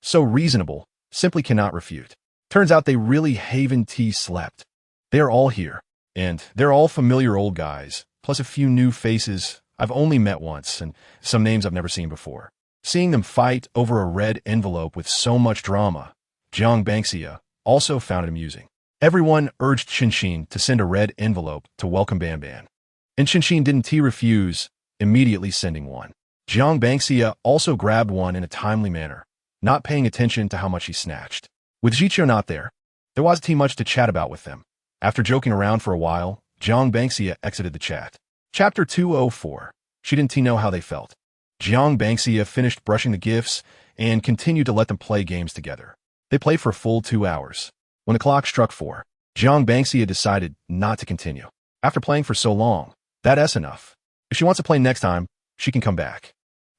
So reasonable. Simply cannot refute. Turns out they really Haven Tea slept. They are all here. And they're all familiar old guys, plus a few new faces I've only met once, and some names I've never seen before. Seeing them fight over a red envelope with so much drama, Jiang Bangxia also found it amusing. Everyone urged Qinshin to send a red envelope to welcome Banban. And Qinshin didn't refuse, immediately sending one. Jiang Bangxia also grabbed one in a timely manner, not paying attention to how much he snatched. With Jiqiu not there wasn't much to chat about with them. After joking around for a while, Jiang Bangxia exited the chat. Chapter 204. She didn't know how they felt. Jiang Bangxia finished brushing the gifts and continued to let them play games together. They played for a full 2 hours. When the clock struck 4, Jiang Bangxia decided not to continue. After playing for so long, that's enough. If she wants to play next time, she can come back.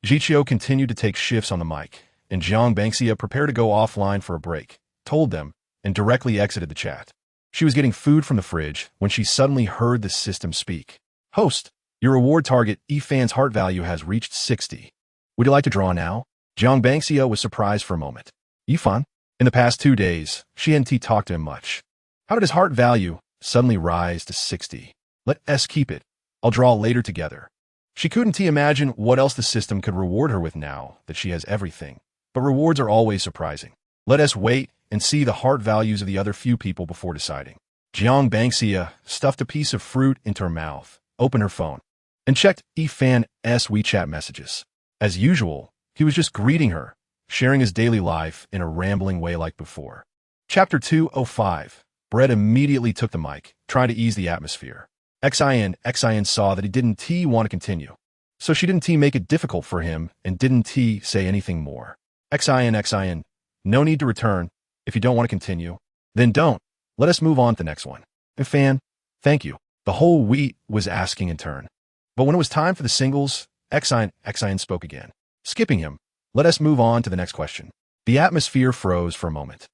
Jiqiu continued to take shifts on the mic, and Jiang Bangxia prepared to go offline for a break, told them, and directly exited the chat. She was getting food from the fridge when she suddenly heard the system speak. Host, your reward target, Efan's heart value has reached 60. Would you like to draw now? Jiang Bangxia was surprised for a moment. Efan? In the past 2 days, she hadn't talked to him much. How did his heart value suddenly rise to 60? Let us keep it. I'll draw later together. She couldn't imagine what else the system could reward her with now that she has everything. But rewards are always surprising. Let us wait and see the heart values of the other few people before deciding. Jiang Bangxia stuffed a piece of fruit into her mouth, opened her phone, and checked Efan's WeChat messages. As usual, he was just greeting her, sharing his daily life in a rambling way like before. Chapter 205. Brett immediately took the mic, trying to ease the atmosphere. Xin saw that he didn't want to continue. So she didn't make it difficult for him and didn't say anything more. XIN. No need to return. If you don't want to continue, then don't. Let us move on to the next one. Fan, thank you. The whole wheat was asking in turn. But when it was time for the singles, XIN spoke again. Skipping him, let us move on to the next question. The atmosphere froze for a moment.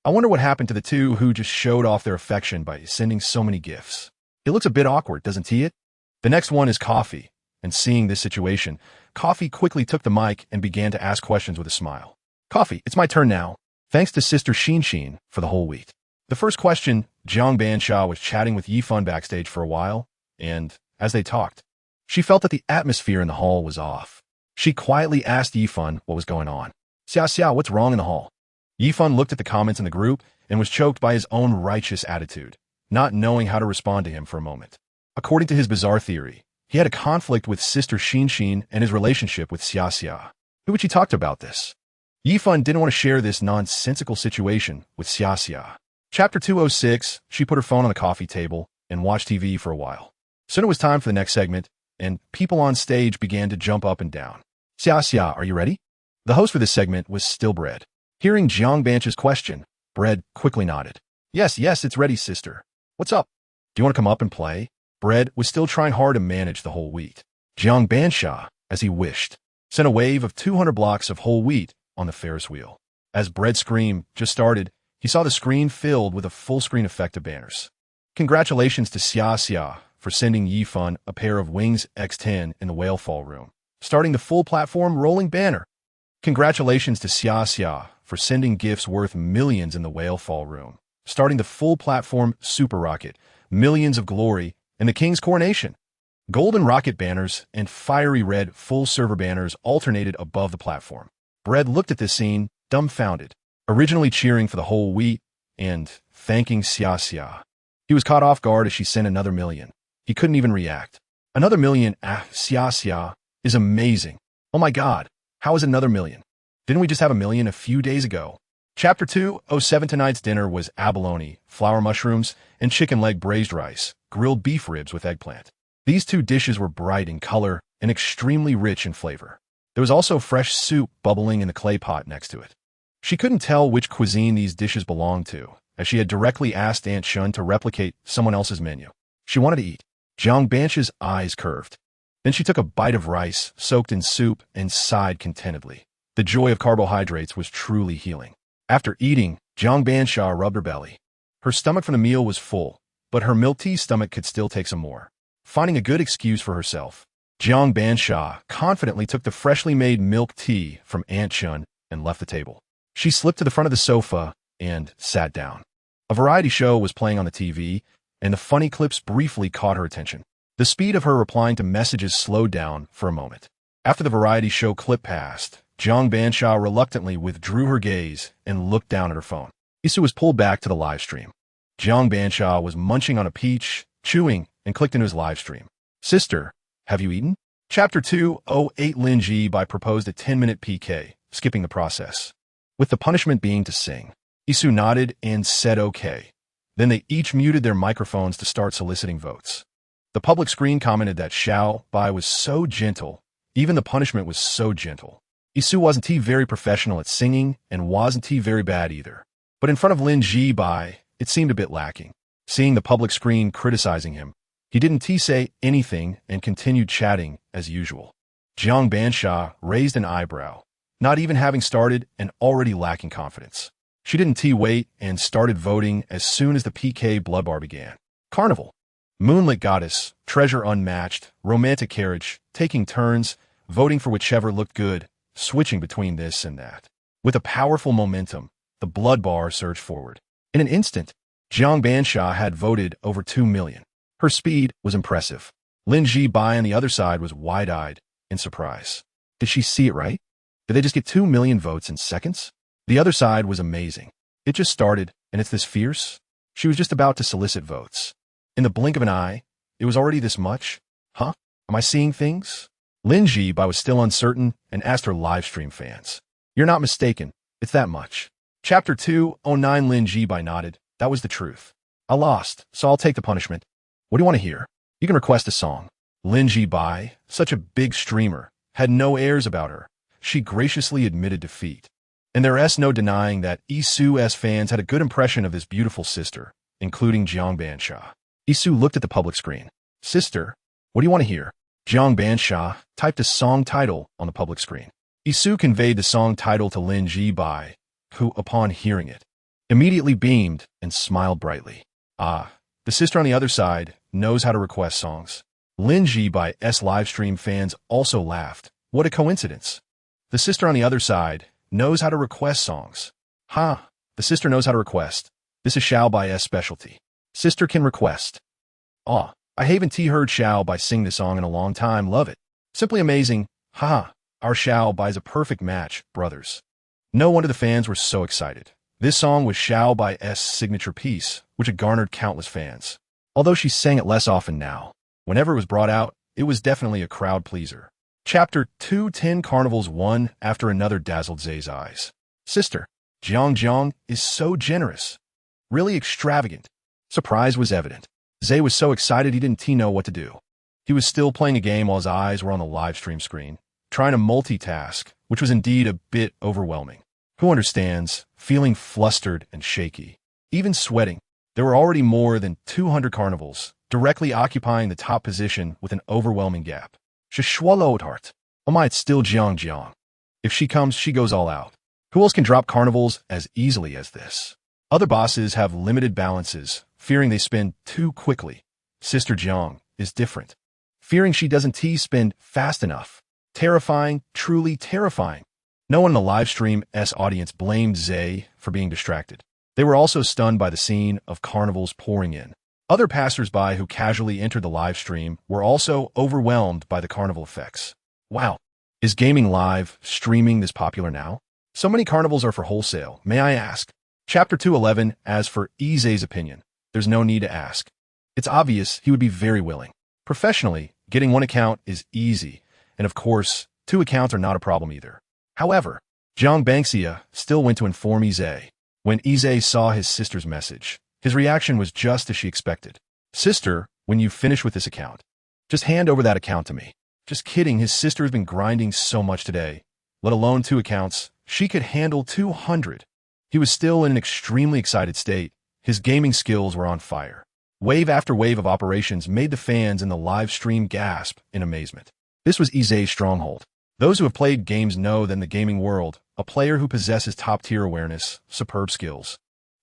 I wonder what happened to the two who just showed off their affection by sending so many gifts. It looks a bit awkward, doesn't it? The next one is Coffee, and seeing this situation, Coffee quickly took the mic and began to ask questions with a smile. Coffee, it's my turn now. Thanks to Sister Xin for the whole wheat. The first question, Jiang Bansha was chatting with Yifan backstage for a while, and as they talked, she felt that the atmosphere in the hall was off. She quietly asked Yifan what was going on. Xia, what's wrong in the hall? Yifan looked at the comments in the group and was choked by his own righteous attitude, not knowing how to respond to him for a moment. According to his bizarre theory, he had a conflict with Sister Xin and his relationship with Xia. To which he talked about this. Yifan didn't want to share this nonsensical situation with Xia. Chapter 206, she put her phone on the coffee table and watched TV for a while. Soon it was time for the next segment, and people on stage began to jump up and down. Xia, are you ready? The host for this segment was still Bread. Hearing Jiang Bansha's question, Bread quickly nodded. Yes, it's ready, sister. What's up? Do you want to come up and play? Bread was still trying hard to manage the whole wheat. Jiang Bansha, as he wished, sent a wave of 200 blocks of whole wheat on the Ferris wheel. As Bread's scream just started, he saw the screen filled with a full-screen effect of banners. Congratulations to Xia for sending Yifan a pair of Wings X10 in the whale fall room, starting the full platform rolling banner. Congratulations to Xia for sending gifts worth millions in the whale fall room, starting the full platform super rocket, millions of glory, and the king's coronation. Golden rocket banners and fiery red full server banners alternated above the platform. Bread looked at this scene, dumbfounded, originally cheering for the whole wheat and thanking Xia. He was caught off guard as she sent another million. He couldn't even react. Another million, Xia, is amazing. Oh my god, how is another million? Didn't we just have a million a few days ago? Chapter 207 tonight's dinner was abalone, flour mushrooms, and chicken leg braised rice, grilled beef ribs with eggplant. These two dishes were bright in color and extremely rich in flavor. There was also fresh soup bubbling in the clay pot next to it. She couldn't tell which cuisine these dishes belonged to, as she had directly asked Aunt Shun to replicate someone else's menu. She wanted to eat. Jiang Bansha's eyes curved. Then she took a bite of rice, soaked in soup, and sighed contentedly. The joy of carbohydrates was truly healing. After eating, Jiang Bansha rubbed her belly. Her stomach from the meal was full, but her milk tea stomach could still take some more. Finding a good excuse for herself, Jiang Bansha confidently took the freshly made milk tea from Aunt Shun and left the table. She slipped to the front of the sofa and sat down. A variety show was playing on the TV, and the funny clips briefly caught her attention. The speed of her replying to messages slowed down for a moment. After the variety show clip passed, Jiang Bansha reluctantly withdrew her gaze and looked down at her phone. Isu was pulled back to the live stream. Jiang Bansha was munching on a peach, chewing, and clicked into his live stream. Sister, have you eaten? Chapter 208 Lin Ji proposed a 10-minute PK, skipping the process, with the punishment being to sing. Isu nodded and said okay. Then they each muted their microphones to start soliciting votes. The public screen commented that Xiao Bai was so gentle, even the punishment was so gentle. Isu wasn't very professional at singing and wasn't very bad either. But in front of Lin Ji Bai, it seemed a bit lacking. Seeing the public screen criticizing him, he didn't say anything and continued chatting as usual. Jiang Bansha raised an eyebrow, not even having started and already lacking confidence. She didn't wait and started voting as soon as the PK blood bar began. Carnival. Moonlit goddess, treasure unmatched, romantic carriage, taking turns, voting for whichever looked good, switching between this and that. With a powerful momentum, the blood bar surged forward. In an instant, Jiang Bansha had voted over 2 million. Her speed was impressive. Lin Ji Bai on the other side was wide-eyed in surprise. Did she see it right? Did they just get 2 million votes in seconds? The other side was amazing. It just started, and it's this fierce? She was just about to solicit votes. In the blink of an eye, it was already this much? Huh? Am I seeing things? Lin Ji Bai was still uncertain and asked her livestream fans. You're not mistaken. It's that much. Chapter 209 Lin Ji Bai nodded. That was the truth. I lost, so I'll take the punishment. What do you want to hear? You can request a song. Lin Ji Bai, such a big streamer, had no airs about her. She graciously admitted defeat. And there's no denying that Isu's fans had a good impression of this beautiful sister, including Jiang Bansha. Isu looked at the public screen. Sister, what do you want to hear? Jiang Bansha typed a song title on the public screen. Isu conveyed the song title to Lin Jibai, who, upon hearing it, immediately beamed and smiled brightly. Ah, the sister on the other side knows how to request songs. Lin Jibai's livestream fans also laughed. What a coincidence. The sister on the other side knows how to request songs. Ha, the sister knows how to request. This is Xiao Bai's specialty. Sister can request. Ah, I haven't heard Xiao Bai sing this song in a long time. Love it. Simply amazing. Ha, our Xiao Bai's a perfect match, brothers. No wonder the fans were so excited. This song was Xiao Bai's signature piece, which had garnered countless fans. Although she sang it less often now, whenever it was brought out, it was definitely a crowd pleaser. Chapter 2:10 Carnivals one after another dazzled Zay's eyes. Sister, Jiang is so generous. Really extravagant. Surprise was evident. Zay was so excited he didn't know what to do. He was still playing a game while his eyes were on the live stream screen, trying to multitask, which was indeed a bit overwhelming. Who understands? Feeling flustered and shaky. Even sweating. There were already more than 200 carnivals, directly occupying the top position with an overwhelming gap. Shishwalodhart. Oh my, it's still Jiang. If she comes, she goes all out. Who else can drop carnivals as easily as this? Other bosses have limited balances, fearing they spin too quickly. Sister Jiang is different. Fearing she doesn't spin fast enough. Terrifying, truly terrifying. No one in the live stream's audience blamed Zay for being distracted. They were also stunned by the scene of carnivals pouring in. Other passers-by who casually entered the live stream were also overwhelmed by the carnival effects. Wow, is gaming live streaming this popular now? So many carnivals are for wholesale, may I ask? Chapter 2:11, as for Zay's opinion, there's no need to ask. It's obvious he would be very willing. Professionally, getting one account is easy, and of course, 2 accounts are not a problem either. However, Jiang Bansha still went to inform Zay. When Zay saw his sister's message, his reaction was just as she expected. Sister, when you finish with this account, just hand over that account to me. Just kidding, his sister has been grinding so much today. Let alone 2 accounts, she could handle 200. He was still in an extremely excited state. His gaming skills were on fire. Wave after wave of operations made the fans in the live stream gasp in amazement. This was Zay's stronghold. Those who have played games know that in the gaming world, a player who possesses top-tier awareness, superb skills,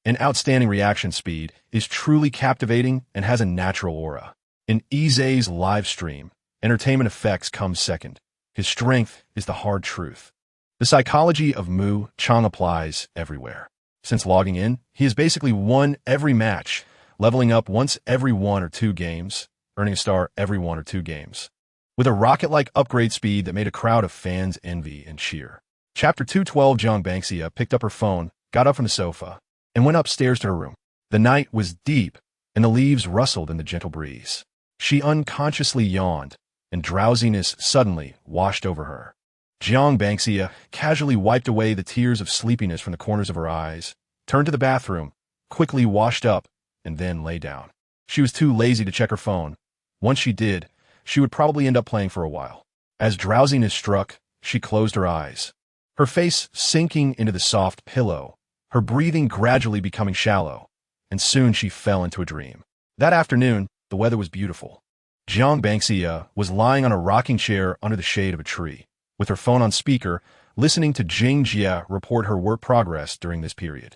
and outstanding reaction speed is truly captivating and has a natural aura. In Zay's live stream, entertainment effects come second. His strength is the hard truth. The psychology of Mu Chang applies everywhere. Since logging in, he has basically won every match, leveling up once every 1 or 2 games, earning a star every 1 or 2 games, with a rocket-like upgrade speed that made a crowd of fans envy and cheer. Chapter 2:12 Jiang Bansha picked up her phone, got up from the sofa, and went upstairs to her room. The night was deep, and the leaves rustled in the gentle breeze. She unconsciously yawned, and drowsiness suddenly washed over her. Jiang Bansha casually wiped away the tears of sleepiness from the corners of her eyes, turned to the bathroom, quickly washed up, and then lay down. She was too lazy to check her phone. Once she did, she would probably end up playing for a while. As drowsiness struck, she closed her eyes, her face sinking into the soft pillow, her breathing gradually becoming shallow, and soon she fell into a dream. That afternoon, the weather was beautiful. Jiang Bansha was lying on a rocking chair under the shade of a tree, with her phone on speaker, listening to Jing Jie report her work progress during this period.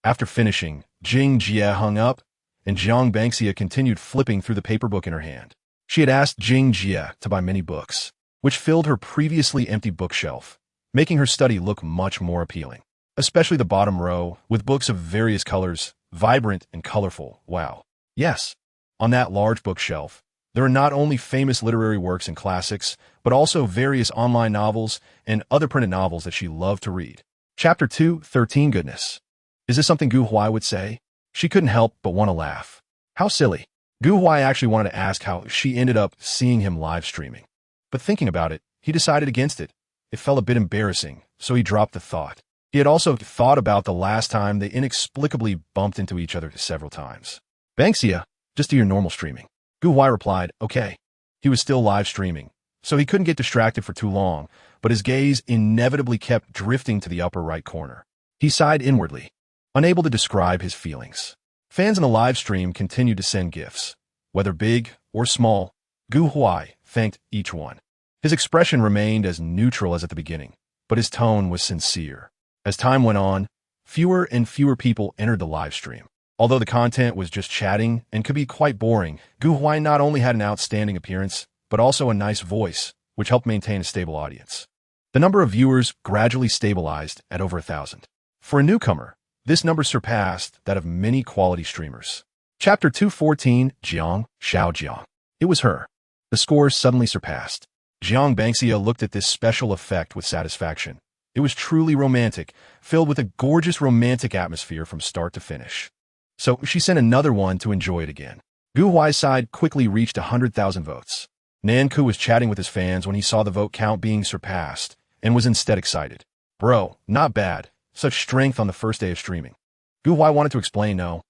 After finishing, Jing Jie hung up, and Jiang Bansha continued flipping through the paper book in her hand. She had asked Jing Jie to buy many books, which filled her previously empty bookshelf, making her study look much more appealing. Especially the bottom row, with books of various colors, vibrant and colorful. Wow. Yes, on that large bookshelf, there are not only famous literary works and classics, but also various online novels and other printed novels that she loved to read. Chapter 2:13 Goodness. Is this something Gu Huai would say? She couldn't help but want to laugh. How silly. Gu Huai actually wanted to ask how she ended up seeing him live streaming. But thinking about it, he decided against it. It felt a bit embarrassing, so he dropped the thought. He had also thought about the last time they inexplicably bumped into each other several times. Bansha, just do your normal streaming. Gu Huai replied, okay. He was still live streaming, so he couldn't get distracted for too long, but his gaze inevitably kept drifting to the upper right corner. He sighed inwardly, unable to describe his feelings. Fans in the live stream continued to send gifts. Whether big or small, Gu Huai thanked each one. His expression remained as neutral as at the beginning, but his tone was sincere. As time went on, fewer and fewer people entered the live stream. Although the content was just chatting and could be quite boring, Gu Huai not only had an outstanding appearance, but also a nice voice, which helped maintain a stable audience. The number of viewers gradually stabilized at over 1,000. For a newcomer, this number surpassed that of many quality streamers. Chapter 214, Jiang, Xiao Jiang. It was her. The scores suddenly surpassed. Jiang Bangxia looked at this special effect with satisfaction. It was truly romantic, filled with a gorgeous romantic atmosphere from start to finish. So she sent another one to enjoy it again. Gu Huai's side quickly reached 100,000 votes. Nanku was chatting with his fans when he saw the vote count being surpassed, and was instead excited. Bro, not bad. Such strength on the first day of streaming. Gu Huai wanted to explain no.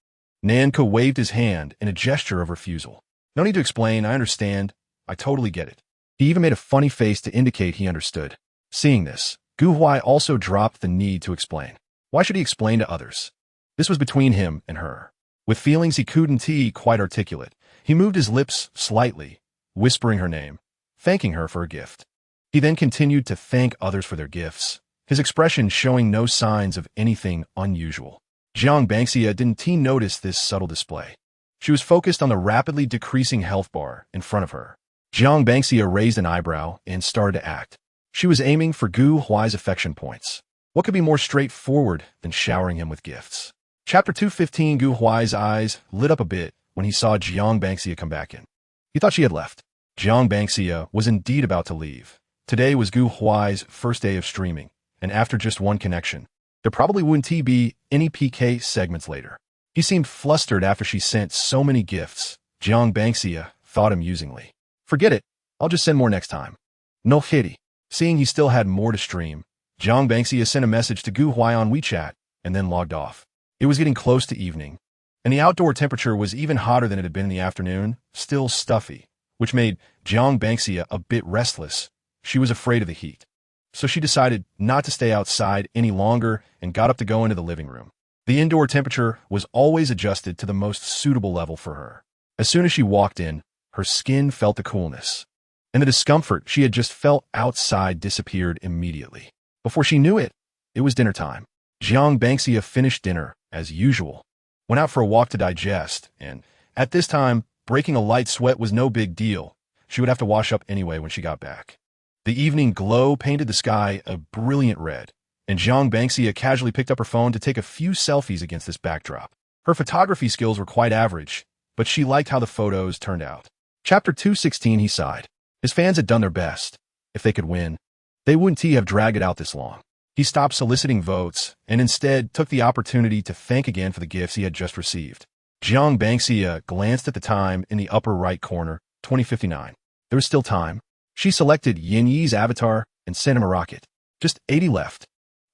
Nanku waved his hand in a gesture of refusal. No need to explain, I understand. I totally get it. He even made a funny face to indicate he understood. Seeing this, Gu Huai also dropped the need to explain. Why should he explain to others? This was between him and her. With feelings he couldn't quite articulate, he moved his lips slightly, whispering her name, thanking her for her gift. He then continued to thank others for their gifts, his expression showing no signs of anything unusual. Jiang Bangxia didn't notice this subtle display. She was focused on the rapidly decreasing health bar in front of her. Jiang Bangxia raised an eyebrow and started to act. She was aiming for Gu Huai's affection points. What could be more straightforward than showering him with gifts? Chapter 215. Gu Huai's eyes lit up a bit when he saw Jiang Bangxia come back in. He thought she had left. Jiang Bangxia was indeed about to leave. Today was Gu Huai's first day of streaming, and after just one connection, there probably wouldn't be any PK segments later. He seemed flustered after she sent so many gifts. Jiang Bangxia thought amusingly. Forget it, I'll just send more next time. No pity. Seeing he still had more to stream, Jiang Bangxia sent a message to Gu Huai on WeChat, and then logged off. It was getting close to evening, and the outdoor temperature was even hotter than it had been in the afternoon, still stuffy, which made Jiang Bangxia a bit restless. She was afraid of the heat. So she decided not to stay outside any longer and got up to go into the living room. The indoor temperature was always adjusted to the most suitable level for her. As soon as she walked in, her skin felt the coolness, and the discomfort she had just felt outside disappeared immediately. Before she knew it, it was dinner time. Jiang Bangxia finished dinner, as usual, went out for a walk to digest, and at this time, breaking a light sweat was no big deal. She would have to wash up anyway when she got back. The evening glow painted the sky a brilliant red, and Jiang Bangxia casually picked up her phone to take a few selfies against this backdrop. Her photography skills were quite average, but she liked how the photos turned out. Chapter 216. He sighed. His fans had done their best. If they could win, they wouldn't have dragged it out this long. He stopped soliciting votes and instead took the opportunity to thank again for the gifts he had just received. Jiang Bangxia glanced at the time in the upper right corner, 20:59. There was still time. She selected Yin Yi's avatar and sent him a rocket. Just 80 left.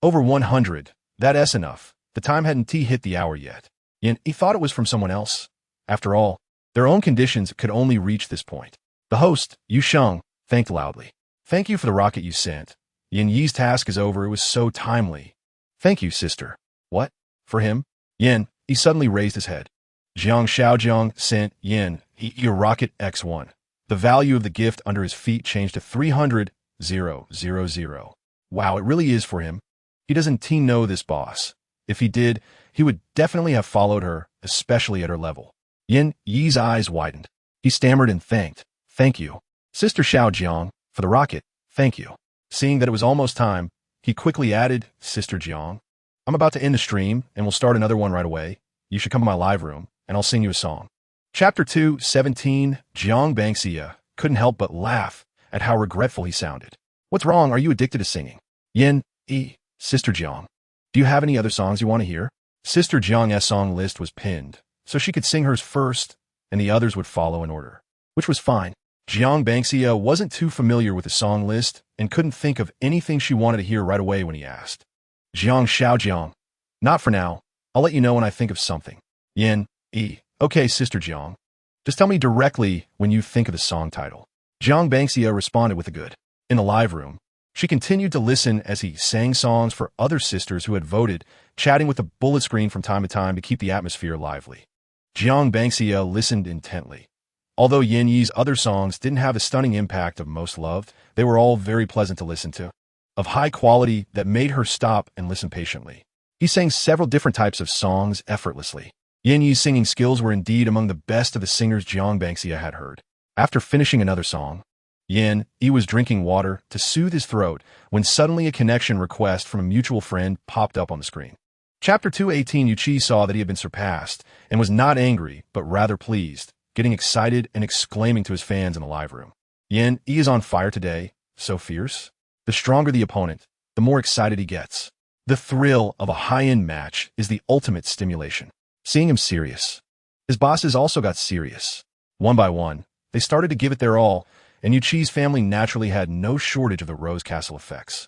Over 100. That's enough. The time hadn't hit the hour yet. Yin Yi thought it was from someone else. After all, their own conditions could only reach this point. The host, Yu Sheng, thanked loudly. Thank you for the rocket you sent. Yin Yi's task is over. It was so timely. Thank you, sister. What? For him? Yin Yi suddenly raised his head. Jiang Xiaojiang sent Yin Yi your rocket X1. The value of the gift under his feet changed to 300,000. Wow, it really is for him. He doesn't know this boss. If he did, he would definitely have followed her, especially at her level. Yin Yi's eyes widened. He stammered and thanked. Thank you. Sister Xiaojiang, for the rocket, thank you. Seeing that it was almost time, he quickly added, Sister Jiang, I'm about to end the stream, and we'll start another one right away. You should come to my live room, and I'll sing you a song. Chapter 217. Jiang Bangxia couldn't help but laugh at how regretful he sounded. What's wrong? Are you addicted to singing? Yin Yi, Sister Jiang, do you have any other songs you want to hear? Sister Jiang's song list was pinned, so she could sing hers first, and the others would follow in order, which was fine. Jiang Bangxia wasn't too familiar with the song list and couldn't think of anything she wanted to hear right away when he asked. Jiang Xiaojiang, not for now. I'll let you know when I think of something. Yin Yi, okay, Sister Jiang. Just tell me directly when you think of the song title. Jiang Bangxia responded with a good. In the live room, she continued to listen as he sang songs for other sisters who had voted, chatting with the bullet screen from time to time to keep the atmosphere lively. Jiang Bangxia listened intently. Although Yin Yi's other songs didn't have the stunning impact of Most Loved, they were all very pleasant to listen to, of high quality that made her stop and listen patiently. He sang several different types of songs effortlessly. Yin Yi's singing skills were indeed among the best of the singers Jiang Bangxia had heard. After finishing another song, Yin Yi was drinking water to soothe his throat when suddenly a connection request from a mutual friend popped up on the screen. Chapter 218 Yu Qi saw that he had been surpassed and was not angry, but rather pleased, getting excited and exclaiming to his fans in the live room. Yin Yi is on fire today, so fierce. The stronger the opponent, the more excited he gets. The thrill of a high-end match is the ultimate stimulation. Seeing him serious. His bosses also got serious. One by one, they started to give it their all, and Yu Qi's family naturally had no shortage of the Rose Castle effects.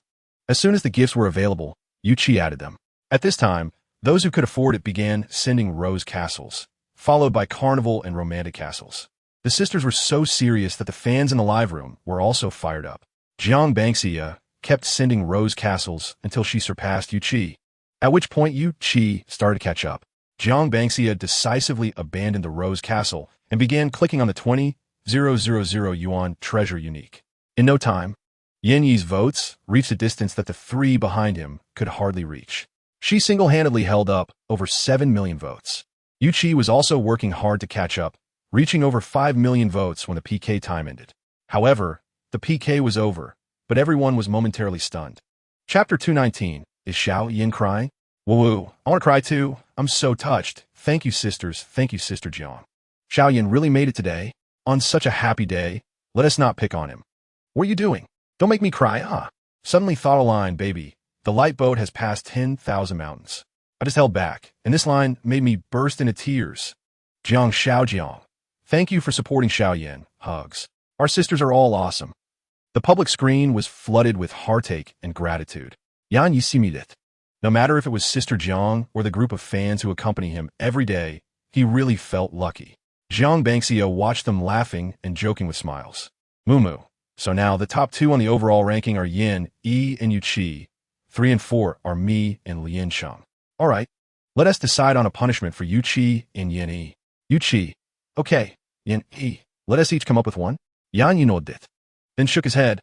As soon as the gifts were available, Yu Qi added them. At this time, those who could afford it began sending Rose Castles, followed by Carnival and Romantic Castles. The sisters were so serious that the fans in the live room were also fired up. Jiang Bangxia kept sending Rose Castles until she surpassed Yu Qi, at which point Yu Qi started to catch up. Jiang Bangxia decisively abandoned the Rose Castle and began clicking on the 20,000 yuan treasure unique. In no time, Yin Yi's votes reached a distance that the three behind him could hardly reach. She single-handedly held up over 7 million votes. Yu Qi was also working hard to catch up, reaching over 5 million votes when the PK time ended. However, the PK was over, but everyone was momentarily stunned. Chapter 219, Is Xiao Yin crying? Woo-woo, I want to cry too. I'm so touched. Thank you, sisters. Thank you, Sister Jiang. Xiao Yin really made it today. On such a happy day, let us not pick on him. What are you doing? Don't make me cry, huh? Suddenly thought a line, baby. The light boat has passed 10,000 mountains. I just held back, and this line made me burst into tears. Jiang Xiaojiang. Thank you for supporting Xiao Yin. Hugs. Our sisters are all awesome. The public screen was flooded with heartache and gratitude. Yan Yisimidit. No matter if it was Sister Jiang or the group of fans who accompany him every day, he really felt lucky. Jiang Bangxia watched them laughing and joking with smiles. Mumu. So now the top two on the overall ranking are Yin Yi and Yu Qi. 3 and 4 are me and Lien Sheng. All right, let us decide on a punishment for Yu Qi and Yin Yi. Yu Qi. Okay, Yin Yi. Let us each come up with one. Yan Yi nodded. Then shook his head.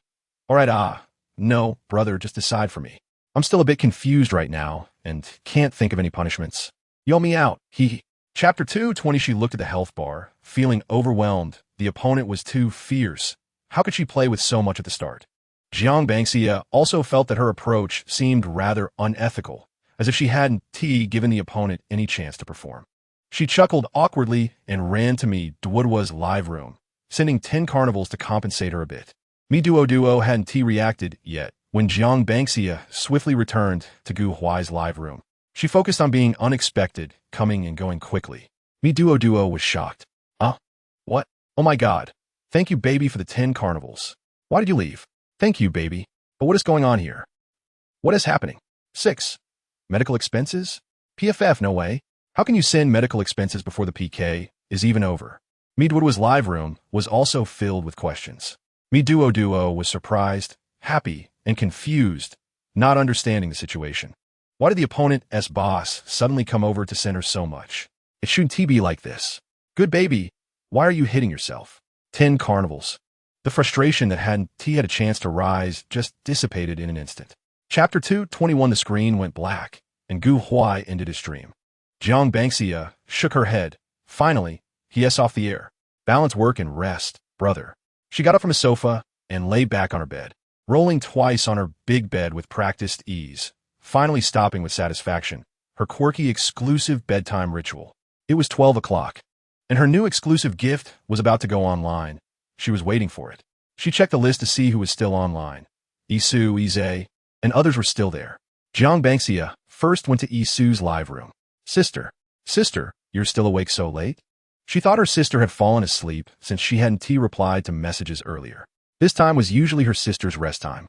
All right, no, brother, just decide for me. I'm still a bit confused right now and can't think of any punishments. Yell me out, he. Chapter 220 She looked at the health bar, feeling overwhelmed. The opponent was too fierce. How could she play with so much at the start? Jiang Bangxia also felt that her approach seemed rather unethical, as if she hadn't given the opponent any chance to perform. She chuckled awkwardly and ran to Mi Duoduo's live room, sending 10 carnivals to compensate her a bit. Mi Duo hadn't reacted yet when Jiang Bangxia swiftly returned to Gu Huai's live room. She focused on being unexpected, coming and going quickly. Mi Duo was shocked. What? Oh my god. Thank you, baby, for the 10 carnivals. Why did you leave? Thank you, baby. But what is going on here? What is happening? 6. Medical expenses? PFF, no way. How can you send medical expenses before the PK is even over? Mi Duo's live room was also filled with questions. Mi Duo was surprised, happy, and confused, not understanding the situation. Why did the opponent's boss suddenly come over to send her so much? It shouldn't be like this. Good baby, why are you hitting yourself? 10 carnivals. The frustration that hadn't had a chance to rise just dissipated in an instant. Chapter 221 The screen went black, and Gu Huai ended his stream. Jiang Bangxia shook her head. Finally, he off the air. Balance work and rest, brother. She got up from a sofa and lay back on her bed, rolling twice on her big bed with practiced ease, finally stopping with satisfaction, her quirky exclusive bedtime ritual. It was 12 o'clock, and her new exclusive gift was about to go online. She was waiting for it. She checked the list to see who was still online. Isu, Ize, and others were still there. Jiang Bangxia first went to Isu's live room. Sister, you're still awake so late? She thought her sister had fallen asleep since she hadn't replied to messages earlier. This time was usually her sister's rest time.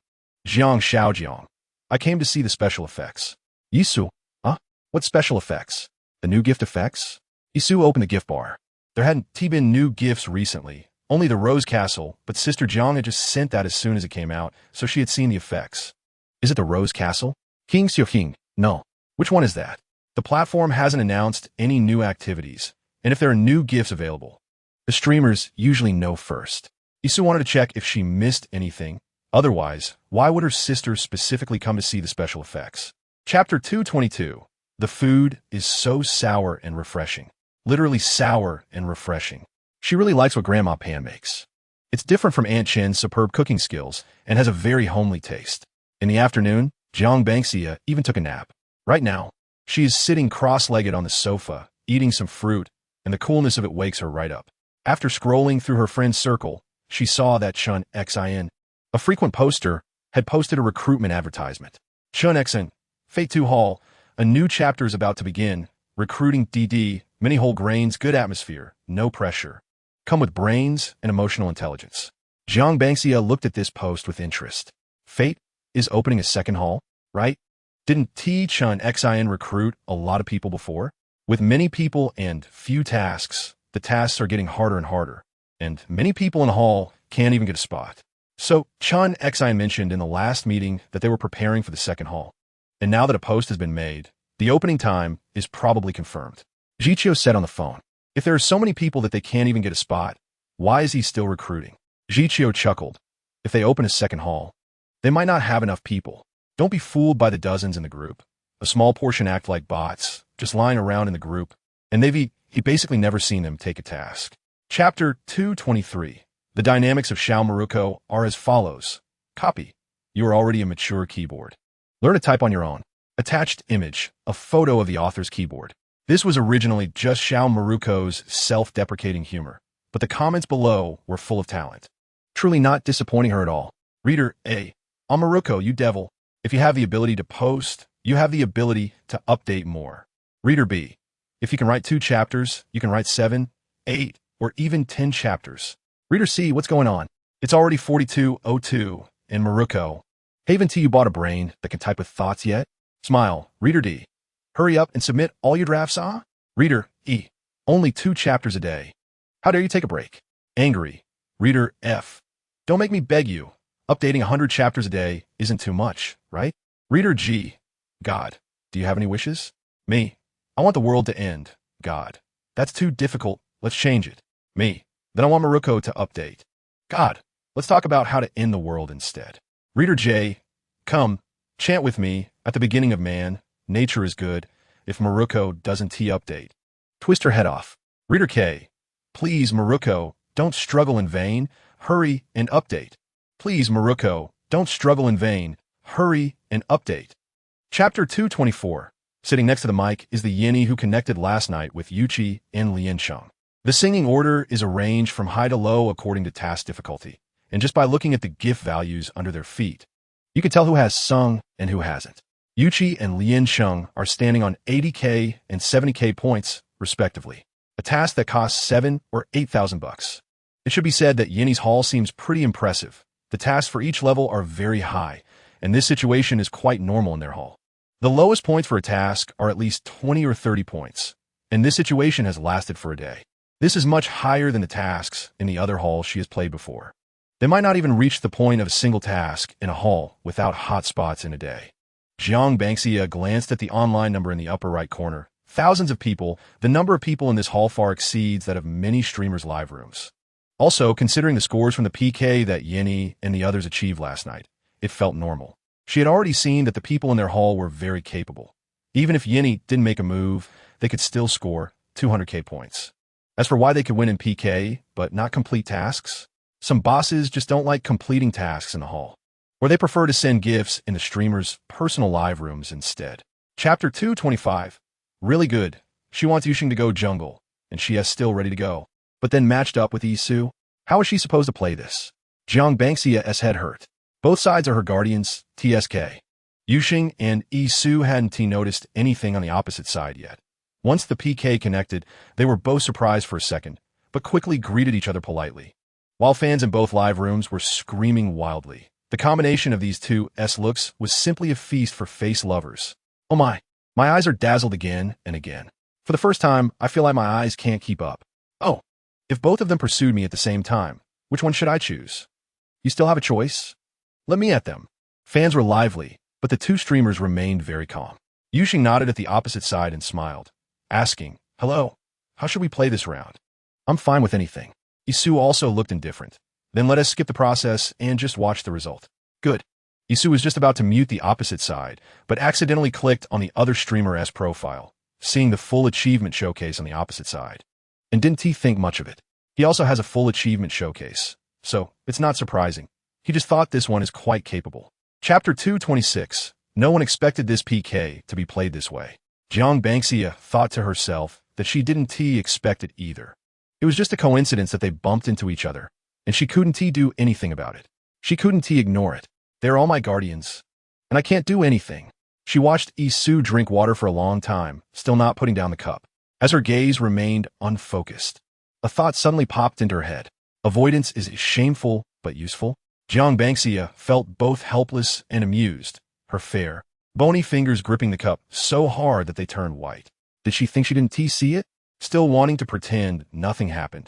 Jiang Xiaojiang. I came to see the special effects. Isu, what special effects? The new gift effects? Isu opened the gift bar. There hadn't been new gifts recently, Only the Rose Castle, but Sister Jiang had just sent that as soon as it came out, so she had seen the effects. Is it the Rose Castle? King Xiuqing? No. Which one is that? The platform hasn't announced any new activities, and if there are new gifts available, the streamers usually know first. Isu wanted to check if she missed anything. Otherwise, why would her sister specifically come to see the special effects? Chapter 222. The food is so sour and refreshing. Literally sour and refreshing. She really likes what Grandma Pan makes. It's different from Aunt Chen's superb cooking skills and has a very homely taste. In the afternoon, Jiang Bangxia even took a nap. Right now, she is sitting cross-legged on the sofa, eating some fruit, and the coolness of it wakes her right up. After scrolling through her friend's circle, she saw that Chun Xin, a frequent poster, had posted a recruitment advertisement. Chun Xin, Fate 2 Hall, a new chapter is about to begin. Recruiting DD, many whole grains, good atmosphere, no pressure. Come with brains and emotional intelligence. Jiang Bangxia looked at this post with interest. Fate is opening a second hall, right? Didn't Chun Xin recruit a lot of people before? With many people and few tasks, the tasks are getting harder and harder, and many people in the hall can't even get a spot. So Chun Xin mentioned in the last meeting that they were preparing for the second hall. And now that a post has been made, the opening time is probably confirmed. Jiqiu said on the phone, if there are so many people that they can't even get a spot, why is he still recruiting? Jiqiu chuckled. If they open a second hall, they might not have enough people. Don't be fooled by the dozens in the group. A small portion act like bots, just lying around in the group, and he basically never seen them take a task. Chapter 223. The dynamics of Xiao Maruko are as follows. Copy. You are already a mature keyboard. Learn to type on your own. Attached image, a photo of the author's keyboard. This was originally just Xiao Maruko's self-deprecating humor, but the comments below were full of talent. Truly not disappointing her at all. Reader A. On Maruko, you devil. If you have the ability to post, you have the ability to update more. Reader B. If you can write 2 chapters, you can write 7, 8, or even 10 chapters. Reader C. What's going on? It's already 42:02 in Maruko. Haven't you bought a brain that can type with thoughts yet? Smile. Reader D. Hurry up and submit all your drafts, Reader E. Only 2 chapters a day. How dare you take a break? Angry. Reader F. Don't make me beg you. Updating 100 chapters a day isn't too much, right? Reader G. God. Do you have any wishes? Me. I want the world to end. God. That's too difficult. Let's change it. Me. Then I want Maruko to update. God. Let's talk about how to end the world instead. Reader J. Come. Chant with me. At the beginning of man, nature is good. If Maruko doesn't update, twist her head off. Reader K. Please, Maruko, don't struggle in vain. Hurry and update. Please, Maruko, don't struggle in vain. Hurry and update. Chapter 224. Sitting next to the mic is the Yinny who connected last night with Yuqi and Liansheng. The singing order is arranged from high to low according to task difficulty, and just by looking at the GIF values under their feet, you can tell who has sung and who hasn't. Yuqi and Liansheng are standing on 80k and 70k points, respectively, a task that costs 7 or 8,000 bucks. It should be said that Yinny's haul seems pretty impressive. The tasks for each level are very high, and this situation is quite normal in their haul. The lowest points for a task are at least 20 or 30 points, and this situation has lasted for a day. This is much higher than the tasks in the other hauls she has played before. They might not even reach the point of a single task in a haul without hotspots in a day. Jiang Bangxia glanced at the online number in the upper right corner. Thousands of people. The number of people in this hall far exceeds that of many streamers' live rooms. Also, considering the scores from the PK that Yinny and the others achieved last night, it felt normal. She had already seen that the people in their hall were very capable. Even if Yinny didn't make a move, they could still score 200k points. As for why they could win in PK, but not complete tasks, some bosses just don't like completing tasks in the hall, or they prefer to send gifts in the streamer's personal live rooms instead. Chapter 225. Really good. She wants Yushing to go jungle, and she is still ready to go. But then matched up with Isu, how is she supposed to play this? Jiang Bangxia's head hurt. Both sides are her guardians, TSK. Yushing and Isu hadn't noticed anything on the opposite side yet. Once the PK connected, they were both surprised for a second, but quickly greeted each other politely. While fans in both live rooms were screaming wildly, the combination of these two looks was simply a feast for face lovers. Oh my eyes are dazzled again and again. For the first time, I feel like my eyes can't keep up. Oh, If both of them pursued me at the same time, which one should I choose? You still have a choice? Let me at them. Fans were lively, but the two streamers remained very calm. Yuxing nodded at the opposite side and smiled, asking, "Hello, how should we play this round?" "I'm fine with anything." Isu also looked indifferent. "Then let us skip the process and just watch the result." "Good." Isu was just about to mute the opposite side, but accidentally clicked on the other streamer's profile, seeing the full achievement showcase on the opposite side. And didn't he think much of it? He also has a full achievement showcase, so it's not surprising. He just thought this one is quite capable. Chapter 226. No one expected this PK to be played this way. Jiang Bangxia thought to herself that she didn't expect it either. It was just a coincidence that they bumped into each other, and she couldn't do anything about it. She couldn't ignore it. They're all my guardians, and I can't do anything. She watched Isu drink water for a long time, still not putting down the cup. As her gaze remained unfocused, a thought suddenly popped into her head. Avoidance is shameful but useful. Jiang Bangxia felt both helpless and amused, her fair, bony fingers gripping the cup so hard that they turned white. Did she think she didn't see it? Still wanting to pretend nothing happened.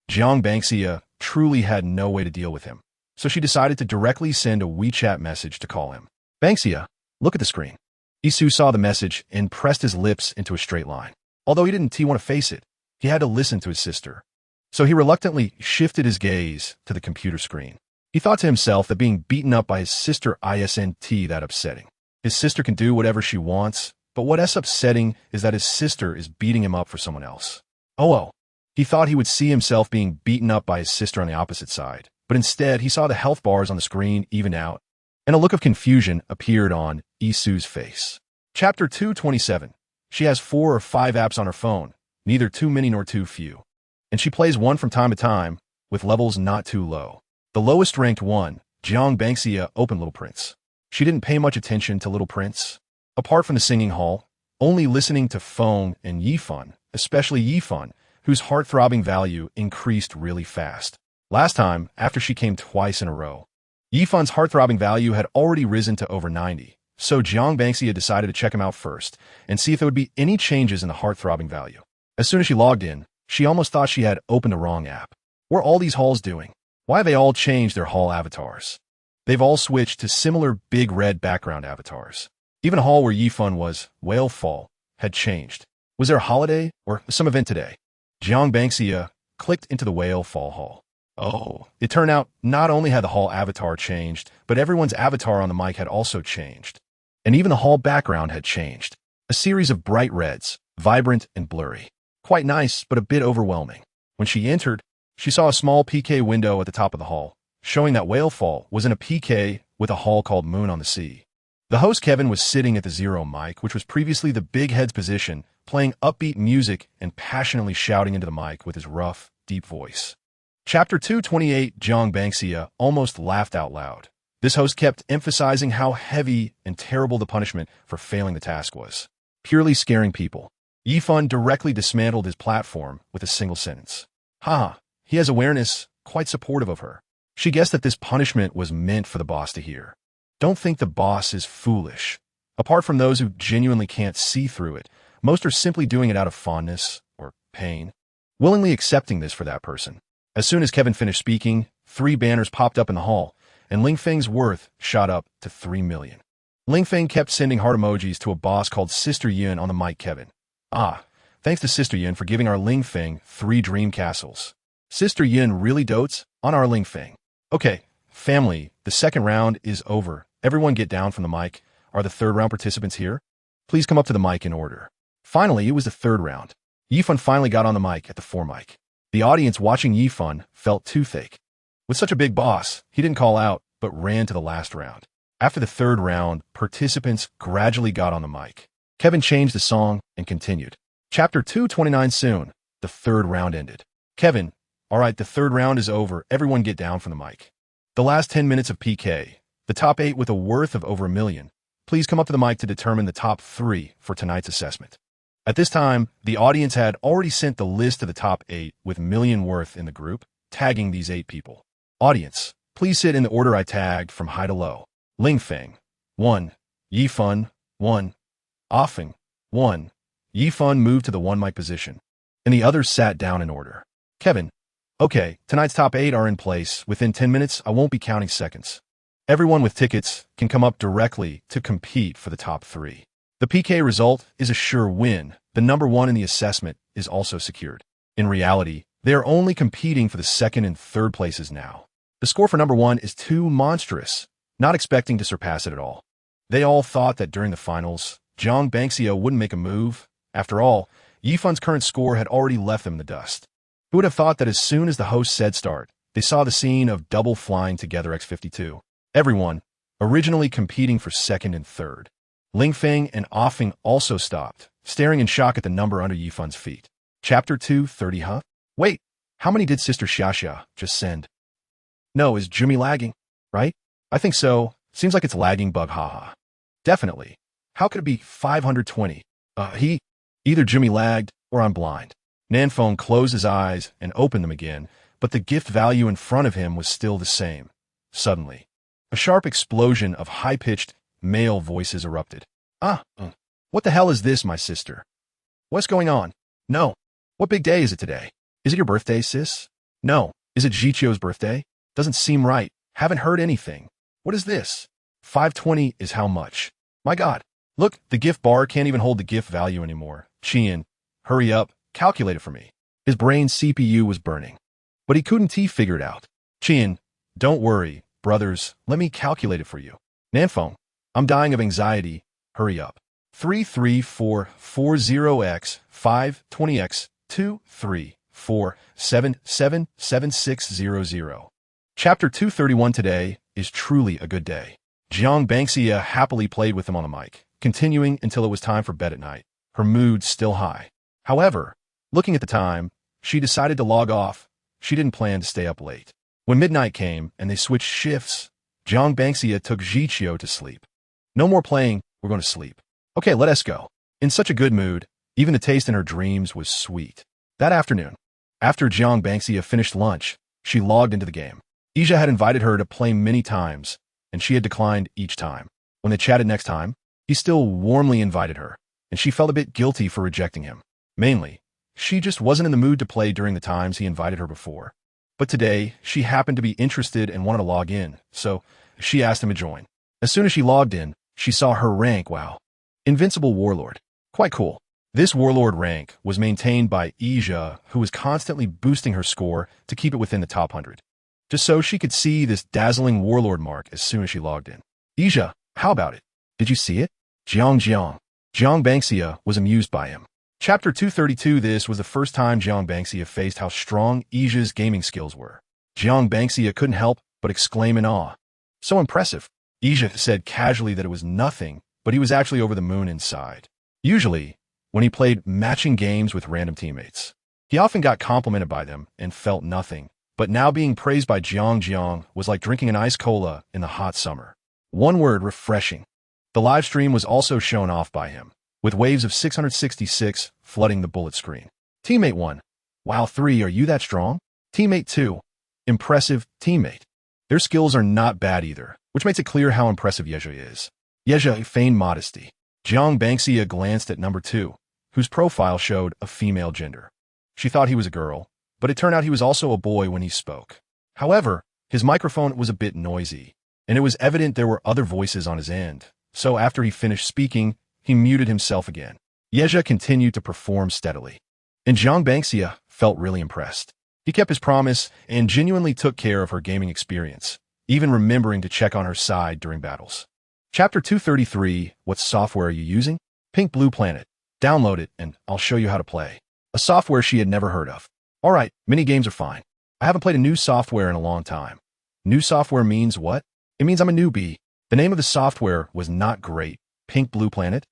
Jiang Bangxia truly had no way to deal with him, so she decided to directly send a WeChat message to call him. "Bangxia, look at the screen." Isu saw the message and pressed his lips into a straight line. Although he didn't want to face it, he had to listen to his sister. So he reluctantly shifted his gaze to the computer screen. He thought to himself that being beaten up by his sister isn't that upsetting. His sister can do whatever she wants, but what's upsetting is that his sister is beating him up for someone else. Oh. He thought he would see himself being beaten up by his sister on the opposite side, but instead he saw the health bars on the screen even out, and a look of confusion appeared on Isu's face. Chapter 227. She has 4 or 5 apps on her phone, neither too many nor too few. And she plays one from time to time, with levels not too low. The lowest ranked one, Jiang Bangxia, opened Little Prince. She didn't pay much attention to Little Prince. Apart from the singing hall, only listening to Feng and Yifan, especially Yifan, whose heart-throbbing value increased really fast. Last time, after she came twice in a row, Yifan's heart-throbbing value had already risen to over 90. So Jiang Bangxia decided to check him out first and see if there would be any changes in the heart-throbbing value. As soon as she logged in, she almost thought she had opened the wrong app. What are all these halls doing? Why have they all changed their hall avatars? They've all switched to similar big red background avatars. Even a hall where Yifan was, Whale Fall, had changed. Was there a holiday or some event today? Jiang Bangxia clicked into the Whale Fall hall. Oh, it turned out not only had the hall avatar changed, but everyone's avatar on the mic had also changed. And even the hall background had changed. A series of bright reds, vibrant and blurry. Quite nice, but a bit overwhelming. When she entered, she saw a small PK window at the top of the hall, showing that Whale Fall was in a PK with a hall called Moon on the Sea. The host Kevin was sitting at the 0 mic, which was previously the big head's position, playing upbeat music and passionately shouting into the mic with his rough, deep voice. Chapter 228. Jiang Bangxia almost laughed out loud. This host kept emphasizing how heavy and terrible the punishment for failing the task was. Purely scaring people. Yifan directly dismantled his platform with a single sentence. He has awareness, quite supportive of her. She guessed that this punishment was meant for the boss to hear. Don't think the boss is foolish. Apart from those who genuinely can't see through it, most are simply doing it out of fondness or pain, willingly accepting this for that person. As soon as Kevin finished speaking, 3 banners popped up in the hall, and Ling Feng's worth shot up to 3 million. Ling Feng kept sending heart emojis to a boss called Sister Yun on the mic Kevin. Thanks to Sister Yun for giving our Ling Feng 3 dream castles. Sister Yun really dotes on our Ling Feng. Okay, family, the second round is over. Everyone get down from the mic. Are the 3rd round participants here? Please come up to the mic in order. Finally, it was the 3rd round. Yifan finally got on the mic at the 4 mic. The audience watching Yifan felt toothache. With such a big boss, he didn't call out, but ran to the last round. After the 3rd round, participants gradually got on the mic. Kevin changed the song and continued. Chapter 229 soon. The 3rd round ended. Kevin, alright, the 3rd round is over. Everyone get down from the mic. The last 10 minutes of PK. The top 8 with a worth of over 1 million. Please come up to the mic to determine the top 3 for tonight's assessment. At this time, the audience had already sent the list of the top 8 with million worth in the group, tagging these 8 people. Audience, please sit in the order I tagged from high to low. Ling Feng, 1. Yifan, 1. Offing, 1. Yifan moved to the 1 mic position, and the others sat down in order. Kevin, Okay, tonight's top 8 are in place. Within 10 minutes, I won't be counting seconds. Everyone with tickets can come up directly to compete for the top 3. The PK result is a sure win. The number 1 in the assessment is also secured. In reality, they are only competing for the 2nd and 3rd places now. The score for number 1 is too monstrous, not expecting to surpass it at all. They all thought that during the finals, Jiang Banxia wouldn't make a move. After all, Yifun's current score had already left them in the dust. Who would have thought that as soon as the host said start, they saw the scene of double flying together x52. Everyone, originally competing for 2nd and 3rd. Ling Feng and Ah Feng also stopped, staring in shock at the number under Yifun's feet. Chapter 2:30 Huh? Wait, how many did Sister Xiaxia just send? No, is Jumi lagging? Right? I think so. Seems like it's lagging bug haha. Definitely. How could it be 520? Either Jimmy lagged or I'm blind. Nanfeng closed his eyes and opened them again, but the gift value in front of him was still the same. Suddenly, a sharp explosion of high-pitched male voices erupted. What the hell is this, my sister? What's going on? No. What big day is it today? Is it your birthday, sis? No. Is it Jichio's birthday? Doesn't seem right. Haven't heard anything. What is this? 520 is how much? My God. Look, the gift bar can't even hold the gift value anymore. Qian, hurry up. Calculate it for me. His brain's CPU was burning. But he couldn't figure it out. Qian, don't worry, brothers. Let me calculate it for you. Nanfeng, I'm dying of anxiety. Hurry up. 33440x 520x 234777600. Chapter 231 today is truly a good day. Jiang Banxia happily played with him on the mic, continuing until it was time for bed at night, her mood still high. However, looking at the time, she decided to log off. She didn't plan to stay up late. When midnight came and they switched shifts, Jiang Banxia took Jichio to sleep. No more playing, we're going to sleep. Okay, let us go. In such a good mood, even the taste in her dreams was sweet. That afternoon, after Jiang Banxia finished lunch, she logged into the game. Ija had invited her to play many times, and she had declined each time. When they chatted next time, he still warmly invited her, and she felt a bit guilty for rejecting him. Mainly, she just wasn't in the mood to play during the times he invited her before. But today, she happened to be interested and wanted to log in, so she asked him to join. As soon as she logged in, she saw her rank. Wow. Invincible Warlord. Quite cool. This Warlord rank was maintained by Ija, who was constantly boosting her score to keep it within the top 100. Just so she could see this dazzling Warlord mark as soon as she logged in. Ija, how about it? Did you see it? Jiang Banxia was amused by him. Chapter 232. This was the first time Jiang Banxia faced how strong Ija's gaming skills were. Jiang Banxia couldn't help but exclaim in awe. So impressive. Ija said casually that it was nothing, but he was actually over the moon inside. Usually, when he played matching games with random teammates, he often got complimented by them and felt nothing. But now being praised by Jiang was like drinking an ice cola in the hot summer. One word, refreshing. The live stream was also shown off by him, with waves of 666 flooding the bullet screen. Teammate 1. Wow 3, are you that strong? Teammate 2. Impressive teammate. Their skills are not bad either, which makes it clear how impressive Yeja is. Yeja feigned modesty. Jiang Banxia glanced at number 2, whose profile showed a female gender. She thought he was a girl, but it turned out he was also a boy when he spoke. However, his microphone was a bit noisy, and it was evident there were other voices on his end, so after he finished speaking, he muted himself again. Yeja continued to perform steadily, and Jiang Banxia felt really impressed. He kept his promise and genuinely took care of her gaming experience, even remembering to check on her side during battles. Chapter 233. What software are you using? Pink Blue Planet. Download it, and I'll show you how to play. A software she had never heard of. Alright, mini-games are fine. I haven't played a new software in a long time. New software means what? It means I'm a newbie. The name of the software was not great. Pink Blue Planet?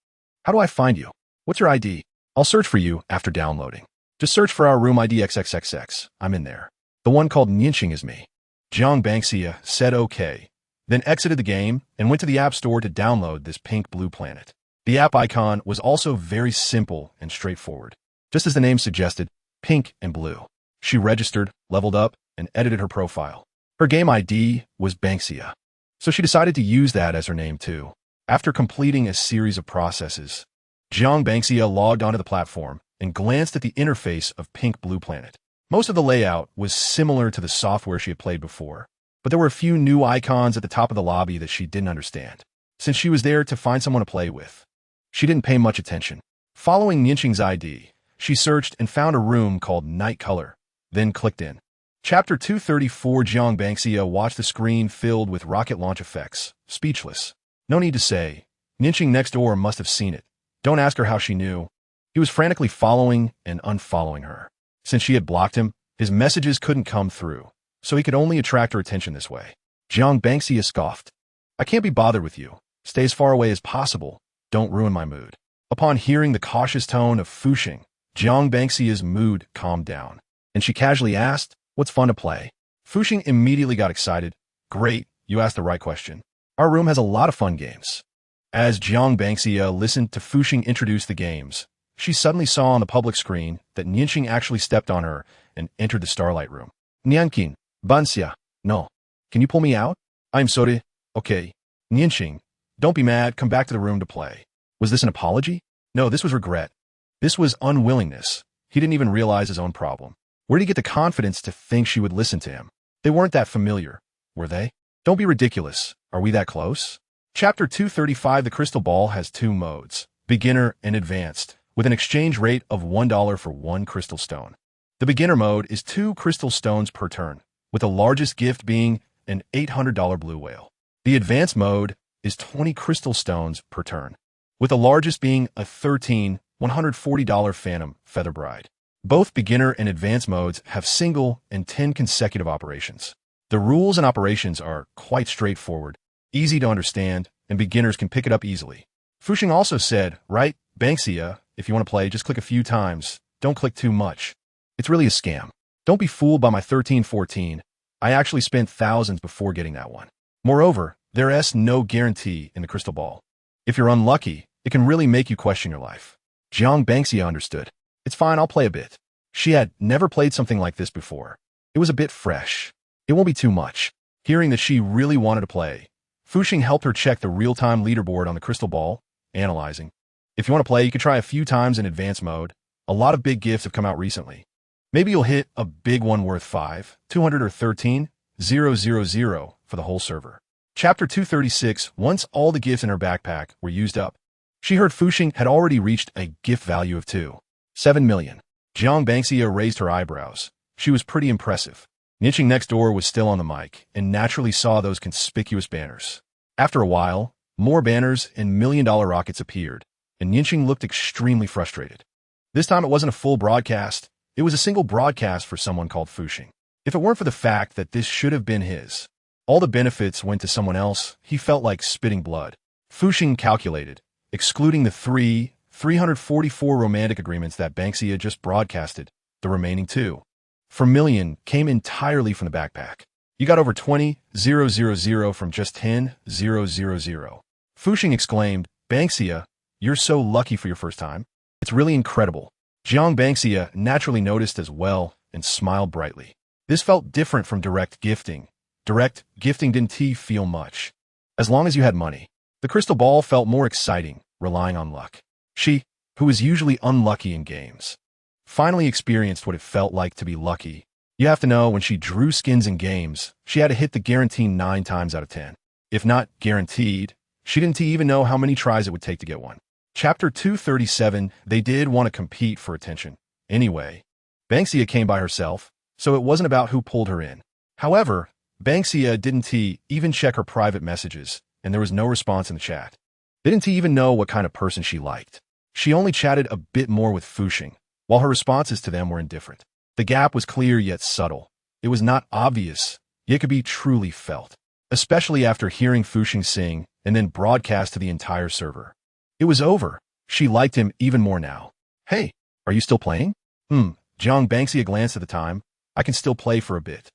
How do I find you? What's your ID? I'll search for you after downloading. Just search for our room ID XXXX. I'm in there. The one called Nianqing is me. Jiang Banxia said okay, then exited the game and went to the App Store to download this Pink Blue Planet. The app icon was also very simple and straightforward. Just as the name suggested, pink and blue. She registered, leveled up, and edited her profile. Her game ID was Banxia, so she decided to use that as her name too. After completing a series of processes, Jiang Banxia logged onto the platform and glanced at the interface of Pink Blue Planet. Most of the layout was similar to the software she had played before, but there were a few new icons at the top of the lobby that she didn't understand. Since she was there to find someone to play with, she didn't pay much attention. Following Nianqing's ID, she searched and found a room called Night Color, then clicked in. Chapter 234. Jiang Banxia watched the screen filled with rocket launch effects, speechless. No need to say, Nianqing next door must have seen it. Don't ask her how she knew. He was frantically following and unfollowing her. Since she had blocked him, his messages couldn't come through, so he could only attract her attention this way. Jiang Banxia scoffed. I can't be bothered with you. Stay as far away as possible. Don't ruin my mood. Upon hearing the cautious tone of Fuxing, Jiang Banxia's mood calmed down, and she casually asked, what's fun to play? Fuxing immediately got excited. Great, you asked the right question. Our room has a lot of fun games. As Jiang Banxia listened to Fuxing introduce the games, she suddenly saw on the public screen that Nianqing actually stepped on her and entered the Starlight Room. Nianqing, Banxia, no. Can you pull me out? I'm sorry. Okay. Nianqing, don't be mad, come back to the room to play. Was this an apology? No, this was regret. This was unwillingness. He didn't even realize his own problem. Where did he get the confidence to think she would listen to him? They weren't that familiar, were they? Don't be ridiculous. Are we that close? Chapter 235. The crystal ball has two modes, beginner and advanced, with an exchange rate of $1 for 1 crystal stone. The beginner mode is 2 crystal stones per turn, with the largest gift being an $800 blue whale. The advanced mode is 20 crystal stones per turn, with the largest being a $140 phantom feather bride. Both beginner and advanced modes have single and 10 consecutive operations. The rules and operations are quite straightforward, easy to understand, and beginners can pick it up easily. Fuxing also said, right, Banxia, if you want to play, just click a few times. Don't click too much. It's really a scam. Don't be fooled by my 1314. I actually spent thousands before getting that one. Moreover, there is no guarantee in the crystal ball. If you're unlucky, it can really make you question your life. Jiang Banxia understood. It's fine, I'll play a bit. She had never played something like this before. It was a bit fresh. It won't be too much. Hearing that she really wanted to play, Fuxing helped her check the real-time leaderboard on the crystal ball, analyzing. If you want to play, you can try a few times in advanced mode. A lot of big gifts have come out recently. Maybe you'll hit a big one worth 200 or 13,000 for the whole server. Chapter 236. Once all the gifts in her backpack were used up, she heard Fuxing had already reached a gift value of 2.7 million. Jiang Banxia raised her eyebrows. She was pretty impressive. Nianqing next door was still on the mic and naturally saw those conspicuous banners. After a while, more banners and million-dollar rockets appeared, and Nianqing looked extremely frustrated. This time it wasn't a full broadcast. It was a single broadcast for someone called Fuxing. If it weren't for the fact that this should have been his, all the benefits went to someone else, he felt like spitting blood. Fuxing calculated, excluding the 344 romantic agreements that Banxia just broadcasted, the remaining 2.4 million came entirely from the backpack. You got over 20,000 from just 10,000. Fuxing exclaimed, Banxia, you're so lucky for your first time. It's really incredible. Jiang Banxia naturally noticed as well and smiled brightly. This felt different from direct gifting. Direct gifting didn't feel much. As long as you had money. The crystal ball felt more exciting, relying on luck. She, who was usually unlucky in games, finally experienced what it felt like to be lucky. You have to know, when she drew skins in games, she had to hit the guarantee 9 times out of 10. If not guaranteed, she didn't even know how many tries it would take to get one. Chapter 237. They did want to compete for attention. Anyway, Banxia came by herself, so it wasn't about who pulled her in. However, Banxia didn't even check her private messages, and there was no response in the chat. They didn't even know what kind of person she liked. She only chatted a bit more with Fuxing, while her responses to them were indifferent. The gap was clear yet subtle. It was not obvious, yet could be truly felt, especially after hearing Fuxing sing and then broadcast to the entire server. It was over. She liked him even more now. Hey, are you still playing? Jiang Banxia glanced at the time. I can still play for a bit.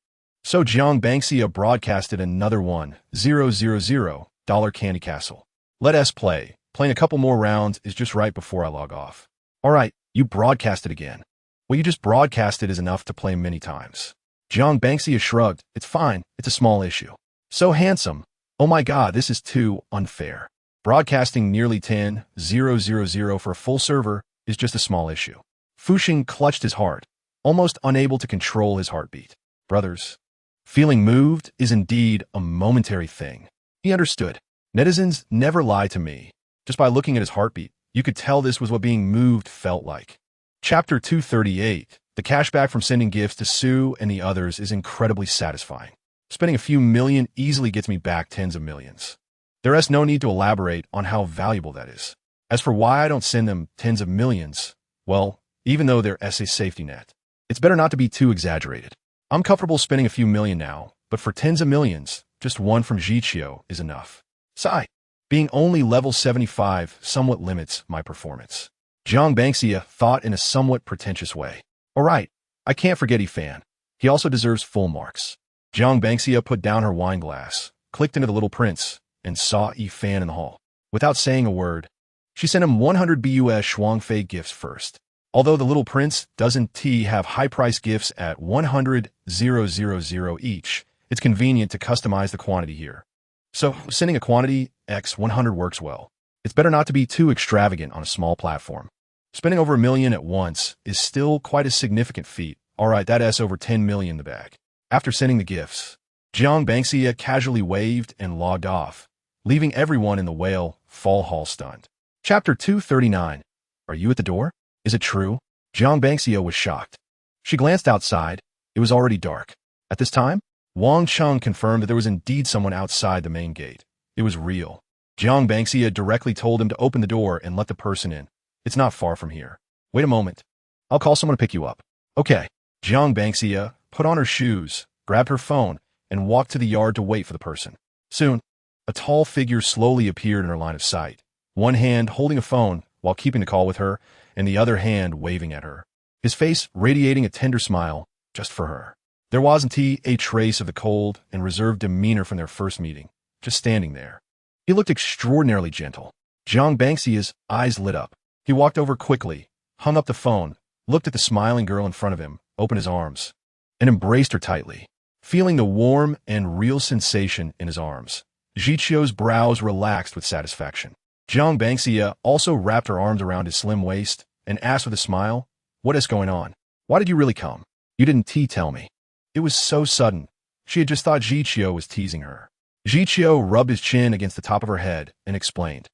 So Jiang Banxia broadcasted another $1,000 Candy Castle. Let us play. Playing a couple more rounds is just right before I log off. All right, you broadcasted again. What you just broadcasted is enough to play many times. Jiang Banxia shrugged. It's fine. It's a small issue. So handsome. Oh my god, this is too unfair. Broadcasting nearly 10,000 for a full server is just a small issue. Fuxing clutched his heart. almost unable to control his heartbeat. Brothers. Feeling moved is indeed a momentary thing. He understood. Netizens never lie to me. Just by looking at his heartbeat, you could tell this was what being moved felt like. Chapter 238. The cashback from sending gifts to Sue and the others is incredibly satisfying. Spending a few million easily gets me back tens of millions. There is no need to elaborate on how valuable that is. As for why I don't send them tens of millions, well, even though they're a safety net, it's better not to be too exaggerated. I'm comfortable spending a few million now, but for tens of millions, just one from Jichio is enough. Sigh. Being only level 75 somewhat limits my performance. Jiang Bangxia thought in a somewhat pretentious way. Alright, I can't forget Ifan. He also deserves full marks. Jiang Bangxia put down her wine glass, clicked into the little prince, and saw Ifan in the hall. Without saying a word, she sent him 100 BUS Shuangfei gifts first. Although the little prince doesn't have high-price gifts at 100,000 each, it's convenient to customize the quantity here. So, sending a quantity x 100 works well. It's better not to be too extravagant on a small platform. Spending over $1 million at once is still quite a significant feat. Alright, that's over 10 million in the bag. After sending the gifts, Jiang Bangxia casually waved and logged off, leaving everyone in the whale fall hall stunned. Chapter 239. Are you at the door? Is it true? Jiang Bangxia was shocked. She glanced outside. It was already dark. At this time, Wang Cheng confirmed that there was indeed someone outside the main gate. It was real. Jiang Bangxia directly told him to open the door and let the person in. It's not far from here. Wait a moment. I'll call someone to pick you up. Okay. Jiang Bangxia put on her shoes, grabbed her phone, and walked to the yard to wait for the person. Soon, a tall figure slowly appeared in her line of sight, one hand holding a phone while keeping the call with her, and the other hand waving at her. His face radiating a tender smile, just for her. There wasn't a trace of the cold and reserved demeanor from their first meeting, just standing there. He looked extraordinarily gentle. Jiang Bangxia's eyes lit up. He walked over quickly, hung up the phone, looked at the smiling girl in front of him, opened his arms, and embraced her tightly. Feeling the warm and real sensation in his arms, Jichio's brows relaxed with satisfaction. Jiang Bangxia also wrapped her arms around his slim waist and asked with a smile, "What is going on? Why did you really come? You didn't tell me." It was so sudden. She had just thought Jichio was teasing her. Jichio rubbed his chin against the top of her head and explained.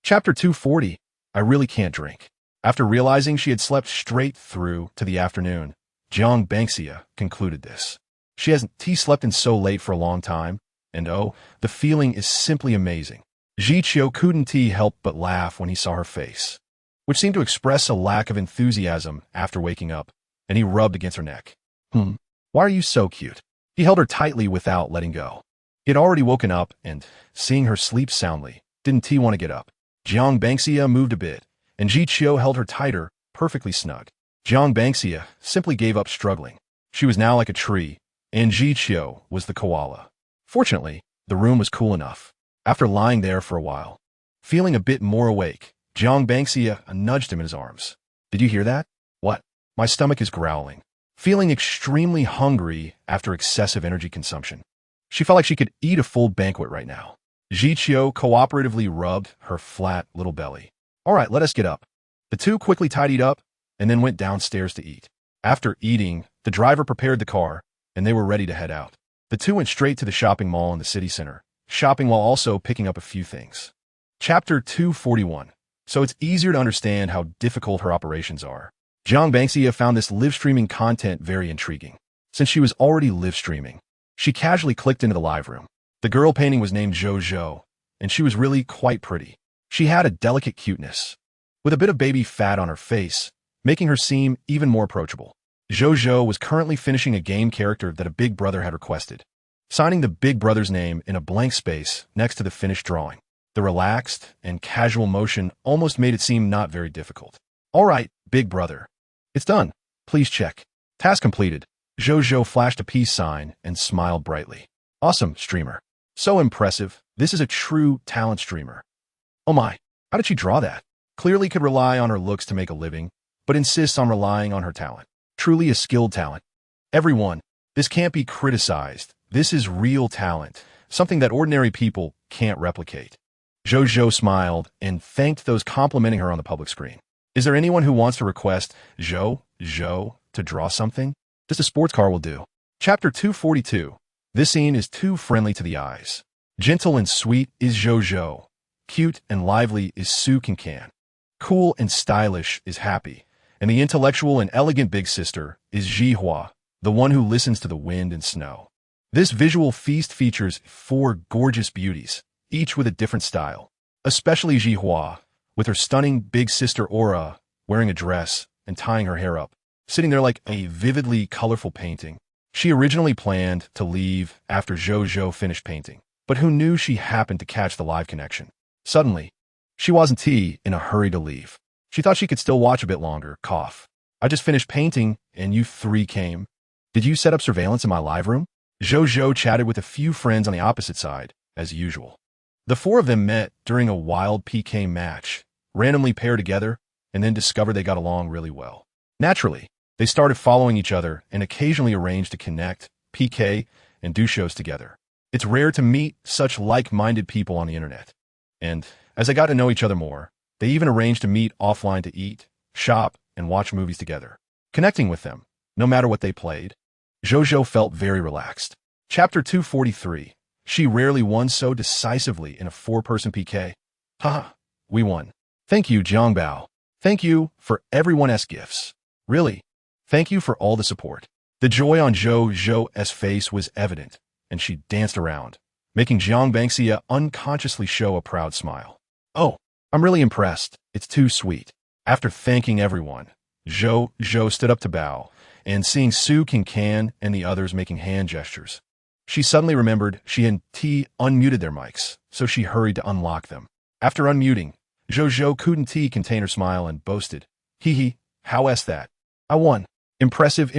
Chapter 240. I really can't drink. After realizing she had slept straight through to the afternoon, Jiang Bangxia concluded this. She hasn't slept in so late for a long time, and oh, the feeling is simply amazing. Jichio couldn't help but laugh when he saw her face, which seemed to express a lack of enthusiasm after waking up, and he rubbed against her neck. Why are you so cute? He held her tightly without letting go. He had already woken up, and, seeing her sleep soundly, didn't want to get up. Jiang Bangxia moved a bit, and Jichio held her tighter, perfectly snug. Jiang Bangxia simply gave up struggling. She was now like a tree, and Jichio was the koala. Fortunately, the room was cool enough. After lying there for a while, feeling a bit more awake, Jiang Bangxia nudged him in his arms. Did you hear that? What? My stomach is growling. Feeling extremely hungry after excessive energy consumption. She felt like she could eat a full banquet right now. Jichio cooperatively rubbed her flat little belly. All right, let us get up. The two quickly tidied up and then went downstairs to eat. After eating, the driver prepared the car, and they were ready to head out. The two went straight to the shopping mall in the city center, shopping while also picking up a few things. Chapter 241. So it's easier to understand how difficult her operations are. Jiang Bangxia found this live-streaming content very intriguing. Since she was already live-streaming, she casually clicked into the live room. The girl painting was named Zhou, and she was really quite pretty. She had a delicate cuteness, with a bit of baby fat on her face, making her seem even more approachable. Zhou was currently finishing a game character that a big brother had requested, signing the big brother's name in a blank space next to the finished drawing. The relaxed and casual motion almost made it seem not very difficult. All right, big brother. It's done. Please check. Task completed. Zhou flashed a peace sign and smiled brightly. Awesome, streamer. So impressive. This is a true talent streamer. Oh my, how did she draw that? Clearly could rely on her looks to make a living, but insists on relying on her talent. Truly a skilled talent. Everyone, this can't be criticized. This is real talent, something that ordinary people can't replicate. Zhou smiled and thanked those complimenting her on the public screen. Is there anyone who wants to request Zhou to draw something? Just a sports car will do. Chapter 242. This scene is too friendly to the eyes. Gentle and sweet is Jojo. Cute and lively is Su Can. Cool and stylish is Happy. And the intellectual and elegant big sister is Jihua, the one who listens to the wind and snow. This visual feast features 4 gorgeous beauties, each with a different style. Especially Jihua, with her stunning big sister aura, wearing a dress and tying her hair up, sitting there like a vividly colorful painting. She originally planned to leave after Jojo finished painting, but who knew she happened to catch the live connection. Suddenly, she wasn't in a hurry to leave. She thought she could still watch a bit longer, cough. I just finished painting and you 3 came. Did you set up surveillance in my live room? Jojo chatted with a few friends on the opposite side, as usual. The 4 of them met during a wild PK match, randomly paired together, and then discovered they got along really well. Naturally, they started following each other and occasionally arranged to connect, PK, and do shows together. It's rare to meet such like-minded people on the internet. And as they got to know each other more, they even arranged to meet offline to eat, shop, and watch movies together. Connecting with them, no matter what they played, Jojo felt very relaxed. Chapter 243. She rarely won so decisively in a 4-person PK. Haha, we won. Thank you, Jiangbao. Thank you for everyone's gifts. Really, thank you for all the support. The joy on Jojo's face was evident, and she danced around, making Jiang Bangxia unconsciously show a proud smile. Oh, I'm really impressed. It's too sweet. After thanking everyone, Jojo stood up to bow, and seeing Su Can and the others making hand gestures, she suddenly remembered she and unmuted their mics, so she hurried to unlock them. After unmuting, Jojo couldn't contain her smile and boasted, "Hee, how's that? I won. Impressive.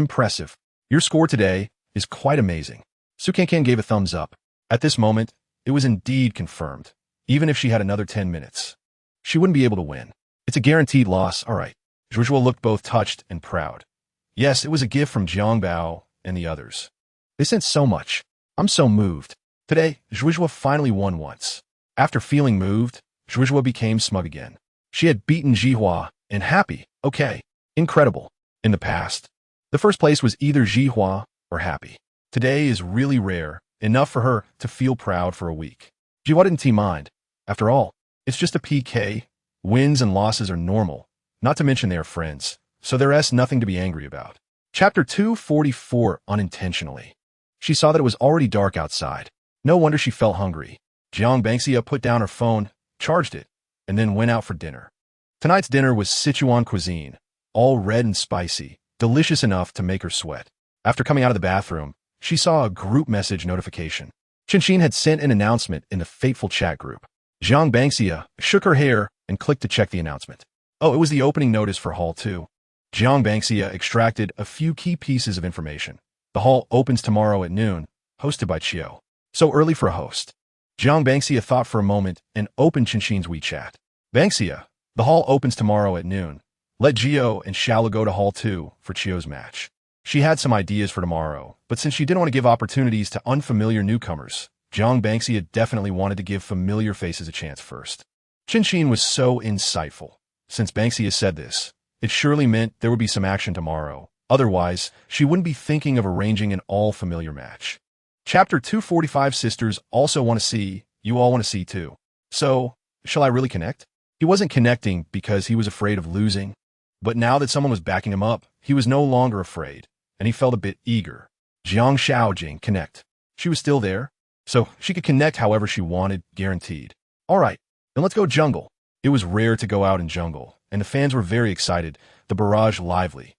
Your score today is quite amazing." Su Can gave a thumbs up. At this moment, it was indeed confirmed. Even if she had another 10 minutes, she wouldn't be able to win. It's a guaranteed loss, all right. Jojo looked both touched and proud. Yes, it was a gift from Jiangbao and the others. They sent so much. I'm so moved. Today, Jojo finally won once. After feeling moved, Jojo became smug again. She had beaten Jihua and Happy. Okay. Incredible. In the past, the first place was either Jihua or Happy. Today is really rare, enough for her to feel proud for a week. Jihua didn't mind. After all, it's just a PK. Wins and losses are normal, not to mention they are friends, so there's nothing to be angry about. Chapter 244. Unintentionally. She saw that it was already dark outside. No wonder she felt hungry. Jiang Bangxia put down her phone, charged it, and then went out for dinner. Tonight's dinner was Sichuan cuisine, all red and spicy, delicious enough to make her sweat. After coming out of the bathroom, she saw a group message notification. Qinshin had sent an announcement in the fateful chat group. Jiang Bangxia shook her hair and clicked to check the announcement. Oh, it was the opening notice for Hall 2. Jiang Bangxia extracted a few key pieces of information. The hall opens tomorrow at noon, hosted by Chio. So early for a host. Jiang Bangxia thought for a moment and opened Qinshin's WeChat. Bangxia, the hall opens tomorrow at noon. Let Gio and Xiaola go to Hall 2 for Chio's match. She had some ideas for tomorrow, but since she didn't want to give opportunities to unfamiliar newcomers, Jiang Bangxia definitely wanted to give familiar faces a chance first. Qinshin was so insightful. Since Bangxia said this, it surely meant there would be some action tomorrow. Otherwise, she wouldn't be thinking of arranging an all-familiar match. Chapter 245. Sisters also want to see, you all want to see too. So, shall I really connect? He wasn't connecting because he was afraid of losing. But now that someone was backing him up, he was no longer afraid, and he felt a bit eager. Jiang Xiaojing connect. She was still there, so she could connect however she wanted, guaranteed. All right, then let's go jungle. It was rare to go out in jungle, and the fans were very excited, the barrage lively.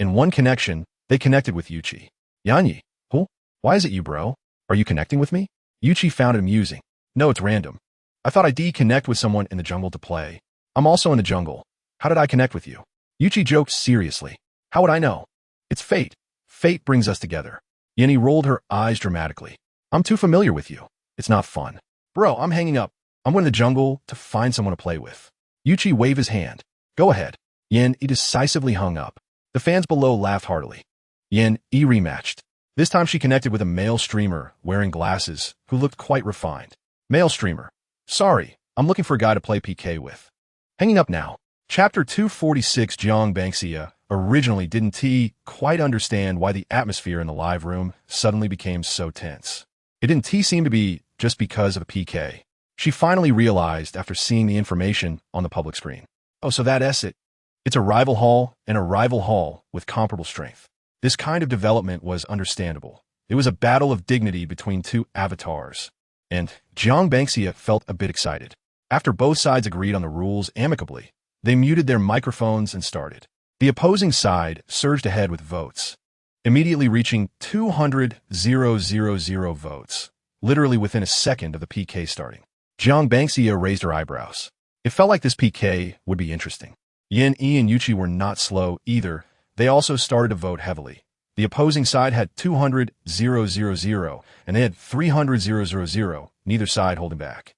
In one connection, they connected with Yuchi. Yanyi, who? Why is it you, bro? Are you connecting with me? Yuchi found it amusing. No, it's random. I thought I'd connect with someone in the jungle to play. I'm also in the jungle. How did I connect with you? Yuchi joked seriously. How would I know? It's fate. Fate brings us together. Yenny rolled her eyes dramatically. I'm too familiar with you. It's not fun. Bro, I'm hanging up. I'm going to the jungle to find someone to play with. Yuchi waved his hand. Go ahead. Yen decisively hung up. The fans below laughed heartily. Yen rematched. This time she connected with a male streamer wearing glasses who looked quite refined. Male streamer. Sorry, I'm looking for a guy to play PK with. Hanging up now. Chapter 246. Jiang Bangxia Originally, didn't T quite understand why the atmosphere in the live room suddenly became so tense. It didn't T seem to be just because of a PK. She finally realized after seeing the information on the public screen. Oh, so that's it. It's a rival hall and a rival hall with comparable strength. This kind of development was understandable. It was a battle of dignity between two avatars. And Jiang Banxia felt a bit excited. After both sides agreed on the rules amicably, they muted their microphones and started. The opposing side surged ahead with votes, immediately reaching 200,000 votes, literally within a second of the PK starting. Jiang Banxia raised her eyebrows. It felt like this PK would be interesting. Yin Yi and Yuchi were not slow either. They also started to vote heavily. The opposing side had 200,000, and they had 300,000, neither side holding back.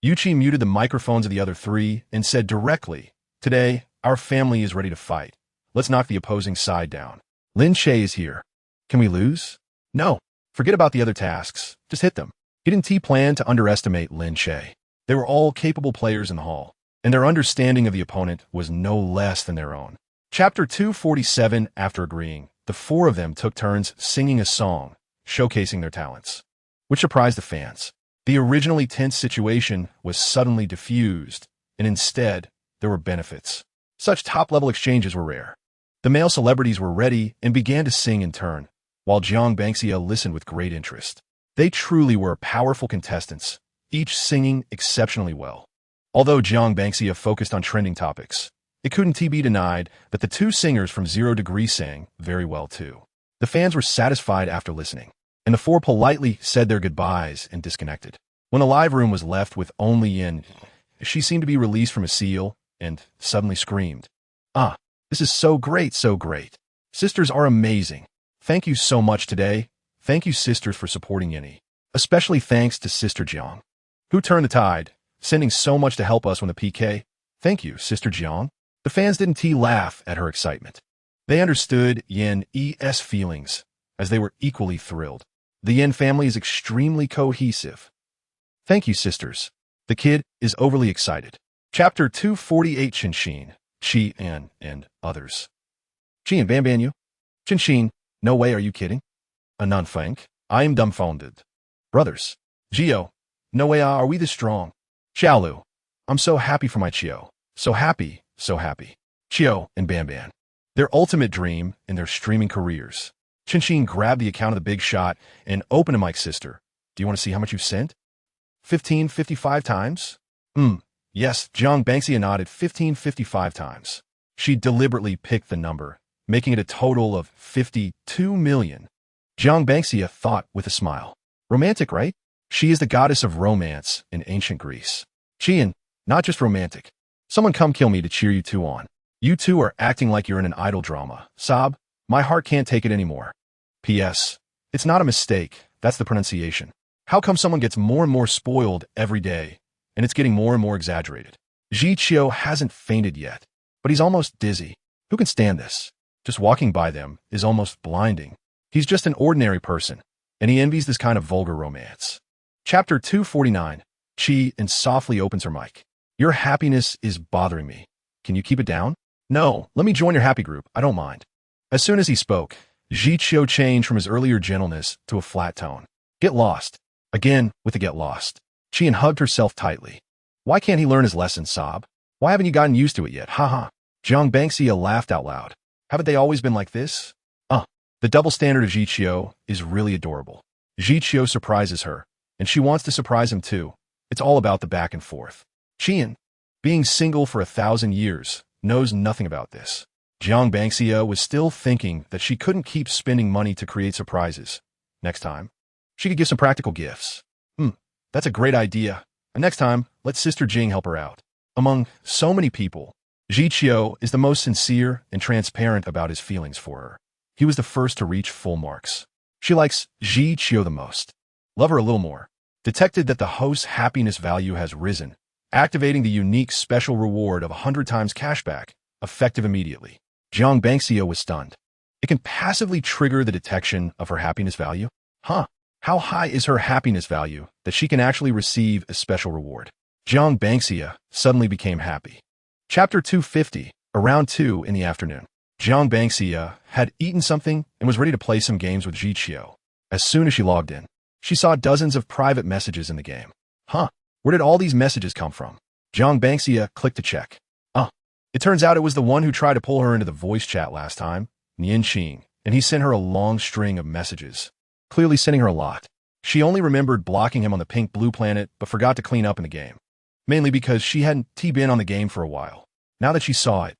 Yuchi muted the microphones of the other three and said directly, "Today, our family is ready to fight. Let's knock the opposing side down. Lin Che is here. Can we lose? No. Forget about the other tasks. Just hit them." He didn't plan to underestimate Lin Che. They were all capable players in the hall, and their understanding of the opponent was no less than their own. Chapter 247. After agreeing, the four of them took turns singing a song, showcasing their talents, which surprised the fans. The originally tense situation was suddenly diffused, and instead, there were benefits. Such top-level exchanges were rare. The male celebrities were ready and began to sing in turn, while Jiang Banxia listened with great interest. They truly were powerful contestants, each singing exceptionally well. Although Jiang Banxia focused on trending topics, it couldn't be denied that the two singers from 0 Degree sang very well too. The fans were satisfied after listening, and the four politely said their goodbyes and disconnected. When the live room was left with only Yin, she seemed to be released from a seal and suddenly screamed, "Ah, this is so great, so great. Sisters are amazing. Thank you so much today. Thank you, sisters, for supporting Yinny. Especially thanks to Sister Jiang, who turned the tide, sending so much to help us when the PK. Thank you, Sister Jiang." The fans didn't laugh at her excitement. They understood Yin E's feelings, as they were equally thrilled. The Yin family is extremely cohesive. Thank you, sisters. The kid is overly excited. Chapter 248. Qinshin, Qi and others. Qi and Banbanyu? Qinshin, no way, are you kidding? Anan Feng, I am dumbfounded. Brothers. Gio, no way, are we this strong? Xiaolu, I'm so happy for my Chio. So happy, so happy. Chio and Banban. Their ultimate dream in their streaming careers. Qinshin grabbed the account of the big shot and opened to Mike's sister. Do you want to see how much you've sent? 1555 times? Yes, Jiang Banxia nodded 1555 times. She deliberately picked the number, making it a total of 52 million. Jiang Banxia thought with a smile. Romantic, right? She is the goddess of romance in ancient Greece. Qian, not just romantic. Someone come kill me to cheer you two on. You two are acting like you're in an idol drama. Sob, my heart can't take it anymore. P.S. It's not a mistake, that's the pronunciation. How come someone gets more and more spoiled every day, and it's getting more and more exaggerated? Ji Chio hasn't fainted yet, but he's almost dizzy. Who can stand this? Just walking by them is almost blinding. He's just an ordinary person, and he envies this kind of vulgar romance. Chapter 249. Qi and softly opens her mic. Your happiness is bothering me. Can you keep it down? No, let me join your happy group. I don't mind. As soon as he spoke, Ji Chio changed from his earlier gentleness to a flat tone. Get lost. Again, with the get lost. Qian hugged herself tightly. Why can't he learn his lesson, Sob? Why haven't you gotten used to it yet? Haha. Jiang Banxia laughed out loud. Haven't they always been like this? The double standard of Ji Chio is really adorable. Ji Chio surprises her, and she wants to surprise him too. It's all about the back and forth. Qian, being single for 1,000 years, knows nothing about this. Jiang Banxia was still thinking that she couldn't keep spending money to create surprises. Next time, she could give some practical gifts. That's a great idea. And next time, let Sister Jing help her out. Among so many people, Ji Chio is the most sincere and transparent about his feelings for her. He was the first to reach full marks. She likes Ji Chio the most. Love her a little more. Detected that the host's happiness value has risen, activating the unique special reward of 100 times cashback, effective immediately. Jiang Banxia was stunned. It can passively trigger the detection of her happiness value? How high is her happiness value that she can actually receive a special reward? Jiang Banxia suddenly became happy. Chapter 250, around 2 in the afternoon. Jiang Bangxia had eaten something and was ready to play some games with Jiqiu. As soon as she logged in, she saw dozens of private messages in the game. Huh, where did all these messages come from? Jiang Bangxia clicked to check. It turns out it was the one who tried to pull her into the voice chat last time, Nian Qing, and he sent her a long string of messages, clearly sending her a lot. She only remembered blocking him on the pink-blue planet, but forgot to clean up in the game, mainly because she hadn't been on the game for a while. Now that she saw it,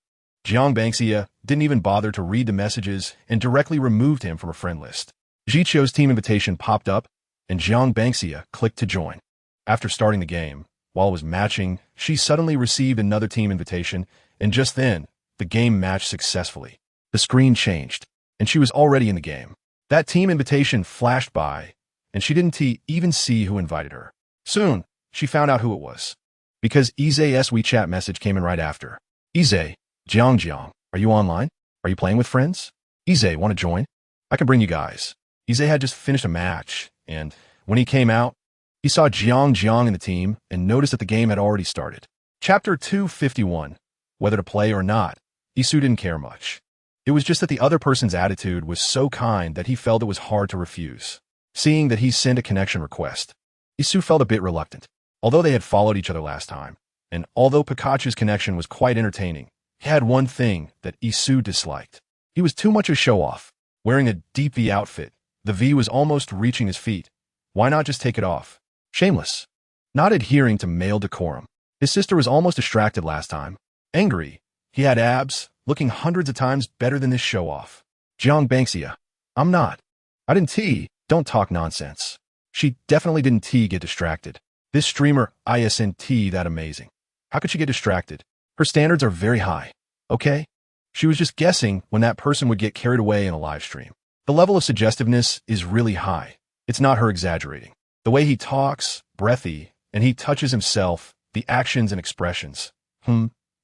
Jiang Bangxia didn't even bother to read the messages and directly removed him from her friend list. Jiqiu's team invitation popped up, and Jiang Bangxia clicked to join. After starting the game, while it was matching, she suddenly received another team invitation, and just then, the game matched successfully. The screen changed, and she was already in the game. That team invitation flashed by, and she didn't even see who invited her. Soon, she found out who it was, because Ize's WeChat message came in right after. Ize, Jiang, are you online? Are you playing with friends? Ize, want to join? I can bring you guys. Ize had just finished a match, and when he came out, he saw Jiang in the team and noticed that the game had already started. Chapter 251. Whether to play or not, Isu didn't care much. It was just that the other person's attitude was so kind that he felt it was hard to refuse. Seeing that he sent a connection request, Isu felt a bit reluctant. Although they had followed each other last time, and although Pikachu's connection was quite entertaining, he had one thing that Isu disliked. He was too much a show-off. Wearing a deep V outfit, the V was almost reaching his feet. Why not just take it off? Shameless. Not adhering to male decorum. His sister was almost distracted last time. Angry. He had abs, looking hundreds of times better than this show-off. Jiang Bangxia. I'm not. I didn't don't talk nonsense. She definitely didn't get distracted. This streamer isn't that amazing. How could she get distracted? Her standards are very high. Okay? She was just guessing when that person would get carried away in a live stream. The level of suggestiveness is really high. It's not her exaggerating. The way he talks, breathy, and he touches himself, the actions and expressions.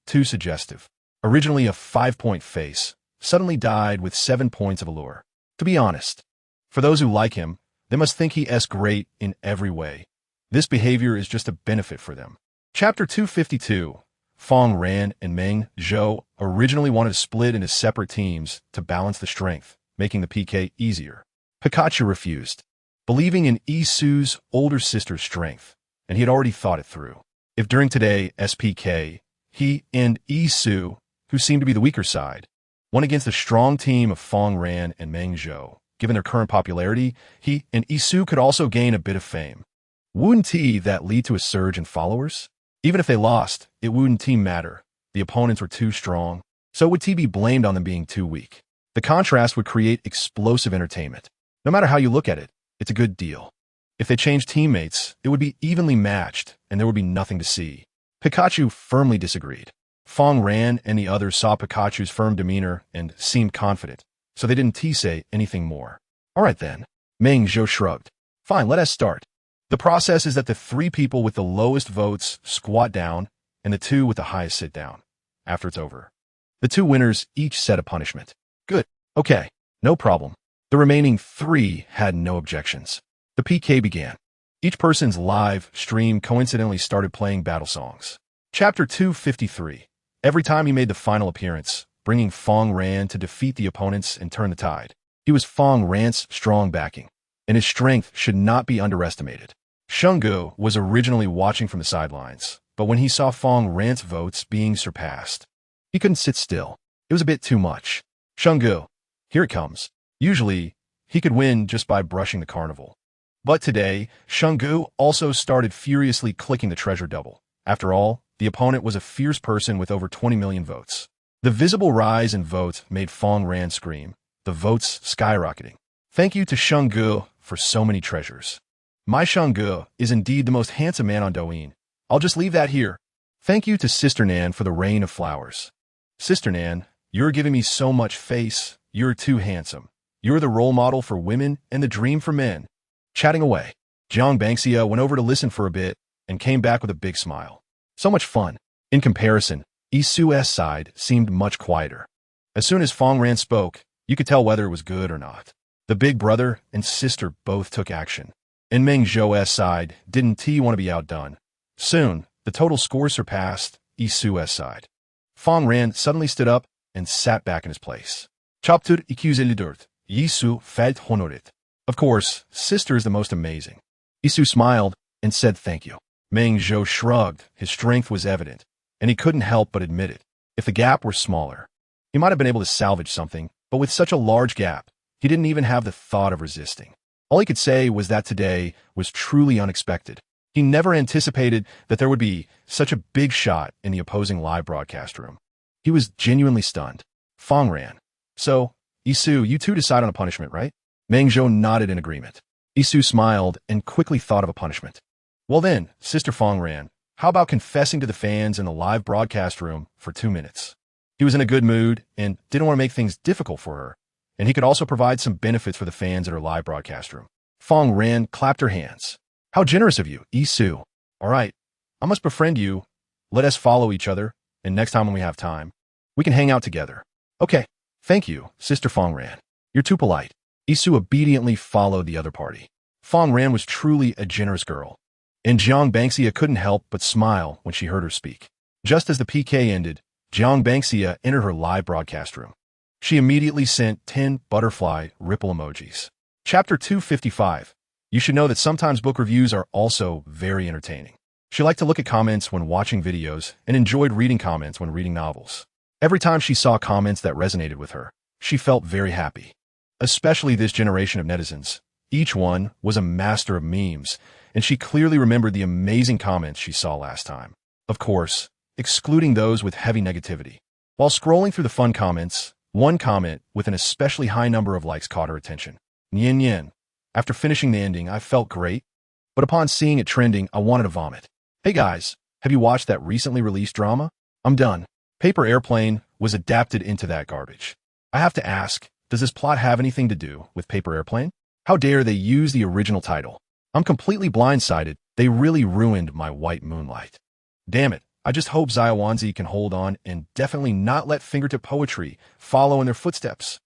Too suggestive. Originally a 5-point face, suddenly died with 7 points of allure. To be honest, for those who like him, they must think he is great in every way. This behavior is just a benefit for them. Chapter 252. Fong Ran and Meng Zhou originally wanted to split into separate teams to balance the strength, making the PK easier. Pikachu refused, believing in Isu's older sister's strength, and he had already thought it through. If during today's SPK, he and Isu, who seemed to be the weaker side, won against a strong team of Fong Ran and Meng Zhou, given their current popularity, he and Isu could also gain a bit of fame. Wouldn't that lead to a surge in followers? Even if they lost, it wouldn't matter. The opponents were too strong, so would be blamed on them being too weak. The contrast would create explosive entertainment. No matter how you look at it, it's a good deal. If they changed teammates, it would be evenly matched, and there would be nothing to see. Pikachu firmly disagreed. Fong Ran and the others saw Pikachu's firm demeanor and seemed confident, so they didn't say anything more. All right then. Meng Zhou shrugged. Fine, let us start. The process is that the 3 people with the lowest votes squat down, and the 2 with the highest sit down. After it's over, the 2 winners each set a punishment. Good. Okay. No problem. The remaining 3 had no objections. The PK began. Each person's live stream coincidentally started playing battle songs. Chapter 253. Every time he made the final appearance, bringing Fong Ran to defeat the opponents and turn the tide. He was Fong Ran's strong backing, and his strength should not be underestimated. Shungu was originally watching from the sidelines, but when he saw Fong Ran's votes being surpassed, he couldn't sit still. It was a bit too much. Shungu, here it comes. Usually, he could win just by brushing the carnival. But today, Shungu also started furiously clicking the treasure double. After all, the opponent was a fierce person with over 20 million votes. The visible rise in votes made Fong Ran scream, the votes skyrocketing. Thank you to Shungu for so many treasures. My Shungu is indeed the most handsome man on Douyin. I'll just leave that here. Thank you to Sister Nan for the rain of flowers. Sister Nan, you're giving me so much face. You're too handsome. You're the role model for women and the dream for men. Chatting away, Jiang Bangxia went over to listen for a bit and came back with a big smile. So much fun. In comparison, Isu's side seemed much quieter. As soon as Fong Ran spoke, you could tell whether it was good or not. The big brother and sister both took action. And Meng Zhou's side didn't want to be outdone. Soon, the total score surpassed Isu's side. Fong Ran suddenly stood up and sat back in his place. Chapter 254. Yisu felt honored. Of course, sister is the most amazing. Yisu smiled and said thank you. Meng Zhou shrugged. His strength was evident, and he couldn't help but admit it. If the gap were smaller, he might have been able to salvage something, but with such a large gap, he didn't even have the thought of resisting. All he could say was that today was truly unexpected. He never anticipated that there would be such a big shot in the opposing live broadcast room. He was genuinely stunned. Fong ran. So, Yisu, you two decide on a punishment, right? Meng Zhou nodded in agreement. Yisu smiled and quickly thought of a punishment. Well then, Sister Fong ran. How about confessing to the fans in the live broadcast room for 2 minutes? He was in a good mood and didn't want to make things difficult for her, and he could also provide some benefits for the fans at her live broadcast room. Fong ran, clapped her hands. How generous of you, Yisu. All right, I must befriend you. Let us follow each other, and next time when we have time, we can hang out together. Okay, thank you, Sister Fong ran. You're too polite. Yisu obediently followed the other party. Fong ran was truly a generous girl, and Jiang Bangxia couldn't help but smile when she heard her speak. Just as the PK ended, Jiang Bangxia entered her live broadcast room. She immediately sent 10 butterfly ripple emojis. Chapter 255. You should know that sometimes book reviews are also very entertaining. She liked to look at comments when watching videos and enjoyed reading comments when reading novels. Every time she saw comments that resonated with her, she felt very happy. Especially this generation of netizens. Each one was a master of memes, and she clearly remembered the amazing comments she saw last time. Of course, excluding those with heavy negativity. While scrolling through the fun comments, one comment with an especially high number of likes caught her attention. Nian Yen. After finishing the ending, I felt great, but upon seeing it trending, I wanted to vomit. Hey guys, have you watched that recently released drama? I'm done. Paper Airplane was adapted into that garbage. I have to ask, does this plot have anything to do with Paper Airplane? How dare they use the original title? I'm completely blindsided. They really ruined my White Moonlight. Damn it, I just hope Xiaowanzi can hold on and definitely not let fingertip poetry follow in their footsteps.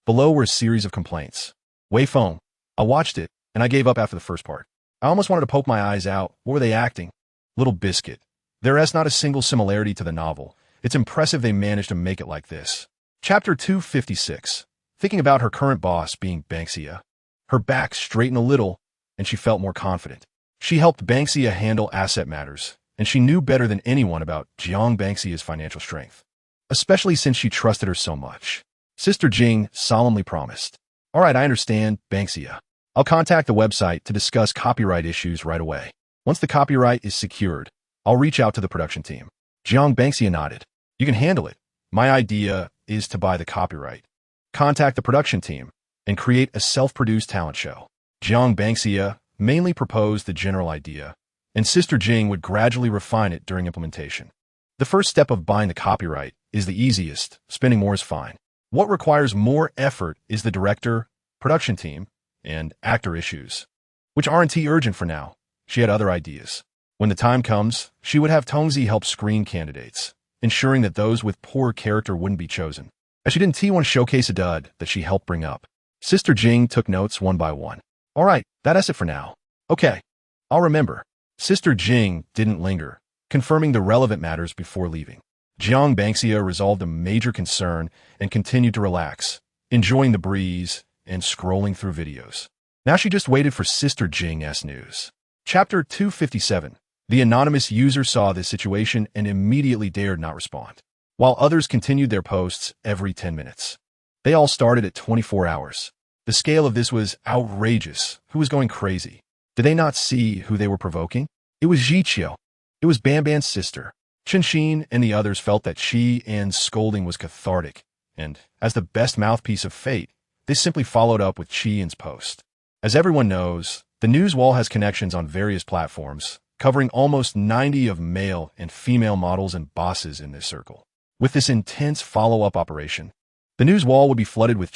Below were a series of complaints. Wei Feng. I watched it, and I gave up after the first part. I almost wanted to poke my eyes out. What were they acting? Little Biscuit. There is not a single similarity to the novel. It's impressive they managed to make it like this. Chapter 256. Thinking about her current boss being Bangxia. Her back straightened a little, and she felt more confident. She helped Bangxia handle asset matters, and she knew better than anyone about Jiang Bangxia's financial strength, especially since she trusted her so much. Sister Jing solemnly promised. All right, I understand, Bangxia. I'll contact the website to discuss copyright issues right away. Once the copyright is secured, I'll reach out to the production team. Jiang Bangxia nodded. You can handle it. My idea is to buy the copyright, contact the production team, and create a self-produced talent show. Jiang Bangxia mainly proposed the general idea, and Sister Jing would gradually refine it during implementation. The first step of buying the copyright is the easiest. Spending more is fine. What requires more effort is the director, production team, and actor issues, which aren't urgent for now. She had other ideas. When the time comes, she would have Tongzi help screen candidates, ensuring that those with poor character wouldn't be chosen. As she didn't want to showcase a dud that she helped bring up. Sister Jing took notes one by one. All right, that's it for now. Okay, I'll remember. Sister Jing didn't linger, confirming the relevant matters before leaving. Jiang Bangxia resolved a major concern and continued to relax, enjoying the breeze and scrolling through videos. Now she just waited for Sister Jing's news. Chapter 257. The anonymous user saw this situation and immediately dared not respond, while others continued their posts every 10 minutes. They all started at 24 hours. The scale of this was outrageous. Who was going crazy? Did they not see who they were provoking? It was Jiqiu. It was Banban's sister. Qinshin and the others felt that An's scolding was cathartic, and, as the best mouthpiece of fate, they simply followed up with An's post. As everyone knows, the news wall has connections on various platforms, covering almost 90 of male and female models and bosses in this circle. With this intense follow-up operation, the news wall would be flooded with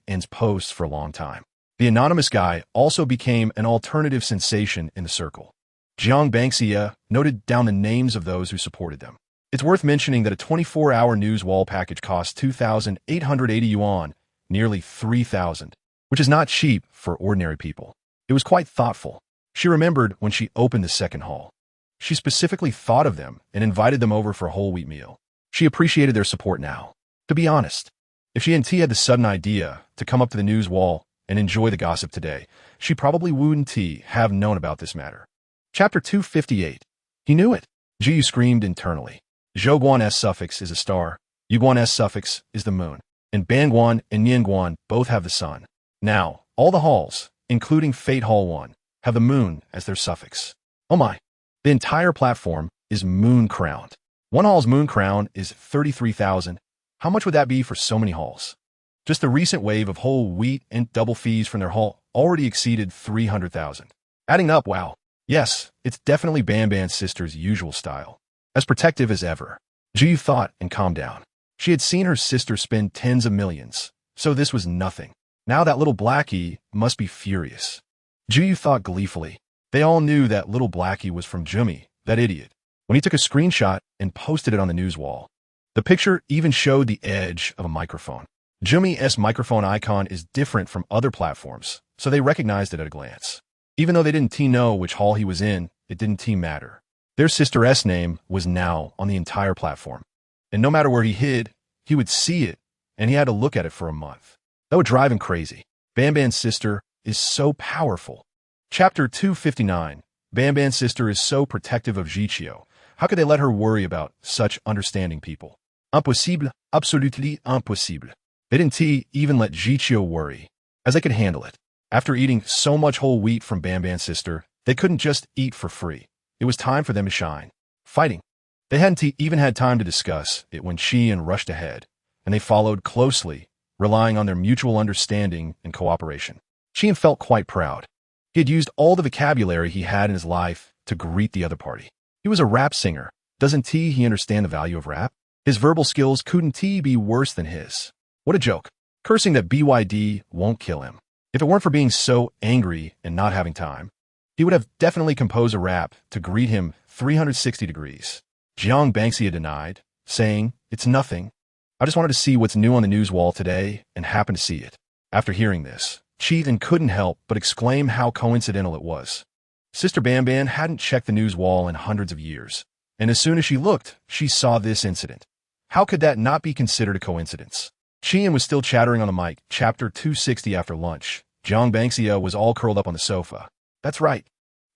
An's posts for a long time. The anonymous guy also became an alternative sensation in the circle. Jiang Bangxia noted down the names of those who supported them. It's worth mentioning that a 24-hour news wall package cost 2,880 yuan, nearly 3,000, which is not cheap for ordinary people. It was quite thoughtful. She remembered when she opened the second hall. She specifically thought of them and invited them over for a whole wheat meal. She appreciated their support now. To be honest, if she and T had the sudden idea to come up to the news wall and enjoy the gossip today, she probably wouldn't have known about this matter. Chapter 258. He knew it. Jiyu screamed internally. Zhouguan's suffix is a star, Yuguan's suffix is the moon, and Banguan and Nianguan both have the sun. Now, all the halls, including Fate Hall 1, have the moon as their suffix. Oh my. The entire platform is moon-crowned. One hall's moon crown is 33,000. How much would that be for so many halls? Just the recent wave of whole wheat and double fees from their hall already exceeded 300,000. Adding up, wow. Yes, it's definitely Banban's sister's usual style. As protective as ever. Jiyu thought and calmed down. She had seen her sister spend tens of millions, so this was nothing. Now that little Blackie must be furious. Jiyu thought gleefully. They all knew that little Blackie was from Jumi, that idiot, when he took a screenshot and posted it on the news wall. The picture even showed the edge of a microphone. Jumi's microphone icon is different from other platforms, so they recognized it at a glance. Even though they didn't know which hall he was in, it didn't matter. Their sister's name was now on the entire platform. And no matter where he hid, he would see it, and he had to look at it for a month. That would drive him crazy. Banban's sister is so powerful. Chapter 259. Banban's sister is so protective of Jiqiu. How could they let her worry about such understanding people? Impossible, absolutely impossible. They didn't even let Jiqiu worry, as they could handle it. After eating so much whole wheat from Banban's sister, they couldn't just eat for free. It was time for them to shine. Fighting. They hadn't even had time to discuss it when Qian rushed ahead, and they followed closely, relying on their mutual understanding and cooperation. Qian felt quite proud. He had used all the vocabulary he had in his life to greet the other party. He was a rap singer. Doesn't he understand the value of rap? His verbal skills couldn't be worse than his. What a joke. Cursing that BYD won't kill him. If it weren't for being so angry and not having time, he would have definitely composed a rap to greet him 360 degrees. Jiang Banxia denied, saying, "It's nothing. I just wanted to see what's new on the news wall today and happened to see it." After hearing this, Qian couldn't help but exclaim how coincidental it was. Sister Banban hadn't checked the news wall in hundreds of years, and as soon as she looked, she saw this incident. How could that not be considered a coincidence? Qian was still chattering on the mic. Chapter 260. After lunch, Jiang Banxia was all curled up on the sofa. That's right.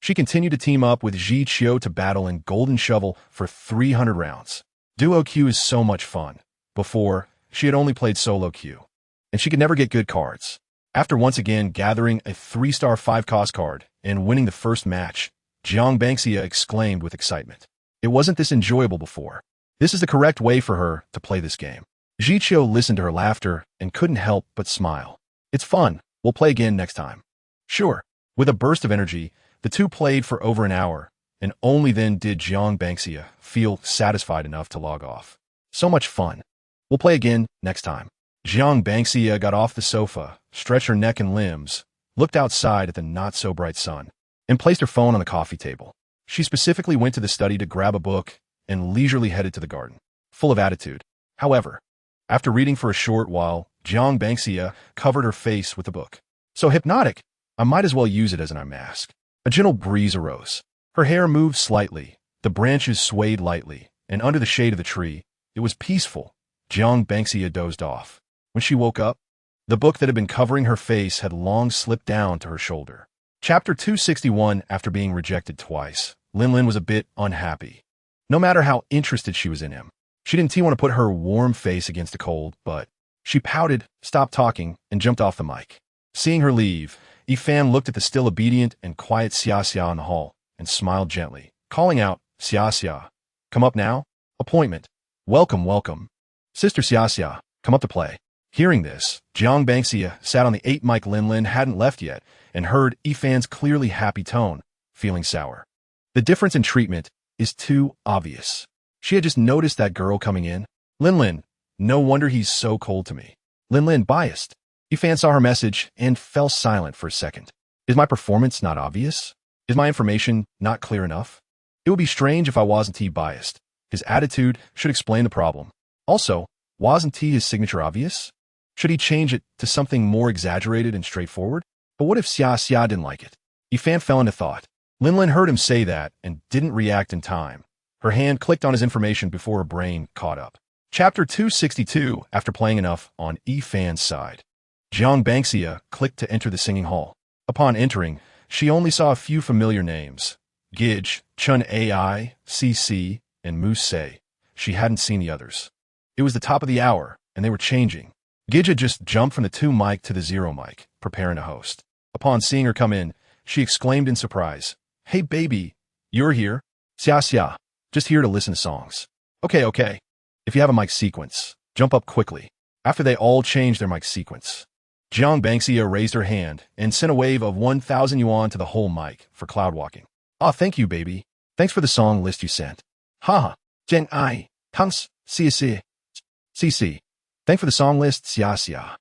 She continued to team up with Jiqiu to battle in Golden Shovel for 300 rounds. Duo Q is so much fun. Before, she had only played solo Q, and she could never get good cards. After once again gathering a 3-star 5-cost card and winning the first match, Jiang Banxia exclaimed with excitement. It wasn't this enjoyable before. This is the correct way for her to play this game. Jiqiu listened to her laughter and couldn't help but smile. It's fun. We'll play again next time. Sure. With a burst of energy, the two played for over an hour, and only then did Jiang Banxia feel satisfied enough to log off. So much fun. We'll play again next time. Jiang Banxia got off the sofa, stretched her neck and limbs, looked outside at the not-so-bright sun, and placed her phone on the coffee table. She specifically went to the study to grab a book and leisurely headed to the garden, full of attitude. However, after reading for a short while, Jiang Banxia covered her face with the book. So hypnotic, I might as well use it as an eye mask. A gentle breeze arose. Her hair moved slightly, the branches swayed lightly, and under the shade of the tree, it was peaceful. Jiang Banxia dozed off. When she woke up, the book that had been covering her face had long slipped down to her shoulder. Chapter 261. After being rejected twice, Linlin was a bit unhappy. No matter how interested she was in him, she didn't want to put her warm face against the cold, but she pouted, stopped talking, and jumped off the mic. Seeing her leave, Yifan looked at the still obedient and quiet Xia in the hall and smiled gently, calling out, "Xia, come up now? Appointment. Welcome, welcome. Sister Xia, come up to play." Hearing this, Jiang Banxia sat on the 8 mic. Linlin hadn't left yet and heard Yifan's clearly happy tone, feeling sour. The difference in treatment is too obvious. She had just noticed that girl coming in. Linlin, no wonder he's so cold to me. Linlin biased. Yifan saw her message and fell silent for a second. Is my performance not obvious? Is my information not clear enough? It would be strange if I wasn't biased. His attitude should explain the problem. Also, wasn't his signature obvious? Should he change it to something more exaggerated and straightforward? But what if Xia didn't like it? Yifan fell into thought. Linlin heard him say that and didn't react in time. Her hand clicked on his information before her brain caught up. Chapter 262. After playing enough on E-Fan's side, Jiang Bangxia clicked to enter the singing hall. Upon entering, she only saw a few familiar names: Gidge, Chun Ai, CC, and Moose Say. She hadn't seen the others. It was the top of the hour, and they were changing. Gidge had just jumped from the 2 mic to the 0 mic, preparing to host. Upon seeing her come in, she exclaimed in surprise, "Hey baby, you're here? Xia xia. Just here to listen to songs." Okay. If you have a mic sequence, jump up quickly." After they all changed their mic sequence, Jiang Bangxia raised her hand and sent a wave of 1,000 yuan to the whole mic for cloud walking. "Ah, thank you, baby. Thanks for the song list you sent." "Haha. Jen ai. Thanks. CC. Thanks for the song list. Xia.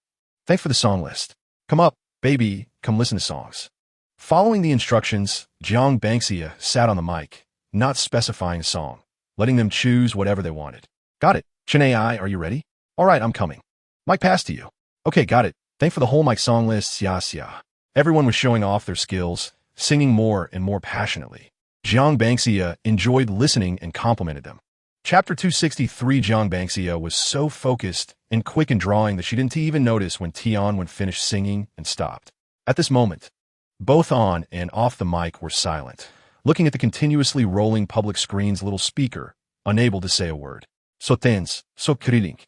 Thanks for the song list. Come up, baby. Come listen to songs." Following the instructions, Jiang Bangxia sat on the mic, not specifying a song, letting them choose whatever they wanted. "Got it. Chen AI, are you ready?" "All right, I'm coming." "Mic pass to you." "Okay, got it. Thanks for the whole mic song list. Xia. Everyone was showing off their skills, singing more and more passionately. Jiang Bangxia enjoyed listening and complimented them. Chapter 263. Jiang Bangxia was so focused and quick in drawing that she didn't even notice when Tianwen finished singing and stopped. At this moment, both on and off the mic were silent, looking at the continuously rolling public screen's little speaker, unable to say a word. So tense, so kriling.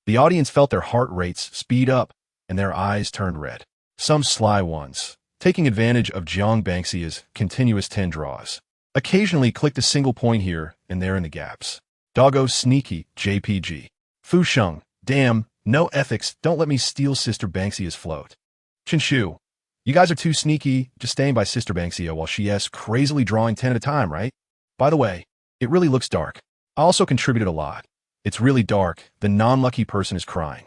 The audience felt their heart rates speed up and their eyes turned red. Some sly ones, taking advantage of Jiang Bangxia's continuous 10 draws, occasionally clicked a single point here and there in the gaps. Doggo sneaky, JPG. Fu Sheng, damn, no ethics, don't let me steal Sister Bangxia's float. Chinshu, you guys are too sneaky, just staying by Sister Bangxia while she's crazily drawing 10 at a time, right? By the way, it really looks dark. I also contributed a lot. It's really dark, the non-lucky person is crying.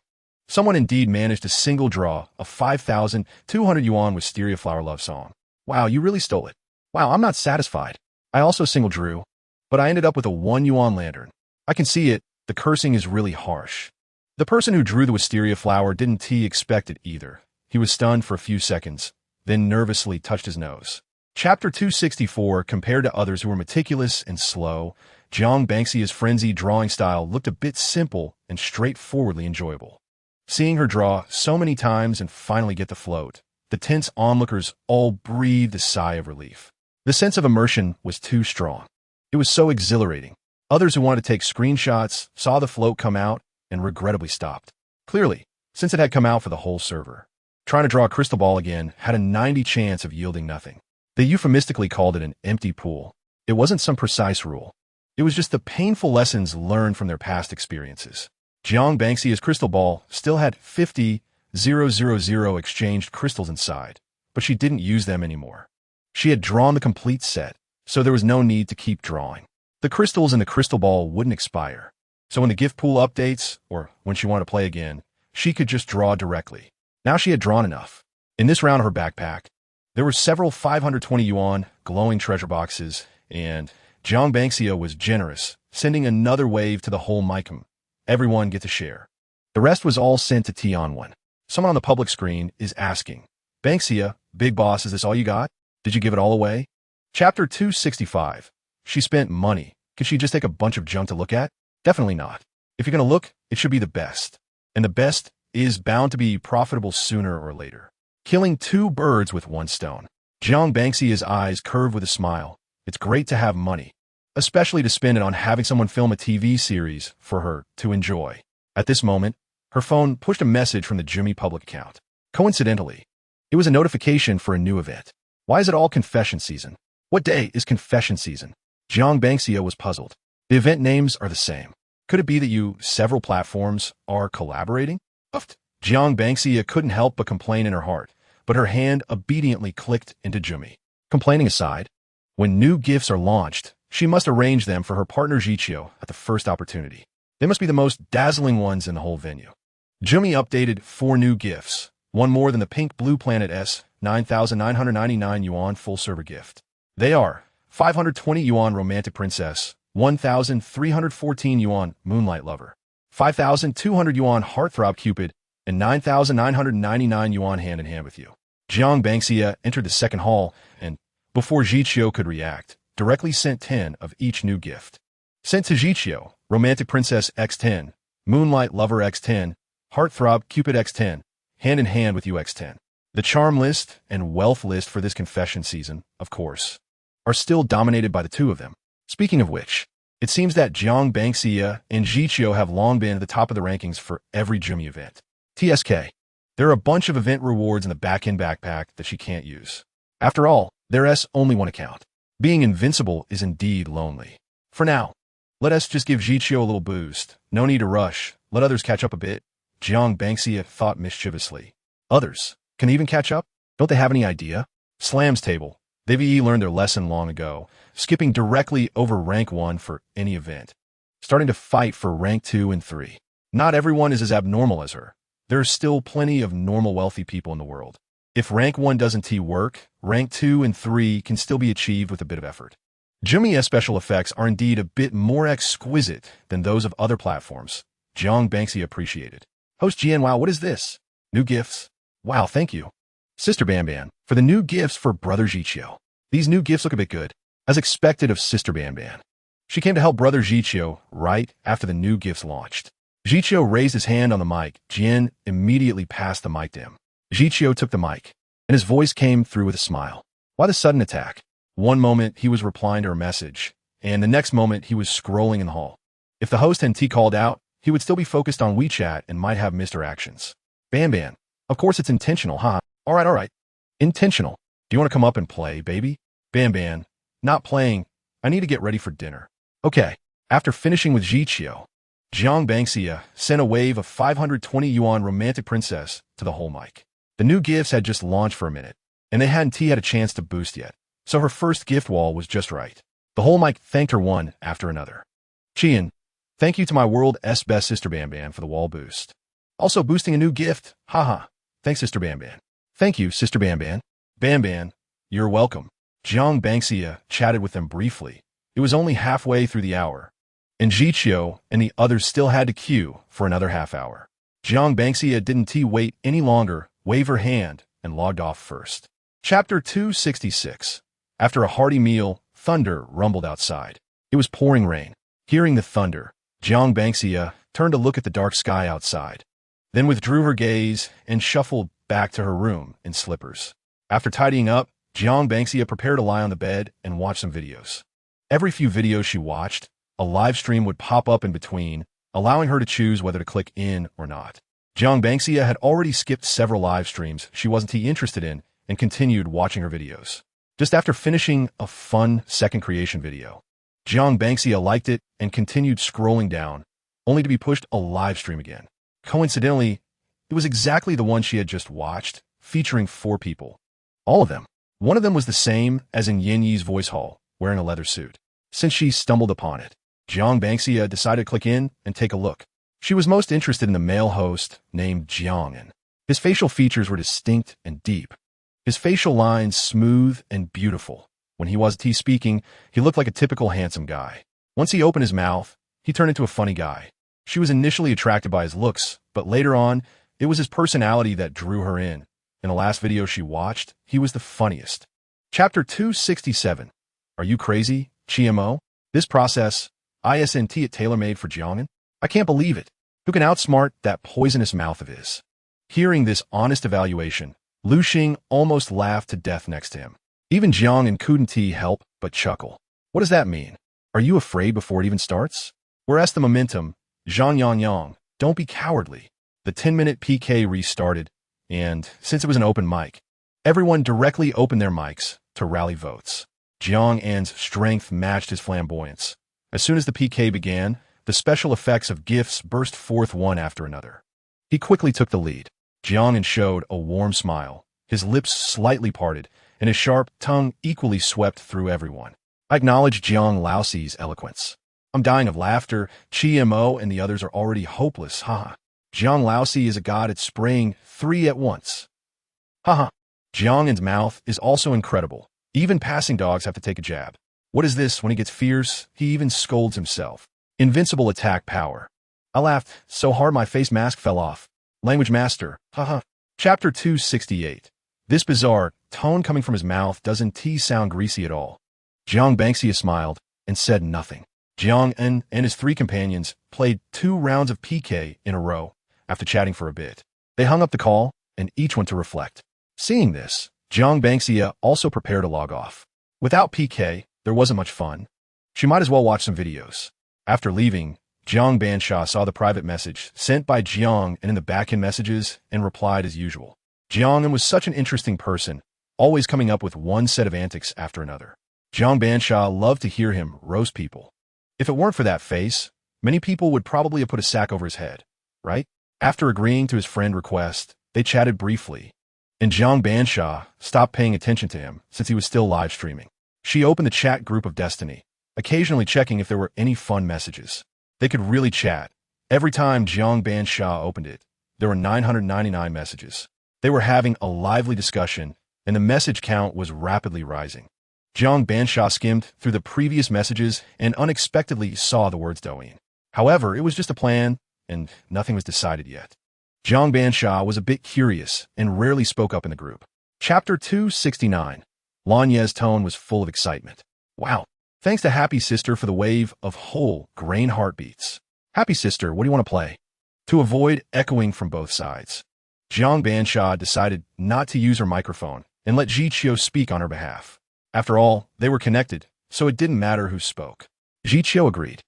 Someone indeed managed a single draw of 5,200 yuan with Stereo Flower Love Song. Wow, you really stole it. Wow, I'm not satisfied. I also single drew, but I ended up with a 1 yuan lantern. I can see it, the cursing is really harsh. The person who drew the wisteria flower didn't expect it either. He was stunned for a few seconds, then nervously touched his nose. Chapter 264. Compared to others who were meticulous and slow, Jiang Bangxia's frenzied drawing style looked a bit simple and straightforwardly enjoyable. Seeing her draw so many times and finally get the float, the tense onlookers all breathed a sigh of relief. The sense of immersion was too strong. It was so exhilarating. Others who wanted to take screenshots saw the float come out and regrettably stopped. Clearly, since it had come out for the whole server. Trying to draw a crystal ball again had a 90 chance of yielding nothing. They euphemistically called it an empty pool. It wasn't some precise rule. It was just the painful lessons learned from their past experiences. Jiang Bangxia's crystal ball still had 50,000 exchanged crystals inside, but she didn't use them anymore. She had drawn the complete set, so there was no need to keep drawing. The crystals in the crystal ball wouldn't expire, so when the gift pool updates, or when she wanted to play again, she could just draw directly. Now she had drawn enough. In this round of her backpack, there were several 520 yuan glowing treasure boxes, and Jiang Bangxia was generous, sending another wave to the whole micum. Everyone get to share. The rest was all sent to Tianwen. Someone on the public screen is asking, "Bangxia, big boss, is this all you got? Did you give it all away?" Chapter 265. She spent money. Could she just take a bunch of junk to look at? Definitely not. If you're going to look, it should be the best. And the best is bound to be profitable sooner or later. Killing 2 birds with 1 stone. Jiang Bangxia's eyes curved with a smile. It's great to have money, especially to spend it on having someone film a TV series for her to enjoy. At this moment, her phone pushed a message from the Jimmy public account. Coincidentally, it was a notification for a new event. Why is it all confession season? What day is confession season? Jiang Bangxia was puzzled. The event names are the same. Could it be that several platforms are collaborating? Jiang Bangxia couldn't help but complain in her heart, but her hand obediently clicked into Jimmy. Complaining aside, when new gifts are launched, she must arrange them for her partner Jiqiu at the first opportunity. They must be the most dazzling ones in the whole venue. Jimmy updated 4 new gifts, one more than the Pink Blue Planet S 9,999 yuan full server gift. They are 520 yuan Romantic Princess, 1,314 yuan Moonlight Lover, 5,200 yuan Heartthrob Cupid, and 9,999 yuan Hand in Hand with You. Jiang Bangxia entered the second hall and, before Jiqiu could react, directly sent 10 of each new gift. Sent to Jiqiu, Romantic Princess X10, Moonlight Lover X10, Heartthrob Cupid X10, hand in hand with UX10. The charm list and wealth list for this confession season, of course, are still dominated by the two of them. Speaking of which, it seems that Jiang Bangxia and Jiqiu have long been at the top of the rankings for every Jumi event. TSK. There are a bunch of event rewards in the back-end backpack that she can't use. After all, there's only one account. Being invincible is indeed lonely. For now, let us just give Jiqiu a little boost. No need to rush. Let others catch up a bit. Jiang Bangxia thought mischievously. Others? Can they even catch up? Don't they have any idea? Slams table. They've learned their lesson long ago, skipping directly over rank 1 for any event, starting to fight for rank 2 and 3. Not everyone is as abnormal as her. There are still plenty of normal wealthy people in the world. If rank 1 doesn't work, rank 2 and 3 can still be achieved with a bit of effort. Jumia's special effects are indeed a bit more exquisite than those of other platforms. Jiang Bangxia appreciated. Host Jian, wow, what is this? New gifts? Wow, thank you. Sister Banban, for the new gifts for Brother Jiqiu. These new gifts look a bit good, as expected of Sister Banban. She came to help Brother Jiqiu right after the new gifts launched. Jiqiu raised his hand on the mic. Jian immediately passed the mic to him. Jiqiu took the mic, and his voice came through with a smile. Why the sudden attack? One moment he was replying to her message, and the next moment he was scrolling in the hall. If the host hadn't called out, he would still be focused on WeChat and might have missed her actions. Banban. Of course it's intentional, huh? All right. Intentional. Do you want to come up and play, baby? Banban. Not playing. I need to get ready for dinner. Okay. After finishing with Jiqiu, Jiang Bangxia sent a wave of 520 yuan romantic princess to the whole mic. The new gifts had just launched for a minute, and they hadn't had a chance to boost yet, so her first gift wall was just right. The whole mic thanked her one after another. Qian, thank you to my world's best Sister Banban for the wall boost. Also boosting a new gift. Haha. Thanks, Sister Banban. Thank you, Sister Banban. Banban, you're welcome. Jiang Bangxia chatted with them briefly. It was only halfway through the hour, and Jiqiu and the others still had to queue for another half hour. Jiang Bangxia didn't wait any longer, waved her hand, and logged off first. Chapter 266. After a hearty meal, thunder rumbled outside. It was pouring rain. Hearing the thunder, Jiang Bangxia turned to look at the dark sky outside, then withdrew her gaze and shuffled back to her room in slippers. After tidying up, Jiang Bangxia prepared to lie on the bed and watch some videos. Every few videos she watched, a live stream would pop up in between, allowing her to choose whether to click in or not. Jiang Bangxia had already skipped several live streams she wasn't interested in and continued watching her videos. Just after finishing a fun second creation video, Jiang Bangxia liked it and continued scrolling down, only to be pushed a live stream again. Coincidentally, it was exactly the one she had just watched, featuring 4 people. All of them. One of them was the same as in Yin Yi's voice hall, wearing a leather suit. Since she stumbled upon it, Jiang Bangxia decided to click in and take a look. She was most interested in the male host named Jiang. His facial features were distinct and deep. His facial lines smooth and beautiful. When he wasn't speaking, he looked like a typical handsome guy. Once he opened his mouth, he turned into a funny guy. She was initially attracted by his looks, but later on, it was his personality that drew her in. In the last video she watched, he was the funniest. Chapter 267. Are you crazy, Chiemo? This process, ISNT it tailor-made for Jiang'an? I can't believe it. Who can outsmart that poisonous mouth of his? Hearing this honest evaluation, Lu Xing almost laughed to death next to him. Even Jiang'an couldn't help but chuckle. What does that mean? Are you afraid before it even starts? Whereas the momentum, Zhang Yang, don't be cowardly. The 10-minute PK restarted, and since it was an open mic, everyone directly opened their mics to rally votes. Jiang An's strength matched his flamboyance. As soon as the PK began, the special effects of gifts burst forth one after another. He quickly took the lead. Jiang An showed a warm smile, his lips slightly parted, and his sharp tongue equally swept through everyone. I acknowledge Jiang Laoxi's eloquence. I'm dying of laughter. Mo and the others are already hopeless, haha. Jiang Laoxi is a god at spraying 3 at once. Haha. Jiang An's mouth is also incredible. Even passing dogs have to take a jab. What is this? When he gets fierce, he even scolds himself. Invincible attack power. I laughed so hard my face mask fell off. Language master, haha. Chapter 268. This bizarre tone coming from his mouth doesn't sound greasy at all. Jiang Bangxia smiled and said nothing. Jiang and his three companions played 2 rounds of PK in a row after chatting for a bit. They hung up the call, and each went to reflect. Seeing this, Jiang Bangxia also prepared to log off. Without PK, there wasn't much fun. She might as well watch some videos. After leaving, Jiang Bansha saw the private message sent by Jiang and in the back-end messages and replied as usual. Jiang was such an interesting person, always coming up with one set of antics after another. Jiang Bansha loved to hear him roast people. If it weren't for that face, many people would probably have put a sack over his head, right? After agreeing to his friend's request, they chatted briefly, and Jiang Bansha stopped paying attention to him since he was still live streaming. She opened the chat group of Destiny, occasionally checking if there were any fun messages. They could really chat. Every time Jiang Bansha opened it, there were 999 messages. They were having a lively discussion, and the message count was rapidly rising. Jiang Bansha skimmed through the previous messages and unexpectedly saw the words Douyin. However, it was just a plan, and nothing was decided yet. Jiang Bansha was a bit curious and rarely spoke up in the group. Chapter 269. Lan Ye's tone was full of excitement. Wow. Thanks to Happy Sister for the wave of whole grain heartbeats. Happy Sister, what do you want to play? To avoid echoing from both sides, Jiang Bansha decided not to use her microphone and let Ji Qiu speak on her behalf. After all, they were connected, so it didn't matter who spoke. Ji Qiu agreed,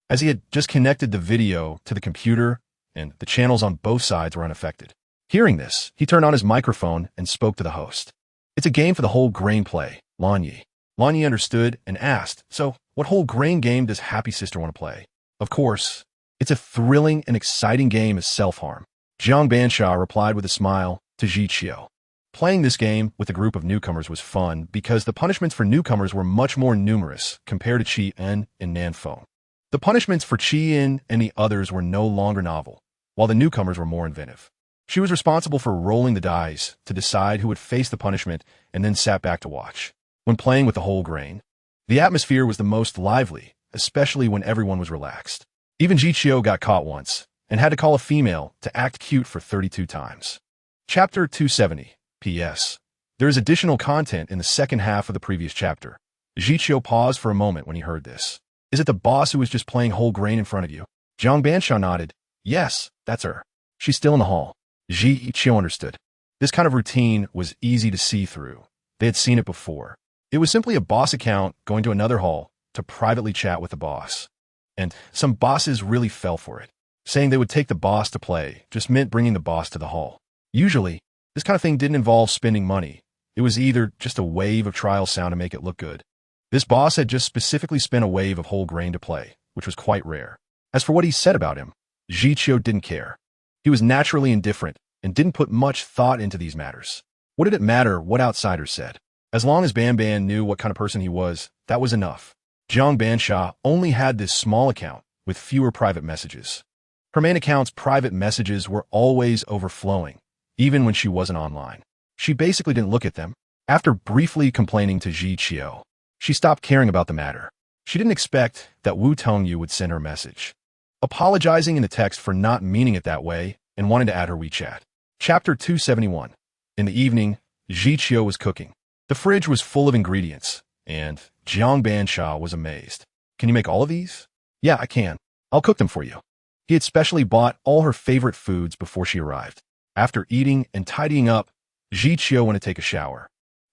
as he had just connected the video to the computer and the channels on both sides were unaffected. Hearing this, he turned on his microphone and spoke to the host. It's a game for the whole grain play, Lan Ye. Lan Ye understood and asked, so what whole grain game does Happy Sister want to play? Of course, it's a thrilling and exciting game of self-harm. Jiang Bansha replied with a smile to Ji Qiu. Playing this game with a group of newcomers was fun because the punishments for newcomers were much more numerous compared to Qi-En and Nanfeng. The punishments for Qi-En and the others were no longer novel, while the newcomers were more inventive. She was responsible for rolling the dice to decide who would face the punishment and then sat back to watch. When playing with the whole grain, the atmosphere was the most lively, especially when everyone was relaxed. Even Ji Qiu got caught once and had to call a female to act cute for 32 times. Chapter 270. P.S. There is additional content in the second half of the previous chapter. Ji Qiu paused for a moment when he heard this. Is it the boss who was just playing whole grain in front of you? Jiang Bansha nodded. Yes, that's her. She's still in the hall. Ji Qiu understood. This kind of routine was easy to see through. They had seen it before. It was simply a boss account going to another hall to privately chat with the boss. And some bosses really fell for it. Saying they would take the boss to play just meant bringing the boss to the hall. Usually, this kind of thing didn't involve spending money. It was either just a wave of trial sound to make it look good. This boss had just specifically spent a wave of whole grain to play, which was quite rare. As for what he said about him, Ji Qiu didn't care. He was naturally indifferent and didn't put much thought into these matters. What did it matter what outsiders said? As long as Ban Ban knew what kind of person he was, that was enough. Jiang Bansha only had this small account with fewer private messages. Her main account's private messages were always overflowing, even when she wasn't online. She basically didn't look at them. After briefly complaining to Ji Qiu, she stopped caring about the matter. She didn't expect that Wu Tongyu would send her a message, apologizing in the text for not meaning it that way and wanting to add her WeChat. Chapter 271. In the evening, Ji Qiu was cooking. The fridge was full of ingredients, and Jiang Bansha was amazed. Can you make all of these? Yeah, I can. I'll cook them for you. He had specially bought all her favorite foods before she arrived. After eating and tidying up, Ji Qiu went to take a shower.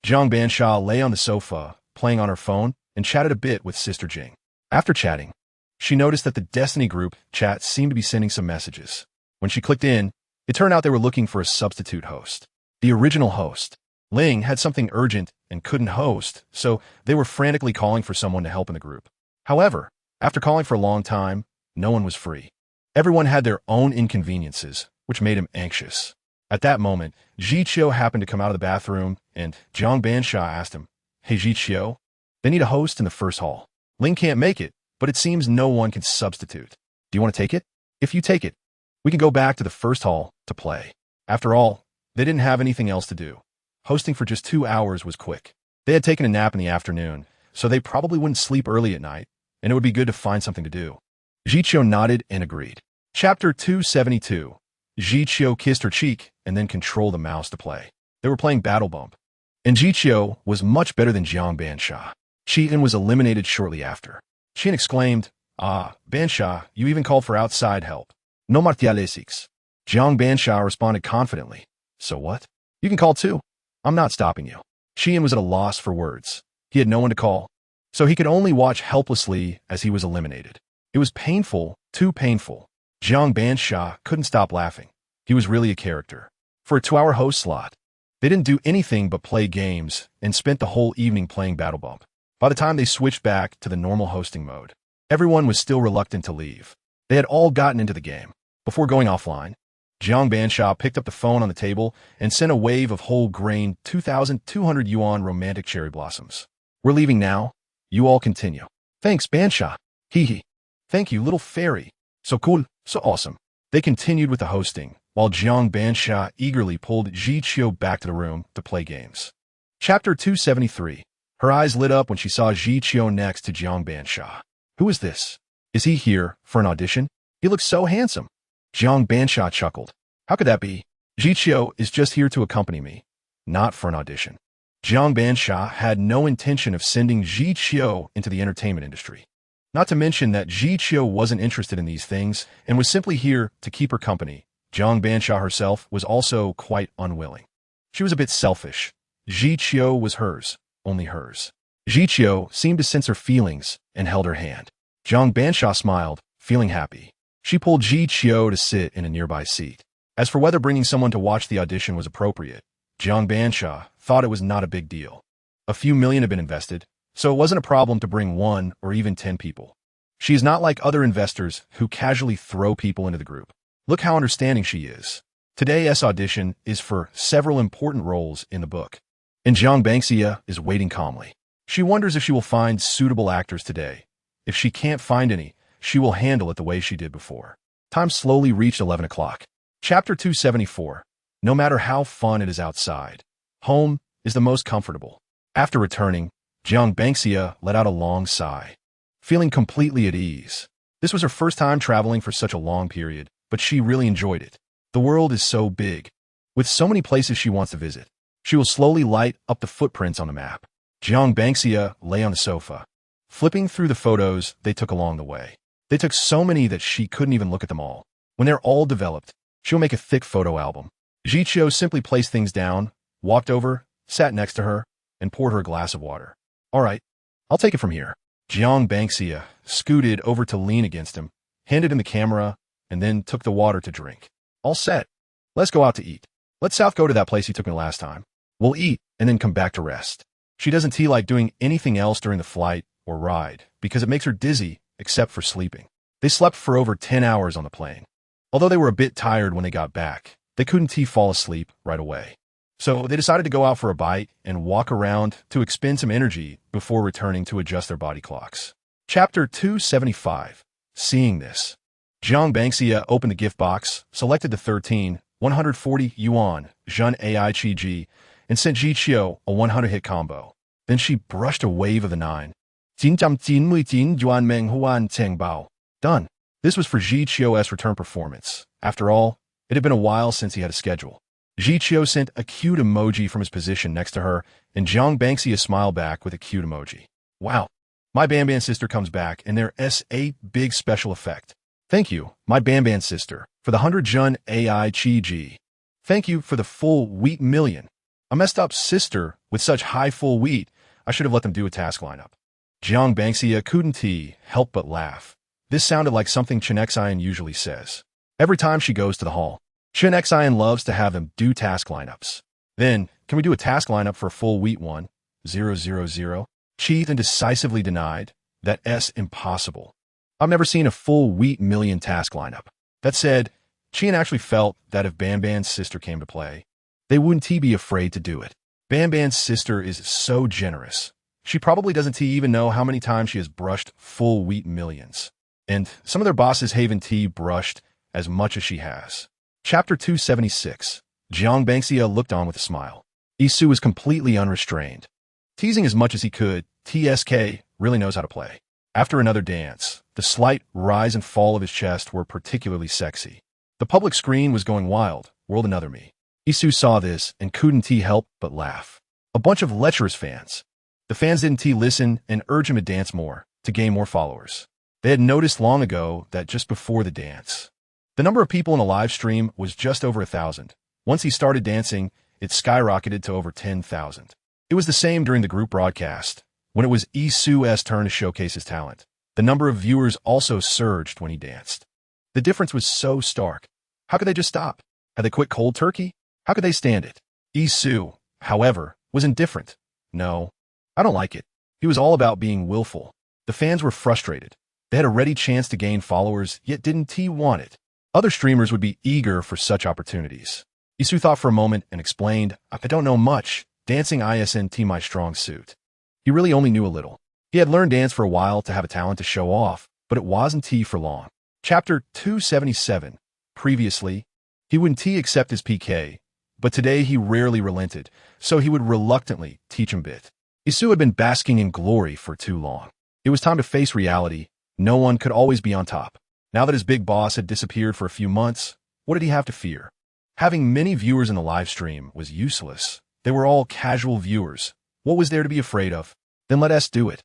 Jiang Bansha lay on the sofa, playing on her phone, and chatted a bit with Sister Jing. After chatting, she noticed that the Destiny group chat seemed to be sending some messages. When she clicked in, it turned out they were looking for a substitute host. The original host, Ling, had something urgent and couldn't host, so they were frantically calling for someone to help in the group. However, after calling for a long time, no one was free. Everyone had their own inconveniences, which made him anxious. At that moment, Ji Qiu happened to come out of the bathroom, and Jiang Bansha asked him, Hey Ji Qiu, they need a host in the first hall. Ling can't make it, but it seems no one can substitute. Do you want to take it? If you take it, we can go back to the first hall to play. After all, they didn't have anything else to do. Hosting for just 2 hours was quick. They had taken a nap in the afternoon, so they probably wouldn't sleep early at night, and it would be good to find something to do. Ji Qiu nodded and agreed. Chapter 272. Ji Qiu kissed her cheek and then controlled the mouse to play. They were playing Battle Bump, and Ji Qiu was much better than Jiang Bansha. Qi-En was eliminated shortly after. Qi-En exclaimed, Ah, Bansha, you even called for outside help. No martialesics. Jiang Bansha responded confidently. So what? You can call too. I'm not stopping you. Qian was at a loss for words. He had no one to call, so he could only watch helplessly as he was eliminated. It was painful, too painful. Jiang Bansha couldn't stop laughing. He was really a character. For a 2-hour host slot, they didn't do anything but play games and spent the whole evening playing Battle Bump. By the time they switched back to the normal hosting mode, everyone was still reluctant to leave. They had all gotten into the game. Before going offline, Jiang Bansha picked up the phone on the table and sent a wave of whole-grain 2,200 yuan romantic cherry blossoms. We're leaving now. You all continue. Thanks, Bansha. Hee hee. Thank you, little fairy. So cool, so awesome. They continued with the hosting, while Jiang Bansha eagerly pulled Ji Qiu back to the room to play games. Chapter 273. Her eyes lit up when she saw Ji Qiu next to Jiang Bansha. Who is this? Is he here for an audition? He looks so handsome. Jiang Bansha chuckled. How could that be? Ji Qiu is just here to accompany me, not for an audition. Jiang Bansha had no intention of sending Ji Qiu into the entertainment industry. Not to mention that Ji Qiu wasn't interested in these things and was simply here to keep her company. Jiang Bansha herself was also quite unwilling. She was a bit selfish. Ji Qiu was hers, only hers. Ji Qiu seemed to sense her feelings and held her hand. Jiang Bansha smiled, feeling happy. She pulled Ji Qiu to sit in a nearby seat. As for whether bringing someone to watch the audition was appropriate, Jiang Bansha thought it was not a big deal. A few million had been invested, so it wasn't a problem to bring 1 or even 10 people. She is not like other investors who casually throw people into the group. Look how understanding she is. Today's audition is for several important roles in the book, and Jiang Bansha is waiting calmly. She wonders if she will find suitable actors today. If she can't find any, she will handle it the way she did before. Time slowly reached 11 o'clock. Chapter 274. No matter how fun it is outside, home is the most comfortable. After returning, Jiang Bansha let out a long sigh, feeling completely at ease. This was her first time traveling for such a long period, but she really enjoyed it. The world is so big, with so many places she wants to visit. She will slowly light up the footprints on the map. Jiang Bansha lay on the sofa, flipping through the photos they took along the way. They took so many that she couldn't even look at them all. When they're all developed, she'll make a thick photo album. Ji Qiu simply placed things down, walked over, sat next to her, and poured her a glass of water. All right, I'll take it from here. Jiang Bansha scooted over to lean against him, handed him the camera, and then took the water to drink. All set. Let's go out to eat. Let South go to that place he took me last time. We'll eat and then come back to rest. She doesn't like doing anything else during the flight or ride because it makes her dizzy except for sleeping. They slept for over 10 hours on the plane. Although they were a bit tired when they got back, they couldn't fall asleep right away. So they decided to go out for a bite and walk around to expend some energy before returning to adjust their body clocks. Chapter 275. Seeing this, Jiang Bansha opened the gift box, selected the 140 yuan Zhen AI Chi Ji, and sent Ji Qiu a 100-hit combo. Then she brushed a wave of the 9. Done. This was for Ji Qiu's return performance. After all, it had been a while since he had a schedule. Ji Qiu sent a cute emoji from his position next to her, and Jiang Bansha smiled back with a cute emoji. Wow, my Banban sister comes back, and there's a big special effect. Thank you, my Banban sister, for the 100 Zhen AI Chi Ji. Thank you for the full wheat million. A messed up sister with such high full wheat, I should have let them do a task lineup. Jiang Bansha couldn't help but laugh. This sounded like something Chen Xian usually says. Every time she goes to the hall, Chen Xian loves to have them do task lineups. Then, can we do a task lineup for a full wheat 1? 000? Chi then decisively denied. That's impossible. I've never seen a full wheat million task lineup. That said, Qian actually felt that if Banban's sister came to play, they wouldn't be afraid to do it. Banban's sister is so generous. She probably doesn't even know how many times she has brushed full wheat millions. And some of their bosses haven't brushed as much as she has. Chapter 276. Jiang Bansha looked on with a smile. Isu was completely unrestrained. Teasing as much as he could, TSK really knows how to play. After another dance, the slight rise and fall of his chest were particularly sexy. The public screen was going wild, World Another Me. Isu saw this and couldn't help but laugh. A bunch of lecherous fans. The fans didn't listen and urge him to dance more, to gain more followers. They had noticed long ago that just before the dance, the number of people in a live stream was just over 1,000. Once he started dancing, it skyrocketed to over 10,000. It was the same during the group broadcast, when it was Isu's turn to showcase his talent. The number of viewers also surged when he danced. The difference was so stark. How could they just stop? Had they quit cold turkey? How could they stand it? Isu, however, was indifferent. No, I don't like it. He was all about being willful. The fans were frustrated. They had a ready chance to gain followers, yet didn't he want it? Other streamers would be eager for such opportunities. Isu thought for a moment and explained, I don't know much. Dancing isn't my strong suit. He really only knew a little. He had learned dance for a while to have a talent to show off, but it wasn't for long. Chapter 277. Previously, he wouldn't accept his PK, but today he rarely relented, so he would reluctantly teach him bit. Isu had been basking in glory for too long. It was time to face reality. No one could always be on top. Now that his big boss had disappeared for a few months, what did he have to fear? Having many viewers in the live stream was useless. They were all casual viewers. What was there to be afraid of? Then let us do it.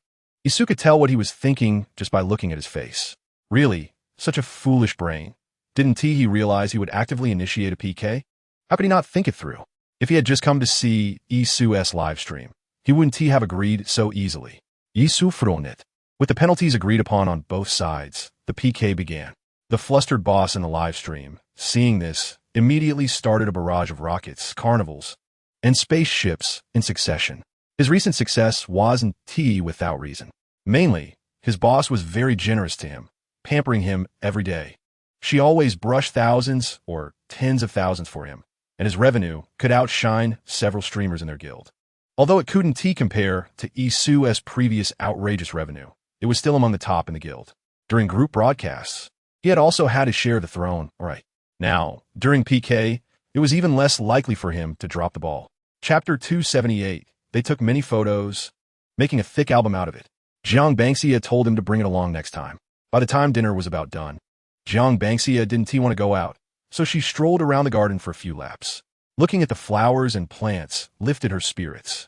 Isu could tell what he was thinking just by looking at his face. Really, such a foolish brain. Didn't he realize he would actively initiate a PK? How could he not think it through? If he had just come to see Isu's live stream, he wouldn't have agreed so easily. Isu fronit. With the penalties agreed upon on both sides, the PK began. The flustered boss in the live stream, seeing this, immediately started a barrage of rockets, carnivals, and spaceships in succession. His recent success wasn't without reason. Mainly, his boss was very generous to him, pampering him every day. She always brushed thousands or tens of thousands for him, and his revenue could outshine several streamers in their guild. Although it couldn't compare to Isu's previous outrageous revenue, it was still among the top in the guild. During group broadcasts, he had also had his share of the throne, right? Now, during PK, it was even less likely for him to drop the ball. Chapter 278. They took many photos, making a thick album out of it. Jiang Bangxia told him to bring it along next time. By the time dinner was about done, Jiang Bangxia didn't want to go out, so she strolled around the garden for a few laps. Looking at the flowers and plants lifted her spirits.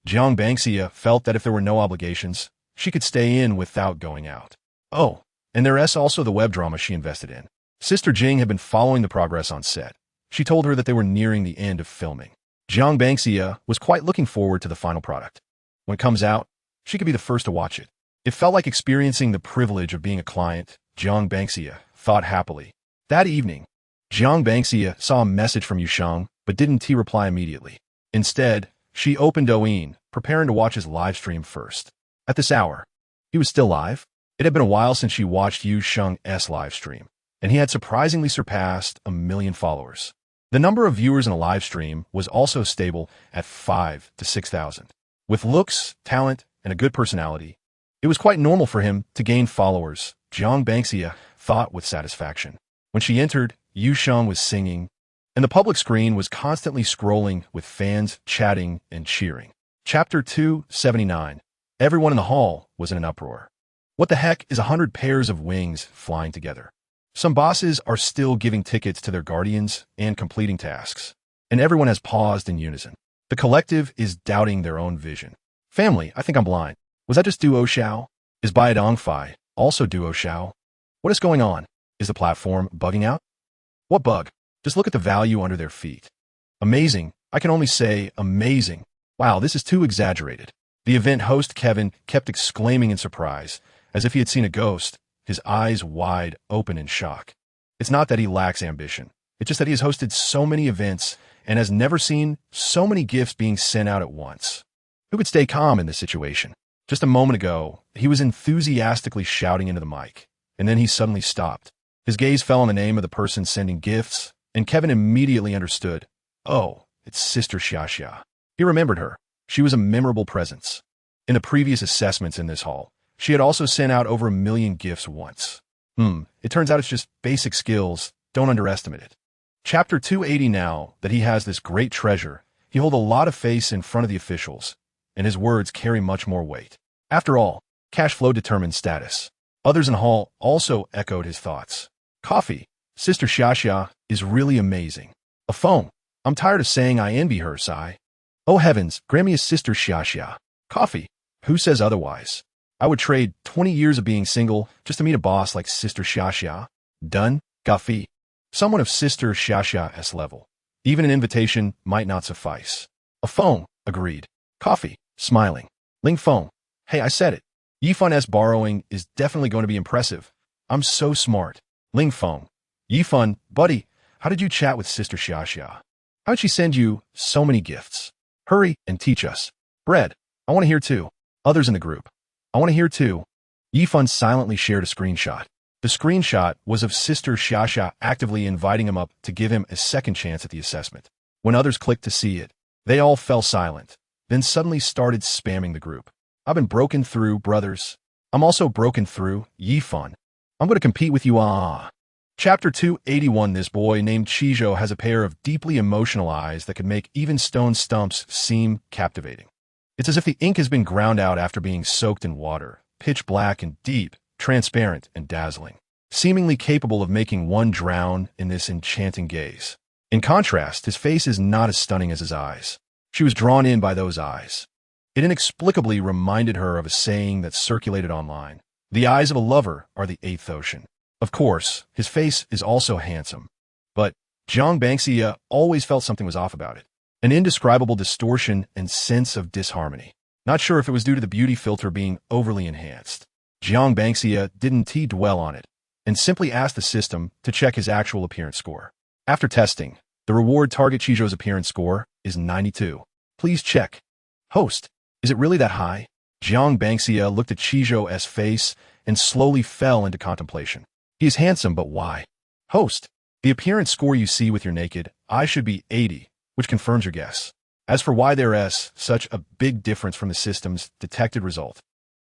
Jiang Bangxia felt that if there were no obligations, she could stay in without going out. Oh, and there's also the web drama she invested in. Sister Jing had been following the progress on set. She told her that they were nearing the end of filming. Jiang Bangxia was quite looking forward to the final product. When it comes out, she could be the first to watch it. It felt like experiencing the privilege of being a client, Jiang Bangxia thought happily. That evening, Jiang Bangxia saw a message from Yusheng, but didn't reply immediately. Instead, she opened Douyin, preparing to watch his live stream first. At this hour, he was still live. It had been a while since she watched Yusheng's live stream, and he had surprisingly surpassed 1 million followers. The number of viewers in a live stream was also stable at 5,000 to 6,000. With looks, talent, and a good personality, it was quite normal for him to gain followers, Jiang Bangxia thought with satisfaction. When she entered, Yusheng was singing, and the public screen was constantly scrolling with fans chatting and cheering. Chapter 279. Everyone in the hall was in an uproar. What the heck is 100 pairs of wings flying together? Some bosses are still giving tickets to their guardians and completing tasks, and everyone has paused in unison. The collective is doubting their own vision. Family, I think I'm blind. Was that just Duo Xiao? Is Baidongfei also Duo Xiao? What is going on? Is the platform bugging out? What bug? Just look at the value under their feet. Amazing. I can only say amazing. Wow, this is too exaggerated. The event host Kevin kept exclaiming in surprise, as if he had seen a ghost, his eyes wide open in shock. It's not that he lacks ambition. It's just that he has hosted so many events and has never seen so many gifts being sent out at once. Who could stay calm in this situation? Just a moment ago, he was enthusiastically shouting into the mic, and then he suddenly stopped. His gaze fell on the name of the person sending gifts, and Kevin immediately understood. Oh, it's Sister Xiaxia. He remembered her. She was a memorable presence. In the previous assessments in this hall, she had also sent out over 1 million gifts once. It turns out it's just basic skills. Don't underestimate it. Chapter 280. Now that he has this great treasure, he holds a lot of face in front of the officials, and his words carry much more weight. After all, cash flow determines status. Others in the hall also echoed his thoughts. Coffee. Sister Xiaxia is really amazing. A phone. I'm tired of saying I envy her, sigh. Oh heavens, Grammy is Sister Xiaxia. Coffee. Who says otherwise? I would trade 20 years of being single just to meet a boss like Sister Xiaxia. Done. Gafi. Someone of Sister Xiaxia's level. Even an invitation might not suffice. A phone. Agreed. Coffee. Smiling. Ling Feng. Hey, I said it. Yifun's borrowing is definitely going to be impressive. I'm so smart. Ling Feng. Yifun, buddy, how did you chat with Sister Xiaxia? How'd she send you so many gifts? Hurry and teach us. Bread. I want to hear too. Others in the group. I want to hear too. Yifun silently shared a screenshot. The screenshot was of Sister Xiaxia actively inviting him up to give him a second chance at the assessment. When others clicked to see it, they all fell silent, then suddenly started spamming the group. I've been broken through, brothers. I'm also broken through, Yifun. I'm going to compete with you, Chapter 281. This boy named Chijo has a pair of deeply emotional eyes that could make even stone stumps seem captivating. It's as if the ink has been ground out after being soaked in water, pitch black and deep, transparent and dazzling, seemingly capable of making one drown in this enchanting gaze. In contrast, his face is not as stunning as his eyes. She was drawn in by those eyes. It inexplicably reminded her of a saying that circulated online. The eyes of a lover are the eighth ocean. Of course, his face is also handsome. But Jiang Bangxia always felt something was off about it. An indescribable distortion and sense of disharmony. Not sure if it was due to the beauty filter being overly enhanced. Jiang Bangxia didn't dwell on it, and simply asked the system to check his actual appearance score. After testing, the reward target Chijo's appearance score is 92. Please check. Host, is it really that high? Jiang Bangxia looked at Chijo's face and slowly fell into contemplation. He is handsome, but why? Host, the appearance score you see with your naked eye should be 80, which confirms your guess. As for why there is such a big difference from the system's detected result,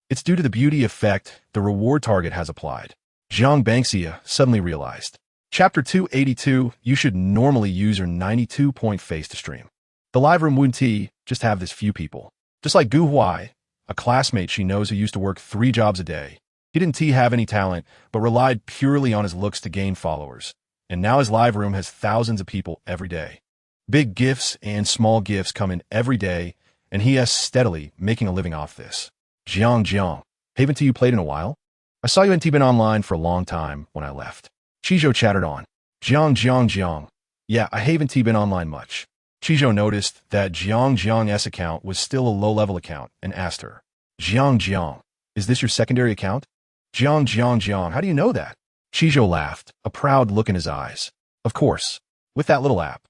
it's due to the beauty effect the reward target has applied. Jiang Bangxia suddenly realized. Chapter 282, you should normally use your 92-point face to stream. The live room wouldn't just have this few people. Just like Gu Huai, a classmate she knows who used to work 3 jobs a day. He didn't have any talent, but relied purely on his looks to gain followers. And now his live room has thousands of people every day. Big gifts and small gifts come in every day, and he is steadily making a living off this. Jiang, haven't you played in a while? I saw you hadn't been online for a long time when I left. Chijo chattered on. Jiang. Yeah, I haven't been online much. Chijo noticed that Jiang's account was still a low-level account and asked her, Jiang, is this your secondary account? Jiang, how do you know that? Chijo laughed, a proud look in his eyes. Of course, with that little app.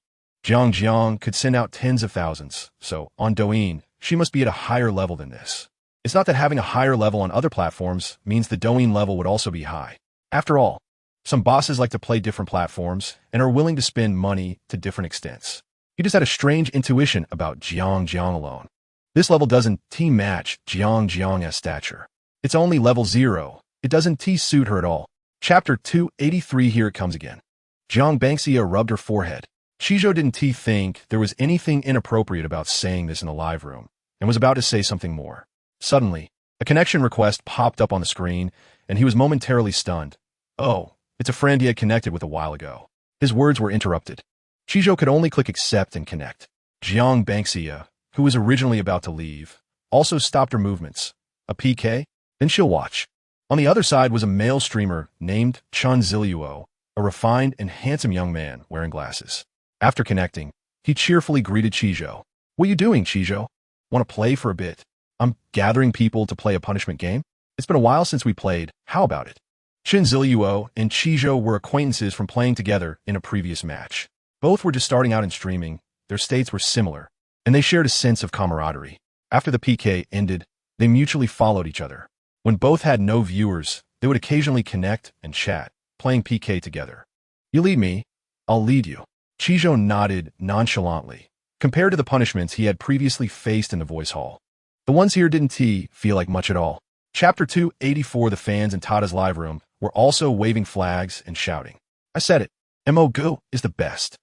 Jiang could send out tens of thousands, so on Douyin, she must be at a higher level than this. It's not that having a higher level on other platforms means the Douyin level would also be high. After all, some bosses like to play different platforms and are willing to spend money to different extents. He just had a strange intuition about Jiang alone. This level doesn't match Jiang's stature. It's only level 0. It doesn't suit her at all. Chapter 283. Here it comes again. Jiang Bangxia rubbed her forehead. Chijo didn't think there was anything inappropriate about saying this in the live room, and was about to say something more. Suddenly, a connection request popped up on the screen, and he was momentarily stunned. Oh, it's a friend he had connected with a while ago. His words were interrupted. Chijo could only click accept and connect. Jiang Bangxia, who was originally about to leave, also stopped her movements. A PK? Then she'll watch. On the other side was a male streamer named Chun Ziluo, a refined and handsome young man wearing glasses. After connecting, he cheerfully greeted Chijo. What are you doing, Chijo? Want to play for a bit? I'm gathering people to play a punishment game. It's been a while since we played. How about it? Chun Ziluo and Chijo were acquaintances from playing together in a previous match. Both were just starting out in streaming, their states were similar, and they shared a sense of camaraderie. After the PK ended, they mutually followed each other. When both had no viewers, they would occasionally connect and chat, playing PK together. You lead me, I'll lead you. Chijo nodded nonchalantly, compared to the punishments he had previously faced in the voice hall. The ones here didn't feel like much at all. Chapter 284. The fans in Tada's live room were also waving flags and shouting. I said it. Mo-gu is the best.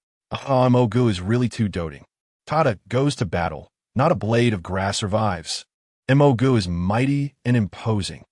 Mo-gu is really too doting. Tada goes to battle. Not a blade of grass survives. Mo-gu is mighty and imposing.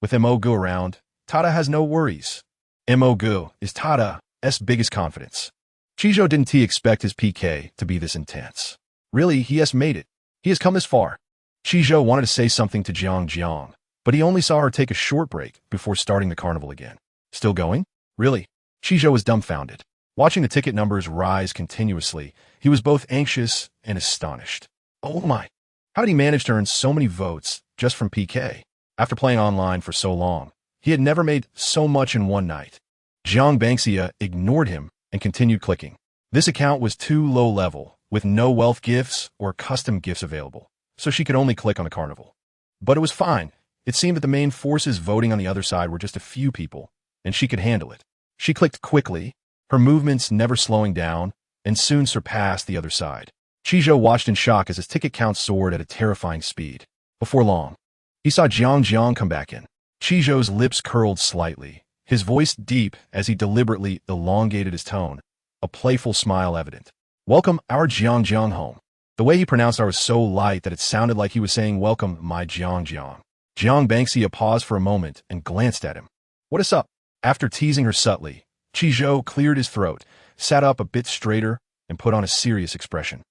With Mo-gu around, Tada has no worries. Mo-gu is Tada's biggest confidence. Chijo didn't expect his PK to be this intense. Really, he has made it. He has come this far. Chijo wanted to say something to Jiang, But he only saw her take a short break before starting the carnival again. Still going? Really? Chizhou was dumbfounded. Watching the ticket numbers rise continuously, he was both anxious and astonished. Oh my! How did he manage to earn so many votes just from PK? After playing online for so long, he had never made so much in one night. Jiang Bangxia ignored him and continued clicking. This account was too low level, with no wealth gifts or custom gifts available, so she could only click on the carnival. But it was fine. It seemed that the main forces voting on the other side were just a few people, and she could handle it. She clicked quickly, her movements never slowing down, and soon surpassed the other side. Chizhou watched in shock as his ticket count soared at a terrifying speed. Before long, he saw Jiang come back in. Chizhou's lips curled slightly, his voice deep as he deliberately elongated his tone, a playful smile evident. Welcome our Jiang home. The way he pronounced our was so light that it sounded like he was saying, welcome my Jiang. Jiang Bangxia paused for a moment and glanced at him. What is up? After teasing her subtly, Chizhou cleared his throat, sat up a bit straighter, and put on a serious expression.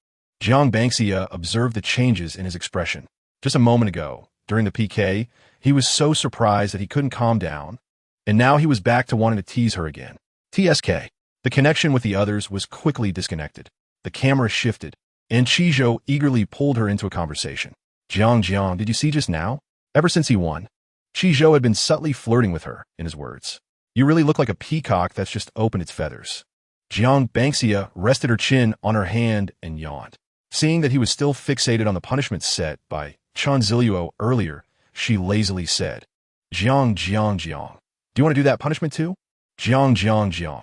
Jiang Bangxia observed the changes in his expression. Just a moment ago, during the PK, he was so surprised that he couldn't calm down, and now he was back to wanting to tease her again. TSK. The connection with the others was quickly disconnected. The camera shifted, and Chizhou eagerly pulled her into a conversation. Jiang, did you see just now? Ever since he won, Chizhou had been subtly flirting with her, in his words. You really look like a peacock that's just opened its feathers. Jiang Bangxia rested her chin on her hand and yawned. Seeing that he was still fixated on the punishment set by Chen Ziluo earlier, she lazily said, Jiang. Do you want to do that punishment too? Jiang.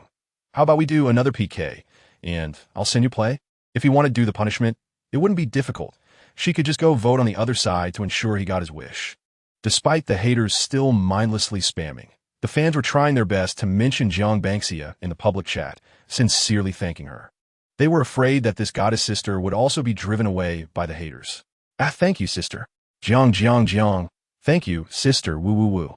How about we do another PK, and I'll send you play? If he wanted to do the punishment, it wouldn't be difficult. She could just go vote on the other side to ensure he got his wish. Despite the haters still mindlessly spamming, the fans were trying their best to mention Jiang Bangxia in the public chat, sincerely thanking her. They were afraid that this goddess sister would also be driven away by the haters. Thank you, sister. Jiang. Thank you, sister. Woo.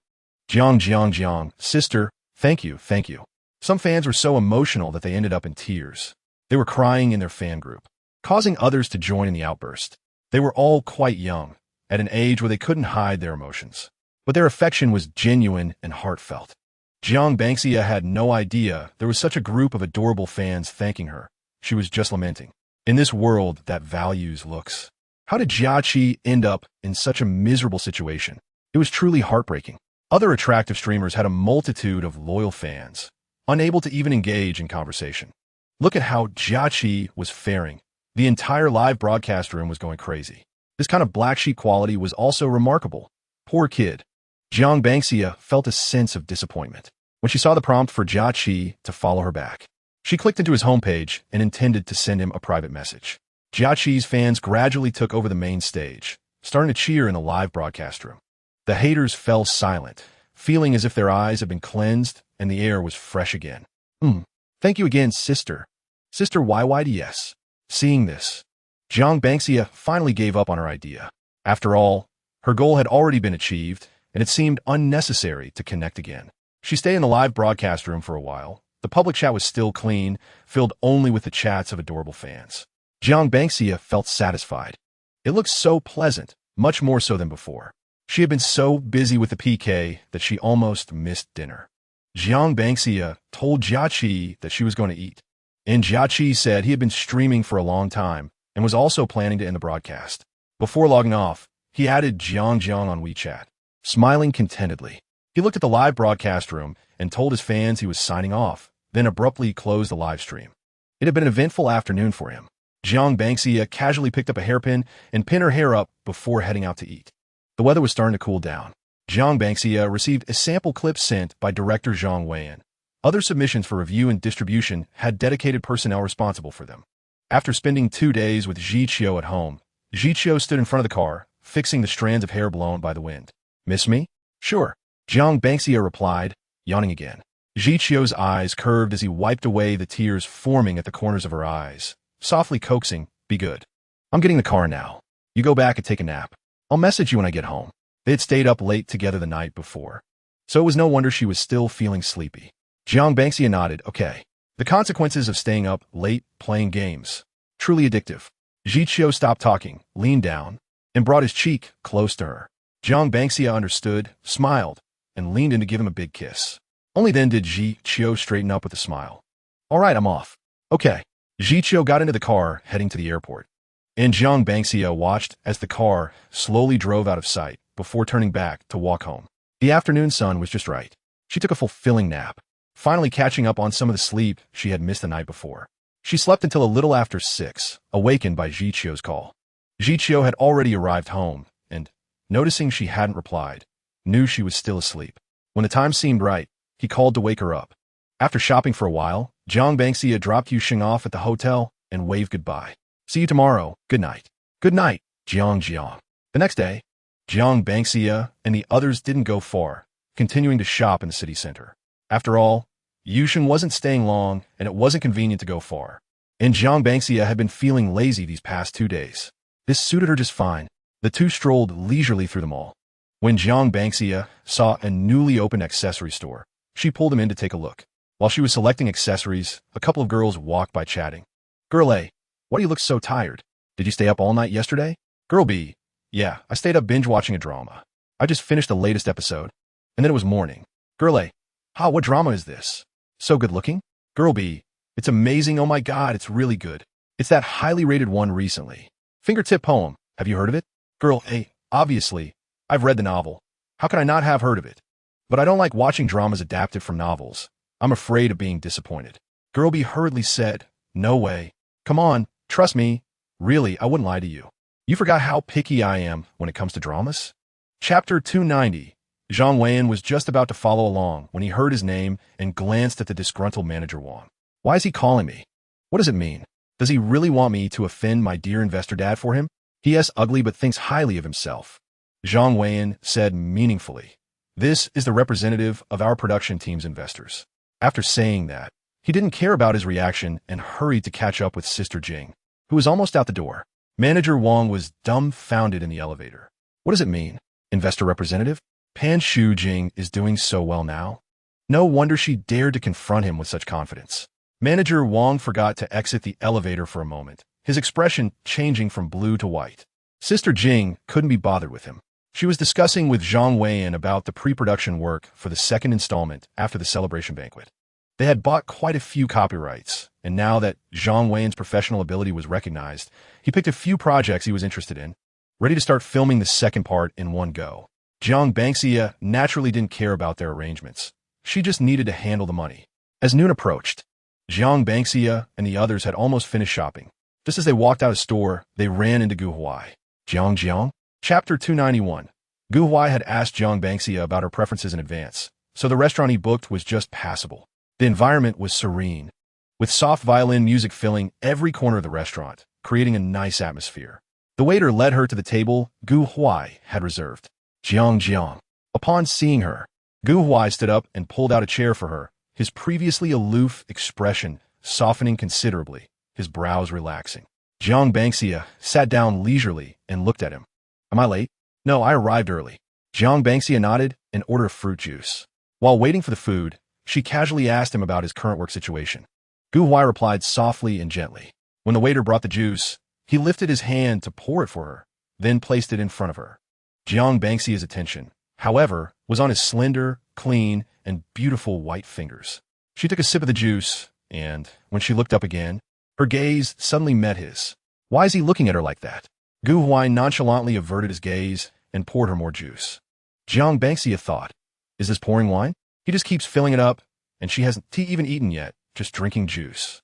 Jiang. Sister, thank you. Some fans were so emotional that they ended up in tears. They were crying in their fan group, causing others to join in the outburst. They were all quite young, at an age where they couldn't hide their emotions. But their affection was genuine and heartfelt. Jiang Bangxia had no idea there was such a group of adorable fans thanking her. She was just lamenting. In this world that values looks, how did Jiaqi end up in such a miserable situation? It was truly heartbreaking. Other attractive streamers had a multitude of loyal fans, unable to even engage in conversation. Look at how Jiaqi was faring. The entire live broadcast room was going crazy. This kind of black sheep quality was also remarkable. Poor kid. Jiang Bangxia felt a sense of disappointment when she saw the prompt for Jiaqi to follow her back. She clicked into his homepage and intended to send him a private message. Jiaqi's fans gradually took over the main stage, starting to cheer in the live broadcast room. The haters fell silent, feeling as if their eyes had been cleansed and the air was fresh again. Thank you again, sister. Sister YYDS. Seeing this, Jiang Bangxia finally gave up on her idea. After all, her goal had already been achieved, and it seemed unnecessary to connect again. She stayed in the live broadcast room for a while. The public chat was still clean, filled only with the chats of adorable fans. Jiang Bangxia felt satisfied. It looked so pleasant, much more so than before. She had been so busy with the PK that she almost missed dinner. Jiang Bangxia told Jiaqi that she was going to eat, and Jiaqi said he had been streaming for a long time and was also planning to end the broadcast. Before logging off, he added Jiang on WeChat. Smiling contentedly, he looked at the live broadcast room and told his fans he was signing off, then abruptly closed the live stream. It had been an eventful afternoon for him. Jiang Bangxia casually picked up a hairpin and pinned her hair up before heading out to eat. The weather was starting to cool down. Jiang Bangxia received a sample clip sent by director Zhang Weiyan. Other submissions for review and distribution had dedicated personnel responsible for them. After spending 2 days with Ziqiu at home, Ziqiu stood in front of the car, fixing the strands of hair blown by the wind. Miss me? Sure. Jiang Bangxia replied, yawning again. Ziqiu's eyes curved as he wiped away the tears forming at the corners of her eyes, softly coaxing, be good. I'm getting the car now. You go back and take a nap. I'll message you when I get home. They had stayed up late together the night before, so it was no wonder she was still feeling sleepy. Jiang Bangxia nodded, okay. The consequences of staying up late playing games. Truly addictive. Ziqiu stopped talking, leaned down, and brought his cheek close to her. Jiang Bangxia understood, smiled, and leaned in to give him a big kiss. Only then did Ji Chio straighten up with a smile. All right, I'm off. Okay. Ji Chio got into the car, heading to the airport. And Jiang Bangxia watched as the car slowly drove out of sight before turning back to walk home. The afternoon sun was just right. She took a fulfilling nap, finally catching up on some of the sleep she had missed the night before. She slept until a little after 6, awakened by Ji Chio's call. Ji Chio had already arrived home, and, noticing she hadn't replied, knew she was still asleep. When the time seemed right, he called to wake her up. After shopping for a while, Jiang Bangxia dropped Yuxing off at the hotel and waved goodbye. See you tomorrow. Good night. Good night, Jiang. The next day, Jiang Bangxia and the others didn't go far, continuing to shop in the city center. After all, Yuxing wasn't staying long, and it wasn't convenient to go far. And Jiang Bangxia had been feeling lazy these past 2 days. This suited her just fine. The two strolled leisurely through the mall. When Jiang Bangxia saw a newly opened accessory store, she pulled him in to take a look. While she was selecting accessories, a couple of girls walked by chatting. Girl A, why do you look so tired? Did you stay up all night yesterday? Girl B, yeah, I stayed up binge-watching a drama. I just finished the latest episode, and then it was morning. Girl A, what drama is this? So good looking? Girl B, it's amazing, oh my god, it's really good. It's that highly rated one recently. Fingertip Poem, have you heard of it? Girl A, obviously, I've read the novel. How could I not have heard of it? But I don't like watching dramas adapted from novels. I'm afraid of being disappointed. Girl B hurriedly said, no way. Come on, trust me. Really, I wouldn't lie to you. You forgot how picky I am when it comes to dramas? Chapter 290. Zhang Weian was just about to follow along when he heard his name and glanced at the disgruntled manager Wang. Why is he calling me? What does it mean? Does he really want me to offend my dear investor dad for him? He is ugly but thinks highly of himself. Zhang Weian said meaningfully, this is the representative of our production team's investors. After saying that, he didn't care about his reaction and hurried to catch up with Sister Jing, who was almost out the door. Manager Wang was dumbfounded in the elevator. What does it mean? Investor representative? Pan Shu Jing is doing so well now. No wonder she dared to confront him with such confidence. Manager Wang forgot to exit the elevator for a moment, his expression changing from blue to white. Sister Jing couldn't be bothered with him. She was discussing with Zhang Weian about the pre-production work for the second installment after the celebration banquet. They had bought quite a few copyrights, and now that Zhang Weian's professional ability was recognized, he picked a few projects he was interested in, ready to start filming the second part in one go. Jiang Bangxia naturally didn't care about their arrangements. She just needed to handle the money. As noon approached, Jiang Bangxia and the others had almost finished shopping. Just as they walked out of the store, they ran into Gu Huai. Jiang. Chapter 291. Gu Huai had asked Jiang Bangxia about her preferences in advance, so the restaurant he booked was just passable. The environment was serene, with soft violin music filling every corner of the restaurant, creating a nice atmosphere. The waiter led her to the table Gu Huai had reserved. Jiang. Upon seeing her, Gu Huai stood up and pulled out a chair for her, his previously aloof expression softening considerably, his brows relaxing. Jiang Bangxia sat down leisurely and looked at him. Am I late? No, I arrived early. Jiang Bangxia nodded and ordered a fruit juice. While waiting for the food, she casually asked him about his current work situation. Gu Huai replied softly and gently. When the waiter brought the juice, he lifted his hand to pour it for her, then placed it in front of her. Jiang Bangxia's attention, however, was on his slender, clean, and beautiful white fingers. She took a sip of the juice, and, when she looked up again, her gaze suddenly met his. Why is he looking at her like that? Gu Huai nonchalantly averted his gaze and poured her more juice. Jiang Bangxia thought, is this pouring wine? He just keeps filling it up, and she hasn't even eaten yet, just drinking juice.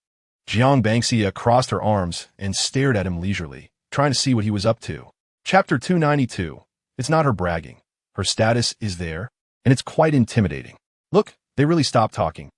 Jiang Bangxia crossed her arms and stared at him leisurely, trying to see what he was up to. Chapter 292. It's not her bragging. Her status is there, and it's quite intimidating. Look, they really stopped talking.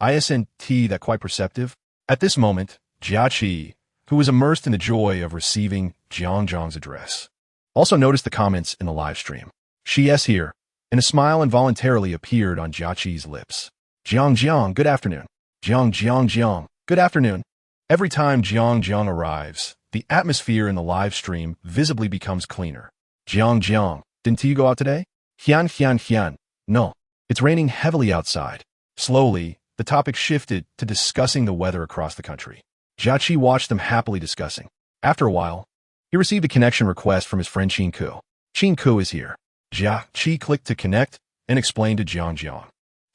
Isn't that quite perceptive? At this moment, Jia Qi, who was immersed in the joy of receiving Zhang's address, also noticed the comments in the live stream. She is here, and a smile involuntarily appeared on Jia Qi's lips. Jiang, good afternoon. Jiang, good afternoon. Every time Jiang arrives, the atmosphere in the live stream visibly becomes cleaner. Jiang, didn't you go out today? Hian. No, it's raining heavily outside. Slowly, the topic shifted to discussing the weather across the country. Jia Qi watched them happily discussing. After a while, he received a connection request from his friend Qin Ku. Qin Ku is here. Jia Qi clicked to connect and explained to Jiang Jiang.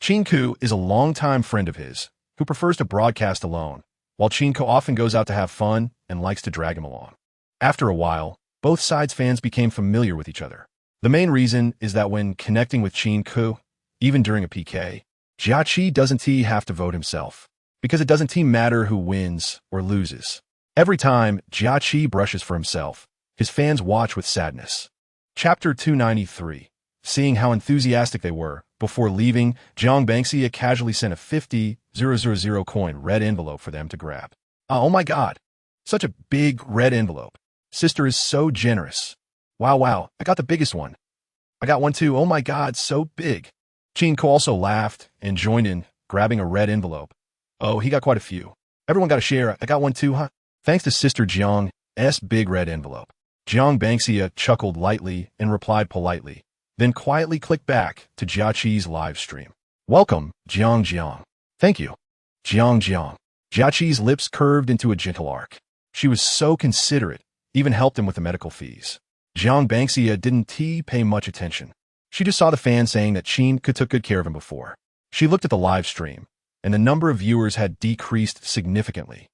Qin Ku is a longtime friend of his who prefers to broadcast alone, while Qin Ku often goes out to have fun and likes to drag him along. After a while, both sides' fans became familiar with each other. The main reason is that when connecting with Qin Ku, even during a PK, Jia Qi doesn't have to vote himself, because it doesn't matter who wins or loses. Every time Jia Qi brushes for himself, his fans watch with sadness. Chapter 293. Seeing how enthusiastic they were, before leaving, Jiang Banxia casually sent a 50,000 coin red envelope for them to grab. Oh my god! Such a big red envelope. Sister is so generous. Wow, I got the biggest one. I got one too, oh my god, so big. Qin Ku also laughed and joined in, grabbing a red envelope. Oh, he got quite a few. Everyone got a share, I got one too, huh? Thanks to Sister Jiang's big red envelope. Jiang Banxia chuckled lightly and replied politely, then quietly clicked back to Jia Qi's live stream. Welcome, Jiang Jiang. Thank you. Jiang Jiang. Jia Qi's lips curved into a gentle arc. She was so considerate, even helped him with the medical fees. Jiang Banxia didn't pay much attention. She just saw the fans saying that Qin Ku took good care of him before. She looked at the live stream, and the number of viewers had decreased significantly.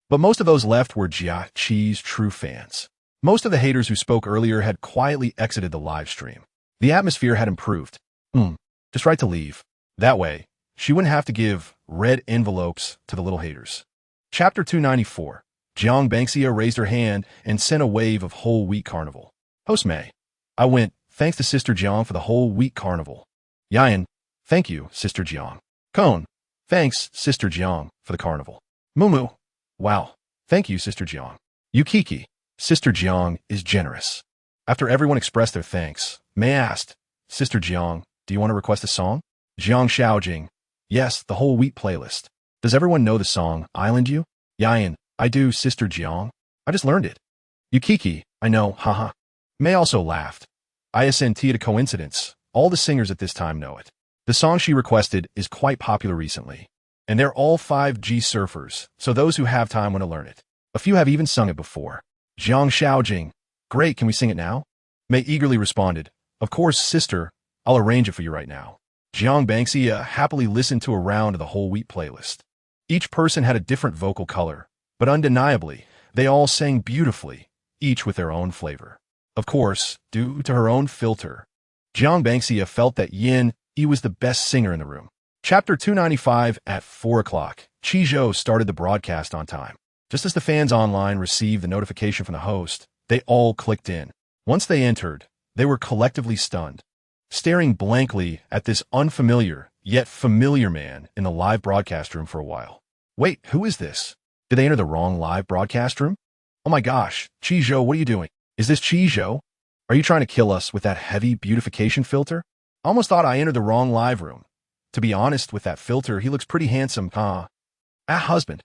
But most of those left were Jia Qi's true fans. Most of the haters who spoke earlier had quietly exited the live stream. The atmosphere had improved. Just right to leave. That way, she wouldn't have to give red envelopes to the little haters. Chapter 294. Jiang Banxia raised her hand and sent a wave of whole wheat carnival. Host May. I went, thanks to Sister Jiang for the whole wheat carnival. Yan. Thank you, Sister Jiang. Cone. Thanks, Sister Jiang, for the carnival. Mumu. Wow. Thank you, Sister Jiang. Yukiki. Sister Jiang is generous. After everyone expressed their thanks, Mei asked, Sister Jiang, do you want to request a song? Jiang Xiaojing. Yes, the whole wheat playlist. Does everyone know the song, Island You? Yan. I do, Sister Jiang. I just learned it. Yukiki. I know, haha. Mei also laughed. ISNT at a coincidence. All the singers at this time know it. The song she requested is quite popular recently. And they're all 5G surfers, so those who have time want to learn it. A few have even sung it before. Jiang Xiaojing. Great, can we sing it now? Mei eagerly responded. Of course, sister. I'll arrange it for you right now. Jiang Banxia happily listened to a round of the whole wheat playlist. Each person had a different vocal color, but undeniably, they all sang beautifully, each with their own flavor. Of course, due to her own filter, Jiang Banxia felt that Yin Yi was the best singer in the room. Chapter 295 at 4 o'clock, Qi Zhou started the broadcast on time. Just as the fans online received the notification from the host, they all clicked in. Once they entered, they were collectively stunned, staring blankly at this unfamiliar, yet familiar man in the live broadcast room for a while. Wait, who is this? Did they enter the wrong live broadcast room? Oh my gosh, Qi Zhou, what are you doing? Is this Qi Zhou? Are you trying to kill us with that heavy beautification filter? I almost thought I entered the wrong live room. To be honest, with that filter, he looks pretty handsome, huh? Husband.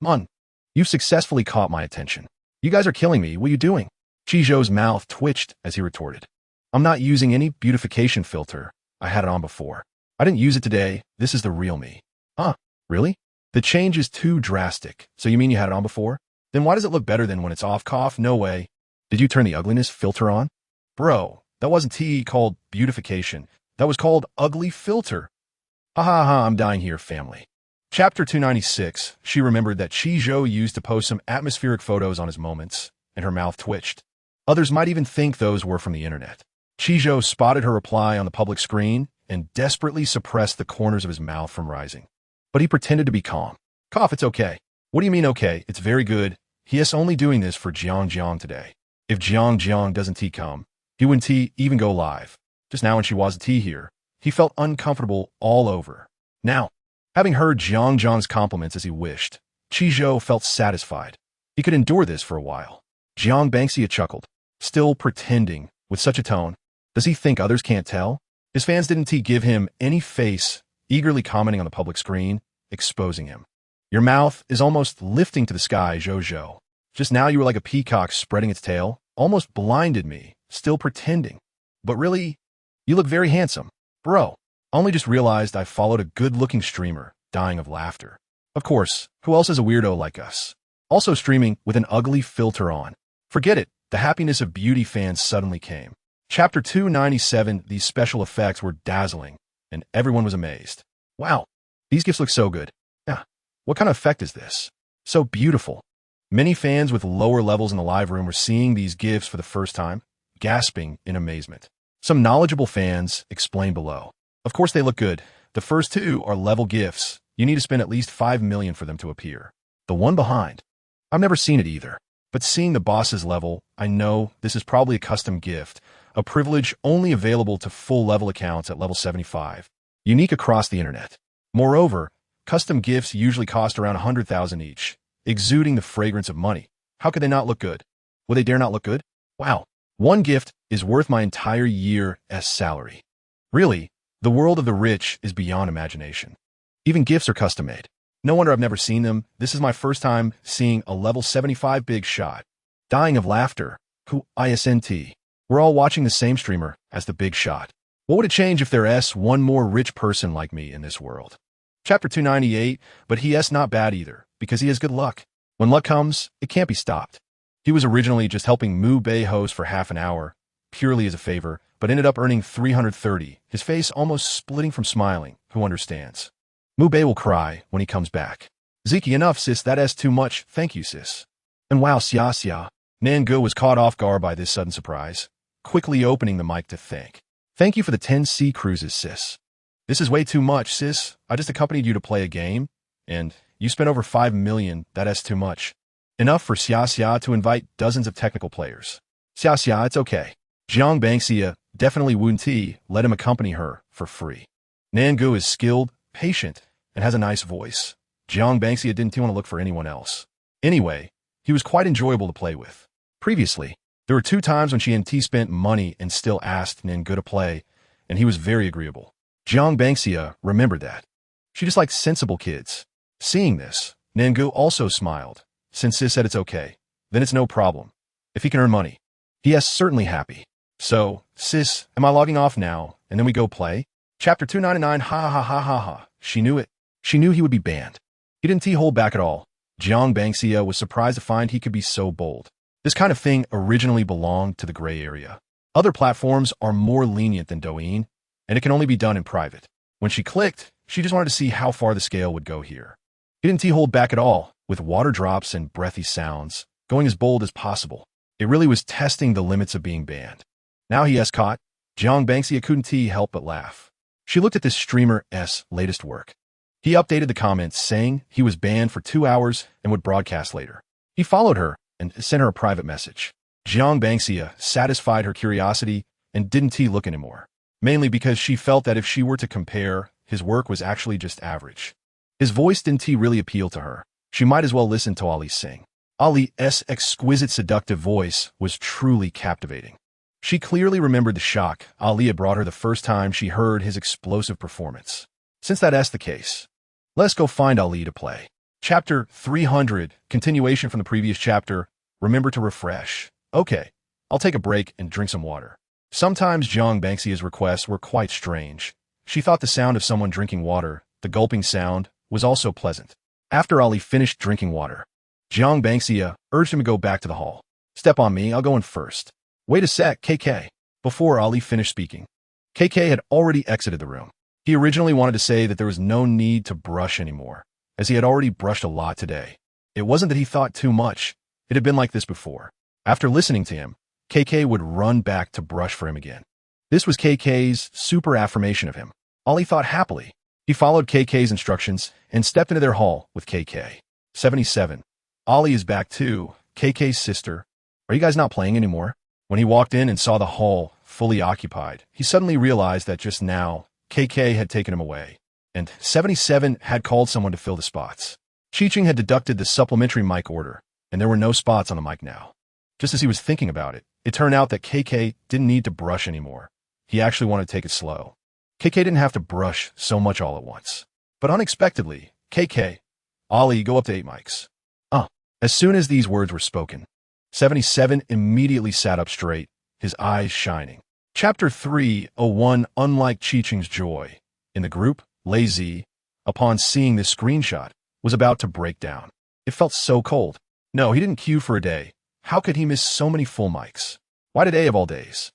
Mon, you've successfully caught my attention. You guys are killing me, what are you doing? Qi Zhou's mouth twitched as he retorted. I'm not using any beautification filter. I had it on before. I didn't use it today. This is the real me. Huh, really? The change is too drastic. So you mean you had it on before? Then why does it look better than when it's off? Cough? No way. Did you turn the ugliness filter on? Bro, that wasn't called beautification. That was called ugly filter. Ha ha ha, I'm dying here, family. Chapter 296, she remembered that Qi Zhou used to post some atmospheric photos on his moments, and her mouth twitched. Others might even think those were from the internet. Qi Zhou spotted her reply on the public screen and desperately suppressed the corners of his mouth from rising. But he pretended to be calm. Cough, it's okay. What do you mean okay? It's very good. He is only doing this for Jiang Jiang today. If Jiang Jiang doesn't come, he wouldn't even go live. Just now when she was here, he felt uncomfortable all over. Now, having heard Jiang Jiang's compliments as he wished, Qi Zhou felt satisfied. He could endure this for a while. Jiang Banxia chuckled, still pretending, with such a tone. Does he think others can't tell? His fans didn't give him any face, eagerly commenting on the public screen, exposing him. Your mouth is almost lifting to the sky, Zhou. Just now you were like a peacock spreading its tail, almost blinded me, still pretending. But really, you look very handsome. Bro, I only just realized I followed a good-looking streamer, dying of laughter. Of course, who else is a weirdo like us? Also streaming with an ugly filter on. Forget it, the happiness of beauty fans suddenly came. Chapter 297, these special effects were dazzling, and everyone was amazed. Wow, these gifts look so good. Yeah, what kind of effect is this? So beautiful. Many fans with lower levels in the live room were seeing these gifts for the first time, gasping in amazement. Some knowledgeable fans explain below. Of course they look good. The first two are level gifts. You need to spend at least 5 million for them to appear. The one behind, I've never seen it either. But seeing the boss's level, I know this is probably a custom gift, a privilege only available to full level accounts at level 75, unique across the internet. Moreover, custom gifts usually cost around 100,000 each, exuding the fragrance of money. How could they not look good? Will they dare not look good? Wow, one gift is worth my entire year's salary. Really, the world of the rich is beyond imagination. Even gifts are custom made. No wonder I've never seen them. This is my first time seeing a level 75 big shot. Dying of laughter. Who isnt? We're all watching the same streamer as the big shot. What would it change if there's one more rich person like me in this world? Chapter 298, but he's not bad either, because he has good luck. When luck comes, it can't be stopped. He was originally just helping Mu Bei host for half an hour, purely as a favor, but ended up earning 330, his face almost splitting from smiling. Who understands? Mu Bei will cry when he comes back. Ziki, enough, sis, that's too much. Thank you, sis. And wow, xia. Nangu was caught off guard by this sudden surprise, quickly opening the mic to thank. Thank you for the 10 sea cruises, sis. This is way too much, sis. I just accompanied you to play a game, and you spent over 5 million. That's too much. Enough for Xia to invite dozens of technical players. Xia, it's okay. Jiang Bangxia, definitely Wu Ti, let him accompany her for free. Nangu is skilled, patient, and has a nice voice. Jiang Bangxia didn't want to look for anyone else. Anyway, he was quite enjoyable to play with. Previously, there were 2 times when she and T spent money and still asked Nangu to play, and he was very agreeable. Jiang Bangxia remembered that. She just likes sensible kids. Seeing this, Nangu also smiled. Since Sis said it's okay, then it's no problem. If he can earn money, he is certainly happy. So, Sis, am I logging off now, and then we go play? Chapter 299, ha. She knew it. She knew he would be banned. He didn't hold back at all. Jiang Bangxia was surprised to find he could be so bold. This kind of thing originally belonged to the gray area. Other platforms are more lenient than Douyin, and it can only be done in private. When she clicked, she just wanted to see how far the scale would go here. He didn't hold back at all, with water drops and breathy sounds, going as bold as possible. It really was testing the limits of being banned. Now he has caught. Jiang Bangxia couldn't help but laugh. She looked at this streamer's latest work. He updated the comments saying he was banned for 2 hours and would broadcast later. He followed her and sent her a private message. Jiang Bangxia satisfied her curiosity and didn't look anymore, mainly because she felt that if she were to compare, his work was actually just average. His voice didn't really appeal to her. She might as well listen to Ali sing. Ali's exquisite seductive voice was truly captivating. She clearly remembered the shock Ali had brought her the first time she heard his explosive performance. Since that's the case, let's go find Ali to play. Chapter 300, continuation from the previous chapter. Remember to refresh. Okay, I'll take a break and drink some water. Sometimes Jiang Bangxia's requests were quite strange. She thought the sound of someone drinking water, the gulping sound, was also pleasant. After Ali finished drinking water, Jiang Bangxia urged him to go back to the hall. Step on me, I'll go in first. Wait a sec, KK. Before Ali finished speaking, KK had already exited the room. He originally wanted to say that there was no need to brush anymore, as he had already brushed a lot today. It wasn't that he thought too much. It had been like this before. After listening to him, KK would run back to brush for him again. This was KK's super affirmation of him. Ali thought happily. He followed KK's instructions and stepped into their hall with KK. 77. Ali is back too, KK's sister. Are you guys not playing anymore? When he walked in and saw the hall fully occupied, he suddenly realized that just now, KK had taken him away, and 77 had called someone to fill the spots. Chiching had deducted the supplementary mic order, and there were no spots on the mic now. Just as he was thinking about it, it turned out that KK didn't need to brush anymore. He actually wanted to take it slow. KK didn't have to brush so much all at once. But unexpectedly, KK, Ali, go up to 8 mics. As soon as these words were spoken, 77 immediately sat up straight, his eyes shining. Chapter 301, unlike Chiching's joy. In the group, Lazy, upon seeing this screenshot, was about to break down. It felt so cold. No, he didn't queue for a day. How could he miss so many full mics? Why today of all days?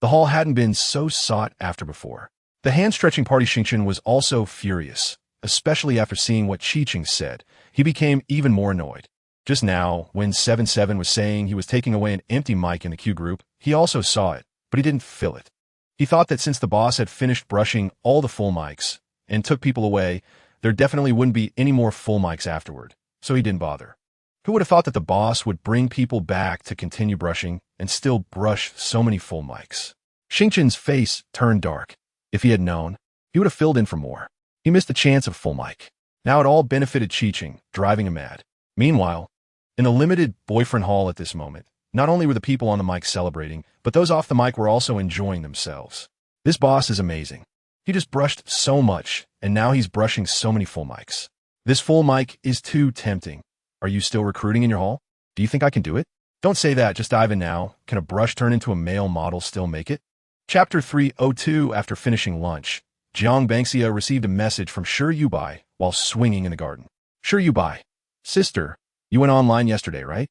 The hall hadn't been so sought after before. The hand-stretching party Xingqian was also furious, especially after seeing what Qiqing said. He became even more annoyed. Just now, when 77 was saying he was taking away an empty mic in the Q group, he also saw it, but he didn't fill it. He thought that since the boss had finished brushing all the full mics and took people away, there definitely wouldn't be any more full mics afterward, so he didn't bother. Who would have thought that the boss would bring people back to continue brushing and still brush so many full mics? Xingqian's face turned dark. If he had known, he would have filled in for more. He missed the chance of full mic. Now it all benefited Qiqing, driving him mad. Meanwhile, in the limited boyfriend hall at this moment, not only were the people on the mic celebrating, but those off the mic were also enjoying themselves. This boss is amazing. He just brushed so much, and now he's brushing so many full mics. This full mic is too tempting. Are you still recruiting in your hall? Do you think I can do it? Don't say that, just dive in now. Can a brush turn into a male model still make it? Chapter 302. After finishing lunch, Jiang Bangxia received a message from Shi Yubai while swinging in the garden. Shi Yubai. Sister, you went online yesterday, right?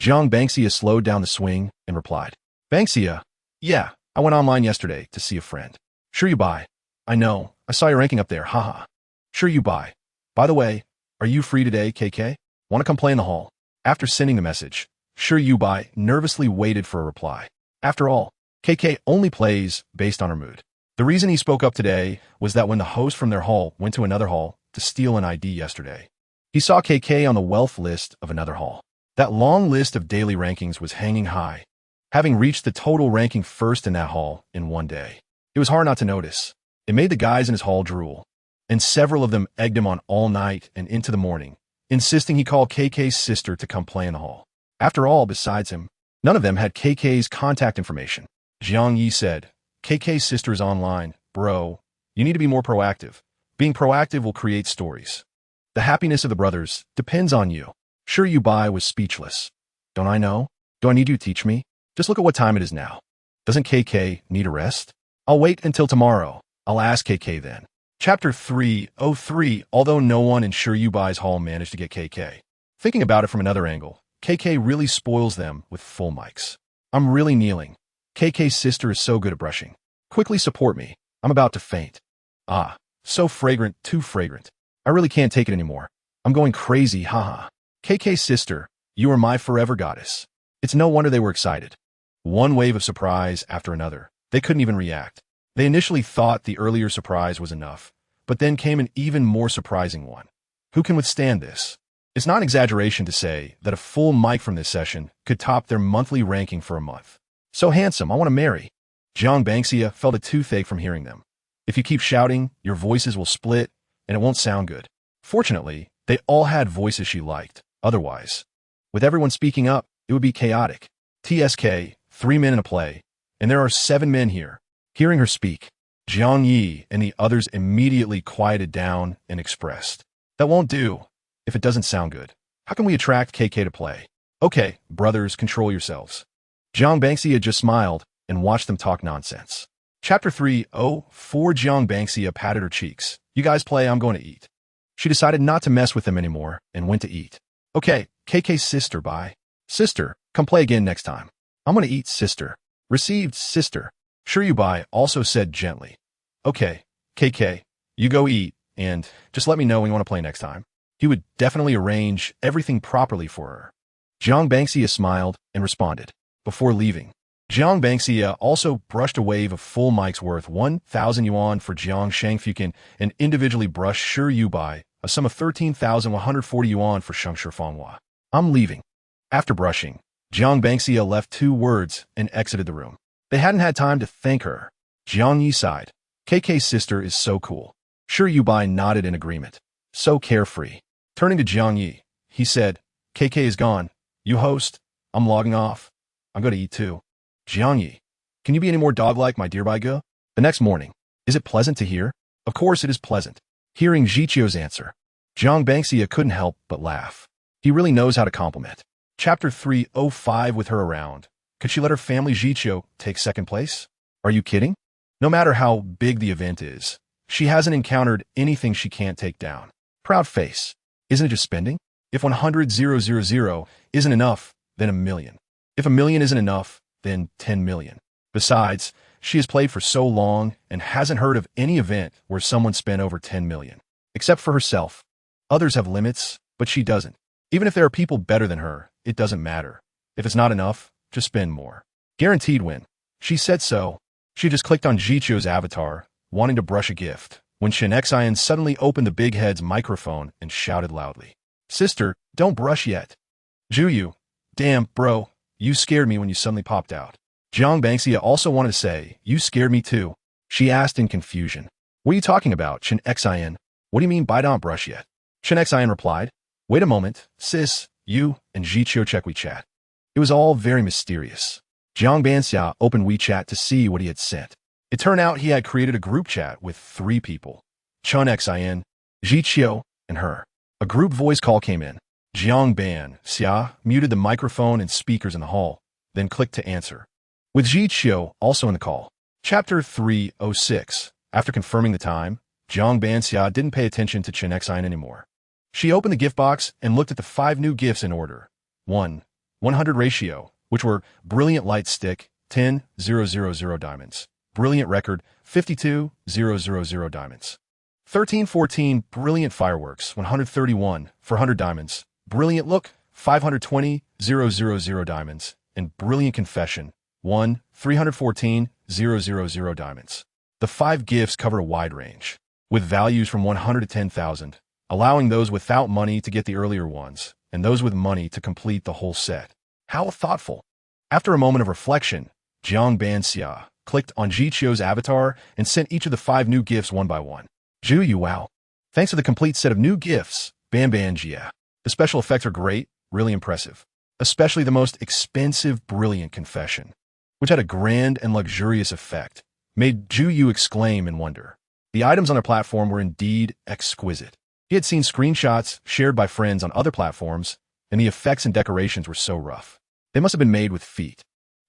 Jiang Bangxia slowed down the swing and replied. Bangxia. Yeah, I went online yesterday to see a friend. Shi Yubai. I know, I saw your ranking up there, haha. Shi Yubai. By the way, are you free today, KK? Want to come play in the hall? After sending the message, Shi Yubai nervously waited for a reply. After all, KK only plays based on her mood. The reason he spoke up today was that when the host from their hall went to another hall to steal an ID yesterday, he saw KK on the wealth list of another hall. That long list of daily rankings was hanging high, having reached the total ranking first in that hall in one day. It was hard not to notice. It made the guys in his hall drool, and several of them egged him on all night and into the morning, insisting he call KK's sister to come play in the hall. After all, besides him, none of them had KK's contact information. Jiang Yi said, KK's sister is online. Bro, you need to be more proactive. Being proactive will create stories. The happiness of the brothers depends on you. Shi Yubai was speechless. Don't I know? Do I need you to teach me? Just look at what time it is now. Doesn't KK need a rest? I'll wait until tomorrow. I'll ask KK then. Chapter 303. Although no one in Shi Yubai's hall managed to get KK. Thinking about it from another angle, KK really spoils them with full mics. I'm really kneeling. KK's sister is so good at brushing. Quickly support me. I'm about to faint. Ah, so fragrant, too fragrant. I really can't take it anymore. I'm going crazy, haha. KK's sister, you are my forever goddess. It's no wonder they were excited. One wave of surprise after another. They couldn't even react. They initially thought the earlier surprise was enough, but then came an even more surprising one. Who can withstand this? It's not an exaggeration to say that a full mic from this session could top their monthly ranking for a month. So handsome, I want to marry. Jiang Bangxia felt a toothache from hearing them. If you keep shouting, your voices will split, and it won't sound good. Fortunately, they all had voices she liked. Otherwise, with everyone speaking up, it would be chaotic. TSK, 3 men in a play, and there are 7 men here. Hearing her speak, Jiang Yi and the others immediately quieted down and expressed. That won't do. If it doesn't sound good, how can we attract KK to play? Okay, brothers, control yourselves. Jiang Bangxia just smiled and watched them talk nonsense. Chapter 304. Jiang Bangxia patted her cheeks. You guys play, I'm going to eat. She decided not to mess with them anymore and went to eat. Okay, KK's sister, bye. Sister, come play again next time. I'm going to eat, sister. Received, sister. Shi Yubai also said gently. Okay, KK, you go eat, and just let me know when you want to play next time. He would definitely arrange everything properly for her. Jiang Bangxia smiled and responded. Before leaving, Jiang Bangxia also brushed a wave of full mics worth 1,000 yuan for Jiang Shangfukin and individually brushed Shi Yubai a sum of 13,140 yuan for Sheng Shifenghua. I'm leaving. After brushing, Jiang Bangxia left 2 words and exited the room. They hadn't had time to thank her. Jiang Yi sighed. KK's sister is so cool. Shi Yubai nodded in agreement. So carefree. Turning to Jiang Yi, he said, KK is gone. You host. I'm logging off. I'm going to eat too. Jiang Yi, can you be any more dog-like, my dear Baigo? The next morning, is it pleasant to hear? Of course it is pleasant. Hearing Jichio's answer, Jiang Bangxia couldn't help but laugh. He really knows how to compliment. Chapter 305. With her around, could she let her family Jichio take second place? Are you kidding? No matter how big the event is, she hasn't encountered anything she can't take down. Proud face. Isn't it just spending? If 100,000 isn't enough, then 1 million. If 1 million isn't enough, then 10 million. Besides, she has played for so long and hasn't heard of any event where someone spent over 10 million. Except for herself. Others have limits, but she doesn't. Even if there are people better than her, it doesn't matter. If it's not enough, just spend more. Guaranteed win. She said so. She just clicked on Jichio's avatar, wanting to brush a gift, when Shin Xian suddenly opened the big head's microphone and shouted loudly, "Sister, don't brush yet." Juyu, damn, bro, you scared me when you suddenly popped out. Jiang Bangxia also wanted to say, you scared me too. She asked in confusion. What are you talking about, Shin Xian? What do you mean by don't brush yet? Shin Xian replied, wait a moment, sis, you and Jichio check WeChat. It was all very mysterious. Jiang Bangxia opened WeChat to see what he had sent. It turned out he had created a group chat with 3 people, Chun Xian, Jichio, and her. A group voice call came in. Jiang Bangxia muted the microphone and speakers in the hall, then clicked to answer. With Jichio also in the call. Chapter 306. After confirming the time, Jiang Bangxia didn't pay attention to Chen Xian anymore. She opened the gift box and looked at the 5 new gifts in order. 1:100 ratio, which were Brilliant Light Stick, 10,000 diamonds. Brilliant Record, 52,000 diamonds. 1314 Brilliant Fireworks, 131 for 100 diamonds. Brilliant Look, 520,000 diamonds. And Brilliant Confession, 314,000 diamonds. The 5 gifts covered a wide range, with values from 100 to 10,000, allowing those without money to get the earlier ones, and those with money to complete the whole set. How thoughtful. After a moment of reflection, Jiang Bangxia clicked on Jichio's avatar and sent each of the 5 new gifts one by one. Juyu, wow. Thanks to the complete set of new gifts, Bangxia. The special effects are great, really impressive. Especially the most expensive Brilliant Confession, which had a grand and luxurious effect, made Juyu exclaim in wonder. The items on their platform were indeed exquisite. He had seen screenshots shared by friends on other platforms, and the effects and decorations were so rough. They must have been made with feet.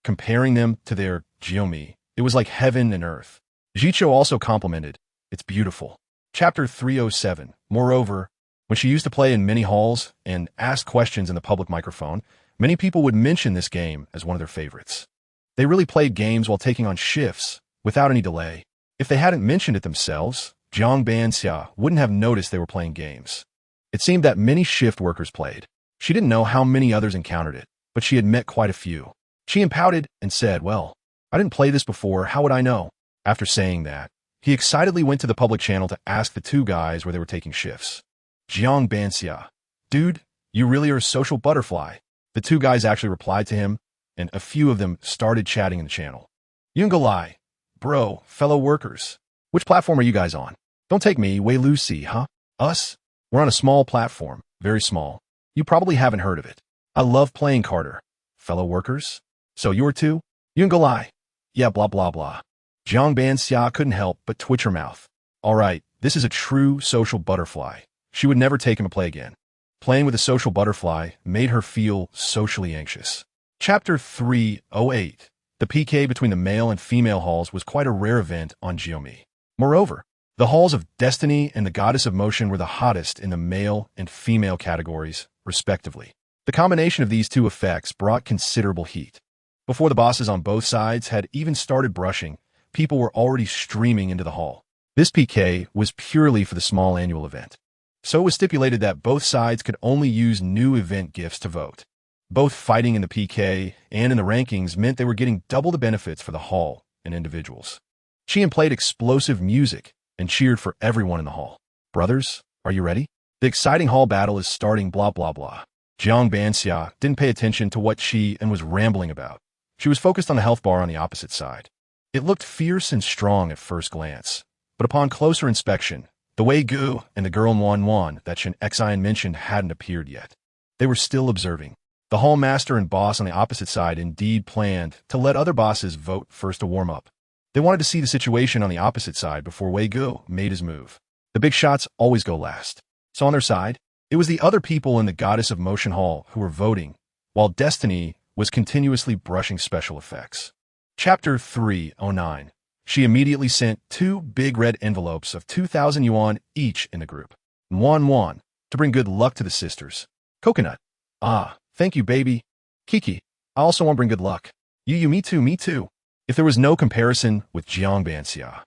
Comparing them to their Jiomi, it was like heaven and earth. Jichio also complimented, it's beautiful. Chapter 307. Moreover, when she used to play in many halls and ask questions in the public microphone, many people would mention this game as one of their favorites. They really played games while taking on shifts, without any delay. If they hadn't mentioned it themselves, Jiang Bangxia wouldn't have noticed they were playing games. It seemed that many shift workers played. She didn't know how many others encountered it, but she had met quite a few. She pouted and said, well, I didn't play this before, how would I know? After saying that, he excitedly went to the public channel to ask the 2 guys where they were taking shifts. Jiang Bangxia, dude, you really are a social butterfly. The 2 guys actually replied to him, and a few of them started chatting in the channel. You can go lie. Bro, fellow workers. Which platform are you guys on? Don't take me, Wei Lucy, huh? Us? We're on a small platform, very small. You probably haven't heard of it. I love playing Carter. Fellow workers? So you're 2? You can go lie. Yeah, blah, blah, blah. Jiang Bangxia couldn't help but twitch her mouth. All right, this is a true social butterfly. She would never take him to play again. Playing with a social butterfly made her feel socially anxious. Chapter 308. The PK between the male and female halls was quite a rare event on Jiomi. Moreover, the halls of Destiny and the Goddess of Motion were the hottest in the male and female categories, respectively. The combination of these 2 effects brought considerable heat. Before the bosses on both sides had even started brushing, people were already streaming into the hall. This PK was purely for the small annual event. So it was stipulated that both sides could only use new event gifts to vote. Both fighting in the PK and in the rankings meant they were getting double the benefits for the hall and individuals. Qian played explosive music and cheered for everyone in the hall. Brothers, are you ready? The exciting hall battle is starting, blah, blah, blah. Jiang Bangxia didn't pay attention to what Qian was rambling about. She was focused on the health bar on the opposite side. It looked fierce and strong at first glance, but upon closer inspection, the Wei Gu and the girl Wan that Shin Xian mentioned hadn't appeared yet. They were still observing. The hall master and boss on the opposite side indeed planned to let other bosses vote first to warm up. They wanted to see the situation on the opposite side before Wei Gu made his move. The big shots always go last. So on their side, it was the other people in the Goddess of Motion Hall who were voting, while Destiny was continuously brushing special effects. Chapter 309. She immediately sent 2 big red envelopes of 2,000 yuan each in the group. Wan, to bring good luck to the sisters. Coconut. Ah, thank you, baby. Kiki, I also want to bring good luck. You, me too. If there was no comparison with Jiang Banxia,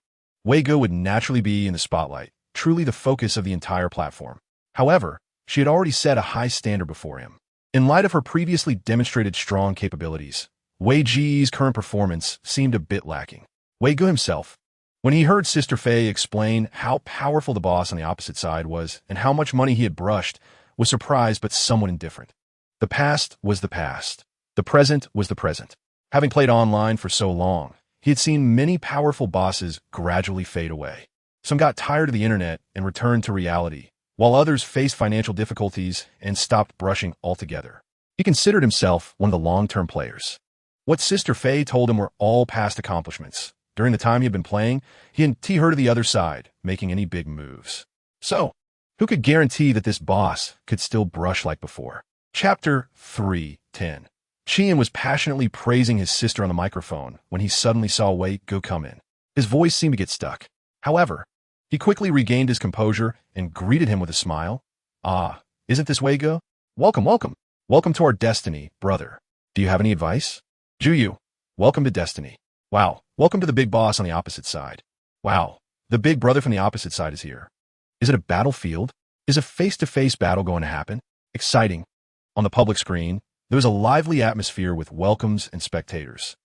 Wei Ge would naturally be in the spotlight, truly the focus of the entire platform. However, she had already set a high standard before him. In light of her previously demonstrated strong capabilities, Wei Ji's current performance seemed a bit lacking. Wei Ge himself, when he heard Sister Fei explain how powerful the boss on the opposite side was and how much money he had brushed, was surprised but somewhat indifferent. The past was the past. The present was the present. Having played online for so long, he had seen many powerful bosses gradually fade away. Some got tired of the internet and returned to reality, while others faced financial difficulties and stopped brushing altogether. He considered himself one of the long-term players. What Sister Fei told him were all past accomplishments. During the time he had been playing, he hadn't heard of the other side making any big moves. So, who could guarantee that this boss could still brush like before? Chapter 3:10. Qian was passionately praising his sister on the microphone when he suddenly saw Wei Ge come in. His voice seemed to get stuck. However, he quickly regained his composure and greeted him with a smile. "Ah, isn't this Wei Ge? Welcome, welcome. Welcome to our destiny, brother. Do you have any advice? Juyu, welcome to destiny. Wow, welcome to the big boss on the opposite side. Wow, the big brother from the opposite side is here. Is it a battlefield? Is a face-to-face battle going to happen? Exciting." On the public screen, there was a lively atmosphere with welcomes and spectators.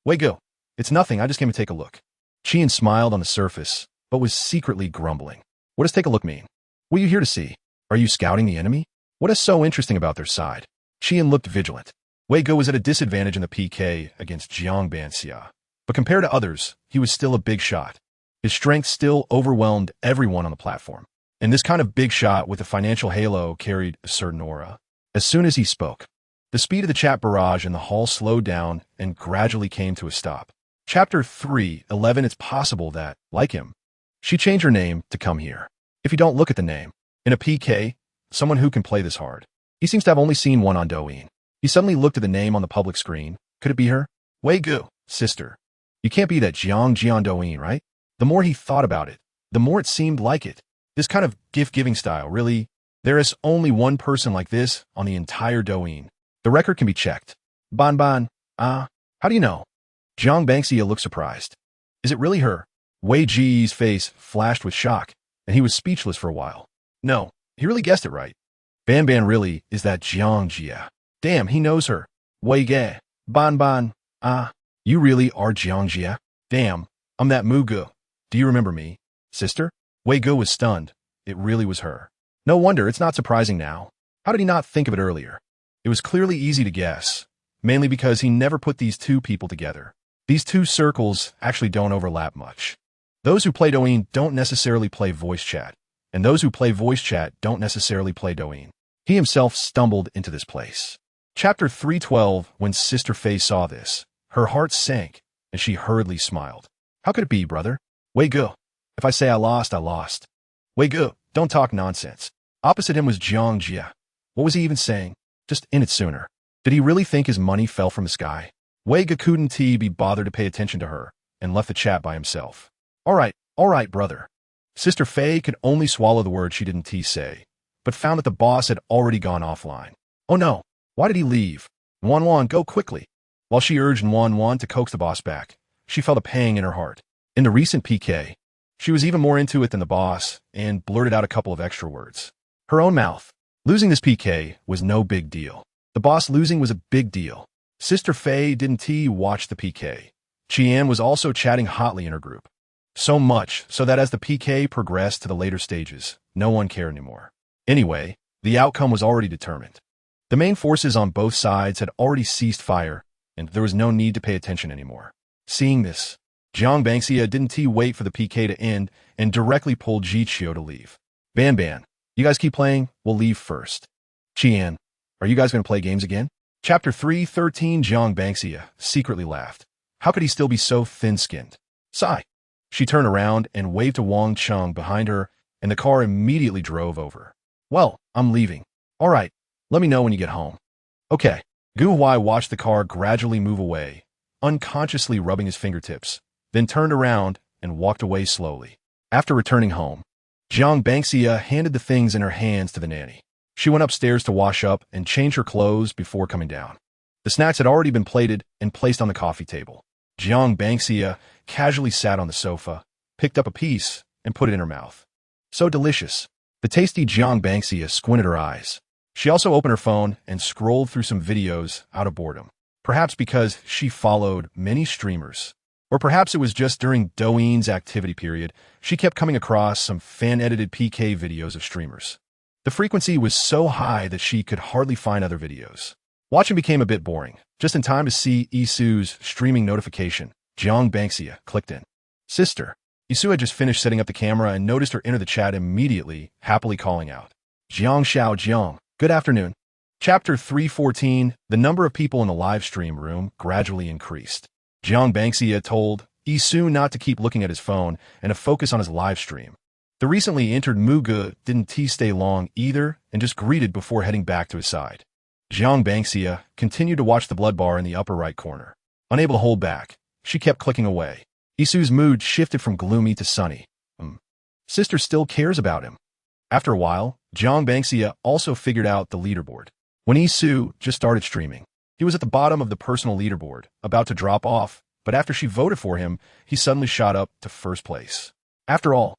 "Wei Ge, it's nothing, I just came to take a look." Qian smiled on the surface, but was secretly grumbling. What does take a look mean? What are you here to see? Are you scouting the enemy? What is so interesting about their side? Qian looked vigilant. Wei Ge was at a disadvantage in the PK against Jiang Banxia, but compared to others, he was still a big shot. His strength still overwhelmed everyone on the platform, and this kind of big shot with a financial halo carried a certain aura. As soon as he spoke, the speed of the chat barrage in the hall slowed down and gradually came to a stop. Chapter 3:11. It's possible that, like him, she changed her name to come here. If you don't look at the name, in a PK, someone who can play this hard. He seems to have only seen one on Douyin. He suddenly looked at the name on the public screen. Could it be her? Wei Ge, sister. You can't be that Jiang Douyin, right? The more he thought about it, the more it seemed like it. This kind of gift-giving style, really. There is only one person like this on the entire Douyin. The record can be checked. Ban Ban, how do you know? Jiang Banxia looked surprised. Is it really her? Wei Ji's face flashed with shock, and he was speechless for a while. No, he really guessed it right. Ban Ban really is that Jiang Jia. Damn, he knows her. Wei Ge, Ban Ban, you really are Jiang Jia? Damn, I'm that Mu Ge. Do you remember me? Sister? Wei Ge was stunned. It really was her. No wonder, it's not surprising now. How did he not think of it earlier? It was clearly easy to guess, mainly because he never put these two people together. These two circles actually don't overlap much. Those who play Douyin don't necessarily play voice chat, and those who play voice chat don't necessarily play Douyin. He himself stumbled into this place. Chapter 3:12. When Sister Fei saw this, her heart sank, and she hurriedly smiled. How could it be, brother? Wei Ge, if I say I lost, I lost. Wei Ge, don't talk nonsense. Opposite him was Jiang Jia. What was he even saying? Just in it sooner. Did he really think his money fell from the sky? Wei Ge couldn't be bothered to pay attention to her, and left the chat by himself. All right, brother. Sister Fei could only swallow the words she didn't say, but found that the boss had already gone offline. Oh no, why did he leave? Wan, go quickly. While she urged Wan to coax the boss back, she felt a pang in her heart. In the recent PK, she was even more into it than the boss, and blurted out a couple of extra words. Her own mouth. Losing this PK was no big deal. The boss losing was a big deal. Sister Fei didn't watch the PK. Qian was also chatting hotly in her group. So much so that as the PK progressed to the later stages, no one cared anymore. Anyway, the outcome was already determined. The main forces on both sides had already ceased fire, and there was no need to pay attention anymore. Seeing this, Jiang Banxia didn't wait for the PK to end and directly pulled Jiqiu to leave. Ban, you guys keep playing, we'll leave first. Qian, are you guys going to play games again? Chapter 3:13. Jiang Banxia secretly laughed. How could he still be so thin-skinned? Sigh. She turned around and waved to Wang Cheng behind her, and the car immediately drove over. Well, I'm leaving. All right, let me know when you get home. Okay. Gu Huai watched the car gradually move away, unconsciously rubbing his fingertips, then turned around and walked away slowly. After returning home, Jiang Banxia handed the things in her hands to the nanny. She went upstairs to wash up and change her clothes before coming down. The snacks had already been plated and placed on the coffee table. Jiang Bangxia casually sat on the sofa, picked up a piece, and put it in her mouth. So delicious. The tasty Jiang Bangxia squinted her eyes. She also opened her phone and scrolled through some videos out of boredom. Perhaps because she followed many streamers. Or perhaps it was just during Douyin's activity period, she kept coming across some fan-edited PK videos of streamers. The frequency was so high that she could hardly find other videos. Watching became a bit boring. Just in time to see Isu's streaming notification, Jiang Bangxia clicked in. Sister. Isu had just finished setting up the camera and noticed her enter the chat immediately, happily calling out. Jiang Xiao Jiang, good afternoon. Chapter 314, the number of people in the live stream room gradually increased. Jiang Bangxia told Isu not to keep looking at his phone and to focus on his live stream. The recently entered Muge didn't stay long either and just greeted before heading back to his side. Jiang Bangxia continued to watch the blood bar in the upper right corner. Unable to hold back, she kept clicking away. Isu's mood shifted from gloomy to sunny. Sister still cares about him. After a while, Jiang Bangxia also figured out the leaderboard. When Isu just started streaming, he was at the bottom of the personal leaderboard, about to drop off, but after she voted for him, he suddenly shot up to first place. After all,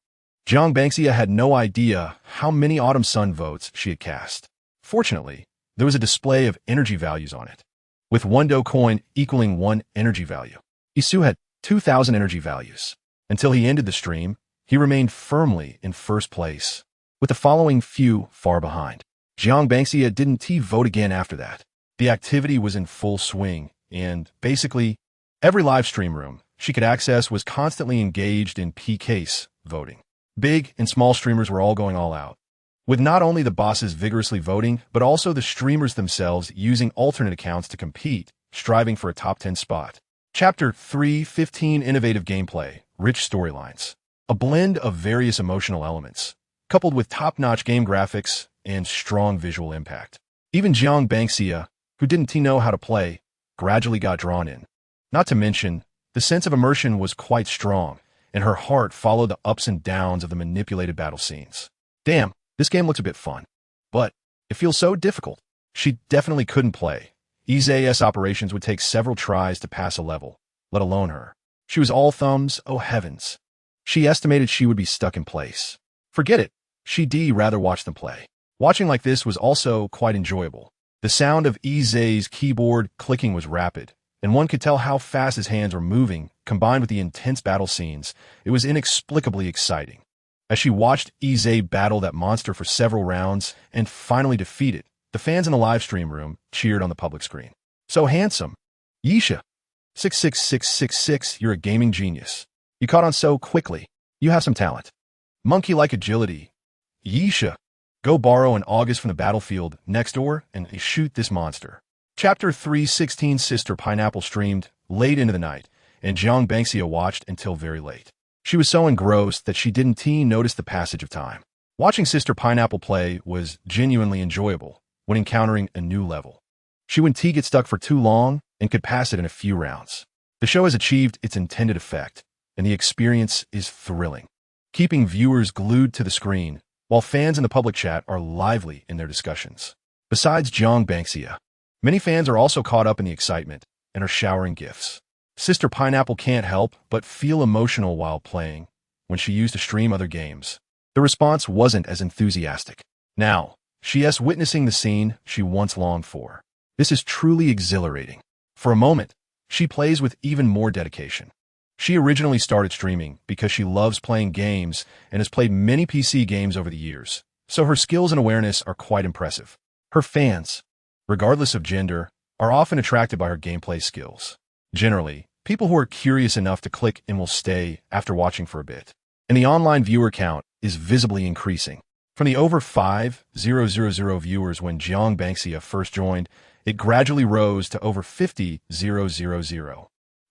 Jiang Bangxia had no idea how many Autumn Sun votes she had cast. Fortunately, there was a display of energy values on it, with 1 Do coin equaling 1 energy value. Isu had 2,000 energy values. Until he ended the stream, he remained firmly in first place, with the following few far behind. Jiang Bangxia didn't vote again after that. The activity was in full swing, and basically, every live stream room she could access was constantly engaged in PKs voting. Big and small streamers were all going all out, with not only the bosses vigorously voting, but also the streamers themselves using alternate accounts to compete, striving for a top 10 spot. Chapter 315, Innovative Gameplay, Rich Storylines. A blend of various emotional elements, coupled with top-notch game graphics and strong visual impact. Even Jiang Bangxia, who didn't know how to play, gradually got drawn in. Not to mention, the sense of immersion was quite strong, and her heart followed the ups and downs of the manipulated battle scenes. Damn, this game looks a bit fun. But it feels so difficult. She definitely couldn't play. Ise's operations would take several tries to pass a level, let alone her. She was all thumbs, oh heavens. She estimated she would be stuck in place. Forget it, she'd rather watch them play. Watching like this was also quite enjoyable. The sound of Ise's keyboard clicking was rapid, and one could tell how fast his hands were moving, combined with the intense battle scenes. It was inexplicably exciting. As she watched Ise battle that monster for several rounds and finally defeat it, the fans in the live stream room cheered on the public screen. So handsome. Yisha. 66666, you're a gaming genius. You caught on so quickly. You have some talent. Monkey-like agility. Yisha. Go borrow an August from the battlefield next door and shoot this monster. Chapter 316, Sister Pineapple streamed late into the night, and Jiang Bangxia watched until very late. She was so engrossed that she didn't notice the passage of time. Watching Sister Pineapple play was genuinely enjoyable when encountering a new level. She wouldn't get stuck for too long and could pass it in a few rounds. The show has achieved its intended effect, and the experience is thrilling, keeping viewers glued to the screen, while fans in the public chat are lively in their discussions. Besides Jiang Bangxia, many fans are also caught up in the excitement and are showering gifts. Sister Pineapple can't help but feel emotional while playing when she used to stream other games. The response wasn't as enthusiastic. Now, she's witnessing the scene she once longed for. This is truly exhilarating. For a moment, she plays with even more dedication. She originally started streaming because she loves playing games and has played many PC games over the years, so her skills and awareness are quite impressive. Her fans, regardless of gender, are often attracted by her gameplay skills. Generally, people who are curious enough to click and will stay after watching for a bit. And the online viewer count is visibly increasing. From the over 5,000 viewers when Jiang Bangxia first joined, it gradually rose to over 50,000.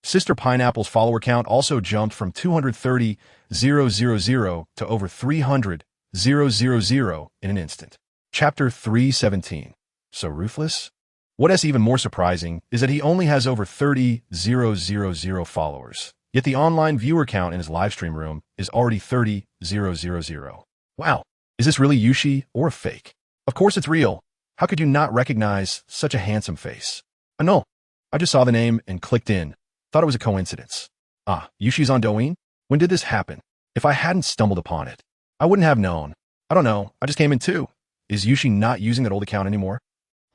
Sister Pineapple's follower count also jumped from 230,000 to over 300,000 in an instant. Chapter 317. So ruthless? What is even more surprising is that he only has over 30,000 followers, yet the online viewer count in his livestream room is already 30,000. Wow, is this really Yushi or a fake? Of course it's real. How could you not recognize such a handsome face? No, I just saw the name and clicked in. Thought it was a coincidence. Ah, Yushi's on Douyin? When did this happen? If I hadn't stumbled upon it, I wouldn't have known. I don't know, I just came in too. Is Yushi not using that old account anymore?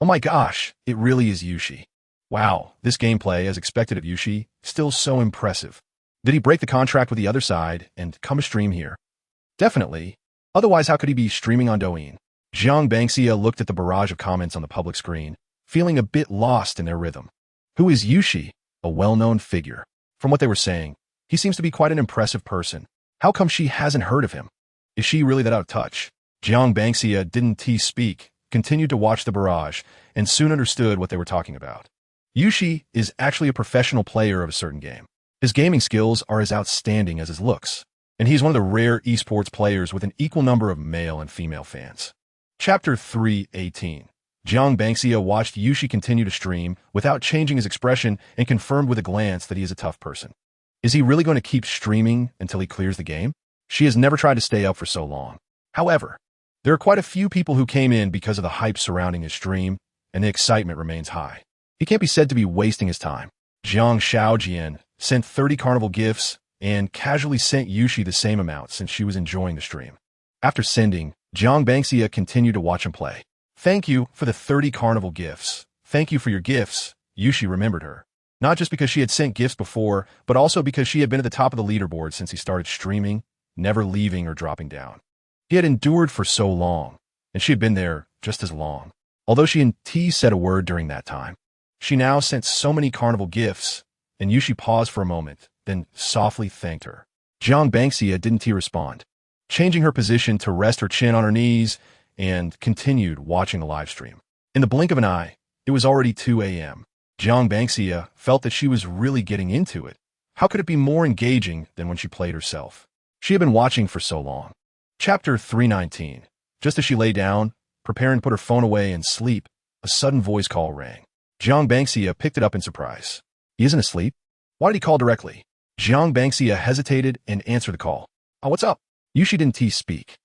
Oh my gosh, it really is Yushi. Wow, this gameplay, as expected of Yushi, still so impressive. Did he break the contract with the other side and come stream here? Definitely. Otherwise, how could he be streaming on Douyin? Jiang Bangxia looked at the barrage of comments on the public screen, feeling a bit lost in their rhythm. Who is Yushi? A well-known figure. From what they were saying, he seems to be quite an impressive person. How come she hasn't heard of him? Is she really that out of touch? Jiang Bangxia didn't speak, continued to watch the barrage, and soon understood what they were talking about. Yushi is actually a professional player of a certain game. His gaming skills are as outstanding as his looks, and he's one of the rare esports players with an equal number of male and female fans. Chapter 3:18. Jiang Bangxia watched Yushi continue to stream without changing his expression and confirmed with a glance that he is a tough person. Is he really going to keep streaming until he clears the game? She has never tried to stay up for so long. However, there are quite a few people who came in because of the hype surrounding his stream, and the excitement remains high. He can't be said to be wasting his time. Jiang Xiaojian sent 30 carnival gifts and casually sent Yushi the same amount since she was enjoying the stream. After sending, Jiang Bangxia continued to watch him play. Thank you for the 30 carnival gifts. Thank you for your gifts. Yushi remembered her. Not just because she had sent gifts before, but also because she had been at the top of the leaderboard since he started streaming, never leaving or dropping down. He had endured for so long, and she had been there just as long. Although she and T said a word during that time, she now sent so many carnival gifts, and Yushi paused for a moment, then softly thanked her. Jiang Bangxia didn't respond, changing her position to rest her chin on her knees, and continued watching the live stream. In the blink of an eye, it was already 2 a.m. Jiang Bangxia felt that she was really getting into it. How could it be more engaging than when she played herself? She had been watching for so long. Chapter 3:19. Just as she lay down, preparing to put her phone away and sleep, a sudden voice call rang. Jiang Bangxia picked it up in surprise. He isn't asleep? Why did he call directly? Jiang Bangxia hesitated and answered the call. Oh, what's up? Yushi didn't speak.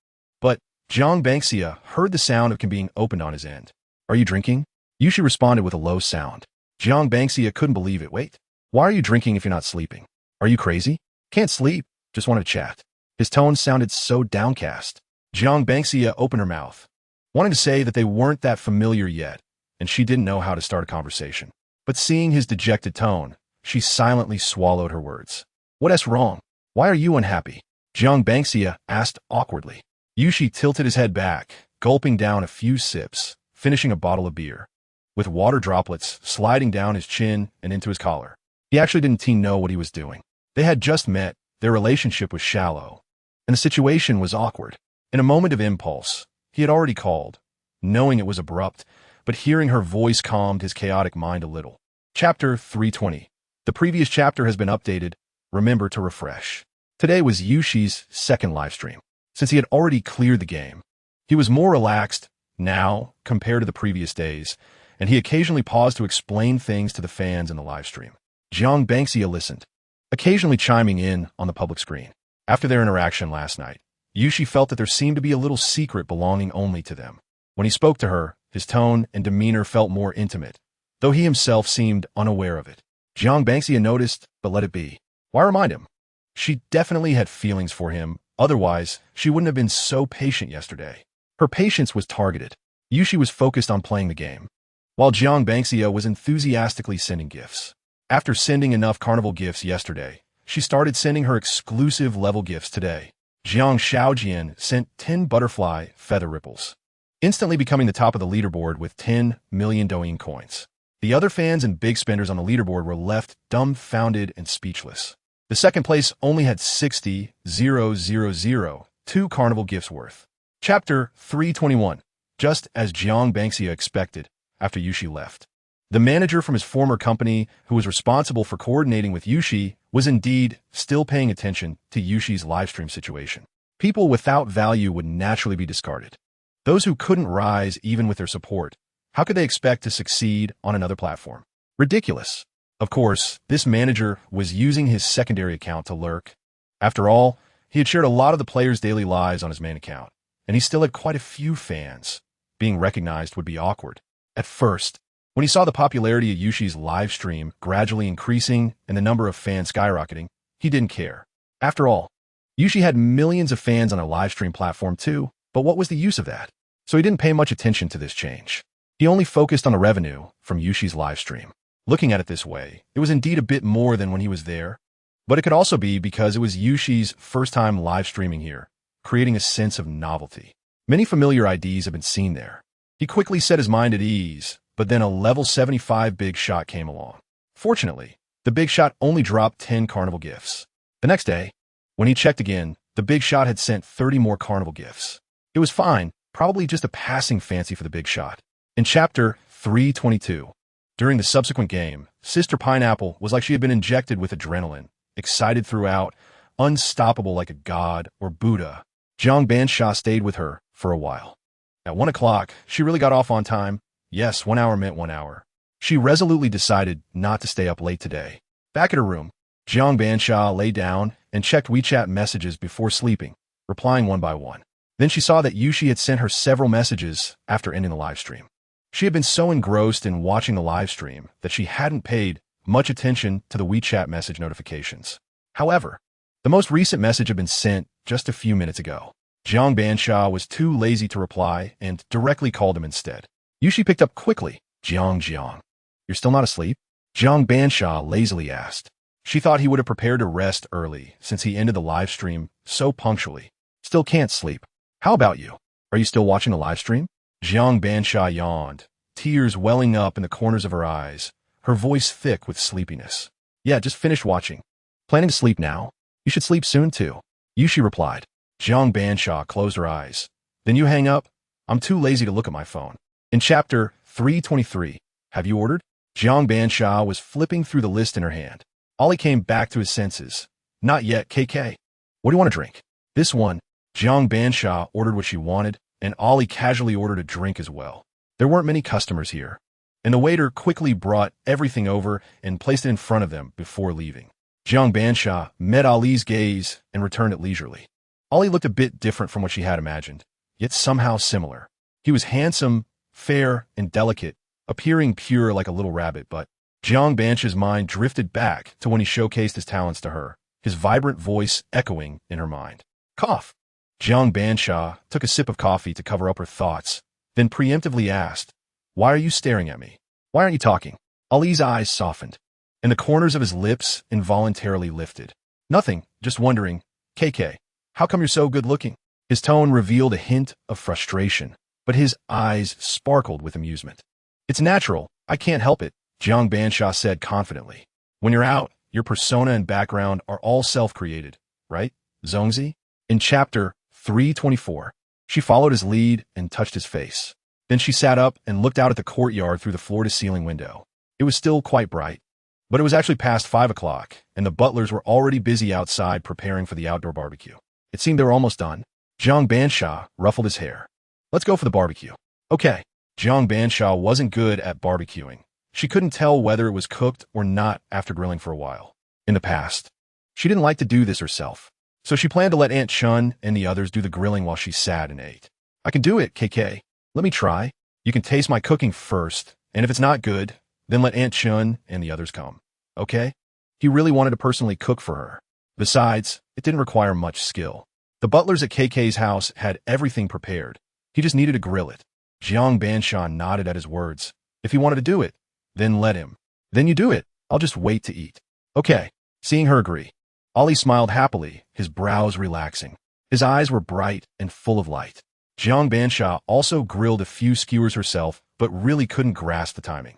But Jiang Bangxia heard the sound of can being opened on his end. Are you drinking? Yushi responded with a low sound. Jiang Bangxia couldn't believe it. Wait, why are you drinking if you're not sleeping? Are you crazy? Can't sleep, just want to chat. His tone sounded so downcast. Jiang Bangxia opened her mouth, wanting to say that they weren't that familiar yet, and she didn't know how to start a conversation. But seeing his dejected tone, she silently swallowed her words. What's wrong? Why are you unhappy? Jiang Bangxia asked awkwardly. Yushi tilted his head back, gulping down a few sips, finishing a bottle of beer, with water droplets sliding down his chin and into his collar. He actually didn't know what he was doing. They had just met, their relationship was shallow, and the situation was awkward. In a moment of impulse, he had already called, knowing it was abrupt, but hearing her voice calmed his chaotic mind a little. Chapter 3:20. The previous chapter has been updated. Remember to refresh. Today was Yushi's second livestream. Since he had already cleared the game, he was more relaxed now compared to the previous days, and he occasionally paused to explain things to the fans in the livestream. Jiang Bangxia listened, occasionally chiming in on the public screen. After their interaction last night, Yushi felt that there seemed to be a little secret belonging only to them. When he spoke to her, his tone and demeanor felt more intimate, though he himself seemed unaware of it. Jiang Bangxia noticed, but let it be. Why remind him? She definitely had feelings for him, otherwise she wouldn't have been so patient yesterday. Her patience was targeted. Yushi was focused on playing the game, while Jiang Bangxia was enthusiastically sending gifts. After sending enough carnival gifts yesterday, she started sending her exclusive level gifts today. Jiang Xiaojian sent 10 butterfly feather ripples, instantly becoming the top of the leaderboard with 10 million Douyin coins. The other fans and big spenders on the leaderboard were left dumbfounded and speechless. The second place only had 60,000 2 carnival gifts worth. Chapter 3:21. Just as Jiang Bangxia expected, after Yushi left, the manager from his former company, who was responsible for coordinating with Yushi, was indeed still paying attention to Yushi's livestream situation. People without value would naturally be discarded. Those who couldn't rise even with their support, how could they expect to succeed on another platform? Ridiculous. Of course, this manager was using his secondary account to lurk. After all, he had shared a lot of the players' daily lives on his main account, and he still had quite a few fans. Being recognized would be awkward. At first, When he saw the popularity of Yushi's live stream gradually increasing and the number of fans skyrocketing, he didn't care. After all, Yushi had millions of fans on a live stream platform too, but what was the use of that? So he didn't pay much attention to this change. He only focused on the revenue from Yushi's live stream. Looking at it this way, it was indeed a bit more than when he was there, but it could also be because it was Yushi's first time live streaming here, creating a sense of novelty. Many familiar IDs have been seen there. He quickly set his mind at ease, but then a level 75 big shot came along. Fortunately, the big shot only dropped 10 carnival gifts. The next day, when he checked again, the big shot had sent 30 more carnival gifts. It was fine, probably just a passing fancy for the big shot. In Chapter 322, during the subsequent game, Sister Pineapple was like she had been injected with adrenaline, excited throughout, unstoppable like a god or Buddha. Jiang Bansha stayed with her for a while. At 1 o'clock, she really got off on time. Yes, 1 hour meant 1 hour. She resolutely decided not to stay up late today. Back at her room, Jiang Bansha lay down and checked WeChat messages before sleeping, replying one by one. Then she saw that Yushi had sent her several messages after ending the live stream. She had been so engrossed in watching the live stream that she hadn't paid much attention to the WeChat message notifications. However, the most recent message had been sent just a few minutes ago. Jiang Bansha was too lazy to reply and directly called him instead. Yushi picked up quickly. Jiang, you're still not asleep? Jiang Bansha lazily asked. She thought he would have prepared to rest early since he ended the live stream so punctually. Still can't sleep. How about you? Are you still watching the live stream? Jiang Bansha yawned, tears welling up in the corners of her eyes, her voice thick with sleepiness. Yeah, just finished watching. Planning to sleep now? You should sleep soon too. Yushi replied. Jiang Bansha closed her eyes. Then you hang up? I'm too lazy to look at my phone. In Chapter 323, have you ordered? Jiang Bansha was flipping through the list in her hand. Ollie came back to his senses. Not yet, KK. What do you want to drink? This one. Jiang Bansha ordered what she wanted, and Ollie casually ordered a drink as well. There weren't many customers here, and the waiter quickly brought everything over and placed it in front of them before leaving. Jiang Bansha met Ali's gaze and returned it leisurely. Ali looked a bit different from what she had imagined, yet somehow similar. He was handsome, fair, and delicate, appearing pure like a little rabbit, but Jiang Bansha's mind drifted back to when he showcased his talents to her, his vibrant voice echoing in her mind. Cough. Jiang Bansha took a sip of coffee to cover up her thoughts, then preemptively asked, Why are you staring at me? Why aren't you talking? Ali's eyes softened, and the corners of his lips involuntarily lifted. Nothing, just wondering, KK, how come you're so good looking? His tone revealed a hint of frustration, but his eyes sparkled with amusement. It's natural, I can't help it, Jiang Bansha said confidently. When you're out, your persona and background are all self-created, right, Zongzi? In Chapter 324, she followed his lead and touched his face. Then she sat up and looked out at the courtyard through the floor-to-ceiling window. It was still quite bright, but it was actually past 5 o'clock, and the butlers were already busy outside preparing for the outdoor barbecue. It seemed they were almost done. Jiang Bansha ruffled his hair. Let's go for the barbecue. Okay. Jiang Bansha wasn't good at barbecuing. She couldn't tell whether it was cooked or not after grilling for a while. In the past, she didn't like to do this herself, so she planned to let Aunt Chun and the others do the grilling while she sat and ate. I can do it, KK. Let me try. You can taste my cooking first, and if it's not good, then let Aunt Chun and the others come. Okay? He really wanted to personally cook for her. Besides, it didn't require much skill. The butlers at KK's house had everything prepared. He just needed to grill it. Jiang Bansha nodded at his words. If he wanted to do it, then let him. Then you do it. I'll just wait to eat. Okay. Seeing her agree, Ali smiled happily, his brows relaxing. His eyes were bright and full of light. Jiang Bansha also grilled a few skewers herself, but really couldn't grasp the timing.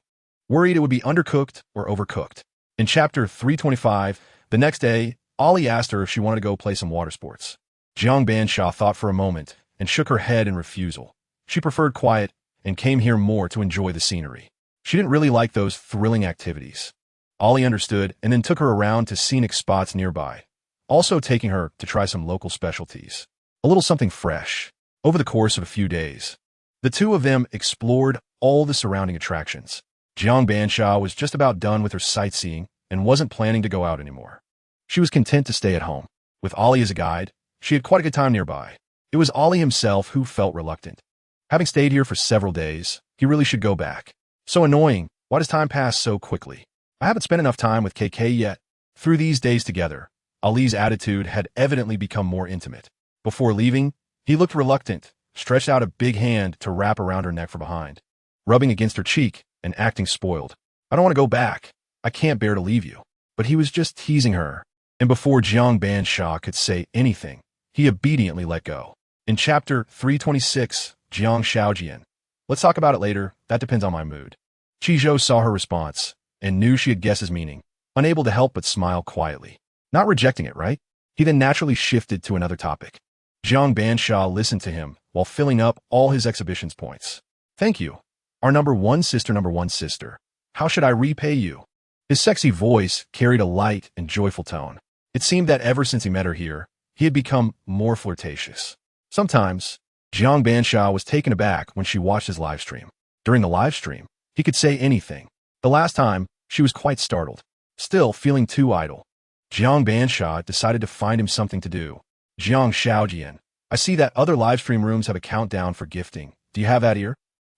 Worried it would be undercooked or overcooked. In Chapter 325, the next day, Ali asked her if she wanted to go play some water sports. Jiang Bansha thought for a moment and shook her head in refusal. She preferred quiet and came here more to enjoy the scenery. She didn't really like those thrilling activities. Ali understood and then took her around to scenic spots nearby, also taking her to try some local specialties. A little something fresh. Over the course of a few days, the two of them explored all the surrounding attractions. Jiang Bansha was just about done with her sightseeing and wasn't planning to go out anymore. She was content to stay at home. With Ali as a guide, she had quite a good time nearby. It was Ali himself who felt reluctant. Having stayed here for several days, he really should go back. So annoying. Why does time pass so quickly? I haven't spent enough time with KK yet. Through these days together, Ali's attitude had evidently become more intimate. Before leaving, he looked reluctant, stretched out a big hand to wrap around her neck from behind, rubbing against her cheek and acting spoiled. I don't want to go back. I can't bear to leave you. But he was just teasing her, and before Jiang Bansha could say anything, he obediently let go. In Chapter 326, Jiang Shaojian. Let's talk about it later. That depends on my mood. Qizhou saw her response and knew she had guessed his meaning, unable to help but smile quietly. Not rejecting it, right? He then naturally shifted to another topic. Jiang Bansha listened to him while filling up all his exhibition's points. Thank you. Our number one sister. How should I repay you? His sexy voice carried a light and joyful tone. It seemed that ever since he met her here, he had become more flirtatious. Sometimes, Jiang Bansha was taken aback when she watched his live stream. During the live stream, he could say anything. The last time, she was quite startled. Still feeling too idle, Jiang Bansha decided to find him something to do. Jiang Shaojian, I see that other live stream rooms have a countdown for gifting. Do you have that here?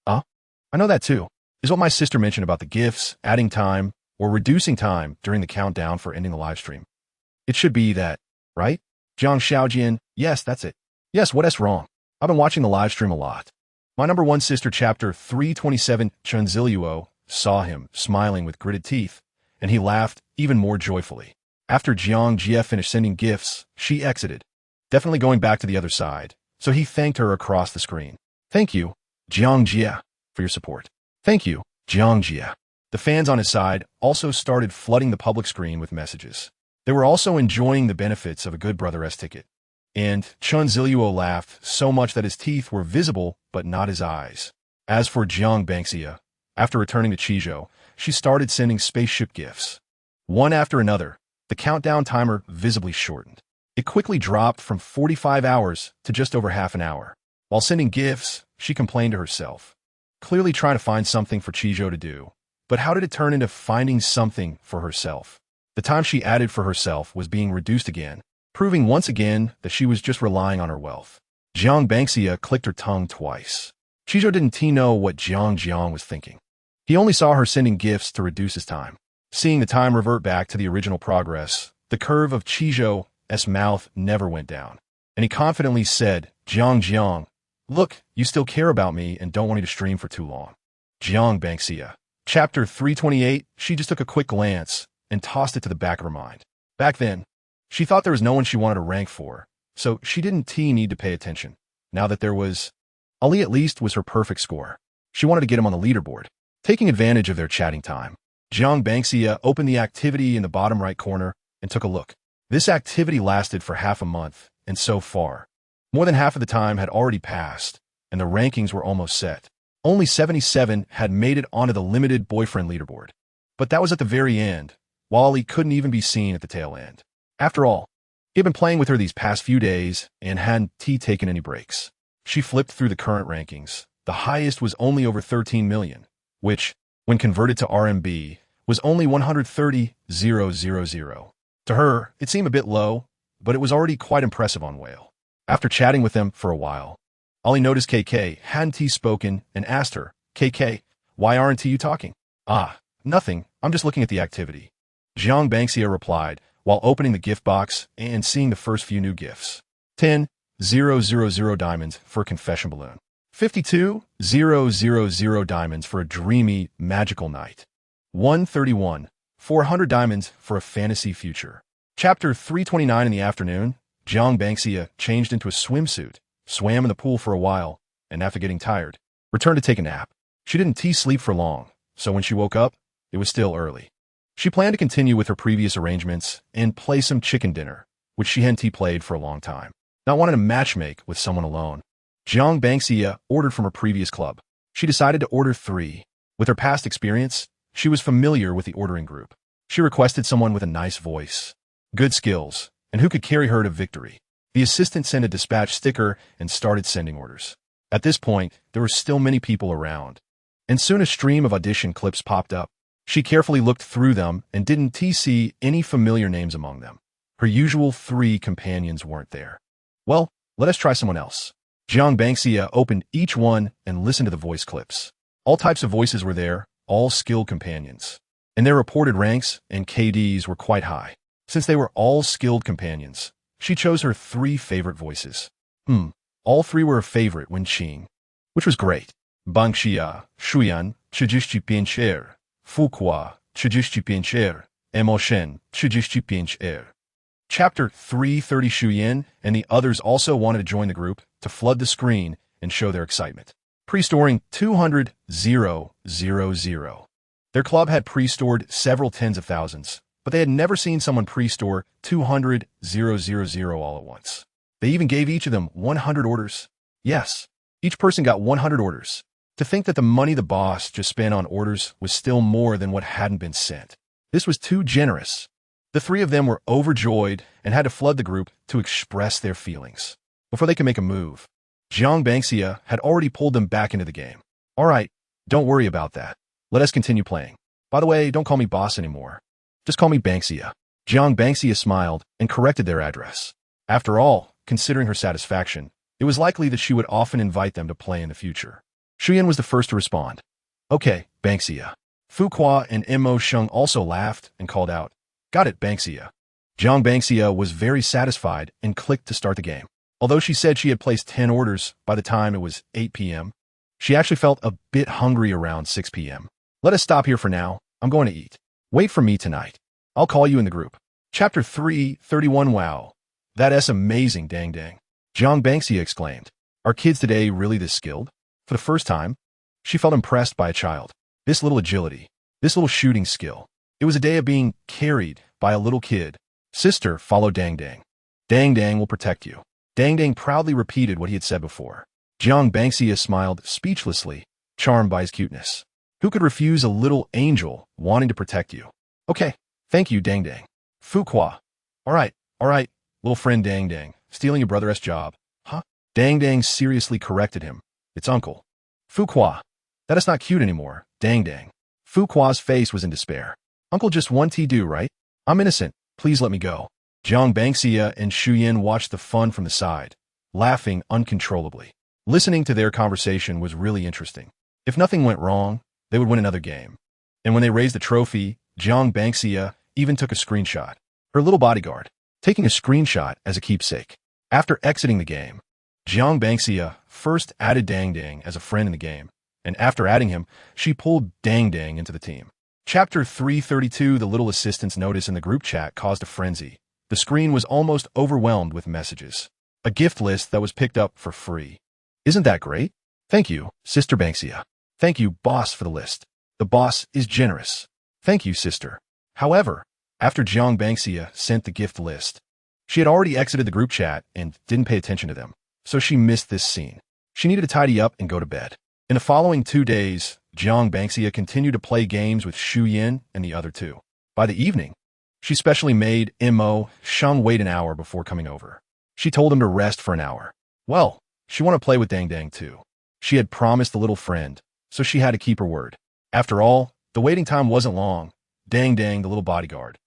I know that too. Is what my sister mentioned about the gifts, adding time, or reducing time during the countdown for ending the live stream. It should be that, right? Jiang Shaojian, yes, that's it. Yes, what's wrong? I've been watching the live stream a lot. My number one sister, Chapter 327, Chen Ziluo, saw him, smiling with gritted teeth, and he laughed even more joyfully. After Jiang Jie finished sending gifts, she exited, definitely going back to the other side, so he thanked her across the screen. Thank you, Jiang Jie, for your support. Thank you, Jiang Jie. The fans on his side also started flooding the public screen with messages. They were also enjoying the benefits of a good Brother-S ticket. And Chen Ziluo laughed so much that his teeth were visible, but not his eyes. As for Jiang Bansha, after returning to Qizhou, she started sending spaceship gifts. One after another, the countdown timer visibly shortened. It quickly dropped from 45 hours to just over half an hour. While sending gifts, she complained to herself, clearly trying to find something for Qizhou to do. But how did it turn into finding something for herself? The time she added for herself was being reduced again, proving once again that she was just relying on her wealth. Jiang Bansha clicked her tongue twice. Qizhou didn't know what Jiang was thinking. He only saw her sending gifts to reduce his time. Seeing the time revert back to the original progress, the curve of Qizhou's mouth never went down. And he confidently said, Jiang, look, you still care about me and don't want me to stream for too long. Jiang Bansha. Chapter 328, she just took a quick glance and tossed it to the back of her mind. Back then, she thought there was no one she wanted to rank for, so she didn't need to pay attention. Now that there was, Ali at least was her perfect score. She wanted to get him on the leaderboard. Taking advantage of their chatting time, Jiang Bansha opened the activity in the bottom right corner and took a look. This activity lasted for half a month, and so far, more than half of the time had already passed, and the rankings were almost set. Only 77 had made it onto the limited boyfriend leaderboard. But that was at the very end, while Ali couldn't even be seen at the tail end. After all, he had been playing with her these past few days and hadn't taken any breaks. She flipped through the current rankings. The highest was only over 13 million, which, when converted to RMB, was only 130,000. To her, it seemed a bit low, but it was already quite impressive on Whale. After chatting with them for a while, Ali noticed KK hadn't spoken and asked her, KK, why aren't you talking? Nothing, I'm just looking at the activity. Jiang Bansha replied, while opening the gift box and seeing the first few new gifts. 10,000 diamonds for a confession balloon. 52,000 diamonds for a dreamy, magical night. 131,400 diamonds for a fantasy future. Chapter 329 in the afternoon, Jiang Bansha changed into a swimsuit, swam in the pool for a while, and after getting tired, returned to take a nap. She didn't sleep for long, so when she woke up, it was still early. She planned to continue with her previous arrangements and play some chicken dinner, which she hadn't played for a long time. Not wanting to matchmake with someone alone, Jiang Bansha ordered from her previous club. She decided to order 3. With her past experience, she was familiar with the ordering group. She requested someone with a nice voice, good skills, and who could carry her to victory. The assistant sent a dispatch sticker and started sending orders. At this point, there were still many people around, and soon a stream of audition clips popped up. She carefully looked through them and didn't see any familiar names among them. Her usual 3 companions weren't there. Well, let us try someone else. Jiang Bansha opened each one and listened to the voice clips. All types of voices were there, all skilled companions, and their reported ranks and KDs were quite high. Since they were all skilled companions, she chose her 3 favorite voices. All 3 were a favorite when Qing, which was great. Bangxia, Shuyan, Chijishi Fuqua, Chijishi Emoshen, Chijishi. Chapter 330. Shuyan and the others also wanted to join the group to flood the screen and show their excitement. Pre-storing 200,000. Their club had pre-stored several tens of thousands, but they had never seen someone pre-store 200,000 all at once. They even gave each of them 100 orders. Yes, each person got 100 orders. To think that the money the boss just spent on orders was still more than what hadn't been sent. This was too generous. The 3 of them were overjoyed and had to flood the group to express their feelings. Before they could make a move, Jiang Bangxia had already pulled them back into the game. All right, don't worry about that. Let us continue playing. By the way, don't call me boss anymore. Just call me Bangxia. Jiang Bangxia smiled and corrected their address. After all, considering her satisfaction, it was likely that she would often invite them to play in the future. Shuyan was the first to respond. Okay, Bangxia. Fuqua and Mo Sheng also laughed and called out, Got it, Bangxia. Jiang Bangxia was very satisfied and clicked to start the game. Although she said she had placed 10 orders by the time it was 8 p.m., she actually felt a bit hungry around 6 p.m. Let us stop here for now. I'm going to eat. Wait for me tonight. I'll call you in the group. Chapter 331. Wow. That's amazing, dang. Jiang Bangxia exclaimed. Are kids today really this skilled? For the first time, she felt impressed by a child. This little agility, this little shooting skill. It was a day of being carried by a little kid. Sister, follow Dang. Dang will protect you. Dang proudly repeated what he had said before. Jiang Bangxia smiled speechlessly, charmed by his cuteness. Who could refuse a little angel wanting to protect you? Okay, thank you, Dang. Fuqua. All right, little friend Dang, stealing your brother's job. Huh? Dang seriously corrected him. It's uncle. Fuqua. That is not cute anymore, Dang. Fuqua's face was in despair. Uncle just one tea do, right? I'm innocent. Please let me go. Jiang Bangxia and Shuyan watched the fun from the side, laughing uncontrollably. Listening to their conversation was really interesting. If nothing went wrong, they would win another game. And when they raised the trophy, Jiang Bangxia even took a screenshot. Her little bodyguard, taking a screenshot as a keepsake. After exiting the game, Jiang Bangxia first added Dang as a friend in the game, and after adding him, she pulled Dang into the team. Chapter 332. The little assistant's notice in the group chat caused a frenzy. The screen was almost overwhelmed with messages. A gift list that was picked up for free. Isn't that great? Thank you, Sister Bangxia. Thank you, boss, for the list. The boss is generous. Thank you, sister. However, after Jiang Bangxia sent the gift list, she had already exited the group chat and didn't pay attention to them, so she missed this scene. She needed to tidy up and go to bed. In the following 2 days, Jiang Bangxia continued to play games with Shuyan and the other 2. By the evening, she specially made Mo Sheng wait an hour before coming over. She told him to rest for an hour. Well, she wanted to play with Dang too. She had promised the little friend, so she had to keep her word. After all, the waiting time wasn't long. Dang, the little bodyguard,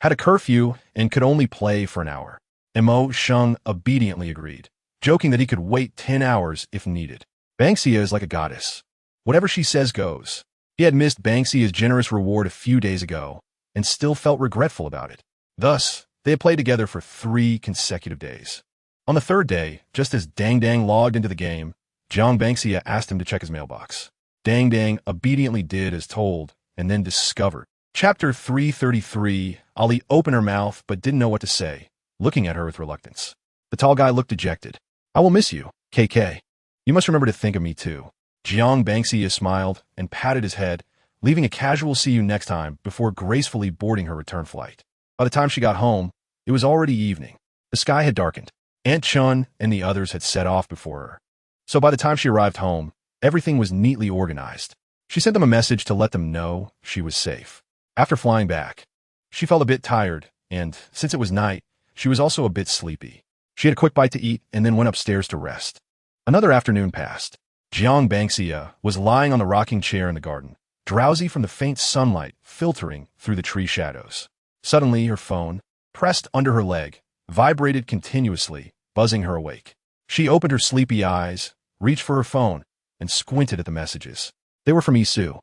had a curfew and could only play for an hour. Mo Sheng obediently agreed, joking that he could wait 10 hours if needed. Bangxia is like a goddess. Whatever she says goes. He had missed Bangxia's generous reward a few days ago and still felt regretful about it. Thus, they had played together for 3 consecutive days. On the 3rd day, just as Dang logged into the game, Jiang Bangxia asked him to check his mailbox. Dang obediently did as told and then discovered. Chapter 333. Ali opened her mouth but didn't know what to say, looking at her with reluctance. The tall guy looked dejected. I will miss you, KK. You must remember to think of me too. Jiang Bangxia smiled and patted his head, leaving a casual see you next time before gracefully boarding her return flight. By the time she got home, it was already evening. The sky had darkened. Aunt Chun and the others had set off before her. So by the time she arrived home, everything was neatly organized. She sent them a message to let them know she was safe. After flying back, she felt a bit tired, and since it was night, she was also a bit sleepy. She had a quick bite to eat and then went upstairs to rest. Another afternoon passed. Jiang Bangxia was lying on the rocking chair in the garden, drowsy from the faint sunlight filtering through the tree shadows. Suddenly, her phone, pressed under her leg, vibrated continuously, buzzing her awake. She opened her sleepy eyes, reached for her phone, and squinted at the messages. They were from Isu.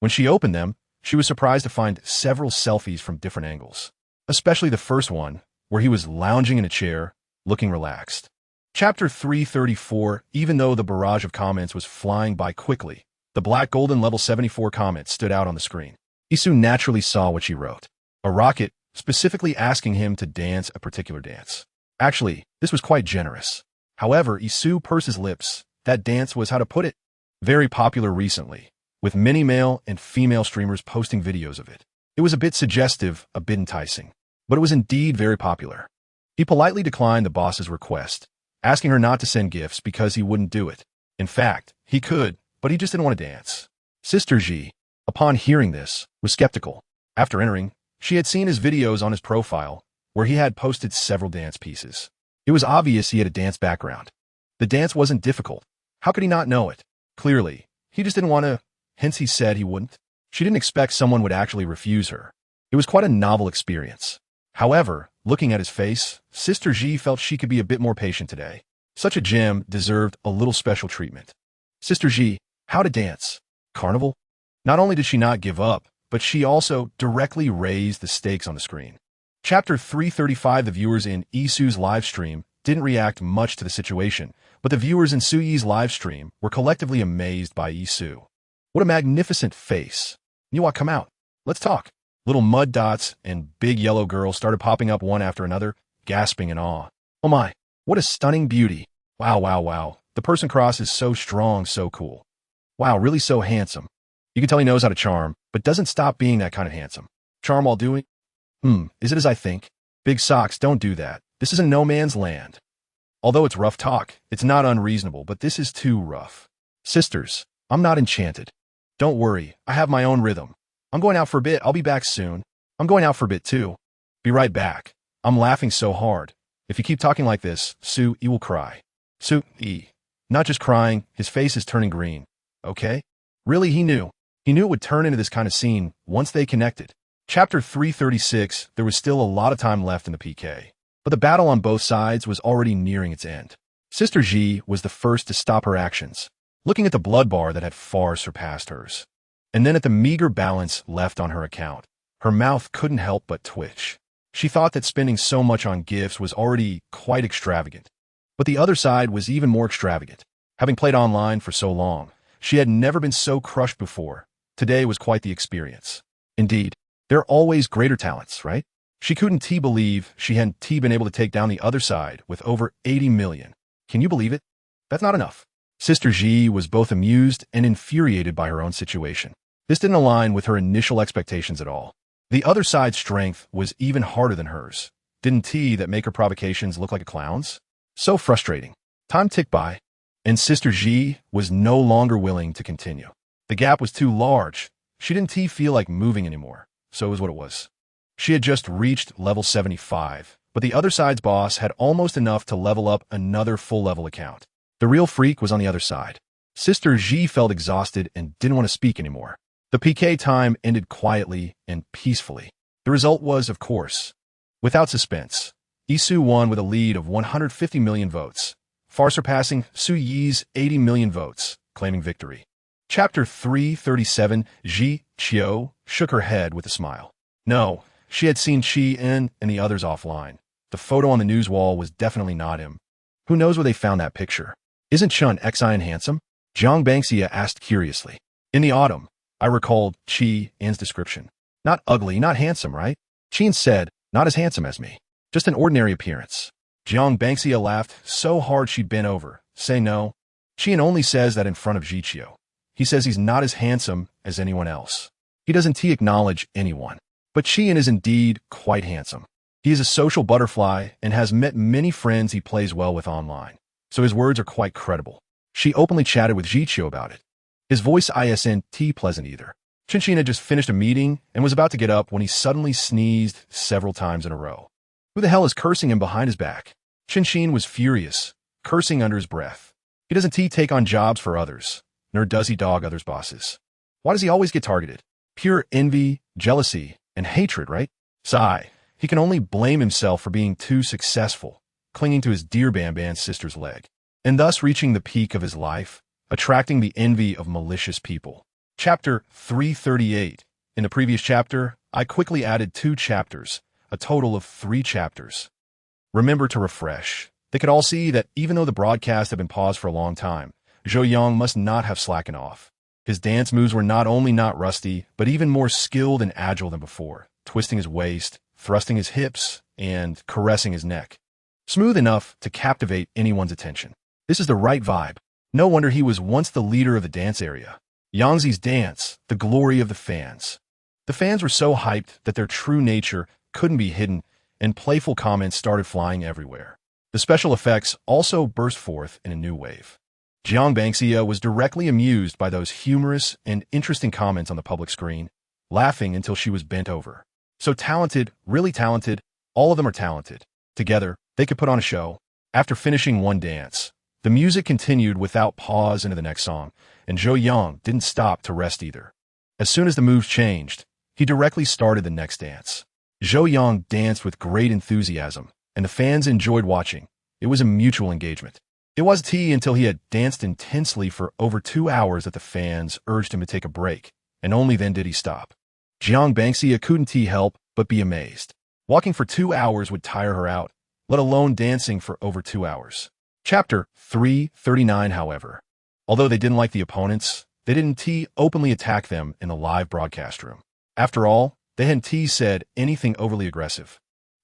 When she opened them, she was surprised to find several selfies from different angles, especially the first one, where he was lounging in a chair, looking relaxed. Chapter 334. Even though the barrage of comments was flying by quickly, the black golden level 74 comment stood out on the screen. Isu naturally saw what she wrote. A rocket, specifically asking him to dance a particular dance. Actually, this was quite generous. However, Isu pursed his lips. That dance was, how to put it, very popular recently, with many male and female streamers posting videos of it. It was a bit suggestive, a bit enticing, but it was indeed very popular. He politely declined the boss's request, asking her not to send gifts because he wouldn't do it. In fact, he could, but he just didn't want to dance. Sister Ji, upon hearing this, was skeptical. After entering, she had seen his videos on his profile, where he had posted several dance pieces. It was obvious he had a dance background. The dance wasn't difficult. How could he not know it? Clearly, he just didn't want to, hence he said he wouldn't. She didn't expect someone would actually refuse her. It was quite a novel experience. However, looking at his face, Sister Ji felt she could be a bit more patient today. Such a gem deserved a little special treatment. Sister Ji, how to dance? Carnival? Not only did she not give up, but she also directly raised the stakes on the screen. Chapter 335. The viewers in Isu's live stream didn't react much to the situation, but the viewers in Suyi's live stream were collectively amazed by Isu. What a magnificent face. Niwa, come out. Let's talk. Little mud dots and big yellow girls started popping up one after another, gasping in awe. Oh my, what a stunning beauty. Wow, wow, wow. The person cross is so strong, so cool. Wow, really so handsome. You can tell he knows how to charm, but doesn't stop being that kind of handsome. Charm while doing? Is it as I think? Big socks, don't do that. This is a no man's land. Although it's rough talk, it's not unreasonable, but this is too rough. Sisters, I'm not enchanted. Don't worry, I have my own rhythm. I'm going out for a bit, I'll be back soon. I'm going out for a bit too. Be right back. I'm laughing so hard. If you keep talking like this, Su-yi will cry. Su-yi. Not just crying, his face is turning green. Okay? Really, he knew. He knew it would turn into this kind of scene once they connected. Chapter 336. There was still a lot of time left in the PK, but the battle on both sides was already nearing its end. Sister Ji was the first to stop her actions, looking at the blood bar that had far surpassed hers. And then at the meager balance left on her account, her mouth couldn't help but twitch. She thought that spending so much on gifts was already quite extravagant. But the other side was even more extravagant. Having played online for so long, she had never been so crushed before. Today was quite the experience. Indeed, there are always greater talents, right? She couldn't believe she hadn't been able to take down the other side with over 80 million. Can you believe it? That's not enough. Sister Ji was both amused and infuriated by her own situation. This didn't align with her initial expectations at all. The other side's strength was even harder than hers. Didn't that make her provocations look like a clown's? So frustrating. Time ticked by, and Sister Ji was no longer willing to continue. The gap was too large. She didn't feel like moving anymore, so it was what it was. She had just reached level 75, but the other side's boss had almost enough to level up another full-level account. The real freak was on the other side. Sister Ji felt exhausted and didn't want to speak anymore. The PK time ended quietly and peacefully. The result was, of course, without suspense. Isu won with a lead of 150 million votes, far surpassing Su-yi's 80 million votes, claiming victory. Chapter 337. Ji Chio shook her head with a smile. No, she had seen Chi-in and the others offline. The photo on the news wall was definitely not him. Who knows where they found that picture? Isn't Chun Xian handsome? Jiang Bangxia asked curiously. In the autumn, I recalled Chi-in's description. Not ugly, not handsome, right? Chi-in said, not as handsome as me. Just an ordinary appearance. Jiang Bangxia laughed so hard she'd bent over. Say no. Chi-in only says that in front of Jichio. He says he's not as handsome as anyone else. He doesn't acknowledge anyone. But Chi-in is indeed quite handsome. He is a social butterfly and has met many friends he plays well with online, so his words are quite credible. She openly chatted with Jichio about it. His voice isn't pleasant either. Chinchin had just finished a meeting and was about to get up when he suddenly sneezed several times in a row. Who the hell is cursing him behind his back? Chinchin was furious, cursing under his breath. He doesn't take on jobs for others, nor does he dog others' bosses. Why does he always get targeted? Pure envy, jealousy, and hatred, right? Sigh. He can only blame himself for being too successful, clinging to his dear Banban's sister's leg, and thus reaching the peak of his life, attracting the envy of malicious people. Chapter 338. In the previous chapter, I quickly added 2 chapters, a total of 3 chapters. Remember to refresh. They could all see that even though the broadcast had been paused for a long time, Zhou Yang must not have slackened off. His dance moves were not only not rusty, but even more skilled and agile than before, twisting his waist, thrusting his hips, and caressing his neck. Smooth enough to captivate anyone's attention. This is the right vibe. No wonder he was once the leader of the dance area. Yangzi's dance, the glory of the fans. The fans were so hyped that their true nature couldn't be hidden, and playful comments started flying everywhere. The special effects also burst forth in a new wave. Jiang Bangxia was directly amused by those humorous and interesting comments on the public screen, laughing until she was bent over. So talented, really talented, all of them are talented. Together, they could put on a show. After finishing one dance, the music continued without pause into the next song, and Zhou Yang didn't stop to rest either. As soon as the moves changed, he directly started the next dance. Zhou Yang danced with great enthusiasm, and the fans enjoyed watching. It was a mutual engagement. It was until he had danced intensely for over 2 hours that the fans urged him to take a break, and only then did he stop. Jiang Bangxia couldn't help but be amazed. Walking for 2 hours would tire her out, let alone dancing for over 2 hours. Chapter 339, however. Although they didn't like the opponents, they didn't openly attack them in the live broadcast room. After all, they hadn't said anything overly aggressive.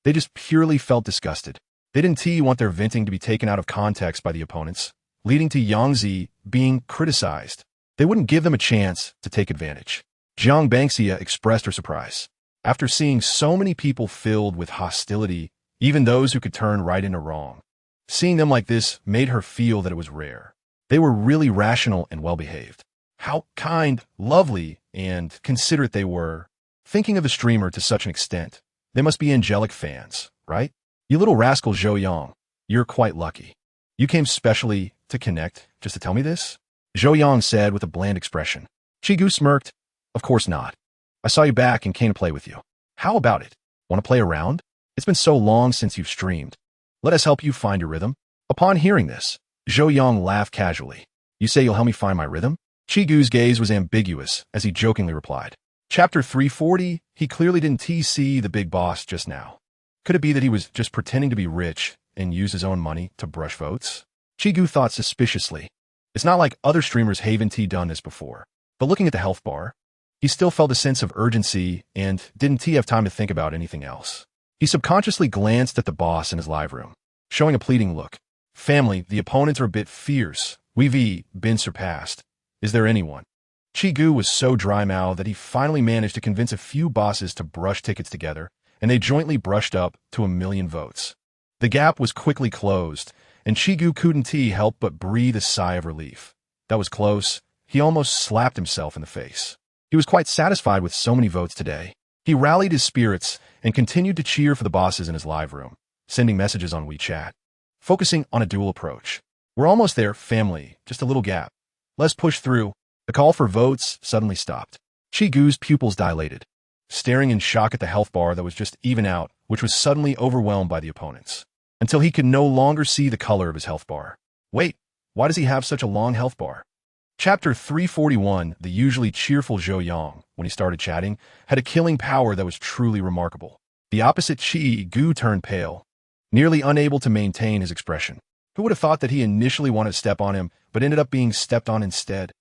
They just purely felt disgusted. They didn't want their venting to be taken out of context by the opponents, leading to Yangzi being criticized. They wouldn't give them a chance to take advantage. Jiang Bangxia expressed her surprise. After seeing so many people filled with hostility, even those who could turn right into wrong, seeing them like this made her feel that it was rare. They were really rational and well-behaved. How kind, lovely, and considerate they were. Thinking of the streamer to such an extent, they must be angelic fans, right? You little rascal Zhou Yang, you're quite lucky. You came specially to connect just to tell me this? Zhou Yang said with a bland expression. Chigu smirked. Of course not. I saw you back and came to play with you. How about it? Want to play around? It's been so long since you've streamed. Let us help you find your rhythm. Upon hearing this, Zhou Yang laughed casually. You say you'll help me find my rhythm? Chigu's gaze was ambiguous as he jokingly replied. Chapter 340, he clearly didn't see the big boss just now. Could it be that he was just pretending to be rich and use his own money to brush votes? Chigu thought suspiciously. It's not like other streamers haven't done this before. But looking at the health bar, he still felt a sense of urgency and didn't have time to think about anything else. He subconsciously glanced at the boss in his live room, showing a pleading look. Family, the opponents are a bit fierce. We've been surpassed. Is there anyone? Chigu was so dry-mouthed that he finally managed to convince a few bosses to brush tickets together, and they jointly brushed up to 1,000,000 votes. The gap was quickly closed, and Chigu couldn't help but breathe a sigh of relief. That was close. He almost slapped himself in the face. He was quite satisfied with so many votes today. He rallied his spirits and continued to cheer for the bosses in his live room, sending messages on WeChat, focusing on a dual approach. We're almost there, family, just a little gap. Let's push through. The call for votes suddenly stopped. Chigu's pupils dilated, staring in shock at the health bar that was just even out, which was suddenly overwhelmed by the opponents, until he could no longer see the color of his health bar. Wait, why does he have such a long health bar? Chapter 341, the usually cheerful Zhou Yang, when he started chatting, had a killing power that was truly remarkable. The opposite Chigu turned pale, nearly unable to maintain his expression. Who would have thought that he initially wanted to step on him, but ended up being stepped on instead?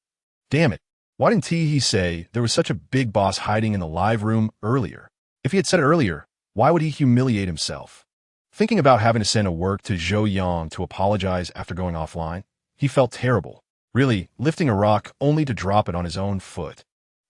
Damn it, why didn't he say there was such a big boss hiding in the live room earlier? If he had said it earlier, why would he humiliate himself? Thinking about having to send a work to Zhou Yang to apologize after going offline, he felt terrible. Really, lifting a rock only to drop it on his own foot.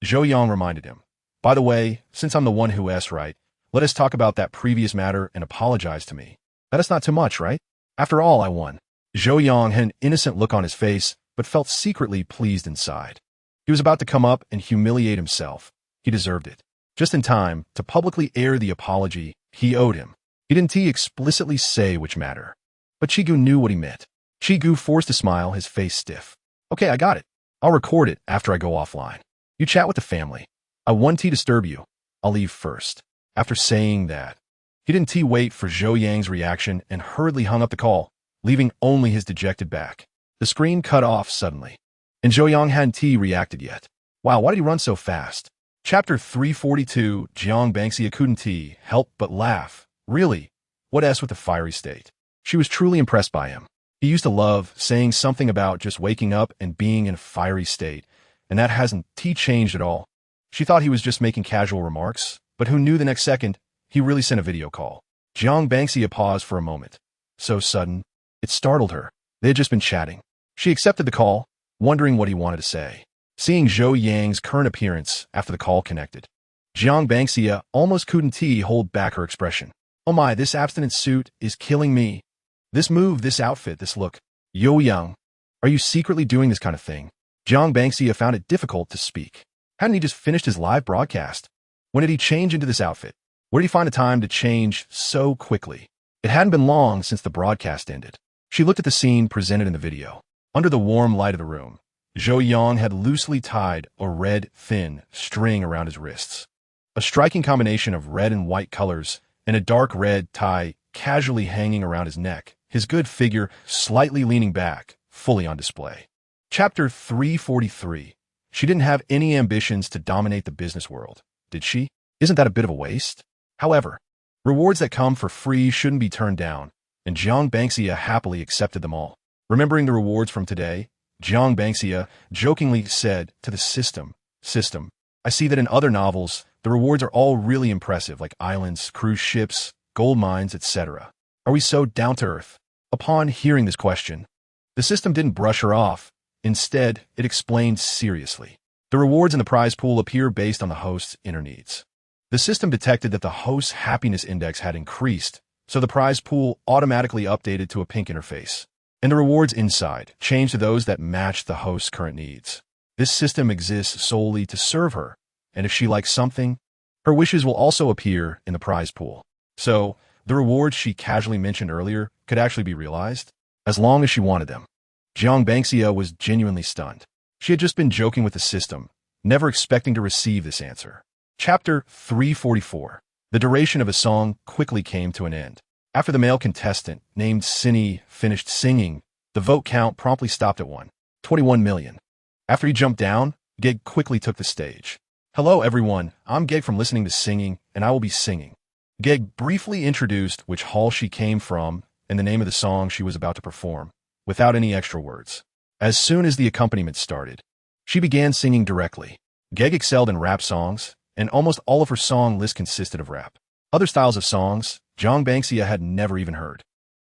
Zhou Yang reminded him, by the way, since I'm the one who asked right, let us talk about that previous matter and apologize to me. That is not too much, right? After all, I won. Zhou Yang had an innocent look on his face, but felt secretly pleased inside. He was about to come up and humiliate himself. He deserved it. Just in time to publicly air the apology he owed him. He didn't explicitly say which matter, but Chigu knew what he meant. Chigu forced a smile, his face stiff. Okay, I got it. I'll record it after I go offline. You chat with the family. I won't disturb you. I'll leave first. After saying that, he didn't wait for Zhou Yang's reaction and hurriedly hung up the call, leaving only his dejected back. The screen cut off suddenly, and Zhou Yang hadn't reacted yet. Wow, why did he run so fast? Chapter 342, Jiang Bangxia couldn't help but laugh. Really? What S with the fiery state? She was truly impressed by him. He used to love saying something about just waking up and being in a fiery state, and that hasn't changed at all. She thought he was just making casual remarks, but who knew the next second, he really sent a video call. Jiang Bangxia paused for a moment. So sudden, it startled her. They had just been chatting. She accepted the call, wondering what he wanted to say. Seeing Zhou Yang's current appearance after the call connected, Jiang Bangxia almost couldn't hold back her expression. Oh my, this abstinent suit is killing me. This move, this outfit, this look. Yo Yang, are you secretly doing this kind of thing? Jiang Bangxia found it difficult to speak. Hadn't he just finished his live broadcast? When did he change into this outfit? Where did he find the time to change so quickly? It hadn't been long since the broadcast ended. She looked at the scene presented in the video. Under the warm light of the room, Zhou Yang had loosely tied a red, thin string around his wrists. A striking combination of red and white colors and a dark red tie casually hanging around his neck, his good figure slightly leaning back, fully on display. Chapter 343. She didn't have any ambitions to dominate the business world, did she? Isn't that a bit of a waste? However, rewards that come for free shouldn't be turned down, and Jiang Bangxia happily accepted them all. Remembering the rewards from today, Jiang Bangxia jokingly said to the system, I see that in other novels, the rewards are all really impressive, like islands, cruise ships, gold mines, etc. Are we so down to earth? Upon hearing this question, the system didn't brush her off. Instead, it explained seriously. The rewards in the prize pool appear based on the host's inner needs. The system detected that the host's happiness index had increased, so the prize pool automatically updated to a pink interface. And the rewards inside changed to those that matched the host's current needs. This system exists solely to serve her, and if she likes something, her wishes will also appear in the prize pool. So, the rewards she casually mentioned earlier could actually be realized, as long as she wanted them. Jiang Bangxia was genuinely stunned. She had just been joking with the system, never expecting to receive this answer. Chapter 344. The duration of a song quickly came to an end. After the male contestant, named Cinny, finished singing, the vote count promptly stopped at 21 million. After he jumped down, Geg quickly took the stage. Hello everyone, I'm Geg from Listening to Singing, and I will be singing. Geg briefly introduced which hall she came from and the name of the song she was about to perform, without any extra words. As soon as the accompaniment started, she began singing directly. Geg excelled in rap songs, and almost all of her song list consisted of rap. Other styles of songs, Jiang Bangxia had never even heard.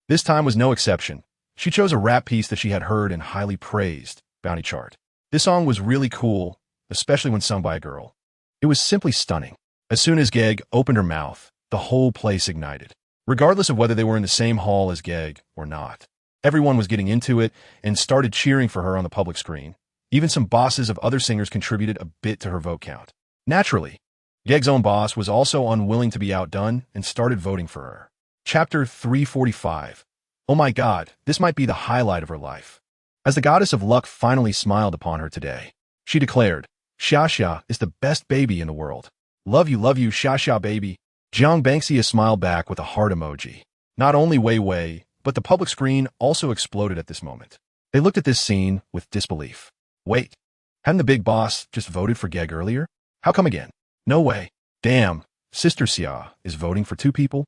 This time was no exception. She chose a rap piece that she had heard and highly praised, Bounty Chart. This song was really cool, especially when sung by a girl. It was simply stunning. As soon as Geg opened her mouth, the whole place ignited. Regardless of whether they were in the same hall as Geg or not, everyone was getting into it and started cheering for her on the public screen. Even some bosses of other singers contributed a bit to her vote count. Naturally, Geg's own boss was also unwilling to be outdone and started voting for her. Chapter 345. Oh my god, this might be the highlight of her life. As the goddess of luck finally smiled upon her today, she declared, Xia is the best baby in the world. Love you, Xia baby. Jiang Bangxia smiled back with a heart emoji. Not only Wei Wei, but the public screen also exploded at this moment. They looked at this scene with disbelief. Wait, hadn't the big boss just voted for Geg earlier? How come again? No way. Damn, Sister Xia is voting for two people?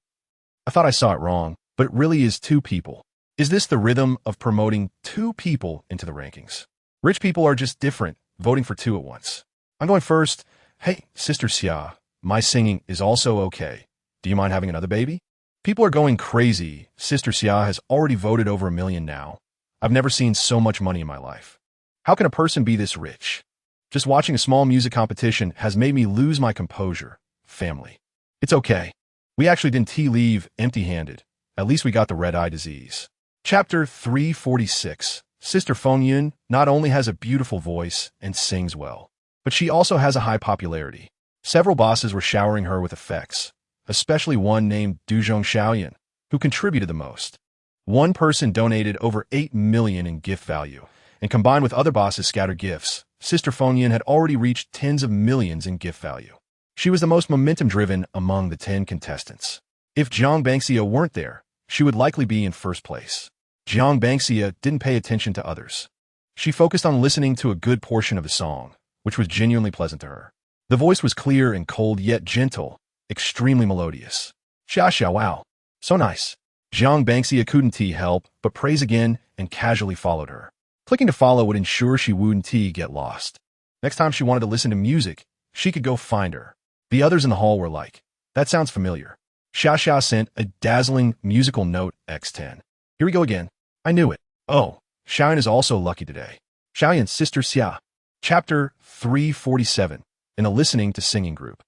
I thought I saw it wrong, but it really is two people. Is this the rhythm of promoting two people into the rankings? Rich people are just different, voting for two at once. I'm going first. Hey, Sister Xia, my singing is also okay. Do you mind having another baby? People are going crazy. Sister Xia has already voted over 1 million now. I've never seen so much money in my life. How can a person be this rich? Just watching a small music competition has made me lose my composure. Family. It's okay. We actually didn't leave empty-handed. At least we got the red-eye disease. Chapter 346. Sister Feng Yun not only has a beautiful voice and sings well, but she also has a high popularity. Several bosses were showering her with effects, especially one named Duzhong Xiaoyan, who contributed the most. One person donated over 8 million in gift value, and combined with other bosses' scattered gifts, Sister Feng Yun had already reached tens of millions in gift value. She was the most momentum-driven among the 10 contestants. If Jiang Bangxia weren't there, she would likely be in first place. Jiang Bangxia didn't pay attention to others. She focused on listening to a good portion of the song, which was genuinely pleasant to her. The voice was clear and cold yet gentle, extremely melodious. Xia xia wow. So nice. Jiang Bangxia couldn't help but praise again and casually followed her. Clicking to follow would ensure she wouldn't get lost. Next time she wanted to listen to music, she could go find her. The others in the hall were like, that sounds familiar. Xia xia sent a dazzling musical note X10. Here we go again. I knew it. Oh, Xiaoyan is also lucky today. Xiaoyan's sister Xia. Chapter 347. In a listening to singing group.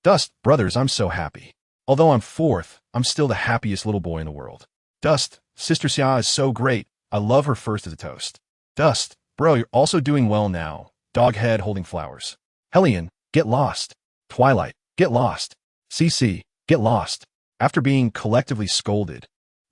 Dust, brothers, I'm so happy. Although I'm fourth, I'm still the happiest little boy in the world. Dust, sister Xia is so great. I love her first as a toast. Dust, bro, you're also doing well now. Doghead holding flowers. Hellion, get lost. Twilight, get lost. CC, get lost. After being collectively scolded,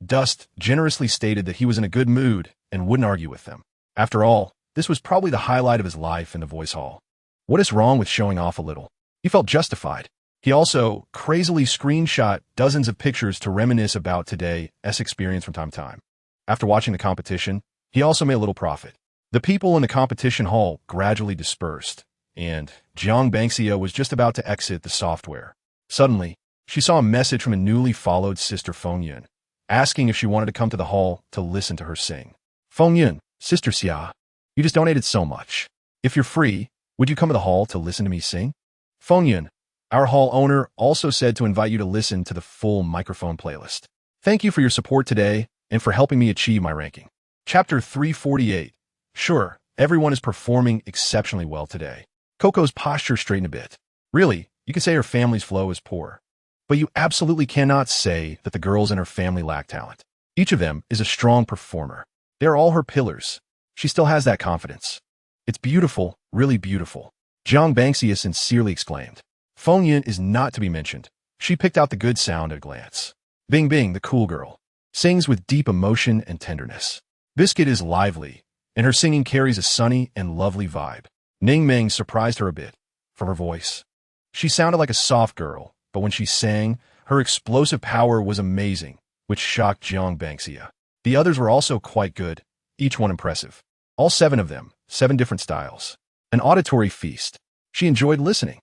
Dust generously stated that he was in a good mood and wouldn't argue with them. After all, this was probably the highlight of his life in the voice hall. What is wrong with showing off a little? He felt justified. He also crazily screenshot dozens of pictures to reminisce about today's experience from time to time. After watching the competition, he also made a little profit. The people in the competition hall gradually dispersed, and Jiang Bangxia was just about to exit the software. Suddenly, she saw a message from a newly followed sister Feng Yun, asking if she wanted to come to the hall to listen to her sing. Feng Yun, sister Xia, you just donated so much. If you're free, would you come to the hall to listen to me sing? Feng Yun, our hall owner, also said to invite you to listen to the full microphone playlist. Thank you for your support today and for helping me achieve my ranking. Chapter 348. Sure, everyone is performing exceptionally well today. Coco's posture straightened a bit. Really, you could say her family's flow is poor. But you absolutely cannot say that the girls in her family lack talent. Each of them is a strong performer. They are all her pillars. She still has that confidence. It's beautiful, really beautiful. Jiang Bangxia sincerely exclaimed. Feng Yun is not to be mentioned. She picked out the good sound at a glance. Bing Bing, the cool girl, sings with deep emotion and tenderness. Biscuit is lively, and her singing carries a sunny and lovely vibe. Ning Ming surprised her a bit from her voice. She sounded like a soft girl, but when she sang, her explosive power was amazing, which shocked Jiang Bangxia. The others were also quite good, each one impressive. All 7 of them, 7 different styles. An auditory feast. She enjoyed listening.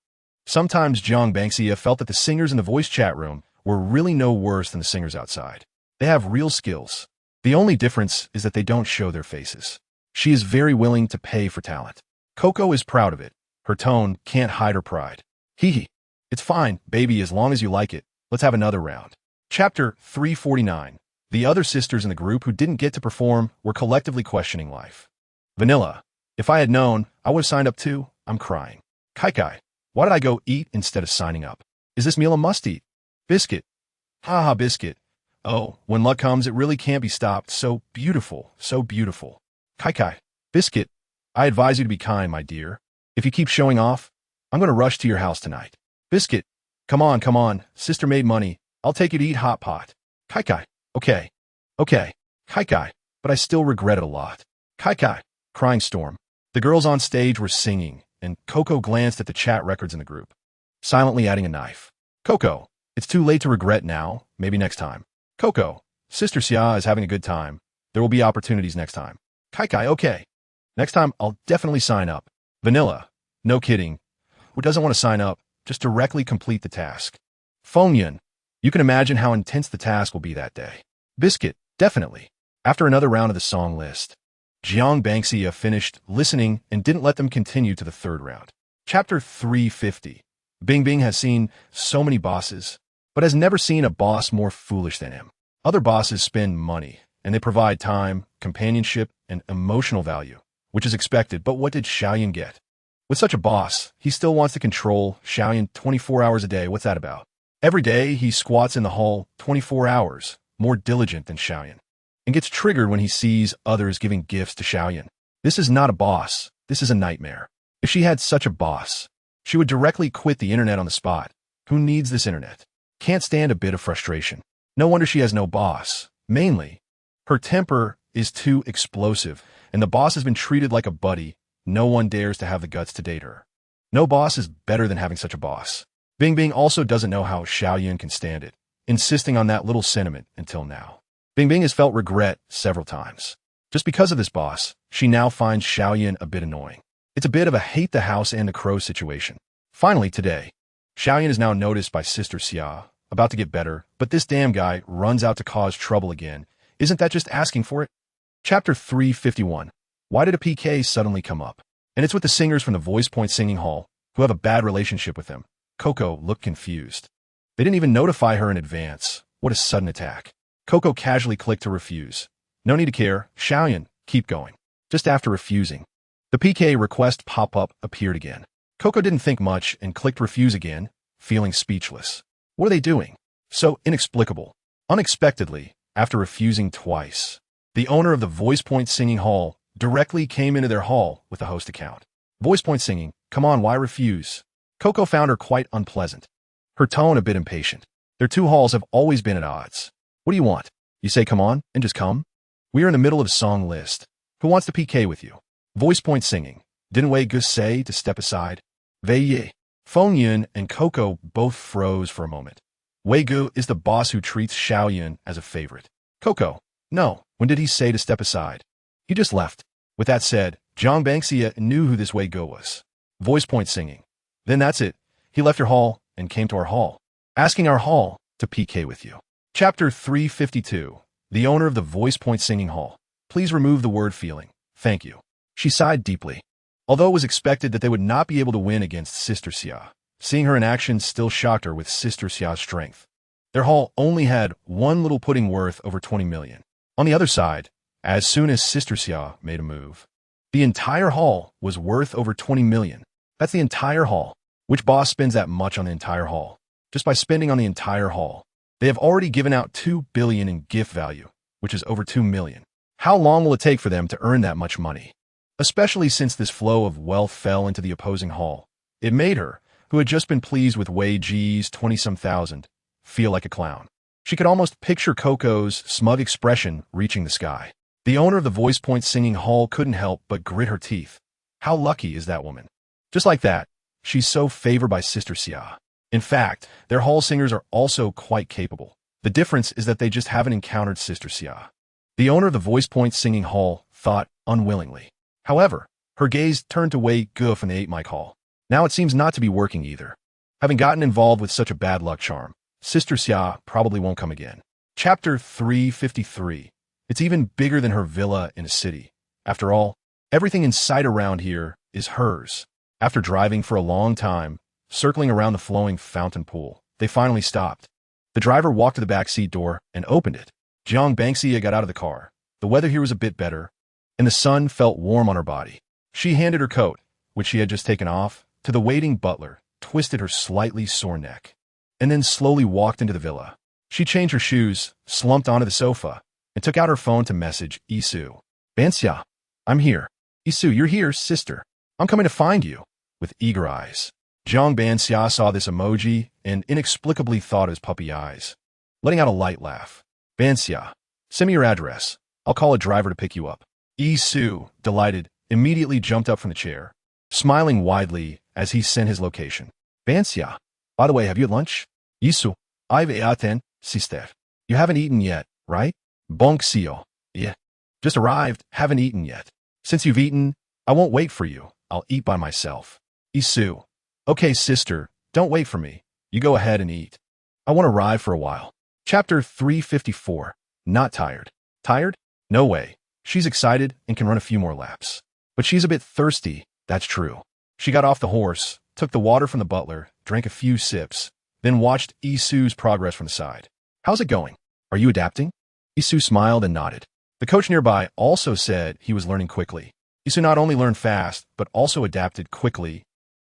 Sometimes Jiang Bangxia felt that the singers in the voice chat room were really no worse than the singers outside. They have real skills. The only difference is that they don't show their faces. She is very willing to pay for talent. Coco is proud of it. Her tone can't hide her pride. Hee hee. It's fine, baby, as long as you like it. Let's have another round. Chapter 349. The other sisters in the group who didn't get to perform were collectively questioning life. Vanilla. If I had known, I would have signed up too. I'm crying. Kai Kai. Why did I go eat instead of signing up? Is this meal a must-eat? Biscuit. Ha Biscuit. Oh, when luck comes, it really can't be stopped. So beautiful, so beautiful. Kai Kai. Biscuit. I advise you to be kind, my dear. If you keep showing off, I'm going to rush to your house tonight. Biscuit. Come on. Sister made money. I'll take you to eat hot pot. Kai Kai. Okay. Kai Kai. But I still regret it a lot. Kai Kai. Crying storm. The girls on stage were singing, and Coco glanced at the chat records in the group, silently adding a knife. Coco, it's too late to regret now. Maybe next time. Coco, Sister Xia is having a good time. There will be opportunities next time. Kai Kai, okay. Next time, I'll definitely sign up. Vanilla, no kidding. Who doesn't want to sign up? Just directly complete the task. Feng Yun, you can imagine how intense the task will be that day. Biscuit, definitely. After another round of the song list, Jiang Bangxia finished listening and didn't let them continue to the 3rd round. Chapter 350. Bing Bing has seen so many bosses, but has never seen a boss more foolish than him. Other bosses spend money, and they provide time, companionship, and emotional value, which is expected, but what did Xiaoyan get? With such a boss, he still wants to control Xiaoyan 24 hours a day. What's that about? Every day, he squats in the hall 24 hours, more diligent than Xiaoyan, and gets triggered when he sees others giving gifts to Xiaoyan. This is not a boss. This is a nightmare. If she had such a boss, she would directly quit the internet on the spot. Who needs this internet? Can't stand a bit of frustration. No wonder she has no boss. Mainly, her temper is too explosive, and the boss has been treated like a buddy. No one dares to have the guts to date her. No boss is better than having such a boss. Bing Bing also doesn't know how Xiaoyan can stand it, insisting on that little sentiment until now. Bing Bing has felt regret several times. Just because of this boss, she now finds Xiaoyan a bit annoying. It's a bit of a hate the house and the crow situation. Finally, today, Xiaoyan is now noticed by Sister Xia, about to get better, but this damn guy runs out to cause trouble again. Isn't that just asking for it? Chapter 351. Why did a PK suddenly come up? And it's with the singers from the Voice Point Singing Hall, who have a bad relationship with him. Coco looked confused. They didn't even notify her in advance. What a sudden attack. Coco casually clicked to refuse. No need to care. Xiaoyan, keep going. Just after refusing, the PK request pop-up appeared again. Coco didn't think much and clicked refuse again, feeling speechless. What are they doing? So inexplicable. Unexpectedly, after refusing twice, the owner of the Voice Point Singing Hall directly came into their hall with a host account. Voice Point Singing, come on, why refuse? Coco found her quite unpleasant. Her tone a bit impatient. Their two halls have always been at odds. What do you want? You say come on, and just come? We are in the middle of a song list. Who wants to PK with you? Voice Point Singing. Didn't Wei Gu say to step aside? Wei Yi. Feng Yun and Coco both froze for a moment. Wei Gu is the boss who treats Xiao Yun as a favorite. Coco. No, when did he say to step aside? He just left. With that said, Zhang Bangxia knew who this Wei Gu was. Voice Point Singing. Then that's it. He left your hall and came to our hall, asking our hall to PK with you. Chapter 352. The owner of the Voice Point Singing Hall. Please remove the word feeling. Thank you. She sighed deeply. Although it was expected that they would not be able to win against Sister Xia, seeing her in action still shocked her with Sister Xia's strength. Their hall only had one little pudding worth over 20 million. On the other side, as soon as Sister Xia made a move, the entire hall was worth over 20 million. That's the entire hall. Which boss spends that much on the entire hall? Just by spending on the entire hall, they have already given out 2 billion in gift value, which is over 2 million. How long will it take for them to earn that much money? Especially since this flow of wealth fell into the opposing hall. It made her, who had just been pleased with Wei Ji's 20-some thousand, feel like a clown. She could almost picture Coco's smug expression reaching the sky. The owner of the Voice Point Singing Hall couldn't help but grit her teeth. How lucky is that woman? Just like that, she's so favored by Sister Xia. In fact, their hall singers are also quite capable. The difference is that they just haven't encountered Sister Xia. The owner of the Voice Point Singing Hall thought unwillingly. However, her gaze turned to Wei Gu from the 8 Mic Hall. Now it seems not to be working either. Having gotten involved with such a bad luck charm, Sister Xia probably won't come again. Chapter 353. It's even bigger than her villa in a city. After all, everything in sight around here is hers. After driving for a long time, circling around the flowing fountain pool, they finally stopped. The driver walked to the back seat door and opened it. Zhang Bangxia got out of the car. The weather here was a bit better, and the sun felt warm on her body. She handed her coat, which she had just taken off, to the waiting butler, twisted her slightly sore neck, and then slowly walked into the villa. She changed her shoes, slumped onto the sofa, and took out her phone to message Isu. Banxia, I'm here. Isu, you're here, sister. I'm coming to find you. With eager eyes. Zhang Banxia saw this emoji and inexplicably thought of his puppy eyes, letting out a light laugh. Banxia, send me your address. I'll call a driver to pick you up. Isu, delighted, immediately jumped up from the chair, smiling widely as he sent his location. Banxia, by the way, have you had lunch? Isu, I've eaten, sister. You haven't eaten yet, right? Bonxio, yeah. Just arrived, haven't eaten yet. Since you've eaten, I won't wait for you. I'll eat by myself. Isu, okay, sister, don't wait for me. You go ahead and eat. I want to ride for a while. Chapter 354. Not tired. Tired? No way. She's excited and can run a few more laps. But she's a bit thirsty, that's true. She got off the horse, took the water from the butler, drank a few sips, then watched Isu's progress from the side. How's it going? Are you adapting? Isu smiled and nodded. The coach nearby also said he was learning quickly. Isu not only learned fast, but also adapted quickly,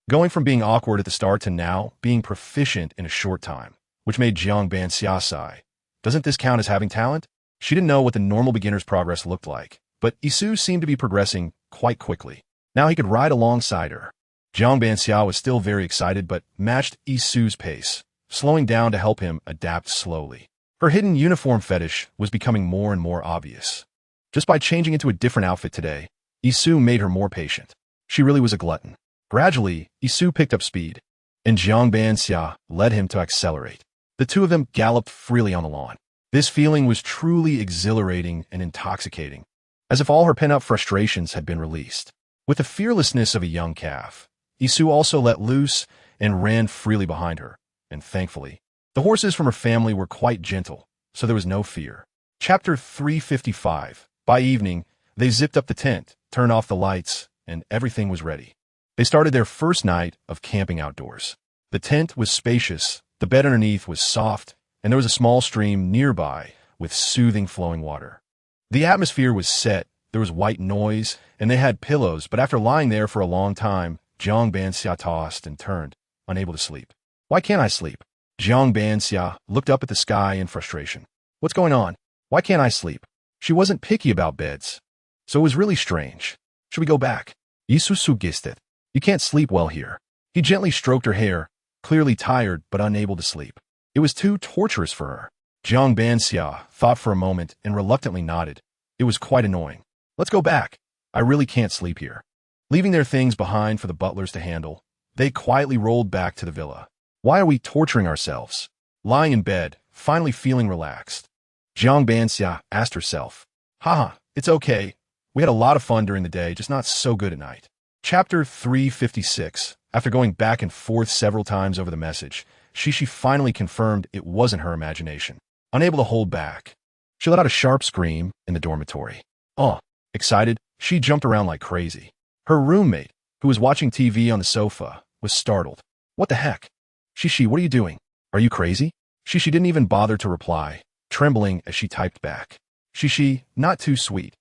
going from being awkward at the start to now being proficient in a short time, which made Zhang Banxia sigh. Doesn't this count as having talent? She didn't know what the normal beginner's progress looked like, but Isu seemed to be progressing quite quickly. Now he could ride alongside her. Zhang Banxia was still very excited, but matched Isu's pace, slowing down to help him adapt slowly. Her hidden uniform fetish was becoming more and more obvious. Just by changing into a different outfit today, Isu made her more patient. She really was a glutton. Gradually, Isu picked up speed, and Zhang Banxia led him to accelerate. The two of them galloped freely on the lawn. This feeling was truly exhilarating and intoxicating, as if all her pent-up frustrations had been released. With the fearlessness of a young calf, Isu also let loose and ran freely behind her, and thankfully, the horses from her family were quite gentle, so there was no fear. Chapter 355. By evening, they zipped up the tent, turned off the lights, and everything was ready. They started their first night of camping outdoors. The tent was spacious, the bed underneath was soft, and there was a small stream nearby with soothing flowing water. The atmosphere was set, there was white noise, and they had pillows, but after lying there for a long time, Jiang Banxia tossed and turned, unable to sleep. Why can't I sleep? Jiang Banxia looked up at the sky in frustration. What's going on? Why can't I sleep? She wasn't picky about beds, so it was really strange. Should we go back? Isu suggested. You can't sleep well here. He gently stroked her hair, clearly tired but unable to sleep. It was too torturous for her. Jiang Banxia thought for a moment and reluctantly nodded. It was quite annoying. Let's go back. I really can't sleep here. Leaving their things behind for the butlers to handle, they quietly rolled back to the villa. Why are we torturing ourselves? Lying in bed, finally feeling relaxed, Jiang Banxia asked herself. Haha, it's okay. We had a lot of fun during the day, just not so good at night. Chapter 356. After going back and forth several times over the message, Shishi finally confirmed it wasn't her imagination. Unable to hold back, she let out a sharp scream in the dormitory. Oh, excited, she jumped around like crazy. Her roommate, who was watching TV on the sofa, was startled. What the heck? Shishi, what are you doing? Are you crazy? Shishi didn't even bother to reply, trembling as she typed back. Shishi, not too sweet.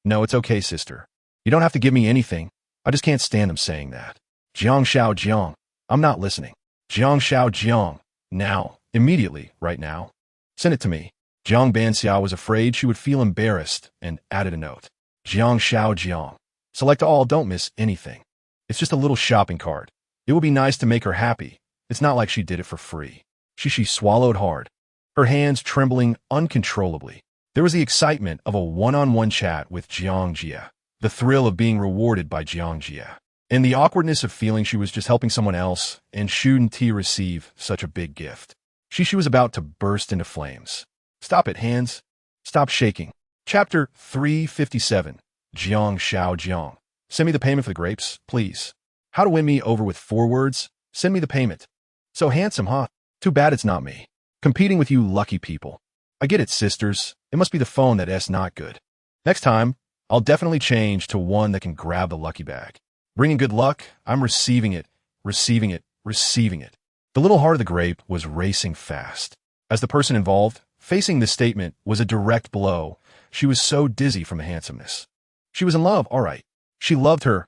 No, it's okay, sister. You don't have to give me anything. I just can't stand them saying that. Jiang Xiao Jiang. I'm not listening. Jiang Xiao Jiang. Now. Immediately. Right now. Send it to me. Jiang Banxia was afraid she would feel embarrassed and added a note. Jiang Xiao Jiang. Select all, don't miss anything. It's just a little shopping cart. It would be nice to make her happy. It's not like she did it for free. Shishi swallowed hard, her hands trembling uncontrollably. There was the excitement of a one-on-one chat with Jiang Jia, the thrill of being rewarded by Jiang Jia, and the awkwardness of feeling she was just helping someone else and shouldn't he receive such a big gift. Shishi was about to burst into flames. Stop it, hands. Stop shaking. Chapter 357. Jiang Xiao Jiang. Send me the payment for the grapes, please. How to win me over with 4 words? Send me the payment. So handsome, huh? Too bad it's not me. Competing with you lucky people. I get it, sisters. It must be the phone that's not good. Next time, I'll definitely change to one that can grab the lucky bag. Bringing good luck, I'm receiving it, receiving it, receiving it. The little heart of the grape was racing fast. As the person involved, facing this statement was a direct blow. She was so dizzy from the handsomeness. She was in love, all right. She loved her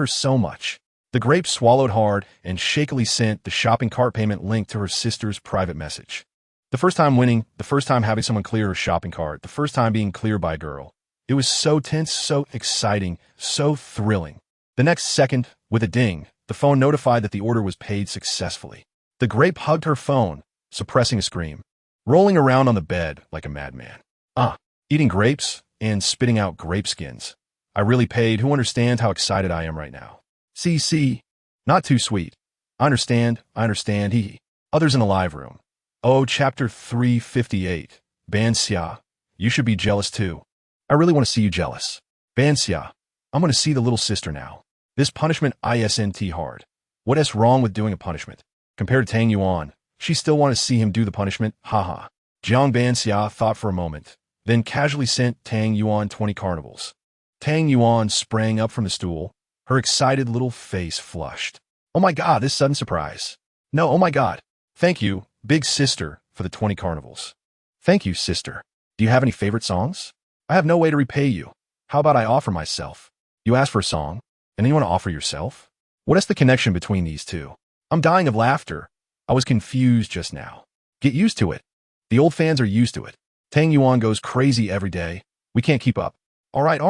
so much. The grape swallowed hard and shakily sent the shopping cart payment link to her sister's private message. The first time winning, the first time having someone clear her shopping cart, the first time being cleared by a girl. It was so tense, so exciting, so thrilling. The next second, with a ding, the phone notified that the order was paid successfully. The grape hugged her phone, suppressing a scream, rolling around on the bed like a madman. Eating grapes and spitting out grape skins. I really paid. Who understands how excited I am right now? See, not too sweet. I understand, hee. Others in the live room. Oh, chapter 358. Banxia, you should be jealous too. I really want to see you jealous. Banxia, I'm going to see the little sister now. This punishment isn't hard. What is wrong with doing a punishment? Compared to Tang Yuan, she still want to see him do the punishment, haha. Jiang Banxia thought for a moment, then casually sent Tang Yuan 20 carnivals. Tang Yuan sprang up from the stool, her excited little face flushed. Oh my god, this sudden surprise. No, oh my god. Thank you, big sister, for the 20 carnivals. Thank you, sister. Do you have any favorite songs? I have no way to repay you. How about I offer myself? You asked for a song, and then you want to offer yourself? What is the connection between these two? I'm dying of laughter. I was confused just now. Get used to it. The old fans are used to it. Tang Yuan goes crazy every day. We can't keep up. All right.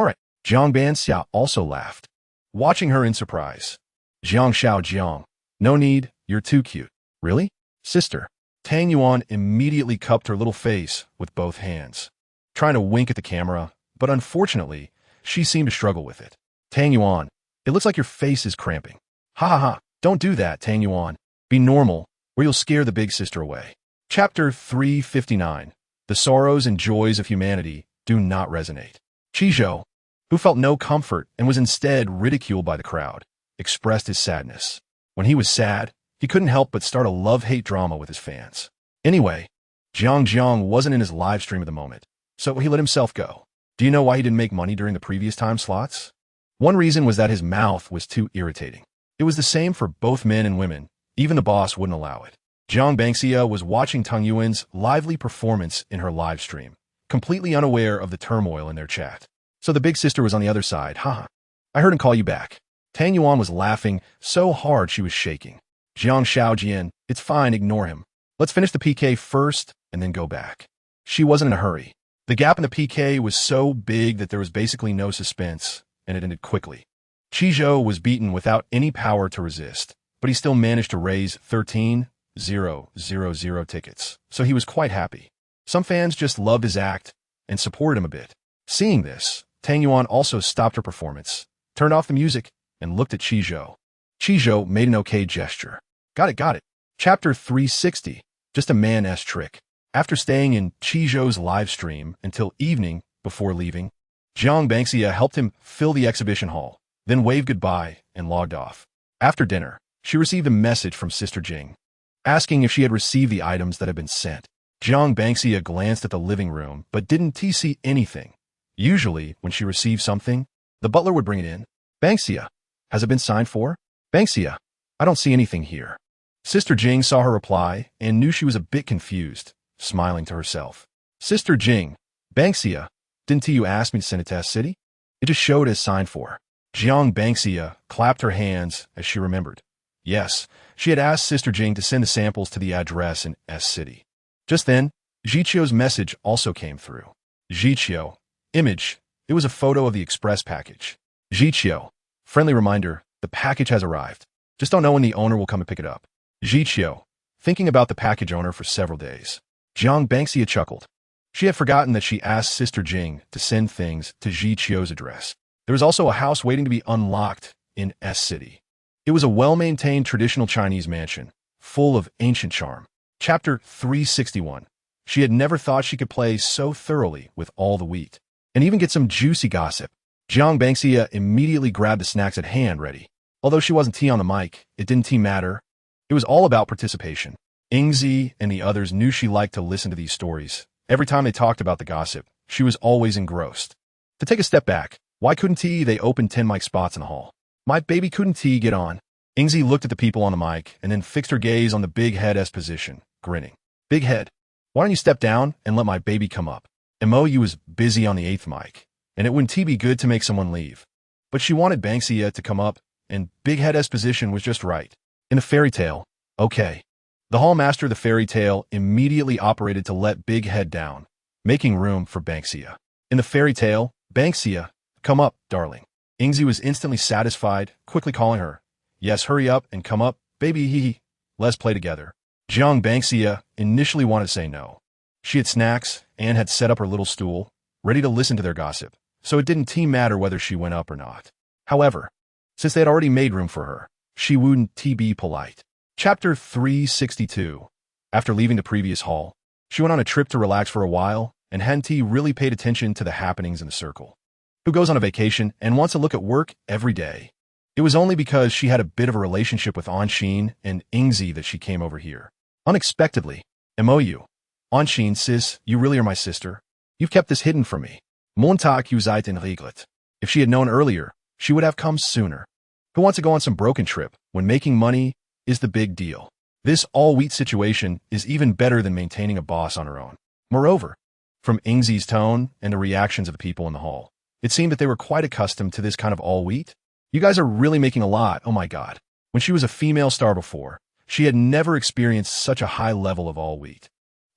Jiang Banxia also laughed, watching her in surprise. Jiang Xiao Jiang. No need, you're too cute. Really? Sister. Tang Yuan immediately cupped her little face with both hands, trying to wink at the camera, but unfortunately, she seemed to struggle with it. Tang Yuan, it looks like your face is cramping. Ha. Don't do that, Tang Yuan. Be normal, or you'll scare the big sister away. Chapter 359. The sorrows and joys of humanity do not resonate. Qizhou. who felt no comfort and was instead ridiculed by the crowd, expressed his sadness. When he was sad, he couldn't help but start a love-hate drama with his fans. Anyway, Jiang wasn't in his live stream at the moment, so he let himself go. Do you know why he didn't make money during the previous time slots? One reason was that his mouth was too irritating. It was the same for both men and women. Even the boss wouldn't allow it. Jiang Bangxia was watching Tang Yuan's lively performance in her live stream, completely unaware of the turmoil in their chat. So the big sister was on the other side. Haha. I heard him call you back. Tang Yuan was laughing so hard she was shaking. Jiang Shaojian, it's fine, ignore him. Let's finish the PK first and then go back. She wasn't in a hurry. The gap in the PK was so big that there was basically no suspense, and it ended quickly. Qizhou was beaten without any power to resist, but he still managed to raise 13,000 tickets, so he was quite happy. Some fans just loved his act and supported him a bit. Seeing this, Tang Yuan also stopped her performance, turned off the music, and looked at Qizhou. Qizhou made an okay gesture. Got it. Chapter 360, just a man-s trick. After staying in Qizhou's live stream until evening before leaving, Jiang Bangxia helped him fill the exhibition hall, then waved goodbye and logged off. After dinner, she received a message from Sister Jing, asking if she had received the items that had been sent. Jiang Bangxia glanced at the living room, but didn't see anything. Usually, when she received something, the butler would bring it in. Bangxia, has it been signed for? Bangxia, I don't see anything here. Sister Jing saw her reply and knew she was a bit confused, smiling to herself. Sister Jing, Bangxia, didn't you ask me to send it to S City? It just showed as signed for. Jiang Bangxia clapped her hands as she remembered. Yes, she had asked Sister Jing to send the samples to the address in S City. Just then, Jiqiu's message also came through. Jiqiu, image, it was a photo of the express package. Jiqiu, friendly reminder, the package has arrived. Just don't know when the owner will come and pick it up. Jiqiu, thinking about the package owner for several days. Jiang Bangxia chuckled. She had forgotten that she asked Sister Jing to send things to Jiqiu's address. There was also a house waiting to be unlocked in S City. It was a well-maintained traditional Chinese mansion, full of ancient charm. Chapter 361. She had never thought she could play so thoroughly with all the wheat, and even get some juicy gossip. Jiang Bangxia immediately grabbed the snacks at hand ready. Although she wasn't on the mic, it didn't matter. It was all about participation. Ingzi and the others knew she liked to listen to these stories. Every time they talked about the gossip, she was always engrossed. To take a step back, why couldn't they open 10 mic spots in the hall? My baby couldn't get on? Ingzi looked at the people on the mic and then fixed her gaze on the big head-s position, grinning. Big head, why don't you step down and let my baby come up? Moyu was busy on the 8th mic, and it wouldn't be good to make someone leave. But she wanted Bangxia to come up, and big head-s position was just right. In the fairy tale, okay. The hall master of the fairy tale immediately operated to let Big Head down, making room for Bangxia. In the fairy tale, Bangxia, come up, darling. Ingzi was instantly satisfied, quickly calling her. Yes, hurry up and come up, baby hee. Let's play together. Jiang Bangxia initially wanted to say no. She had snacks and had set up her little stool, ready to listen to their gossip, so it didn't matter whether she went up or not. However, since they had already made room for her, she wouldn't be polite. Chapter 362. After leaving the previous hall, she went on a trip to relax for a while, and hadn't really paid attention to the happenings in the circle. Who goes on a vacation and wants to look at work every day? It was only because she had a bit of a relationship with Anshin and Ingzi that she came over here. Unexpectedly. MOU. Anshin, sis, you really are my sister. You've kept this hidden from me. Montag you seid in Reglet. If she had known earlier, she would have come sooner. Who wants to go on some broken trip when making money is the big deal? This all-wheat situation is even better than maintaining a boss on her own. Moreover, from Ingzi's tone and the reactions of the people in the hall, it seemed that they were quite accustomed to this kind of all-wheat. You guys are really making a lot, oh my god. When she was a female star before, she had never experienced such a high level of all-wheat.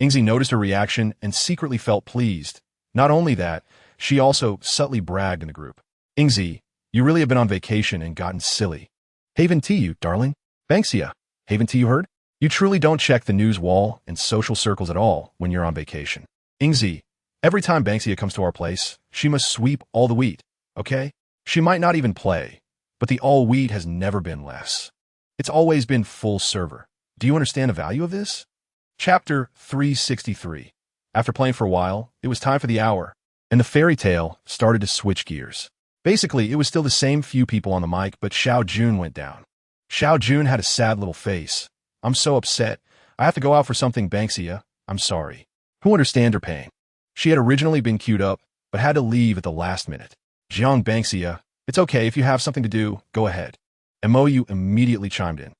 Ingzi noticed her reaction and secretly felt pleased. Not only that, she also subtly bragged in the group. Ingzi, you really have been on vacation and gotten silly. Haven to you, darling. Bangxia, haven to you heard? You truly don't check the news wall and social circles at all when you're on vacation. Ingzi, every time Bangxia comes to our place, she must sweep all the wheat, okay? She might not even play, but the all wheat has never been less. It's always been full server. Do you understand the value of this? Chapter 363. After playing for a while, it was time for the hour, and the fairy tale started to switch gears. Basically, it was still the same few people on the mic, but Xiao Jun went down. Xiao Jun had a sad little face. I'm so upset. I have to go out for something, Banksia. I'm sorry. Who understand her pain? She had originally been queued up, but had to leave at the last minute. Jiang Banksia, it's okay if you have something to do, go ahead. MOU immediately chimed in.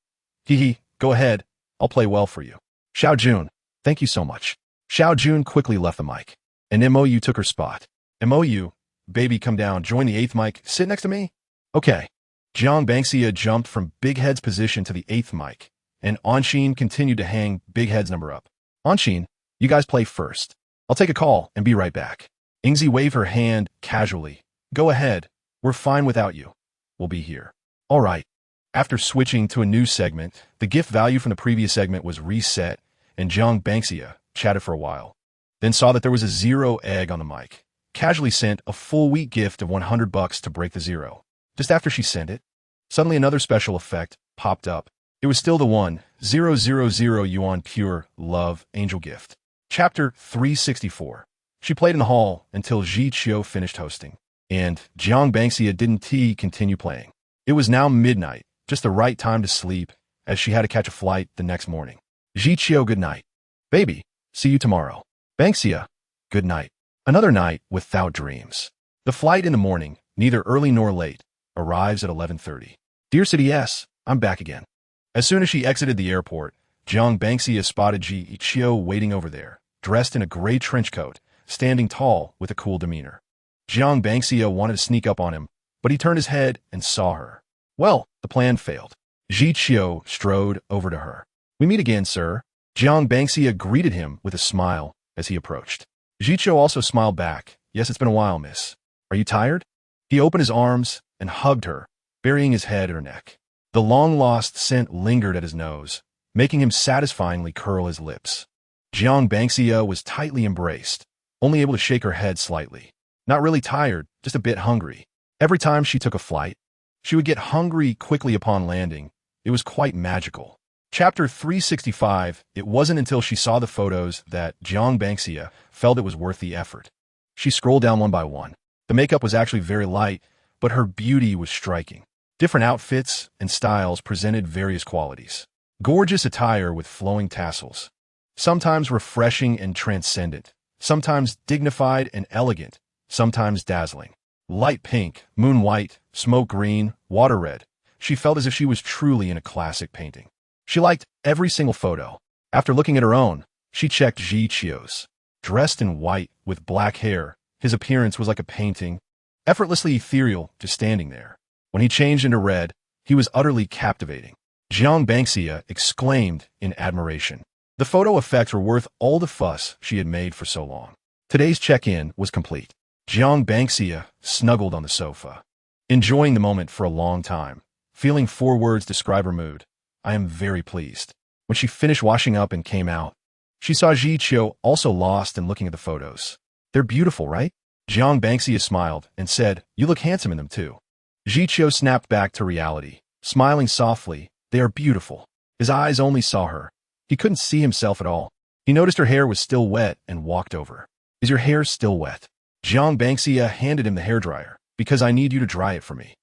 Hee, go ahead. I'll play well for you. Xiao Jun, thank you so much. Xiao Jun quickly left the mic, and MOU took her spot. MOU, baby, come down, join the 8th mic, sit next to me? Okay. Jiang Banksia jumped from Big Head's position to the 8th mic, and Anshin continued to hang Big Head's number up. Anshin, you guys play first. I'll take a call and be right back. Ingzi waved her hand casually. Go ahead. We're fine without you. We'll be here. All right. After switching to a new segment, the gift value from the previous segment was reset, and Jiang Banksia chatted for a while, then saw that there was a 0 egg on the mic. Casually sent a full week gift of $100 to break the 0. Just after she sent it, suddenly another special effect popped up. It was still the 1,000 yuan pure love angel gift. Chapter 364. She played in the hall until Ji Chio finished hosting, and Jiang Banksia didn't continue playing. It was now midnight, just the right time to sleep, as she had to catch a flight the next morning. Ji Chio, good night. Baby, see you tomorrow. Banksia, good night. Another night without dreams. The flight in the morning, neither early nor late, arrives at 11:30. Dear City S, I'm back again. As soon as she exited the airport, Jiang Banksia spotted Ji Chio waiting over there, dressed in a gray trench coat, standing tall with a cool demeanor. Jiang Banksia wanted to sneak up on him, but he turned his head and saw her. Well, the plan failed. Ji Chio strode over to her. We meet again, sir. Jiang Banksia greeted him with a smile as he approached. Ji Chio also smiled back. Yes, it's been a while, miss. Are you tired? He opened his arms and hugged her, burying his head in her neck. The long-lost scent lingered at his nose, making him satisfyingly curl his lips. Jiang Banksia was tightly embraced, only able to shake her head slightly. Not really tired, just a bit hungry. Every time she took a flight, she would get hungry quickly upon landing. It was quite magical. Chapter 365. It wasn't until she saw the photos that Jiang Banksia felt it was worth the effort. She scrolled down one by one. The makeup was actually very light, but her beauty was striking. Different outfits and styles presented various qualities. Gorgeous attire with flowing tassels. Sometimes refreshing and transcendent. Sometimes dignified and elegant. Sometimes dazzling. Light pink, moon white, smoke green, water red. She felt as if she was truly in a classic painting. She liked every single photo. After looking at her own, she checked Ji Chio's. Dressed in white, with black hair, his appearance was like a painting, effortlessly ethereal, just standing there. When he changed into red, he was utterly captivating. Jiang Banksia exclaimed in admiration. The photo effects were worth all the fuss she had made for so long. Today's check-in was complete. Jiang Banksia snuggled on the sofa, enjoying the moment for a long time, feeling 4 words describe her mood. I am very pleased. When she finished washing up and came out, she saw Ji Chio also lost in looking at the photos. They're beautiful, right? Jiang Banksia smiled and said, you look handsome in them too. Ji Chio snapped back to reality, smiling softly. They are beautiful. His eyes only saw her. He couldn't see himself at all. He noticed her hair was still wet and walked over. Is your hair still wet? Jiang Banksia handed him the hairdryer. Because I need you to dry it for me.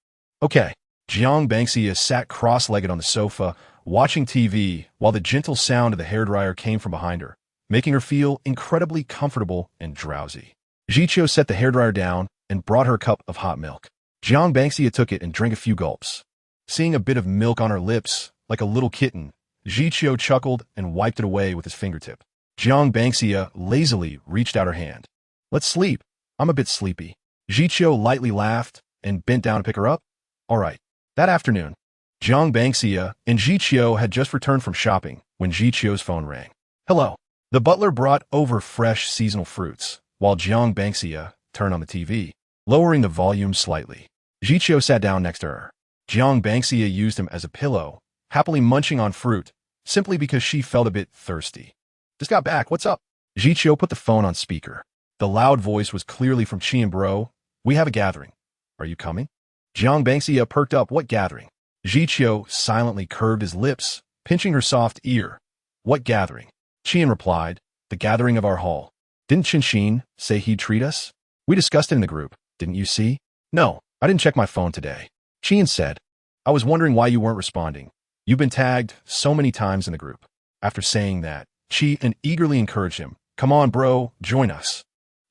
Okay. Jiang Banksia sat cross-legged on the sofa, watching TV while the gentle sound of the hairdryer came from behind her, making her feel incredibly comfortable and drowsy. Ji Chio set the hairdryer down and brought her a cup of hot milk. Jiang Banksia took it and drank a few gulps. Seeing a bit of milk on her lips, like a little kitten, Ji Chio chuckled and wiped it away with his fingertip. Jiang Banksia lazily reached out her hand. Let's sleep. I'm a bit sleepy. Ji Chio lightly laughed and bent down to pick her up. All right. That afternoon, Jiang Banksia and Ji Chio had just returned from shopping when Ji Chio's phone rang. Hello. The butler brought over fresh seasonal fruits, while Jiang Banksia turned on the TV, lowering the volume slightly. Ji Chio sat down next to her. Jiang Banksia used him as a pillow, happily munching on fruit, simply because she felt a bit thirsty. Just got back, what's up? Ji Chio put the phone on speaker. The loud voice was clearly from Qian Bro. We have a gathering. Are you coming? Jiang Banksia perked up. What gathering? Ji Chio silently curved his lips, pinching her soft ear. What gathering? Qian replied, the gathering of our hall. Didn't Qinshin say he'd treat us? We discussed it in the group, didn't you see? No, I didn't check my phone today. Qian said. I was wondering why you weren't responding. You've been tagged so many times in the group. After saying that, Qian eagerly encouraged him. Come on, bro, join us.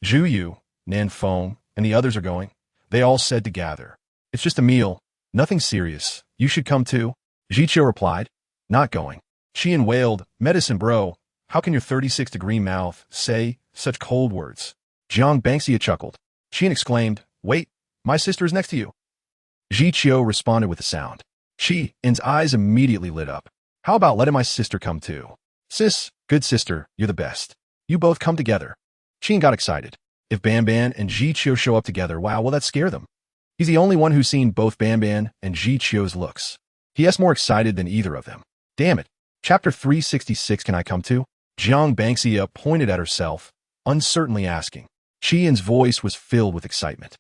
Zhu Yu, Nan Feng, and the others are going. They all said to gather. It's just a meal. Nothing serious. You should come too. Jiqiu replied. Not going. Qian wailed. Medicine, bro. How can your 36-degree mouth say such cold words? Jiang Bangxia chuckled. Qian exclaimed, Wait, my sister is next to you. Jiqiu responded with a sound. Qian's eyes immediately lit up. How about letting my sister come too? Sis, good sister, you're the best. You both come together. Qian got excited. If Banban and Jiqiu show up together, wow, will that scare them? He's the only one who's seen both Banban and Jiqiu's looks. He is more excited than either of them. Damn it. Chapter 366, can I come too? Jiang Bangxia pointed at herself, uncertainly asking. Qian's voice was filled with excitement.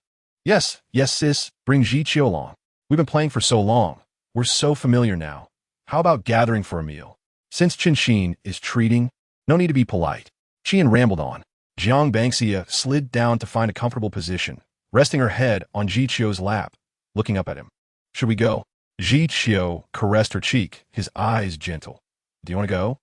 Yes, sis, bring Jiqiu along. We've been playing for so long. We're so familiar now. How about gathering for a meal? Since Qian is treating, no need to be polite. Qian rambled on. Jiang Bangxia slid down to find a comfortable position, resting her head on Jiqiu's lap, looking up at him. Should we go? Jiqiu caressed her cheek, his eyes gentle. Do you want to go?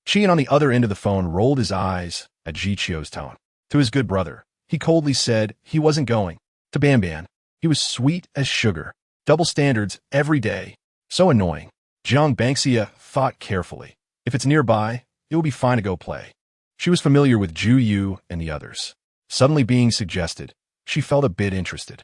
Qian on the other end of the phone rolled his eyes at Jiqiu's tone. To his good brother, he coldly said he wasn't going. To Banban, he was sweet as sugar. Double standards every day. So annoying. Jiang Bangxia thought carefully. If it's nearby, it will be fine to go play. She was familiar with Zhu Yu and the others. Suddenly being suggested, she felt a bit interested.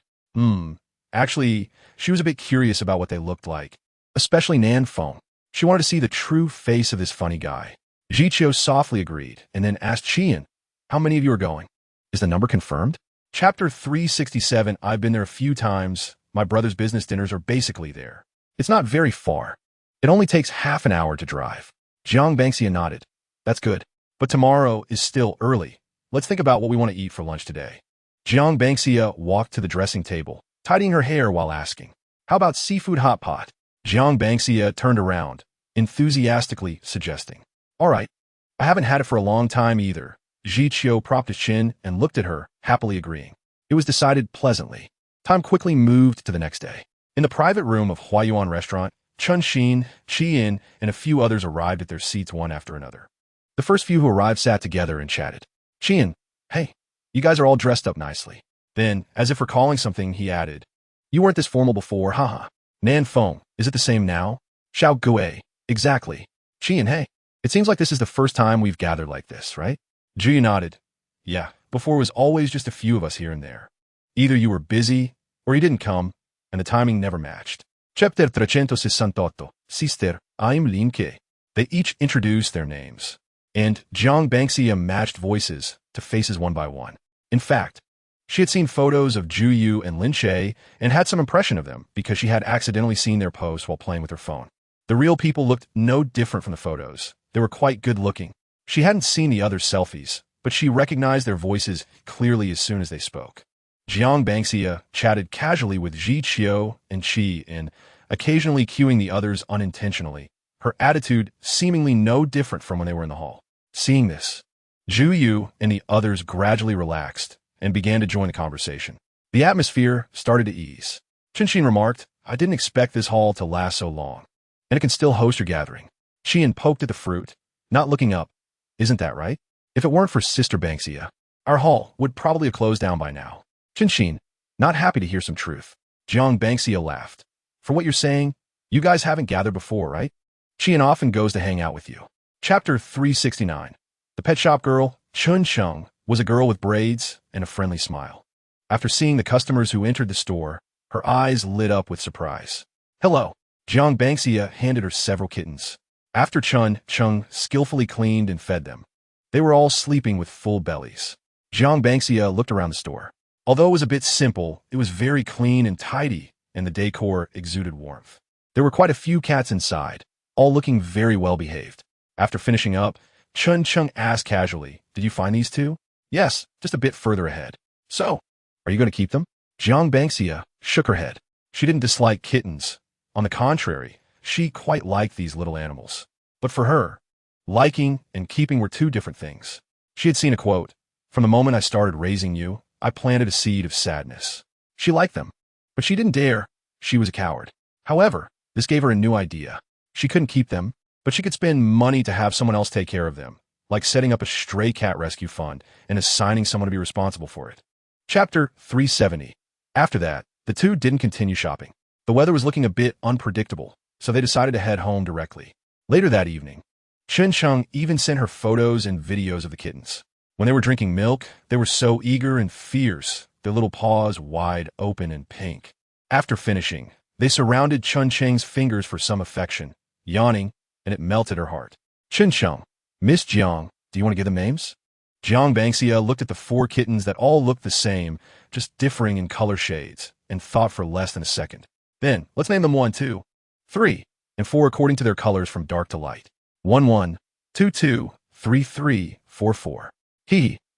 Actually, she was a bit curious about what they looked like, especially Nan Feng. She wanted to see the true face of this funny guy. Jiqiu softly agreed and then asked Qian, how many of you are going? Is the number confirmed? Chapter 367, I've been there a few times. My brother's business dinners are basically there. It's not very far. It only takes half an hour to drive. Jiang Bangxia nodded. That's good. But tomorrow is still early. Let's think about what we want to eat for lunch today. Jiang Bangxia walked to the dressing table, tidying her hair while asking, how about seafood hot pot? Jiang Bangxia turned around, enthusiastically suggesting. All right. I haven't had it for a long time either. Jiqiu propped his chin and looked at her, happily agreeing. It was decided pleasantly. Time quickly moved to the next day. In the private room of Huayuan restaurant, Chunxin, Qian, and a few others arrived at their seats one after another. The first few who arrived sat together and chatted. Qian, hey, you guys are all dressed up nicely. Then, as if recalling something, he added, you weren't this formal before, haha. Nan Feng, is it the same now? Xiao Gui, exactly. Qian, hey, it seems like this is the first time we've gathered like this, right? Zhu Yu nodded. Yeah, before it was always just a few of us here and there. Either you were busy, or you didn't come, and the timing never matched. Chapter 368, Sister, I'm Lin Ke. They each introduced their names, and Jiang Bangxia matched voices to faces one by one. In fact, she had seen photos of Zhu Yu and Lin Che and had some impression of them because she had accidentally seen their posts while playing with her phone. The real people looked no different from the photos. They were quite good-looking. She hadn't seen the other selfies, but she recognized their voices clearly as soon as they spoke. Jiang Bangxia chatted casually with Jiqiu and Qi and occasionally cueing the others unintentionally, her attitude seemingly no different from when they were in the hall. Seeing this, Zhu Yu and the others gradually relaxed and began to join the conversation. The atmosphere started to ease. Chunxin remarked, I didn't expect this hall to last so long, and it can still host your gathering. Qian poked at the fruit, not looking up. Isn't that right? If it weren't for Sister Bangxia, our hall would probably have closed down by now. Chunxin, not happy to hear some truth. Jiang Bangxia laughed. For what you're saying, you guys haven't gathered before, right? Qian often goes to hang out with you. Chapter 369. The pet shop girl, Chun Cheng, was a girl with braids and a friendly smile. After seeing the customers who entered the store, her eyes lit up with surprise. Hello. Jiang Bangxia handed her several kittens. After Chun Cheng skillfully cleaned and fed them, they were all sleeping with full bellies. Jiang Bangxia looked around the store. Although it was a bit simple, it was very clean and tidy, and the decor exuded warmth. There were quite a few cats inside, all looking very well behaved. After finishing up, Chun Cheng asked casually, did you find these two? Yes, just a bit further ahead. So, are you going to keep them? Jiang Bangxia shook her head. She didn't dislike kittens. On the contrary, she quite liked these little animals. But for her, liking and keeping were two different things. She had seen a quote, from the moment I started raising you, I planted a seed of sadness. She liked them, but But she didn't dare. She was a coward. However, this gave her a new idea. She couldn't keep them, but she could spend money to have someone else take care of them, like setting up a stray cat rescue fund and assigning someone to be responsible for it. Chapter 370. After that, the two didn't continue shopping. The weather was looking a bit unpredictable, so they decided to head home directly. Later that evening, Chen Cheng even sent her photos and videos of the kittens. When they were drinking milk, they were so eager and fierce, their little paws wide open and pink. After finishing, they surrounded Chun Cheng's fingers for some affection, yawning, and it melted her heart. Chen Cheng, Miss Jiang, do you want to give them names? Jiang Bangxia looked at the 4 kittens that all looked the same, just differing in color shades, and thought for less than a second. Then, let's name them 1, 2, 3, and 4 according to their colors from dark to light. 1, 1, 2, 2, 3, 3, 4, 4.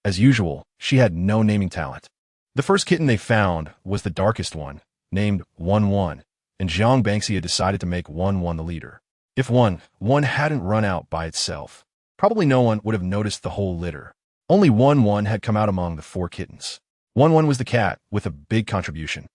As usual, she had no naming talent. The first kitten they found was the darkest one, named 1, 1, and Jiang Bangxia decided to make 1, 1 the leader. If 1, 1 hadn't run out by itself, probably no one would have noticed the whole litter. Only 1, 1 had come out among the 4 kittens. 1, 1 was the cat with a big contribution.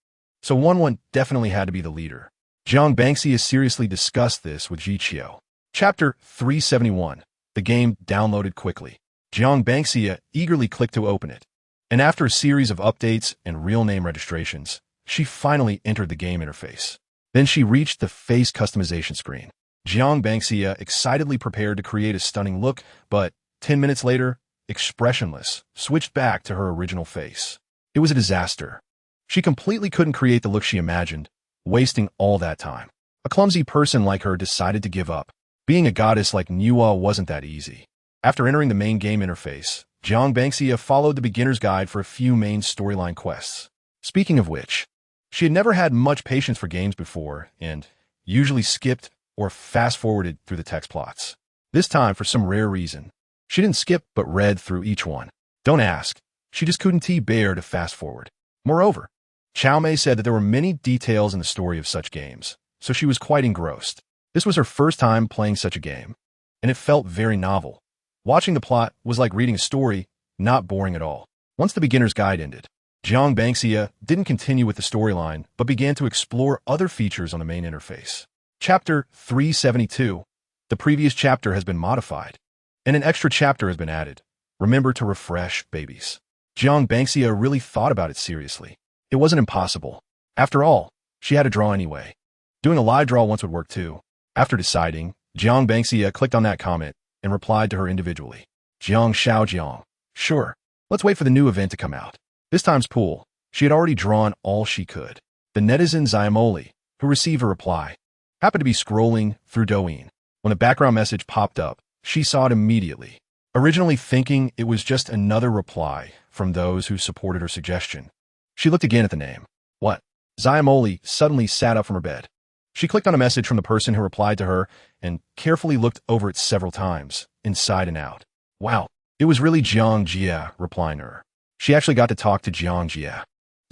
So 1, 1 definitely had to be the leader. Jiang Bangxia seriously discussed this with Jiqiu. Chapter 371. The game downloaded quickly. Jiang Bangxia eagerly clicked to open it. And after a series of updates and real name registrations, she finally entered the game interface. Then she reached the face customization screen. Jiang Bangxia excitedly prepared to create a stunning look, but 10 minutes later, expressionless, switched back to her original face. It was a disaster. She completely couldn't create the look she imagined, wasting all that time. A clumsy person like her decided to give up. Being a goddess like Niwa wasn't that easy. After entering the main game interface, Jiang Bangxia followed the beginner's guide for a few main storyline quests. Speaking of which, she had never had much patience for games before and usually skipped or fast-forwarded through the text plots. This time, for some rare reason, she didn't skip but read through each one. Don't ask. She just couldn't bear to fast-forward. Moreover, Chow Mei said that there were many details in the story of such games, so she was quite engrossed. This was her first time playing such a game, and it felt very novel. Watching the plot was like reading a story, not boring at all. Once the beginner's guide ended, Jiang Bangxia didn't continue with the storyline, but began to explore other features on the main interface. Chapter 372. The previous chapter has been modified, and an extra chapter has been added. Remember to refresh, babies. Jiang Bangxia really thought about it seriously. It wasn't impossible. After all, she had a draw anyway. Doing a live draw once would work too. After deciding, Jiang Bangxia clicked on that comment and replied to her individually. Jiang Xiaojiang. Sure. Let's wait for the new event to come out. This time's pool, she had already drawn all she could. The netizen Xiamoli, who received a reply, happened to be scrolling through Douyin. When the background message popped up, she saw it immediately. Originally thinking it was just another reply from those who supported her suggestion, she looked again at the name. What? Xiamoli suddenly sat up from her bed. She clicked on a message from the person who replied to her and carefully looked over it several times, inside and out. Wow, it was really Jiang Jia replying to her. She actually got to talk to Jiang Jia.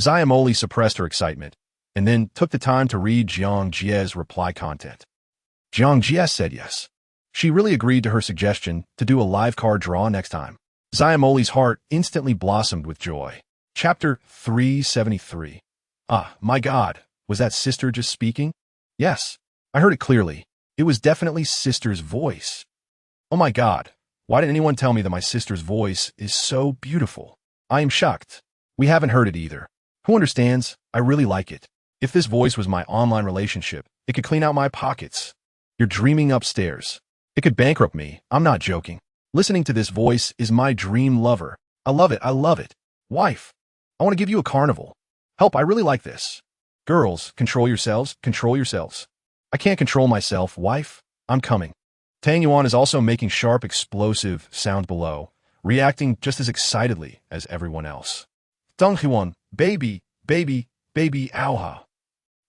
Xiamoli suppressed her excitement and then took the time to read Jiang Jia's reply content. Jiang Jia said yes. She really agreed to her suggestion to do a live card draw next time. Xiamoli's heart instantly blossomed with joy. Chapter 373. Ah, my God, was that sister just speaking? Yes, I heard it clearly. It was definitely sister's voice. Oh my God, why didn't anyone tell me that my sister's voice is so beautiful? I am shocked. We haven't heard it either. Who understands? I really like it. If this voice was my online relationship, it could clean out my pockets. You're dreaming upstairs. It could bankrupt me. I'm not joking. Listening to this voice is my dream lover. I love it. I love it. Wife, I want to give you a carnival. Help, I really like this. Girls, control yourselves. Control yourselves. I can't control myself. Wife, I'm coming. Tang Yuan is also making sharp, explosive sounds below, reacting just as excitedly as everyone else. Deng Huan, baby, baby, baby, ow.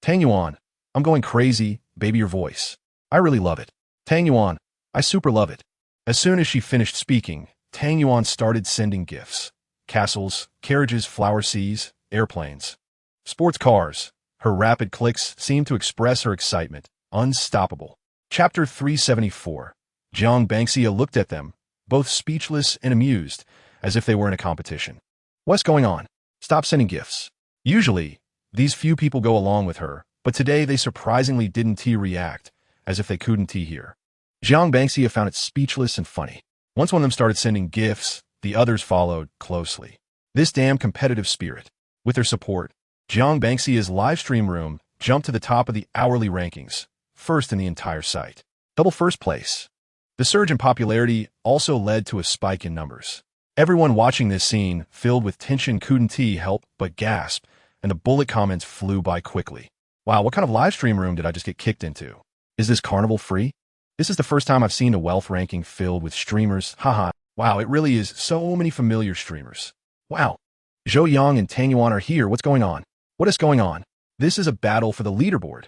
Tang Yuan, I'm going crazy, baby, your voice. I really love it. Tang Yuan, I super love it. As soon as she finished speaking, Tang Yuan started sending gifts. Castles, carriages, flower seas, airplanes, sports cars. Her rapid clicks seemed to express her excitement. Unstoppable. Chapter 374. Jiang Bangxia looked at them, both speechless and amused, as if they were in a competition. What's going on? Stop sending gifts. Usually, These few people go along with her, but today they surprisingly didn't react, as if they couldn't hear. Jiang Bangxia found it speechless and funny. Once one of them started sending gifts, the others followed closely. This damn competitive spirit. With their support, Jiang Bangxia's live stream room jumped to the top of the hourly rankings, first in the entire site. Double first place. The surge in popularity also led to a spike in numbers. Everyone watching this scene, filled with tension, couldn't help but gasp, and the bullet comments flew by quickly. Wow, what kind of live stream room did I just get kicked into? Is this carnival free? This is the first time I've seen a wealth ranking filled with streamers. Haha. Wow, it really is so many familiar streamers. Wow. Zhou Yang and Tang Yuan are here. What's going on? What is going on? This is a battle for the leaderboard.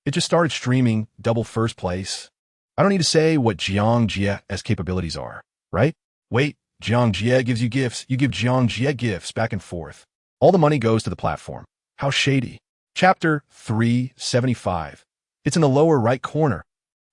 It just started streaming, double first place. I don't need to say what Jiang Jie's capabilities are, right? Wait, Jiang Jie gives you gifts. You give Jiang Jie gifts back and forth. All the money goes to the platform. How shady. Chapter 375. It's in the lower right corner.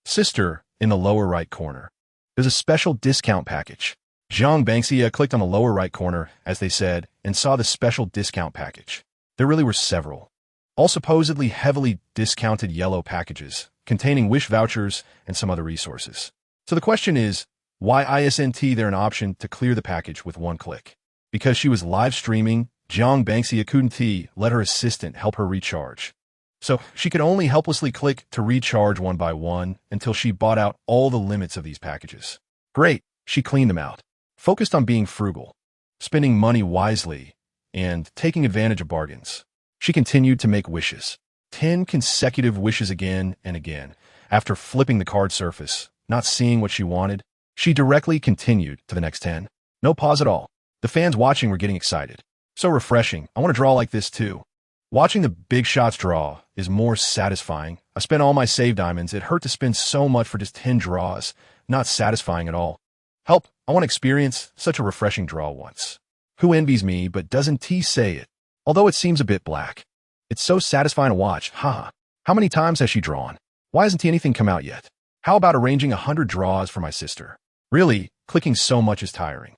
Sister, in the lower right corner. There's a special discount package. Jiang Bangxia clicked on the lower right corner, as they said, and saw the special discount package. There really were several. All supposedly heavily discounted yellow packages, containing wish vouchers and some other resources. So the question is, why isn't there an option to clear the package with one click? Because she was live streaming, Jiang Bangxia couldn't let her assistant help her recharge. So she could only helplessly click to recharge one by one until she bought out all the limits of these packages. Great, she cleaned them out, focused on being frugal, spending money wisely, and taking advantage of bargains. She continued to make wishes. 10 consecutive wishes again and again. After flipping the card surface, not seeing what she wanted, she directly continued to the next 10. No pause at all. The fans watching were getting excited. So refreshing. I want to draw like this too. Watching the big shots draw is more satisfying. I spent all my save diamonds. It hurt to spend so much for just 10 draws. Not satisfying at all. Help, I want to experience such a refreshing draw once. Who envies me but doesn't say it? Although it seems a bit black. It's so satisfying to watch, haha. How many times has she drawn? Why hasn't anything come out yet? How about arranging 100 draws for my sister? Really, clicking so much is tiring.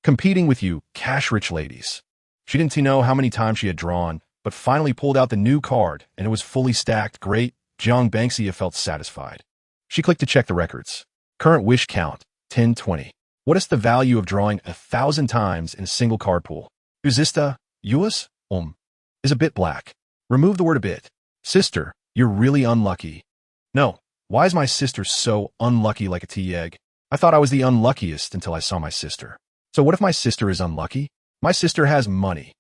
Competing with you, cash-rich ladies. She didn't know how many times she had drawn, but finally pulled out the new card, and it was fully stacked. Great, Jiang Bangxia felt satisfied. She clicked to check the records. Current wish count, 1020. What is the value of drawing 1,000 times in a single card pool? Uzista, Uas, is a bit black. Remove the word a bit. Sister, you're really unlucky. No, why is my sister so unlucky like a tea egg? I thought I was the unluckiest until I saw my sister. So what if my sister is unlucky? My sister has money.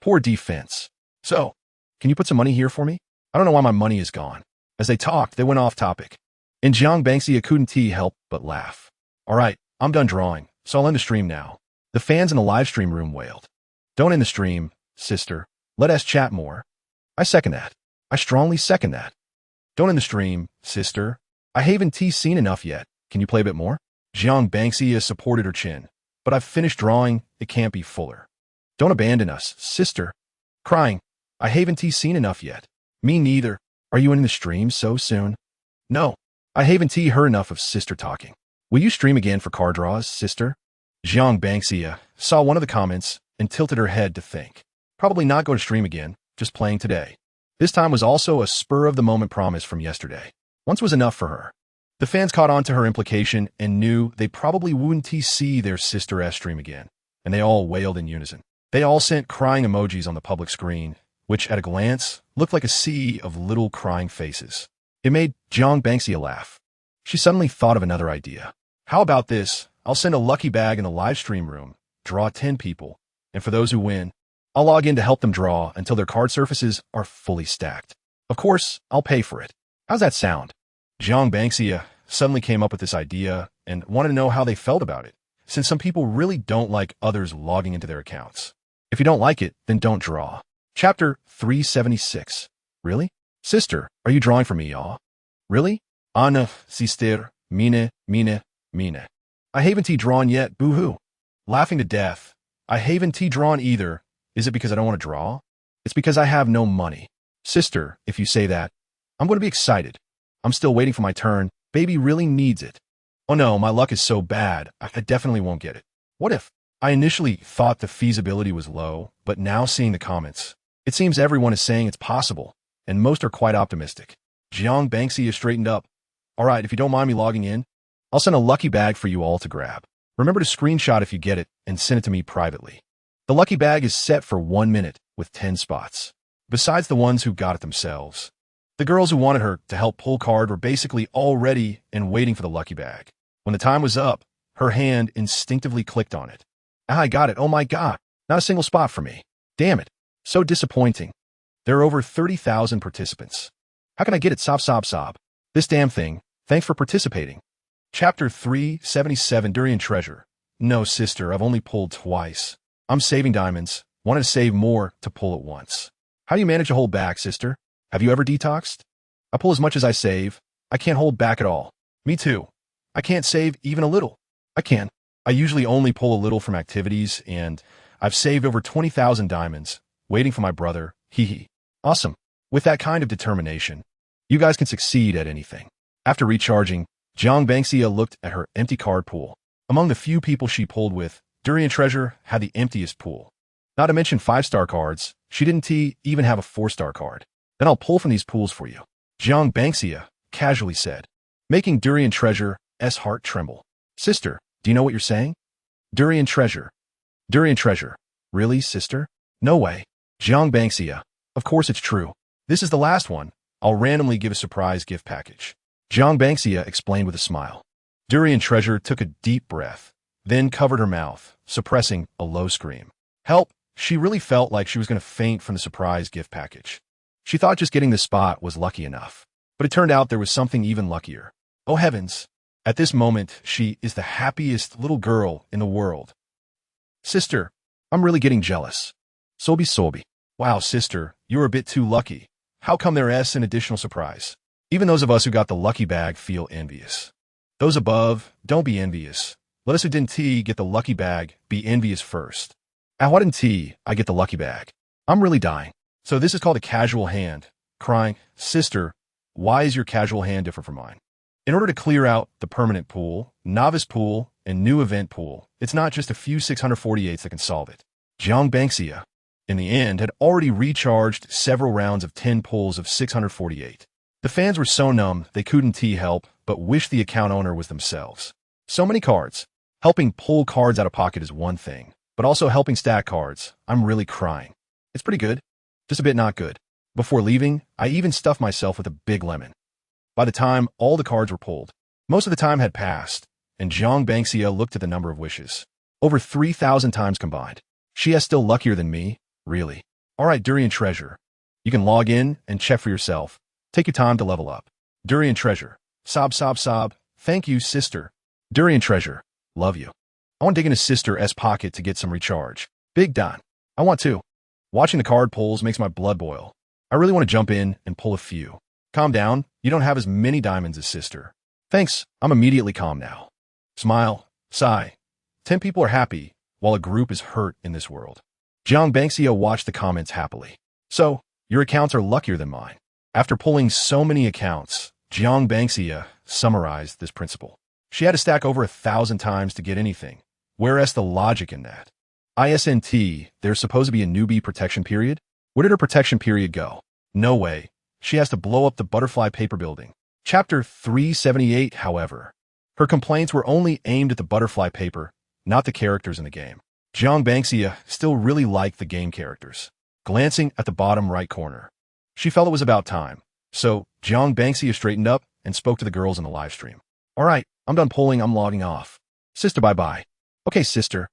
Poor defense. So, can you put some money here for me? I don't know why my money is gone. As they talked, they went off topic. And Jiang Bangxia couldn't help but laugh. All right, I'm done drawing, so I'll end the stream now. The fans in the live stream room wailed. Don't end the stream, sister. Let us chat more. I second that. I strongly second that. Don't end the stream, sister. I haven't seen enough yet. Can you play a bit more? Jiang Bangxia supported her chin. But I've finished drawing. It can't be fuller. Don't abandon us, sister. Crying. I haven't seen enough yet. Me neither. Are you in the stream so soon? No. I haven't heard enough of sister talking. Will you stream again for card draws, sister? Jiang Bangxia saw one of the comments and tilted her head to think. Probably not going to stream again, just playing today. This time was also a spur-of-the-moment promise from yesterday. Once was enough for her. The fans caught on to her implication and knew they probably wouldn't see their sister stream again, and they all wailed in unison. They all sent crying emojis on the public screen, which at a glance looked like a sea of little crying faces. It made Jiang Bangxia laugh. She suddenly thought of another idea. How about this? I'll send a lucky bag in the live stream room, draw 10 people, and for those who win, I'll log in to help them draw until their card surfaces are fully stacked. Of course, I'll pay for it. How's that sound? Jiang Bangxia suddenly came up with this idea and wanted to know how they felt about it, since some people really don't like others logging into their accounts. If you don't like it, then don't draw. Chapter 376. Really? Sister, are you drawing for me, y'all? Really? Anna, sister, mine. I haven't drawn yet, boo-hoo. Laughing to death. I haven't drawn either. Is it because I don't want to draw? It's because I have no money. Sister, if you say that, I'm going to be excited. I'm still waiting for my turn. Baby really needs it. Oh no, my luck is so bad. I definitely won't get it. What if? I initially thought the feasibility was low, but now seeing the comments, It seems everyone is saying it's possible, and most are quite optimistic. Jiang Banxi is straightened up. All right, if you don't mind me logging in, I'll send a lucky bag for you all to grab. Remember to screenshot if you get it and send it to me privately. The lucky bag is set for 1 minute with 10 spots. Besides the ones who got it themselves. The girls who wanted her to help pull card were basically all ready and waiting for the lucky bag. When the time was up, her hand instinctively clicked on it. Ah, I got it. Oh my God. Not a single spot for me. Damn it. So disappointing. There are over 30,000 participants. How can I get it? Sob, sob, sob. This damn thing. Thanks for participating. Chapter 377 Durian Treasure. No, sister, I've only pulled twice. I'm saving diamonds. Wanted to save more to pull at once. How do you manage to hold back, sister? Have you ever detoxed? I pull as much as I save. I can't hold back at all. Me too. I can't save even a little. I can. I usually only pull a little from activities, and I've saved over 20,000 diamonds, waiting for my brother. Hee hee. Awesome. With that kind of determination, you guys can succeed at anything. After recharging, Jiang Banxia looked at her empty card pool. Among the few people she pulled with, Durian Treasure had the emptiest pool. Not to mention 5-star cards, she didn't even have a 4-star card. Then I'll pull from these pools for you. Jiang Banxia casually said, making Durian Treasure's heart tremble. Sister, do you know what you're saying? Durian Treasure. Durian Treasure. Really, sister? No way. Jiang Banxia. Of course it's true. This is the last one. I'll randomly give a surprise gift package. Jiang Banxia explained with a smile. Durian Treasure took a deep breath, then covered her mouth, suppressing a low scream. Help! She really felt like she was going to faint from the surprise gift package. She thought just getting the spot was lucky enough, but it turned out there was something even luckier. Oh heavens! At this moment, she is the happiest little girl in the world. Sister, I'm really getting jealous. Sobi sobi. Wow, sister, you're a bit too lucky. How come there's an additional surprise? Even those of us who got the lucky bag feel envious. Those above, don't be envious. Let us who didn't get the lucky bag be envious first. Why didn't I get the lucky bag? I'm really dying. So this is called a casual hand. Crying, sister, why is your casual hand different from mine? In order to clear out the permanent pool, novice pool, and new event pool, it's not just a few 648s that can solve it. Jiang Banxia, in the end, had already recharged several rounds of 10 pulls of 648. The fans were so numb they couldn't help but wish the account owner was themselves. So many cards. Helping pull cards out of pocket is one thing, but also helping stack cards. I'm really crying. It's pretty good. Just a bit not good. Before leaving, I even stuffed myself with a big lemon. By the time all the cards were pulled, most of the time had passed, and Jiang Banxia looked at the number of wishes. Over 3,000 times combined. She is still luckier than me, really. All right, Durian Treasure. You can log in and check for yourself. Take your time to level up. Durian Treasure. Sob, sob, sob. Thank you, sister. Durian Treasure. Love you. I want to dig into sister's pocket to get some recharge. Big Don. I want to. Watching the card pulls makes my blood boil. I really want to jump in and pull a few. Calm down. You don't have as many diamonds as sister. Thanks. I'm immediately calm now. Smile. Sigh. 10 people are happy, while a group is hurt in this world. Jiang Banxia watched the comments happily. So, your accounts are luckier than mine. After pulling so many accounts, Jiang Banxia summarized this principle. She had to stack over 1,000 times to get anything. Where's the logic in that? ISNT, there's supposed to be a newbie protection period? Where did her protection period go? No way. She has to blow up the butterfly paper building. Chapter 378, however. Her complaints were only aimed at the butterfly paper, not the characters in the game. Jiang Banxia still really liked the game characters. Glancing at the bottom right corner, she felt it was about time. So, Jiang Banxia straightened up and spoke to the girls in the live stream. All right, I'm done pulling, I'm logging off. Sister, bye-bye. Okay, sister.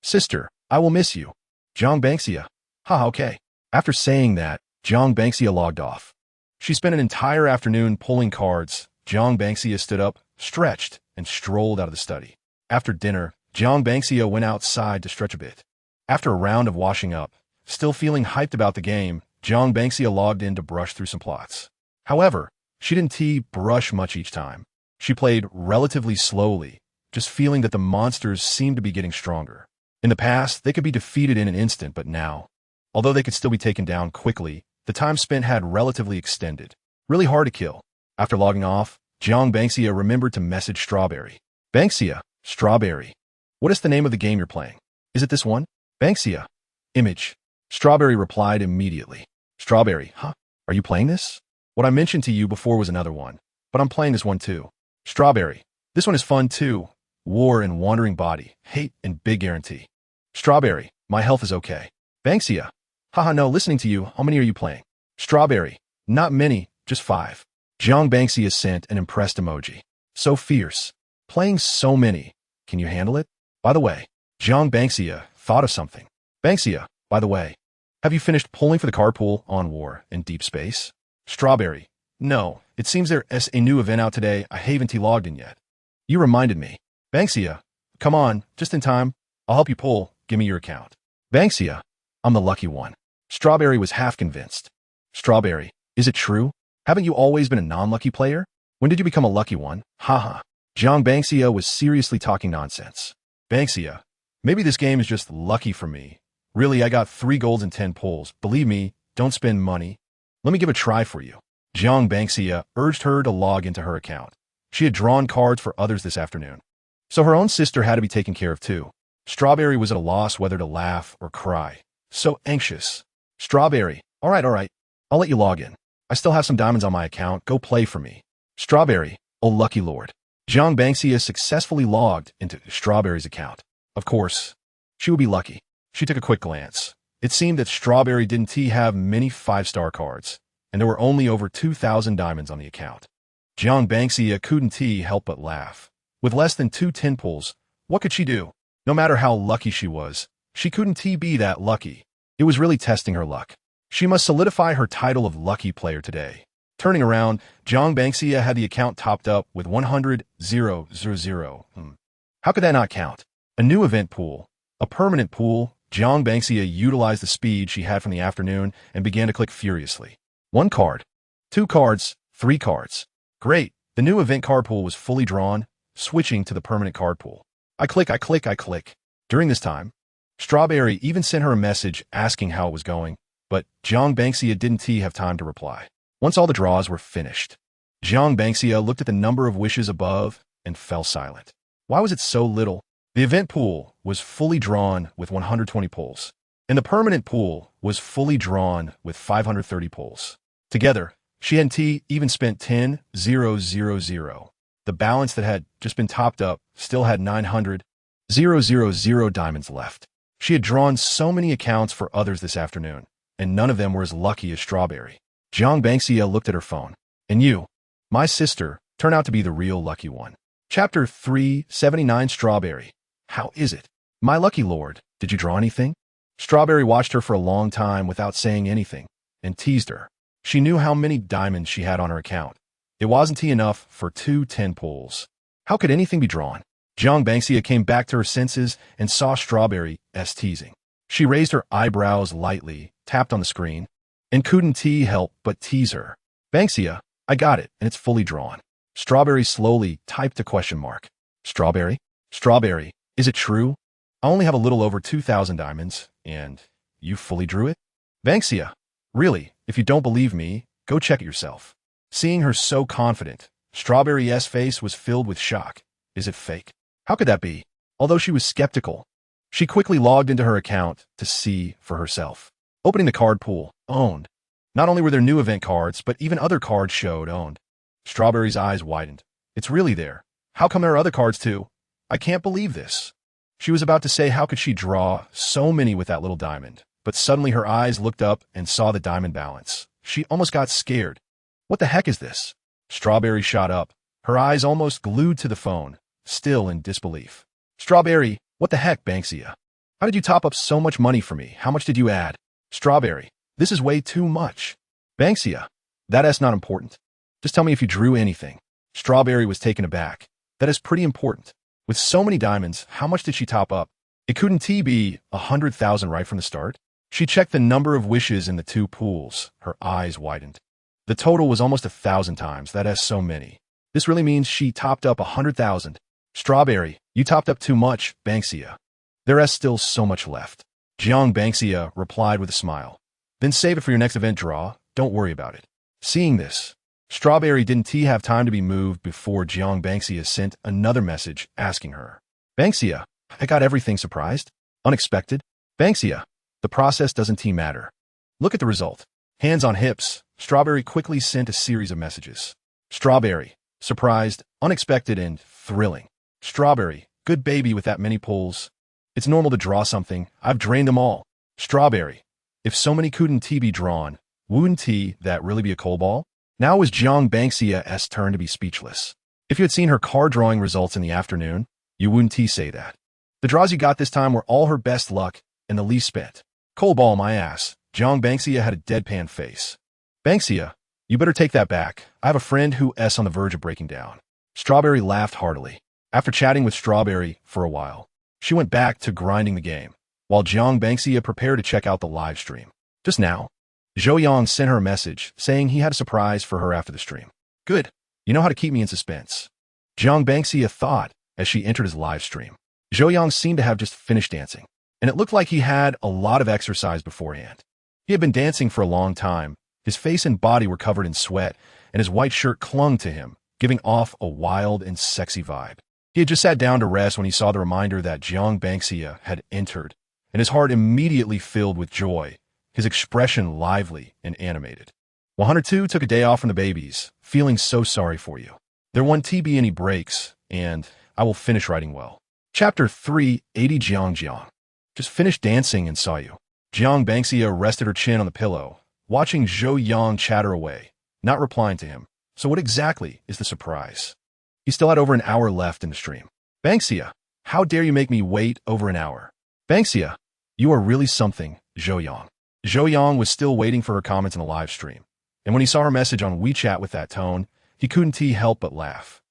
Sister, I will miss you. Jiang Banxia. Ha, okay. After saying that, Jiang Banxia logged off. She spent an entire afternoon pulling cards. Jiang Banxia stood up, stretched, and strolled out of the study. After dinner, Jiang Banxia went outside to stretch a bit. After a round of washing up, still feeling hyped about the game, Jiang Banxia logged in to brush through some plots. However, she didn't brush much each time. She played relatively slowly, just feeling that the monsters seemed to be getting stronger. In the past, they could be defeated in an instant, but now, although they could still be taken down quickly, the time spent had relatively extended. Really hard to kill. After logging off, Jiang Banxia remembered to message Strawberry. Banxia, Strawberry. What is the name of the game you're playing? Is it this one? Banxia. Image. Strawberry replied immediately. Strawberry, huh? Are you playing this? What I mentioned to you before was another one, but I'm playing this one too. Strawberry, this one is fun too. War and wandering body, hate and big guarantee. Strawberry, my health is okay. Banksia, haha no, listening to you, how many are you playing? Strawberry, not many, just 5. Jiang Banksia sent an impressed emoji. So fierce. Playing so many. Can you handle it? By the way, Jiang Banksia thought of something. Banksia, by the way, have you finished pulling for the card pool on War in Deep Space? Strawberry, no, it seems there's a new event out today. I haven't logged in yet. You reminded me. Banksia, come on, just in time. I'll help you pull. Give me your account. Banksia, I'm the lucky one. Strawberry was half convinced. Strawberry, is it true? Haven't you always been a non-lucky player? When did you become a lucky one? Haha. Jiang Banksia was seriously talking nonsense. Banksia, maybe this game is just lucky for me. Really, I got 3 golds and 10 pulls. Believe me, don't spend money. Let me give a try for you. Jiang Banksia urged her to log into her account. She had drawn cards for others this afternoon, so her own sister had to be taken care of too. Strawberry was at a loss whether to laugh or cry. So anxious. Strawberry, all right. I'll let you log in. I still have some diamonds on my account. Go play for me. Strawberry, oh lucky lord. Jiang Banksia successfully logged into Strawberry's account. Of course, she would be lucky. She took a quick glance. It seemed that Strawberry didn't have many 5-star cards, and there were only over 2,000 diamonds on the account. Jiang Banksia couldn't help but laugh. With less than 2 10 pulls, what could she do? No matter how lucky she was, she couldn't be that lucky. It was really testing her luck. She must solidify her title of lucky player today. Turning around, Jiang Banksia had the account topped up with 100,000. How could that not count? A new event pool. A permanent pool. Jiang Banksia utilized the speed she had from the afternoon and began to click furiously. 1 card. 2 cards. 3 cards. Great. The new event card pool was fully drawn, switching to the permanent card pool. I click. During this time, Strawberry even sent her a message asking how it was going, but Jiang Banksia didn't have time to reply. Once all the draws were finished, Jiang Banksia looked at the number of wishes above and fell silent. Why was it so little? The event pool was fully drawn with 120 pulls, and the permanent pool was fully drawn with 530 pulls. Together, she hadn't even spent 10,000. The balance that had just been topped up still had 900,000 diamonds left. She had drawn so many accounts for others this afternoon, and none of them were as lucky as Strawberry. Jiang Banksia looked at her phone. And you, my sister, turn out to be the real lucky one. Chapter 379 Strawberry. How is it? My lucky lord, did you draw anything? Strawberry watched her for a long time without saying anything, and teased her. She knew how many diamonds she had on her account. It wasn't enough for 2 10 pulls. How could anything be drawn? Jiang Banksia came back to her senses and saw Strawberry's teasing. She raised her eyebrows lightly, tapped on the screen, and couldn't help but tease her. Banksia, I got it, and it's fully drawn. Strawberry slowly typed a question mark. Strawberry? Strawberry, is it true? I only have a little over 2,000 diamonds, and you fully drew it? Banksia, really, if you don't believe me, go check it yourself. Seeing her so confident, Strawberry's face was filled with shock. Is it fake? How could that be? Although she was skeptical, she quickly logged into her account to see for herself. Opening the card pool, owned. Not only were there new event cards, but even other cards showed owned. Strawberry's eyes widened. It's really there. How come there are other cards too? I can't believe this. She was about to say how could she draw so many with that little diamond, but suddenly her eyes looked up and saw the diamond balance. She almost got scared. What the heck is this? Strawberry shot up, her eyes almost glued to the phone, still in disbelief. Strawberry, what the heck, Banksia? How did you top up so much money for me? How much did you add? Strawberry, this is way too much. Banksia, that's not important. Just tell me if you drew anything. Strawberry was taken aback. That is pretty important. With so many diamonds, how much did she top up? It couldn't be 100,000 right from the start? She checked the number of wishes in the 2 pools. Her eyes widened. The total was almost 1,000 times. That is so many. This really means she topped up 100,000. Strawberry, you topped up too much, Banksia. There is still so much left. Jiang Banksia replied with a smile. Then save it for your next event draw. Don't worry about it. Seeing this, Strawberry didn't have time to be moved before Jiang Banksia sent another message asking her. Banksia, I got everything surprised. Unexpected. Banksia, the The process doesn't matter. Look at the result. Hands on hips, Strawberry quickly sent a series of messages. Strawberry, surprised, unexpected, and thrilling. Strawberry, good baby with that many pulls. It's normal to draw something. I've drained them all. Strawberry, if so many couldn't be drawn, wouldn't that really be a coal ball? Now it was Jiang Banxia's turn to be speechless. If you had seen her card drawing results in the afternoon, you wouldn't say that. The draws you got this time were all her best luck and the least spent. Coal ball my ass. Jiang Banxia had a deadpan face. Banxia, you better take that back. I have a friend who's on the verge of breaking down. Strawberry laughed heartily. After chatting with Strawberry for a while, she went back to grinding the game, while Jiang Banxia prepared to check out the live stream. Just now, Zhou Yang sent her a message saying he had a surprise for her after the stream. Good. You know how to keep me in suspense. Jiang Banxia thought as she entered his live stream. Zhou Yang seemed to have just finished dancing, and it looked like he had a lot of exercise beforehand. He had been dancing for a long time. His face and body were covered in sweat, and his white shirt clung to him, giving off a wild and sexy vibe. He had just sat down to rest when he saw the reminder that Jiang Banxia had entered, and his heart immediately filled with joy, his expression lively and animated. 102 took a day off from the babies, feeling so sorry for you. There won't be any breaks, and I will finish writing well. Chapter 380 Jiang. Just finished dancing and saw you. Jiang Banxia rested her chin on the pillow, watching Zhou Yang chatter away, not replying to him. So what exactly is the surprise? He still had over an hour left in the stream. Banxia, how dare you make me wait over an hour? Banxia, you are really something, Zhou Yang. Zhou Yang was still waiting for her comments in the live stream, and when he saw her message on WeChat with that tone, he couldn't help but laugh.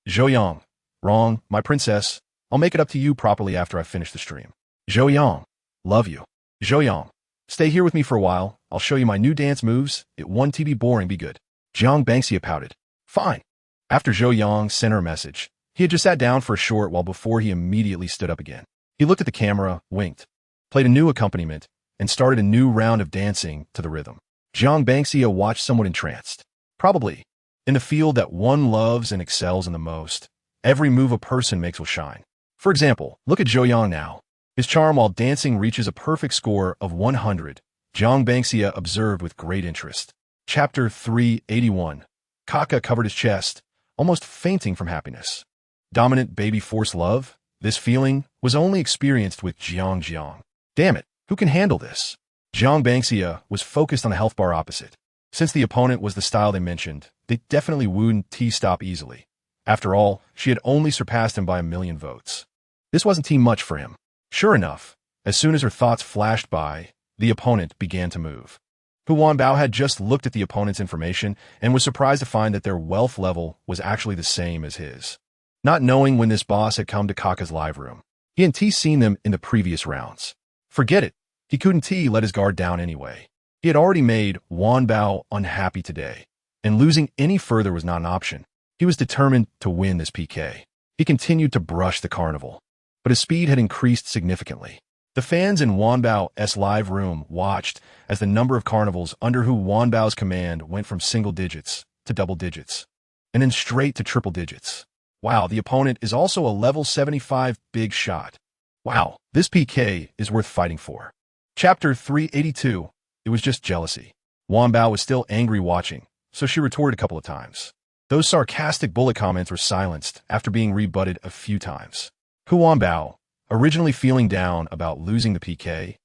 Zhou Yang, wrong, my princess. I'll make it up to you properly after I finish the stream. Zhou Yang, love you. Zhou Yang, stay here with me for a while. I'll show you my new dance moves. It won't be boring, be good. Jiang Banxia pouted. Fine. After Zhou Yang sent her a message, he had just sat down for a short while before he immediately stood up again. He looked at the camera, winked, played a new accompaniment, and started a new round of dancing to the rhythm. Jiang Banxia watched somewhat entranced. Probably, in the field that one loves and excels in the most, every move a person makes will shine. For example, look at Zhou Yang now. His charm while dancing reaches a perfect score of 100. Jiang Banxia observed with great interest. Chapter 381. Kaka covered his chest, almost fainting from happiness. Dominant baby force love? This feeling was only experienced with Jiang. Damn it, who can handle this? Jiang Banxia was focused on the health bar opposite. Since the opponent was the style they mentioned, they definitely wouldn't stop easily. After all, she had only surpassed him by 1 million votes. This wasn't much for him. Sure enough, as soon as her thoughts flashed by, the opponent began to move. Huan Bao had just looked at the opponent's information and was surprised to find that their wealth level was actually the same as his. Not knowing when this boss had come to Kaka's live room, he hadn't seen them in the previous rounds. Forget it, he couldn't let his guard down anyway. He had already made Huan Bao unhappy today, and losing any further was not an option. He was determined to win this PK. He continued to brush the carnival, but his speed had increased significantly. The fans in Huan Bao's live room watched as the number of carnivals under Huan Bao's command went from single digits to double digits, and then straight to triple digits. Wow, the opponent is also a level 75 big shot. Wow, this PK is worth fighting for. Chapter 382. It was just jealousy. Huan Bao was still angry watching, so she retorted a couple of times. Those sarcastic bullet comments were silenced after being rebutted a few times. Huan Bao, originally feeling down about losing the PK,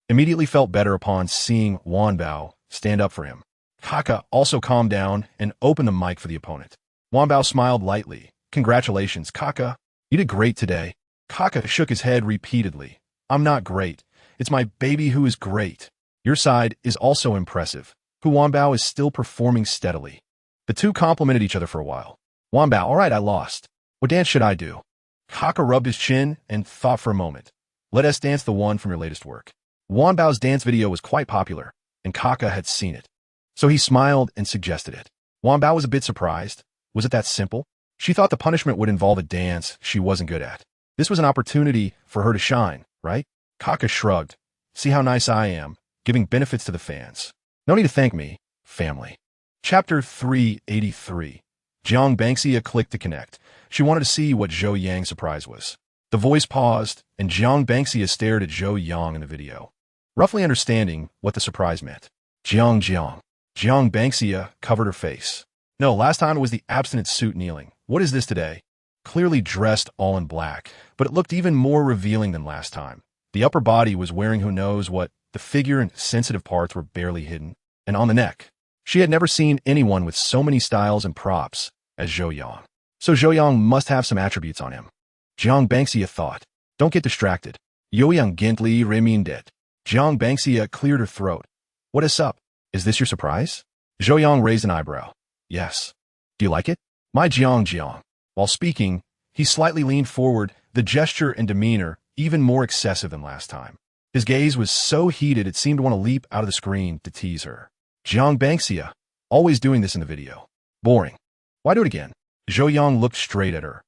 immediately felt better upon seeing Huan Bao stand up for him. Kaka also calmed down and opened the mic for the opponent. Huan Bao smiled lightly. Congratulations, Kaka. You did great today. Kaka shook his head repeatedly. I'm not great. It's my baby who is great. Your side is also impressive. Huan Bao is still performing steadily. The two complimented each other for a while. Huan Bao, all right, I lost. What dance should I do? Kaka rubbed his chin and thought for a moment. Let us dance the one from your latest work. Huan Bao's dance video was quite popular, and Kaka had seen it. So he smiled and suggested it. Huan Bao was a bit surprised. Was it that simple? She thought the punishment would involve a dance she wasn't good at. This was an opportunity for her to shine, right? Kaka shrugged. See how nice I am, giving benefits to the fans. No need to thank me, family. Chapter 383. Jiang Banxia clicked to connect. She wanted to see what Zhou Yang's surprise was. The voice paused, and Jiang Banxia stared at Zhou Yang in the video. roughly understanding what the surprise meant. Jiang Jiang. Jiang Bangxia covered her face. No, last time it was the abstinent suit kneeling. What is this today? Clearly dressed all in black, but it looked even more revealing than last time. The upper body was wearing who knows what, the figure and sensitive parts were barely hidden. And on the neck, she had never seen anyone with so many styles and props as Zhou Yang. So Zhou Yang must have some attributes on him. Jiang Bangxia thought. Don't get distracted. Youyang gently remindet. Jiang Bangxia cleared her throat. What is up? Is this your surprise? Zhou Yang raised an eyebrow. Yes. Do you like it? My Jiang Jiang. While speaking, he slightly leaned forward, the gesture and demeanor even more excessive than last time. His gaze was so heated it seemed to want to leap out of the screen to tease her. Jiang Bangxia, always doing this in the video. Boring. Why do it again? Zhou Yang looked straight at her.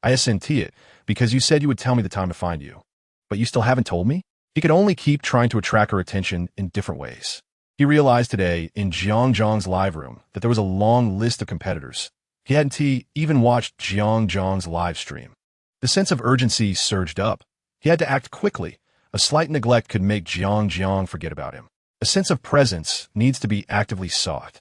I assenti it, because you said you would tell me the time to find you. But you still haven't told me? He could only keep trying to attract her attention in different ways. He realized today in Jiang Jiang's live room that there was a long list of competitors. He hadn't even watched Jiang Jiang's live stream. The sense of urgency surged up. He had to act quickly. A slight neglect could make Jiang Jiang forget about him. A sense of presence needs to be actively sought.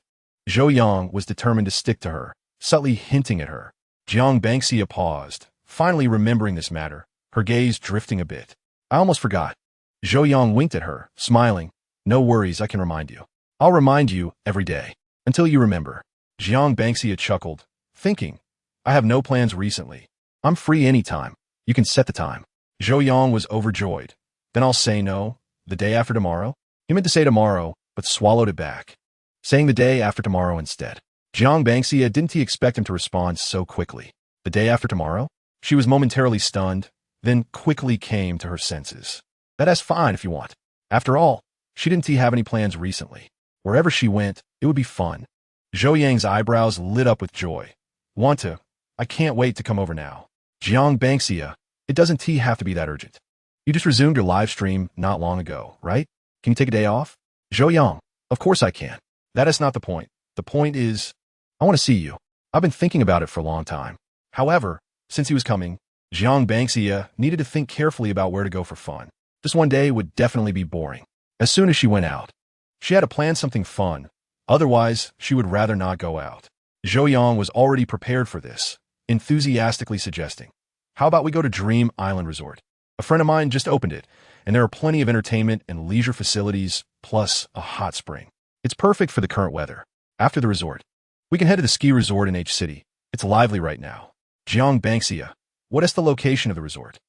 Zhou Yang was determined to stick to her, subtly hinting at her. Jiang Bangxia paused, finally remembering this matter, her gaze drifting a bit. I almost forgot. Zhou Yang winked at her, smiling. No worries, I can remind you. I'll remind you every day, until you remember. Jiang Bangxia chuckled, thinking, I have no plans recently. I'm free anytime. You can set the time. Zhou Yang was overjoyed. Then I'll say no, the day after tomorrow? He meant to say tomorrow, but swallowed it back, saying the day after tomorrow instead. Jiang Bangxia didn't expect him to respond so quickly. The day after tomorrow? She was momentarily stunned, then quickly came to her senses. That's fine if you want. After all, she didn't have any plans recently. Wherever she went, it would be fun. Zhou Yang's eyebrows lit up with joy. Want to? I can't wait to come over now. Jiang Bangxia, it doesn't have to be that urgent. You just resumed your live stream not long ago, right? Can you take a day off? Zhou Yang, of course I can. That is not the point. The point is, I want to see you. I've been thinking about it for a long time. However, since he was coming, Jiang Bangxia needed to think carefully about where to go for fun. Just one day would definitely be boring. As soon as she went out, she had to plan something fun. Otherwise, she would rather not go out. Zhou Yang was already prepared for this, enthusiastically suggesting, how about we go to Dream Island Resort? A friend of mine just opened it, and there are plenty of entertainment and leisure facilities, plus a hot spring. It's perfect for the current weather. After the resort, we can head to the ski resort in H City. It's lively right now. Jiang Bangxia, what is the location of the resort?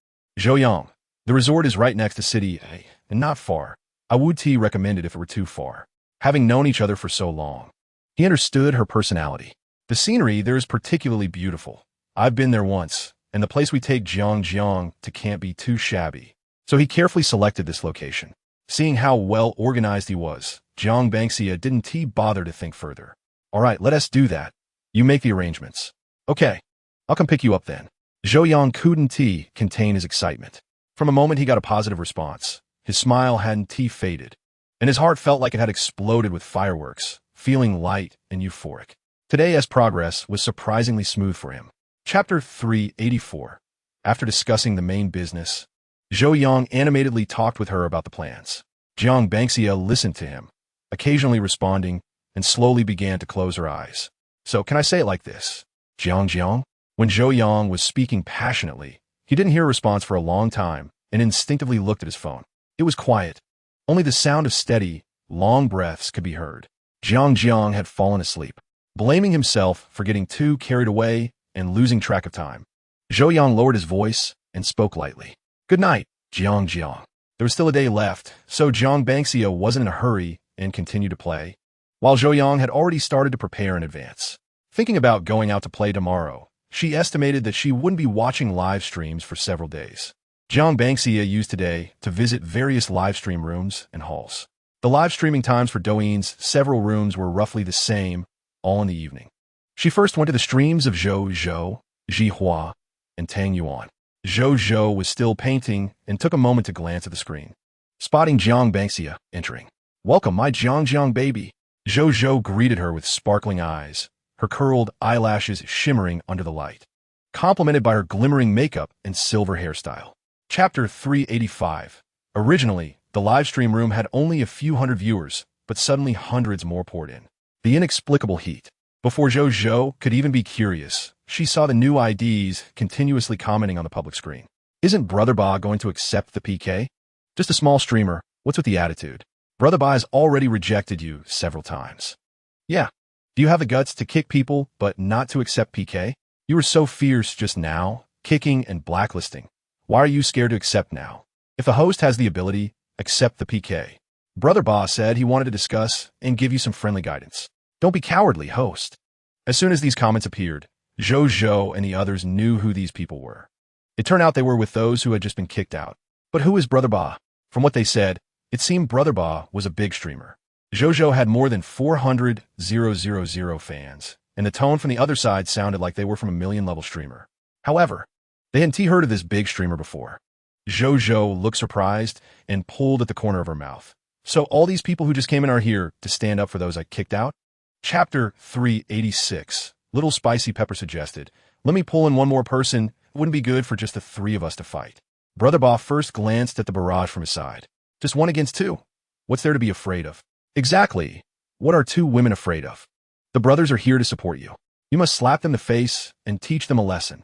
Zhou Yang, the resort is right next to City A, and not far. I would recommend it if it were too far. Having known each other for so long, he understood her personality. The scenery there is particularly beautiful. I've been there once, and the place we take Jiang Jiang to can't be too shabby. So he carefully selected this location. Seeing how well organized he was, Jiang Bangxia didn't bother to think further. All right, let us do that. You make the arrangements. Okay, I'll come pick you up then. Zhou Yang couldn't contain his excitement. From a moment he got a positive response. His smile hadn't faded, and his heart felt like it had exploded with fireworks, feeling light and euphoric. Today's progress was surprisingly smooth for him. Chapter 384. After discussing the main business, Zhou Yang animatedly talked with her about the plans. Jiang Bangxia listened to him, occasionally responding, and slowly began to close her eyes. So, can I say it like this? Jiang Jiang? When Zhou Yang was speaking passionately, he didn't hear a response for a long time and instinctively looked at his phone. It was quiet. Only the sound of steady, long breaths could be heard. Jiang Jiang had fallen asleep, blaming himself for getting too carried away and losing track of time. Zhou Yang lowered his voice and spoke lightly. Good night, Jiang Jiang. There was still a day left, so Jiang Bangxia wasn't in a hurry and continued to play, while Zhou Yang had already started to prepare in advance. Thinking about going out to play tomorrow, she estimated that she wouldn't be watching live streams for several days. Jiang Bangxia used today to visit various live stream rooms and halls. The live streaming times for Douyin's several rooms were roughly the same, all in the evening. She first went to the streams of Zhou Zhou, Ji Hua, and Tang Yuan. Zhou Zhou was still painting and took a moment to glance at the screen, spotting Jiang Bangxia entering. Welcome, my Jiang Jiang baby. Zhou Zhou greeted her with sparkling eyes, her curled eyelashes shimmering under the light, complemented by her glimmering makeup and silver hairstyle. Chapter 385. Originally, The live stream room had only a few hundred viewers, but suddenly hundreds more poured in. The inexplicable heat. Before Zhou could even be curious, she saw the new IDs continuously commenting on the public screen. Isn't Brother Ba going to accept the PK? Just a small streamer, what's with the attitude? Brother Ba has already rejected you several times. Yeah. Do you have the guts to kick people, but not to accept PK? You were so fierce just now, kicking and blacklisting. Why are you scared to accept now? If the host has the ability, accept the PK. Brother Ba said he wanted to discuss and give you some friendly guidance. Don't be cowardly, host. As soon as these comments appeared, Zhou and the others knew who these people were. It turned out they were with those who had just been kicked out. But who is Brother Ba? From what they said, it seemed Brother Ba was a big streamer. Zhou had more than 400,000 fans, and the tone from the other side sounded like they were from a million-level streamer. However, they hadn't heard of this big streamer before. Zhou looked surprised and pulled at the corner of her mouth. So all these people who just came in are here to stand up for those I kicked out? Chapter 386. Little Spicy Pepper suggested, let me pull in one more person. It wouldn't be good for just the three of us to fight. Brother Ba first glanced at the barrage from his side. Just 1 against 2. What's there to be afraid of? Exactly. What are 2 women afraid of? The brothers are here to support you. You must slap them in the face and teach them a lesson.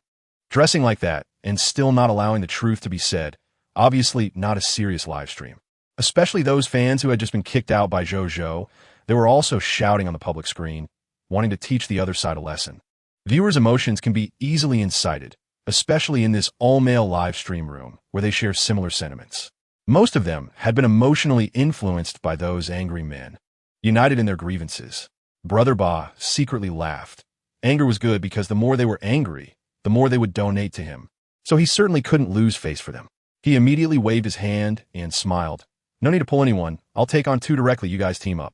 Dressing like that and still not allowing the truth to be said, obviously not a serious live stream. Especially those fans who had just been kicked out by Zhou, they were also shouting on the public screen, wanting to teach the other side a lesson. Viewers' emotions can be easily incited, especially in this all-male live stream room where they share similar sentiments. Most of them had been emotionally influenced by those angry men, united in their grievances. Brother Ba secretly laughed. Anger was good because the more they were angry, the more they would donate to him. So he certainly couldn't lose face for them. He immediately waved his hand and smiled. No need to pull anyone. I'll take on 2 directly. You guys team up.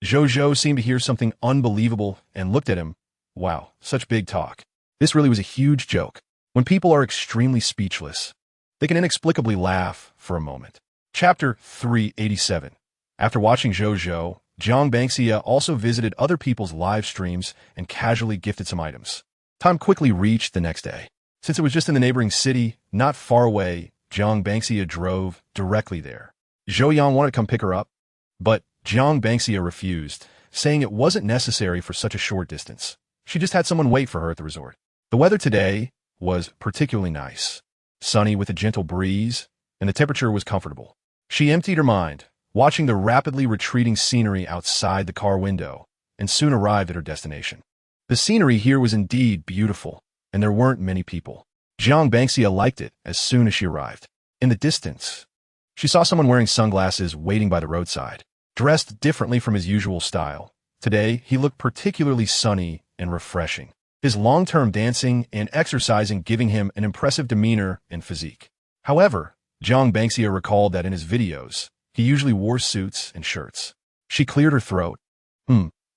Zhou seemed to hear something unbelievable and looked at him. Wow, such big talk. This really was a huge joke. When people are extremely speechless, they can inexplicably laugh for a moment. Chapter 387. After watching Zhou, Jiang Bangxia also visited other people's live streams and casually gifted some items. Time quickly reached the next day. Since it was just in the neighboring city, not far away, Jiang Bangxia drove directly there. Zhou Yang wanted to come pick her up, but Jiang Bangxia refused, saying it wasn't necessary for such a short distance. She just had someone wait for her at the resort. The weather today was particularly nice, sunny with a gentle breeze, and the temperature was comfortable. She emptied her mind, watching the rapidly retreating scenery outside the car window, and soon arrived at her destination. The scenery here was indeed beautiful, and there weren't many people. Jiang Bangxia liked it as soon as she arrived. In the distance, she saw someone wearing sunglasses waiting by the roadside, dressed differently from his usual style. Today, he looked particularly sunny and refreshing, his long-term dancing and exercising giving him an impressive demeanor and physique. However, Jiang Bangxia recalled that in his videos, he usually wore suits and shirts. She cleared her throat.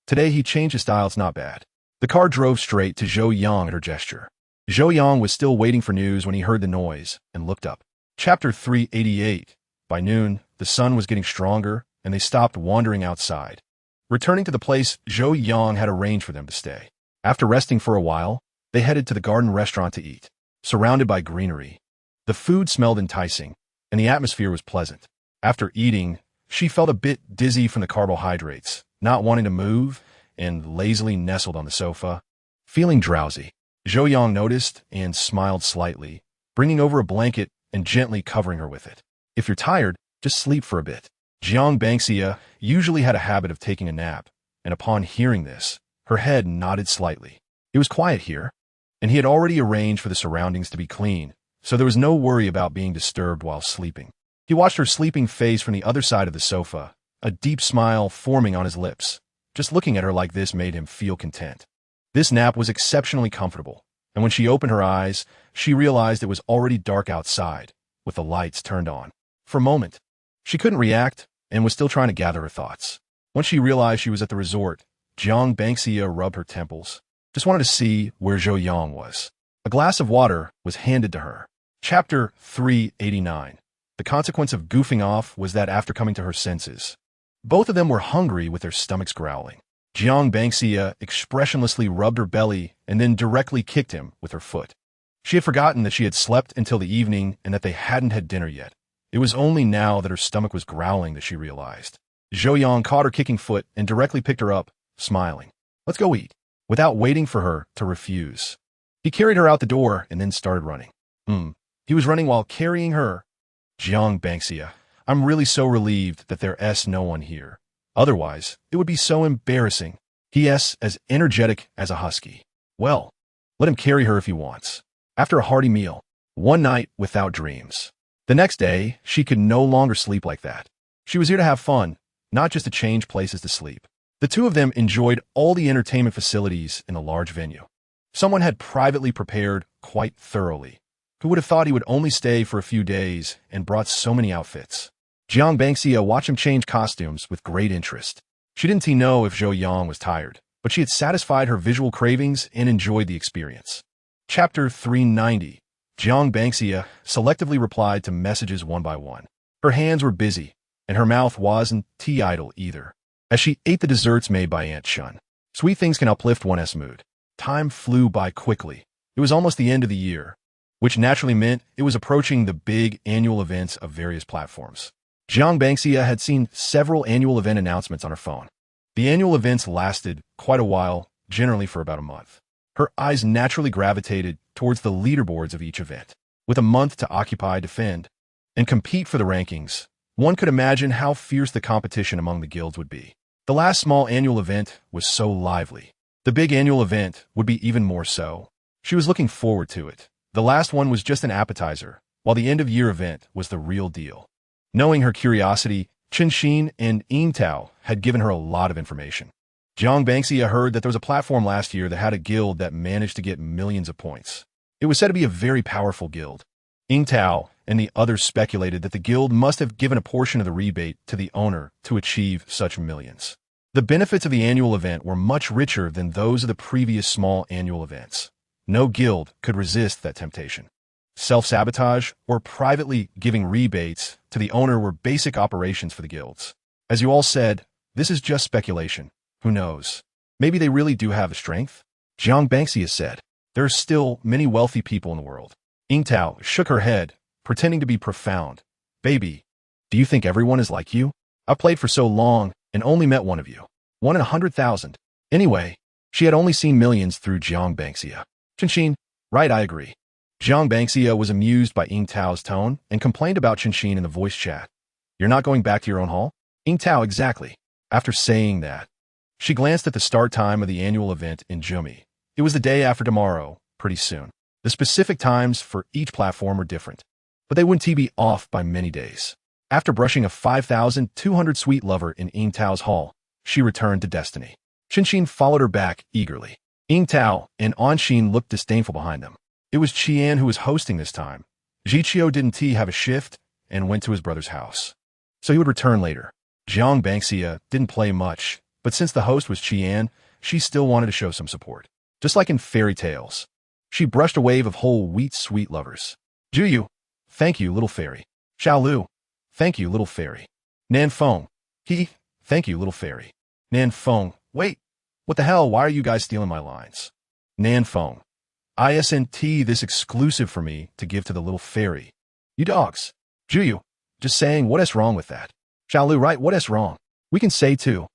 Today he changed his style. It's not bad. The car drove straight to Zhou Yang at her gesture. Zhou Yang was still waiting for news when he heard the noise and looked up. Chapter 388. By noon, the sun was getting stronger, and they stopped wandering outside. Returning to the place Zhou Yang had arranged for them to stay. After resting for a while, they headed to the garden restaurant to eat. Surrounded by greenery, the food smelled enticing, and the atmosphere was pleasant. After eating, she felt a bit dizzy from the carbohydrates, not wanting to move, and lazily nestled on the sofa, feeling drowsy. Zhou Yang noticed and smiled slightly, bringing over a blanket and gently covering her with it. If you're tired, just sleep for a bit. Jiang Bangxia usually had a habit of taking a nap, and upon hearing this, her head nodded slightly. It was quiet here, and he had already arranged for the surroundings to be clean, so there was no worry about being disturbed while sleeping. He watched her sleeping face from the other side of the sofa, a deep smile forming on his lips. Just looking at her like this made him feel content. This nap was exceptionally comfortable, and when she opened her eyes, she realized it was already dark outside, with the lights turned on. For a moment, she couldn't react and was still trying to gather her thoughts. Once she realized she was at the resort, Jiang Bangxia rubbed her temples. Just wanted to see where Zhou Yang was. A glass of water was handed to her. Chapter 389. The consequence of goofing off was that after coming to her senses, both of them were hungry with their stomachs growling. Jiang Bangxia expressionlessly rubbed her belly and then directly kicked him with her foot. She had forgotten that she had slept until the evening and that they hadn't had dinner yet. It was only now that her stomach was growling that she realized. Zhou Yang caught her kicking foot and directly picked her up, smiling. Let's go eat. Without waiting for her to refuse. He carried her out the door and then started running. He was running while carrying her. Jiang Bangxia, I'm really so relieved that there's no one here. Otherwise, it would be so embarrassing. He.S. as energetic as a husky. Well, let him carry her if he wants. After a hearty meal, one night without dreams. The next day, she could no longer sleep like that. She was here to have fun, not just to change places to sleep. The two of them enjoyed all the entertainment facilities in the large venue. Someone had privately prepared quite thoroughly. Who would have thought he would only stay for a few days and brought so many outfits? Jiang Bangxia watched him change costumes with great interest. She didn't know if Zhou Yang was tired, but she had satisfied her visual cravings and enjoyed the experience. Chapter 390. Jiang Bangxia selectively replied to messages one by one. Her hands were busy, and her mouth wasn't idle either. As she ate the desserts made by Aunt Shun. Sweet things can uplift one's mood. Time flew by quickly. It was almost the end of the year, which naturally meant it was approaching the big annual events of various platforms. Jiang Bangxia had seen several annual event announcements on her phone. The annual events lasted quite a while, generally for about a month. Her eyes naturally gravitated towards the leaderboards of each event. With a month to occupy, defend, and compete for the rankings, one could imagine how fierce the competition among the guilds would be. The last small annual event was so lively. The big annual event would be even more so. She was looking forward to it. The last one was just an appetizer, while the end-of-year event was the real deal. Knowing her curiosity, Qinxin and Ying Tao had given her a lot of information. Jiang Bangxia heard that there was a platform last year that had a guild that managed to get millions of points. It was said to be a very powerful guild. Ying Tao and the others speculated that the guild must have given a portion of the rebate to the owner to achieve such millions. The benefits of the annual event were much richer than those of the previous small annual events. No guild could resist that temptation. Self-sabotage or privately giving rebates to the owner were basic operations for the guilds. As you all said, this is just speculation. Who knows? Maybe they really do have the strength? Jiang Bangxia said. There are still many wealthy people in the world. Ying Tao shook her head, pretending to be profound. Baby, do you think everyone is like you? I've played for so long and only met one of you. 1 in 100,000. Anyway, she had only seen millions through Jiang Bangxia. Qinxin, right, I agree. Jiang Bangxia was amused by Ying Tao's tone and complained about Qinxin in the voice chat. You're not going back to your own hall? Ying Tao, exactly. After saying that, she glanced at the start time of the annual event in Zhumi. It was the day after tomorrow, pretty soon. The specific times for each platform were different, but they wouldn't be off by many days. After brushing a 5,200 sweet lover in Ying Tao's hall, she returned to Destiny. Qinxin followed her back eagerly. Ying Tao and Anxin looked disdainful behind them. It was Qian who was hosting this time. Ziqiu didn't have a shift and went to his brother's house, so he would return later. Jiang Bangxia didn't play much, but since the host was Qian, she still wanted to show some support. Just like in fairy tales. She brushed a wave of whole wheat sweet lovers. Juyu, thank you, little fairy. Xiaolu, thank you, little fairy. Nan Feng, thank you, little fairy. Nan Feng, wait, what the hell, why are you guys stealing my lines? Nan Feng, ISNT this exclusive for me to give to the little fairy. You dogs. Juyu, just saying, what is wrong with that? Xiaolu, right, what is wrong? We can say too.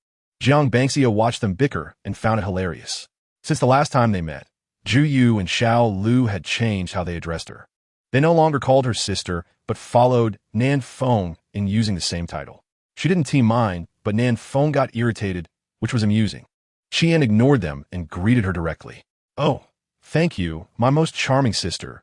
Jiang Bangxia watched them bicker and found it hilarious. Since the last time they met, Juyu and Xiao Lu had changed how they addressed her. They no longer called her sister, but followed Nan Feng in using the same title. She didn't mind, but Nan Feng got irritated, which was amusing. Qian ignored them and greeted her directly. Oh, thank you, my most charming sister.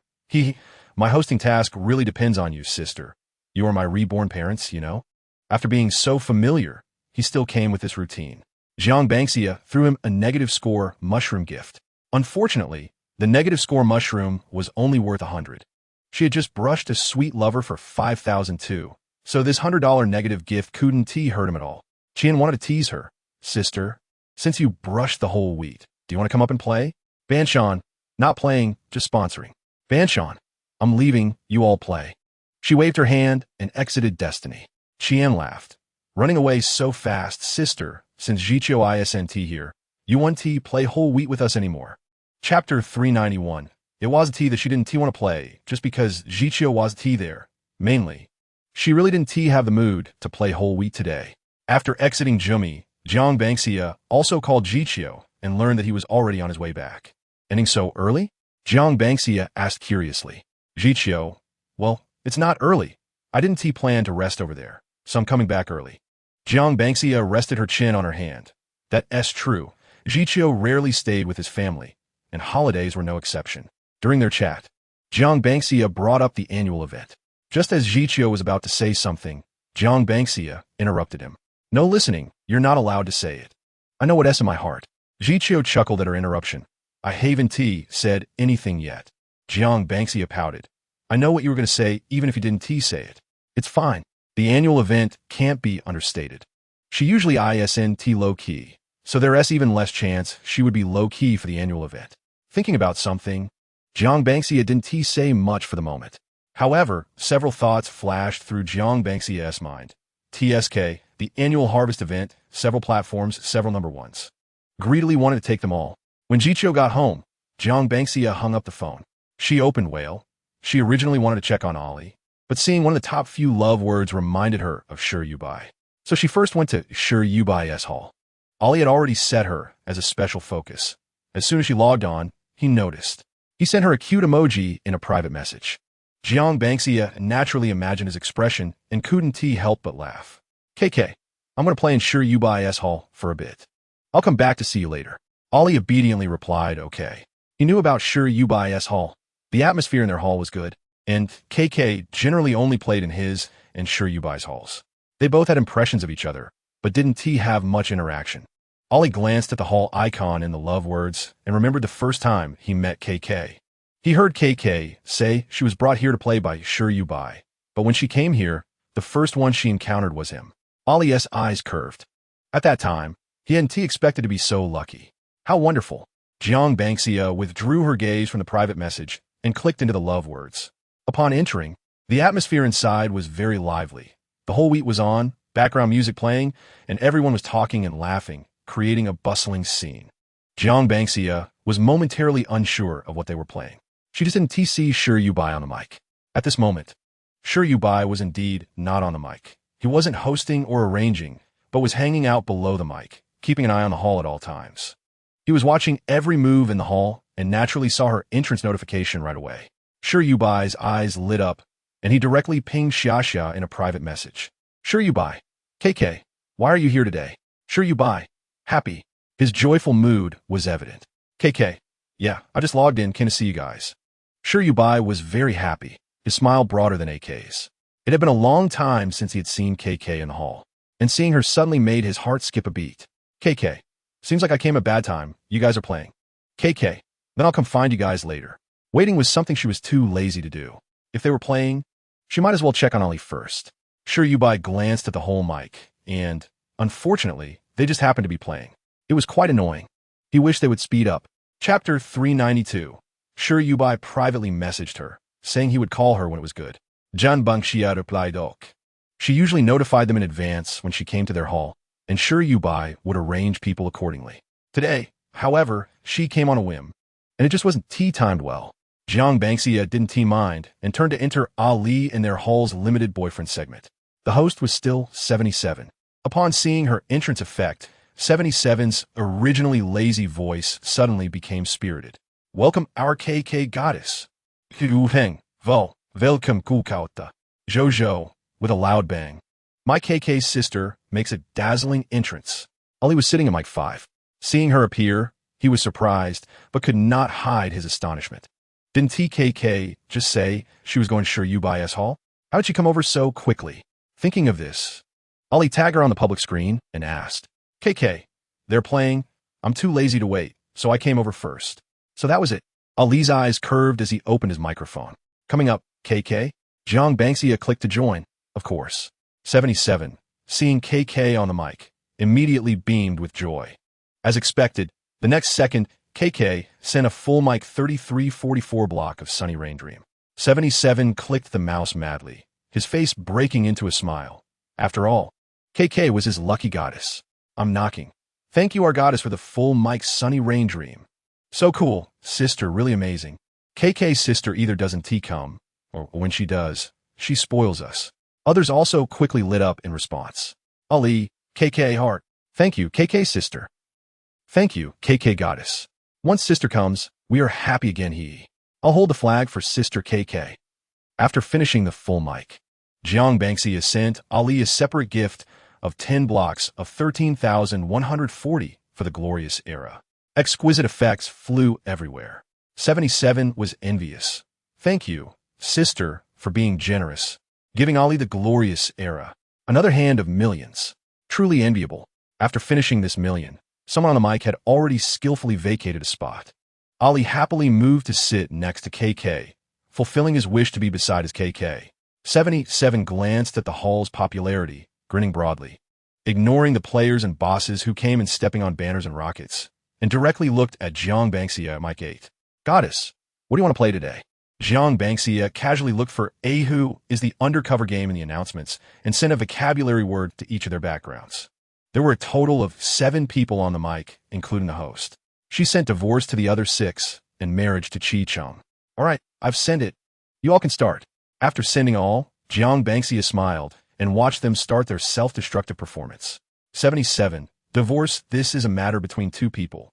My hosting task really depends on you, sister. You are my reborn parents, you know? After being so familiar, he still came with this routine. Jiang Bangxia threw him a negative score mushroom gift. Unfortunately, the negative score mushroom was only worth 100. She had just brushed a sweet lover for 5,002, so this $100 negative gift couldn't hurt him at all. Qian wanted to tease her. Sister, since you brushed the whole wheat, do you want to come up and play? Banshan, not playing, just sponsoring. Banshan, I'm leaving, you all play. She waved her hand and exited Destiny. Qian laughed. Running away so fast, sister, since Ziqiu isn't here, you won't play whole wheat with us anymore. Chapter 391. It was a that she didn't want to play, just because Ziqiu was there. Mainly, She really didn't have the mood to play whole wheat today. After exiting Jumi, Jiang Bangxia also called Jiqiu and learned that he was already on his way back. Ending so early? Jiang Bangxia asked curiously. Jiqiu, well, it's not early. I didn't plan to rest over there, so I'm coming back early. Jiang Bangxia rested her chin on her hand. That's true. Jiqiu rarely stayed with his family, and holidays were no exception. During their chat, Jiang Bangxia brought up the annual event. Just as Jiqiu was about to say something, Jiang Bangxia interrupted him. No listening, you're not allowed to say it. I know what's in my heart. Jiqiu chuckled at her interruption. I haven't said anything yet. Jiang Bangxia pouted. I know what you were going to say even if you didn't say it. It's fine. The annual event can't be understated. She usually isn't low-key, so there's even less chance she would be low-key for the annual event. Thinking about something, Jiang Bangxia didn't say much for the moment. However, several thoughts flashed through Jiang Bangxia's mind. TSK, the annual harvest event, several platforms, several number ones. Greedily wanted to take them all. When Jiqiu got home, Jiang Bangxia hung up the phone. She opened Whale. She originally wanted to check on Ollie, but seeing one of the top few love words reminded her of Sure You Buy. So she first went to Sure You Buy's hall. Ollie had already set her as a special focus. As soon as she logged on, he noticed. He sent her a cute emoji in a private message. Jiang Bangxia naturally imagined his expression and couldn't help but laugh. KK, I'm going to play in Sure You Buy's hall for a bit. I'll come back to see you later. Ollie obediently replied, okay. He knew about Sure You Buy's hall. The atmosphere in their hall was good, and KK generally only played in his and Sure You Buy's halls. They both had impressions of each other, but didn't have much interaction. Ollie glanced at the hall icon in the love words and remembered the first time he met KK. He heard KK say she was brought here to play by Sure You Buy, but when she came here, the first one she encountered was him. Ollie's eyes curved. At that time, he hadn't expected to be so lucky. How wonderful. Jiang Bangxia withdrew her gaze from the private message and clicked into the love words. Upon entering, the atmosphere inside was very lively. The whole wheat was on, background music playing, and everyone was talking and laughing, creating a bustling scene. Jiang Bangxia was momentarily unsure of what they were playing. She just didn't see Sure You Buy on the mic. At this moment, Sure You Buy was indeed not on the mic. He wasn't hosting or arranging, but was hanging out below the mic, keeping an eye on the hall at all times. He was watching every move in the hall and naturally saw her entrance notification right away. Sure You Buy's eyes lit up, and he directly pinged Xia in a private message. Sure You Buy. KK, why are you here today? Sure You Buy. Happy. His joyful mood was evident. KK, yeah, I just logged in, can I see you guys? Sure You Buy was very happy, his smile broader than AK's. It had been a long time since he had seen KK in the hall, and seeing her suddenly made his heart skip a beat. KK, seems like I came at a bad time. You guys are playing. KK, then I'll come find you guys later. Waiting was something she was too lazy to do. If they were playing, she might as well check on Ollie first. Sure You Buy glanced at the whole mic, and, unfortunately, they just happened to be playing. It was quite annoying. He wished they would speed up. Chapter 392. Sure You Buy privately messaged her, saying he would call her when it was good. Jiang Bangxia replied ok. She usually notified them in advance when she came to their hall, and Sure You Buy would arrange people accordingly. Today, however, she came on a whim, and it just wasn't timed well. Jiang Bangxia didn't mind and turned to enter Ali in their hall's limited boyfriend segment. The host was still 77. Upon seeing her entrance effect, 77's originally lazy voice suddenly became spirited. Welcome our KK goddess. Heng, Vo, welcome Kukauta. Jojo, with a loud bang. My KK's sister makes a dazzling entrance. Ali was sitting in mic 5. Seeing her appear, he was surprised, but could not hide his astonishment. Didn't KK just say she was going to Sure You Buy's hall? How did she come over so quickly? Thinking of this, Ali tagged her on the public screen and asked, KK, they're playing. I'm too lazy to wait, so I came over first. So that was it. Ali's eyes curved as he opened his microphone. Coming up, KK? Jiang Bangxia clicked to join, of course. 77, seeing KK on the mic, immediately beamed with joy. As expected, the next second, KK sent a full mic 3344 block of Sunny Rain Dream. 77 clicked the mouse madly, his face breaking into a smile. After all, KK was his lucky goddess. I'm knocking. Thank you, our goddess, for the full mic Sunny Rain Dream. So cool, sister, really amazing. KK's sister either doesn't come, or when she does, she spoils us. Others also quickly lit up in response. Ali, KK heart. Thank you, KK sister. Thank you, KK goddess. Once sister comes, we are happy again he. I'll hold the flag for sister KK. After finishing the full mic, Jiang Banxia sent Ali a separate gift of 10 blocks of 13,140 for the glorious era. Exquisite effects flew everywhere. 77 was envious. Thank you, sister, for being generous, giving Ali the glorious era. Another hand of millions. Truly enviable. After finishing this million, someone on the mic had already skillfully vacated a spot. Ali happily moved to sit next to KK, fulfilling his wish to be beside his KK. 77 glanced at the hall's popularity, grinning broadly, ignoring the players and bosses who came and stepping on banners and rockets, and directly looked at Jiang Banxia at mic 8. Goddess, what do you want to play today? Jiang Banxia casually looked for Ahu is the undercover game in the announcements and sent a vocabulary word to each of their backgrounds. There were a total of 7 people on the mic, including the host. She sent divorce to the other 6 and marriage to Chi Chung. All right, I've sent it. You all can start. After sending all, Jiang Banxia smiled and watched them start their self-destructive performance. 77. Divorce, this is a matter between 2 people.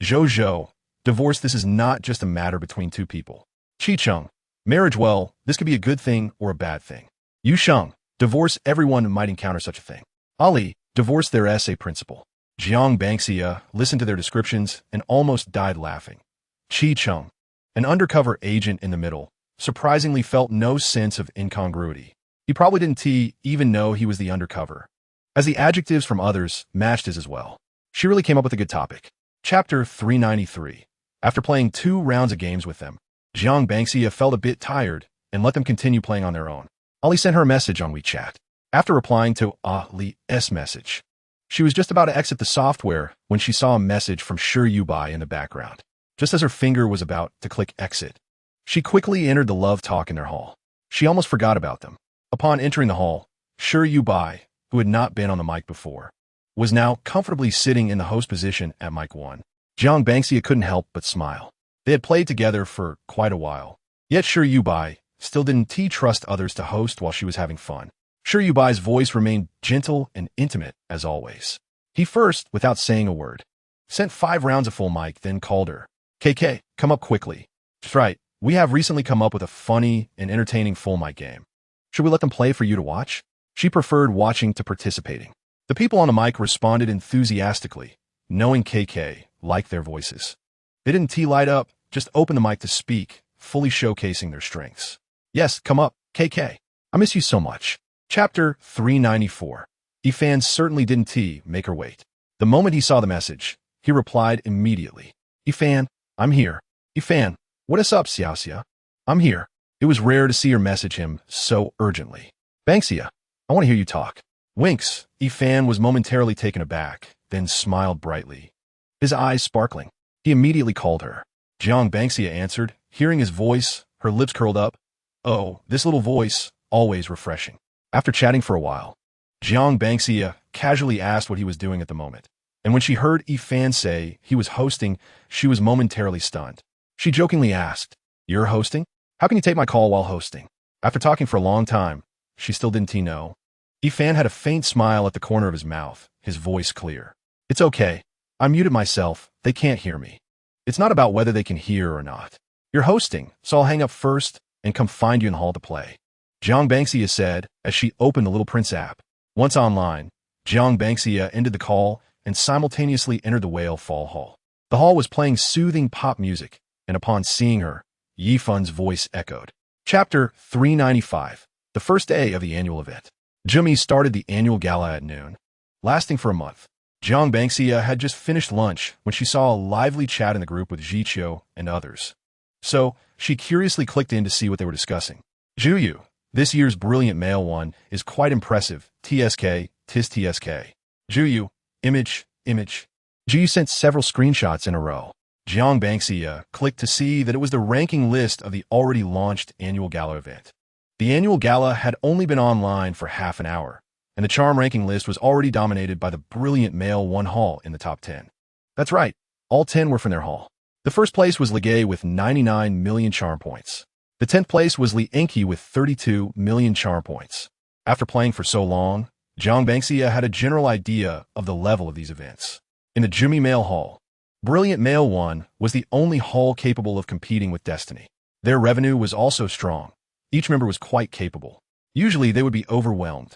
Zhou, divorce, this is not just a matter between 2 people. Chi Chung, marriage, well, this could be a good thing or a bad thing. Yu Sheng, divorce, everyone might encounter such a thing. Ali, divorce, their essay principle. Jiang Banxia listened to their descriptions and almost died laughing. Chi Chung, an undercover agent in the middle, surprisingly felt no sense of incongruity. He probably didn't even know he was the undercover, as the adjectives from others matched his as well. She really came up with a good topic. Chapter 393. After playing 2 rounds of games with them, Jiang Banxia felt a bit tired and let them continue playing on their own. Ali sent her a message on WeChat. After replying to Ali's message, she was just about to exit the software when she saw a message from Sure You Bai in the background. Just as her finger was about to click exit, she quickly entered the love talk in their hall. She almost forgot about them. Upon entering the hall, Sure You Bai, who had not been on the mic before, was now comfortably sitting in the host position at mic 1. Jiang Banxia couldn't help but smile. They had played together for quite a while. Yet Sure You Bai still didn't trust others to host while she was having fun. Sure You Bai's voice remained gentle and intimate as always. He first, without saying a word, sent 5 rounds of full mic, then called her. KK, come up quickly. That's right, we have recently come up with a funny and entertaining full mic game. Should we let them play for you to watch? She preferred watching to participating. The people on the mic responded enthusiastically, knowing KK liked their voices. They didn't light up, just open the mic to speak, fully showcasing their strengths. Yes, come up, KK. I miss you so much. Chapter 394. Ifan certainly didn't make her wait. The moment he saw the message, he replied immediately. Ifan, I'm here. Ifan, what is up, Xiaoxia? I'm here. It was rare to see her message him so urgently. Banxia, I want to hear you talk. Winks. Ifan was momentarily taken aback, then smiled brightly, his eyes sparkling. He immediately called her. Jiang Banxia answered, hearing his voice, her lips curled up. Oh, this little voice, always refreshing. After chatting for a while, Jiang Banxia casually asked what he was doing at the moment, and when she heard Ifan say he was hosting, she was momentarily stunned. She jokingly asked, You're hosting? How can you take my call while hosting? After talking for a long time, she still didn't know. Ifan had a faint smile at the corner of his mouth, his voice clear. It's okay. I muted myself. They can't hear me. It's not about whether they can hear or not. You're hosting, so I'll hang up first and come find you in the hall to play. Jiang Banxia said as she opened the Little Prince app. Once online, Jiang Banxia ended the call and simultaneously entered the Whale Fall Hall. The hall was playing soothing pop music, and upon seeing her, Yifun's voice echoed. Chapter 395. The first day of the annual event. Jimmy started the annual gala at noon, lasting for a month. Jiang Banxia had just finished lunch when she saw a lively chat in the group with Jiqiu and others. So, she curiously clicked in to see what they were discussing. Zhuyu, this year's brilliant male one, is quite impressive. TSK, tis TSK. Zhuyu, image. Zhuyu sent several screenshots in a row. Jiang Banxia clicked to see that it was the ranking list of the already launched annual gala event. The annual gala had only been online for half an hour, and the charm ranking list was already dominated by the brilliant male one hall in the top 10. That's right, all 10 were from their hall. The first place was Ligay with 99 million charm points. The 10th place was Li Enki with 32 million charm points. After playing for so long, Jiang Bangxia had a general idea of the level of these events. In the Jumi Male Hall, Brilliant Male 1 was the only hall capable of competing with Destiny. Their revenue was also strong. Each member was quite capable. Usually they would be overwhelmed.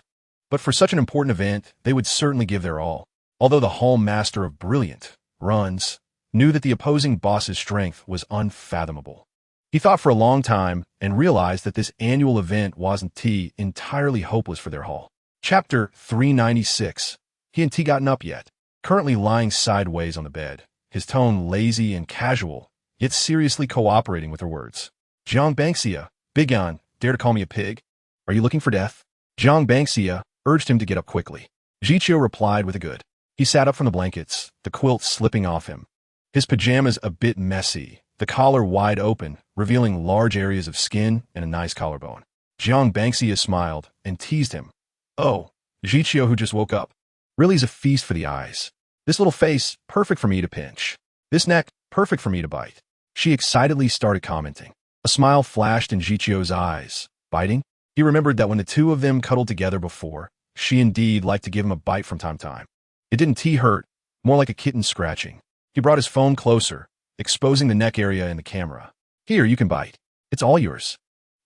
But for such an important event, they would certainly give their all. Although the Hall Master of Brilliant Runs knew that the opposing boss's strength was unfathomable. He thought for a long time and realized that this annual event wasn't entirely hopeless for their hall. Chapter 396. He hadn't gotten up yet, currently lying sideways on the bed, his tone lazy and casual, yet seriously cooperating with her words. Jiang Bangxia, Big Yan, dare to call me a pig? Are you looking for death? Jiang Bangxia urged him to get up quickly. Jiqiu replied with a good. He sat up from the blankets, the quilt slipping off him. His pajamas a bit messy, the collar wide open, revealing large areas of skin and a nice collarbone. Jiang Bangxia smiled and teased him. Oh, Jiqiu, who just woke up. Really is a feast for the eyes. This little face, perfect for me to pinch. This neck, perfect for me to bite. She excitedly started commenting. A smile flashed in Jiqiu's eyes. Biting? He remembered that when the two of them cuddled together before, she indeed liked to give him a bite from time to time. It didn't hurt, more like a kitten scratching. He brought his phone closer, exposing the neck area in the camera. Here, you can bite. It's all yours.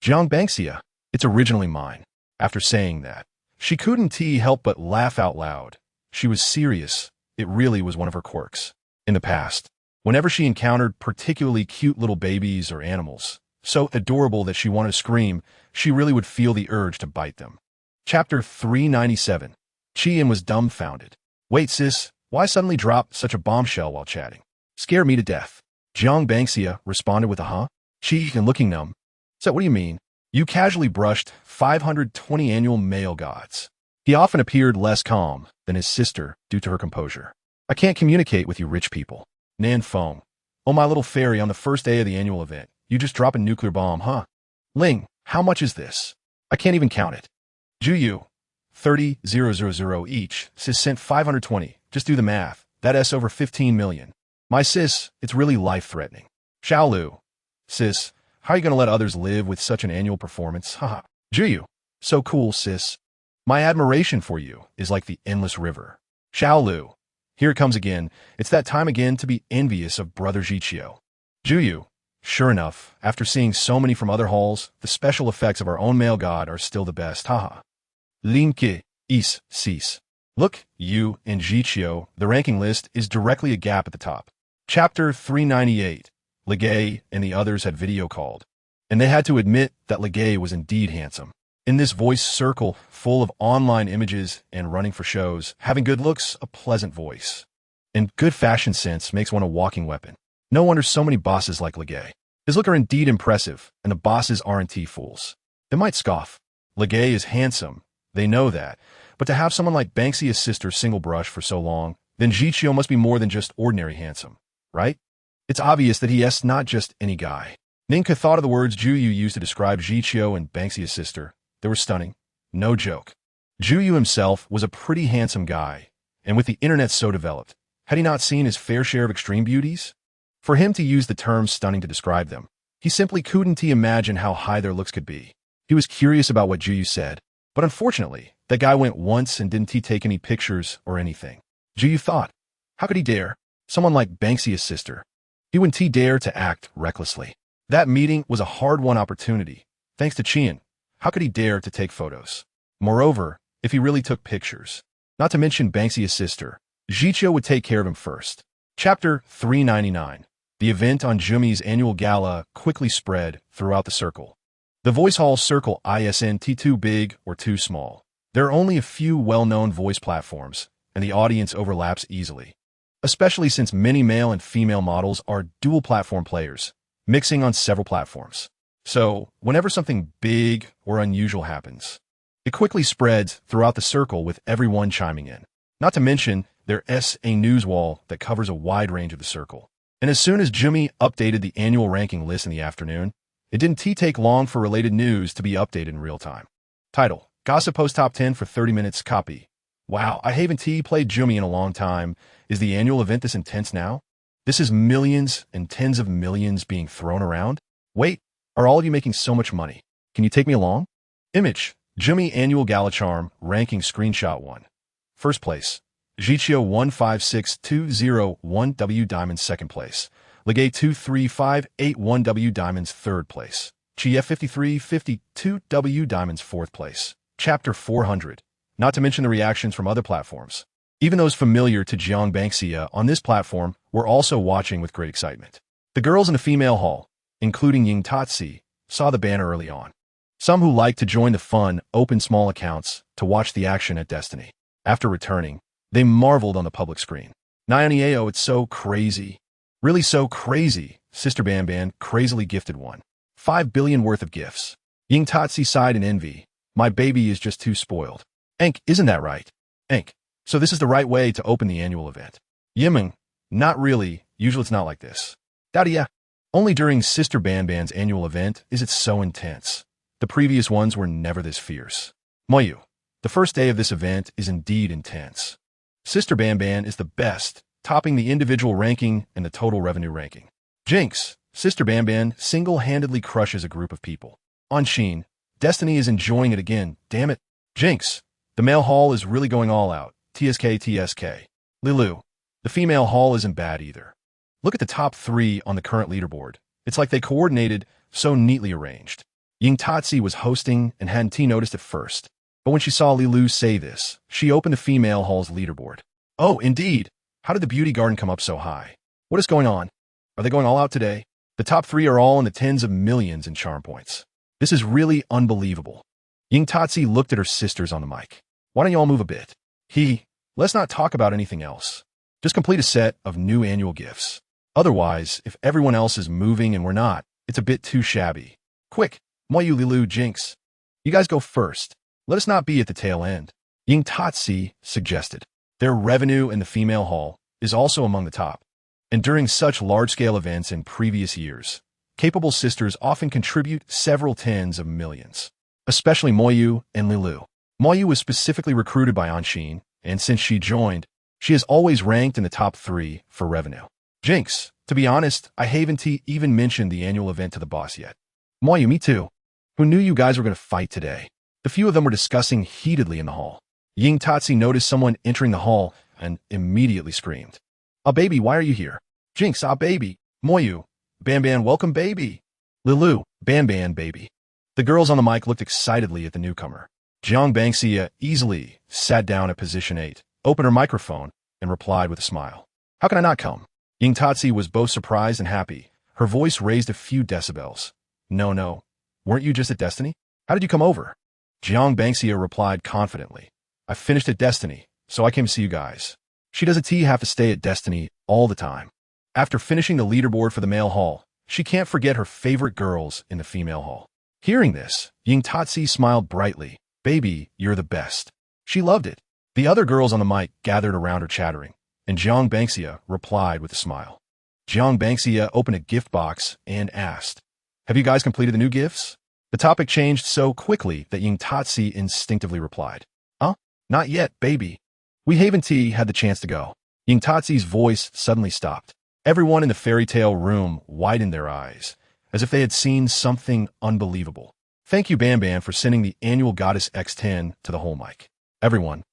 Jiang Bangxia, it's originally mine. After saying that, she couldn't help but laugh out loud. She was serious. It really was one of her quirks. In the past, whenever she encountered particularly cute little babies or animals, so adorable that she wanted to scream, she really would feel the urge to bite them. Chapter 397. Qian was dumbfounded. Wait, sis, why suddenly drop such a bombshell while chatting? Scare me to death. Jiang Bangxia responded with a huh? Qian looking numb. So what do you mean? You casually brushed 520 annual male gods. He often appeared less calm than his sister due to her composure. I can't communicate with you rich people. Nan Feng. Oh, my little fairy, on the first day of the annual event, you just drop a nuclear bomb, huh? Ling, how much is this? I can't even count it. Juyu. 30,000 each. Sis sent 520. Just do the math. That's over 15 million. My sis, it's really life-threatening. Xiaolu. Sis, how are you going to let others live with such an annual performance? Haha. Juyu. So cool, sis. My admiration for you is like the endless river. Xiaolu. Here it comes again. It's that time again to be envious of brother Jiqiu. Juyu. Sure enough, after seeing so many from other halls, the special effects of our own male god are still the best. Haha. Linke. Is. Sis. Look, you and Jiqiu, the ranking list is directly a gap at the top. Chapter 398. Legay and the others had video called, and they had to admit that Legay was indeed handsome. In this voice circle full of online images and running for shows, having good looks, a pleasant voice, and good fashion sense makes one a walking weapon. No wonder so many bosses like Legay. His look are indeed impressive, and the bosses aren't fools. They might scoff. Legay is handsome. They know that. But to have someone like Bangxia's sister single brush for so long, then Jiqiu must be more than just ordinary handsome, right? It's obvious that he is not just any guy. Ninka thought of the words Juyu used to describe Jiqiu and Bangxia's sister. They were stunning. No joke. Juyu himself was a pretty handsome guy, and with the internet so developed, had he not seen his fair share of extreme beauties? For him to use the term stunning to describe them, he simply couldn't imagine how high their looks could be. He was curious about what Juyu said, but unfortunately, that guy went once and didn't take any pictures or anything. Juyu thought, how could he dare? Someone like Bangxia's sister. He wouldn't dare to act recklessly. That meeting was a hard-won opportunity. Thanks to Qian, how could he dare to take photos? Moreover, if he really took pictures, not to mention Bangxia's sister, Jiqiu would take care of him first. Chapter 399. The event on Jumi's annual gala quickly spread throughout the circle. The voice hall circle isn't too big or too small. There are only a few well-known voice platforms, and the audience overlaps easily, especially since many male and female models are dual-platform players, mixing on several platforms. So, whenever something big or unusual happens, it quickly spreads throughout the circle with everyone chiming in. Not to mention, there's a news wall that covers a wide range of the circle. And as soon as Jumi updated the annual ranking list in the afternoon, it didn't take long for related news to be updated in real time. Title: Gossip Post Top 10 for 30 minutes. Copy. Wow, I haven't played Jumi in a long time. Is the annual event this intense now? This is millions and tens of millions being thrown around? Wait, are all of you making so much money? Can you take me along? Image: Jimmy Annual Gala Charm Ranking Screenshot 1. First place. Jichio 156201W Diamonds 2nd place. Legay 23581W Diamonds 3rd place. Chia 5352W Diamonds 4th place. Chapter 400. Not to mention the reactions from other platforms. Even those familiar to Jiang Banxia on this platform were also watching with great excitement. The girls in the female hall, including Ying Tatsi, saw the banner early on. Some who liked to join the fun opened small accounts to watch the action at Destiny. After returning, they marveled on the public screen. Nyanieo, it's so crazy. Really so crazy. Sister Banban crazily gifted one. 5 billion worth of gifts. Ying Tatsi sighed in envy. My baby is just too spoiled. Enk, isn't that right? Enk, so this is the right way to open the annual event. Yimeng, not really. Usually it's not like this. Dadia, only during Sister Banban's annual event is it so intense. The previous ones were never this fierce. Moyu, the first day of this event is indeed intense. Sister Banban is the best, topping the individual ranking and the total revenue ranking. Jinx, Sister Banban single-handedly crushes a group of people. Anshin, Destiny is enjoying it again, damn it. Jinx, the male hall is really going all out. TSK. Lilu, the female hall isn't bad either. Look at the top 3 on the current leaderboard. It's like they coordinated, so neatly arranged. Ying Tatsi was hosting and hadn't noticed at first. But when she saw Lilu say this, she opened the female hall's leaderboard. Oh, indeed. How did the beauty garden come up so high? What is going on? Are they going all out today? The top 3 are all in the tens of millions in charm points. This is really unbelievable. Ying Tatsi looked at her sisters on the mic. Why don't you all move a bit? Let's not talk about anything else. Just complete a set of new annual gifts. Otherwise, if everyone else is moving and we're not, it's a bit too shabby. Quick, Moyu, Lilu, Jinx. You guys go first. Let us not be at the tail end. Ying Tatsi suggested. Their revenue in the female hall is also among the top. And during such large-scale events in previous years, capable sisters often contribute several tens of millions. Especially Moyu and Lilu. Moyu was specifically recruited by Anshin, and since she joined, she has always ranked in the top 3 for revenue. Jinx, to be honest, I haven't even mentioned the annual event to the boss yet. Moyu, me too. Who knew you guys were going to fight today? The few of them were discussing heatedly in the hall. Ying Tatsi noticed someone entering the hall and immediately screamed. Ah, baby, why are you here? Jinx, ah, baby. Moyu, Banban, welcome, baby. Lilu, Banban, baby. The girls on the mic looked excitedly at the newcomer. Jiang Banxia easily sat down at position 8, opened her microphone, and replied with a smile. How can I not come? Ying Tatsi was both surprised and happy. Her voice raised a few decibels. No. Weren't you just at Destiny? How did you come over? Jiang Banxia replied confidently. I finished at Destiny, so I came to see you guys. She doesn't have to stay at Destiny all the time. After finishing the leaderboard for the male hall, she can't forget her favorite girls in the female hall. Hearing this, Ying Tatsi smiled brightly. Baby, you're the best. She loved it. The other girls on the mic gathered around her chattering, and Jiang Banxia replied with a smile. Jiang Banxia opened a gift box and asked, Have you guys completed the new gifts? The topic changed so quickly that Ying Tatsi instinctively replied, Not yet, baby. We haven't had the chance to go. Ying Tatsi's voice suddenly stopped. Everyone in the fairy tale room widened their eyes, as if they had seen something unbelievable. Thank you, Banban, for sending the annual Goddess X10 to the whole mic. Everyone.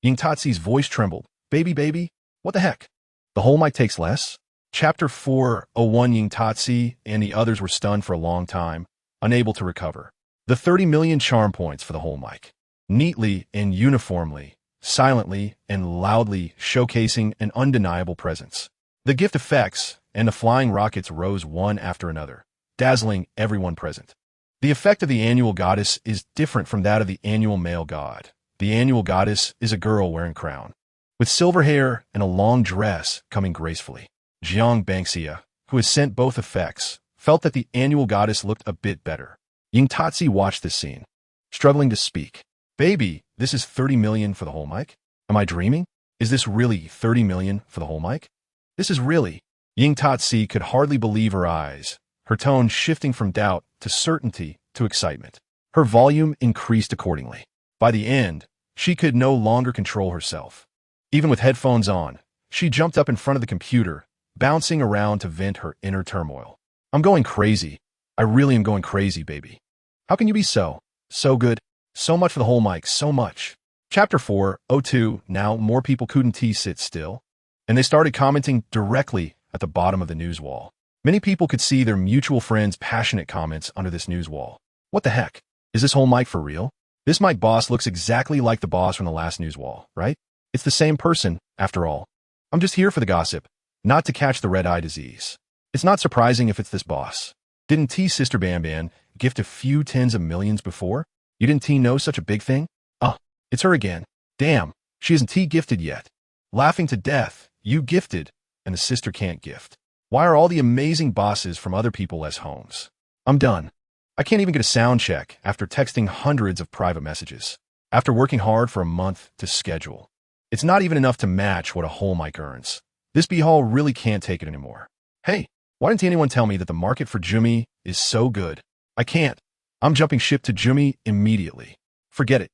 Ying Tatsi's voice trembled. Baby, what the heck? The whole mic takes less? Chapter 401. Ying Tatsi and the others were stunned for a long time, unable to recover. The 30 million charm points for the whole mic. Neatly and uniformly, silently and loudly showcasing an undeniable presence. The gift effects and the flying rockets rose one after another, dazzling everyone present. The effect of the annual goddess is different from that of the annual male god. The annual goddess is a girl wearing crown, with silver hair and a long dress coming gracefully. Jiang Banxia, who has sent both effects, felt that the annual goddess looked a bit better. Ying Tatsi watched this scene, struggling to speak. Baby, this is 30 million for the whole mic? Am I dreaming? Is this really 30 million for the whole mic? This is really... Ying Tatsi could hardly believe her eyes, her tone shifting from doubt to certainty to excitement. Her volume increased accordingly. By the end, she could no longer control herself. Even with headphones on, she jumped up in front of the computer, bouncing around to vent her inner turmoil. I'm going crazy. I really am going crazy, baby. How can you be so good, So much for the whole mic, so much. Chapter 4:02. Now more people couldn't sit still, and they started commenting directly at the bottom of the news wall. Many people could see their mutual friends' passionate comments under this news wall. What the heck? Is this whole mic for real? This mic boss looks exactly like the boss from the last news wall, right? It's the same person, after all. I'm just here for the gossip, not to catch the red-eye disease. It's not surprising if it's this boss. Didn't T's sister Bam Bam gift a few tens of millions before? You didn't T know such a big thing? It's her again. Damn, she isn't T gifted yet. Laughing to death, you gifted, and the sister can't gift. Why are all the amazing bosses from other people as homes? I'm done. I can't even get a sound check after texting hundreds of private messages. After working hard for a month to schedule. It's not even enough to match what a whole mic earns. This B-Hall really can't take it anymore. Hey, why didn't anyone tell me that the market for Jumi is so good? I can't. I'm jumping ship to Jumi immediately. Forget it.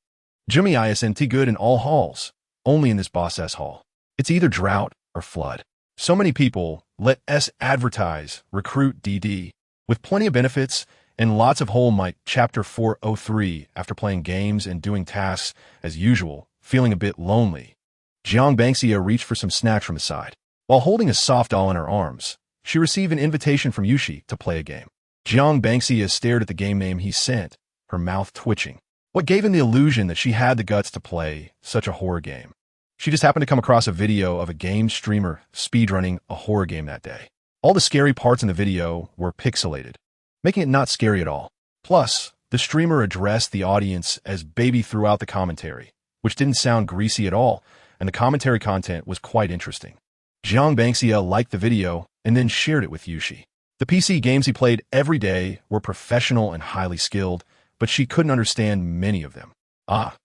Jumi isn't good in all halls, only in this boss S hall. It's either drought or flood. So many people let S advertise, recruit DD, with plenty of benefits and lots of whole mic. Chapter 4:03. After playing games and doing tasks as usual, feeling a bit lonely, Jiang Bangxia reached for some snacks from his side. While holding a soft doll in her arms, she received an invitation from Yushi to play a game. Jiang Bangxia stared at the game name he sent, her mouth twitching. What gave him the illusion that she had the guts to play such a horror game? She just happened to come across a video of a game streamer speedrunning a horror game that day. All the scary parts in the video were pixelated, making it not scary at all. Plus, the streamer addressed the audience as baby throughout the commentary, which didn't sound greasy at all, and the commentary content was quite interesting. Jiang Bangxia liked the video and then shared it with Yushi. The PC games he played every day were professional and highly skilled, but she couldn't understand many of them.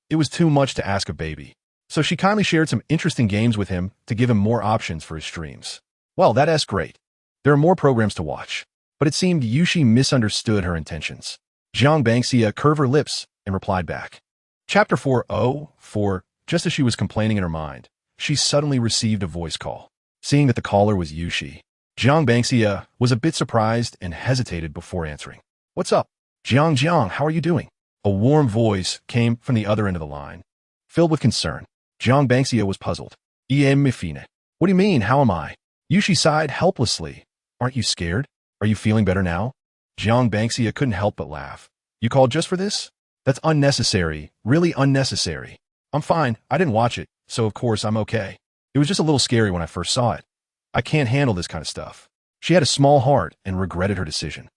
It was too much to ask a baby. So she kindly shared some interesting games with him to give him more options for his streams. Well, that's great. There are more programs to watch. But it seemed Yushi misunderstood her intentions. Jiang Bangxia curved her lips and replied back. Chapter 4:04. Just as she was complaining in her mind, she suddenly received a voice call. Seeing that the caller was Yushi, Jiang Bangxia was a bit surprised and hesitated before answering. What's up? Jiang, how are you doing? A warm voice came from the other end of the line. Filled with concern, Jiang Bangxia was puzzled. Mifine. What do you mean, how am I? Yushi sighed helplessly. Aren't you scared? Are you feeling better now? Jiang Bangxia couldn't help but laugh. You called just for this? That's unnecessary, really unnecessary. I'm fine, I didn't watch it, so of course I'm okay. It was just a little scary when I first saw it. I can't handle this kind of stuff. She had a small heart and regretted her decision.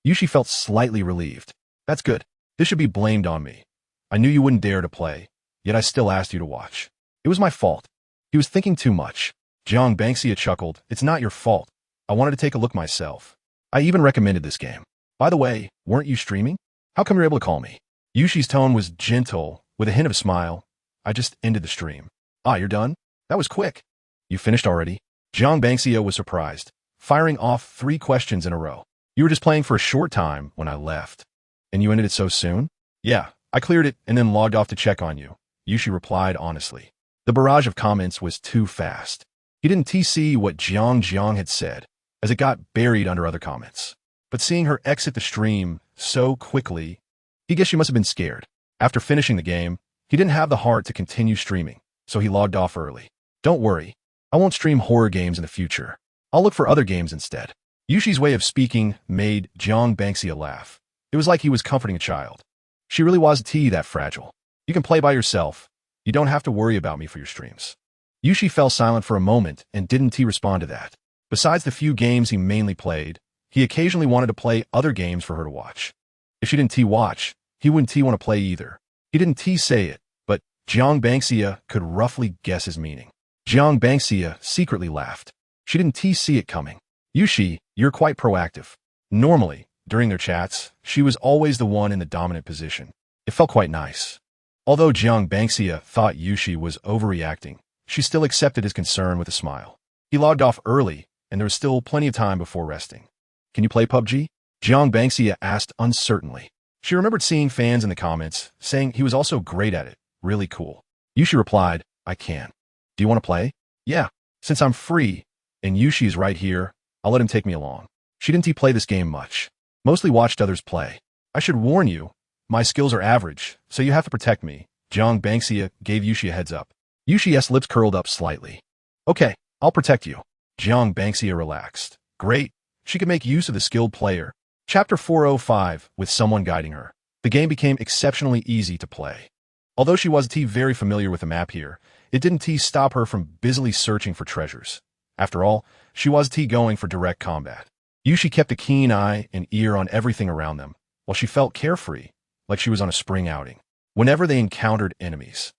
Yushi felt slightly relieved. That's good. This should be blamed on me. I knew you wouldn't dare to play, yet I still asked you to watch. It was my fault. He was thinking too much. Jiang Bangxia chuckled. It's not your fault. I wanted to take a look myself. I even recommended this game. By the way, weren't you streaming? How come you're able to call me? Yushi's tone was gentle, with a hint of a smile. I just ended the stream. You're done? That was quick. You finished already? Jiang Bangxia was surprised, firing off 3 questions in a row. You were just playing for a short time when I left. And you ended it so soon? Yeah, I cleared it and then logged off to check on you. Yushi replied honestly. The barrage of comments was too fast. He didn't see what Jiang had said, as it got buried under other comments. But seeing her exit the stream so quickly, he guessed she must have been scared. After finishing the game, he didn't have the heart to continue streaming, so he logged off early. Don't worry, I won't stream horror games in the future. I'll look for other games instead. Yushi's way of speaking made Jiang Bangxia laugh. It was like he was comforting a child. She really was that fragile. You can play by yourself. You don't have to worry about me for your streams. Yushi fell silent for a moment and didn't respond to that. Besides the few games he mainly played, he occasionally wanted to play other games for her to watch. If she didn't watch, he wouldn't want to play either. He didn't say it, but Jiang Bangxia could roughly guess his meaning. Jiang Bangxia secretly laughed. She didn't see it coming. Yushi, you're quite proactive. Normally, during their chats, she was always the one in the dominant position. It felt quite nice. Although Jiang Bangxia thought Yushi was overreacting, she still accepted his concern with a smile. He logged off early, and there was still plenty of time before resting. Can you play PUBG? Jiang Bangxia asked uncertainly. She remembered seeing fans in the comments saying he was also great at it. Really cool. Yushi replied, I can. Do you want to play? Yeah. Since I'm free, and Yushi is right here, I'll let him take me along. She didn't play this game much. Mostly watched others play. I should warn you, My skills are average, so you have to protect me. Jiang Bangxia gave Yushi a heads up. Yushi's lips curled up slightly. Okay, I'll protect you. Jiang Bangxia relaxed. Great. She could make use of the skilled player. Chapter 405, with someone guiding her. The game became exceptionally easy to play. Although she wasn't very familiar with the map here, it didn't stop her from busily searching for treasures. After all, she wasn't going for direct combat. Yushi kept a keen eye and ear on everything around them, while she felt carefree, like she was on a spring outing. Whenever they encountered enemies,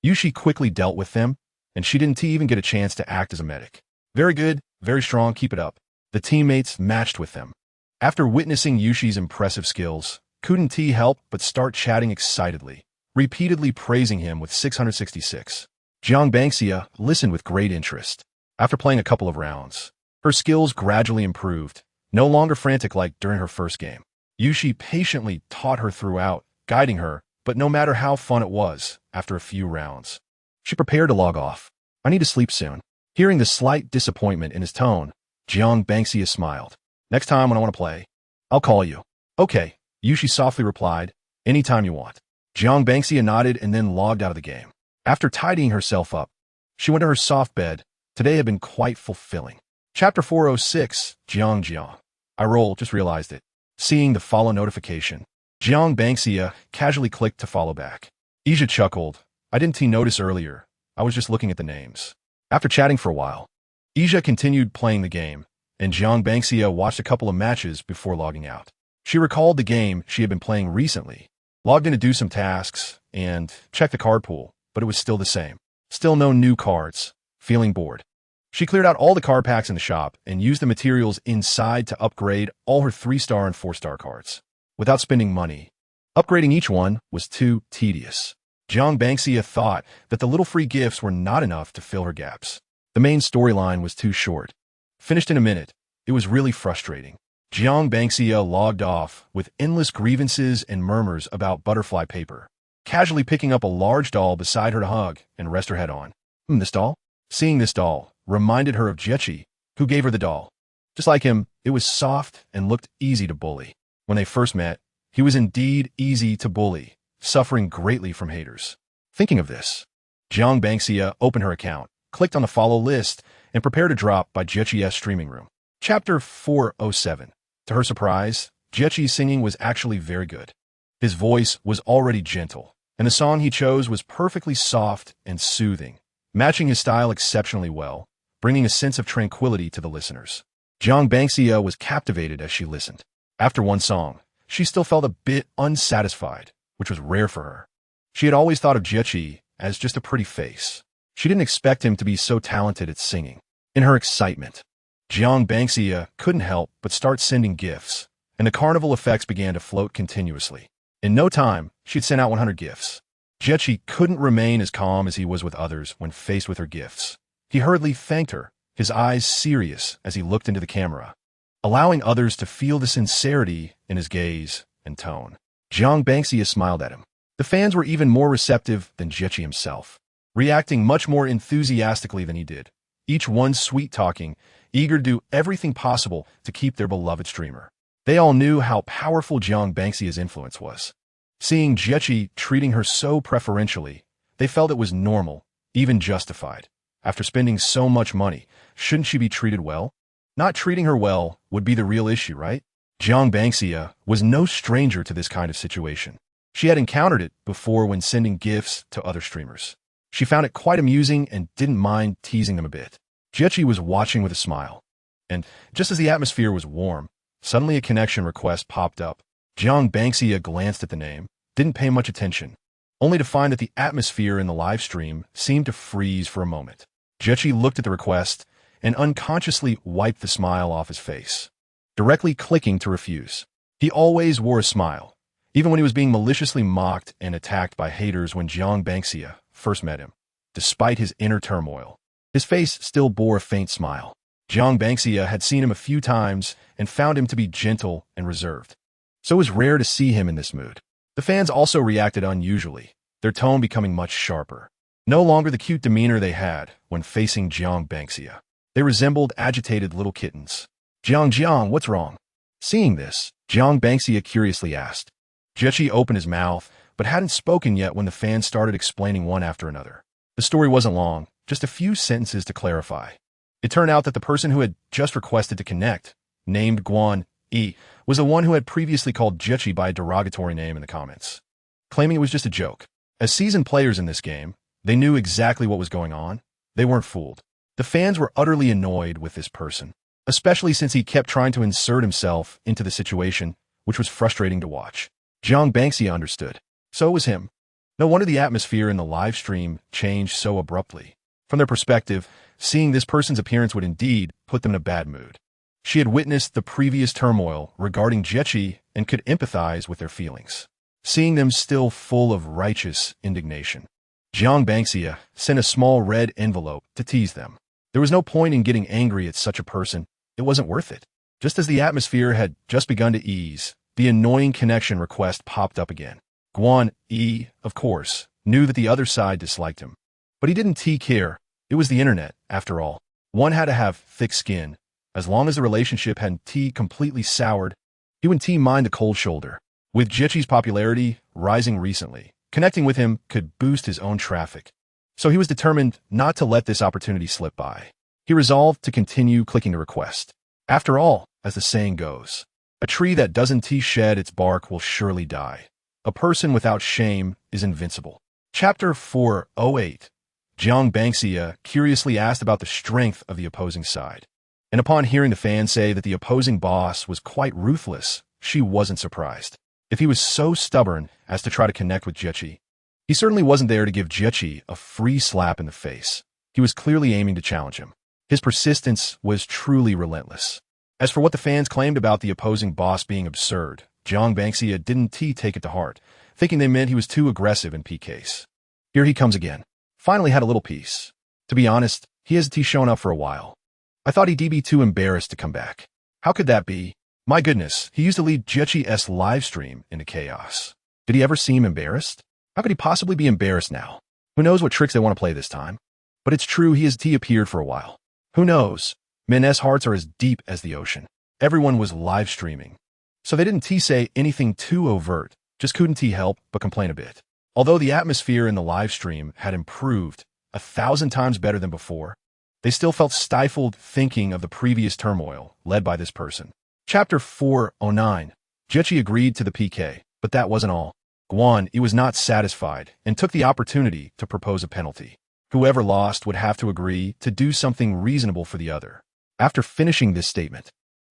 Yushi quickly dealt with them, and she didn't even get a chance to act as a medic. Very good, very strong, keep it up. The teammates matched with them. After witnessing Yushi's impressive skills, couldn't help but start chatting excitedly, repeatedly praising him with 666. Jiang Bangxia listened with great interest. After playing a couple of rounds, her skills gradually improved, no longer frantic like during her first game. Yushi patiently taught her throughout, guiding her, but no matter how fun it was, after a few rounds, she prepared to log off. I need to sleep soon. Hearing the slight disappointment in his tone, Jiang Bangxia smiled. Next time when I want to play, I'll call you. Okay, Yushi softly replied, anytime you want. Jiang Bangxia nodded and then logged out of the game. After tidying herself up, she went to her soft bed. Today had been quite fulfilling. Chapter 406, Jiang. Just realized it. Seeing the follow notification, Jiang Bangxia casually clicked to follow back. Ija chuckled. I didn't notice earlier. I was just looking at the names. After chatting for a while, Ija continued playing the game, and Jiang Bangxia watched a couple of matches before logging out. She recalled the game she had been playing recently, logged in to do some tasks, and checked the card pool, but it was still the same. Still no new cards. Feeling bored, she cleared out all the card packs in the shop and used the materials inside to upgrade all her 3-star and 4-star cards. Without spending money, upgrading each one was too tedious. Jiang Bangxia thought that the little free gifts were not enough to fill her gaps. The main storyline was too short. Finished in a minute, it was really frustrating. Jiang Bangxia logged off with endless grievances and murmurs about butterfly paper, casually picking up a large doll beside her to hug and rest her head on. This doll? Seeing this doll reminded her of Jiechi, who gave her the doll. Just like him, it was soft and looked easy to bully. When they first met, he was indeed easy to bully, suffering greatly from haters. Thinking of this, Jiang Bangxia opened her account, clicked on the follow list, and prepared to drop by Jiechi's streaming room. Chapter 407. To her surprise, Jiechi's singing was actually very good. His voice was already gentle, and the song he chose was perfectly soft and soothing, matching his style exceptionally well, bringing a sense of tranquility to the listeners. Jiang Bangxia was captivated as she listened. After one song, she still felt a bit unsatisfied, which was rare for her. She had always thought of Jiechi as just a pretty face. She didn't expect him to be so talented at singing. In her excitement, Jiang Bangxia couldn't help but start sending gifts, and the carnival effects began to float continuously. In no time, she'd sent out 100 gifts. Jiechi couldn't remain as calm as he was with others when faced with her gifts. He hurriedly thanked her, his eyes serious as he looked into the camera, allowing others to feel the sincerity in his gaze and tone. Jiang Bangxia smiled at him. The fans were even more receptive than Jiechi himself, reacting much more enthusiastically than he did, each one sweet-talking, eager to do everything possible to keep their beloved streamer. They all knew how powerful Jiang Bangxia's influence was. Seeing Jiechi treating her so preferentially, they felt it was normal, even justified. After spending so much money, shouldn't she be treated well? Not treating her well would be the real issue, right? Jiang Bangxia was no stranger to this kind of situation. She had encountered it before when sending gifts to other streamers. She found it quite amusing and didn't mind teasing them a bit. Jiechi was watching with a smile. And just as the atmosphere was warm, suddenly a connection request popped up. Jiang Bangxia glanced at the name, didn't pay much attention, only to find that the atmosphere in the live stream seemed to freeze for a moment. Jiechi looked at the request and unconsciously wiped the smile off his face, directly clicking to refuse. He always wore a smile, even when he was being maliciously mocked and attacked by haters when Jiang Bangxia first met him. Despite his inner turmoil, his face still bore a faint smile. Jiang Bangxia had seen him a few times and found him to be gentle and reserved, so it was rare to see him in this mood. The fans also reacted unusually, their tone becoming much sharper. No longer the cute demeanor they had when facing Jiang Bangxia. They resembled agitated little kittens. Jiang, what's wrong? Seeing this, Jiang Bangxia curiously asked. Jiechi opened his mouth, but hadn't spoken yet when the fans started explaining one after another. The story wasn't long, just a few sentences to clarify. It turned out that the person who had just requested to connect, named Guan E, was the one who had previously called Jiechi by a derogatory name in the comments, claiming it was just a joke. As seasoned players in this game, they knew exactly what was going on. They weren't fooled. The fans were utterly annoyed with this person, especially since he kept trying to insert himself into the situation, which was frustrating to watch. Jiang Banxia understood. So was him. No wonder the atmosphere in the live stream changed so abruptly. From their perspective, seeing this person's appearance would indeed put them in a bad mood. She had witnessed the previous turmoil regarding Jiechi and could empathize with their feelings, seeing them still full of righteous indignation. Jiang Banxia sent a small red envelope to tease them. There was no point in getting angry at such a person. It wasn't worth it. Just as the atmosphere had just begun to ease, the annoying connection request popped up again. Guan E, of course, knew that the other side disliked him. But he didn't care. It was the internet, after all. One had to have thick skin. As long as the relationship hadn't completely soured, he wouldn't mind the cold shoulder. With Jiechi's popularity rising recently, connecting with him could boost his own traffic. So he was determined not to let this opportunity slip by. He resolved to continue clicking the request. After all, as the saying goes, a tree that doesn't shed its bark will surely die. A person without shame is invincible. Chapter 408. Jiang Banxia curiously asked about the strength of the opposing side. And upon hearing the fans say that the opposing boss was quite ruthless, she wasn't surprised. If he was so stubborn as to try to connect with Jiechi, he certainly wasn't there to give Jiechi a free slap in the face. He was clearly aiming to challenge him. His persistence was truly relentless. As for what the fans claimed about the opposing boss being absurd, Jiang Banxia didn't take it to heart, thinking they meant he was too aggressive in PKs. Here he comes again. Finally had a little peace. To be honest, he hasn't shown up for a while. I thought he'd be too embarrassed to come back. How could that be? My goodness, he used to lead Jiechi's live stream into chaos. Did he ever seem embarrassed? How could he possibly be embarrassed now? Who knows what tricks they want to play this time? But it's true he has appeared for a while. Who knows? Men's hearts are as deep as the ocean. Everyone was live streaming. So they didn't say anything too overt, just couldn't help but complain a bit. Although the atmosphere in the live stream had improved 1,000 times better than before, they still felt stifled thinking of the previous turmoil led by this person. Chapter 409. Jiechi agreed to the PK, but that wasn't all. Guan E was not satisfied and took the opportunity to propose a penalty. Whoever lost would have to agree to do something reasonable for the other. After finishing this statement,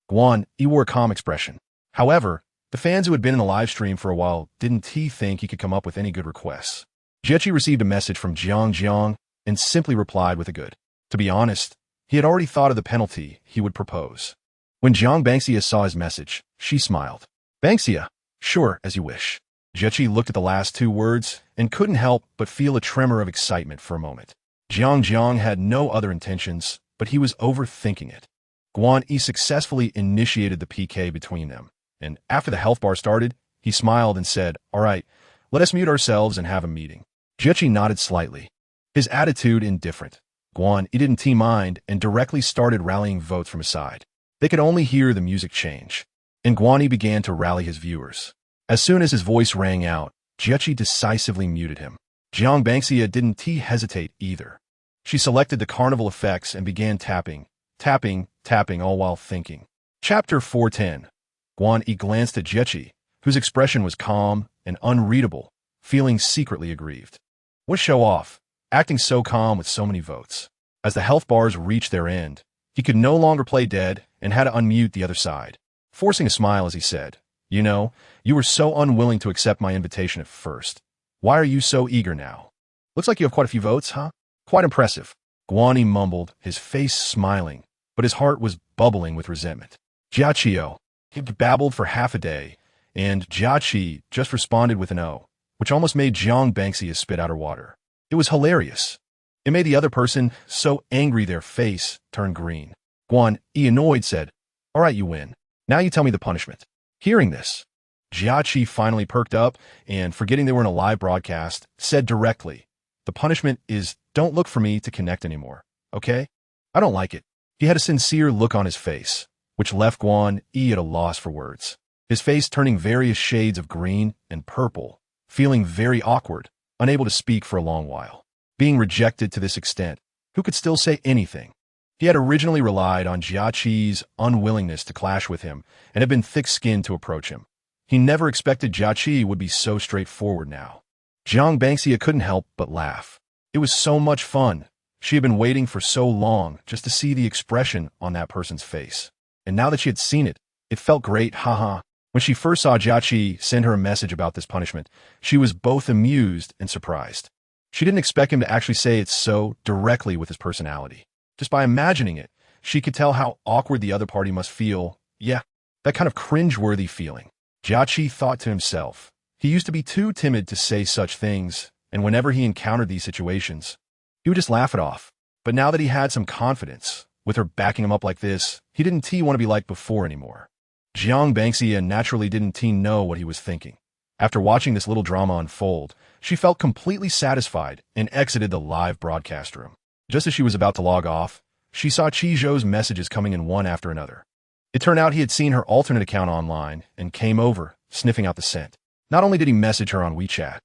Guan E wore a calm expression. However, the fans who had been in the live stream for a while didn't think he could come up with any good requests. Jiechi received a message from Jiang and simply replied with a good. To be honest, he had already thought of the penalty he would propose. When Jiang Banxia saw his message, she smiled. Banxia, sure, as you wish. Jiechi looked at the last two words and couldn't help but feel a tremor of excitement for a moment. Jiang had no other intentions, but he was overthinking it. Guan E successfully initiated the PK between them, and after the health bar started, he smiled and said, "All right, let us mute ourselves and have a meeting." Jiechi nodded slightly, his attitude indifferent. Guan E didn't mind and directly started rallying votes from his side. They could only hear the music change, and Guan E began to rally his viewers. As soon as his voice rang out, Jiechi decisively muted him. Jiang Banxia didn't hesitate either. She selected the carnival effects and began tapping, all while thinking. Chapter 410. Guan E glanced at Jiechi, whose expression was calm and unreadable, feeling secretly aggrieved. What show off, acting so calm with so many votes. As the health bars reached their end, he could no longer play dead and had to unmute the other side. Forcing a smile as he said, "You know, you were so unwilling to accept my invitation at first. Why are you so eager now? Looks like you have quite a few votes, huh? Quite impressive." Guan E mumbled, his face smiling, but his heart was bubbling with resentment. Jiachio. He babbled for half a day, and Jiachi just responded with an O, which almost made Jiang Banxia spit out her water. It was hilarious. It made the other person so angry their face turned green. Guan E, annoyed, said, "All right, you win. Now you tell me the punishment." Hearing this, Jiachi finally perked up and, forgetting they were in a live broadcast, said directly, "The punishment is don't look for me to connect anymore, okay? I don't like it." He had a sincere look on his face, which left Guan E at a loss for words. his face turning various shades of green and purple, feeling very awkward, unable to speak for a long while. Being rejected to this extent, who could still say anything? He had originally relied on Jiaqi's unwillingness to clash with him and had been thick-skinned to approach him. He never expected Jiaqi would be so straightforward now. Jiang Bangxia couldn't help but laugh. It was so much fun. She had been waiting for so long just to see the expression on that person's face. And now that she had seen it, it felt great, haha. When she first saw Jiaqi send her a message about this punishment, she was both amused and surprised. She didn't expect him to actually say it so directly with his personality. Just by imagining it, she could tell how awkward the other party must feel. Yeah, that kind of cringe-worthy feeling. Jiaqi thought to himself. He used to be too timid to say such things, and whenever he encountered these situations, he would just laugh it off. But now that he had some confidence, with her backing him up like this, he didn't want to be like before anymore. Jiang Bangxia naturally didn't know what he was thinking. After watching this little drama unfold, she felt completely satisfied and exited the live broadcast room. Just as she was about to log off, she saw Qi Zhou's messages coming in one after another. It turned out he had seen her alternate account online and came over, sniffing out the scent. Not only did he message her on WeChat,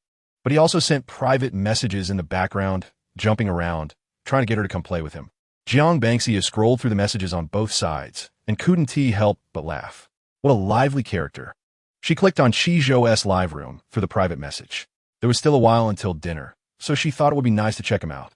but he also sent private messages in the background, jumping around, trying to get her to come play with him. Jiang Bangxia scrolled through the messages on both sides and couldn't help but laugh. What a lively character. She clicked on Qi Zhou's live room for the private message. There was still a while until dinner, so she thought it would be nice to check him out.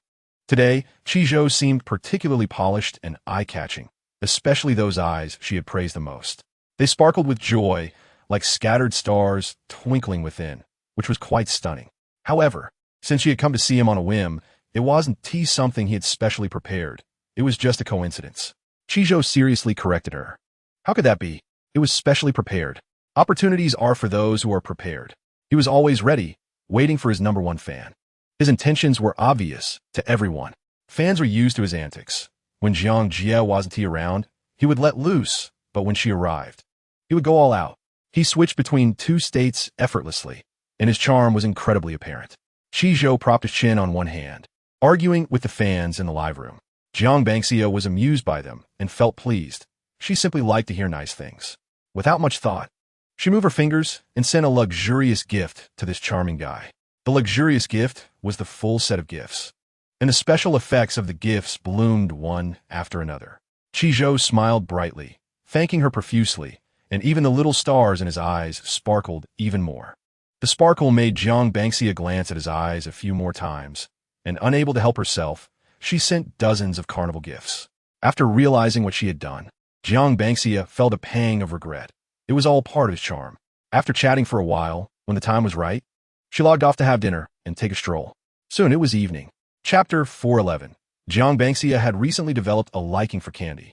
Today, Qi Zhou seemed particularly polished and eye-catching, especially those eyes she had praised the most. They sparkled with joy, like scattered stars twinkling within, which was quite stunning. However, since she had come to see him on a whim, it wasn't something he had specially prepared. It was just a coincidence. Qi Zhou seriously corrected her. How could that be? It was specially prepared. Opportunities are for those who are prepared. He was always ready, waiting for his number one fan. His intentions were obvious to everyone. Fans were used to his antics. When Jiang Jie wasn't around, he would let loose, but when she arrived, he would go all out. He switched between two states effortlessly, and his charm was incredibly apparent. Qi Zhou propped his chin on one hand, arguing with the fans in the live room. Jiang Bangxia was amused by them and felt pleased. She simply liked to hear nice things. Without much thought, she moved her fingers and sent a luxurious gift to this charming guy. The luxurious gift was the full set of gifts, and the special effects of the gifts bloomed one after another. Qi Zhou smiled brightly, thanking her profusely, and even the little stars in his eyes sparkled even more. The sparkle made Jiang Bangxia glance at his eyes a few more times, and unable to help herself, she sent dozens of carnival gifts. After realizing what she had done, Jiang Bangxia felt a pang of regret. It was all part of his charm. After chatting for a while, when the time was right, she logged off to have dinner and take a stroll. Soon it was evening. Chapter 411. Jiang Bangxia had recently developed a liking for candy,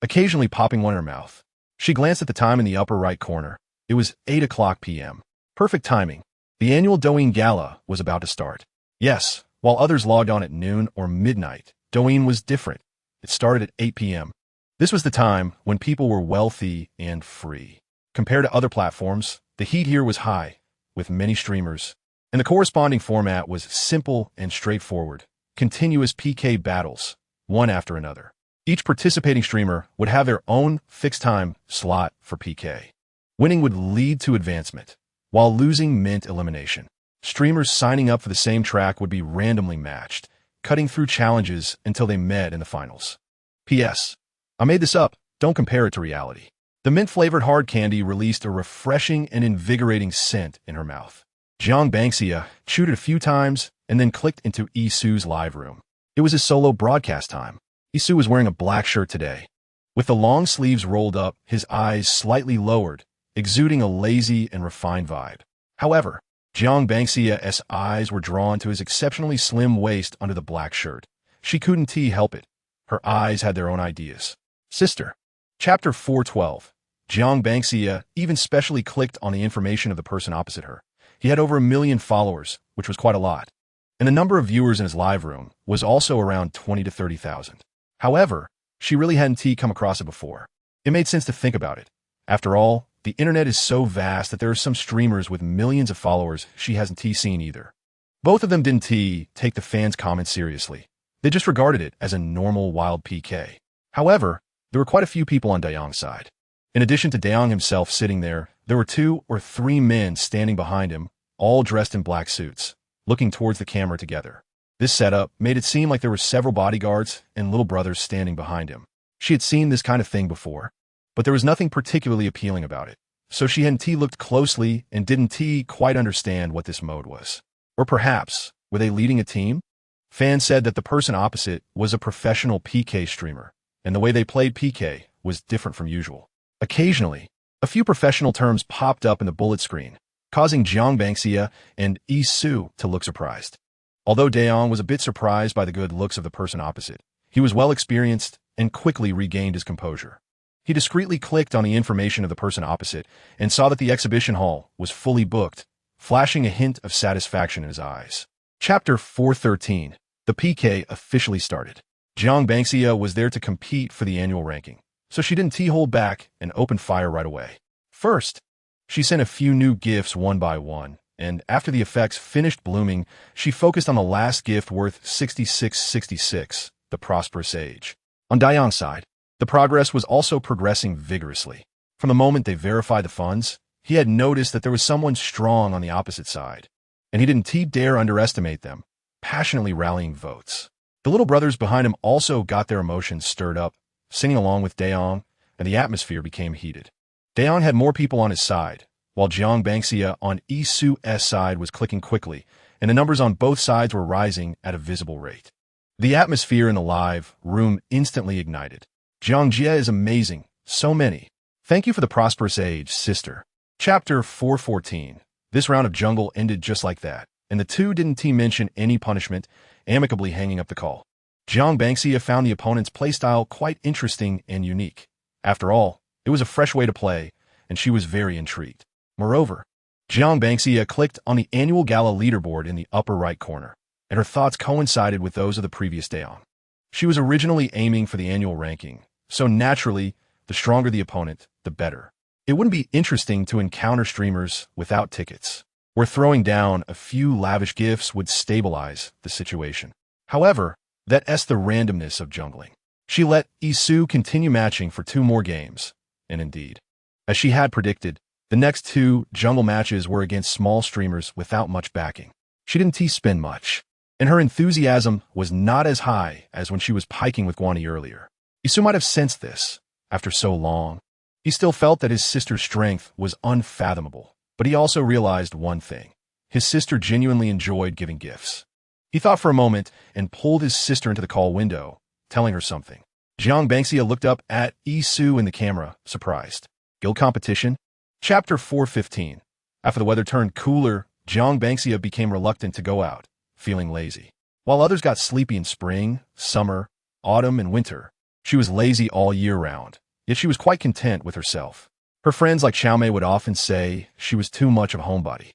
occasionally popping one in her mouth. She glanced at the time in the upper right corner. It was 8 p.m. Perfect timing. The annual Douyin Gala was about to start. Yes, while others logged on at noon or midnight, Douyin was different. It started at 8 p.m. This was the time when people were wealthy and free. Compared to other platforms, the heat here was high, with many streamers, and the corresponding format was simple and straightforward. Continuous PK battles, one after another. Each participating streamer would have their own fixed time slot for PK. Winning would lead to advancement, while losing meant elimination. Streamers signing up for the same track would be randomly matched, cutting through challenges until they met in the finals. P.S. I made this up, don't compare it to reality. The mint-flavored hard candy released a refreshing and invigorating scent in her mouth. Jiang Bangxia chewed it a few times and then clicked into Isu's live room. It was his solo broadcast time. Isu was wearing a black shirt today. With the long sleeves rolled up, his eyes slightly lowered, exuding a lazy and refined vibe. However, Jiang Bangxia's eyes were drawn to his exceptionally slim waist under the black shirt. She couldn't help it. Her eyes had their own ideas. Sister. Chapter 412. Jiang Bangxia even specially clicked on the information of the person opposite her. He had over 1 million followers, which was quite a lot. And the number of viewers in his live room was also around 20 to 30,000. However, she really hadn't come across it before. It made sense to think about it. After all, the internet is so vast that there are some streamers with millions of followers she hasn't seen either. Both of them didn't take the fans' comments seriously. They just regarded it as a normal wild PK. However, there were quite a few people on Dayang's side. In addition to Dayang himself sitting there, There were 2 or 3 men standing behind him, all dressed in black suits, looking towards the camera together. This setup made it seem like there were several bodyguards and little brothers standing behind him. She had seen this kind of thing before, but there was nothing particularly appealing about it. So she hadn't looked closely and didn't quite understand what this mode was. Or perhaps, were they leading a team? Fans said that the person opposite was a professional PK streamer, and the way they played PK was different from usual. Occasionally, a few professional terms popped up in the bullet screen, causing Jiang Bangxia and Yi Su to look surprised. Although Daeong was a bit surprised by the good looks of the person opposite, he was well experienced and quickly regained his composure. He discreetly clicked on the information of the person opposite and saw that the exhibition hall was fully booked, flashing a hint of satisfaction in his eyes. Chapter 413. The PK officially started. Jiang Bangxia was there to compete for the annual ranking, so she didn't hold back and opened fire right away. First, she sent a few new gifts one by one, and after the effects finished blooming, she focused on the last gift worth 6666, the prosperous age. On Daeong's side, the progress was also progressing vigorously. From the moment they verified the funds, he had noticed that there was someone strong on the opposite side, and he didn't dare underestimate them, passionately rallying votes. The little brothers behind him also got their emotions stirred up, singing along with Daeong, and the atmosphere became heated. Daeong had more people on his side, while Jiang Bangxia on Yi Su's side was clicking quickly, and the numbers on both sides were rising at a visible rate. The atmosphere in the live room instantly ignited. Jiang Jie is amazing. So many. Thank you for the prosperous age, sister. Chapter 414. This round of jungle ended just like that, and the two didn't mention any punishment, amicably hanging up the call. Jiang Bangxia found the opponent's playstyle quite interesting and unique. After all, it was a fresh way to play, and she was very intrigued. Moreover, Jiang Bangxia clicked on the annual gala leaderboard in the upper right corner, and her thoughts coincided with those of the previous Daeong. She was originally aiming for the annual ranking, so naturally, the stronger the opponent, the better. It wouldn't be interesting to encounter streamers without tickets, where throwing down a few lavish gifts would stabilize the situation. However, that's the randomness of jungling. She let Yi Su continue matching for 2 more games, and indeed, as she had predicted, the next 2 jungle matches were against small streamers without much backing. She didn't spend much, and her enthusiasm was not as high as when she was piking with Guani earlier. Yi Su might have sensed this. After so long, he still felt that his sister's strength was unfathomable, but he also realized one thing. His sister genuinely enjoyed giving gifts. He thought for a moment and pulled his sister into the call window, telling her something. Jiang Bangxia looked up at Yi Su in the camera, surprised. Guild competition? Chapter 415. After the weather turned cooler, Jiang Bangxia became reluctant to go out, feeling lazy. While others got sleepy in spring, summer, autumn, and winter, she was lazy all year round, yet she was quite content with herself. Her friends like Xiaomei would often say she was too much of a homebody.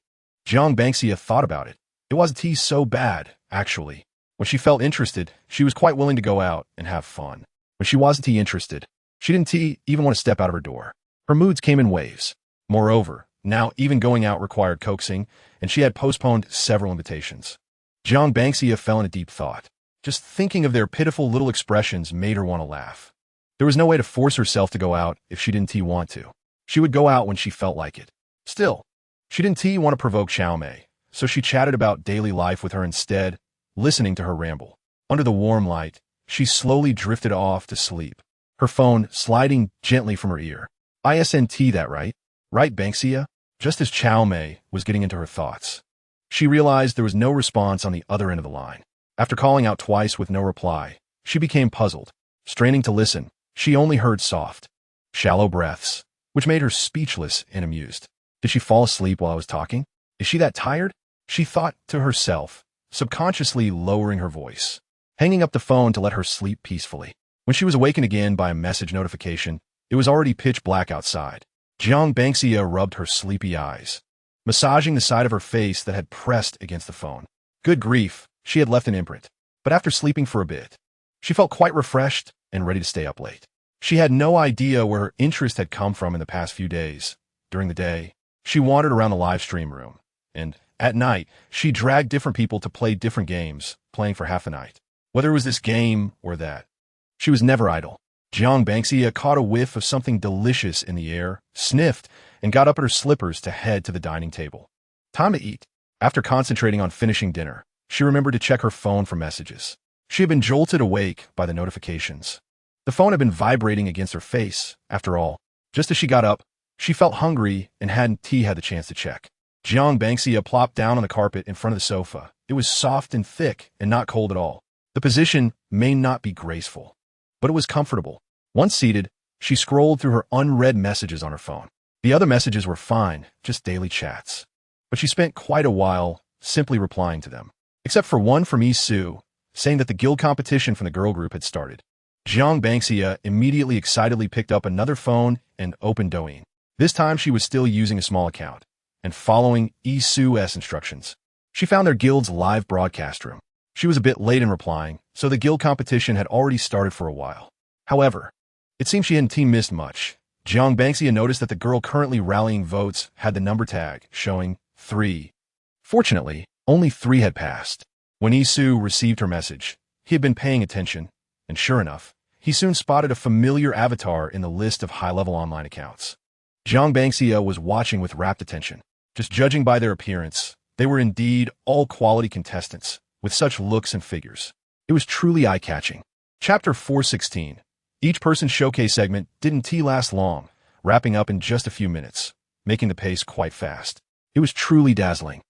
Jiang Bangxia thought about it. It wasn't so bad, actually. When she felt interested, she was quite willing to go out and have fun. When she wasn't interested, she didn't even want to step out of her door. Her moods came in waves. Moreover, now even going out required coaxing, and she had postponed several invitations. Jiang Bangxia fell into deep thought. Just thinking of their pitiful little expressions made her want to laugh. There was no way to force herself to go out if she didn't want to. She would go out when she felt like it. Still, she didn't want to provoke Xiaomei, so she chatted about daily life with her instead, listening to her ramble. Under the warm light, she slowly drifted off to sleep, her phone sliding gently from her ear. ISNT that right? Right, Bangxia? Just as Xiaomei was getting into her thoughts, she realized there was no response on the other end of the line. After calling out twice with no reply, she became puzzled. Straining to listen, she only heard soft, shallow breaths, which made her speechless and amused. Did she fall asleep while I was talking? Is she that tired? She thought to herself, subconsciously lowering her voice, hanging up the phone to let her sleep peacefully. When she was awakened again by a message notification, it was already pitch black outside. Jiang Bangxia rubbed her sleepy eyes, massaging the side of her face that had pressed against the phone. Good grief, she had left an imprint. But after sleeping for a bit, she felt quite refreshed and ready to stay up late. She had no idea where her interest had come from in the past few days. During the day, she wandered around the live stream room, and at night, she dragged different people to play different games, playing for half the night. Whether it was this game or that, she was never idle. Jiang Bangxia caught a whiff of something delicious in the air, sniffed, and got up at her slippers to head to the dining table. Time to eat. After concentrating on finishing dinner, she remembered to check her phone for messages. She had been jolted awake by the notifications. The phone had been vibrating against her face, after all. Just as she got up, she felt hungry and hadn't had the chance to check. Jiang Bangxia plopped down on the carpet in front of the sofa. It was soft and thick and not cold at all. The position may not be graceful, but it was comfortable. Once seated, she scrolled through her unread messages on her phone. The other messages were fine, just daily chats. But she spent quite a while simply replying to them, except for one from Yi-Su, saying that the guild competition from the girl group had started. Jiang Bangxia immediately excitedly picked up another phone and opened Douyin. This time she was still using a small account and following Yi-Su's instructions. She found their guild's live broadcast room. She was a bit late in replying, so the guild competition had already started for a while. However, it seemed she hadn't missed much. Jiang Bangxia noticed that the girl currently rallying votes had the number tag showing 3. Fortunately, only 3 had passed. When Yi-Su received her message, he had been paying attention, and sure enough, he soon spotted a familiar avatar in the list of high-level online accounts. Jiang Bangxia was watching with rapt attention. Just judging by their appearance, they were indeed all quality contestants, with such looks and figures. It was truly eye-catching. Chapter 416. Each person's showcase segment didn't last long, wrapping up in just a few minutes, making the pace quite fast. It was truly dazzling.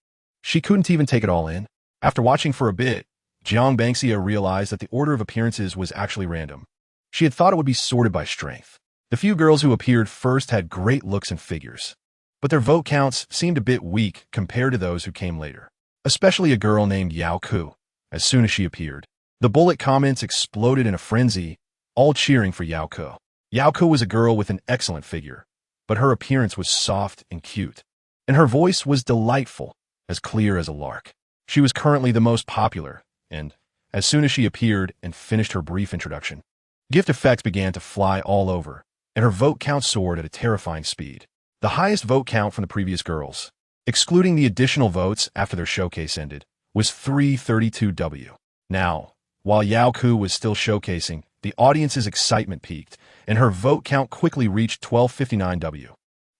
She couldn't even take it all in. After watching for a bit, Jiang Bangxia realized that the order of appearances was actually random. She had thought it would be sorted by strength. The few girls who appeared first had great looks and figures, but their vote counts seemed a bit weak compared to those who came later, especially a girl named Yao Ku. As soon as she appeared, the bullet comments exploded in a frenzy, all cheering for Yao Ku. Yao Ku was a girl with an excellent figure, but her appearance was soft and cute, and her voice was delightful, as clear as a lark. She was currently the most popular, and as soon as she appeared and finished her brief introduction, gift effects began to fly all over, and her vote count soared at a terrifying speed. The highest vote count from the previous girls, excluding the additional votes after their showcase ended, was 332W. Now, while Yao Ku was still showcasing, the audience's excitement peaked, and her vote count quickly reached 1259W.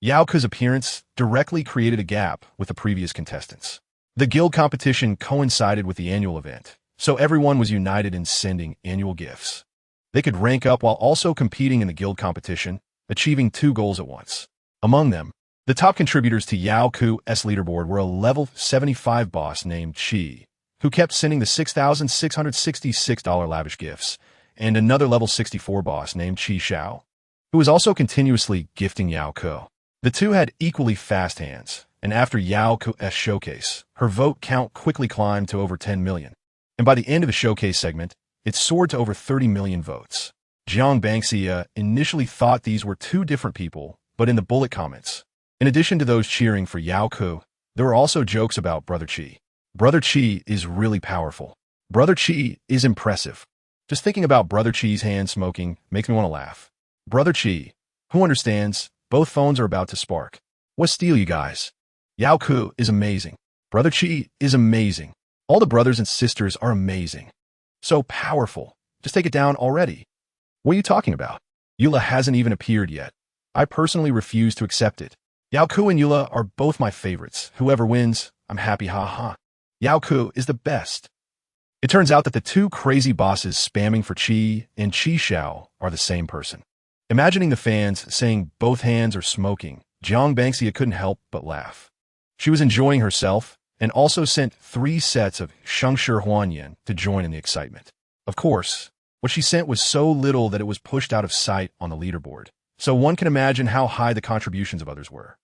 Yao Ku's appearance directly created a gap with the previous contestants. The guild competition coincided with the annual event, so everyone was united in sending annual gifts. They could rank up while also competing in the guild competition, achieving 2 goals at once. Among them, the top contributors to Yao Ku's leaderboard were a level 75 boss named Chi, who kept sending the $6,666 lavish gifts, and another level 64 boss named Chi Xiao, who was also continuously gifting Yao Ku. The two had equally fast hands, and after Yao Ku's showcase, her vote count quickly climbed to over 10 million. And by the end of the showcase segment, it soared to over 30 million votes. Jiang Bangxia initially thought these were 2 different people, but in the bullet comments, in addition to those cheering for Yao Ku, there were also jokes about Brother Chi. Brother Chi is really powerful. Brother Chi is impressive. Just thinking about Brother Chi's hand smoking makes me want to laugh. Brother Chi, who understands? Both phones are about to spark. What steal, you guys? Yao Ku is amazing. Brother Chi is amazing. All the brothers and sisters are amazing. So powerful. Just take it down already. What are you talking about? Eula hasn't even appeared yet. I personally refuse to accept it. Yao Ku and Eula are both my favorites. Whoever wins, I'm happy, ha. Yao Ku is the best. It turns out that the 2 crazy bosses spamming for Chi and Chi Xiao are the same person. Imagining the fans saying both hands are smoking, Jiang Bangxia couldn't help but laugh. She was enjoying herself and also sent 3 sets of Shengshi Huanyan to join in the excitement. Of course, what she sent was so little that it was pushed out of sight on the leaderboard, so one can imagine how high the contributions of others were.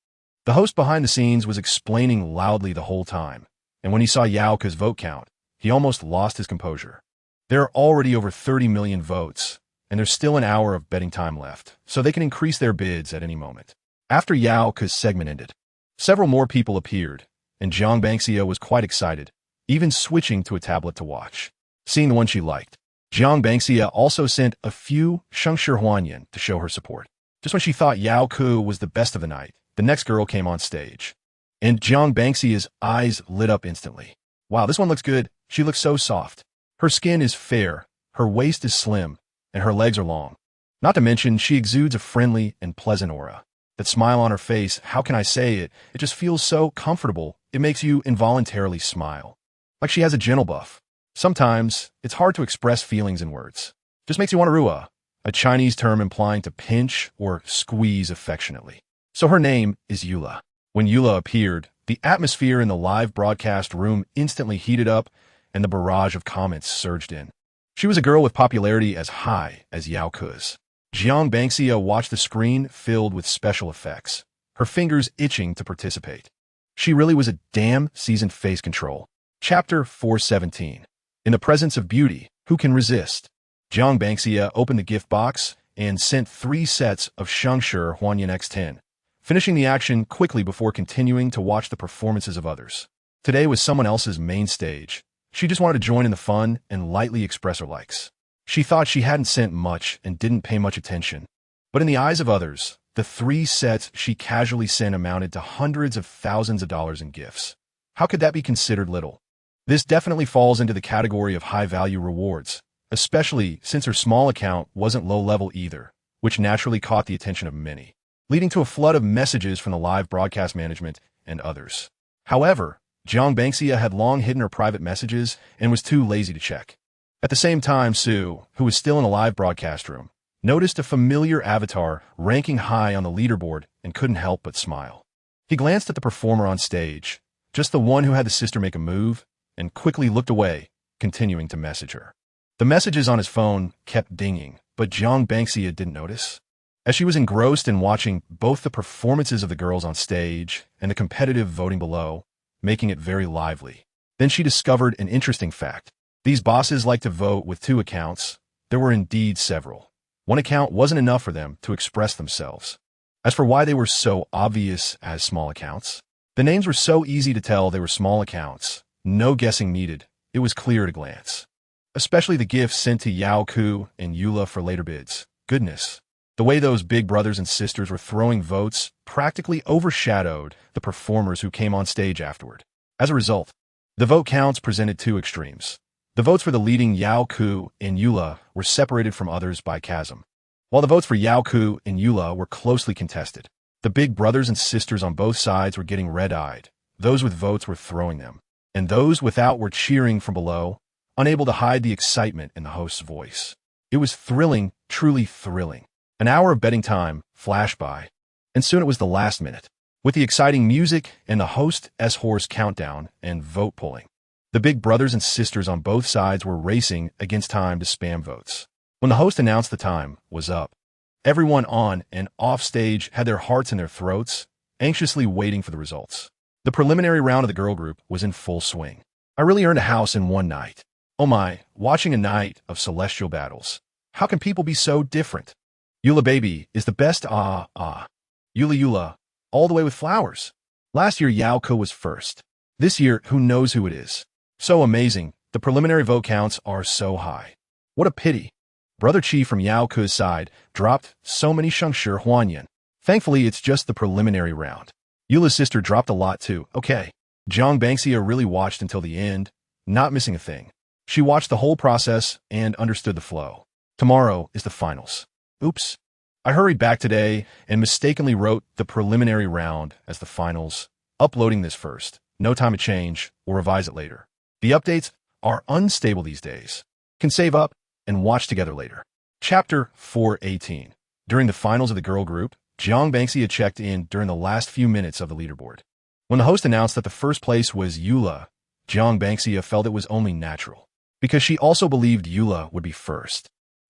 The host behind the scenes was explaining loudly the whole time, and when he saw Yao Ku's vote count, he almost lost his composure. There are already over 30 million votes, and there's still an hour of betting time left, so they can increase their bids at any moment. After Yao Ku's segment ended, several more people appeared, and Jiang Bangxia was quite excited, even switching to a tablet to watch. Seeing the one she liked, Jiang Bangxia also sent a few Shengshi Huanyan to show her support. Just when she thought Yao Ku was the best of the night, the next girl came on stage, and Jiang Bangxia's eyes lit up instantly. Wow, this one looks good. She looks so soft. Her skin is fair, her waist is slim, and her legs are long. Not to mention, she exudes a friendly and pleasant aura. That smile on her face, how can I say it? It just feels so comfortable. It makes you involuntarily smile. Like she has a gentle buff. Sometimes, it's hard to express feelings in words. Just makes you want to rua, a Chinese term implying to pinch or squeeze affectionately. So her name is Eula. When Eula appeared, the atmosphere in the live broadcast room instantly heated up and the barrage of comments surged in. She was a girl with popularity as high as Yao Ku's. Jiang Banxia watched the screen filled with special effects, her fingers itching to participate. She really was a damn seasoned face control. Chapter 417. In the presence of beauty, who can resist? Jiang Banxia opened the gift box and sent 3 sets of Shengshi Huanyan X10, finishing the action quickly before continuing to watch the performances of others. Today was someone else's main stage. She just wanted to join in the fun and lightly express her likes. She thought she hadn't sent much and didn't pay much attention. But in the eyes of others, the 3 sets she casually sent amounted to hundreds of thousands of dollars in gifts. How could that be considered little? This definitely falls into the category of high-value rewards, especially since her small account wasn't low-level either, which naturally caught the attention of many, leading to a flood of messages from the live broadcast management and others. However, Jiang Banxia had long hidden her private messages and was too lazy to check. At the same time, Su, who was still in a live broadcast room, noticed a familiar avatar ranking high on the leaderboard and couldn't help but smile. He glanced at the performer on stage, just the one who had the sister make a move, and quickly looked away, continuing to message her. The messages on his phone kept dinging, but Jiang Banxia didn't notice. As she was engrossed in watching both the performances of the girls on stage and the competitive voting below, making it very lively. Then she discovered an interesting fact. These bosses like to vote with 2 accounts. There were indeed several. One account wasn't enough for them to express themselves. As for why they were so obvious as small accounts, the names were so easy to tell they were small accounts. No guessing needed. It was clear at a glance. Especially the gifts sent to Yao Ku and Eula for later bids. Goodness. The way those big brothers and sisters were throwing votes practically overshadowed the performers who came on stage afterward. As a result, the vote counts presented 2 extremes. The votes for the leading Yao Ku and Eula were separated from others by chasm, while the votes for Yao Ku and Eula were closely contested. The big brothers and sisters on both sides were getting red-eyed. Those with votes were throwing them, and those without were cheering from below, unable to hide the excitement in the host's voice. It was thrilling, truly thrilling. An hour of betting time flashed by, and soon it was the last minute, with the exciting music and the host's horse countdown and vote pulling. The big brothers and sisters on both sides were racing against time to spam votes. When the host announced the time was up, everyone on and off stage had their hearts in their throats, anxiously waiting for the results. The preliminary round of the girl group was in full swing. I really earned a house in one night. Oh my, watching a night of celestial battles. How can people be so different? Eula baby is the best Eula Eula, all the way with flowers. Last year Yao Ku was first. This year, who knows who it is? So amazing, the preliminary vote counts are so high. What a pity. Brother Chi from Yao Ku's side dropped so many Shengshi Huanyan. Thankfully, it's just the preliminary round. Eula's sister dropped a lot too. Okay. Jiang Banxia really watched until the end, not missing a thing. She watched the whole process and understood the flow. Tomorrow is the finals. Oops. I hurried back today and mistakenly wrote the preliminary round as the finals, uploading this first. No time to change or revise it later. The updates are unstable these days. Can save up and watch together later. Chapter 418. During the finals of the girl group, Jiang Banxia checked in during the last few minutes of the leaderboard. When the host announced that the first place was Eula, Jiang Banxia felt it was only natural, because she also believed Eula would be first.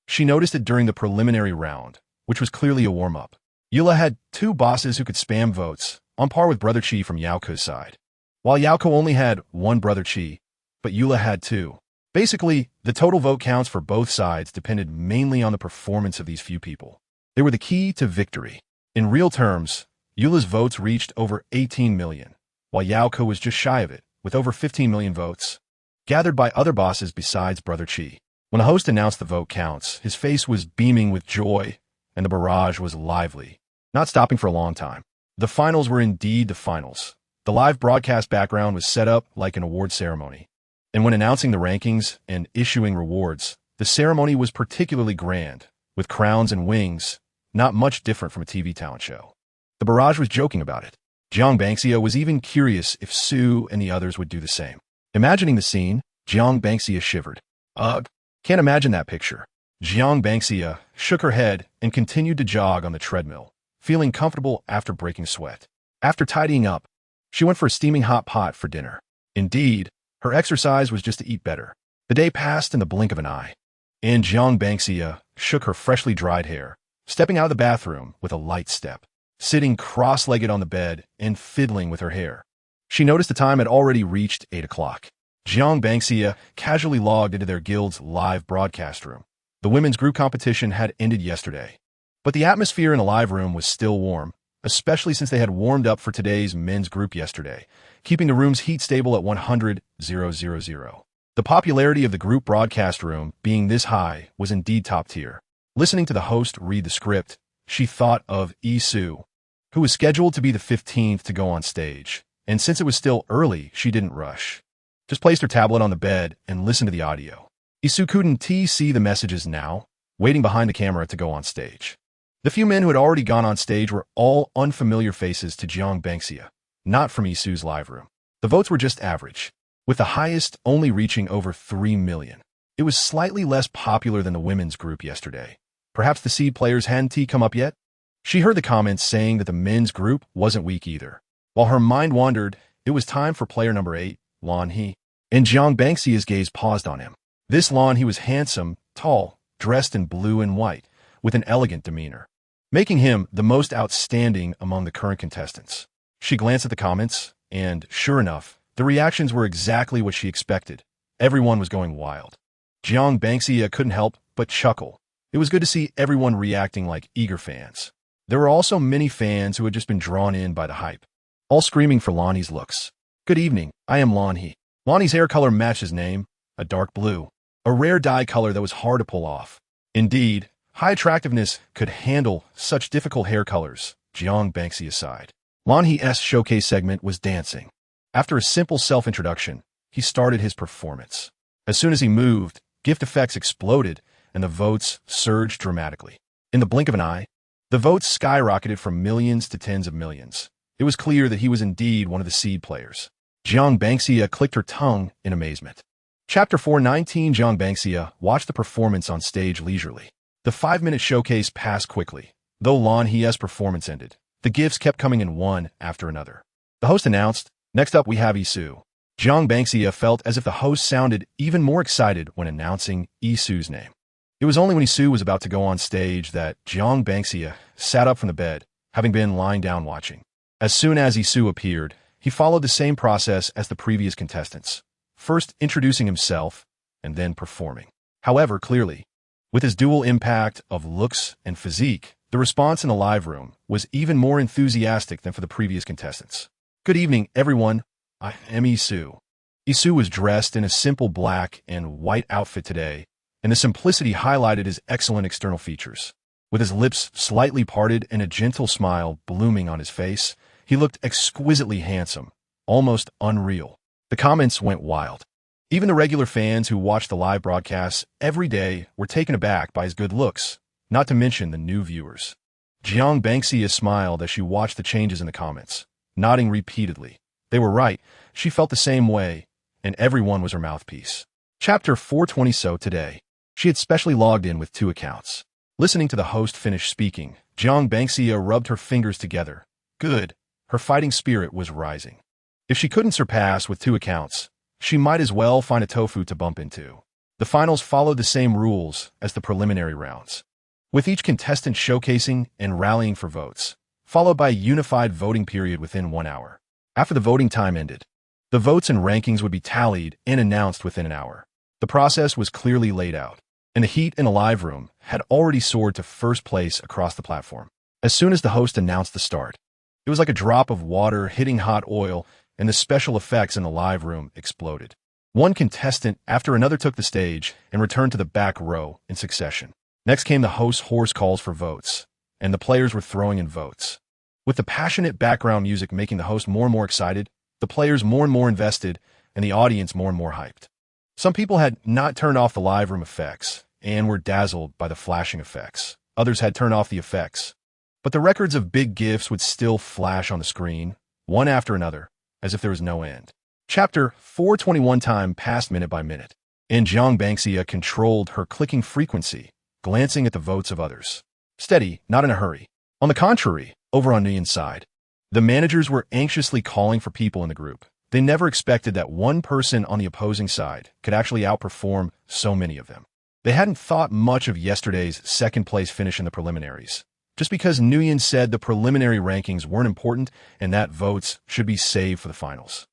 She noticed it during the preliminary round, which was clearly a warm-up. Eula had 2 bosses who could spam votes, on par with Brother Chi from Yao Ku's side. While Yao Ku only had 1 Brother Chi, but Eula had 2. Basically, the total vote counts for both sides depended mainly on the performance of these few people. They were the key to victory. In real terms, Eula's votes reached over 18 million, while Yao Ku was just shy of it, with over 15 million votes, gathered by other bosses besides Brother Chi. When the host announced the vote counts, his face was beaming with joy, and the barrage was lively, not stopping for a long time. The finals were indeed the finals. The live broadcast background was set up like an award ceremony. And when announcing the rankings and issuing rewards, the ceremony was particularly grand, with crowns and wings, not much different from a TV talent show. The barrage was joking about it. Jiang Bangxia was even curious if Sue and the others would do the same. Imagining the scene, Jiang Bangxia shivered. Ugh, can't imagine that picture. Jiang Bangxia shook her head and continued to jog on the treadmill, feeling comfortable after breaking sweat. After tidying up, she went for a steaming hot pot for dinner. Indeed, her exercise was just to eat better. The day passed in the blink of an eye, and Jiang Bangxia shook her freshly dried hair, stepping out of the bathroom with a light step, sitting cross-legged on the bed and fiddling with her hair. She noticed the time had already reached 8 o'clock. Jiang Bangxia casually logged into their guild's live broadcast room. The women's group competition had ended yesterday, but the atmosphere in the live room was still warm, especially since they had warmed up for today's men's group yesterday, keeping the room's heat stable at 100,000. The popularity of the group broadcast room being this high was indeed top tier. Listening to the host read the script, she thought of Isu, who was scheduled to be the 15th to go on stage, and since it was still early, she didn't rush. Just placed her tablet on the bed and listened to the audio. Isu couldn't see the messages now, waiting behind the camera to go on stage. The few men who had already gone on stage were all unfamiliar faces to Jiang Bangxia, not from Isu's live room. The votes were just average, with the highest only reaching over 3 million. It was slightly less popular than the women's group yesterday. Perhaps the seed players hadn't come up yet? She heard the comments saying that the men's group wasn't weak either. While her mind wandered, it was time for player number 8, Lan He, and Jiang Bangxia's gaze paused on him. This Lan He was handsome, tall, dressed in blue and white, with an elegant demeanor, making him the most outstanding among the current contestants. She glanced at the comments, and, sure enough, the reactions were exactly what she expected. Everyone was going wild. Jiang Bangxia couldn't help but chuckle. It was good to see everyone reacting like eager fans. There were also many fans who had just been drawn in by the hype, all screaming for Lan He's looks. Good evening, I am Lan He. Lan He's hair color matched his name, a dark blue, a rare dye color that was hard to pull off. Indeed, high attractiveness could handle such difficult hair colors, Jiang Bangxia sighed. Lan He's showcase segment was dancing. After a simple self-introduction, he started his performance. As soon as he moved, gift effects exploded, and the votes surged dramatically. In the blink of an eye, the votes skyrocketed from millions to tens of millions. It was clear that he was indeed one of the seed players. Jiang Bangxia clicked her tongue in amazement. Chapter 419. Jiang Bangxia watched the performance on stage leisurely. The 5-minute showcase passed quickly. Though Lan He's performance ended, the gifts kept coming in one after another. The host announced, "Next up we have Isu." Jiang Bangxia felt as if the host sounded even more excited when announcing Isu's name. It was only when Isu was about to go on stage that Jiang Bangxia sat up from the bed, having been lying down watching. As soon as Isu appeared, he followed the same process as the previous contestants, first introducing himself and then performing. However, clearly, with his dual impact of looks and physique, the response in the live room was even more enthusiastic than for the previous contestants. Good evening, everyone. I am Isu. Isu was dressed in a simple black and white outfit today, and the simplicity highlighted his excellent external features. With his lips slightly parted and a gentle smile blooming on his face, he looked exquisitely handsome, almost unreal. The comments went wild. Even the regular fans who watched the live broadcasts every day were taken aback by his good looks, not to mention the new viewers. Jiang Bangxia smiled as she watched the changes in the comments, nodding repeatedly. They were right, she felt the same way, and everyone was her mouthpiece. Chapter 420. So today, she had specially logged in with 2 accounts. Listening to the host finish speaking, Jiang Bangxia rubbed her fingers together. Good, her fighting spirit was rising. If she couldn't surpass with 2 accounts, she might as well find a tofu to bump into. The finals followed the same rules as the preliminary rounds, with each contestant showcasing and rallying for votes, followed by a unified voting period within 1 hour. After the voting time ended, the votes and rankings would be tallied and announced within an hour. The process was clearly laid out, and the heat in the live room had already soared to first place across the platform. As soon as the host announced the start, it was like a drop of water hitting hot oil, and the special effects in the live room exploded. One contestant after another took the stage and returned to the back row in succession. Next came the host's hoarse calls for votes, and the players were throwing in votes. With the passionate background music making the host more and more excited, the players more and more invested, and the audience more and more hyped. Some people had not turned off the live room effects, and were dazzled by the flashing effects. Others had turned off the effects. But the records of big gifts would still flash on the screen, one after another, as if there was no end. Chapter 421. Time passed minute by minute, and Jiang Banxia controlled her clicking frequency, glancing at the votes of others. Steady, not in a hurry. On the contrary, over on Nguyen's side, the managers were anxiously calling for people in the group. They never expected that one person on the opposing side could actually outperform so many of them. They hadn't thought much of yesterday's second-place finish in the preliminaries, just because Nguyen said the preliminary rankings weren't important and that votes should be saved for the finals.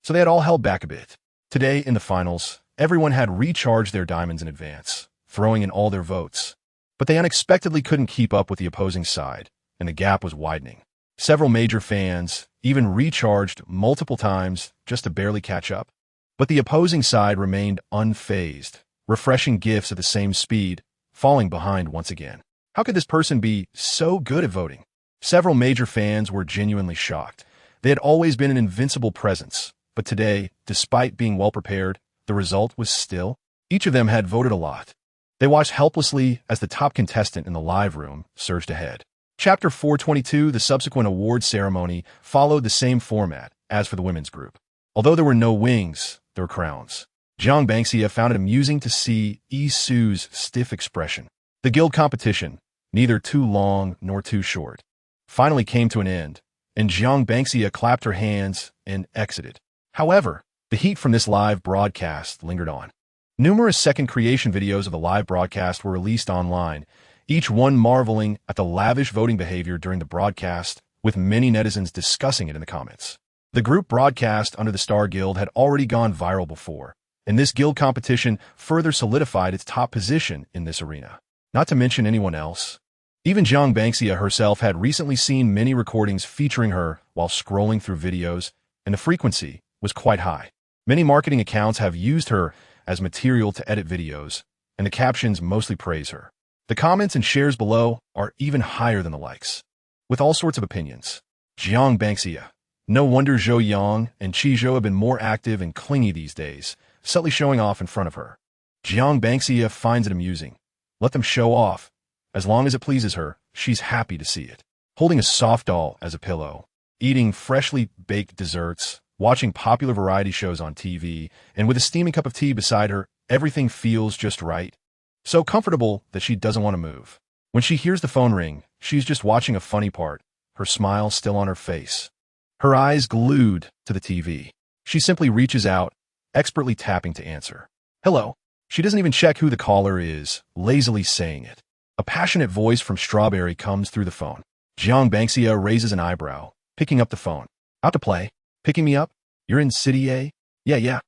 So they had all held back a bit. Today, in the finals, everyone had recharged their diamonds in advance, throwing in all their votes. But they unexpectedly couldn't keep up with the opposing side, and the gap was widening. Several major fans even recharged multiple times just to barely catch up. But the opposing side remained unfazed, refreshing gifts at the same speed, falling behind once again. How could this person be so good at voting? Several major fans were genuinely shocked. They had always been an invincible presence, but today, despite being well-prepared, the result was still. Each of them had voted a lot. They watched helplessly as the top contestant in the live room surged ahead. Chapter 422, the subsequent award ceremony, followed the same format as for the women's group. Although there were no wings, there were crowns. Jiang Banxia found it amusing to see Yi Su's stiff expression. The guild competition, neither too long nor too short, finally came to an end, and Jiang Banxia clapped her hands and exited. However, the heat from this live broadcast lingered on. Numerous second creation videos of the live broadcast were released online, each one marveling at the lavish voting behavior during the broadcast, with many netizens discussing it in the comments. The group broadcast under the Star Guild had already gone viral before, and this guild competition further solidified its top position in this arena. Not to mention anyone else. Even Jiang Banxia herself had recently seen many recordings featuring her while scrolling through videos, and the frequency was quite high. Many marketing accounts have used her as material to edit videos, and the captions mostly praise her. The comments and shares below are even higher than the likes, with all sorts of opinions. Jiang Banxia. No wonder Zhou Yang and Qi Zhou have been more active and clingy these days, subtly showing off in front of her. Jiang Banxia finds it amusing. Let them show off. As long as it pleases her, she's happy to see it. Holding a soft doll as a pillow, eating freshly baked desserts, watching popular variety shows on TV, and with a steaming cup of tea beside her, everything feels just right. So comfortable that she doesn't want to move. When she hears the phone ring, she's just watching a funny part, her smile still on her face. Her eyes glued to the TV. She simply reaches out, expertly tapping to answer. Hello. She doesn't even check who the caller is, lazily saying it. A passionate voice from Strawberry comes through the phone. Jiang Banxia raises an eyebrow, picking up the phone. Out to play? Picking me up? You're in City A? Yeah.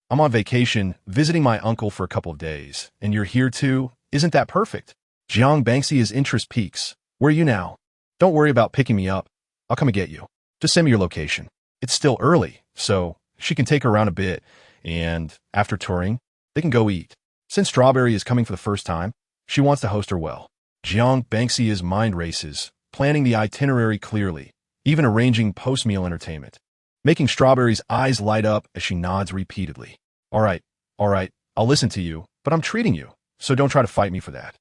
I'm on vacation, visiting my uncle for a couple of days, and you're here too? Isn't that perfect? Jiang Banxia's interest peaks. Where are you now? Don't worry about picking me up. I'll come and get you. Just send me your location. It's still early, so she can take her around a bit, and after touring, they can go eat. Since Strawberry is coming for the first time, she wants to host her well. Jiang Banxia's mind races, planning the itinerary clearly, even arranging post-meal entertainment, making Strawberry's eyes light up as she nods repeatedly. All right, I'll listen to you, but I'm treating you, so don't try to fight me for that.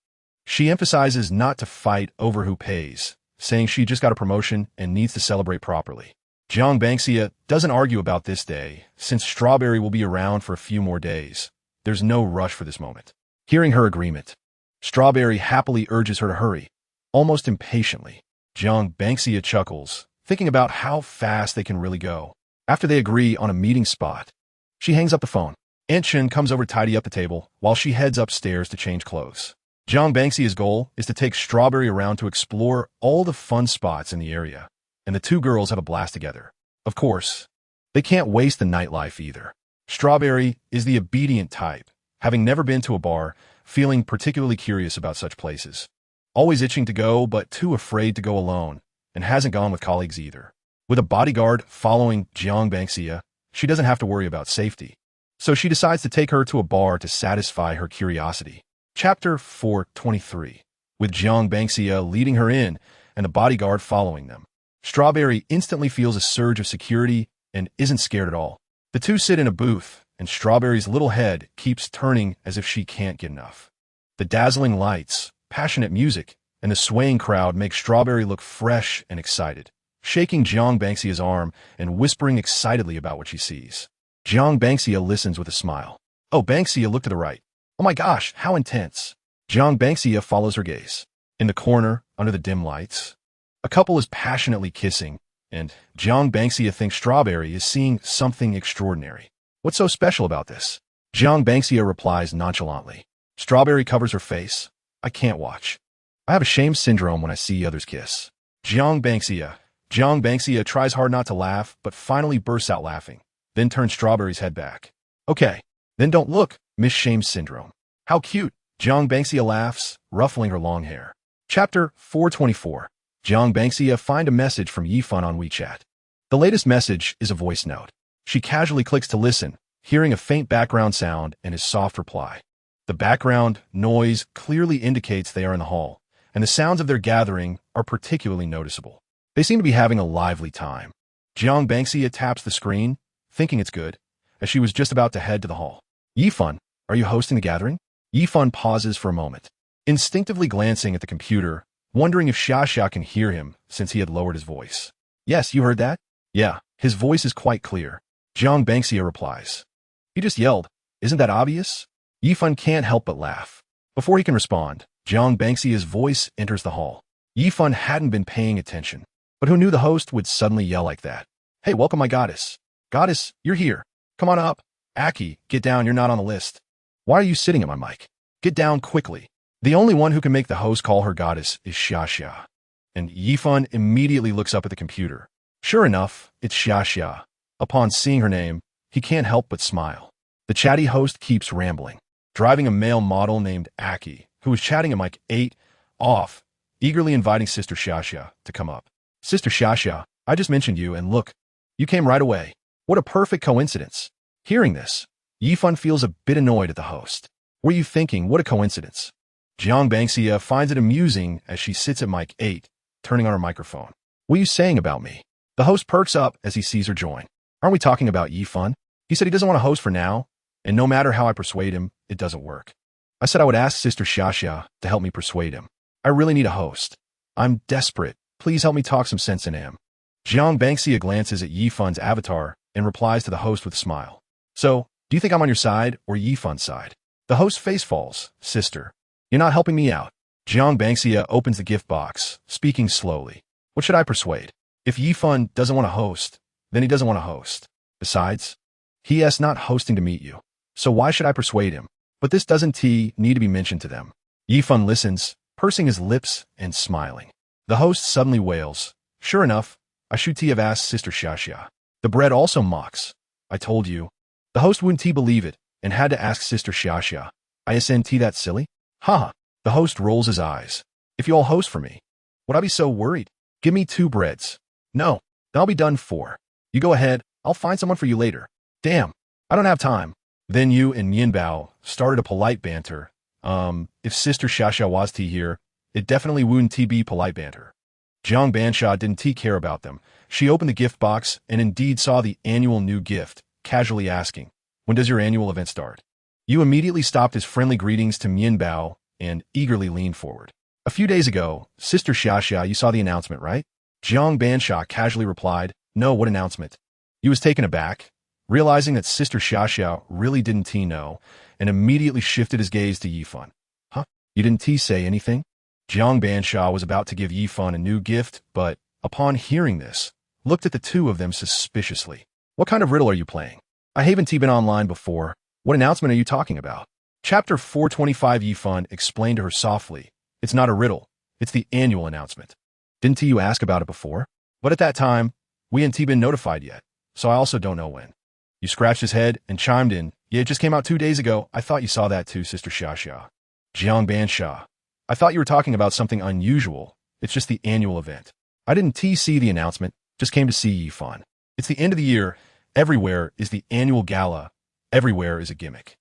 She emphasizes not to fight over who pays, saying she just got a promotion and needs to celebrate properly. Jiang Banxia doesn't argue about this day, since Strawberry will be around for a few more days. There's no rush for this moment. Hearing her agreement, Strawberry happily urges her to hurry, almost impatiently. Jiang Banxia chuckles, thinking about how fast they can really go. After they agree on a meeting spot, she hangs up the phone. Aunt Chen comes over to tidy up the table while she heads upstairs to change clothes. Jiang Banxia's goal is to take Strawberry around to explore all the fun spots in the area, and the two girls have a blast together. Of course, they can't waste the nightlife either. Strawberry is the obedient type, having never been to a bar, feeling particularly curious about such places. Always itching to go, but too afraid to go alone, and hasn't gone with colleagues either. With a bodyguard following Jiang Banxia, she doesn't have to worry about safety. So she decides to take her to a bar to satisfy her curiosity. Chapter 423. With Jiang Banxia leading her in and the bodyguard following them. Strawberry instantly feels a surge of security and isn't scared at all. The two sit in a booth, and Strawberry's little head keeps turning as if she can't get enough. The dazzling lights, passionate music, and the swaying crowd make Strawberry look fresh and excited, shaking Jiang Bangxia's arm and whispering excitedly about what she sees. Jiang Bangxia listens with a smile. Oh, Bangxia, look to the right. Oh my gosh, how intense. Jiang Bangxia follows her gaze. In the corner, under the dim lights, a couple is passionately kissing, and Jiang Bangxia thinks Strawberry is seeing something extraordinary. What's so special about this? Jiang Bangxia replies nonchalantly. Strawberry covers her face. I can't watch. I have a shame syndrome when I see others kiss. Jiang Bangxia tries hard not to laugh, but finally bursts out laughing, then turns Strawberry's head back. Okay, then don't look, Miss Shame Syndrome. How cute. Jiang Bangxia laughs, ruffling her long hair. Chapter 424. Jiang Bangxia find a message from Yifan on WeChat. The latest message is a voice note. She casually clicks to listen, hearing a faint background sound and his soft reply. The background noise clearly indicates they are in the hall, and the sounds of their gathering are particularly noticeable. They seem to be having a lively time. Jiang Bangxia taps the screen, thinking it's good, as she was just about to head to the hall. Yifan, are you hosting the gathering? Yifan pauses for a moment, instinctively glancing at the computer, wondering if Xia can hear him since he had lowered his voice. Yes, you heard that? Yeah, his voice is quite clear. Jiang Bangxia replies. He just yelled. Isn't that obvious? Yifan can't help but laugh. Before he can respond, Jiang Bangxia's voice enters the hall. Yifan hadn't been paying attention, but who knew the host would suddenly yell like that? Hey, welcome my goddess. Goddess, you're here. Come on up. Aki, get down, you're not on the list. Why are you sitting at my mic? Get down quickly. The only one who can make the host call her goddess is Xia. And Yifan immediately looks up at the computer. Sure enough, it's Xia. Upon seeing her name, he can't help but smile. The chatty host keeps rambling, driving a male model named Aki, who is chatting at mic 8, off, eagerly inviting Sister Xia to come up. Sister Xia, I just mentioned you, and look, you came right away. What a perfect coincidence. Hearing this, Yifan feels a bit annoyed at the host. Were you thinking, what a coincidence? Jiang Bangxia finds it amusing as she sits at mic 8, turning on her microphone. What are you saying about me? The host perks up as he sees her join. Aren't we talking about Yifan? He said he doesn't want to host for now, and no matter how I persuade him, it doesn't work. I said I would ask Sister Xia to help me persuade him. I really need a host. I'm desperate. Please help me talk some sense into him. Jiang Bangxia glances at Yifan's avatar and replies to the host with a smile. So, do you think I'm on your side or Yifan's side? The host's face falls. Sister, you're not helping me out. Jiang Bangxia opens the gift box, speaking slowly. What should I persuade? If Yifan doesn't want to host, then he doesn't want to host. Besides, he is not hosting to meet you. So why should I persuade him? But this doesn't need to be mentioned to them. Yifan listens, pursing his lips and smiling. The host suddenly wails. Sure enough, I should have asked Sister Xia. The bread also mocks. I told you. The host wouldn't believe it and had to ask Sister Xia. Isn't that silly? Ha! The host rolls his eyes. If you all host for me, would I be so worried? Give me 2 breads. No, then I'll be done 4. You go ahead, I'll find someone for you later. Damn, I don't have time. Then you and Mianbao started a polite banter. If Sister Xia was here, it definitely wouldn't be polite banter. Jiang Bansha didn't care about them. She opened the gift box and indeed saw the annual new gift, casually asking, when does your annual event start? You immediately stopped his friendly greetings to Mianbao and eagerly leaned forward. A few days ago, Sister Xia, you saw the announcement, right? Jiang Bansha casually replied, no, what announcement? He was taken aback, realizing that Sister Xia really didn't know, and immediately shifted his gaze to Yifan. Huh? You didn't say anything? Jiang Bansha was about to give Yifan a new gift, but, upon hearing this, looked at the two of them suspiciously. What kind of riddle are you playing? I haven't been online before. What announcement are you talking about? Chapter 425. Yifan explained to her softly. It's not a riddle. It's the annual announcement. Didn't you ask about it before? But at that time, we hadn't been notified yet, so I also don't know when. You scratched his head and chimed in. Yeah, it just came out 2 days ago. I thought you saw that too, Sister Xia. Jiang Bansha. I thought you were talking about something unusual. It's just the annual event. I didn't see the announcement, just came to see Yifan. It's the end of the year. Everywhere is the annual gala. Everywhere is a gimmick.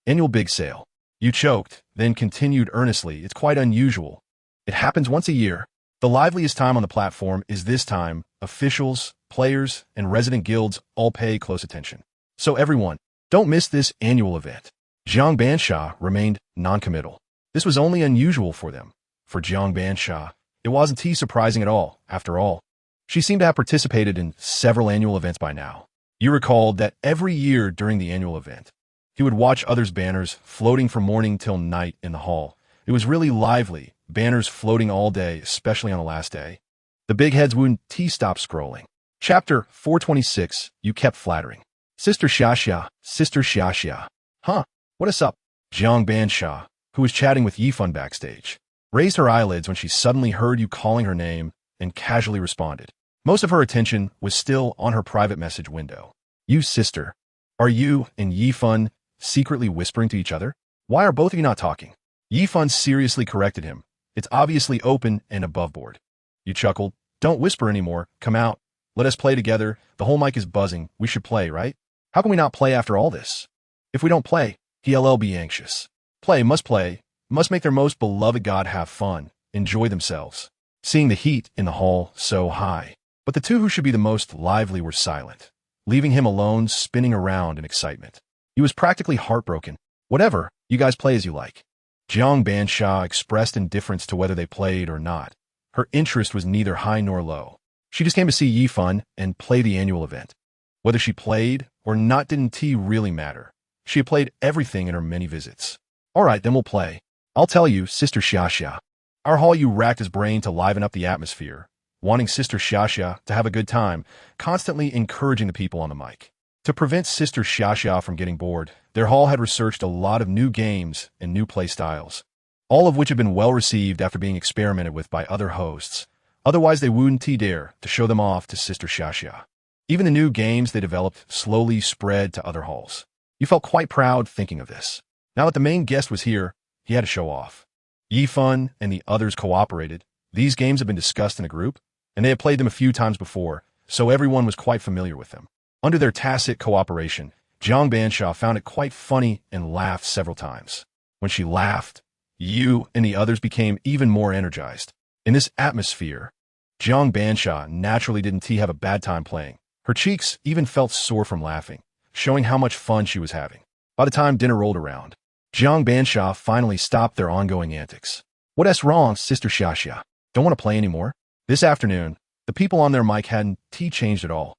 Annual big sale. You choked, then continued earnestly. It's quite unusual. It happens once a year. The liveliest time on the platform is this time. Officials, players, and resident guilds all pay close attention. So everyone, don't miss this annual event. Jiang Bansha remained non-committal. This was only unusual for them. For Jiang Bansha, it wasn't surprising at all, after all. She seemed to have participated in several annual events by now. You recalled that every year during the annual event, he would watch others' banners floating from morning till night in the hall. It was really lively, banners floating all day, especially on the last day. The big heads wouldn't stop scrolling. Chapter 426, You Kept Flattering. Sister Xiaxia, Sister Xiaxia. Huh, what is up? Jiang Bansha, who was chatting with Yifan backstage, raised her eyelids when she suddenly heard you calling her name and casually responded. Most of her attention was still on her private message window. You sister, are you and Yifan secretly whispering to each other? Why are both of you not talking? Yifan seriously corrected him. It's obviously open and above board. You chuckled. Don't whisper anymore. Come out. Let us play together. The whole mic is buzzing. We should play, right? How can we not play after all this? If we don't play, he'll be anxious. Play, must make their most beloved god have fun, enjoy themselves. Seeing the heat in the hall so high. But the two who should be the most lively were silent, leaving him alone spinning around in excitement. He was practically heartbroken. Whatever, you guys play as you like. Jiang Bansha expressed indifference to whether they played or not. Her interest was neither high nor low. She just came to see Yifan and play the annual event. Whether she played or not didn't really matter. She had played everything in her many visits. All right, then we'll play. I'll tell you, Sister Xiaxia. Our hall you racked his brain to liven up the atmosphere, wanting Sister Xiaxia to have a good time, constantly encouraging the people on the mic. To prevent Sister Xiaxia from getting bored, their hall had researched a lot of new games and new play styles, all of which had been well received after being experimented with by other hosts. Otherwise, they wouldn't dare to show them off to Sister Xiaxia. Even the new games they developed slowly spread to other halls. You felt quite proud thinking of this. Now that the main guest was here, he had to show off. Yifan and the others cooperated. These games had been discussed in a group, and they had played them a few times before, so everyone was quite familiar with them. Under their tacit cooperation, Jiang Bansha found it quite funny and laughed several times. When she laughed, you and the others became even more energized. In this atmosphere, Jiang Bansha naturally didn't have a bad time playing. Her cheeks even felt sore from laughing, showing how much fun she was having. By the time dinner rolled around, Jiang Bansha finally stopped their ongoing antics. What's wrong, Sister Xiaxia? Don't want to play anymore? This afternoon, the people on their mic hadn't changed at all,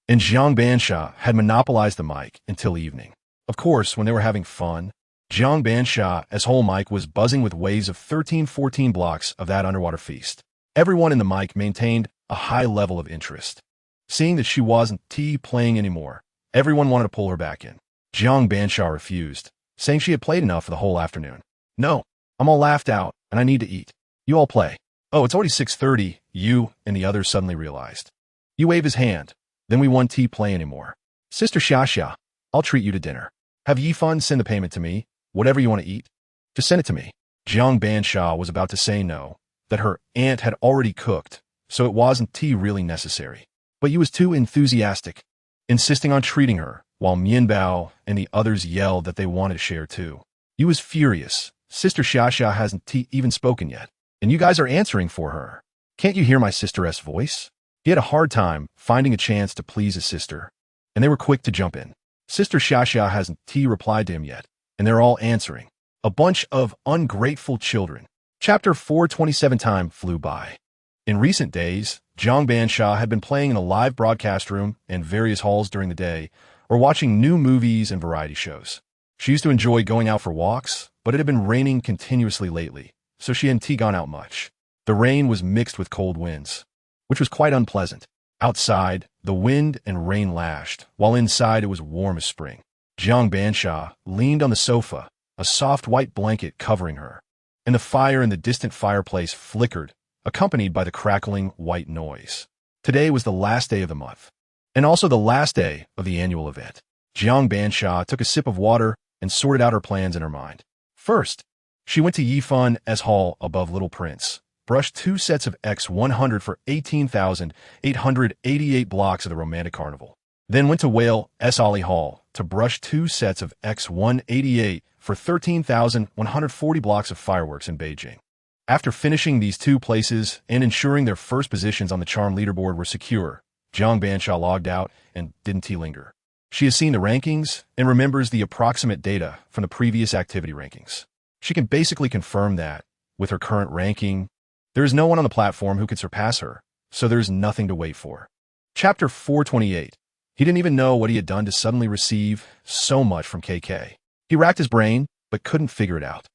and Jiang Bansha had monopolized the mic until evening. Of course, when they were having fun, Jiang Bansha's whole mic was buzzing with waves of 13-14 blocks of that underwater feast. Everyone in the mic maintained a high level of interest. Seeing that she wasn't playing anymore, everyone wanted to pull her back in. Jiang Bansha refused, saying she had played enough for the whole afternoon. No, I'm all laughed out, and I need to eat. You all play. Oh, it's already 6:30, you and the others suddenly realized. You wave his hand, then we won't play anymore. Sister Xiaxia, I'll treat you to dinner. Have Yifan send the payment to me, whatever you want to eat. Just send it to me. Jiang Bansha was about to say no, that her aunt had already cooked, so it wasn't really necessary. But he was too enthusiastic, insisting on treating her, while Mianbao and the others yelled that they wanted to share too. He was furious. Sister Xiaxia hasn't even spoken yet, and you guys are answering for her. Can't you hear my sister's voice? He had a hard time finding a chance to please his sister, and they were quick to jump in. Sister Xiaxia hasn't replied to him yet, and they're all answering. A bunch of ungrateful children. Chapter 427 time flew by. In recent days, Jiang Bansha had been playing in a live broadcast room and various halls during the day, or watching new movies and variety shows. She used to enjoy going out for walks, but it had been raining continuously lately, so she hadn't gone out much. The rain was mixed with cold winds, which was quite unpleasant. Outside, the wind and rain lashed, while inside it was warm as spring. Jiang Bansha leaned on the sofa, a soft white blanket covering her, and the fire in the distant fireplace flickered, accompanied by the crackling white noise. Today was the last day of the month, and also the last day of the annual event. Jiang Bansha took a sip of water and sorted out her plans in her mind. First, she went to Yifan's hall above Little Prince, brushed 2 sets of X100 for 18,888 blocks of the Romantic Carnival, then went to Whale S. Ollie Hall to brush 2 sets of X188 for 13,140 blocks of fireworks in Beijing. After finishing these 2 places and ensuring their first positions on the charm leaderboard were secure, Jiang Bansha logged out and didn't linger. She has seen the rankings and remembers the approximate data from the previous activity rankings. She can basically confirm that, with her current ranking, there is no one on the platform who could surpass her, so there's nothing to wait for. Chapter 428. He didn't even know what he had done to suddenly receive so much from KK. He racked his brain, but couldn't figure it out.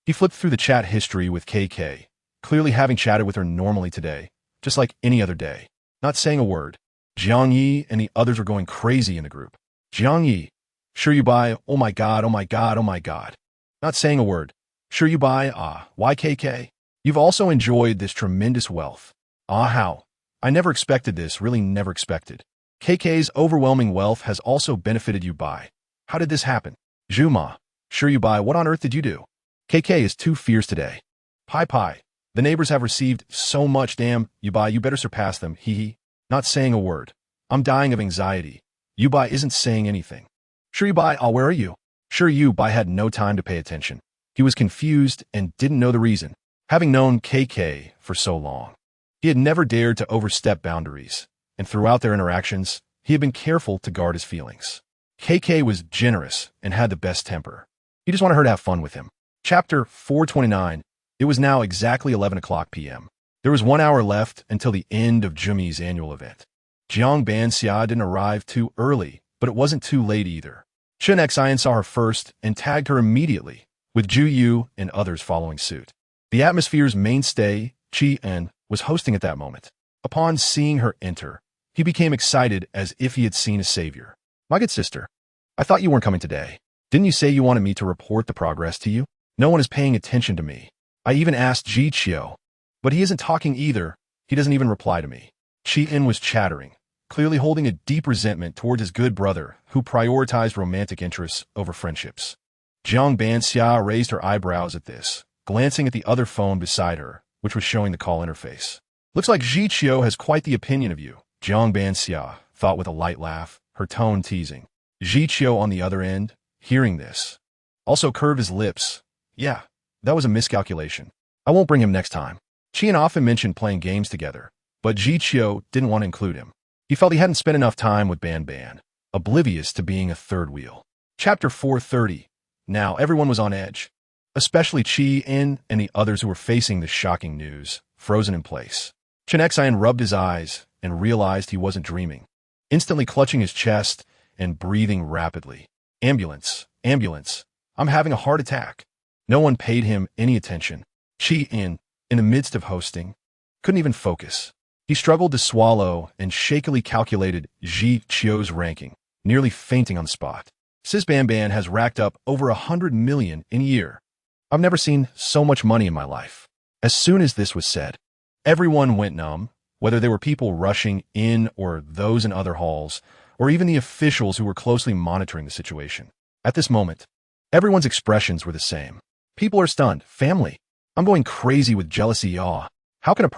He flipped through the chat history with KK, clearly having chatted with her normally today, just like any other day, not saying a word. Jiang Yi and the others were going crazy in the group. Jiang Yi, sure you buy, oh my god, oh my god, oh my god. Not saying a word. Sure you buy, why KK? You've also enjoyed this tremendous wealth. How? I never expected this, really never expected. KK's overwhelming wealth has also benefited you by. How did this happen? Zhuma, sure you buy, what on earth did you do? KK is too fierce today. Pai. The neighbors have received so much, damn, you better surpass them, hee. Not saying a word. I'm dying of anxiety. Yubai isn't saying anything. Sure Yubai, where are you? Sure Yubai had no time to pay attention. He was confused and didn't know the reason. Having known KK for so long, he had never dared to overstep boundaries, and throughout their interactions, he had been careful to guard his feelings. KK was generous and had the best temper. He just wanted her to have fun with him. Chapter 429. It was now exactly 11 o'clock p.m. There was 1 hour left until the end of Jumi's annual event. Jiang Banxia didn't arrive too early, but it wasn't too late either. Chen Xian saw her first and tagged her immediately, with Zhu Yu and others following suit. The atmosphere's mainstay, Qi En, was hosting at that moment. Upon seeing her enter, he became excited as if he had seen a savior. My good sister, I thought you weren't coming today. Didn't you say you wanted me to report the progress to you? No one is paying attention to me. I even asked Ji Qiu, but he isn't talking either. He doesn't even reply to me. Qi En was chattering, clearly holding a deep resentment toward his good brother who prioritized romantic interests over friendships. Jiang Banxia raised her eyebrows at this, glancing at the other phone beside her, which was showing the call interface. Looks like Ji Qiu has quite the opinion of you, Jiang Banxia thought with a light laugh, her tone teasing. Ji Qiu on the other end, hearing this, also curved his lips. Yeah, that was a miscalculation. I won't bring him next time. Qian often mentioned playing games together, but Ji Qiu didn't want to include him. He felt he hadn't spent enough time with Ban Ban, oblivious to being a third wheel. Chapter 430. Now everyone was on edge, especially Qi En and the others who were facing the shocking news, frozen in place. Chen Xian rubbed his eyes and realized he wasn't dreaming, instantly clutching his chest and breathing rapidly. Ambulance, ambulance, I'm having a heart attack. No one paid him any attention. Qi En, in the midst of hosting, couldn't even focus. He struggled to swallow and shakily calculated Ji Qiu's ranking, nearly fainting on the spot. Sis Ban Ban has racked up over 100 million in a year. I've never seen so much money in my life. As soon as this was said, everyone went numb, whether they were people rushing in or those in other halls, or even the officials who were closely monitoring the situation. At this moment, everyone's expressions were the same. People are stunned. Family. I'm going crazy with jealousy. How can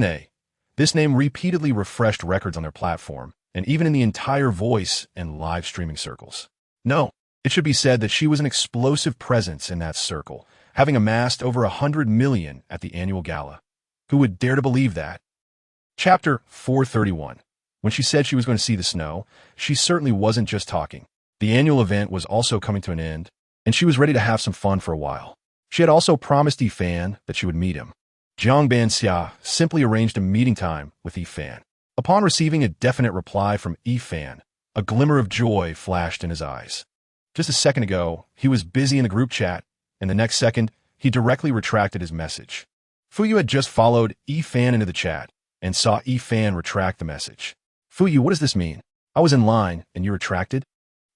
they? This name repeatedly refreshed records on their platform, and even in the entire voice and live streaming circles. No, it should be said that she was an explosive presence in that circle, having amassed over 100 million at the annual gala. Who would dare to believe that? Chapter 431. When she said she was going to see the snow, she certainly wasn't just talking. The annual event was also coming to an end, and she was ready to have some fun for a while. She had also promised Yifan that she would meet him. Jiang Banxia simply arranged a meeting time with Yifan. Upon receiving a definite reply from Yifan, a glimmer of joy flashed in his eyes. Just a second ago, he was busy in the group chat, and the next second, he directly retracted his message. Fuyu had just followed Yifan into the chat and saw Yifan retract the message. Fuyu, what does this mean? I was in line, and you retracted?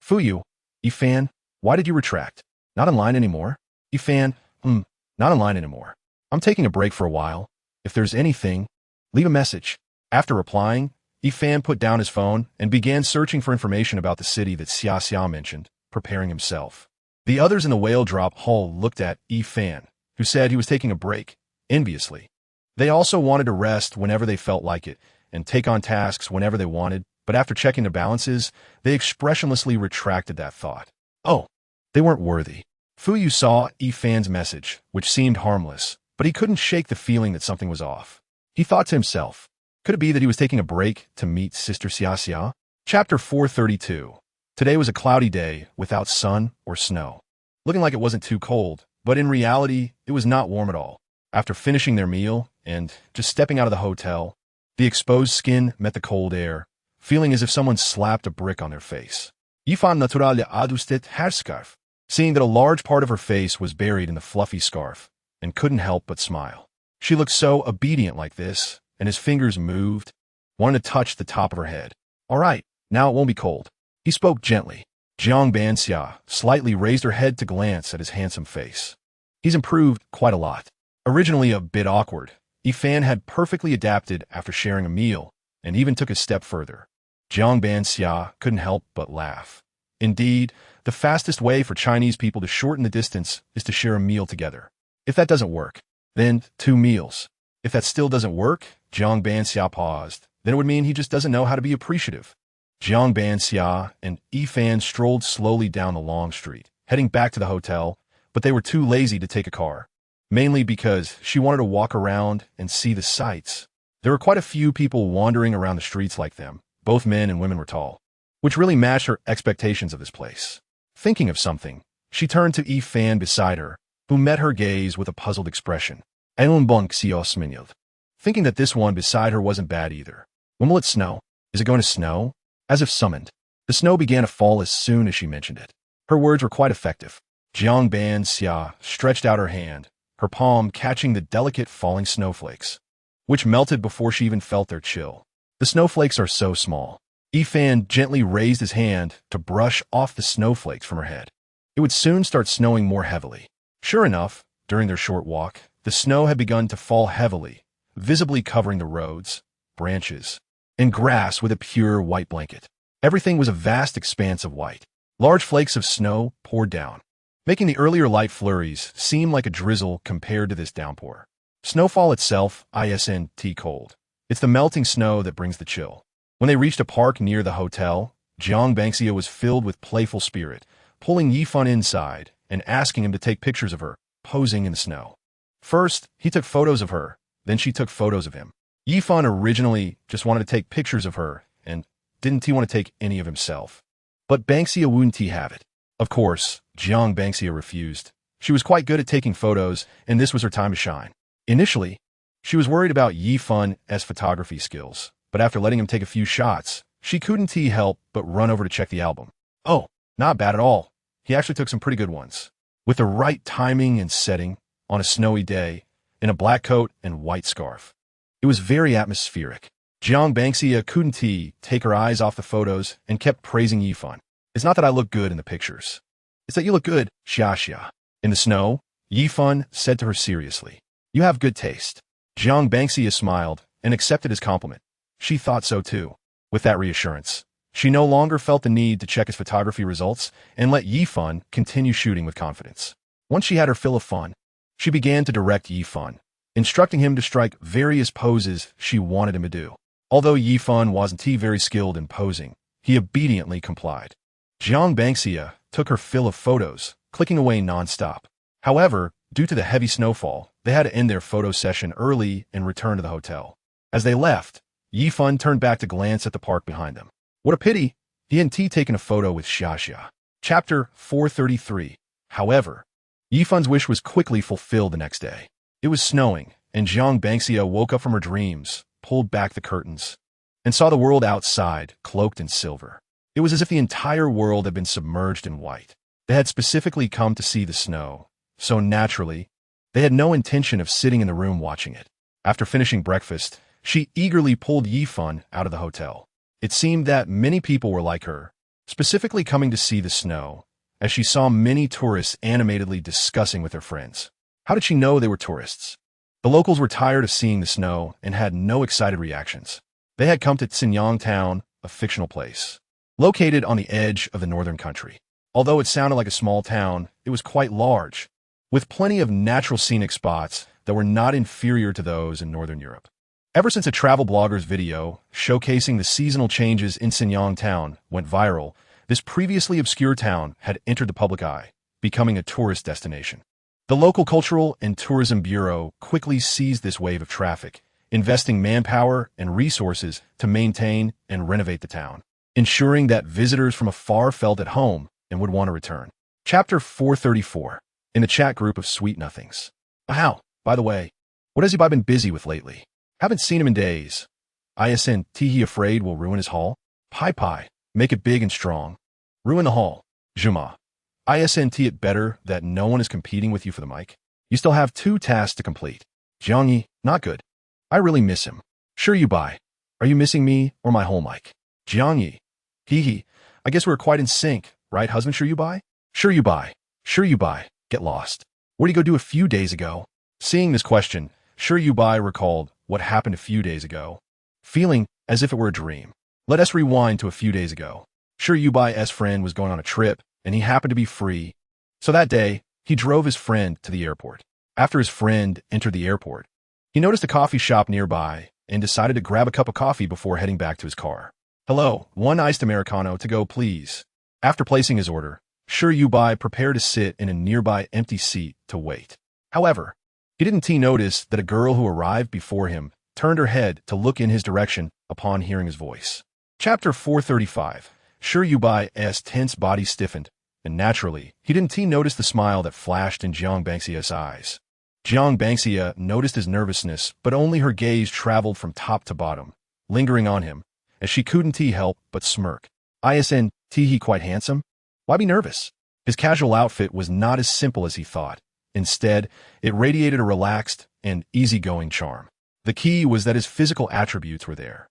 Fuyu, Yifan, why did you retract? Not in line anymore? Yifan, not in line anymore. I'm taking a break for a while. If there's anything, leave a message. After replying, Yifan put down his phone and began searching for information about the city that Xia Xia mentioned, preparing himself. The others in the whale drop hall looked at Yifan, who said he was taking a break, enviously. They also wanted to rest whenever they felt like it and take on tasks whenever they wanted, but after checking their balances, they expressionlessly retracted that thought. Oh, they weren't worthy. Fuyu saw Yifan's message, which seemed harmless, but he couldn't shake the feeling that something was off. He thought to himself, could it be that he was taking a break to meet Sister Xia Xia? Chapter 432. Today was a cloudy day without sun or snow. looking like it wasn't too cold, but in reality, it was not warm at all. After finishing their meal and just stepping out of the hotel, the exposed skin met the cold air, feeling as if someone slapped a brick on their face. Yifan naturale adustet her scarf, seeing that a large part of her face was buried in the fluffy scarf, and couldn't help but smile. She looked so obedient like this, and his fingers moved, wanting to touch the top of her head. All right, now it won't be cold. He spoke gently. Jiang Banxia slightly raised her head to glance at his handsome face. He's improved quite a lot. Originally a bit awkward, Yifan had perfectly adapted after sharing a meal, and even took a step further. Jiang Banxia couldn't help but laugh. Indeed, the fastest way for Chinese people to shorten the distance is to share a meal together. If that doesn't work, then 2 meals. If that still doesn't work, Jiang Banxia paused. Then it would mean he just doesn't know how to be appreciative. Jiang Banxia and Yifan strolled slowly down the long street, heading back to the hotel, but they were too lazy to take a car. Mainly because she wanted to walk around and see the sights. There were quite a few people wandering around the streets like them. Both men and women were tall, which really matched her expectations of this place. Thinking of something, she turned to Yifan beside her, who met her gaze with a puzzled expression. Thinking that this one beside her wasn't bad either. When will it snow? Is it going to snow? As if summoned, the snow began to fall as soon as she mentioned it. Her words were quite effective. Jiang Banxia stretched out her hand, her palm catching the delicate falling snowflakes, which melted before she even felt their chill. The snowflakes are so small. Yifan gently raised his hand to brush off the snowflakes from her head. It would soon start snowing more heavily. Sure enough, during their short walk, the snow had begun to fall heavily, visibly covering the roads, branches, and grass with a pure white blanket. Everything was a vast expanse of white. Large flakes of snow poured down, making the earlier light flurries seem like a drizzle compared to this downpour. Snowfall itself isn't cold. It's the melting snow that brings the chill. When they reached a park near the hotel, Jiang Banxia was filled with playful spirit, pulling Yifan inside and asking him to take pictures of her, posing in the snow. First, he took photos of her, then she took photos of him. Yifan originally just wanted to take pictures of her, and didn't he want to take any of himself. But Banxia wouldn't have it. Of course, Jiang Banxia refused. She was quite good at taking photos, and this was her time to shine. Initially, she was worried about Yifan's photography skills, but after letting him take a few shots, she couldn't help but run over to check the album. Oh, not bad at all. He actually took some pretty good ones. With the right timing and setting, on a snowy day, in a black coat and white scarf. It was very atmospheric. Jiang Banxia couldn't take her eyes off the photos and kept praising Yifan. It's not that I look good in the pictures. It's that you look good, Xia. In the snow, Yifan said to her seriously. You have good taste. Jiang Banxia smiled and accepted his compliment. She thought so too. With that reassurance, she no longer felt the need to check his photography results and let Yifan continue shooting with confidence. Once she had her fill of fun, she began to direct Yifan, instructing him to strike various poses she wanted him to do. Although Yifan wasn't very skilled in posing, he obediently complied. Jiang Banxia took her fill of photos, clicking away non-stop. However, due to the heavy snowfall, they had to end their photo session early and return to the hotel. As they left, Yifan turned back to glance at the park behind them. What a pity, he hadn't taken a photo with Xia. Chapter 433. However, Yifan's wish was quickly fulfilled the next day. It was snowing, and Jiang Banxia woke up from her dreams, pulled back the curtains, and saw the world outside, cloaked in silver. It was as if the entire world had been submerged in white. They had specifically come to see the snow, so naturally, they had no intention of sitting in the room watching it. After finishing breakfast, she eagerly pulled Yifan out of the hotel. It seemed that many people were like her, specifically coming to see the snow, as she saw many tourists animatedly discussing with their friends. How did she know they were tourists? The locals were tired of seeing the snow and had no excited reactions. They had come to Xinyang Town, a fictional place, located on the edge of the northern country. Although it sounded like a small town, it was quite large, with plenty of natural scenic spots that were not inferior to those in Northern Europe. Ever since a travel blogger's video showcasing the seasonal changes in Xinyang Town went viral, this previously obscure town had entered the public eye, becoming a tourist destination. The local Cultural and Tourism Bureau quickly seized this wave of traffic, investing manpower and resources to maintain and renovate the town, ensuring that visitors from afar felt at home and would want to return. Chapter 434. In the chat group of Sweet Nothings. Wow, by the way, what has he been busy with lately? Haven't seen him in days. ISNT he afraid will ruin his haul? Pi, make it big and strong. Ruin the haul. Juma. ISNT it better that no one is competing with you for the mic. You still have 2 tasks to complete. Jiangyi, not good. I really miss him. Sure you buy. Are you missing me or my whole mic? Jiangyi. Hee. I guess we're quite in sync, right husband sure you buy? Sure you buy. Sure you buy. Get lost. What did you go do a few days ago? Seeing this question, Sure you buy recalled what happened a few days ago. Feeling as if it were a dream. Let us rewind to a few days ago. Sure you buy's friend was going on a trip, and he happened to be free. So that day, he drove his friend to the airport. After his friend entered the airport, he noticed a coffee shop nearby and decided to grab a cup of coffee before heading back to his car. Hello, 1 iced Americano to go please. After placing his order, Sure you buy prepared to sit in a nearby empty seat to wait. However, he didn't notice that a girl who arrived before him turned her head to look in his direction upon hearing his voice. Chapter 435. Sure you buy's tense body stiffened, and naturally, he didn't notice the smile that flashed in Jiang Bangxia's eyes. Jiang Bangxia noticed his nervousness, but only her gaze traveled from top to bottom, lingering on him, as she couldn't help but smirk. ISNT he quite handsome? Why be nervous? His casual outfit was not as simple as he thought. Instead, it radiated a relaxed and easygoing charm. The key was that his physical attributes were there.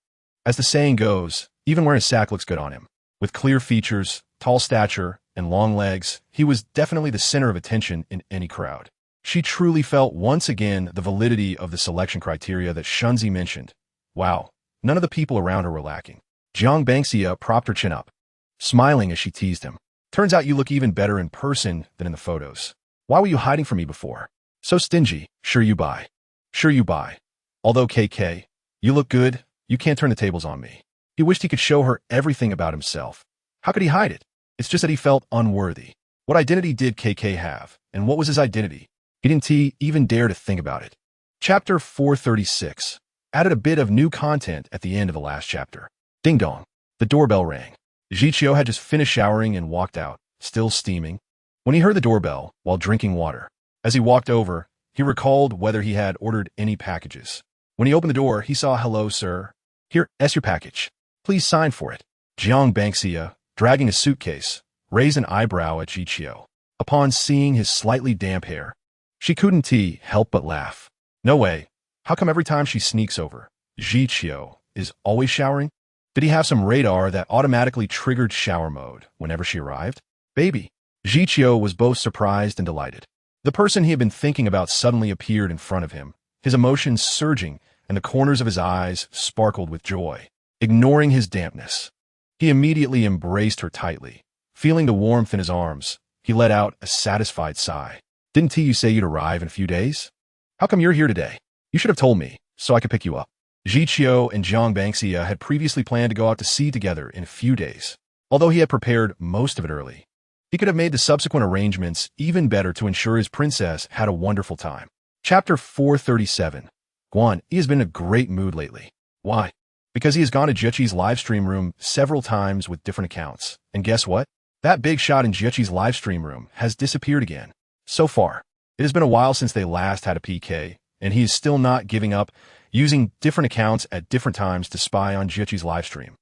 As the saying goes, even wearing a sack looks good on him. With clear features, tall stature, and long legs, he was definitely the center of attention in any crowd. She truly felt once again the validity of the selection criteria that Shunzi mentioned. Wow, none of the people around her were lacking. Jiang Bangxia propped her chin up, smiling as she teased him. Turns out you look even better in person than in the photos. Why were you hiding from me before? So stingy. Sure you buy. Sure you buy. Although KK, you look good, you can't turn the tables on me. He wished he could show her everything about himself. How could he hide it? It's just that he felt unworthy. What identity did KK have, and what was his identity? He didn't even dare to think about it. Chapter 436. Added a bit of new content at the end of the last chapter. Ding dong. The doorbell rang. Jiqiu had just finished showering and walked out, still steaming, when he heard the doorbell while drinking water. As he walked over, he recalled whether he had ordered any packages. When he opened the door, he saw, "Hello, sir. Here's your package. Please sign for it." Jiang Bangxia, dragging a suitcase, raised an eyebrow at Jiqiu. Upon seeing his slightly damp hair, she couldn't help but laugh. No way. How come every time she sneaks over, Jiqiu is always showering? Did he have some radar that automatically triggered shower mode whenever she arrived? Baby. Jiqiu was both surprised and delighted. The person he had been thinking about suddenly appeared in front of him, his emotions surging and the corners of his eyes sparkled with joy. Ignoring his dampness, he immediately embraced her tightly. Feeling the warmth in his arms, he let out a satisfied sigh. Didn't you say you'd arrive in a few days? How come you're here today? You should have told me, so I could pick you up. Jiqiu and Jiang Bangxia had previously planned to go out to sea together in a few days. Although he had prepared most of it early, he could have made the subsequent arrangements even better to ensure his princess had a wonderful time. Chapter 437. Guan, he has been in a great mood lately. Why? Because he has gone to Jieqi's livestream room several times with different accounts. And guess what? That big shot in Jieqi's livestream room has disappeared again. So far, it has been a while since they last had a PK, and he is still not giving up, using different accounts at different times to spy on Jieqi's livestream.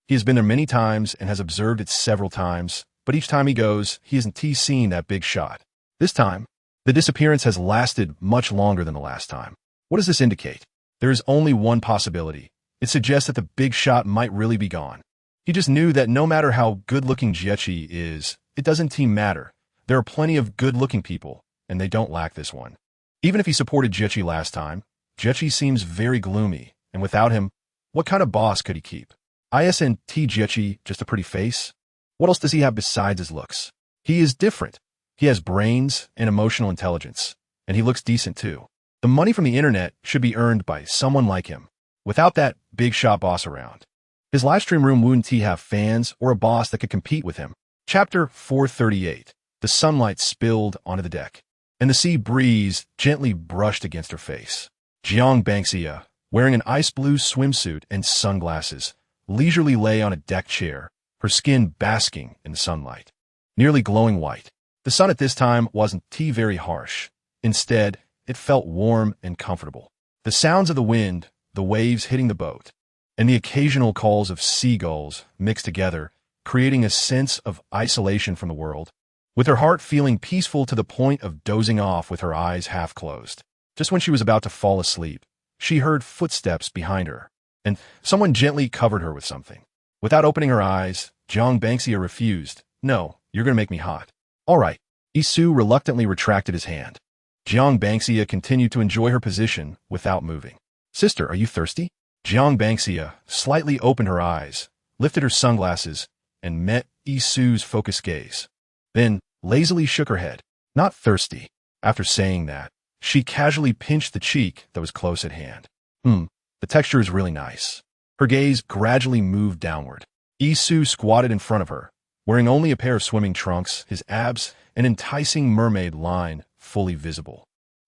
He has been there many times and has observed it several times, but each time he goes, he hasn't seen that big shot. This time, the disappearance has lasted much longer than the last time. What does this indicate? There is only one possibility. It suggests that the big shot might really be gone. He just knew that no matter how good-looking Jieqi is, it doesn't matter. There are plenty of good-looking people, and they don't lack this one. Even if he supported Jieqi last time, Jieqi seems very gloomy, and without him, what kind of boss could he keep? ISNT Jieqi just a pretty face? What else does he have besides his looks? He is different. He has brains and emotional intelligence, and he looks decent too. The money from the internet should be earned by someone like him, without that big shot boss around. His livestream room wouldn't have fans or a boss that could compete with him. Chapter 438. The sunlight spilled onto the deck, and the sea breeze gently brushed against her face. Jiang Bangxia, wearing an ice blue swimsuit and sunglasses, leisurely lay on a deck chair, her skin basking in the sunlight, nearly glowing white. The The sun at this time wasn't very harsh. Instead, it felt warm and comfortable. The sounds of the wind, the waves hitting the boat, and the occasional calls of seagulls mixed together, creating a sense of isolation from the world. With her heart feeling peaceful to the point of dozing off with her eyes half closed. Just when she was about to fall asleep, she heard footsteps behind her, and someone gently covered her with something. Without opening her eyes, Jiang Bangxia refused. "No, you're going to make me hot." "All right." Isu reluctantly retracted his hand. Jiang Bangxia continued to enjoy her position without moving. "Sister, are you thirsty?" Jiang Bangxia slightly opened her eyes, lifted her sunglasses, and met Isu's focused gaze. Then lazily shook her head. "Not thirsty." After saying that, she casually pinched the cheek that was close at hand. The texture is really nice." Her gaze gradually moved downward. Isu squatted in front of her, wearing only a pair of swimming trunks, his abs an enticing mermaid line fully visible.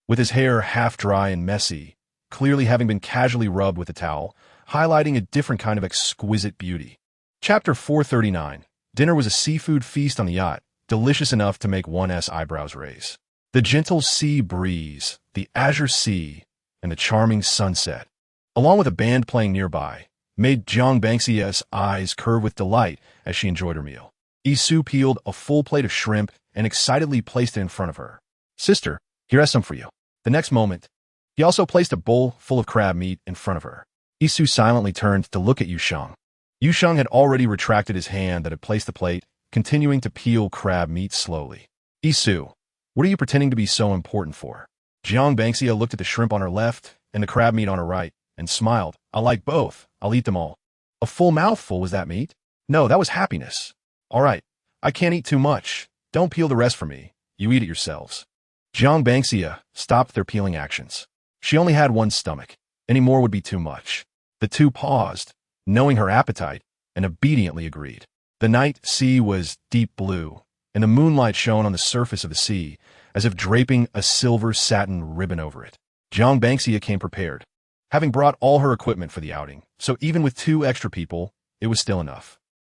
With his hair half dry and messy, clearly having been casually rubbed with a towel, highlighting a different kind of exquisite beauty. Chapter 439. Dinner was a seafood feast on the yacht, delicious enough to make one's eyebrows raise. The gentle sea breeze, the azure sea, and the charming sunset, along with a band playing nearby, made Jiang Bangxia's eyes curve with delight as she enjoyed her meal. Isu peeled a full plate of shrimp and excitedly placed it in front of her. "Sister, here has some for you." The next moment, he also placed a bowl full of crab meat in front of her. Isu silently turned to look at Yusheng. Yusheng had already retracted his hand that had placed the plate, continuing to peel crab meat slowly. "Isu, what are you pretending to be so important for?" Jiang Bangxia looked at the shrimp on her left and the crab meat on her right, and smiled. "I like both. I'll eat them all." "A full mouthful, was that meat?" "No, that was happiness." "All right, I can't eat too much. Don't peel the rest for me. You eat it yourselves." Jiang Bangxia stopped their peeling actions. She only had one stomach. Any more would be too much. The two paused, knowing her appetite, and obediently agreed. The night sea was deep blue, and the moonlight shone on the surface of the sea, as if draping a silver satin ribbon over it. Jiang Bangxia came prepared, having brought all her equipment for the outing, so even with 2 extra people, it was still enough.